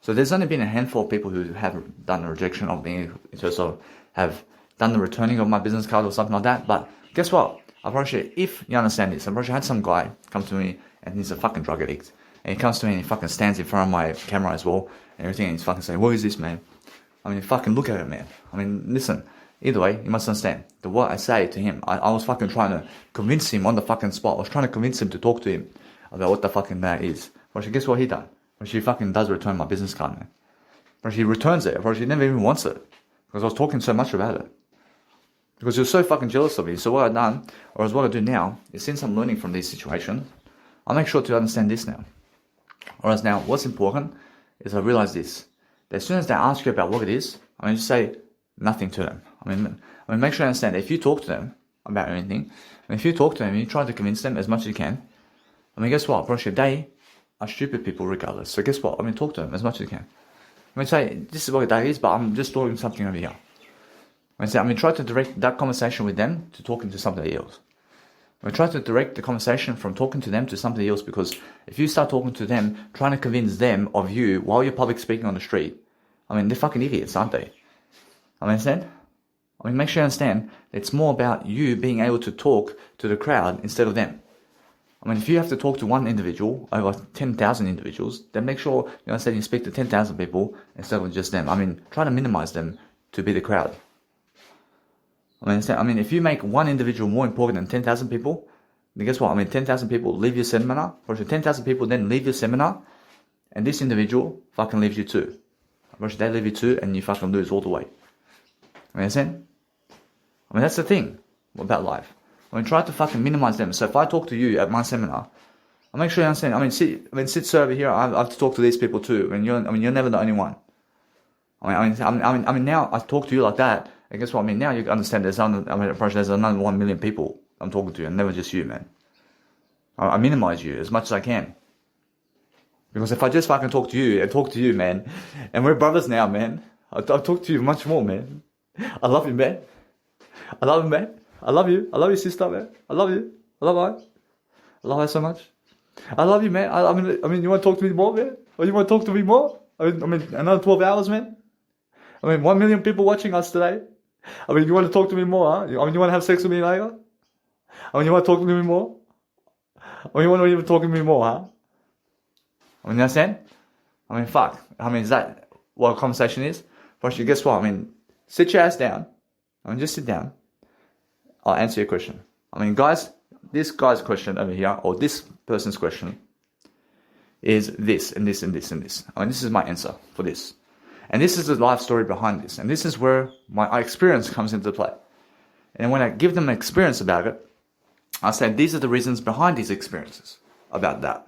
So there's only been a handful of people who have done a rejection of me, so have done the returning of my business card or something like that. But guess what? I promise you, if you understand this, I promise you, I had some guy come to me and he's a fucking drug addict. And he comes to me and he fucking stands in front of my camera as well and everything and he's fucking saying, what is this, man? I mean, fucking look at it, man. I mean, listen, either way, you must understand that what I say to him, I was fucking trying to convince him on the fucking spot. I was trying to convince him to talk to him about what the fucking that is. But guess what he done? He fucking does return my business card, man. But he returns it. He never even wants it. Because I was talking so much about it. Because he was so fucking jealous of me. So what I've done, or what I do now, is since I'm learning from these situations, I'll make sure to understand this now. Whereas now, what's important is I realize this. That as soon as they ask you about what it is, I mean, just say nothing to them. I mean, make sure you understand that if you talk to them about anything, and if you talk to them and you try to convince them as much as you can, I mean, guess what? Probably they are stupid people regardless. So guess what? I mean, talk to them as much as you can. I mean, say, this is what that is, but I'm just doing something over here. I mean, try to direct that conversation with them to talking to somebody else. I mean, try to direct the conversation from talking to them to somebody else, because if you start talking to them, trying to convince them of you while you're public speaking on the street, I mean, they're fucking idiots, aren't they? I mean, understand? I mean, make sure you understand that it's more about you being able to talk to the crowd instead of them. I mean, if you have to talk to one individual over 10,000 individuals, then make sure you understand you speak to 10,000 people instead of just them. I mean, try to minimize them to be the crowd. I mean, if you make one individual more important than 10,000 people, then guess what? I mean, 10,000 people leave your seminar, or 10,000 people then leave your seminar, and this individual fucking leaves you too. They leave you too, and you fucking lose all the way. I mean, that's the thing about life. I mean, try to fucking minimize them. So if I talk to you at my seminar, I'll make sure you understand. I mean, sit over here. I have to talk to these people too. And you're never the only one. I mean, now I talk to you like that. And guess what? I mean, now you understand there's another 1 million people I'm talking to, and never just you, man. I minimize you as much as I can. Because if I just fucking talk to you, man, and we're brothers now, man, I'll talk to you much more, man. I love you, man. I love you, man. I love you. I love you, sister, man. I love you. I love her. I love her so much. I love you, man. I mean, you want to talk to me more, man? Or you want to talk to me more? I mean, another 12 hours, man. 1 million people watching us today. You want to talk to me more, huh? You want to have sex with me later? You want to talk to me more? You want to even talk to me more, huh? You understand? Fuck. Is that what a conversation is? First, guess what? Sit your ass down. Just sit down. I'll answer your question. Guys, this guy's question over here, or this person's question, is this, and this, and this, and this. This is my answer for this. And this is the life story behind this. And this is where my experience comes into play. And when I give them an experience about it, I say, these are the reasons behind these experiences about that.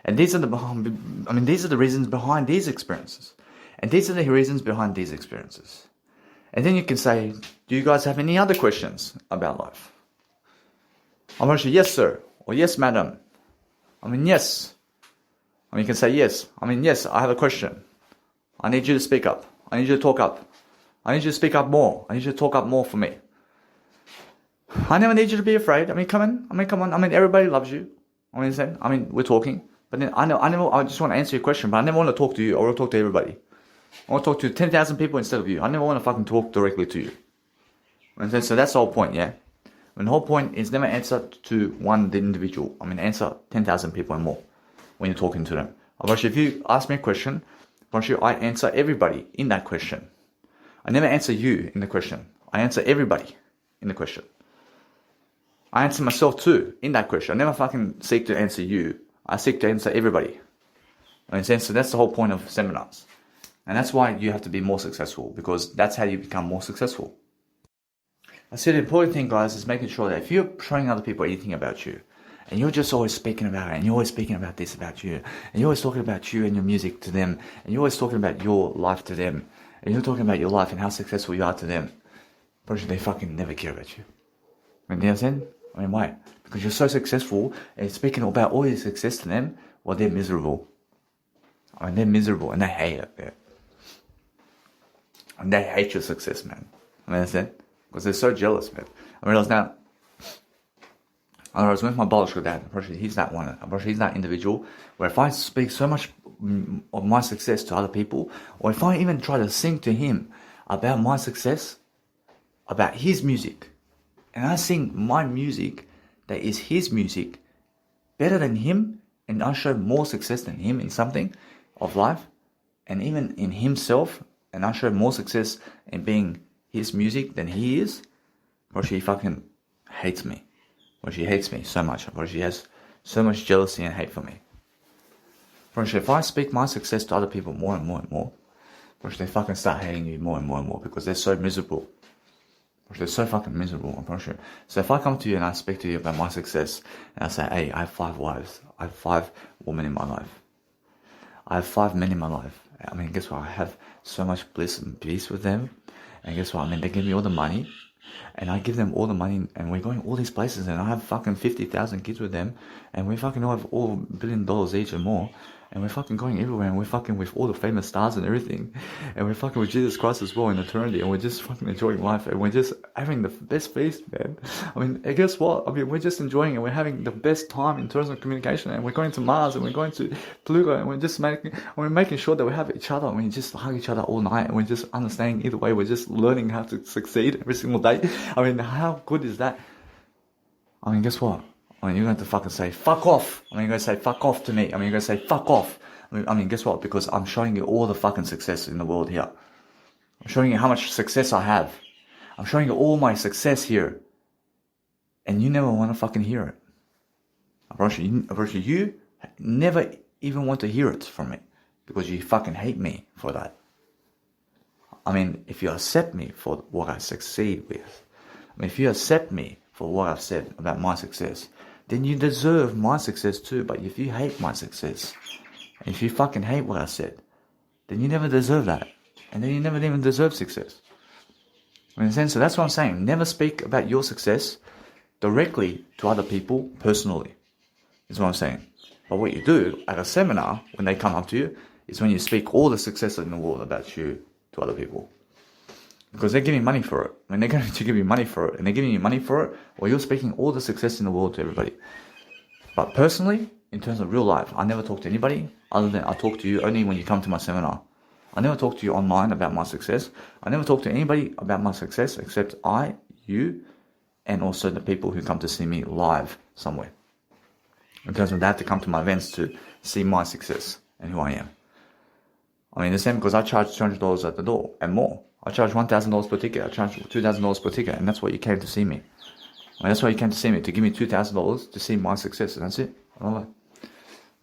And these are the reasons behind these experiences. And these are the reasons behind these experiences. And then you can say, do you guys have any other questions about life? I'm going to say, yes, sir. Or yes, madam. Yes. You can say yes. Yes, I have a question. I need you to speak up. I need you to talk up. I need you to speak up more. I need you to talk up more for me. I never need you to be afraid. Come on. Everybody loves you. We're talking. But then I just want to answer your question, but I never want to talk to you. I want to talk to everybody. I want to talk to 10,000 people instead of you. I never want to fucking talk directly to you. So that's the whole point, yeah? The whole point is never answer to one individual. Answer 10,000 people and more when you're talking to them. If you ask me a question, I answer everybody in that question. I never answer you in the question. I answer everybody in the question. I answer myself too in that question. I never fucking seek to answer you. I seek to answer everybody. So that's the whole point of seminars. And that's why you have to be more successful, because that's how you become more successful. I see the important thing, guys, is making sure that if you're showing other people anything about you, and you're just always speaking about it, and you're always speaking about this about you, and you're always talking about you and your music to them, and you're always talking about your life to them, and you're talking about your life and how successful you are to them, probably they fucking never care about you. You understand? Why? Because you're so successful, and speaking about all your success to them, well, they're miserable. They're miserable, and they hate it. Yeah. And they hate your success, man. Understand? Because they're so jealous, man. I realize now, I was with my biological dad. He's that one. He's that individual where if I speak so much of my success to other people, or if I even try to sing to him about my success, about his music, and I sing my music that is his music better than him, and I show more success than him in something of life, and even in himself, and I show more success in being his music than he is, he fucking hates me. She hates me so much. She has so much jealousy and hate for me. If I speak my success to other people more and more and more, they fucking start hating you more and more and more because they're so miserable. They're so fucking miserable. So if I come to you and I speak to you about my success, and I say, hey, I have 5 wives. I have 5 women in my life. I have 5 men in my life. Guess what? I have so much bliss and peace with them. And guess what? They give me all the money. And I give them all the money, and we're going all these places, and I have fucking 50,000 kids with them, and we fucking all have all $1 billion each and more, and we're fucking going everywhere, and we're fucking with all the famous stars and everything, and we're fucking with Jesus Christ as well in eternity, and we're just fucking enjoying life, and we're just having the best feast, man. And guess what? We're just enjoying it. We're having the best time in terms of communication, and we're going to Mars, and we're going to Pluto, and we're making sure that we have each other, and we just hug each other all night, and we're just understanding either way. We're just learning how to succeed every single day. How good is that? Guess what? You're going to fucking say, fuck off. You're going to say, fuck off to me. You're going to say, fuck off. Guess what? Because I'm showing you all the fucking success in the world here. I'm showing you how much success I have. I'm showing you all my success here. And you never want to fucking hear it. You never even want to hear it from me. Because you fucking hate me for that. If you accept me for what I succeed with, if you accept me for what I've said about my success, then you deserve my success too. But if you hate my success, and if you fucking hate what I said, then you never deserve that. And then you never even deserve success. So that's what I'm saying. Never speak about your success directly to other people personally. Is what I'm saying. But what you do at a seminar, when they come up to you, is when you speak all the success in the world about you to other people. Because they're giving money for it. I mean, they're going to give you money for it. And they're giving you money for it, or you're speaking all the success in the world to everybody. But personally, in terms of real life, I never talk to anybody other than I talk to you only when you come to my seminar. I never talk to you online about my success. I never talk to anybody about my success except I, you, and also the people who come to see me live somewhere. In terms of they have to come to my events to see my success and who I am. I mean, the same because I charge $200 at the door and more. I charge $1,000 per ticket. I charge $2,000 per ticket, and that's why you came to see me. I mean, that's why you came to see me, to give me $2,000 to see my success, and that's it. I don't know.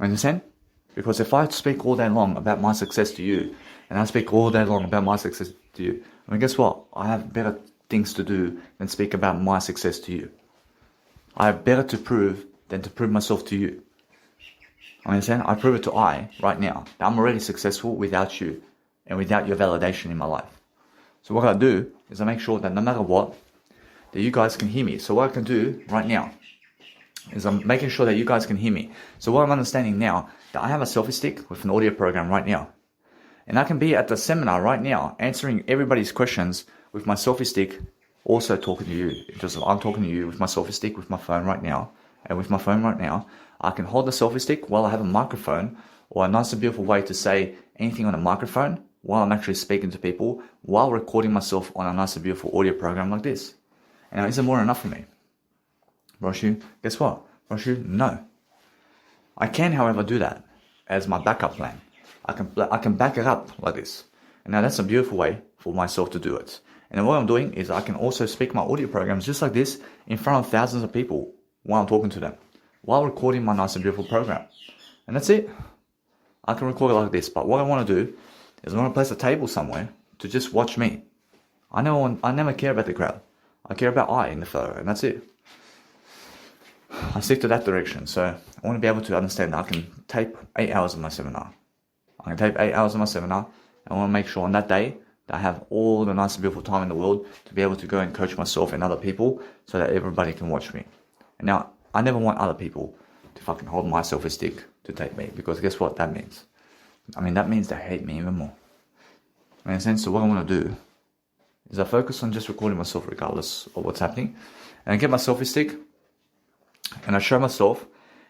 Understand? Because if I speak all day long about my success to you, and I speak all day long about my success to you, I mean, guess what? I have better things to do than speak about my success to you. I have better to prove than to prove myself to you. I understand? I prove it to I right now that I'm already successful without you and without your validation in my life. So what I do is I make sure that no matter what, that you guys can hear me. So what I can do right now is I'm making sure that you guys can hear me. So what I'm understanding now, that I have a selfie stick with an audio program right now. And I can be at the seminar right now, answering everybody's questions with my selfie stick, also talking to you. Because I'm talking to you with my selfie stick, with my phone right now. And with my phone right now, I can hold the selfie stick while I have a microphone, or a nice and beautiful way to say anything on a microphone while I'm actually speaking to people, while recording myself on a nice and beautiful audio program like this. And now, is it more than enough for me? Roshu, guess what? Roshu, no. I can, however, do that as my backup plan. I can back it up like this. And now that's a beautiful way for myself to do it. And then what I'm doing is I can also speak my audio programs just like this in front of thousands of people while I'm talking to them, while recording my nice and beautiful program. And that's it. I can record it like this. But what I want to do is I want to place a table somewhere to just watch me. I never care about the crowd. I care about I in the photo, and that's it. I stick to that direction. So I want to be able to understand that I can tape 8 hours of my seminar. I can tape 8 hours of my seminar. I want to make sure on that day that I have all the nice and beautiful time in the world to be able to go and coach myself and other people so that everybody can watch me. And now, I never want other people to fucking hold my selfie stick to tape me, because guess what that means? I mean, that means they hate me even more. In a sense, so what I want to do is I focus on just recording myself regardless of what's happening. And I get my selfie stick, and I show myself,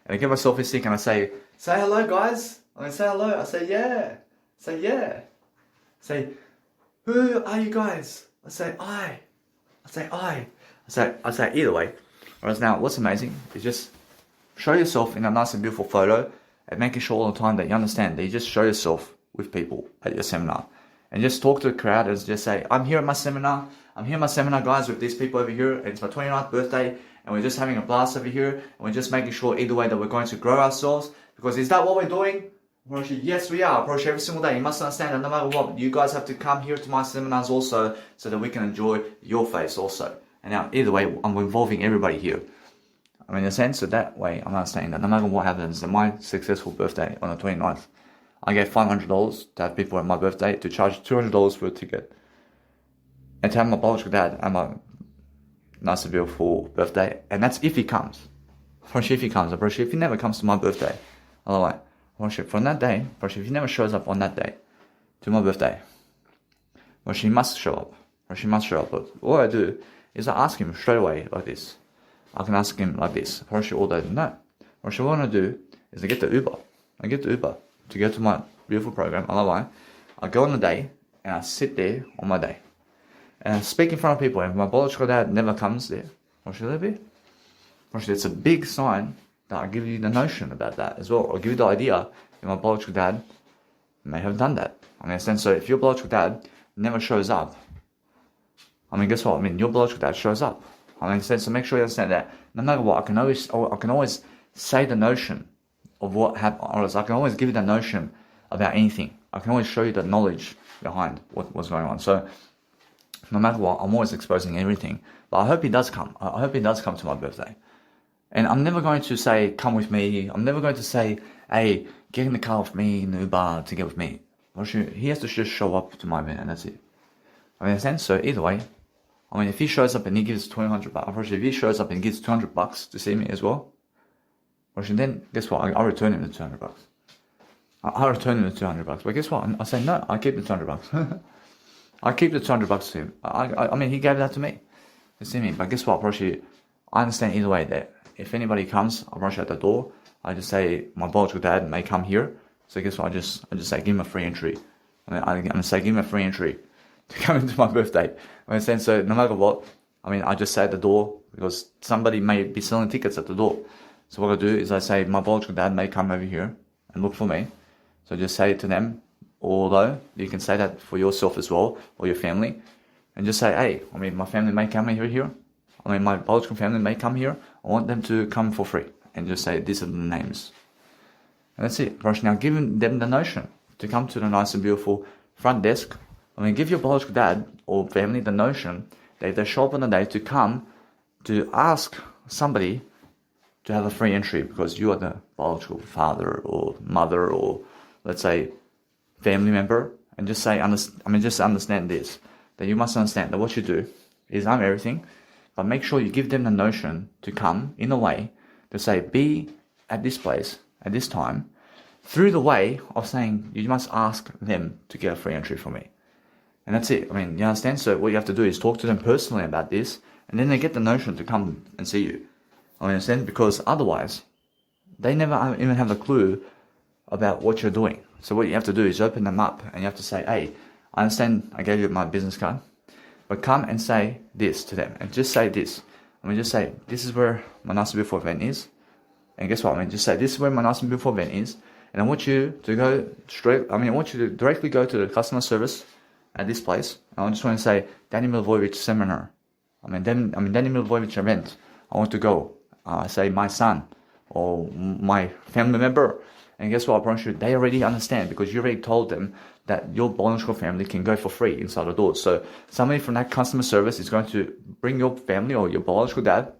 and I get my selfie stick and I say hello guys. I say hello, I say yeah. Say yeah. Say, who are you guys? I say I. I say I. I say either way. Whereas now, what's amazing is just show yourself in a nice and beautiful photo, and making sure all the time that you understand that you just show yourself with people at your seminar. And just talk to the crowd and just say, I'm here at my seminar. I'm here at my seminar, guys, with these people over here. And it's my 29th birthday. And we're just having a blast over here. And we're just making sure either way that we're going to grow ourselves. Because is that what we're doing? Yes, we are. Approach every single day. You must understand that no matter what, you guys have to come here to my seminars also so that we can enjoy your face also. And now, either way, I'm involving everybody here. I mean, in a sense, so that way, I'm understanding that no matter what happens, that my successful birthday on the 29th, I get $500 to have people at my birthday, to charge $200 for a ticket, and to have my biological dad at my nice and beautiful birthday. And that's if he comes. If he comes, if he never comes to my birthday, otherwise, from that day, if he never shows up on that day to my birthday, he must show up. She must show up. But what I do is I ask him straight away like this. I can ask him like this. All day. No. What I want to do is I get the Uber. To go to my beautiful program. Otherwise, I go on the day and I sit there on my day. And I speak in front of people. And if my biological dad never comes there, what should it be? It's a big sign that I give you the notion about that as well. I'll give you the idea that my biological dad may have done that. I mean, so if your biological dad never shows up, I mean, guess what? I mean, your biological dad shows up. I mean, so make sure you understand that no matter what, I can always say the notion of what happened. Or else I can always give you the notion about anything. I can always show you the knowledge behind what's going on. So no matter what, I'm always exposing everything. But I hope he does come. I hope he does come to my birthday. And I'm never going to say, come with me. I'm never going to say, hey, get in the car with me in the Uber to get with me. He has to just show up to my event, and that's it. I mean, so either way, I mean, if he shows up and he gives $200, if he shows up and gives $200 to see me as well, then guess what? I'll return him the $200. I'll return him the $200. But guess what? I say no. I keep the $200. I keep the $200 to him. I mean, he gave that to me. You see me? But guess what? Probably, I understand either way that if anybody comes, I rush out the door. I just say, my biological dad may come here. So guess what? I just say, give him a free entry. I'm going to say, give him a free entry to come into my birthday. I understand? So no matter what, I mean, I just say at the door because somebody may be selling tickets at the door. So what I do is I say, my biological dad may come over here and look for me. So just say it to them. Although you can say that for yourself as well or your family. And just say, hey, I mean, my family may come here. I mean, my biological family may come here. I want them to come for free. And just say, these are the names. And that's it. Now, giving them the notion to come to the nice and beautiful front desk. I mean, give your biological dad or family the notion that if they show up on the day to come to ask somebody to have a free entry because you are the biological father or mother or, let's say, family member. And just say, just understand this. That you must understand that what you do is I'm everything. But make sure you give them the notion to come in a way to say, be at this place at this time, through the way of saying you must ask them to get a free entry from me. And that's it. I mean, you understand? So what you have to do is talk to them personally about this, and then they get the notion to come and see you. I understand? Because otherwise, they never even have a clue about what you're doing. So what you have to do is open them up, and you have to say, hey, I understand I gave you my business card, but come and say this to them, and just say this. I mean, just say, this is where my nice and beautiful event is. And guess what? I mean, just say, this is where my nice and beautiful event is. And I want you to go straight, I want you to directly go to the customer service at this place. And I just want to say, Dannymilivojevic seminar. Dannymilivojevic event. I want to go. Say, my son or my family member. And guess what? I promise you, they already understand because you already told them that your biological family can go for free inside the door. So somebody from that customer service is going to bring your family or your biological dad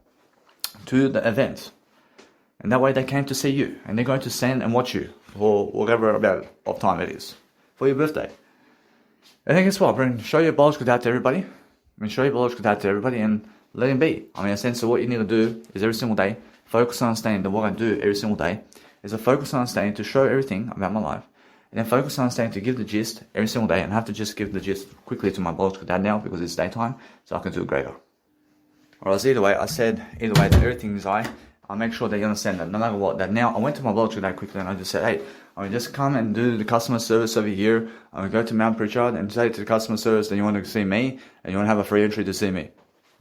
to the event. And that way they came to see you. And they're going to stand and watch you for whatever amount of time it is for your birthday. And then guess what? Show your biological dad to everybody. Show your biological dad to everybody and let him be. In a sense, so what you need to do is every single day, focus on understanding that what I do every single day is a focus on understanding to show everything about my life. And then focus on understanding to give the gist every single day. And I have to just give the gist quickly to my biological dad now because it's daytime, so I can do it greater. Alright, so either way, I said that everything is I'll make sure that you understand that no matter what, that now I went to my biological dad quickly and I just said, hey, just come and do the customer service over here. Go to Mount Pritchard and say to the customer service that you want to see me and you want to have a free entry to see me.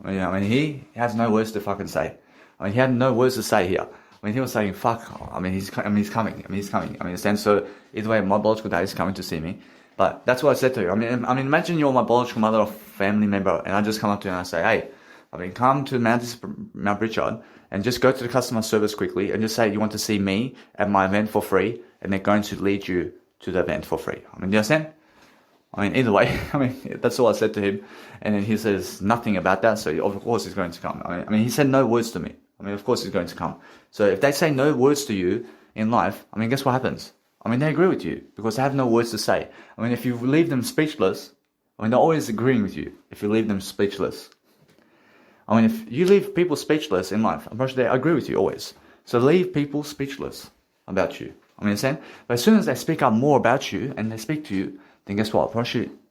He has no words to fucking say. He had no words to say here. He was saying, fuck, he's coming. Understand? So either way, my biological dad is coming to see me. But that's what I said to you. Imagine you're my biological mother or family member, and I just come up to you and I say, hey, come to Mount Pritchard and just go to the customer service quickly and just say you want to see me at my event for free, and they're going to lead you to the event for free. Do you understand? Either way, that's all I said to him. And then he says nothing about that, so of course he's going to come. He said no words to me. Of course he's going to come. So if they say no words to you in life, guess what happens? They agree with you because they have no words to say. If you leave them speechless, they're always agreeing with you if you leave them speechless. If you leave people speechless in life, I'm sure they agree with you always. So leave people speechless about you. Understand? But as soon as they speak up more about you and they speak to you, then guess what?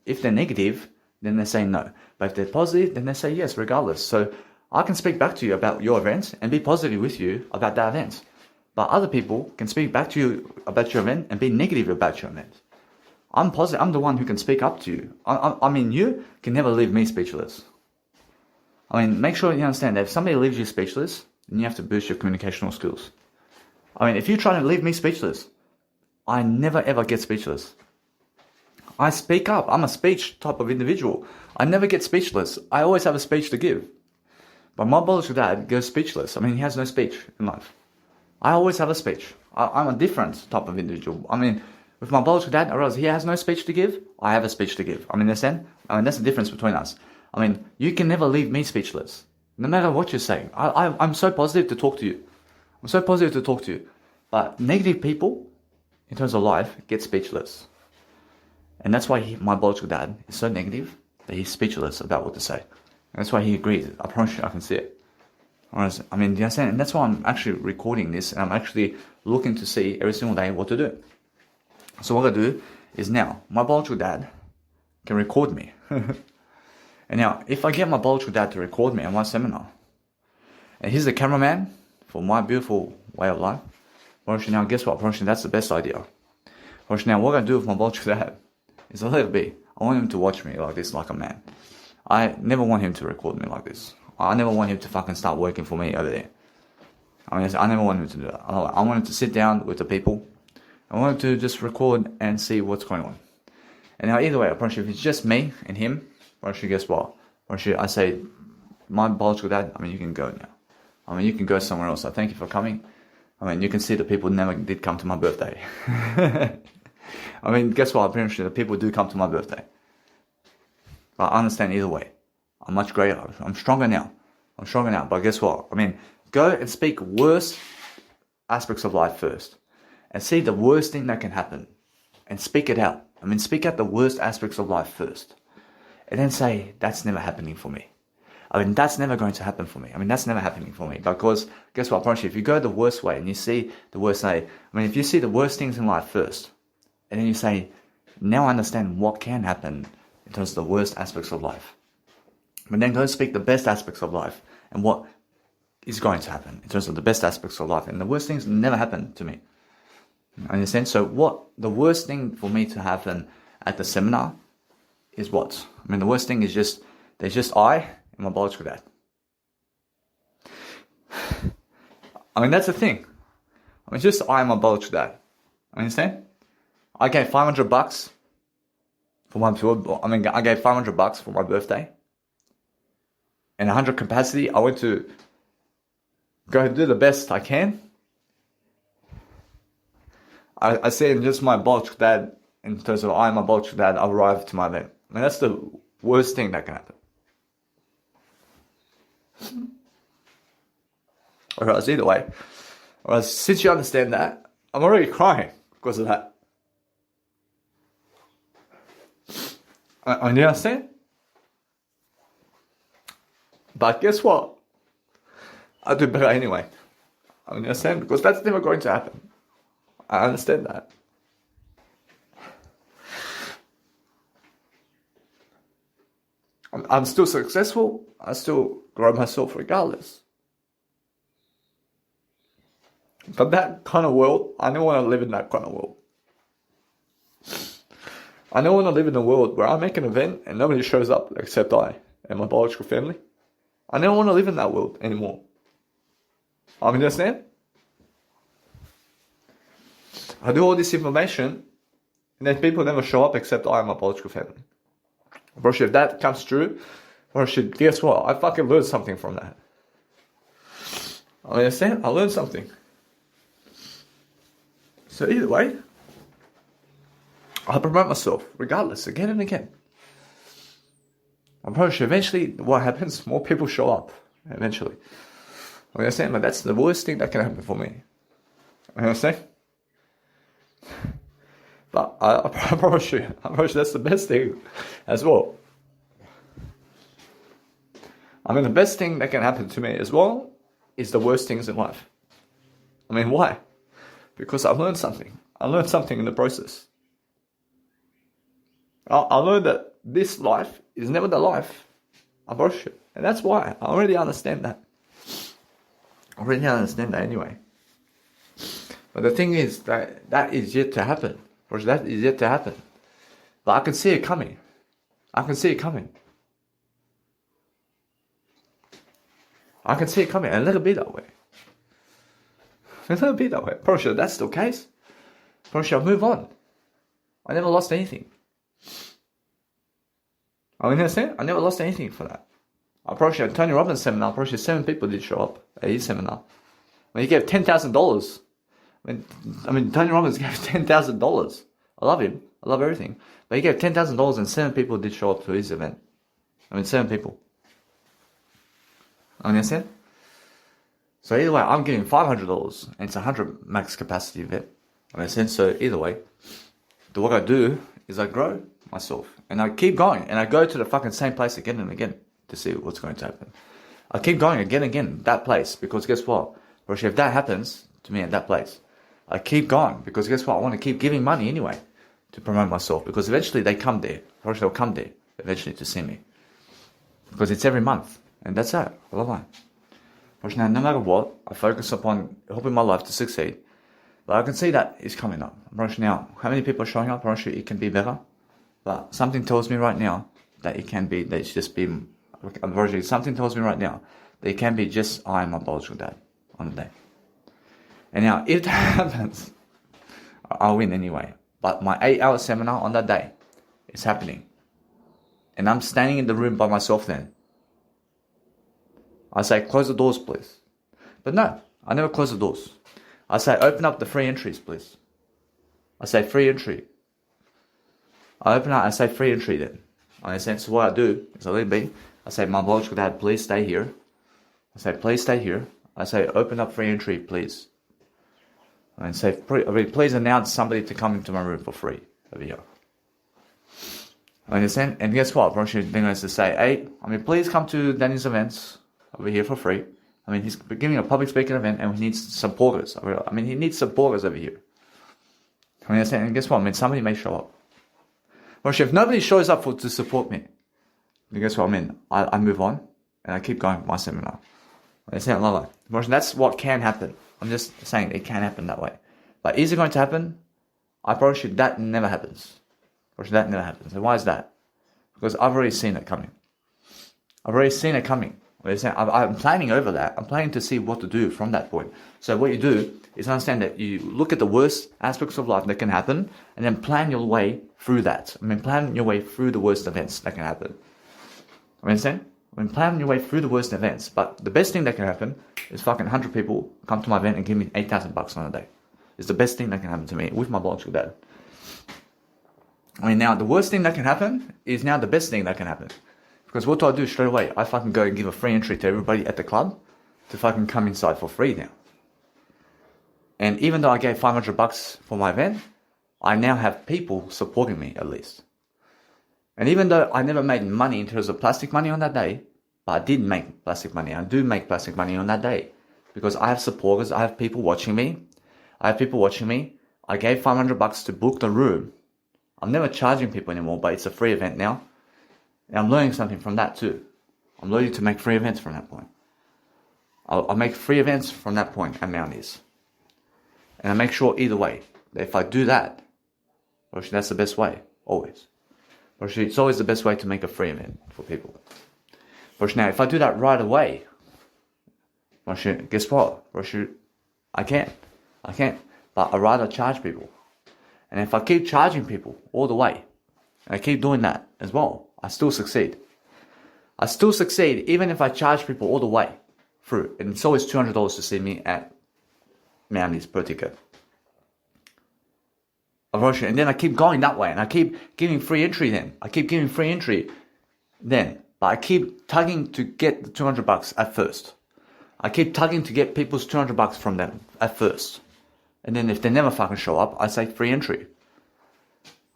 If they're negative, then they say no. But if they're positive, then they say yes, regardless. So I can speak back to you about your event and be positive with you about that event. But other people can speak back to you about your event and be negative about your event. I'm positive. I'm the one who can speak up to you. You can never leave me speechless. Make sure you understand that if somebody leaves you speechless, then you have to boost your communicational skills. If you try to leave me speechless, I never ever get speechless. I speak up. I'm a speech type of individual. I never get speechless. I always have a speech to give. But my biological dad goes speechless. He has no speech in life. I always have a speech. I'm a different type of individual. With my biological dad, I realize he has no speech to give. I have a speech to give. Understand? That's the difference between us. You can never leave me speechless. No matter what you're saying. I'm so positive to talk to you. But negative people, in terms of life, get speechless. And that's why my biological dad is so negative that he's speechless about what to say. That's why he agrees. I promise you, I can see it. Do you understand? And that's why I'm actually recording this, and I'm actually looking to see every single day what to do. So what I do is now, my biological dad can record me. And now, if I get my biological dad to record me at my seminar, and he's the cameraman for my beautiful way of life, now guess what? That's the best idea. Now, what I'm going to do with my biological dad is a little bit. I want him to watch me like this, like a man. I never want him to record me like this. I never want him to fucking start working for me over there. I never want him to do that. I want him to sit down with the people. I want him to just record and see what's going on. And now, either way, I promise you, if it's just me and him, guess what? I say, my biological dad, you can go now. You can go somewhere else. So thank you for coming. You can see the people never did come to my birthday. Guess what? I'm sure the people do come to my birthday. But I understand either way. I'm much greater. I'm stronger now. But guess what? Go and speak worst aspects of life first. And see the worst thing that can happen. And speak it out. Speak out the worst aspects of life first. And then say, that's never happening for me. That's never going to happen for me. That's never happening for me. Because, guess what? I promise you, if you go the worst way and you see the worst way, if you see the worst things in life first, and then you say, now I understand what can happen in terms of the worst aspects of life. But then go speak the best aspects of life and what is going to happen in terms of the best aspects of life. And the worst things never happen to me. Understand? So what the worst thing for me to happen at the seminar is what? The worst thing is there's just I and my biological dad. That's the thing. Just I and my biological dad. Understand? I gave $500 for my tour. I gave $500 for my birthday. And 100 capacity, I went to go do the best I can. I said just my biological dad, in terms of I and my biological dad, arrived to my event. That's the worst thing that can happen. Whereas either way, since you understand that, I'm already crying because of that. You understand? But guess what? I'll do better anyway. You understand? Because that's never going to happen. I understand that. I'm still successful. I still grow myself regardless. But that kind of world, I don't want to live in that kind of world. I don't want to live in a world where I make an event and nobody shows up except I and my biological family. I don't want to live in that world anymore. You understand? I do all this information and then people never show up except I and my biological family. Bro, if that comes true, guess what? I fucking learned something from that. Understand? I learned something. So either way, I promote myself, regardless, again and again. I'm probably sure eventually what happens, more people show up, eventually. You understand? But that's the worst thing that can happen for me. You understand? But I promise you, that's the best thing as well. The best thing that can happen to me as well is the worst things in life. Why? Because I learned something. I learned something in the process. I learned that this life is never the life I worship. And that's why. I already understand that. Anyway. But the thing is that is yet to happen. That is yet to happen. But I can see it coming. I can see it coming a little bit that way. Probably sure that's the case. Probably sure I'll move on. I never lost anything. I never lost anything for that. I probably sure at Tony Robbins' seminar, probably sure 7 people did show up at his seminar. He gave $10,000. Tony Robbins gave $10,000. I love him. I love everything. But he gave $10,000 and 7 people did show up to his event. 7 people. Understand? So either way, I'm giving $500 and it's a 100 max capacity event. Understand? So either way, what I do is I grow myself and I keep going and I go to the fucking same place again and again to see what's going to happen. I keep going again and again, that place, because guess what? Roshi, if that happens to me at that place, I keep going because guess what? I want to keep giving money anyway to promote myself, because eventually they come there. Or they'll come there eventually to see me. Because it's every month. And that's it. I love it. But now, no matter what, I focus upon helping my life to succeed. But I can see that it's coming up. Right now, how many people are showing up? I'm sure it can be better. But something tells me right now that it can be, that it's just been, something tells me right now that it can be just I am my biological dad on the day. And now, if that happens, I'll win anyway. But my 8-hour seminar on that day is happening. And I'm standing in the room by myself then. I say, close the doors, please. But no, I never close the doors. I say, open up the free entries, please. I say, free entry. I open up, I say, free entry then. In a sense, what I do is I leave be. I say, my biological dad, please stay here. I say, please stay here. I say, open up free entry, please. And say, please announce somebody to come into my room for free over here. I understand? And guess what? They're going to say, hey, please come to Danny's events over here for free. He's giving a public speaking event and he needs supporters. He needs supporters over here. I understand? And guess what? Somebody may show up. Well, if nobody shows up to support me, then guess what? I move on and I keep going with my seminar. I understand? That's what can happen. I'm just saying it can happen that way. But is it going to happen? I promise you that never happens. That never happens. And why is that? Because I've already seen it coming. I'm planning over that. I'm planning to see what to do from that point. So what you do is understand that you look at the worst aspects of life that can happen and then plan your way through that. Plan your way through the worst events that can happen. Understand? Plan your way through the worst events. But the best thing that can happen is fucking 100 people come to my event and give me $8,000 on a day. It's the best thing that can happen to me with my biological dad. Now the worst thing that can happen is now the best thing that can happen. Because what do I do straight away? I fucking go and give a free entry to everybody at the club to fucking come inside for free now. And even though I gave $500 for my event, I now have people supporting me at least. And even though I never made money in terms of plastic money on that day, but I did make plastic money. I do make plastic money on that day. Because I have supporters, I have people watching me. I gave $500 to book the room. I'm never charging people anymore, but it's a free event now. And I'm learning something from that too. I'm learning to make free events from that point. I'll make free events from that point at Mounties. And I make sure either way, that if I do that, that's the best way, always. It's always the best way to make a free event for people. Now, if I do that right away, guess what? I can't. But I'd rather charge people. And if I keep charging people all the way, and I keep doing that as well, I still succeed. Even if I charge people all the way through. And it's always $200 to see me at Mounties per ticket. And then I keep going that way. And I keep giving free entry then. But I keep tugging to get the $200 at first. I keep tugging to get people's $200 from them at first. And then if they never fucking show up, I say free entry.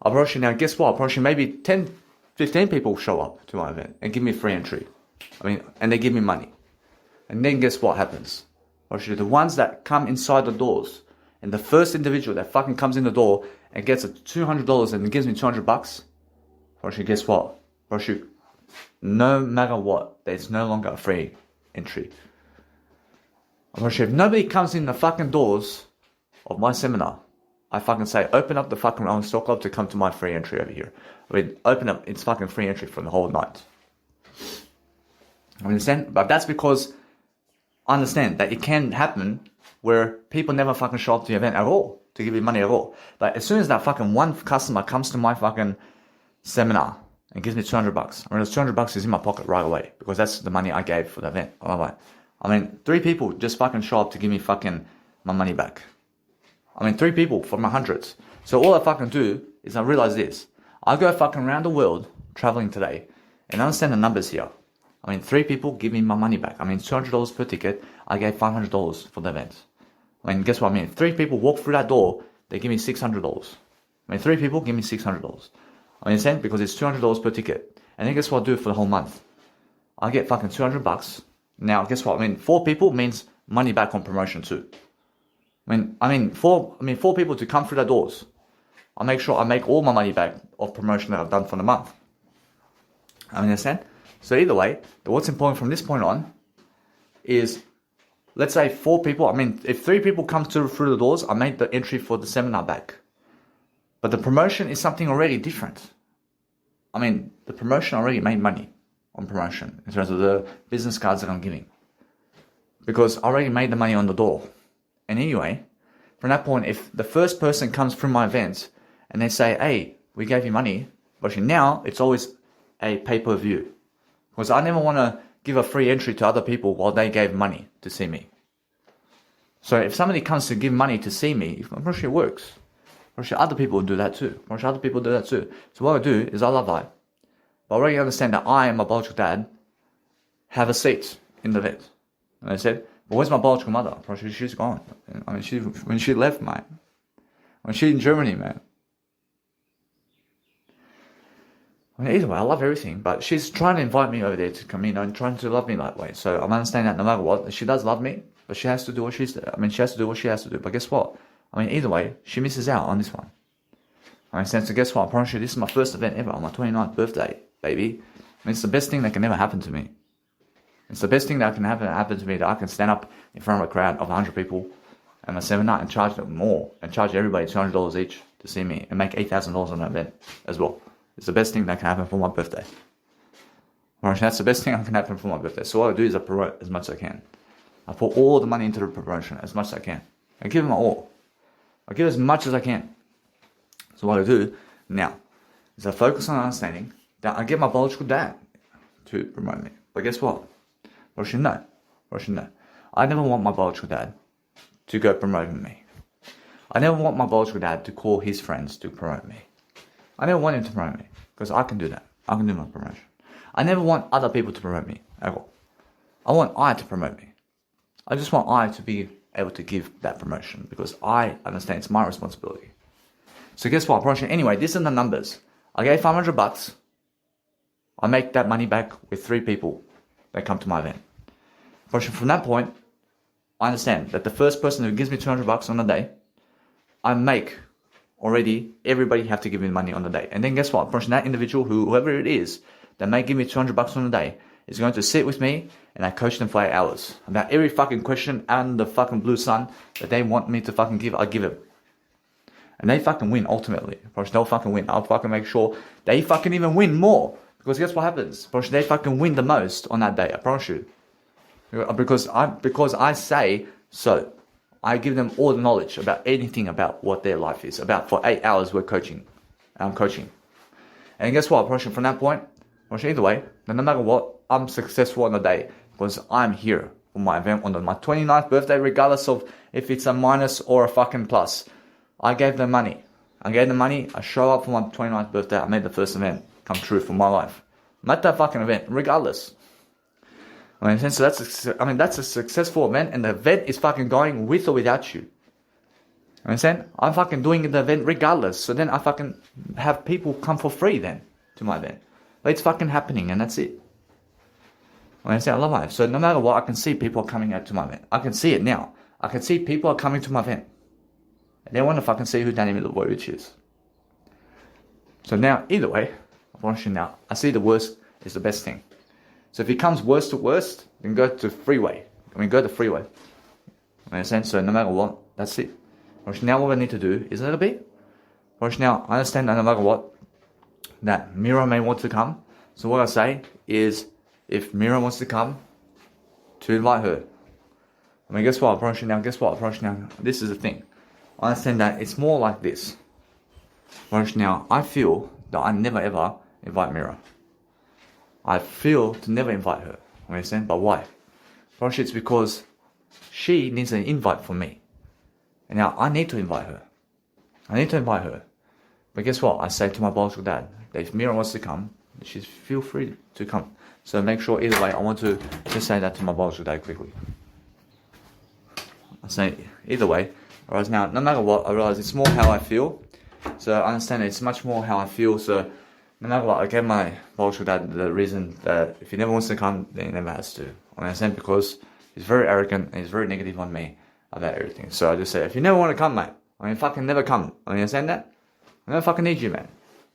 Now guess what? Maybe 10, 15 people show up to my event and give me free entry. And they give me money. And then guess what happens? The ones that come inside the doors, and the first individual that fucking comes in the door and gets a $200 and gives me $200, guess what? No matter what, there's no longer a free entry. If nobody comes in the fucking doors of my seminar, I fucking say, open up the fucking Round Stock Club to come to my free entry over here. Open up, it's fucking free entry for the whole night. Understand? But that's because I understand that it can happen where people never fucking show up to the event at all, to give you money at all. But as soon as that fucking one customer comes to my fucking seminar and gives me $200, those $200 is in my pocket right away, because that's the money I gave for the event. 3 people just fucking show up to give me fucking my money back. 3 people from my hundreds. So all I fucking do is I realize this. I go fucking around the world traveling today, and understand the numbers here. 3 people give me my money back. $200 per ticket. I gave $500 for the event. Guess what? 3 people walk through that door, they give me $600. 3 people give me $600. Understand? Because it's $200 per ticket. And then guess what I do for the whole month? I get fucking $200. Now, guess what? 4 people means money back on promotion too. 4 people to come through the doors. I make sure I make all my money back of promotion that I've done for the month. I understand? So either way, what's important from this point on is, let's say 4 people, if 3 people come through the doors, I make the entry for the seminar back. But the promotion is something already different. The promotion already made money on promotion in terms of the business cards that I'm giving. Because I already made the money on the door. And anyway, from that point, if the first person comes through my event and they say, hey, we gave you money, but now it's always a pay-per-view. Because I never want to give a free entry to other people while they gave money to see me. So if somebody comes to give money to see me, I'm pretty sure it works. I'm pretty sure other people do that too. So what I do is I love life. But I already understand that I and my biological dad have a seat in the event. And I said, but where's my biological mother? Probably she's gone. When she left, mate. When she's in Germany, man. Either way, I love everything, but she's trying to invite me over there to come in and trying to love me that way. So I'm understanding that no matter what, she does love me, but she has to do what she has to do. But guess what? Either way, she misses out on this one. So guess what? I promise you, this is my first event ever on my 29th birthday, baby. It's the best thing that can ever happen to me. It's the best thing that can happen to me, that I can stand up in front of a crowd of 100 people at my seminar and charge them more, and charge everybody $200 each to see me and make $8,000 on that event as well. It's the best thing that can happen for my birthday. That's the best thing that can happen for my birthday. So what I do is I promote as much as I can. I put all the money into the promotion as much as I can. I give it my all. I give as much as I can. So what I do now is I focus on understanding that I get my biological dad to promote me. But guess what? What should know? I never want my biological dad to go promoting me. I never want my biological dad to call his friends to promote me. I never want him to promote me, because I can do that. I can do my promotion. I never want other people to promote me at all. I want I to promote me. I just want I to be able to give that promotion, because I understand it's my responsibility. So guess what? Promotion. Anyway, these are the numbers. I gave $500. I make that money back with 3 people that come to my event. Promotion. From that point, I understand that the first person who gives me $200 on the day, I make already, everybody have to give me money on the day. And then guess what? That individual, whoever it is, that may give me $200 on the day, is going to sit with me and I coach them for 8 hours. About every fucking question under the fucking blue sun that they want me to fucking give, I give it. And they fucking win ultimately. They'll fucking win. I'll fucking make sure they fucking even win more. Because guess what happens? They fucking win the most on that day, I promise you. Because I say so. I give them all the knowledge about anything about what their life is. About for 8 hours we're coaching. I'm coaching. And guess what? From that point, either way, no matter what, I'm successful on the day. Because I'm here for my event on my 29th birthday, regardless of if it's a minus or a fucking plus. I gave them money. I show up for my 29th birthday. I made the first event come true for my life. I'm at that fucking event, regardless. So that's a successful event, and the event is fucking going with or without you. Understand? I'm fucking doing the event regardless. So then I fucking have people come for free then to my event. But it's fucking happening, and that's it. I love life. So no matter what, I can see people are coming out to my event. I can see it now. I can see people are coming to my event. And they want to fucking see who Dannymilivojevic is. So now, either way, I see the worst is the best thing. So if it comes worst to worst, then go to freeway. Go to freeway. Understand? So no matter what, that's it. Now what I need to do is a little bit. Now I understand that no matter what, that Mira may want to come. So what I say is, if Mira wants to come, to invite her. Guess what? Now, this is the thing. I understand that it's more like this. Now, I feel that I never ever invite Mira. I feel to never invite her. Understand? But why? It's because she needs an invite from me. And now I need to invite her. But guess what? I say to my biological dad that if Mira wants to come, she's feel free to come. So make sure either way, I want to just say that to my biological dad quickly. I say either way. Whereas now, no matter what, I realize it's more how I feel. So I understand it's much more how I feel. So no matter what, I gave my biological dad the reason that if he never wants to come, then he never has to. I understand, because he's very arrogant and he's very negative on me about everything. So I just say, if you never want to come, mate, fucking never come. Understand that? I don't fucking need you, man.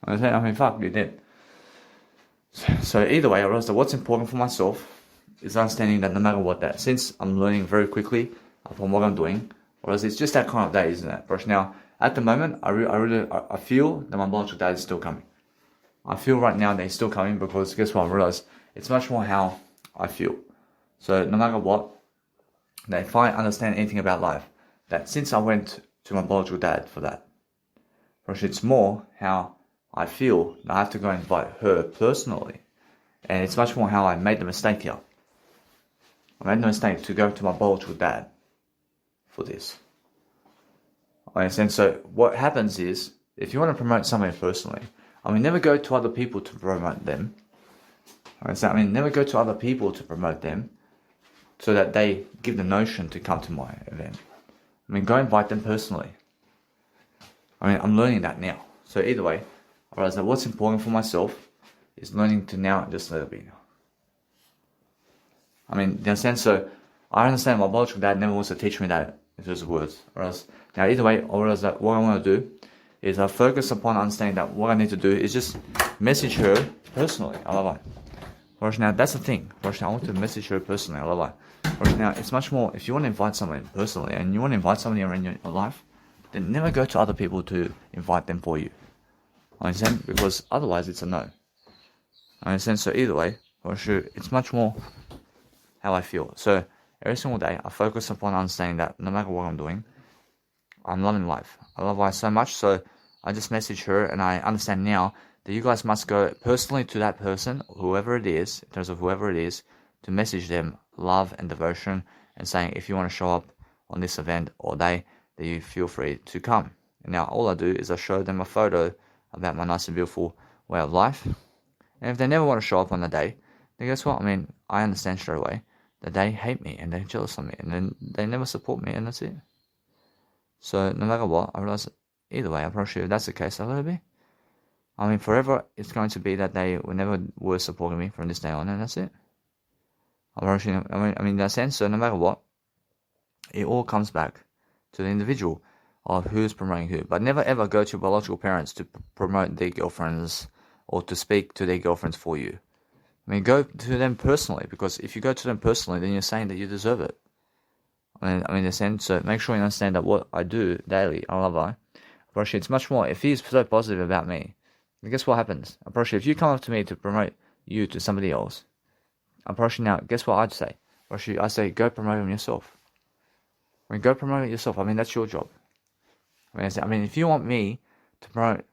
I mean, fuck, you did. So either way, I realized that what's important for myself is understanding that no matter what that, since I'm learning very quickly from what I'm doing, whereas it's just that kind of day, isn't it? But now, at the moment, I feel that my biological dad is still coming. I feel right now that he's still coming because guess what? I realize it's much more how I feel. So no matter what, that if I understand anything about life, that since I went to my biological dad for that, it's more how I feel that I have to go invite her personally. And it's much more how I made the mistake here. I made the mistake to go to my biological dad for this. And so what happens is, if you want to promote somebody personally, never go to other people to promote them. Never go to other people to promote them so that they give the notion to come to my event. Go invite them personally. I'm learning that now. So either way, I realize that what's important for myself is learning to now just let it be now. In a sense, so I understand my biological dad never wants to teach me that in terms of words. Whereas now either way, I realize that what I want to do is I focus upon understanding that what I need to do is just message her personally. I love it. Whereas now that's the thing. Whereas now I want to message her personally. I love it. Whereas now it's much more, if you want to invite somebody personally and you want to invite somebody around your life, then never go to other people to invite them for you. Understand? Because otherwise it's a no. Understand? So either way, it's much more how I feel. So every single day I focus upon understanding that no matter what I'm doing, I'm loving life. I love life so much, so I just message her and I understand now that you guys must go personally to that person, whoever it is, in terms of whoever it is, to message them love and devotion and saying if you want to show up on this event or day, that you feel free to come. And now all I do is I show them a photo about my nice and beautiful way of life. And if they never want to show up on the day, then guess what? I understand straight away that they hate me and they're jealous of me and then they never support me and that's it. So no matter what, I realize either way, I'm pretty sure if that's the case, I'll let it be. Forever it's going to be that they never were supporting me from this day on and that's it. In that sense, so no matter what, it all comes back to the individual of who's promoting who. But never ever go to biological parents to promote their girlfriends or to speak to their girlfriends for you. Go to them personally, because if you go to them personally, then you're saying that you deserve it. In a sense, so make sure you understand that what I do daily, I love I. Approach it's much more. If he's so positive about me, then guess what happens? Approach if you come up to me to promote you to somebody else, approach now, guess what I'd say? I say, go promote him yourself. Go promote it yourself. That's your job. If you want me to promote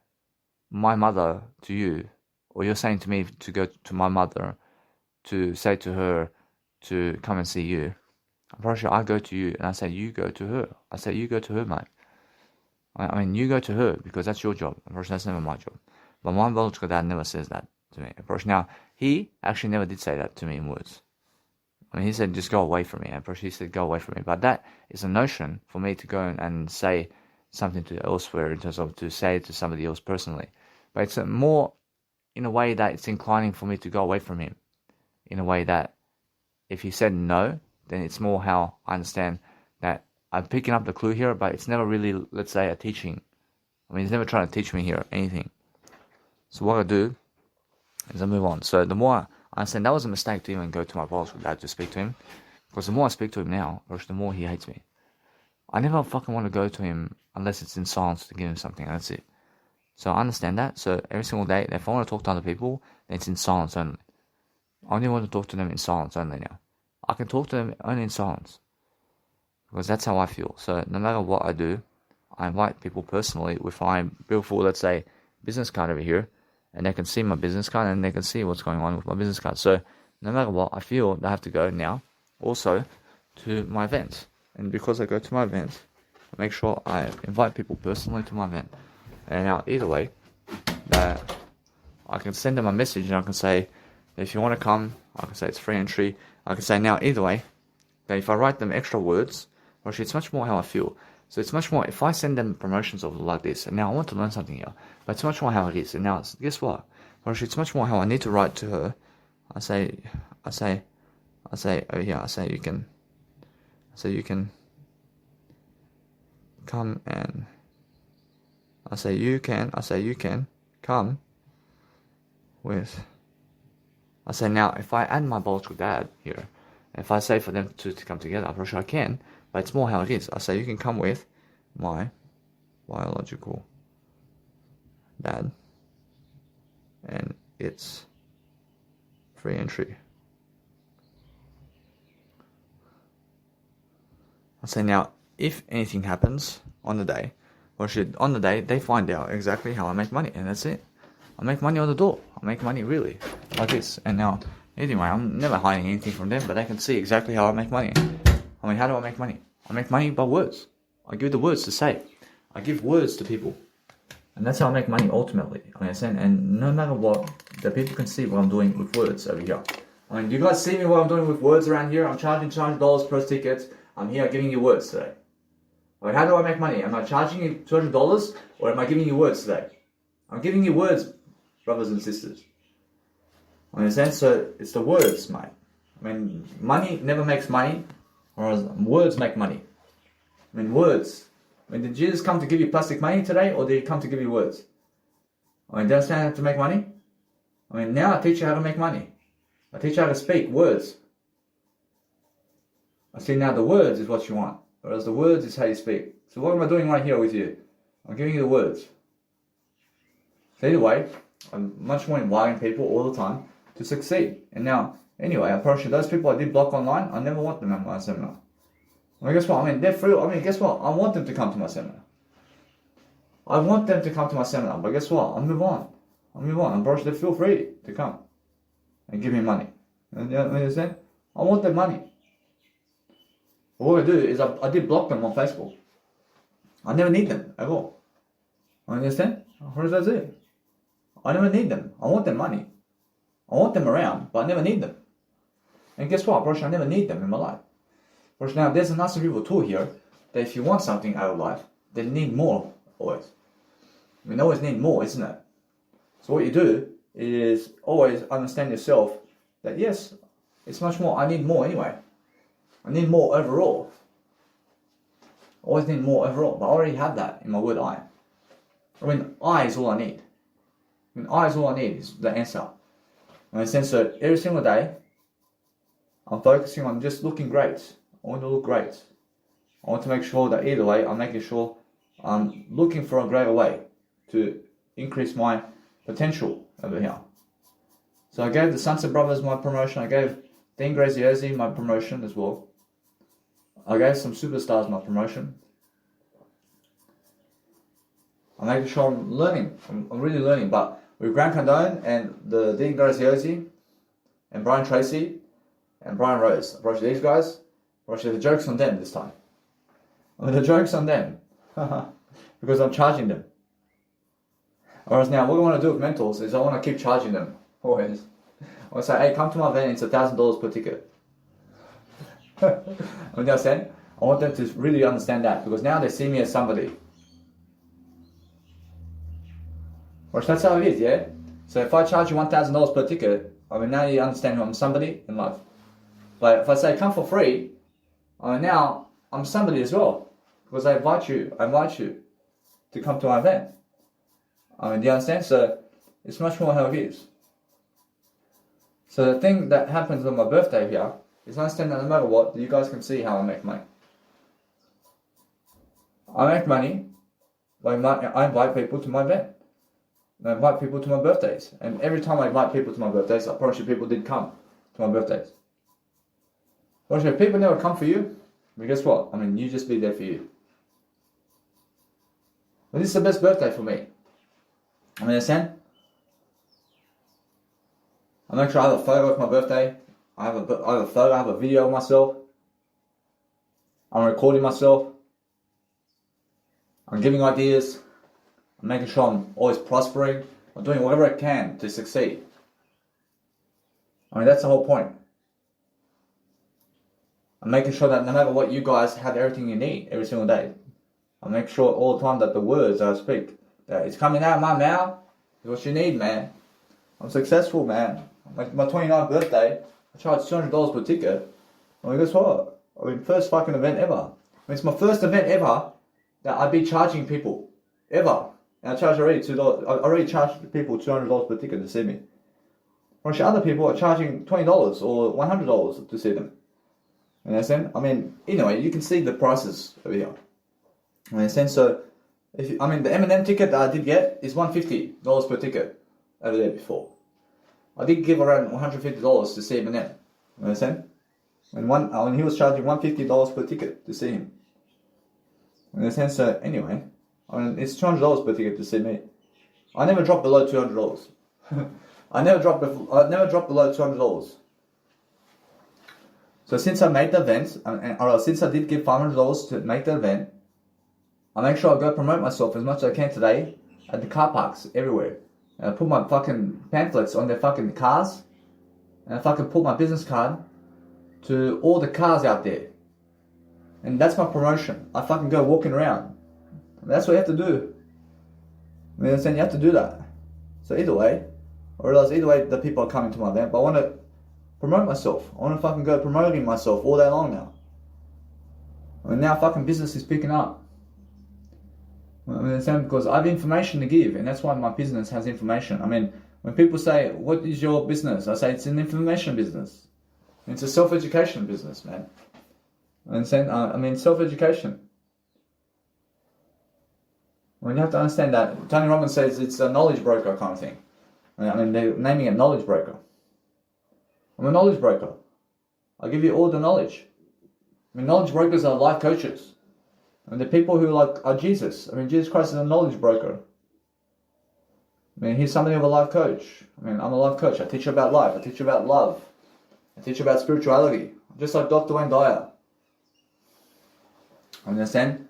my mother to you, or you're saying to me to go to my mother to say to her to come and see you, I'm pretty sure I go to you and I say you go to her. I say you go to her, mate. You go to her because that's your job. I'm pretty sure that's never my job. But my biological dad never says that to me. Now, he actually never did say that to me in words. He said, just go away from me. And he said, go away from me. But that is a notion for me to go and say something to elsewhere in terms of to say to somebody else personally. But it's more in a way that it's inclining for me to go away from him. In a way that if he said no, then it's more how I understand that I'm picking up the clue here, but it's never really, let's say, a teaching. He's never trying to teach me here anything. So what I do is I move on. So the more I understand that was a mistake to even go to my biological dad to speak to him, because the more I speak to him now, the more he hates me. I never fucking want to go to him unless it's in silence to give him something, and that's it. So I understand that. So every single day, if I want to talk to other people, then it's in silence only. I only want to talk to them in silence only now. I can talk to them only in silence, because that's how I feel. So no matter what I do, I invite people personally with my beautiful, let's say, business card over here, and they can see my business card and they can see what's going on with my business card. So no matter what, I feel that I have to go now also to my events. And because I go to my events, I make sure I invite people personally to my event. And now either way, that I can send them a message and I can say, if you want to come, I can say it's free entry. I can say now either way, that if I write them extra words, actually it's much more how I feel. So it's much more, if I send them promotions of like this, and now I want to learn something here, but it's much more how it is. And now, guess what? Actually, it's much more how I need to write to her. I say, oh yeah, you can come and, I say you can come with. I say now, if I add my biological dad here, if I say for them to come together, I'm pretty sure I can, but it's more how it is. I say you can come with my biological dad, and it's free entry. I say now, if anything happens on the day, on the day, they find out exactly how I make money, and that's it. I make money on the door. I make money really, like this. And now, anyway, I'm never hiding anything from them, but they can see exactly how I make money. I mean, how do I make money? I make money by words. I give the words to say. I give words to people. And that's how I make money ultimately. I mean, and no matter what, the people can see what I'm doing with words over here. I mean, do you guys see me what I'm doing with words around here? I'm charging $200 per ticket. I'm here giving you words today. I mean, how do I make money? Am I charging you $200 or am I giving you words today? I'm giving you words, brothers and sisters. Understand? So it's the words, mate. I mean, money never makes money, whereas words make money. I mean, words. I mean, did Jesus come to give you plastic money today, or did he come to give you words? I mean, do you understand how to make money? I mean, now I teach you how to make money. I teach you how to speak words. I see now the words is what you want, whereas the words is how you speak. So what am I doing right here with you? I'm giving you the words. So either way, I'm much more inviting people all the time to succeed. And now, anyway, I approach those people I did block online, I never want them at my seminar. I mean, guess what? I mean, they're free. I mean, guess what? I want them to come to my seminar. I want them to come to my seminar, but guess what? I'll move on. I'm approach them, feel free to come and give me money. And you understand? I want their money. But what I do is I did block them on Facebook. I never need them at all. Understand? What does that do? I never need them. I want their money. I want them around, but I never need them. And guess what? I never need them in my life. But now there's a nice people too here that if you want something out of life, they need more always. I mean, always need more, isn't it? So what you do is always understand yourself that yes, it's much more. I need more anyway. I need more overall. Always need more overall, but I already have that in my word I. I mean, I is all I need. I mean, I is all I need is the answer. In a sense that every single day, I'm focusing on just looking great. I want to look great. I want to make sure that either way, I'm making sure I'm looking for a greater way to increase my potential over here. So I gave the Sunset Brothers my promotion. I gave Dannymilivojevic my promotion as well. I gave some superstars my promotion. I'm making sure I'm learning. I'm really learning. But with Grant Cardone and the Dannymilivojevic and Brian Tracy and Brian Rose, I approach these guys. Actually, the joke's on them this time. I mean, the joke's on them. Because I'm charging them. Whereas now, what I want to do with mentors is I want to keep charging them. Always. I want to say, hey, come to my event, it's $1,000 per ticket. I mean, you understand? I want them to really understand that. Because now they see me as somebody. Which that's how it is, yeah? So if I charge you $1,000 per ticket, I mean, now you understand who I'm somebody in life. But if I say, come for free, I mean, now I'm somebody as well, because I invite you to come to my event. I mean, do you understand? So it's much more how it is. So the thing that happens on my birthday here is understand that no matter what, you guys can see how I make money. I make money by I invite people to my event. I invite people to my birthdays, and every time I invite people to my birthdays, I promise you people did come to my birthdays. Well, if people never come for you, but guess what? I mean, you just be there for you. But this is the best birthday for me. I mean, understand? I make sure I have a photo of my birthday. I have a photo, I have a video of myself. I'm recording myself. I'm giving ideas. I'm making sure I'm always prospering. I'm doing whatever I can to succeed. I mean, that's the whole point. I'm making sure that no matter what, you guys have everything you need every single day. I make sure all the time that the words I speak, that it's coming out of my mouth, is what you need, man. I'm successful, man. Like my 29th birthday, I charged $200 per ticket. I mean, guess what? I mean, first fucking event ever. I mean, it's my first event ever that I'd be charging people. Ever. And I charge already $2. I already charged people $200 per ticket to see me. Whereas other people are charging $20 or $100 to see them. You understand? I mean, anyway, you can see the prices over here. You understand? So, the M&M ticket that I did get is $150 per ticket over there before. I did give around $150 to see M&M. You understand? And he was charging $150 per ticket to see him. You understand? So, anyway, it's $200 per ticket to see me. I never dropped below $200. I never dropped below $200. So since I made the event, since I did give $500 to make the event, I make sure I go promote myself as much as I can today at the car parks everywhere. And I put my fucking pamphlets on their fucking cars, and I fucking put my business card to all the cars out there. And that's my promotion. I fucking go walking around. And that's what you have to do. You understand? You have to do that. So either way, the people are coming to my event, but I want to promote myself. I want to fucking go promoting myself all day long now. Now fucking business is picking up. Because I have information to give, and that's why my business has information. When people say, what is your business? I say, it's an information business. It's a self-education business, man. Self-education. You have to understand that. Tony Robbins says it's a knowledge broker kind of thing. They're naming it knowledge broker. I'm a knowledge broker. I give you all the knowledge. Knowledge brokers are life coaches. The people who are Jesus. Jesus Christ is a knowledge broker. He's something of a life coach. I'm a life coach. I teach you about life. I teach you about love. I teach you about spirituality. Just like Dr. Wayne Dyer. Understand?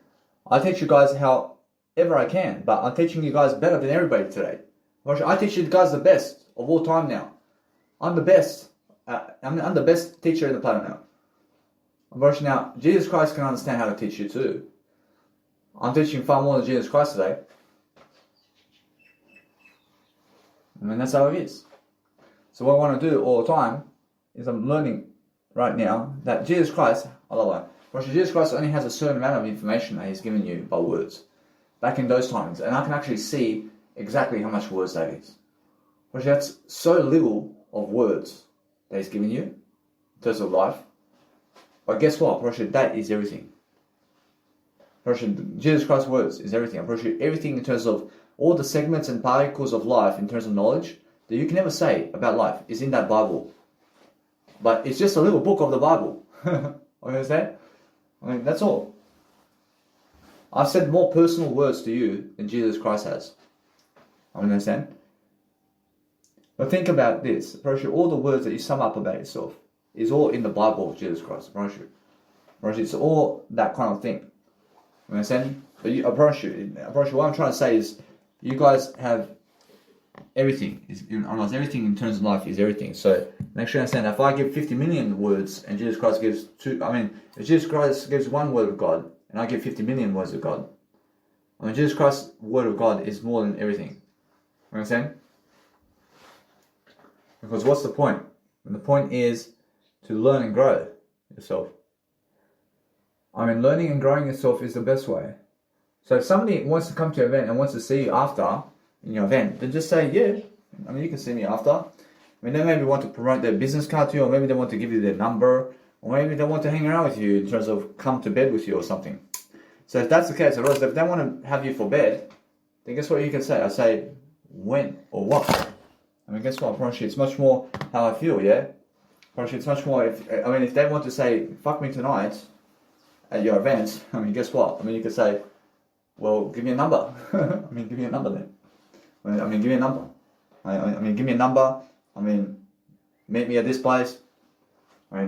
I teach you guys however I can, but I'm teaching you guys better than everybody today. I teach you guys the best of all time now. I'm the best. I'm the best teacher in the planet now. Now, Jesus Christ can understand how to teach you too. I'm teaching far more than Jesus Christ today. That's how it is. So what I want to do all the time is I'm learning right now that Jesus Christ, Jesus Christ only has a certain amount of information that he's given you by words. Back in those times. And I can actually see exactly how much words that is. That's so little of words that he's given you in terms of life. But guess what? That is everything. Jesus Christ's words is everything. Everything in terms of all the segments and particles of life in terms of knowledge that you can ever say about life is in that Bible. But it's just a little book of the Bible. Understand? That's all. I've said more personal words to you than Jesus Christ has. Understand? But think about this. All the words that you sum up about yourself is all in the Bible of Jesus Christ. It's all that kind of thing. Understand? But I promise you, what I'm trying to say is, you guys have everything. Everything in terms of life is everything. So make sure you understand that if I give 50 million words and Jesus Christ gives if Jesus Christ gives one word of God and I give 50 million words of God, Jesus Christ's word of God is more than everything. Understand? Because what's the point? And the point is to learn and grow yourself. Learning and growing yourself is the best way. So if somebody wants to come to your event and wants to see you after in your event, then just say, yeah, you can see me after. They maybe want to promote their business card to you, or maybe they want to give you their number, or maybe they want to hang around with you in terms of come to bed with you or something. So if that's the case, or if they want to have you for bed, then guess what you can say? I say, when or what? Guess what? Probably it's much more how I feel, yeah? Probably it's much more, if they want to say, fuck me tonight at your event, guess what? You could say, well, give me a number. Give me a number then. Give me a number. Give me a number. Meet me at this place.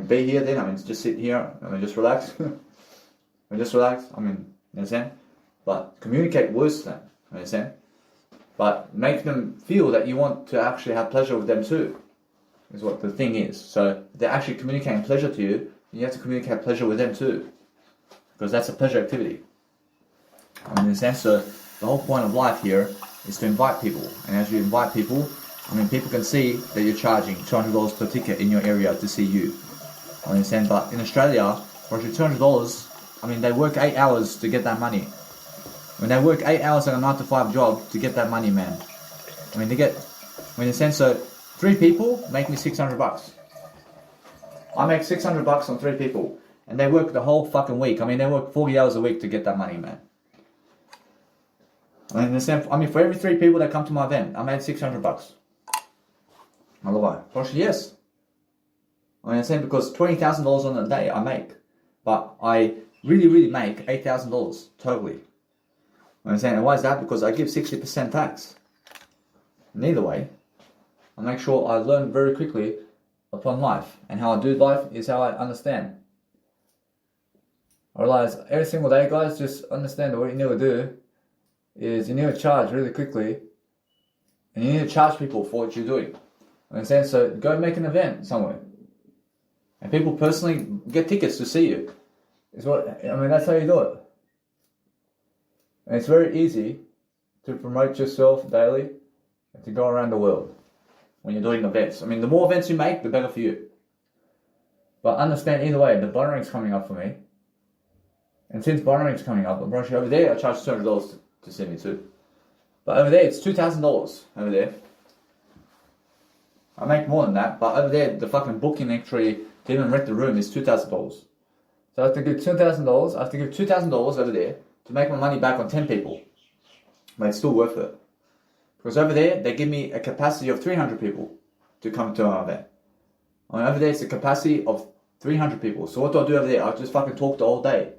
Be here then. Just sit here. Just relax. Just relax. Understand? But communicate words to them. Understand? But make them feel that you want to actually have pleasure with them too. Is what the thing is. So if they're actually communicating pleasure to you, you have to communicate pleasure with them too. Because that's a pleasure activity. Understand? So the whole point of life here is to invite people. And as you invite people, people can see that you're charging $200 per ticket in your area to see you. Understand? But in Australia, for $200, they work 8 hours to get that money. I mean, they work 8 hours at a 9 to 5 job to get that money, man. I mean, in a sense, so 3 people make me $600. I make $600 on 3 people. And they work the whole fucking week. I mean, they work 40 hours a week to get that money, man. I mean, for every 3 people that come to my event, I made $600. I lie. Yes. I mean, because $20,000 on a day I make. But I really make $8,000 totally. I'm saying, and why is that? Because I give 60% tax. And either way, I make sure I learn very quickly upon life. And how I do life is how I understand. I realize every single day, guys, just understand that what you need to do is you need to charge really quickly. And you need to charge people for what you're doing. I'm saying, so go make an event somewhere. And people personally get tickets to see you. That's how you do it. And it's very easy to promote yourself daily and to go around the world when you're doing events. I mean, the more events you make, the better for you. But understand either way, the bonnering's coming up for me. And since bonnering's coming up, I'm over there, I charge $200 to see me too. But over there, it's $2,000 over there. I make more than that, but over there, the fucking booking entry to even rent the room is $2,000. So I have to give $2,000. I have to give $2,000 over there to make my money back on 10 people. But it's still worth it. Because over there, they give me a capacity of 300 people to come to our event. I mean, over there, it's a capacity of 300 people. So what do I do over there? I just fucking talk the whole day.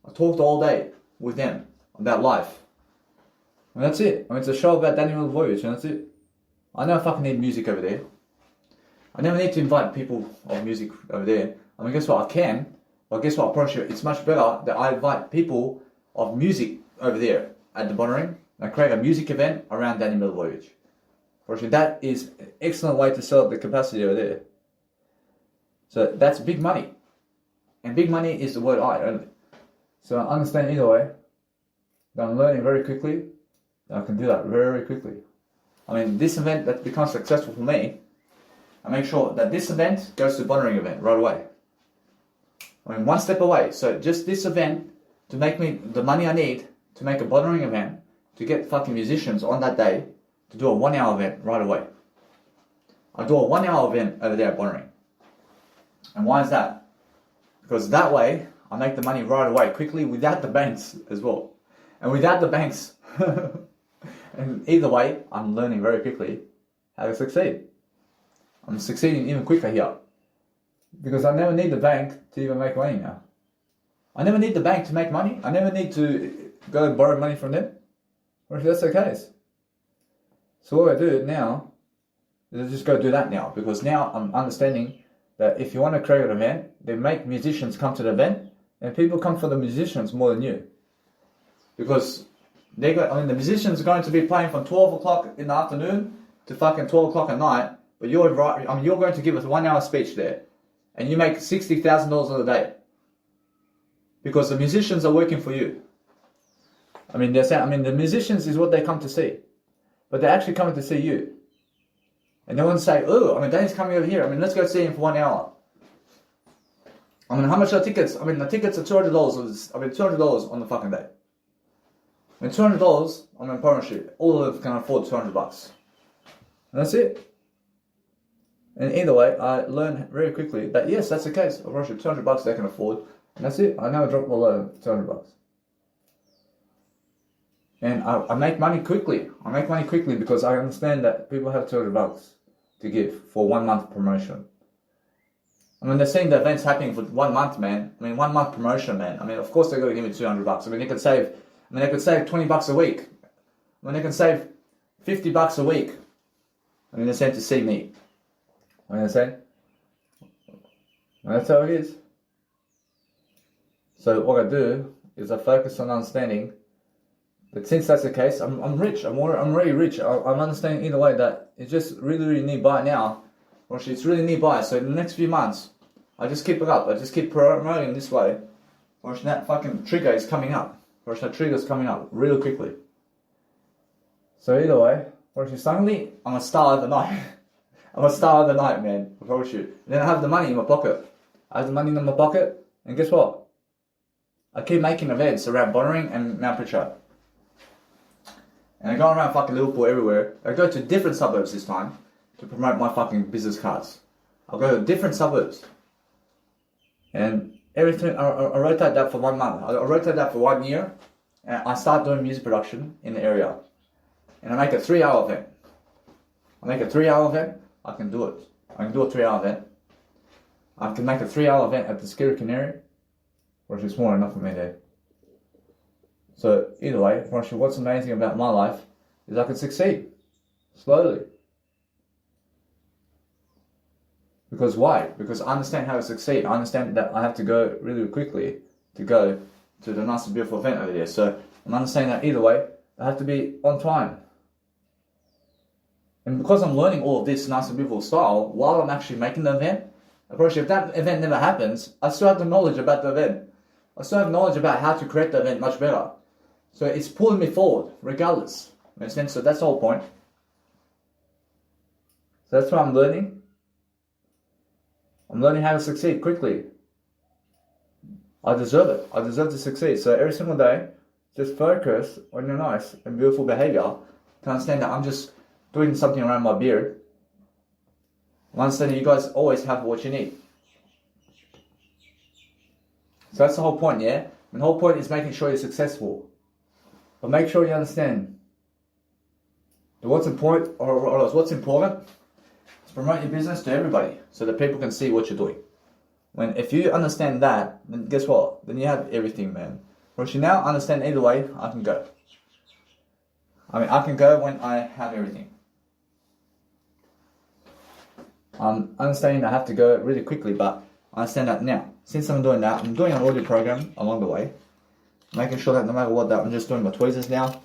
I talked all day with them about life. And that's it. I mean, it's a show about Dannymilivojevic, and that's it. I never fucking need music over there. I never need to invite people of music over there. I mean, guess what? I can. But guess what? I promise you, it's much better that I invite people of music over there at the Bonnering. I create a music event around Dannymilivojevic. For sure, that is an excellent way to sell the capacity over there. So that's big money. And big money is the word I only. So I understand either way that I'm learning very quickly. I can do that very quickly. I mean, this event that becomes successful for me, I make sure that this event goes to the Bonnering event right away. I mean, one step away. So just this event to make me the money I need to make a Bonnering event, to get fucking musicians on that day, to do a 1 hour event right away. I do a 1 hour event over there at Bonnering. And why is that? Because that way, I make the money right away, quickly, without the banks as well. And without the banks, and either way, I'm learning very quickly how to succeed. I'm succeeding even quicker here. Because I never need the bank to even make money now. I never need the bank to make money. I never need to go and borrow money from them. Or if that's the case. So what I do now is I just go do that now. Because now I'm understanding that if you want to create an event, they make musicians come to the event, and people come for the musicians more than you. Because the musicians are going to be playing from 12 o'clock in the afternoon to fucking 12 o'clock at night, but you're going to give us 1 hour speech there, and you make $60,000 a day. Because the musicians are working for you. I mean, the musicians is what they come to see, but they're actually coming to see you. And they want to say, Danny's coming over here. let's go see him for 1 hour. How much are tickets? The tickets are $200. $200 on the fucking day. $200, I promise you, all of them can afford $200. And that's it. And either way, I learn very quickly that yes, that's the case. I promise you, $200 they can afford. And that's it. I never drop below $200. And I make money quickly. I make money quickly because I understand that people have $200 to give for 1 month promotion. They're seeing the events happening for 1 month, man. 1 month promotion, man. Of course they're going to give me $200. They could save, they could save $20 a week. They can save $50 a week. They're sent to see me. That's how it is. So what I do is I focus on understanding that since that's the case, I'm rich. I'm really rich. I'm understanding either way that it's just really nearby now. Or it's really nearby. So in the next few months, I just keep it up. I just keep promoting this way. Or that fucking trigger is coming up. Or that trigger is coming up really quickly. So either way, or suddenly I'm a star of the night. I'm a star of the night, man. I promise you. And then I have the money in my pocket. I have the money in my pocket, and guess what? I keep making events around Bonnering and Mount Pritchard. And I go around fucking Liverpool everywhere. I go to different suburbs this time to promote my fucking business cards. I'll go to different suburbs. And everything, I rotate that for 1 month. I rotate that for 1 year. And I start doing music production in the area. And I make a 3-hour event. I can do it. I can do a 3-hour event. I can make a 3-hour event at the Scary Canary, which is more than enough for me there. So either way, what's amazing about my life is I can succeed slowly. Because why? Because I understand how to succeed. I understand that I have to go really quickly to go to the nice and beautiful event over there. So I'm understanding that either way, I have to be on time. And because I'm learning all of this nice and beautiful style while I'm actually making the event, approach, if that event never happens, I still have the knowledge about the event. I still have knowledge about how to create the event much better. So it's pulling me forward, regardless. Makes sense? So that's the whole point. So that's what I'm learning. I'm learning how to succeed quickly. I deserve it. I deserve to succeed. So every single day, just focus on your nice and beautiful behavior to understand that I'm just doing something around my beard. I understand that you guys always have what you need. So that's the whole point, yeah? And the whole point is making sure you're successful. But make sure you understand that what's important, or what's important is promote your business to everybody so that people can see what you're doing. If you understand that, then guess what? Then you have everything, man. Once you now understand either way, I can go. I can go when I have everything. I'm understanding I have to go really quickly, but I understand that now. Since I'm doing that, I'm doing an audio program along the way. Making sure that no matter what, that I'm just doing my tweezers now.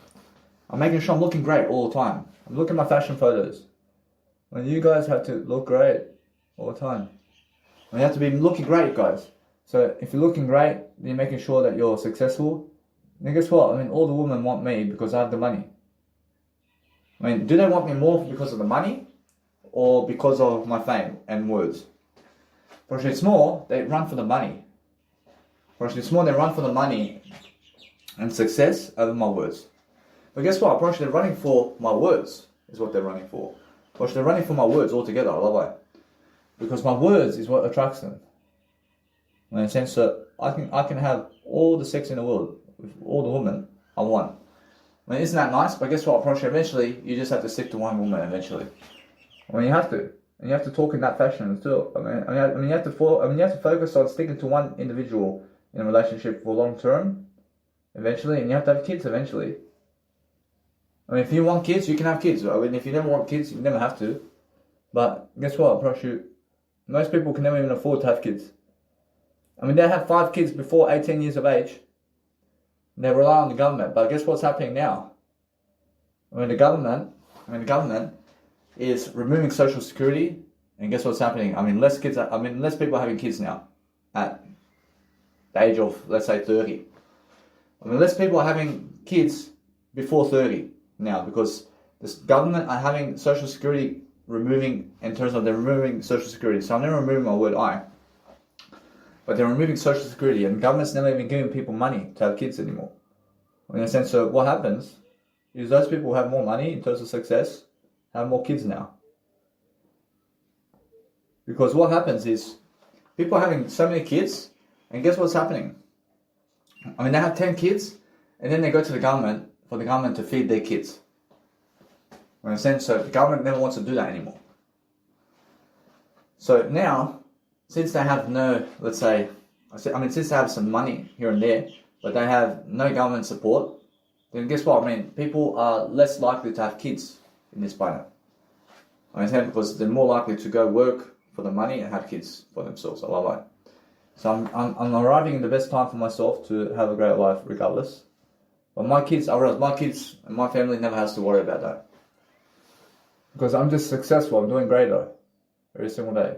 I'm making sure I'm looking great all the time. I'm looking at my fashion photos. When you guys have to look great all the time. You have to be looking great, guys. So if you're looking great, then you're making sure that you're successful. And guess what? All the women want me because I have the money. Do they want me more because of the money or because of my fame and words? For it's more, they run for the money. For it's more, they run for the money and success over my words. But guess what? They're running for my words is what they're running for. They're running for my words altogether. I love it. Because my words is what attracts them. In a sense, so I can have all the sex in the world with all the women I want. Isn't that nice? But guess what? Eventually, you just have to stick to one woman eventually. You have to. And you have to talk in that fashion too. You have to focus on sticking to one individual in a relationship for long term, eventually, and you have to have kids eventually. If you want kids, you can have kids. If you never want kids, you never have to. But guess what? Most people can never even afford to have kids. They have 5 kids before 18 years of age. They rely on the government. But guess what's happening now? The government is removing Social Security, and guess what's happening? Less people are having kids now at the age of, let's say, 30. Less people are having kids before 30 now because this government are having Social Security removing, in terms of they're removing Social Security. So I'm never removing my word I, but they're removing Social Security, and government's never even giving people money to have kids anymore. In a sense, so what happens is those people who have more money in terms of success have more kids now. Because what happens is people are having so many kids, and guess what's happening? They have 10 kids, and then they go to the government for the government to feed their kids. In a sense, so the government never wants to do that anymore. So now, since they have no, since they have some money here and there, but they have no government support, then guess what? People are less likely to have kids in this planet. Because they're more likely to go work for the money and have kids for themselves. I love it. So I'm arriving in the best time for myself to have a great life regardless. But my kids and my family never has to worry about that. Because I'm just successful. I'm doing great though. Every single day.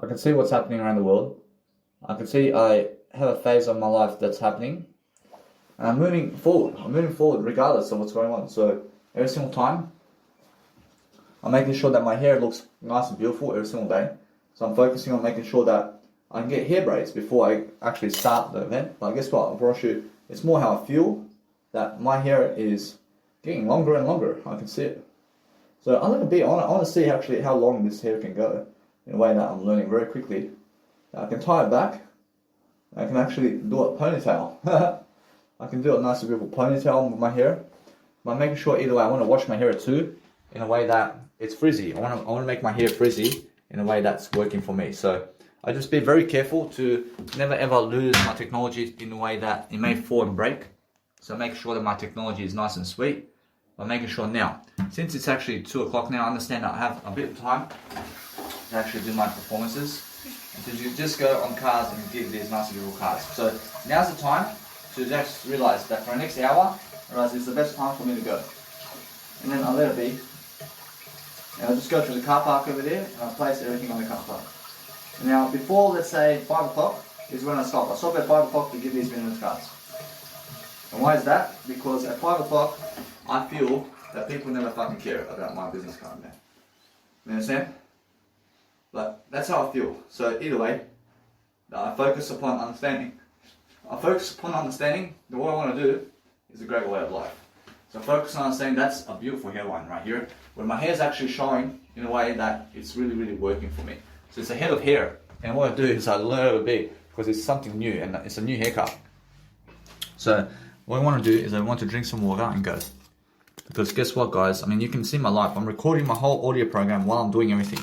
I can see what's happening around the world. I can see I have a phase of my life that's happening. And I'm moving forward. Regardless of what's going on. So every single time, I'm making sure that my hair looks nice and beautiful every single day. So I'm focusing on making sure that I can get hair braids before I actually start the event. But guess what? It's more how I feel that my hair is getting longer and longer. I can see it. So I'm gonna be. I want to see actually how long this hair can go in a way that I'm learning very quickly. I can tie it back. I can actually do a ponytail. I can do a nice beautiful ponytail with my hair. But making sure either way, I want to wash my hair too in a way that it's frizzy. I want to make my hair frizzy in a way that's working for me. So I just be very careful to never ever lose my technology in a way that it may fall and break. So make sure that my technology is nice and sweet. But making sure now, since it's actually 2 o'clock now, I understand I have a bit of time to actually do my performances. And to just go on cars and give these nice little cars. So now's the time to just realize that for the next hour, it's the best time for me to go. And then I'll let it be. And I'll just go to the car park over there and I'll place everything on the car park. And now before, let's say 5 o'clock is when I stop. I stop at 5 o'clock to give these business cards. And why is that? Because at 5 o'clock, I feel that people never fucking care about my business card, man. You understand? But that's how I feel. So either way, I focus upon understanding. I focus upon understanding that what I want to do is a great way of life. So focus on understanding that's a beautiful hairline right here, where my hair is actually showing in a way that it's really, really working for me. So it's a head of hair, and what I do is I let it be because it's something new and it's a new haircut. So what I want to do is I want to drink some water and go. Because guess what, guys? I mean, you can see my life. I'm recording my whole audio program while I'm doing everything.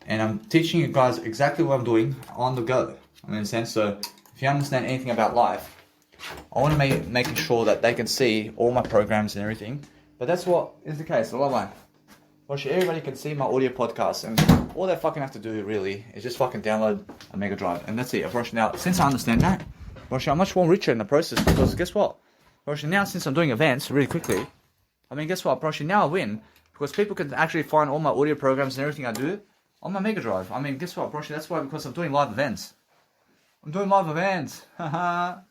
And I'm teaching you guys exactly what I'm doing on the go. I understand? So if you understand anything about life, I want to making sure that they can see all my programs and everything. But that's what is the case. Everybody can see my audio podcast, and all they fucking have to do really is just fucking download a Mega Drive, and that's it. Now, since I understand that, I'm much more richer in the process because guess what? Now, since I'm doing events really quickly, I mean, guess what? Now I win because people can actually find all my audio programs and everything I do on my Mega Drive. I mean, guess what? That's why, because I'm doing live events. I'm doing live events. I'm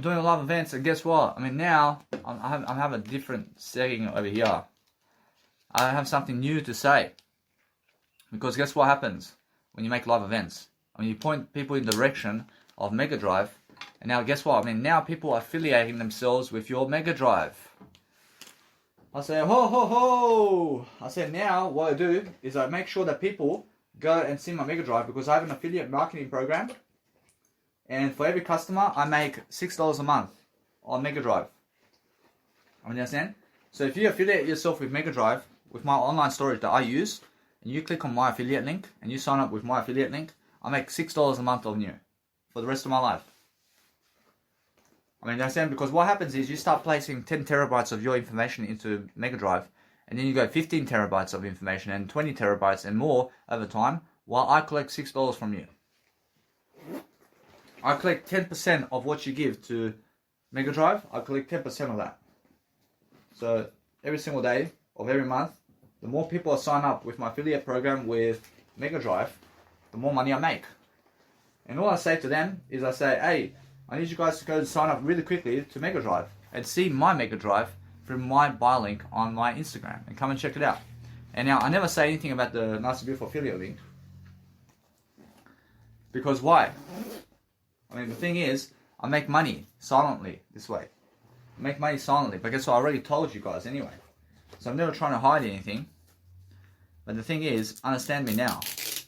doing live events, and guess what? I mean, now I have a different setting over here. I have something new to say. Because guess what happens when you make live events? I mean, you point people in the direction of Mega Drive, and now guess what? I mean, now people are affiliating themselves with your Mega Drive. I say, ho, ho, ho! I said, now what I do is I make sure that people go and see my Mega Drive because I have an affiliate marketing program. And for every customer, I make $6 a month on Mega Drive. I mean, understand? So if you affiliate yourself with Mega Drive, with my online storage that I use, and you click on my affiliate link, and you sign up with my affiliate link, I make $6 a month on you for the rest of my life. I mean, understand? Because what happens is you start placing 10 terabytes of your information into Mega Drive, and then you go 15 terabytes of information and 20 terabytes and more over time, while I collect $6 from you. I collect 10% of what you give to Mega Drive. I collect 10% of that. So every single day of every month, the more people I sign up with my affiliate program with Mega Drive, the more money I make. And all I say to them is I say, hey, I need you guys to go and sign up really quickly to Mega Drive and see my Mega Drive through my buy link on my Instagram and come and check it out. And now I never say anything about the nice and beautiful affiliate link. Because why? I mean, the thing is, I make money silently this way. I make money silently, but guess what? I already told you guys anyway. So I'm never trying to hide anything. But the thing is, understand me now.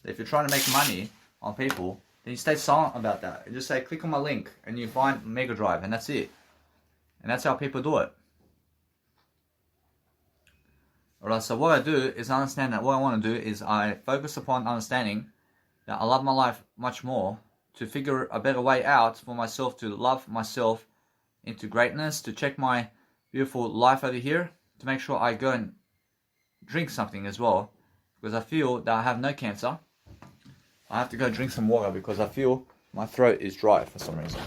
If you're trying to make money on people, then you stay silent about that. You just say, click on my link, and you find Mega Drive, and that's it. And that's how people do it. Alright, so what I do is understand that what I want to do is I focus upon understanding that I love my life much more, to figure a better way out for myself to love myself into greatness, to check my beautiful life over here, to make sure I go and drink something as well, because I feel that I have no cancer. I have to go drink some water because I feel my throat is dry for some reason.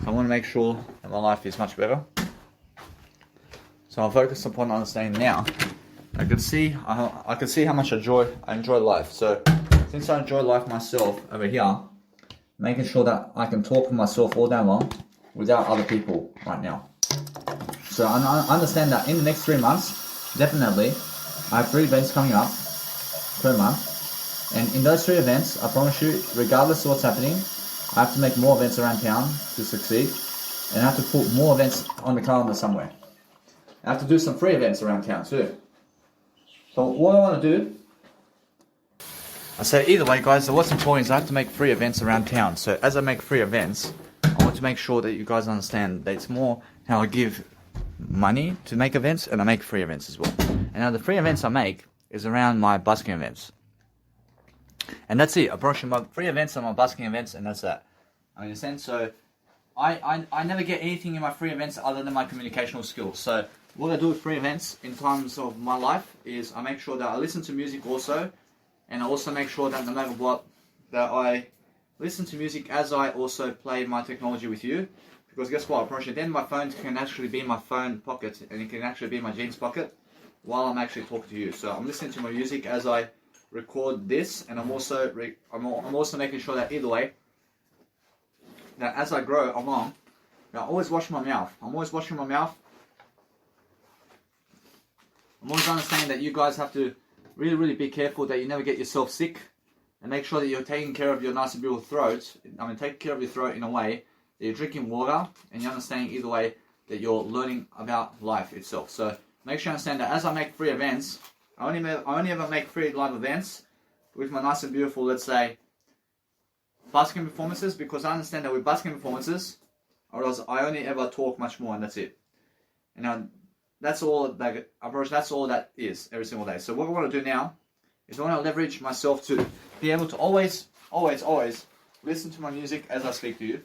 So I want to make sure that my life is much better. So I'll focus upon understanding now. I can see how much I enjoy life. So since I enjoy life myself over here, making sure that I can talk to myself all day long without other people right now. So I understand that in the next 3 months, definitely, I have 3 events coming up per month. And in those 3 events, I promise you, regardless of what's happening, I have to make more events around town to succeed. And I have to put more events on the calendar somewhere. I have to do some free events around town too. So what I want to do, I say either way guys, so what's important is I have to make free events around town. So as I make free events, I want to make sure that you guys understand that it's more how I give money to make events and I make free events as well. And now the free events I make is around my busking events. And that's it. I approach my free events and my busking events, and that's that. I understand? So I never get anything in my free events other than my communicational skills. So what I do with free events in terms of my life is I make sure that I listen to music also, and I also make sure that no matter what, that I listen to music as I also play my technology with you. Because guess what? Then my phone can actually be in my phone pocket, and it can actually be in my jeans pocket while I'm actually talking to you. So I'm listening to my music as I record this, and I'm also making sure that either way, that as I grow along, I always wash my mouth. I'm always washing my mouth. I'm always understanding that you guys have to really be careful that you never get yourself sick, and make sure that you're taking care of your nice and beautiful throat. I mean, take care of your throat in a way that you're drinking water, and you're understanding either way that you're learning about life itself. So make sure you understand that as I make free events, I only ever make free live events with my nice and beautiful, let's say, busking performances, because I understand that with busking performances, or else I only ever talk much more, and that's it. And that's all that approach. That's all that is every single day. So what I want to do now is I want to leverage myself to be able to always listen to my music as I speak to you.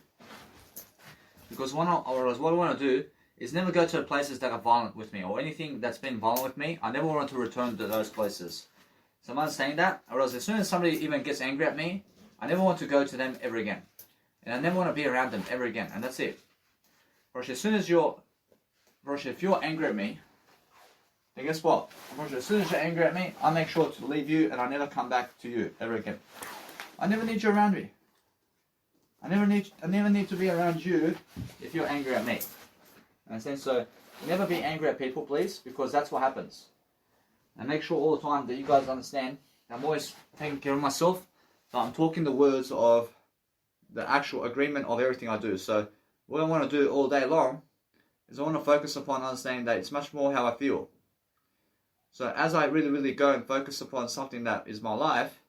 Because what I want to do is never go to places that are violent with me, or anything that's been violent with me. I never want to return to those places. So I'm understanding that, or else as soon as somebody even gets angry at me, I never want to go to them ever again. And I never want to be around them ever again. And that's it. If you're angry at me, then guess what? As soon as you're angry at me, I make sure to leave you, and I never come back to you ever again. I never need you around me. I never need to be around you if you're angry at me. Understand? So never be angry at people, please, because that's what happens. And make sure all the time that you guys understand that I'm always taking care of myself, that I'm talking the words of the actual agreement of everything I do. So what I want to do all day long is I want to focus upon understanding that it's much more how I feel. So as I really go and focus upon something that is my life,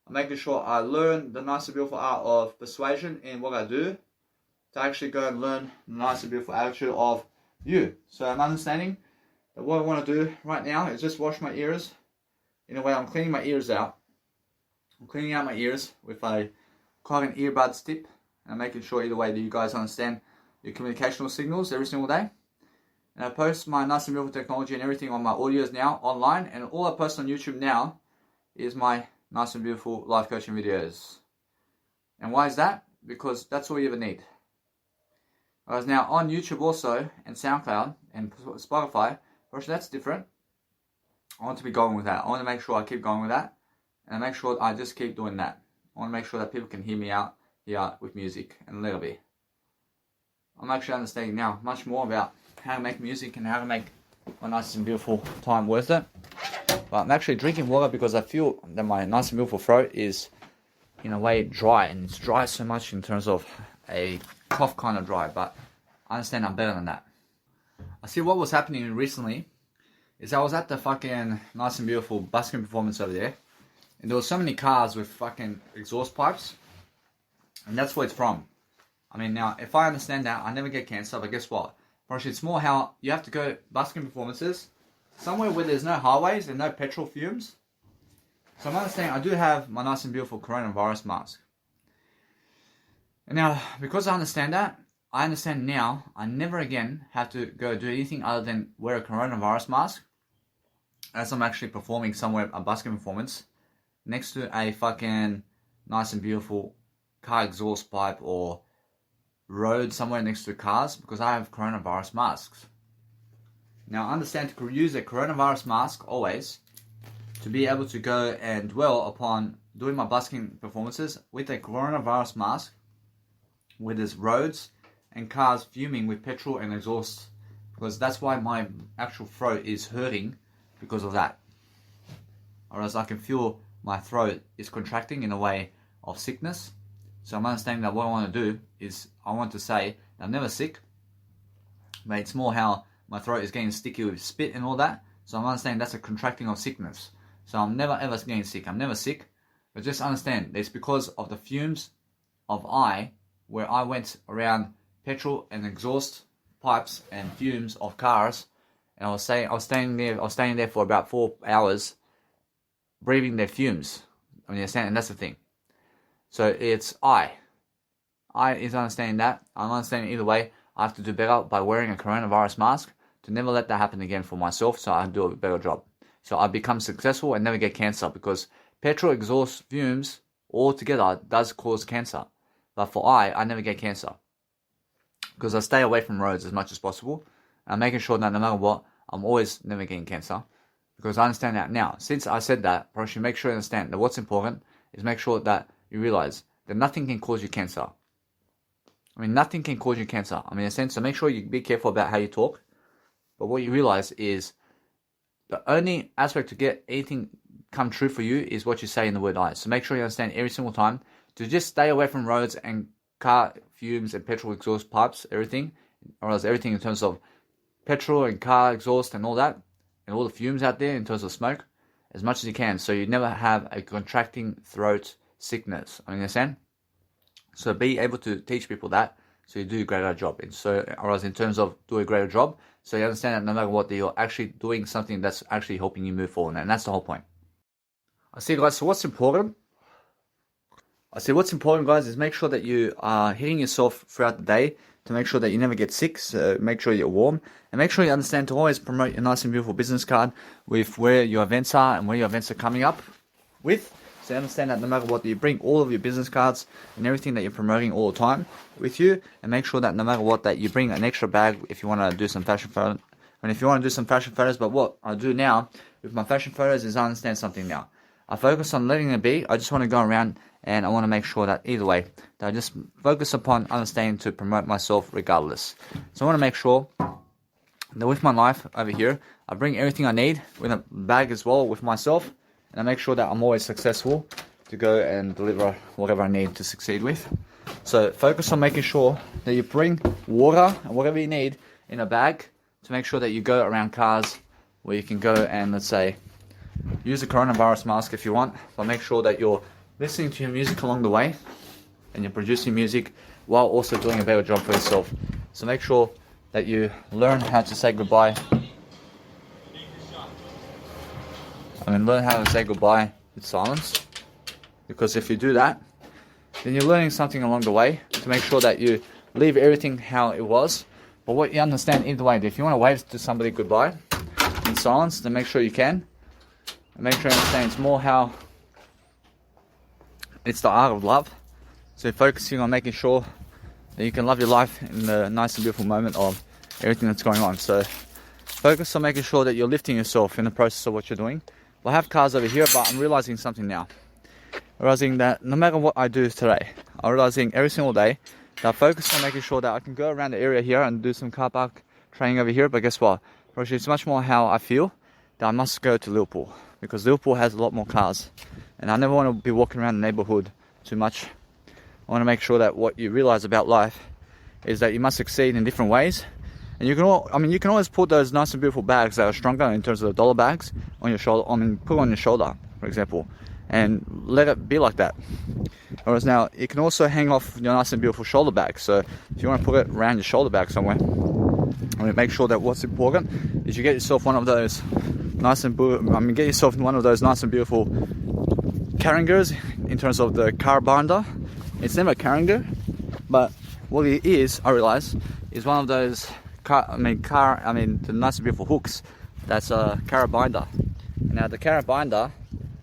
I'm making sure I learn the nice and beautiful art of persuasion in what I do, to actually go and learn the nice and beautiful attitude of you. So I'm understanding that what I want to do right now is just wash my ears. In a way, I'm cleaning my ears out. I'm cleaning out my ears with a carbon earbuds tip, and making sure either way that you guys understand your communicational signals every single day. And I post my nice and beautiful technology and everything on my audios now online, and all I post on YouTube now is my nice and beautiful life coaching videos. And why is that? Because that's all you ever need. Whereas now on YouTube also, and SoundCloud, and Spotify, that's different. I want to be going with that. I want to make sure I keep going with that, and make sure I just keep doing that. I want to make sure that people can hear me out here with music and a little bit. I'm actually understanding now much more about how to make music and how to make a nice and beautiful time worth it. But I'm actually drinking water because I feel that my nice and beautiful throat is in a way dry, and it's dry so much in terms of a cough kind of dry, but I understand I'm better than that. I see what was happening recently is I was at the fucking nice and beautiful busking performance over there, and there were so many cars with fucking exhaust pipes, and that's where it's from. I mean, now, if I understand that, I never get cancer, but guess what? It's more how you have to go busking performances somewhere where there's no highways and no petrol fumes. So I'm understanding I do have my nice and beautiful coronavirus mask. And now, because I understand that, I understand now I never again have to go do anything other than wear a coronavirus mask as I'm actually performing somewhere, a busking performance, next to a fucking nice and beautiful car exhaust pipe or road somewhere next to cars, because I have coronavirus masks. Now I understand to use a coronavirus mask always to be able to go and dwell upon doing my busking performances with a coronavirus mask where there's roads and cars fuming with petrol and exhaust, because that's why my actual throat is hurting because of that. Or else I can feel my throat is contracting in a way of sickness. So I'm understanding that what I want to do is I want to say I'm never sick, but it's more how my throat is getting sticky with spit and all that. So I'm understanding that's a contracting of sickness. So I'm never ever getting sick. I'm never sick. But just understand, it's because of the fumes of where I went around petrol and exhaust pipes and fumes of cars, and I was staying there for about 4 hours, breathing their fumes. I mean, you understand, and that's the thing. So it's I is understanding that. I'm understanding either way. I have to do better by wearing a coronavirus mask to never let that happen again for myself, so I do a better job. So I become successful and never get cancer, because petrol exhaust fumes altogether does cause cancer. But for I never get cancer, because I stay away from roads as much as possible. I'm making sure that no matter what, I'm always never getting cancer, because I understand that now. Since I said that, I should make sure you understand that what's important is make sure that you realize that nothing can cause you cancer. I mean, nothing can cause you cancer. I mean, in a sense, so make sure you be careful about how you talk. But what you realize is the only aspect to get anything come true for you is what you say in the word I. So make sure you understand every single time to just stay away from roads and car fumes and petrol exhaust pipes, everything, or else everything in terms of petrol and car exhaust and all that, and all the fumes out there in terms of smoke, as much as you can, so you never have a contracting throat sickness. I mean, understand? So be able to teach people that, so you do a greater job. And so, or else in terms of do a greater job, so you understand that no matter what, that you're actually doing something that's actually helping you move forward, and that's the whole point. I see, guys. So what's important? Guys, is make sure that you are hitting yourself throughout the day to make sure that you never get sick. So make sure you're warm, and make sure you understand to always promote your nice and beautiful business card with where your events are and where your events are coming up with. So understand that no matter what, you bring all of your business cards and everything that you're promoting all the time with you, and make sure that no matter what, that you bring an extra bag if you want to do some fashion photos. And if you want to do some fashion photos, but what I do now with my fashion photos is I understand something now. I focus on letting it be. I just want to go around and I want to make sure that either way, that I just focus upon understanding to promote myself regardless. So I want to make sure that with my life over here, I bring everything I need with a bag as well with myself, and I make sure that I'm always successful to go and deliver whatever I need to succeed with. So focus on making sure that you bring water and whatever you need in a bag to make sure that you go around cars where you can go and, let's say, use a coronavirus mask if you want, but make sure that you're listening to your music along the way and you're producing music while also doing a better job for yourself. So make sure that you learn how to say goodbye. Learn how to say goodbye with silence, because if you do that, then you're learning something along the way to make sure that you leave everything how it was. But what you understand either way, if you want to wave to somebody goodbye in silence, then make sure you can. And make sure you understand it's more how it's the art of love. So you're focusing on making sure that you can love your life in the nice and beautiful moment of everything that's going on. So focus on making sure that you're lifting yourself in the process of what you're doing. I have cars over here, but I'm realizing something now. Realizing that no matter what I do today, I'm realizing every single day that I focus on making sure that I can go around the area here and do some car park training over here. But guess what? Actually, it's much more how I feel that I must go to Liverpool, because Liverpool has a lot more cars. And I never want to be walking around the neighborhood too much. I want to make sure that what you realize about life is that you must succeed in different ways. And you can always put those nice and beautiful bags that are stronger in terms of the dollar bags on your shoulder. Put on your shoulder, for example, and let it be like that. Whereas now, you can also hang off your nice and beautiful shoulder bag. So if you want to put it around your shoulder bag somewhere, make sure that what's important is you get yourself one of those nice and beautiful carringers in terms of the car binder. It's never a carringer, but what it is, I realize, is one of those the nice and beautiful hooks. That's a car binder. Now the car binder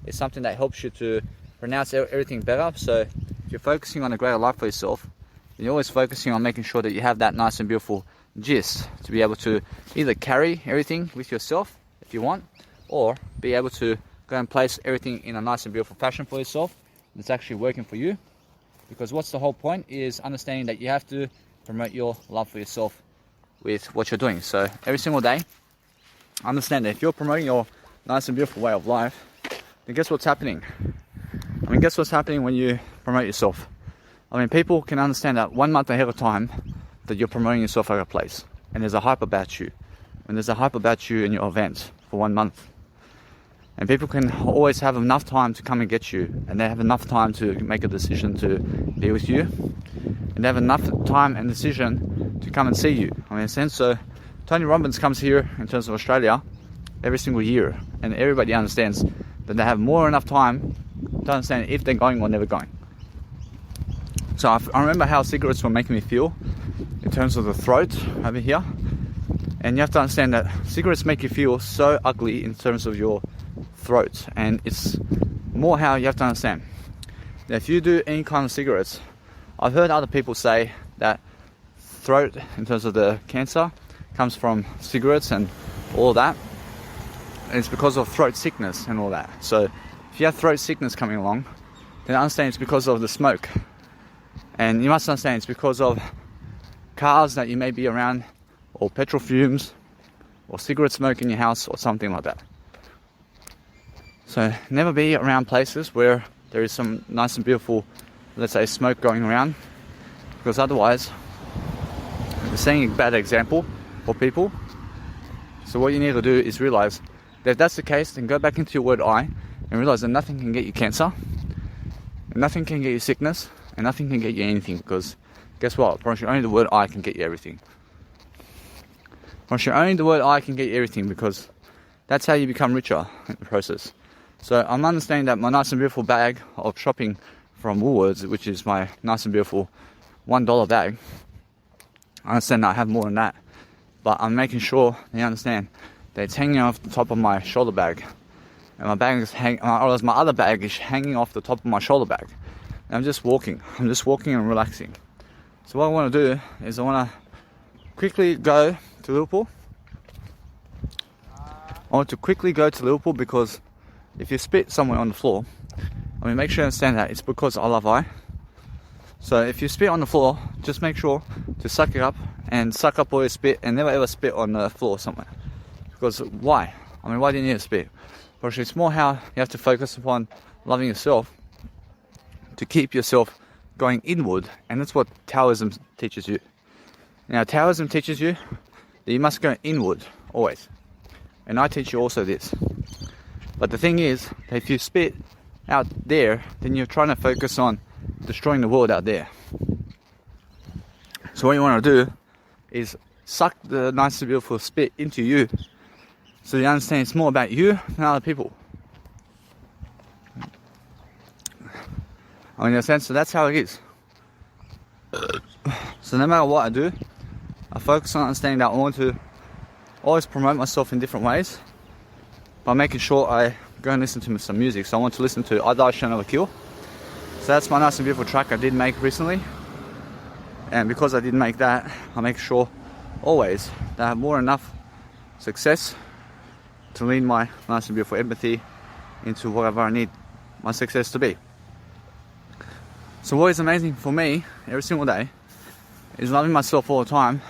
is something that helps you to pronounce everything better. So if you're focusing on a greater life for yourself, then you're always focusing on making sure that you have that nice and beautiful gist to be able to either carry everything with yourself if you want, or be able to go and place everything in a nice and beautiful fashion for yourself that's actually working for you. Because what's the whole point is understanding that you have to promote your love for yourself with what you're doing. So every single day, understand that if you're promoting your nice and beautiful way of life, then guess what's happening? Guess what's happening when you promote yourself? People can understand that 1 month ahead of time that you're promoting yourself at a place, and there's a hype about you. when there's a hype about you and your event for 1 month. And people can always have enough time to come and get you, and they have enough time to make a decision to be with you, and they have enough time and decision to come and see you. I mean, in a sense, so Tony Robbins comes here in terms of Australia every single year, and everybody understands that they have more enough time to understand if they're going or never going. So I remember how cigarettes were making me feel in terms of the throat over here, and you have to understand that cigarettes make you feel so ugly in terms of your throat, and it's more how you have to understand that if you do any kind of cigarettes, I've heard other people say that throat in terms of the cancer comes from cigarettes and all that, and it's because of throat sickness and all that. So if you have throat sickness coming along, then understand it's because of the smoke, and you must understand it's because of cars that you may be around, or petrol fumes, or cigarette smoke in your house, or something like that. So never be around places where there is some nice and beautiful, let's say, smoke going around, because otherwise you're setting a bad example for people. So what you need to do is realize that if that's the case, then go back into your word I and realize that nothing can get you cancer, and nothing can get you sickness, and nothing can get you anything, because guess what? Only the word I can get you everything. Only the word I can get you everything, because that's how you become richer in the process. So I'm understanding that my nice and beautiful bag of shopping from Woolworths, which is my nice and beautiful $1 bag, I understand that I have more than that, but I'm making sure they understand that it's hanging off the top of my shoulder bag, and my bag is my other bag is hanging off the top of my shoulder bag, and I'm just walking and relaxing. So what I want to do is I want to quickly go to Liverpool. I want to quickly go to Liverpool because if you spit somewhere on the floor, I mean, make sure you understand that it's because I love I. So if you spit on the floor, just make sure to suck it up and suck up all your spit, and never ever spit on the floor somewhere. Because why? I mean, why do you need to spit? But it's more how you have to focus upon loving yourself to keep yourself going inward, and that's what Taoism teaches you. Now, Taoism teaches you that you must go inward always, and I teach you also this. But the thing is, that if you spit out there, then you're trying to focus on destroying the world out there. So what you want to do is suck the nice and beautiful spit into you, so you understand it's more about you than other people. I mean, in a sense, so that's how it is. So no matter what I do, I focus on understanding that I want to always promote myself in different ways by making sure I go and listen to some music. So I want to listen to I Die Shall Never Kill. So that's my nice and beautiful track I did make recently. And because I did make that, I make sure always that I have more than enough success to lead my nice and beautiful empathy into whatever I need my success to be. So what is amazing for me every single day is loving myself all the time,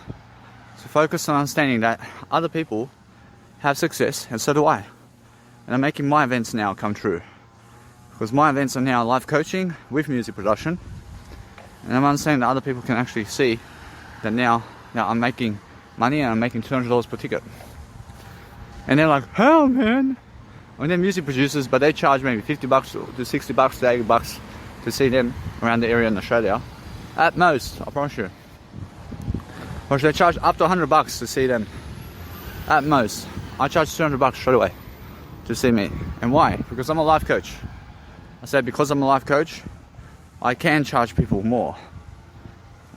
to focus on understanding that other people have success and so do I. And I'm making my events now come true, because my events are now live coaching with music production, and I'm understanding that other people can actually see that now I'm making money, and I'm making $200 per ticket. And they're like, how, man? I mean, they're music producers, but they charge maybe $50 to $60 to $80 to see them around the area in Australia. At most, I promise you. Or they charge up to $100 to see them. At most. I charge $200 straight away to see me. And why? Because I'm a life coach. I said because I'm a life coach, I can charge people more.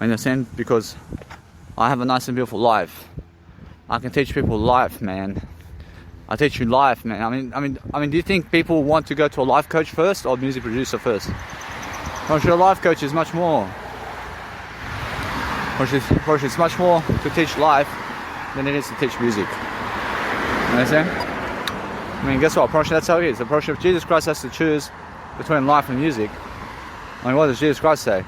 In a sense, because I have a nice and beautiful life. I can teach people life, man. I teach you life, man. I mean, do you think people want to go to a life coach first or a music producer first? Well, a life coach is much more. It's much more to teach life than it is to teach music. You understand? I mean, guess what? That's how it is. If Jesus Christ has to choose between life and music, I mean, what does Jesus Christ say?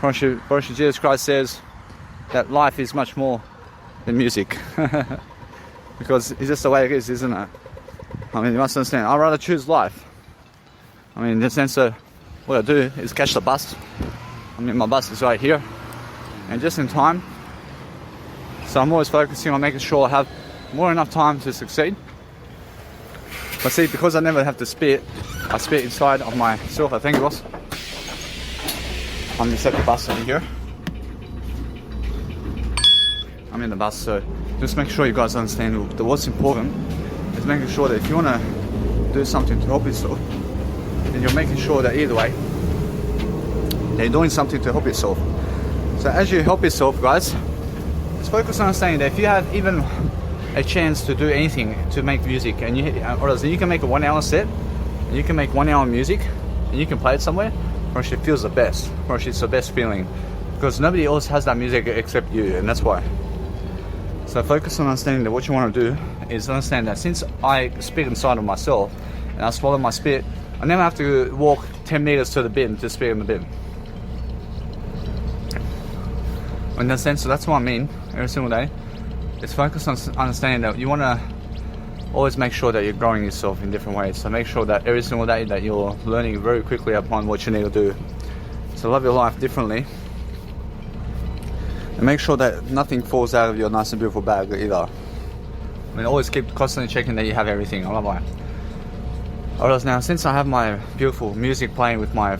Jesus Christ says that life is much more than music. Because it's just the way it is, isn't it? I mean, you must understand, I'd rather choose life. I mean, in the sense that what I do is catch the bus. I mean, my bus is right here. And just in time, So I'm always focusing on making sure I have more than enough time to succeed. But see, because I never have to spit, I spit inside of myself. Thank you, boss. I'm gonna set the bus over here. I'm in the bus, so just make sure you guys understand that what's important is making sure that if you want to do something to help yourself, then you're making sure that either way, that you're doing something to help yourself. So as you help yourself, guys, just focus on understanding that if you have even a chance to do anything to make music, and you can make a 1 hour set, and you can make 1 hour music, and you can play it somewhere, or it feels the best, or it's the best feeling, because nobody else has that music except you, and that's why. So focus on understanding that what you want to do is understand that since I spit inside of myself and I swallow my spit, I never have to walk 10 meters to the bin to spit in the bin. In that sense, so that's what I mean every single day. Is focus on understanding that you want to always make sure that you're growing yourself in different ways. So make sure that every single day that you're learning very quickly upon what you need to do. So love your life differently. And make sure that nothing falls out of your nice and beautiful bag either. I mean, always keep constantly checking that you have everything. I love that. Alright, now since I have my beautiful music playing with my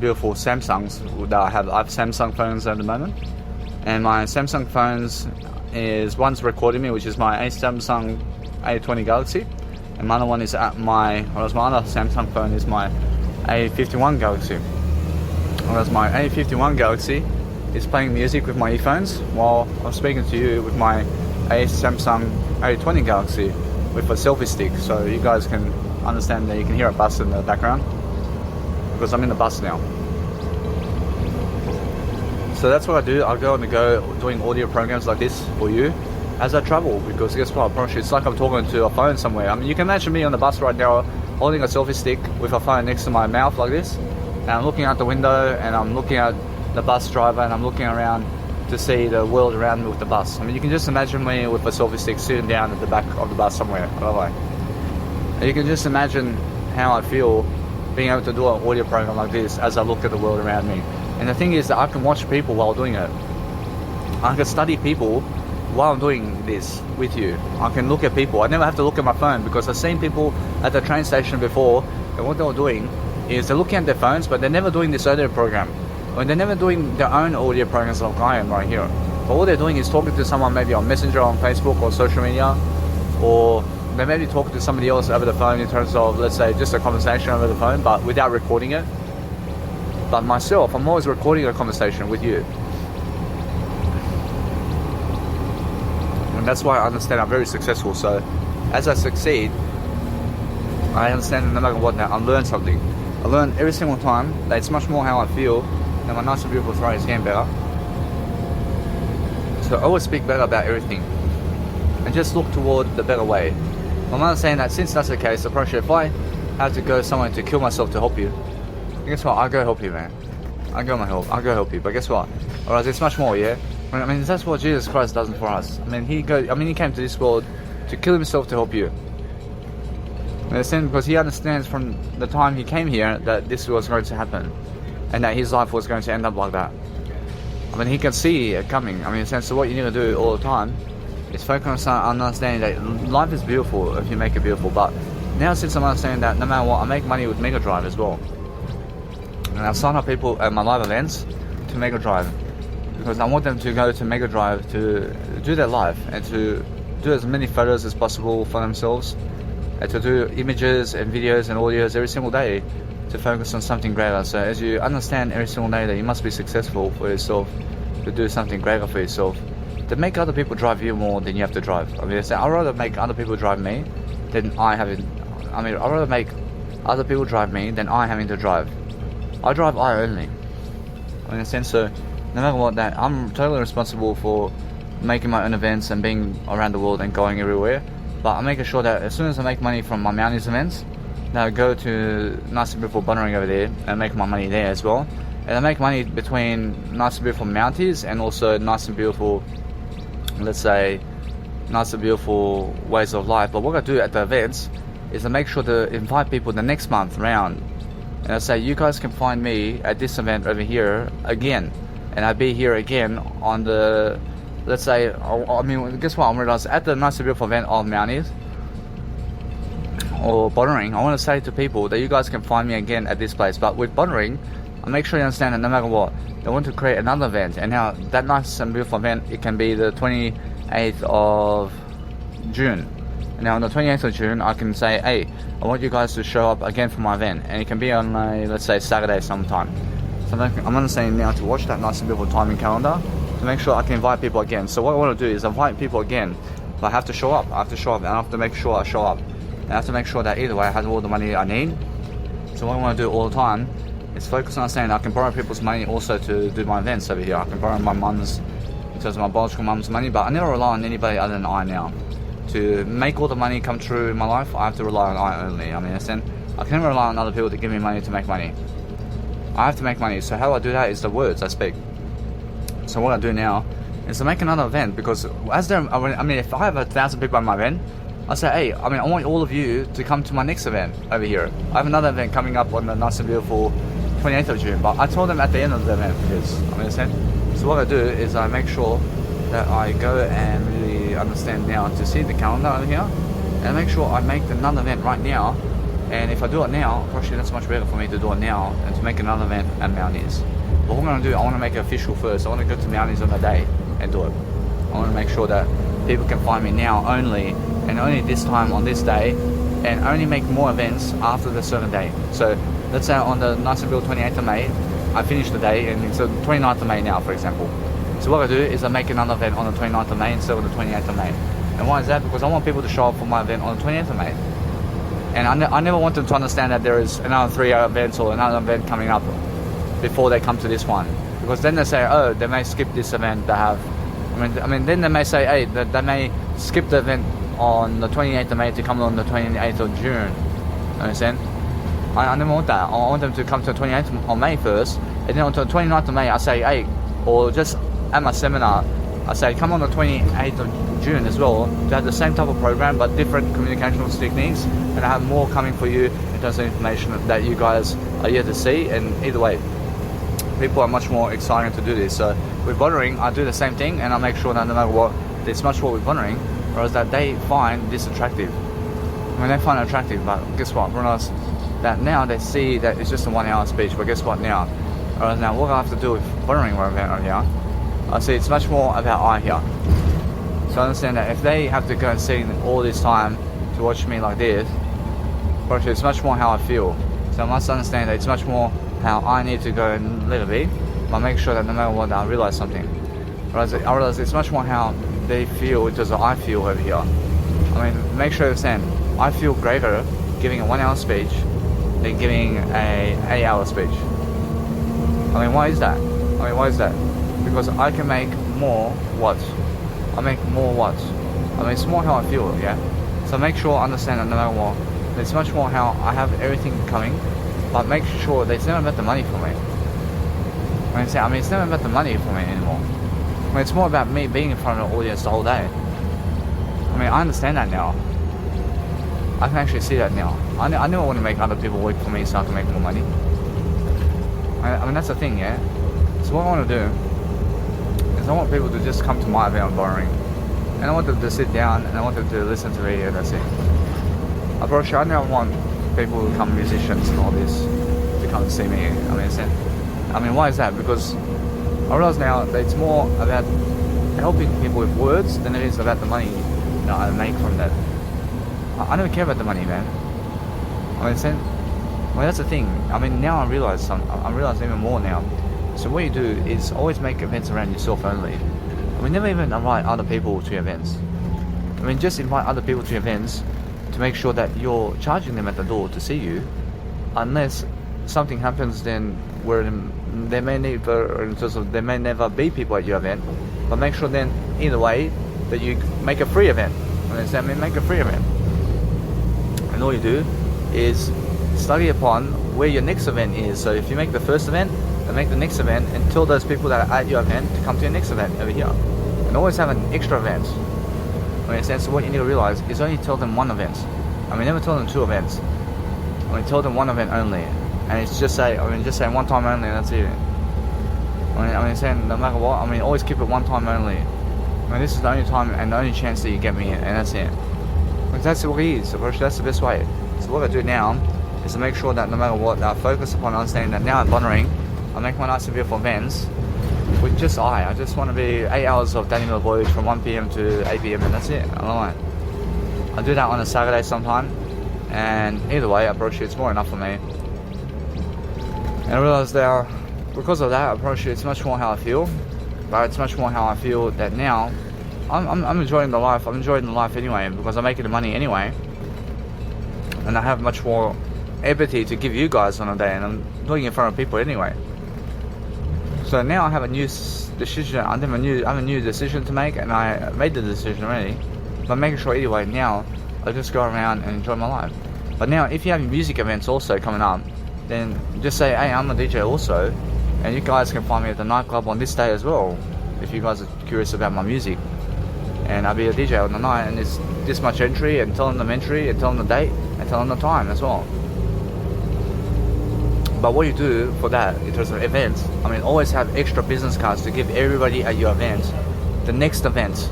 beautiful Samsungs that I have Samsung phones at the moment, and my Samsung phones is one's recording me, which is my Samsung A20 Galaxy, and my other one is at my other Samsung phone is my A51 Galaxy. Whereas my A51 Galaxy is playing music with my earphones while I'm speaking to you with my Samsung A20 Galaxy with a selfie stick, so you guys can understand that you can hear a bus in the background because I'm in the bus now. So that's what I do. I go on the go doing audio programs like this for you as I travel, because guess what, I promise you, it's like I'm talking to a phone somewhere. I mean, you can imagine me on the bus right now holding a selfie stick with a phone next to my mouth like this, and I'm looking out the window and I'm looking at the bus driver and I'm looking around to see the world around me with the bus. I mean, you can just imagine me with a selfie stick sitting down at the back of the bus somewhere. And you can just imagine how I feel being able to do an audio program like this as I look at the world around me. And the thing is that I can watch people while doing it. I can study people while I'm doing this with you. I can look at people. I never have to look at my phone, because I've seen people at the train station before, and what they were doing is they're looking at their phones, but they're never doing this audio program. Or they're never doing their own audio programs like I am right here. But all they're doing is talking to someone maybe on Messenger, on Facebook, or social media, or they may be talking to somebody else over the phone in terms of, let's say, just a conversation over the phone, but without recording it. But myself, I'm always recording a conversation with you. And that's why I understand I'm very successful. So as I succeed, I understand that no matter what now, I learn something. I learn every single time that it's much more how I feel, and my nice and beautiful throat is getting better. So I always speak better about everything and just look toward the better way. I'm not saying that since that's the case, approach it. If I had to go somewhere to kill myself to help you, guess what? I'll go help you, man. I'll go help you. But guess what? Alright, it's much more, yeah? I mean, that's what Jesus Christ does for us. I mean, he came to this world to kill himself to help you. Because he understands from the time he came here that this was going to happen, and that his life was going to end up like that. I mean, he can see it coming. I mean, in a sense, so what you need to do all the time is focus on understanding that life is beautiful if you make it beautiful. But now, since I'm understanding that no matter what, I make money with Mega Drive as well. And I sign up people at my live events to Mega Drive, because I want them to go to Mega Drive to do their life and to do as many photos as possible for themselves, and to do images and videos and audios every single day to focus on something greater. So as you understand every single day that you must be successful for yourself, to do something greater for yourself, to make other people drive you more than you have to drive. I mean, I'd rather make other people drive me than I'd rather make other people drive me than I having to drive. I drive I only. In a sense, so no matter what, that I'm totally responsible for making my own events and being around the world and going everywhere. But I'm making sure that as soon as I make money from my Mounties events, that I go to nice and beautiful Bunnering over there and make my money there as well. And I make money between nice and beautiful Mounties and also nice and beautiful, let's say, nice and beautiful ways of life. But what I do at the events is I make sure to invite people the next month round. And I say, you guys can find me at this event over here again. And I'll be here again on the let's say, I mean, guess what? I realized at the Nice and Beautiful event of Mounties or Bonnering, I want to say to people that you guys can find me again at this place. But with Bonnering, I make sure you understand that no matter what, they want to create another event. And now that Nice and Beautiful event, it can be the 28th of June. And now on the 28th of June, I can say, hey, I want you guys to show up again for my event. And it can be on a, let's say, Saturday sometime. So I'm understanding now to watch that Nice and Beautiful timing calendar to make sure I can invite people again. So what I want to do is invite people again, but I have to show up. I have to show up, and I have to make sure I show up. And I have to make sure that either way I have all the money I need. So what I want to do all the time is focus on saying I can borrow people's money also to do my events over here. I can borrow my mum's, in terms of my biological mum's money, but I never rely on anybody other than I now. To make all the money come true in my life, I have to rely on I only. I mean, I can never rely on other people to give me money to make money. I have to make money. So how I do that is the words I speak. So what I do now is to make another event, because as there, I mean, if I have 1,000 people at my event, I say, hey, I mean, I want all of you to come to my next event over here. I have another event coming up on the Nice and Beautiful 28th of June, but I told them at the end of the event this. I mean, so what I do is I make sure that I go and really understand now to see the calendar over here, and I make sure I make another event right now. And if I do it now, actually that's much better for me to do it now and to make another event at Mounties. But what I'm going to do, I want to make it official first. I want to go to Mounties on the day and do it. I want to make sure that people can find me now only, and only this time on this day, and only make more events after the certain day. So let's say on the Nice and Beautiful 28th of May, I finish the day, and it's the 29th of May now, for example. So what I do is I make another event on the 29th of May instead of the 28th of May. And why is that? Because I want people to show up for my event on the 28th of May. And I never want them to understand that there is another 3 events or another event coming up before they come to this one. Because then they say, oh, they may skip this event they have. I mean, then they may say, hey, they may skip the event on the 28th of May to come on the 28th of June. Understand? I never want that. I want them to come to the 28th of May first, and then on the 29th of May, I say, hey, or just at my seminar, I say, come on the 28th of June as well, to have the same type of program but different communicational techniques, and I have more coming for you in terms of information that you guys are yet to see. And either way, people are much more excited to do this. So with Bonnering, I do the same thing, and I make sure that no matter what, there's much more with Bonnering, whereas that they find this attractive. I mean, they find it attractive, but guess what? Whereas that now they see that it's just a 1 hour speech, but guess what now? Whereas now what I have to do with Bonnering right here, I see it's much more about I here. So I understand that if they have to go and sit all this time to watch me like this, actually it's much more how I feel. So I must understand that it's much more how I need to go and let it be, but make sure that no matter what, I realize something. Whereas I realize it's much more how they feel, which is how I feel over here. I mean, make sure you understand, I feel greater giving a 1 hour speech than giving a 8 hour speech. I mean, why is that? Because I can make more watts. I make more watts. I mean, it's more how I feel, yeah? So make sure I understand that no matter what, it's much more how I have everything coming, but make sure that it's never about the money for me. I mean, it's never about the money for me anymore. I mean, it's more about me being in front of an audience the whole day. I mean, I understand that now. I can actually see that now. I never want to make other people work for me so I can make more money. I mean, that's the thing, yeah? So what I want to do is I want people to just come to my event on Bonnering, and I want them to sit down and I want them to listen to me, and that's it. I never want people who come, musicians and all this, to come and see me. I mean, why is that? Because I realize now that it's more about helping people with words than it is about the money I make from that. I don't care about the money, man. Well, that's the thing. I mean, now I realize even more now. So what you do is always make events around yourself only. I mean, never even invite other people to your events. I mean, just invite other people to your events to make sure that you're charging them at the door to see you, unless something happens then where they may never be people at your event, but make sure then either way that you make a free event. I mean, make a free event, and all you do is study upon where your next event is. So if you make the first event, then make the next event, and tell those people that are at your event to come to your next event over here, and always have an extra event. So what you need to realize is only tell them one event. I mean, never tell them 2 events. I mean, tell them 1 event only, and it's just say one time only, and that's it. I mean, saying no matter what, I mean, always keep it one time only. mean, this is the only time and the only chance that you get me in, and that's it. But that's what it is. That's the best way. So what I do now is to make sure that no matter what, I focus upon understanding that now I'm Bonnering, I make my nice and beautiful events with just I just want to be 8 hours of Dannymilivojevic from 1 PM to 8 PM, and that's it. I don't know. I do that on a Saturday sometime, and either way, I approach it's more enough for me. And I realize now, because of that approach, it's much more how I feel. But it's much more how I feel that now I'm enjoying the life. I'm enjoying the life anyway because I'm making the money anyway, and I have much more empathy to give you guys on a day, and I'm doing it in front of people anyway. So now I have a new decision. I have a new decision to make, and I made the decision already. But making sure anyway now I just go around and enjoy my life. But now if you have music events also coming up, then just say, hey, I'm a DJ also, and you guys can find me at the nightclub on this day as well if you guys are curious about my music. And I'll be a DJ on the night, and it's this much entry, and tell them the entry, and tell them the date, and tell them the time as well. But what you do for that in terms of events, I mean, always have extra business cards to give everybody at your event the next event.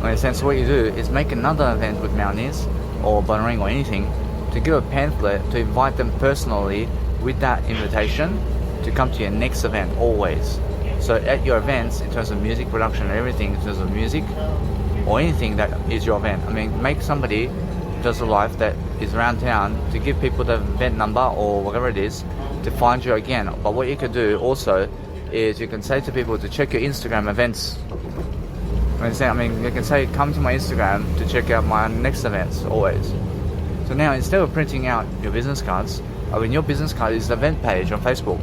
In a sense, what you do is make another event with Mountaineers or Bonnering or anything to give a pamphlet to invite them personally with that invitation to come to your next event always. So at your events, in terms of music production and everything, in terms of music or anything that is your event, I mean, make somebody who does a life that is around town to give people the event number or whatever it is to find you again. But what you can do also is you can say to people to check your Instagram events. I mean, you can say, come to my Instagram to check out my next events, always. So now, instead of printing out your business cards, I mean, your business card is the event page on Facebook.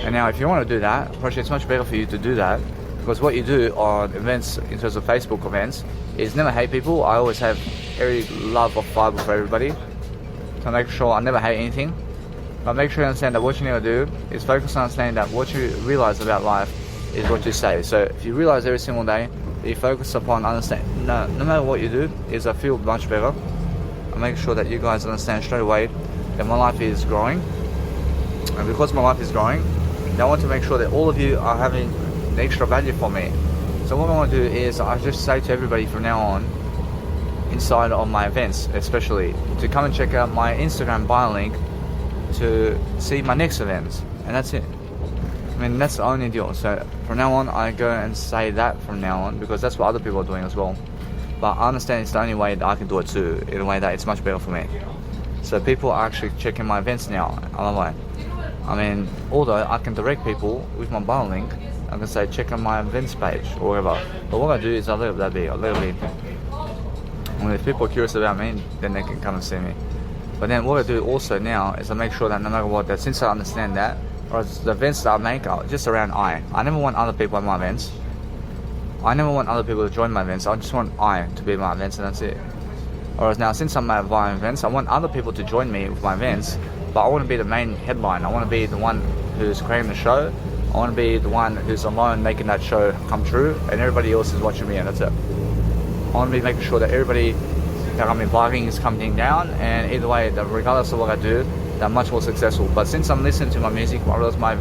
And now, if you want to do that, actually, it's much better for you to do that, because what you do on events, in terms of Facebook events, is never hate people. I always have every love of Bible for everybody. So make sure I never hate anything. But make sure you understand that what you need to do is focus on understanding that what you realize about life is what you say. So if you realize every single day, you focus upon understanding, no matter what you do, is I feel much better. I make sure that you guys understand straight away that my life is growing. And because my life is growing, I want to make sure that all of you are having the extra value for me. So what I want to do is I just say to everybody from now on, inside of my events especially, to come and check out my Instagram bio link to see my next events, and that's it. I mean, that's the only deal. So from now on, I go and say that from now on, because that's what other people are doing as well. But I understand it's the only way that I can do it too, in a way that it's much better for me. So people are actually checking my events now. I don't know. I mean, although I can direct people with my bio link, I can say check on my events page or whatever. But what I do is I let that be. I let it be. And if people are curious about me, then they can come and see me. But then what I do also now is I make sure that no matter what, that since I understand that, or the events that I make are just around I never want other people at my events. I never want other people to join my events. I just want I to be at my events, and that's it. Whereas now, since I'm at my events, I want other people to join me with my events, but I want to be the main headline. I want to be the one who's creating the show. I want to be the one who's alone making that show come true, and everybody else is watching me, and that's it. I want to be making sure that everybody that I'm inviting is coming down, and either way, that regardless of what I do, they're much more successful. But since I'm listening to my music, I realize my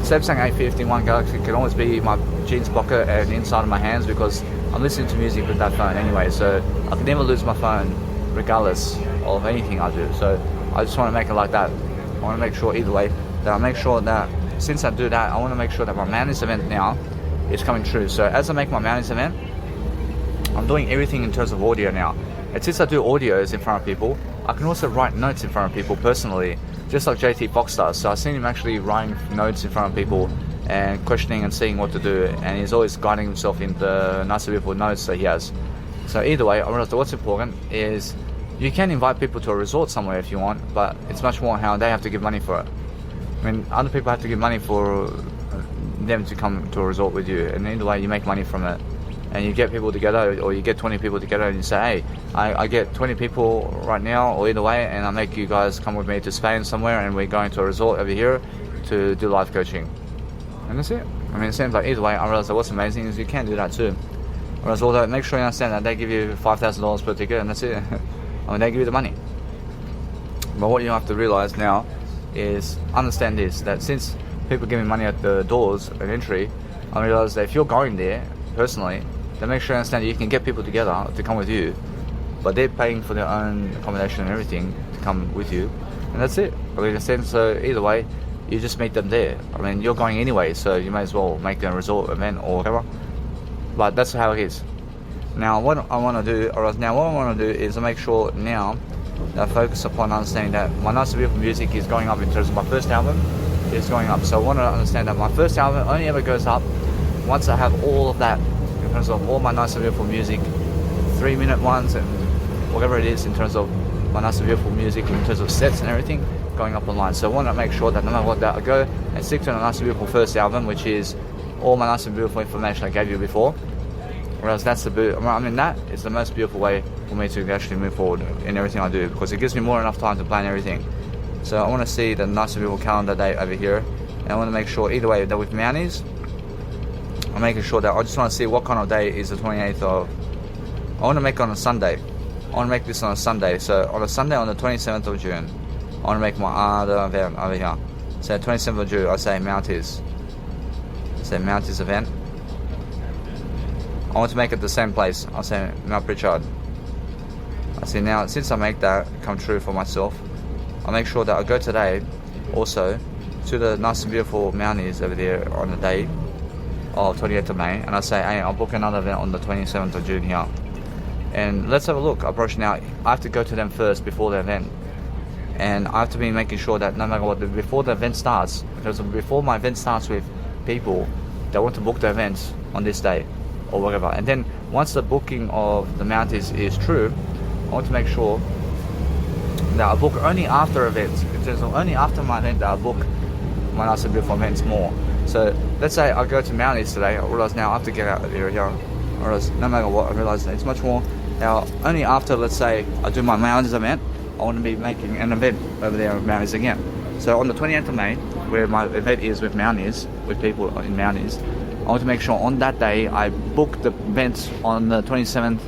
Samsung A51 Galaxy can always be my jeans pocket and inside of my hands, because I'm listening to music with that phone anyway, so I can never lose my phone regardless of anything I do. So I just want to make it like that. I want to make sure either way that I make sure that since I do that, I want to make sure that my Mounties event now is coming true. So as I make my Mounties event, I'm doing everything in terms of audio now. And since I do audios in front of people, I can also write notes in front of people personally, just like JT Fox does. So I've seen him actually writing notes in front of people and questioning and seeing what to do, and he's always guiding himself in the nice beautiful notes that he has. So either way, I realized that what's important is you can invite people to a resort somewhere if you want, but it's much more how they have to give money for it. I mean, other people have to give money for them to come to a resort with you, and either way you make money from it. And you get people together, or you get 20 people together, and you say, hey, I get 20 people right now, or either way, and I make you guys come with me to Spain somewhere, and we're going to a resort over here to do life coaching. And that's it. I mean, it seems like either way, I realize that what's amazing is you can do that too. Whereas although, make sure you understand that they give you $5,000 per ticket, and that's it. I mean, they give you the money. But what you have to realize now is, understand this, that since people give me money at the doors and entry, I realize that if you're going there, personally, then make sure you understand that you can get people together to come with you, but they're paying for their own accommodation and everything to come with you, and that's it. I mean, so either way, you just meet them there. I mean, you're going anyway, so you may as well make a resort event or whatever. But that's how it is. Now, what I want to do is make sure now that I focus upon understanding that my Nice and Beautiful music is going up in terms of my first album is going up. So I want to understand that my first album only ever goes up once I have all of that in terms of all my Nice and Beautiful music, 3-minute ones and whatever it is in terms of my Nice and Beautiful music, in terms of sets and everything going up online. So I want to make sure that no matter what, that I go and stick to the Nice and Beautiful first album, which is all my Nice and Beautiful information I gave you before. Whereas that is the most beautiful way for me to actually move forward in everything I do, because it gives me more enough time to plan everything. So I want to see the Nice and Beautiful calendar date over here, and I want to make sure either way that with Mounties, I'm making sure that I just want to see what kind of day is the 28th of. I want to make it on a Sunday. I want to make this on a Sunday. So on a Sunday on the 27th of June, I want to make my other event over here. So 27th of June, I say Mounties. Event. I want to make it the same place. I'll say Mount Pritchard. I see now, since I make that come true for myself, I'll make sure that I go today also to the Nice and Beautiful Mounties over there on the day of 28th of May, and I say, hey, I'll book another event on the 27th of June here. And let's have a look. I approach now. I have to go to them first before the event. And I have to be making sure that no matter what, before the event starts, because before my event starts with people that want to book the events on this day, or whatever. And then once the booking of the Mounties is true, I want to make sure that I book only after events. In terms of only after my event that I book my Nice and Beautiful events more. So let's say I go to Mounties today, I realise now I have to get out of the area. I realise no matter what, I realise it's much more. Now only after, let's say, I do my Mounties event, I want to be making an event over there with Mounties again. So on the 28th of May, where my event is with Mounties, with people in Mounties, I want to make sure on that day I book the events on the 27th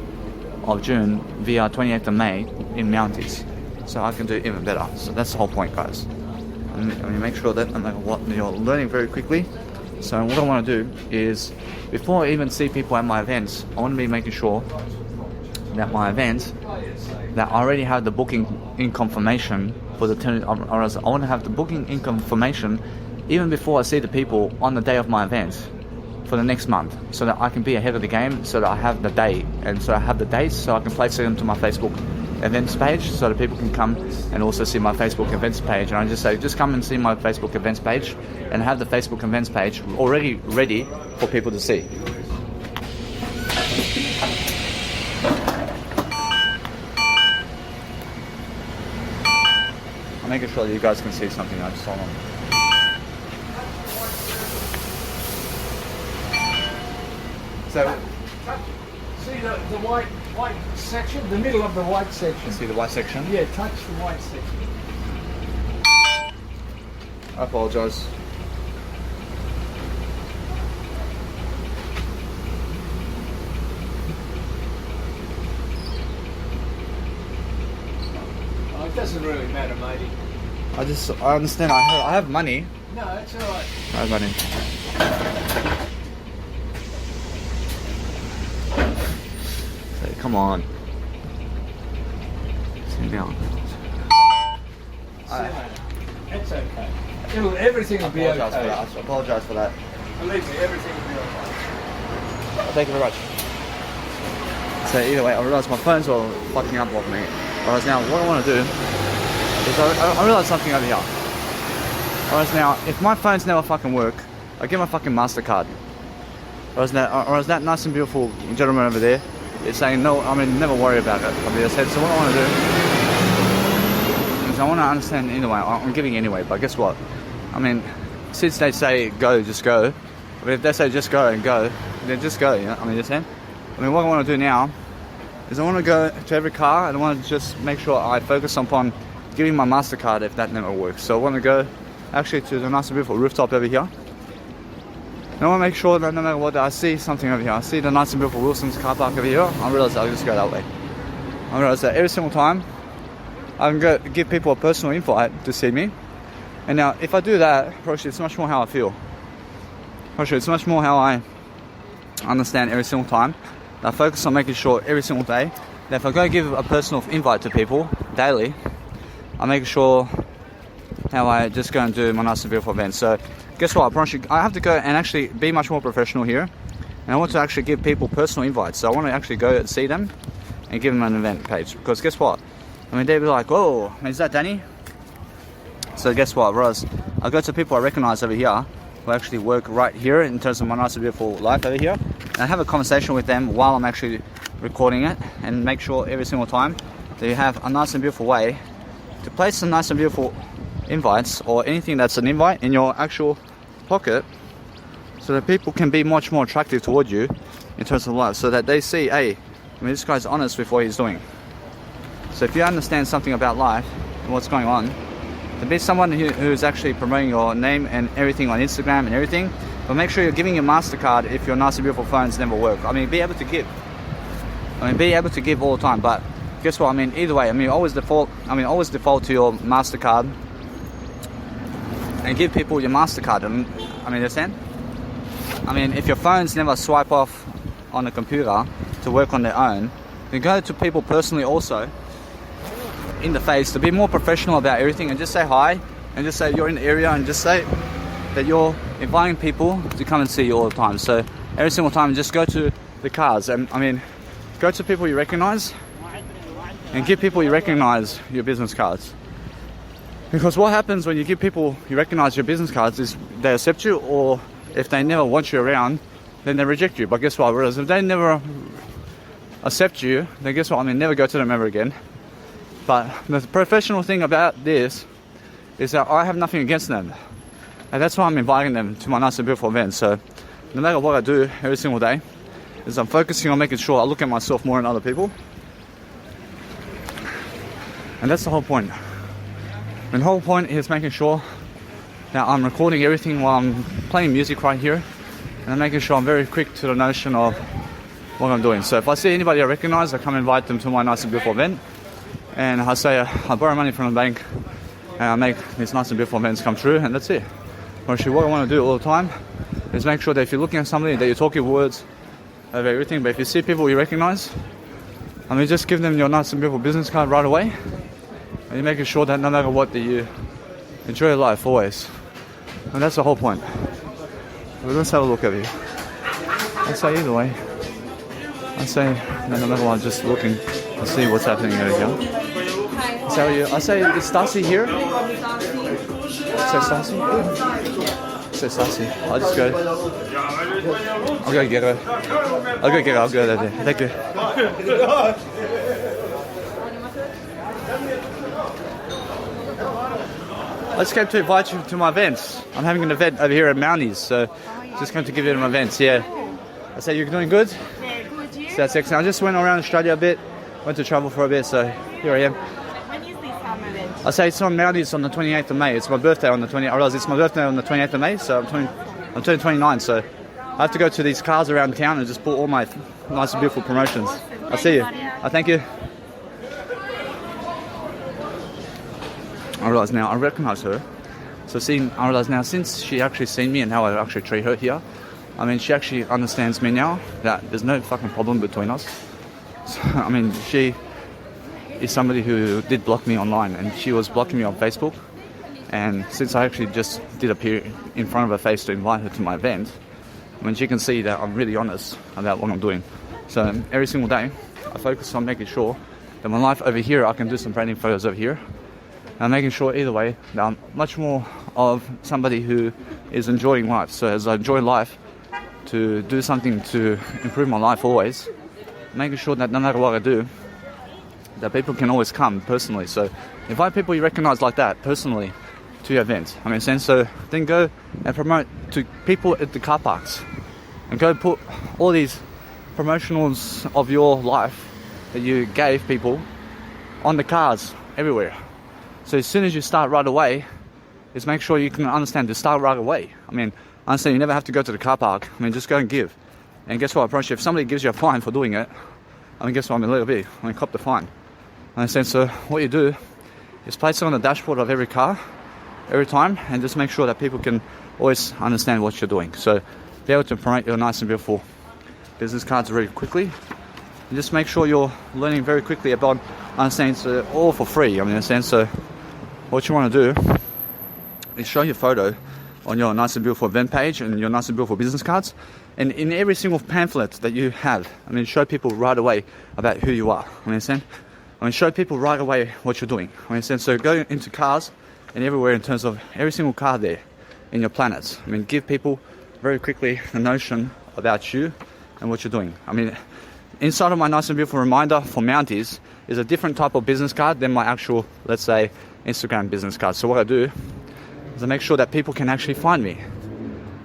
of June via 28th of May in Mounties, so I can do it even better. So that's the whole point, guys. And make sure that no matter what, you're learning very quickly. So what I want to do is, before I even see people at my events, I want to be making sure that my events, that I already have the booking in confirmation for the I want to have the booking in confirmation even before I see the people on the day of my event for the next month, so that I can be ahead of the game, so that I have the day, and so I have the dates, so I can place them to my Facebook events page, so that people can come and also see my Facebook events page. And I just say, just come and see my Facebook events page, and have the Facebook events page already ready for people to see. I'm making sure that you guys can see something I just saw on. So, see the white section, the middle of the white section. See the white section? Yeah, touch the white section. I apologise. Oh, it doesn't really matter, matey. I understand. I have money. No, it's all right. I have money. Come on. Sit down. It's okay. Everything will be okay. I apologise for that. Believe me, everything will be okay. Thank you very much. So either way, I realise my phone's all fucking up off me. Whereas now, what I want to do is I realise something over here. Whereas now, if my phones never fucking work, I get my fucking MasterCard. Whereas that nice and beautiful gentleman over there is saying, no, I mean, never worry about it. I said, so what I want to do is I want to understand either way. I'm giving anyway, but guess what? I mean, since they say go, just go. I mean, if they say just go and go, then just go, you know? I mean, what I want to do now is I want to go to every car and I want to just make sure I focus upon giving my MasterCard if that never works. So I want to go actually to the nice and beautiful rooftop over here. And I want to make sure that no matter what, I see something over here. I see the nice and beautiful Wilson's car park over here. I realise I'll just go that way. I realise that every single time I can go give people a personal invite to see me. And now, if I do that, actually, it's much more how I feel. Actually, it's much more how I understand every single time. I focus on making sure every single day that if I go give a personal invite to people daily, I'm making sure how I just go and do my nice and beautiful events. So guess what? I have to go and actually be much more professional here. And I want to actually give people personal invites. So I want to actually go and see them and give them an event page. Because guess what? I mean, they'll be like, "Oh, is that Danny?" So guess what, Roz? I go to people I recognize over here who actually work right here in terms of my nice and beautiful life over here. And I have a conversation with them while I'm actually recording it, and make sure every single time that you have a nice and beautiful way to place some nice and beautiful invites or anything that's an invite in your actual pocket, so that people can be much more attractive toward you in terms of life, so that they see, hey, I mean, this guy's honest with what he's doing. So if you understand something about life and what's going on, to be someone who's actually promoting your name and everything on Instagram and everything, but make sure you're giving your MasterCard if your nice and beautiful phones never work. I mean, be able to give. Be able to give all the time, but guess what? I mean, either way, always default to your MasterCard and give people your MasterCard. Understand? If your phones never swipe off on the computer to work on their own, then go to people personally also in the face to be more professional about everything, and just say hi, and just say you're in the area, and just say that you're inviting people to come and see you all the time. So every single time, just go to the cars and go to people you recognize and give people you recognize your business cards. Because what happens when you give people you recognize your business cards is they accept you, or if they never want you around, then they reject you. But guess what? Whereas if they never accept you, then guess what? Never go to them ever again. But the professional thing about this is that I have nothing against them. And that's why I'm inviting them to my nice and beautiful events. So no matter what I do every single day, is I'm focusing on making sure I look at myself more than other people. And that's the whole point. And the whole point is making sure that I'm recording everything while I'm playing music right here, and I'm making sure I'm very quick to the notion of what I'm doing. So if I see anybody I recognize, I come invite them to my nice and beautiful event, and I say I borrow money from the bank and I make these nice and beautiful events come true, and that's it. Actually, what I want to do all the time is make sure that if you're looking at somebody, that you're talking words over everything. But if you see people you recognize, just give them your nice and beautiful business card right away, and you're making sure that no matter what, that you enjoy your life always. And that's the whole point. But let's have a look over here. I'd say either way, I'd say that no matter what, just looking to see what's happening over here. I say, is Stacy here? Say Stacy? Say Stacy. I'll just go. I'll go get her. I'll go there. Thank you. I just came to invite you to my events. I'm having an event over here at Mounties, so just came to give you an event. Yeah. I say you're doing good? Yeah, good. You? So that's excellent. I just went around Australia a bit, went to travel for a bit, so here I am. When is this event? I say it's on Mounties on the 28th of May. It's my birthday on the 20th. I realize it's my birthday on the 28th of May, so I'm turning 29, so I have to go to these cars around town and just pull all my nice and beautiful promotions. I'll see you. Thank you. I realise now, I recognise her. So I realise now, since she actually seen me and how I actually treat her here, she actually understands me now, that there's no fucking problem between us. So, she is somebody who did block me online, and she was blocking me on Facebook. And since I actually just did appear in front of her face to invite her to my event, she can see that I'm really honest about what I'm doing. So every single day, I focus on making sure that my life over here, I can do some branding photos over here. And making sure either way that I'm much more of somebody who is enjoying life. So as I enjoy life, to do something to improve my life always, making sure that no matter what I do, that people can always come personally. So invite people you recognize like that personally to your event. So then go and promote to people at the car parks, and go put all these promotionals of your life that you gave people on the cars everywhere. So as soon as you start right away, is make sure you can understand to start right away. Understand you never have to go to the car park. Just go and give. And guess what? If somebody gives you a fine for doing it, guess what? Let it be. Cop the fine. Understand? So what you do is place it on the dashboard of every car, every time, and just make sure that people can always understand what you're doing. So be able to promote your nice and beautiful business cards very quickly. And just make sure you're learning very quickly about understanding it's all for free. I mean, in a sense, so what you want to do is show your photo on your Nice and Beautiful event page and your Nice and Beautiful business cards. And in every single pamphlet that you have, I mean, show people right away about who you are. I mean, show people right away what you're doing. I mean, so go into cars and everywhere in terms of every single car there in your planets. I mean, give people very quickly the notion about you and what you're doing. I mean, inside of my Nice and Beautiful reminder for Mounties is a different type of business card than my actual, let's say, Instagram business card. So what I do is I make sure that people can actually find me.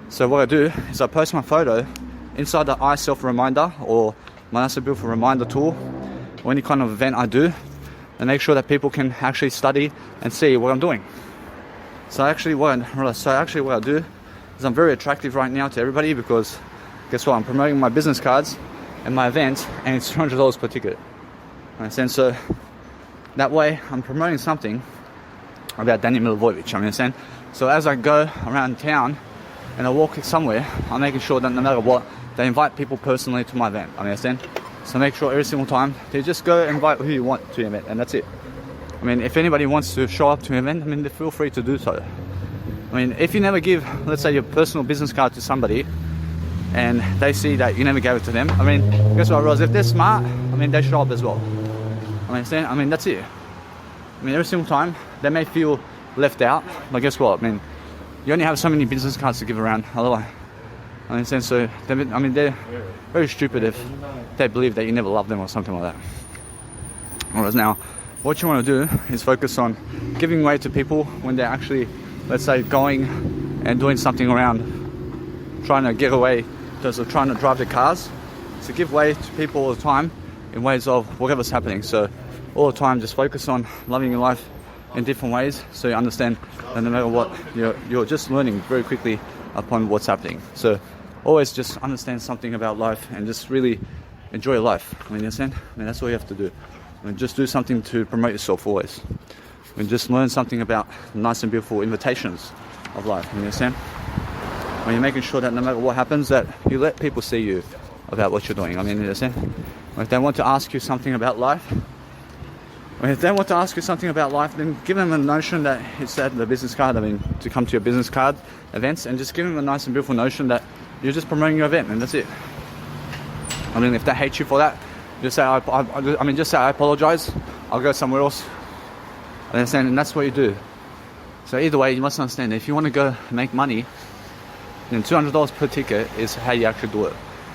So what I do is I post my photo inside the iSelf reminder or my Nice and Beautiful reminder tool or any kind of event I do, and make sure that people can actually study and see what I'm doing. So actually what I do is I'm very attractive right now to everybody, because guess what? I'm promoting my business cards and my event, and it's $200 per ticket. And so that way I'm promoting something about Dannymilivojevic. I mean, so as I go around town and I walk somewhere, I'm making sure that no matter what, they invite people personally to my event. I mean, so make sure every single time they just go invite who you want to your event, and that's it. I mean, if anybody wants to show up to an event, I mean, they feel free to do so. I mean, if you never give, let's say, your personal business card to somebody, and they see that you never gave it to them, I mean, guess what, Roz? If they're smart, I mean, they show up as well. I mean, that's it. I mean, every single time they may feel left out, but guess what? I mean, you only have so many business cards to give around. Otherwise, I mean, so they're very stupid if they believe that you never love them or something like that. Whereas now, what you want to do is focus on giving way to people when they're actually, let's say, going and doing something around, trying to get away, so trying to drive their cars. So give way to people all the time in ways of whatever's happening. So all the time, just focus on loving your life in different ways, so you understand that no matter what, you're just learning very quickly upon what's happening. So always just understand something about life and just really enjoy life. I mean, you understand? I mean, that's all you have to do. I mean, just do something to promote yourself always. I mean, just learn something about Nice and Beautiful invitations of life. I mean, you understand? When you're making sure that no matter what happens, that you let people see you about what you're doing. I mean, you understand? If they want to ask you something about life, then give them a notion that it's at the business card, I mean, to come to your business card events, and just give them a Nice and Beautiful notion that you're just promoting your event, and that's it. I mean, if they hate you for that, just say, I apologize, I'll go somewhere else. Understand? And that's what you do. So either way, you must understand that if you want to go make money, then $200 per ticket is how you actually do it.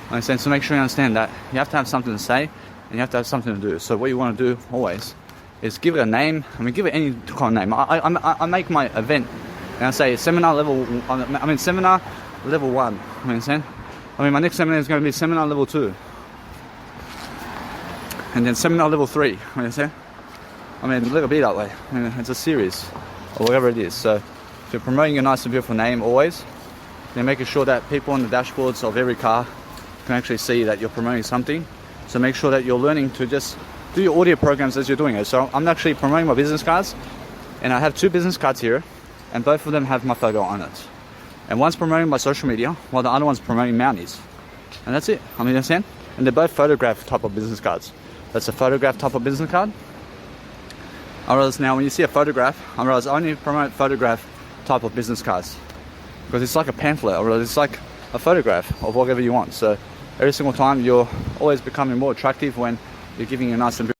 Understand? So make sure you understand that you have to have something to say, and you have to have something to do. So what you want to do always is give it a name. I mean, give it any kind of name. I make my event and I say seminar level 1. I mean, my next seminar is going to be seminar level 2. And then seminar level 3. I mean, let it be that way. I mean, it's a series or whatever it is. So if you're promoting your Nice and Beautiful name always, then making sure that people on the dashboards of every car can actually see that you're promoting something. So make sure that you're learning to just do your audio programs as you're doing it. So I'm actually promoting my business cards, and I have 2 business cards here, and both of them have my photo on it. And one's promoting my social media, while the other one's promoting Mounties. And that's it. I mean, you understand? And they're both photograph type of business cards. That's a photograph type of business card. I realize now when you see a photograph, I only promote photograph type of business cards, because it's like a pamphlet, or it's like a photograph of whatever you want. So every single time you're always becoming more attractive when you're giving a nice and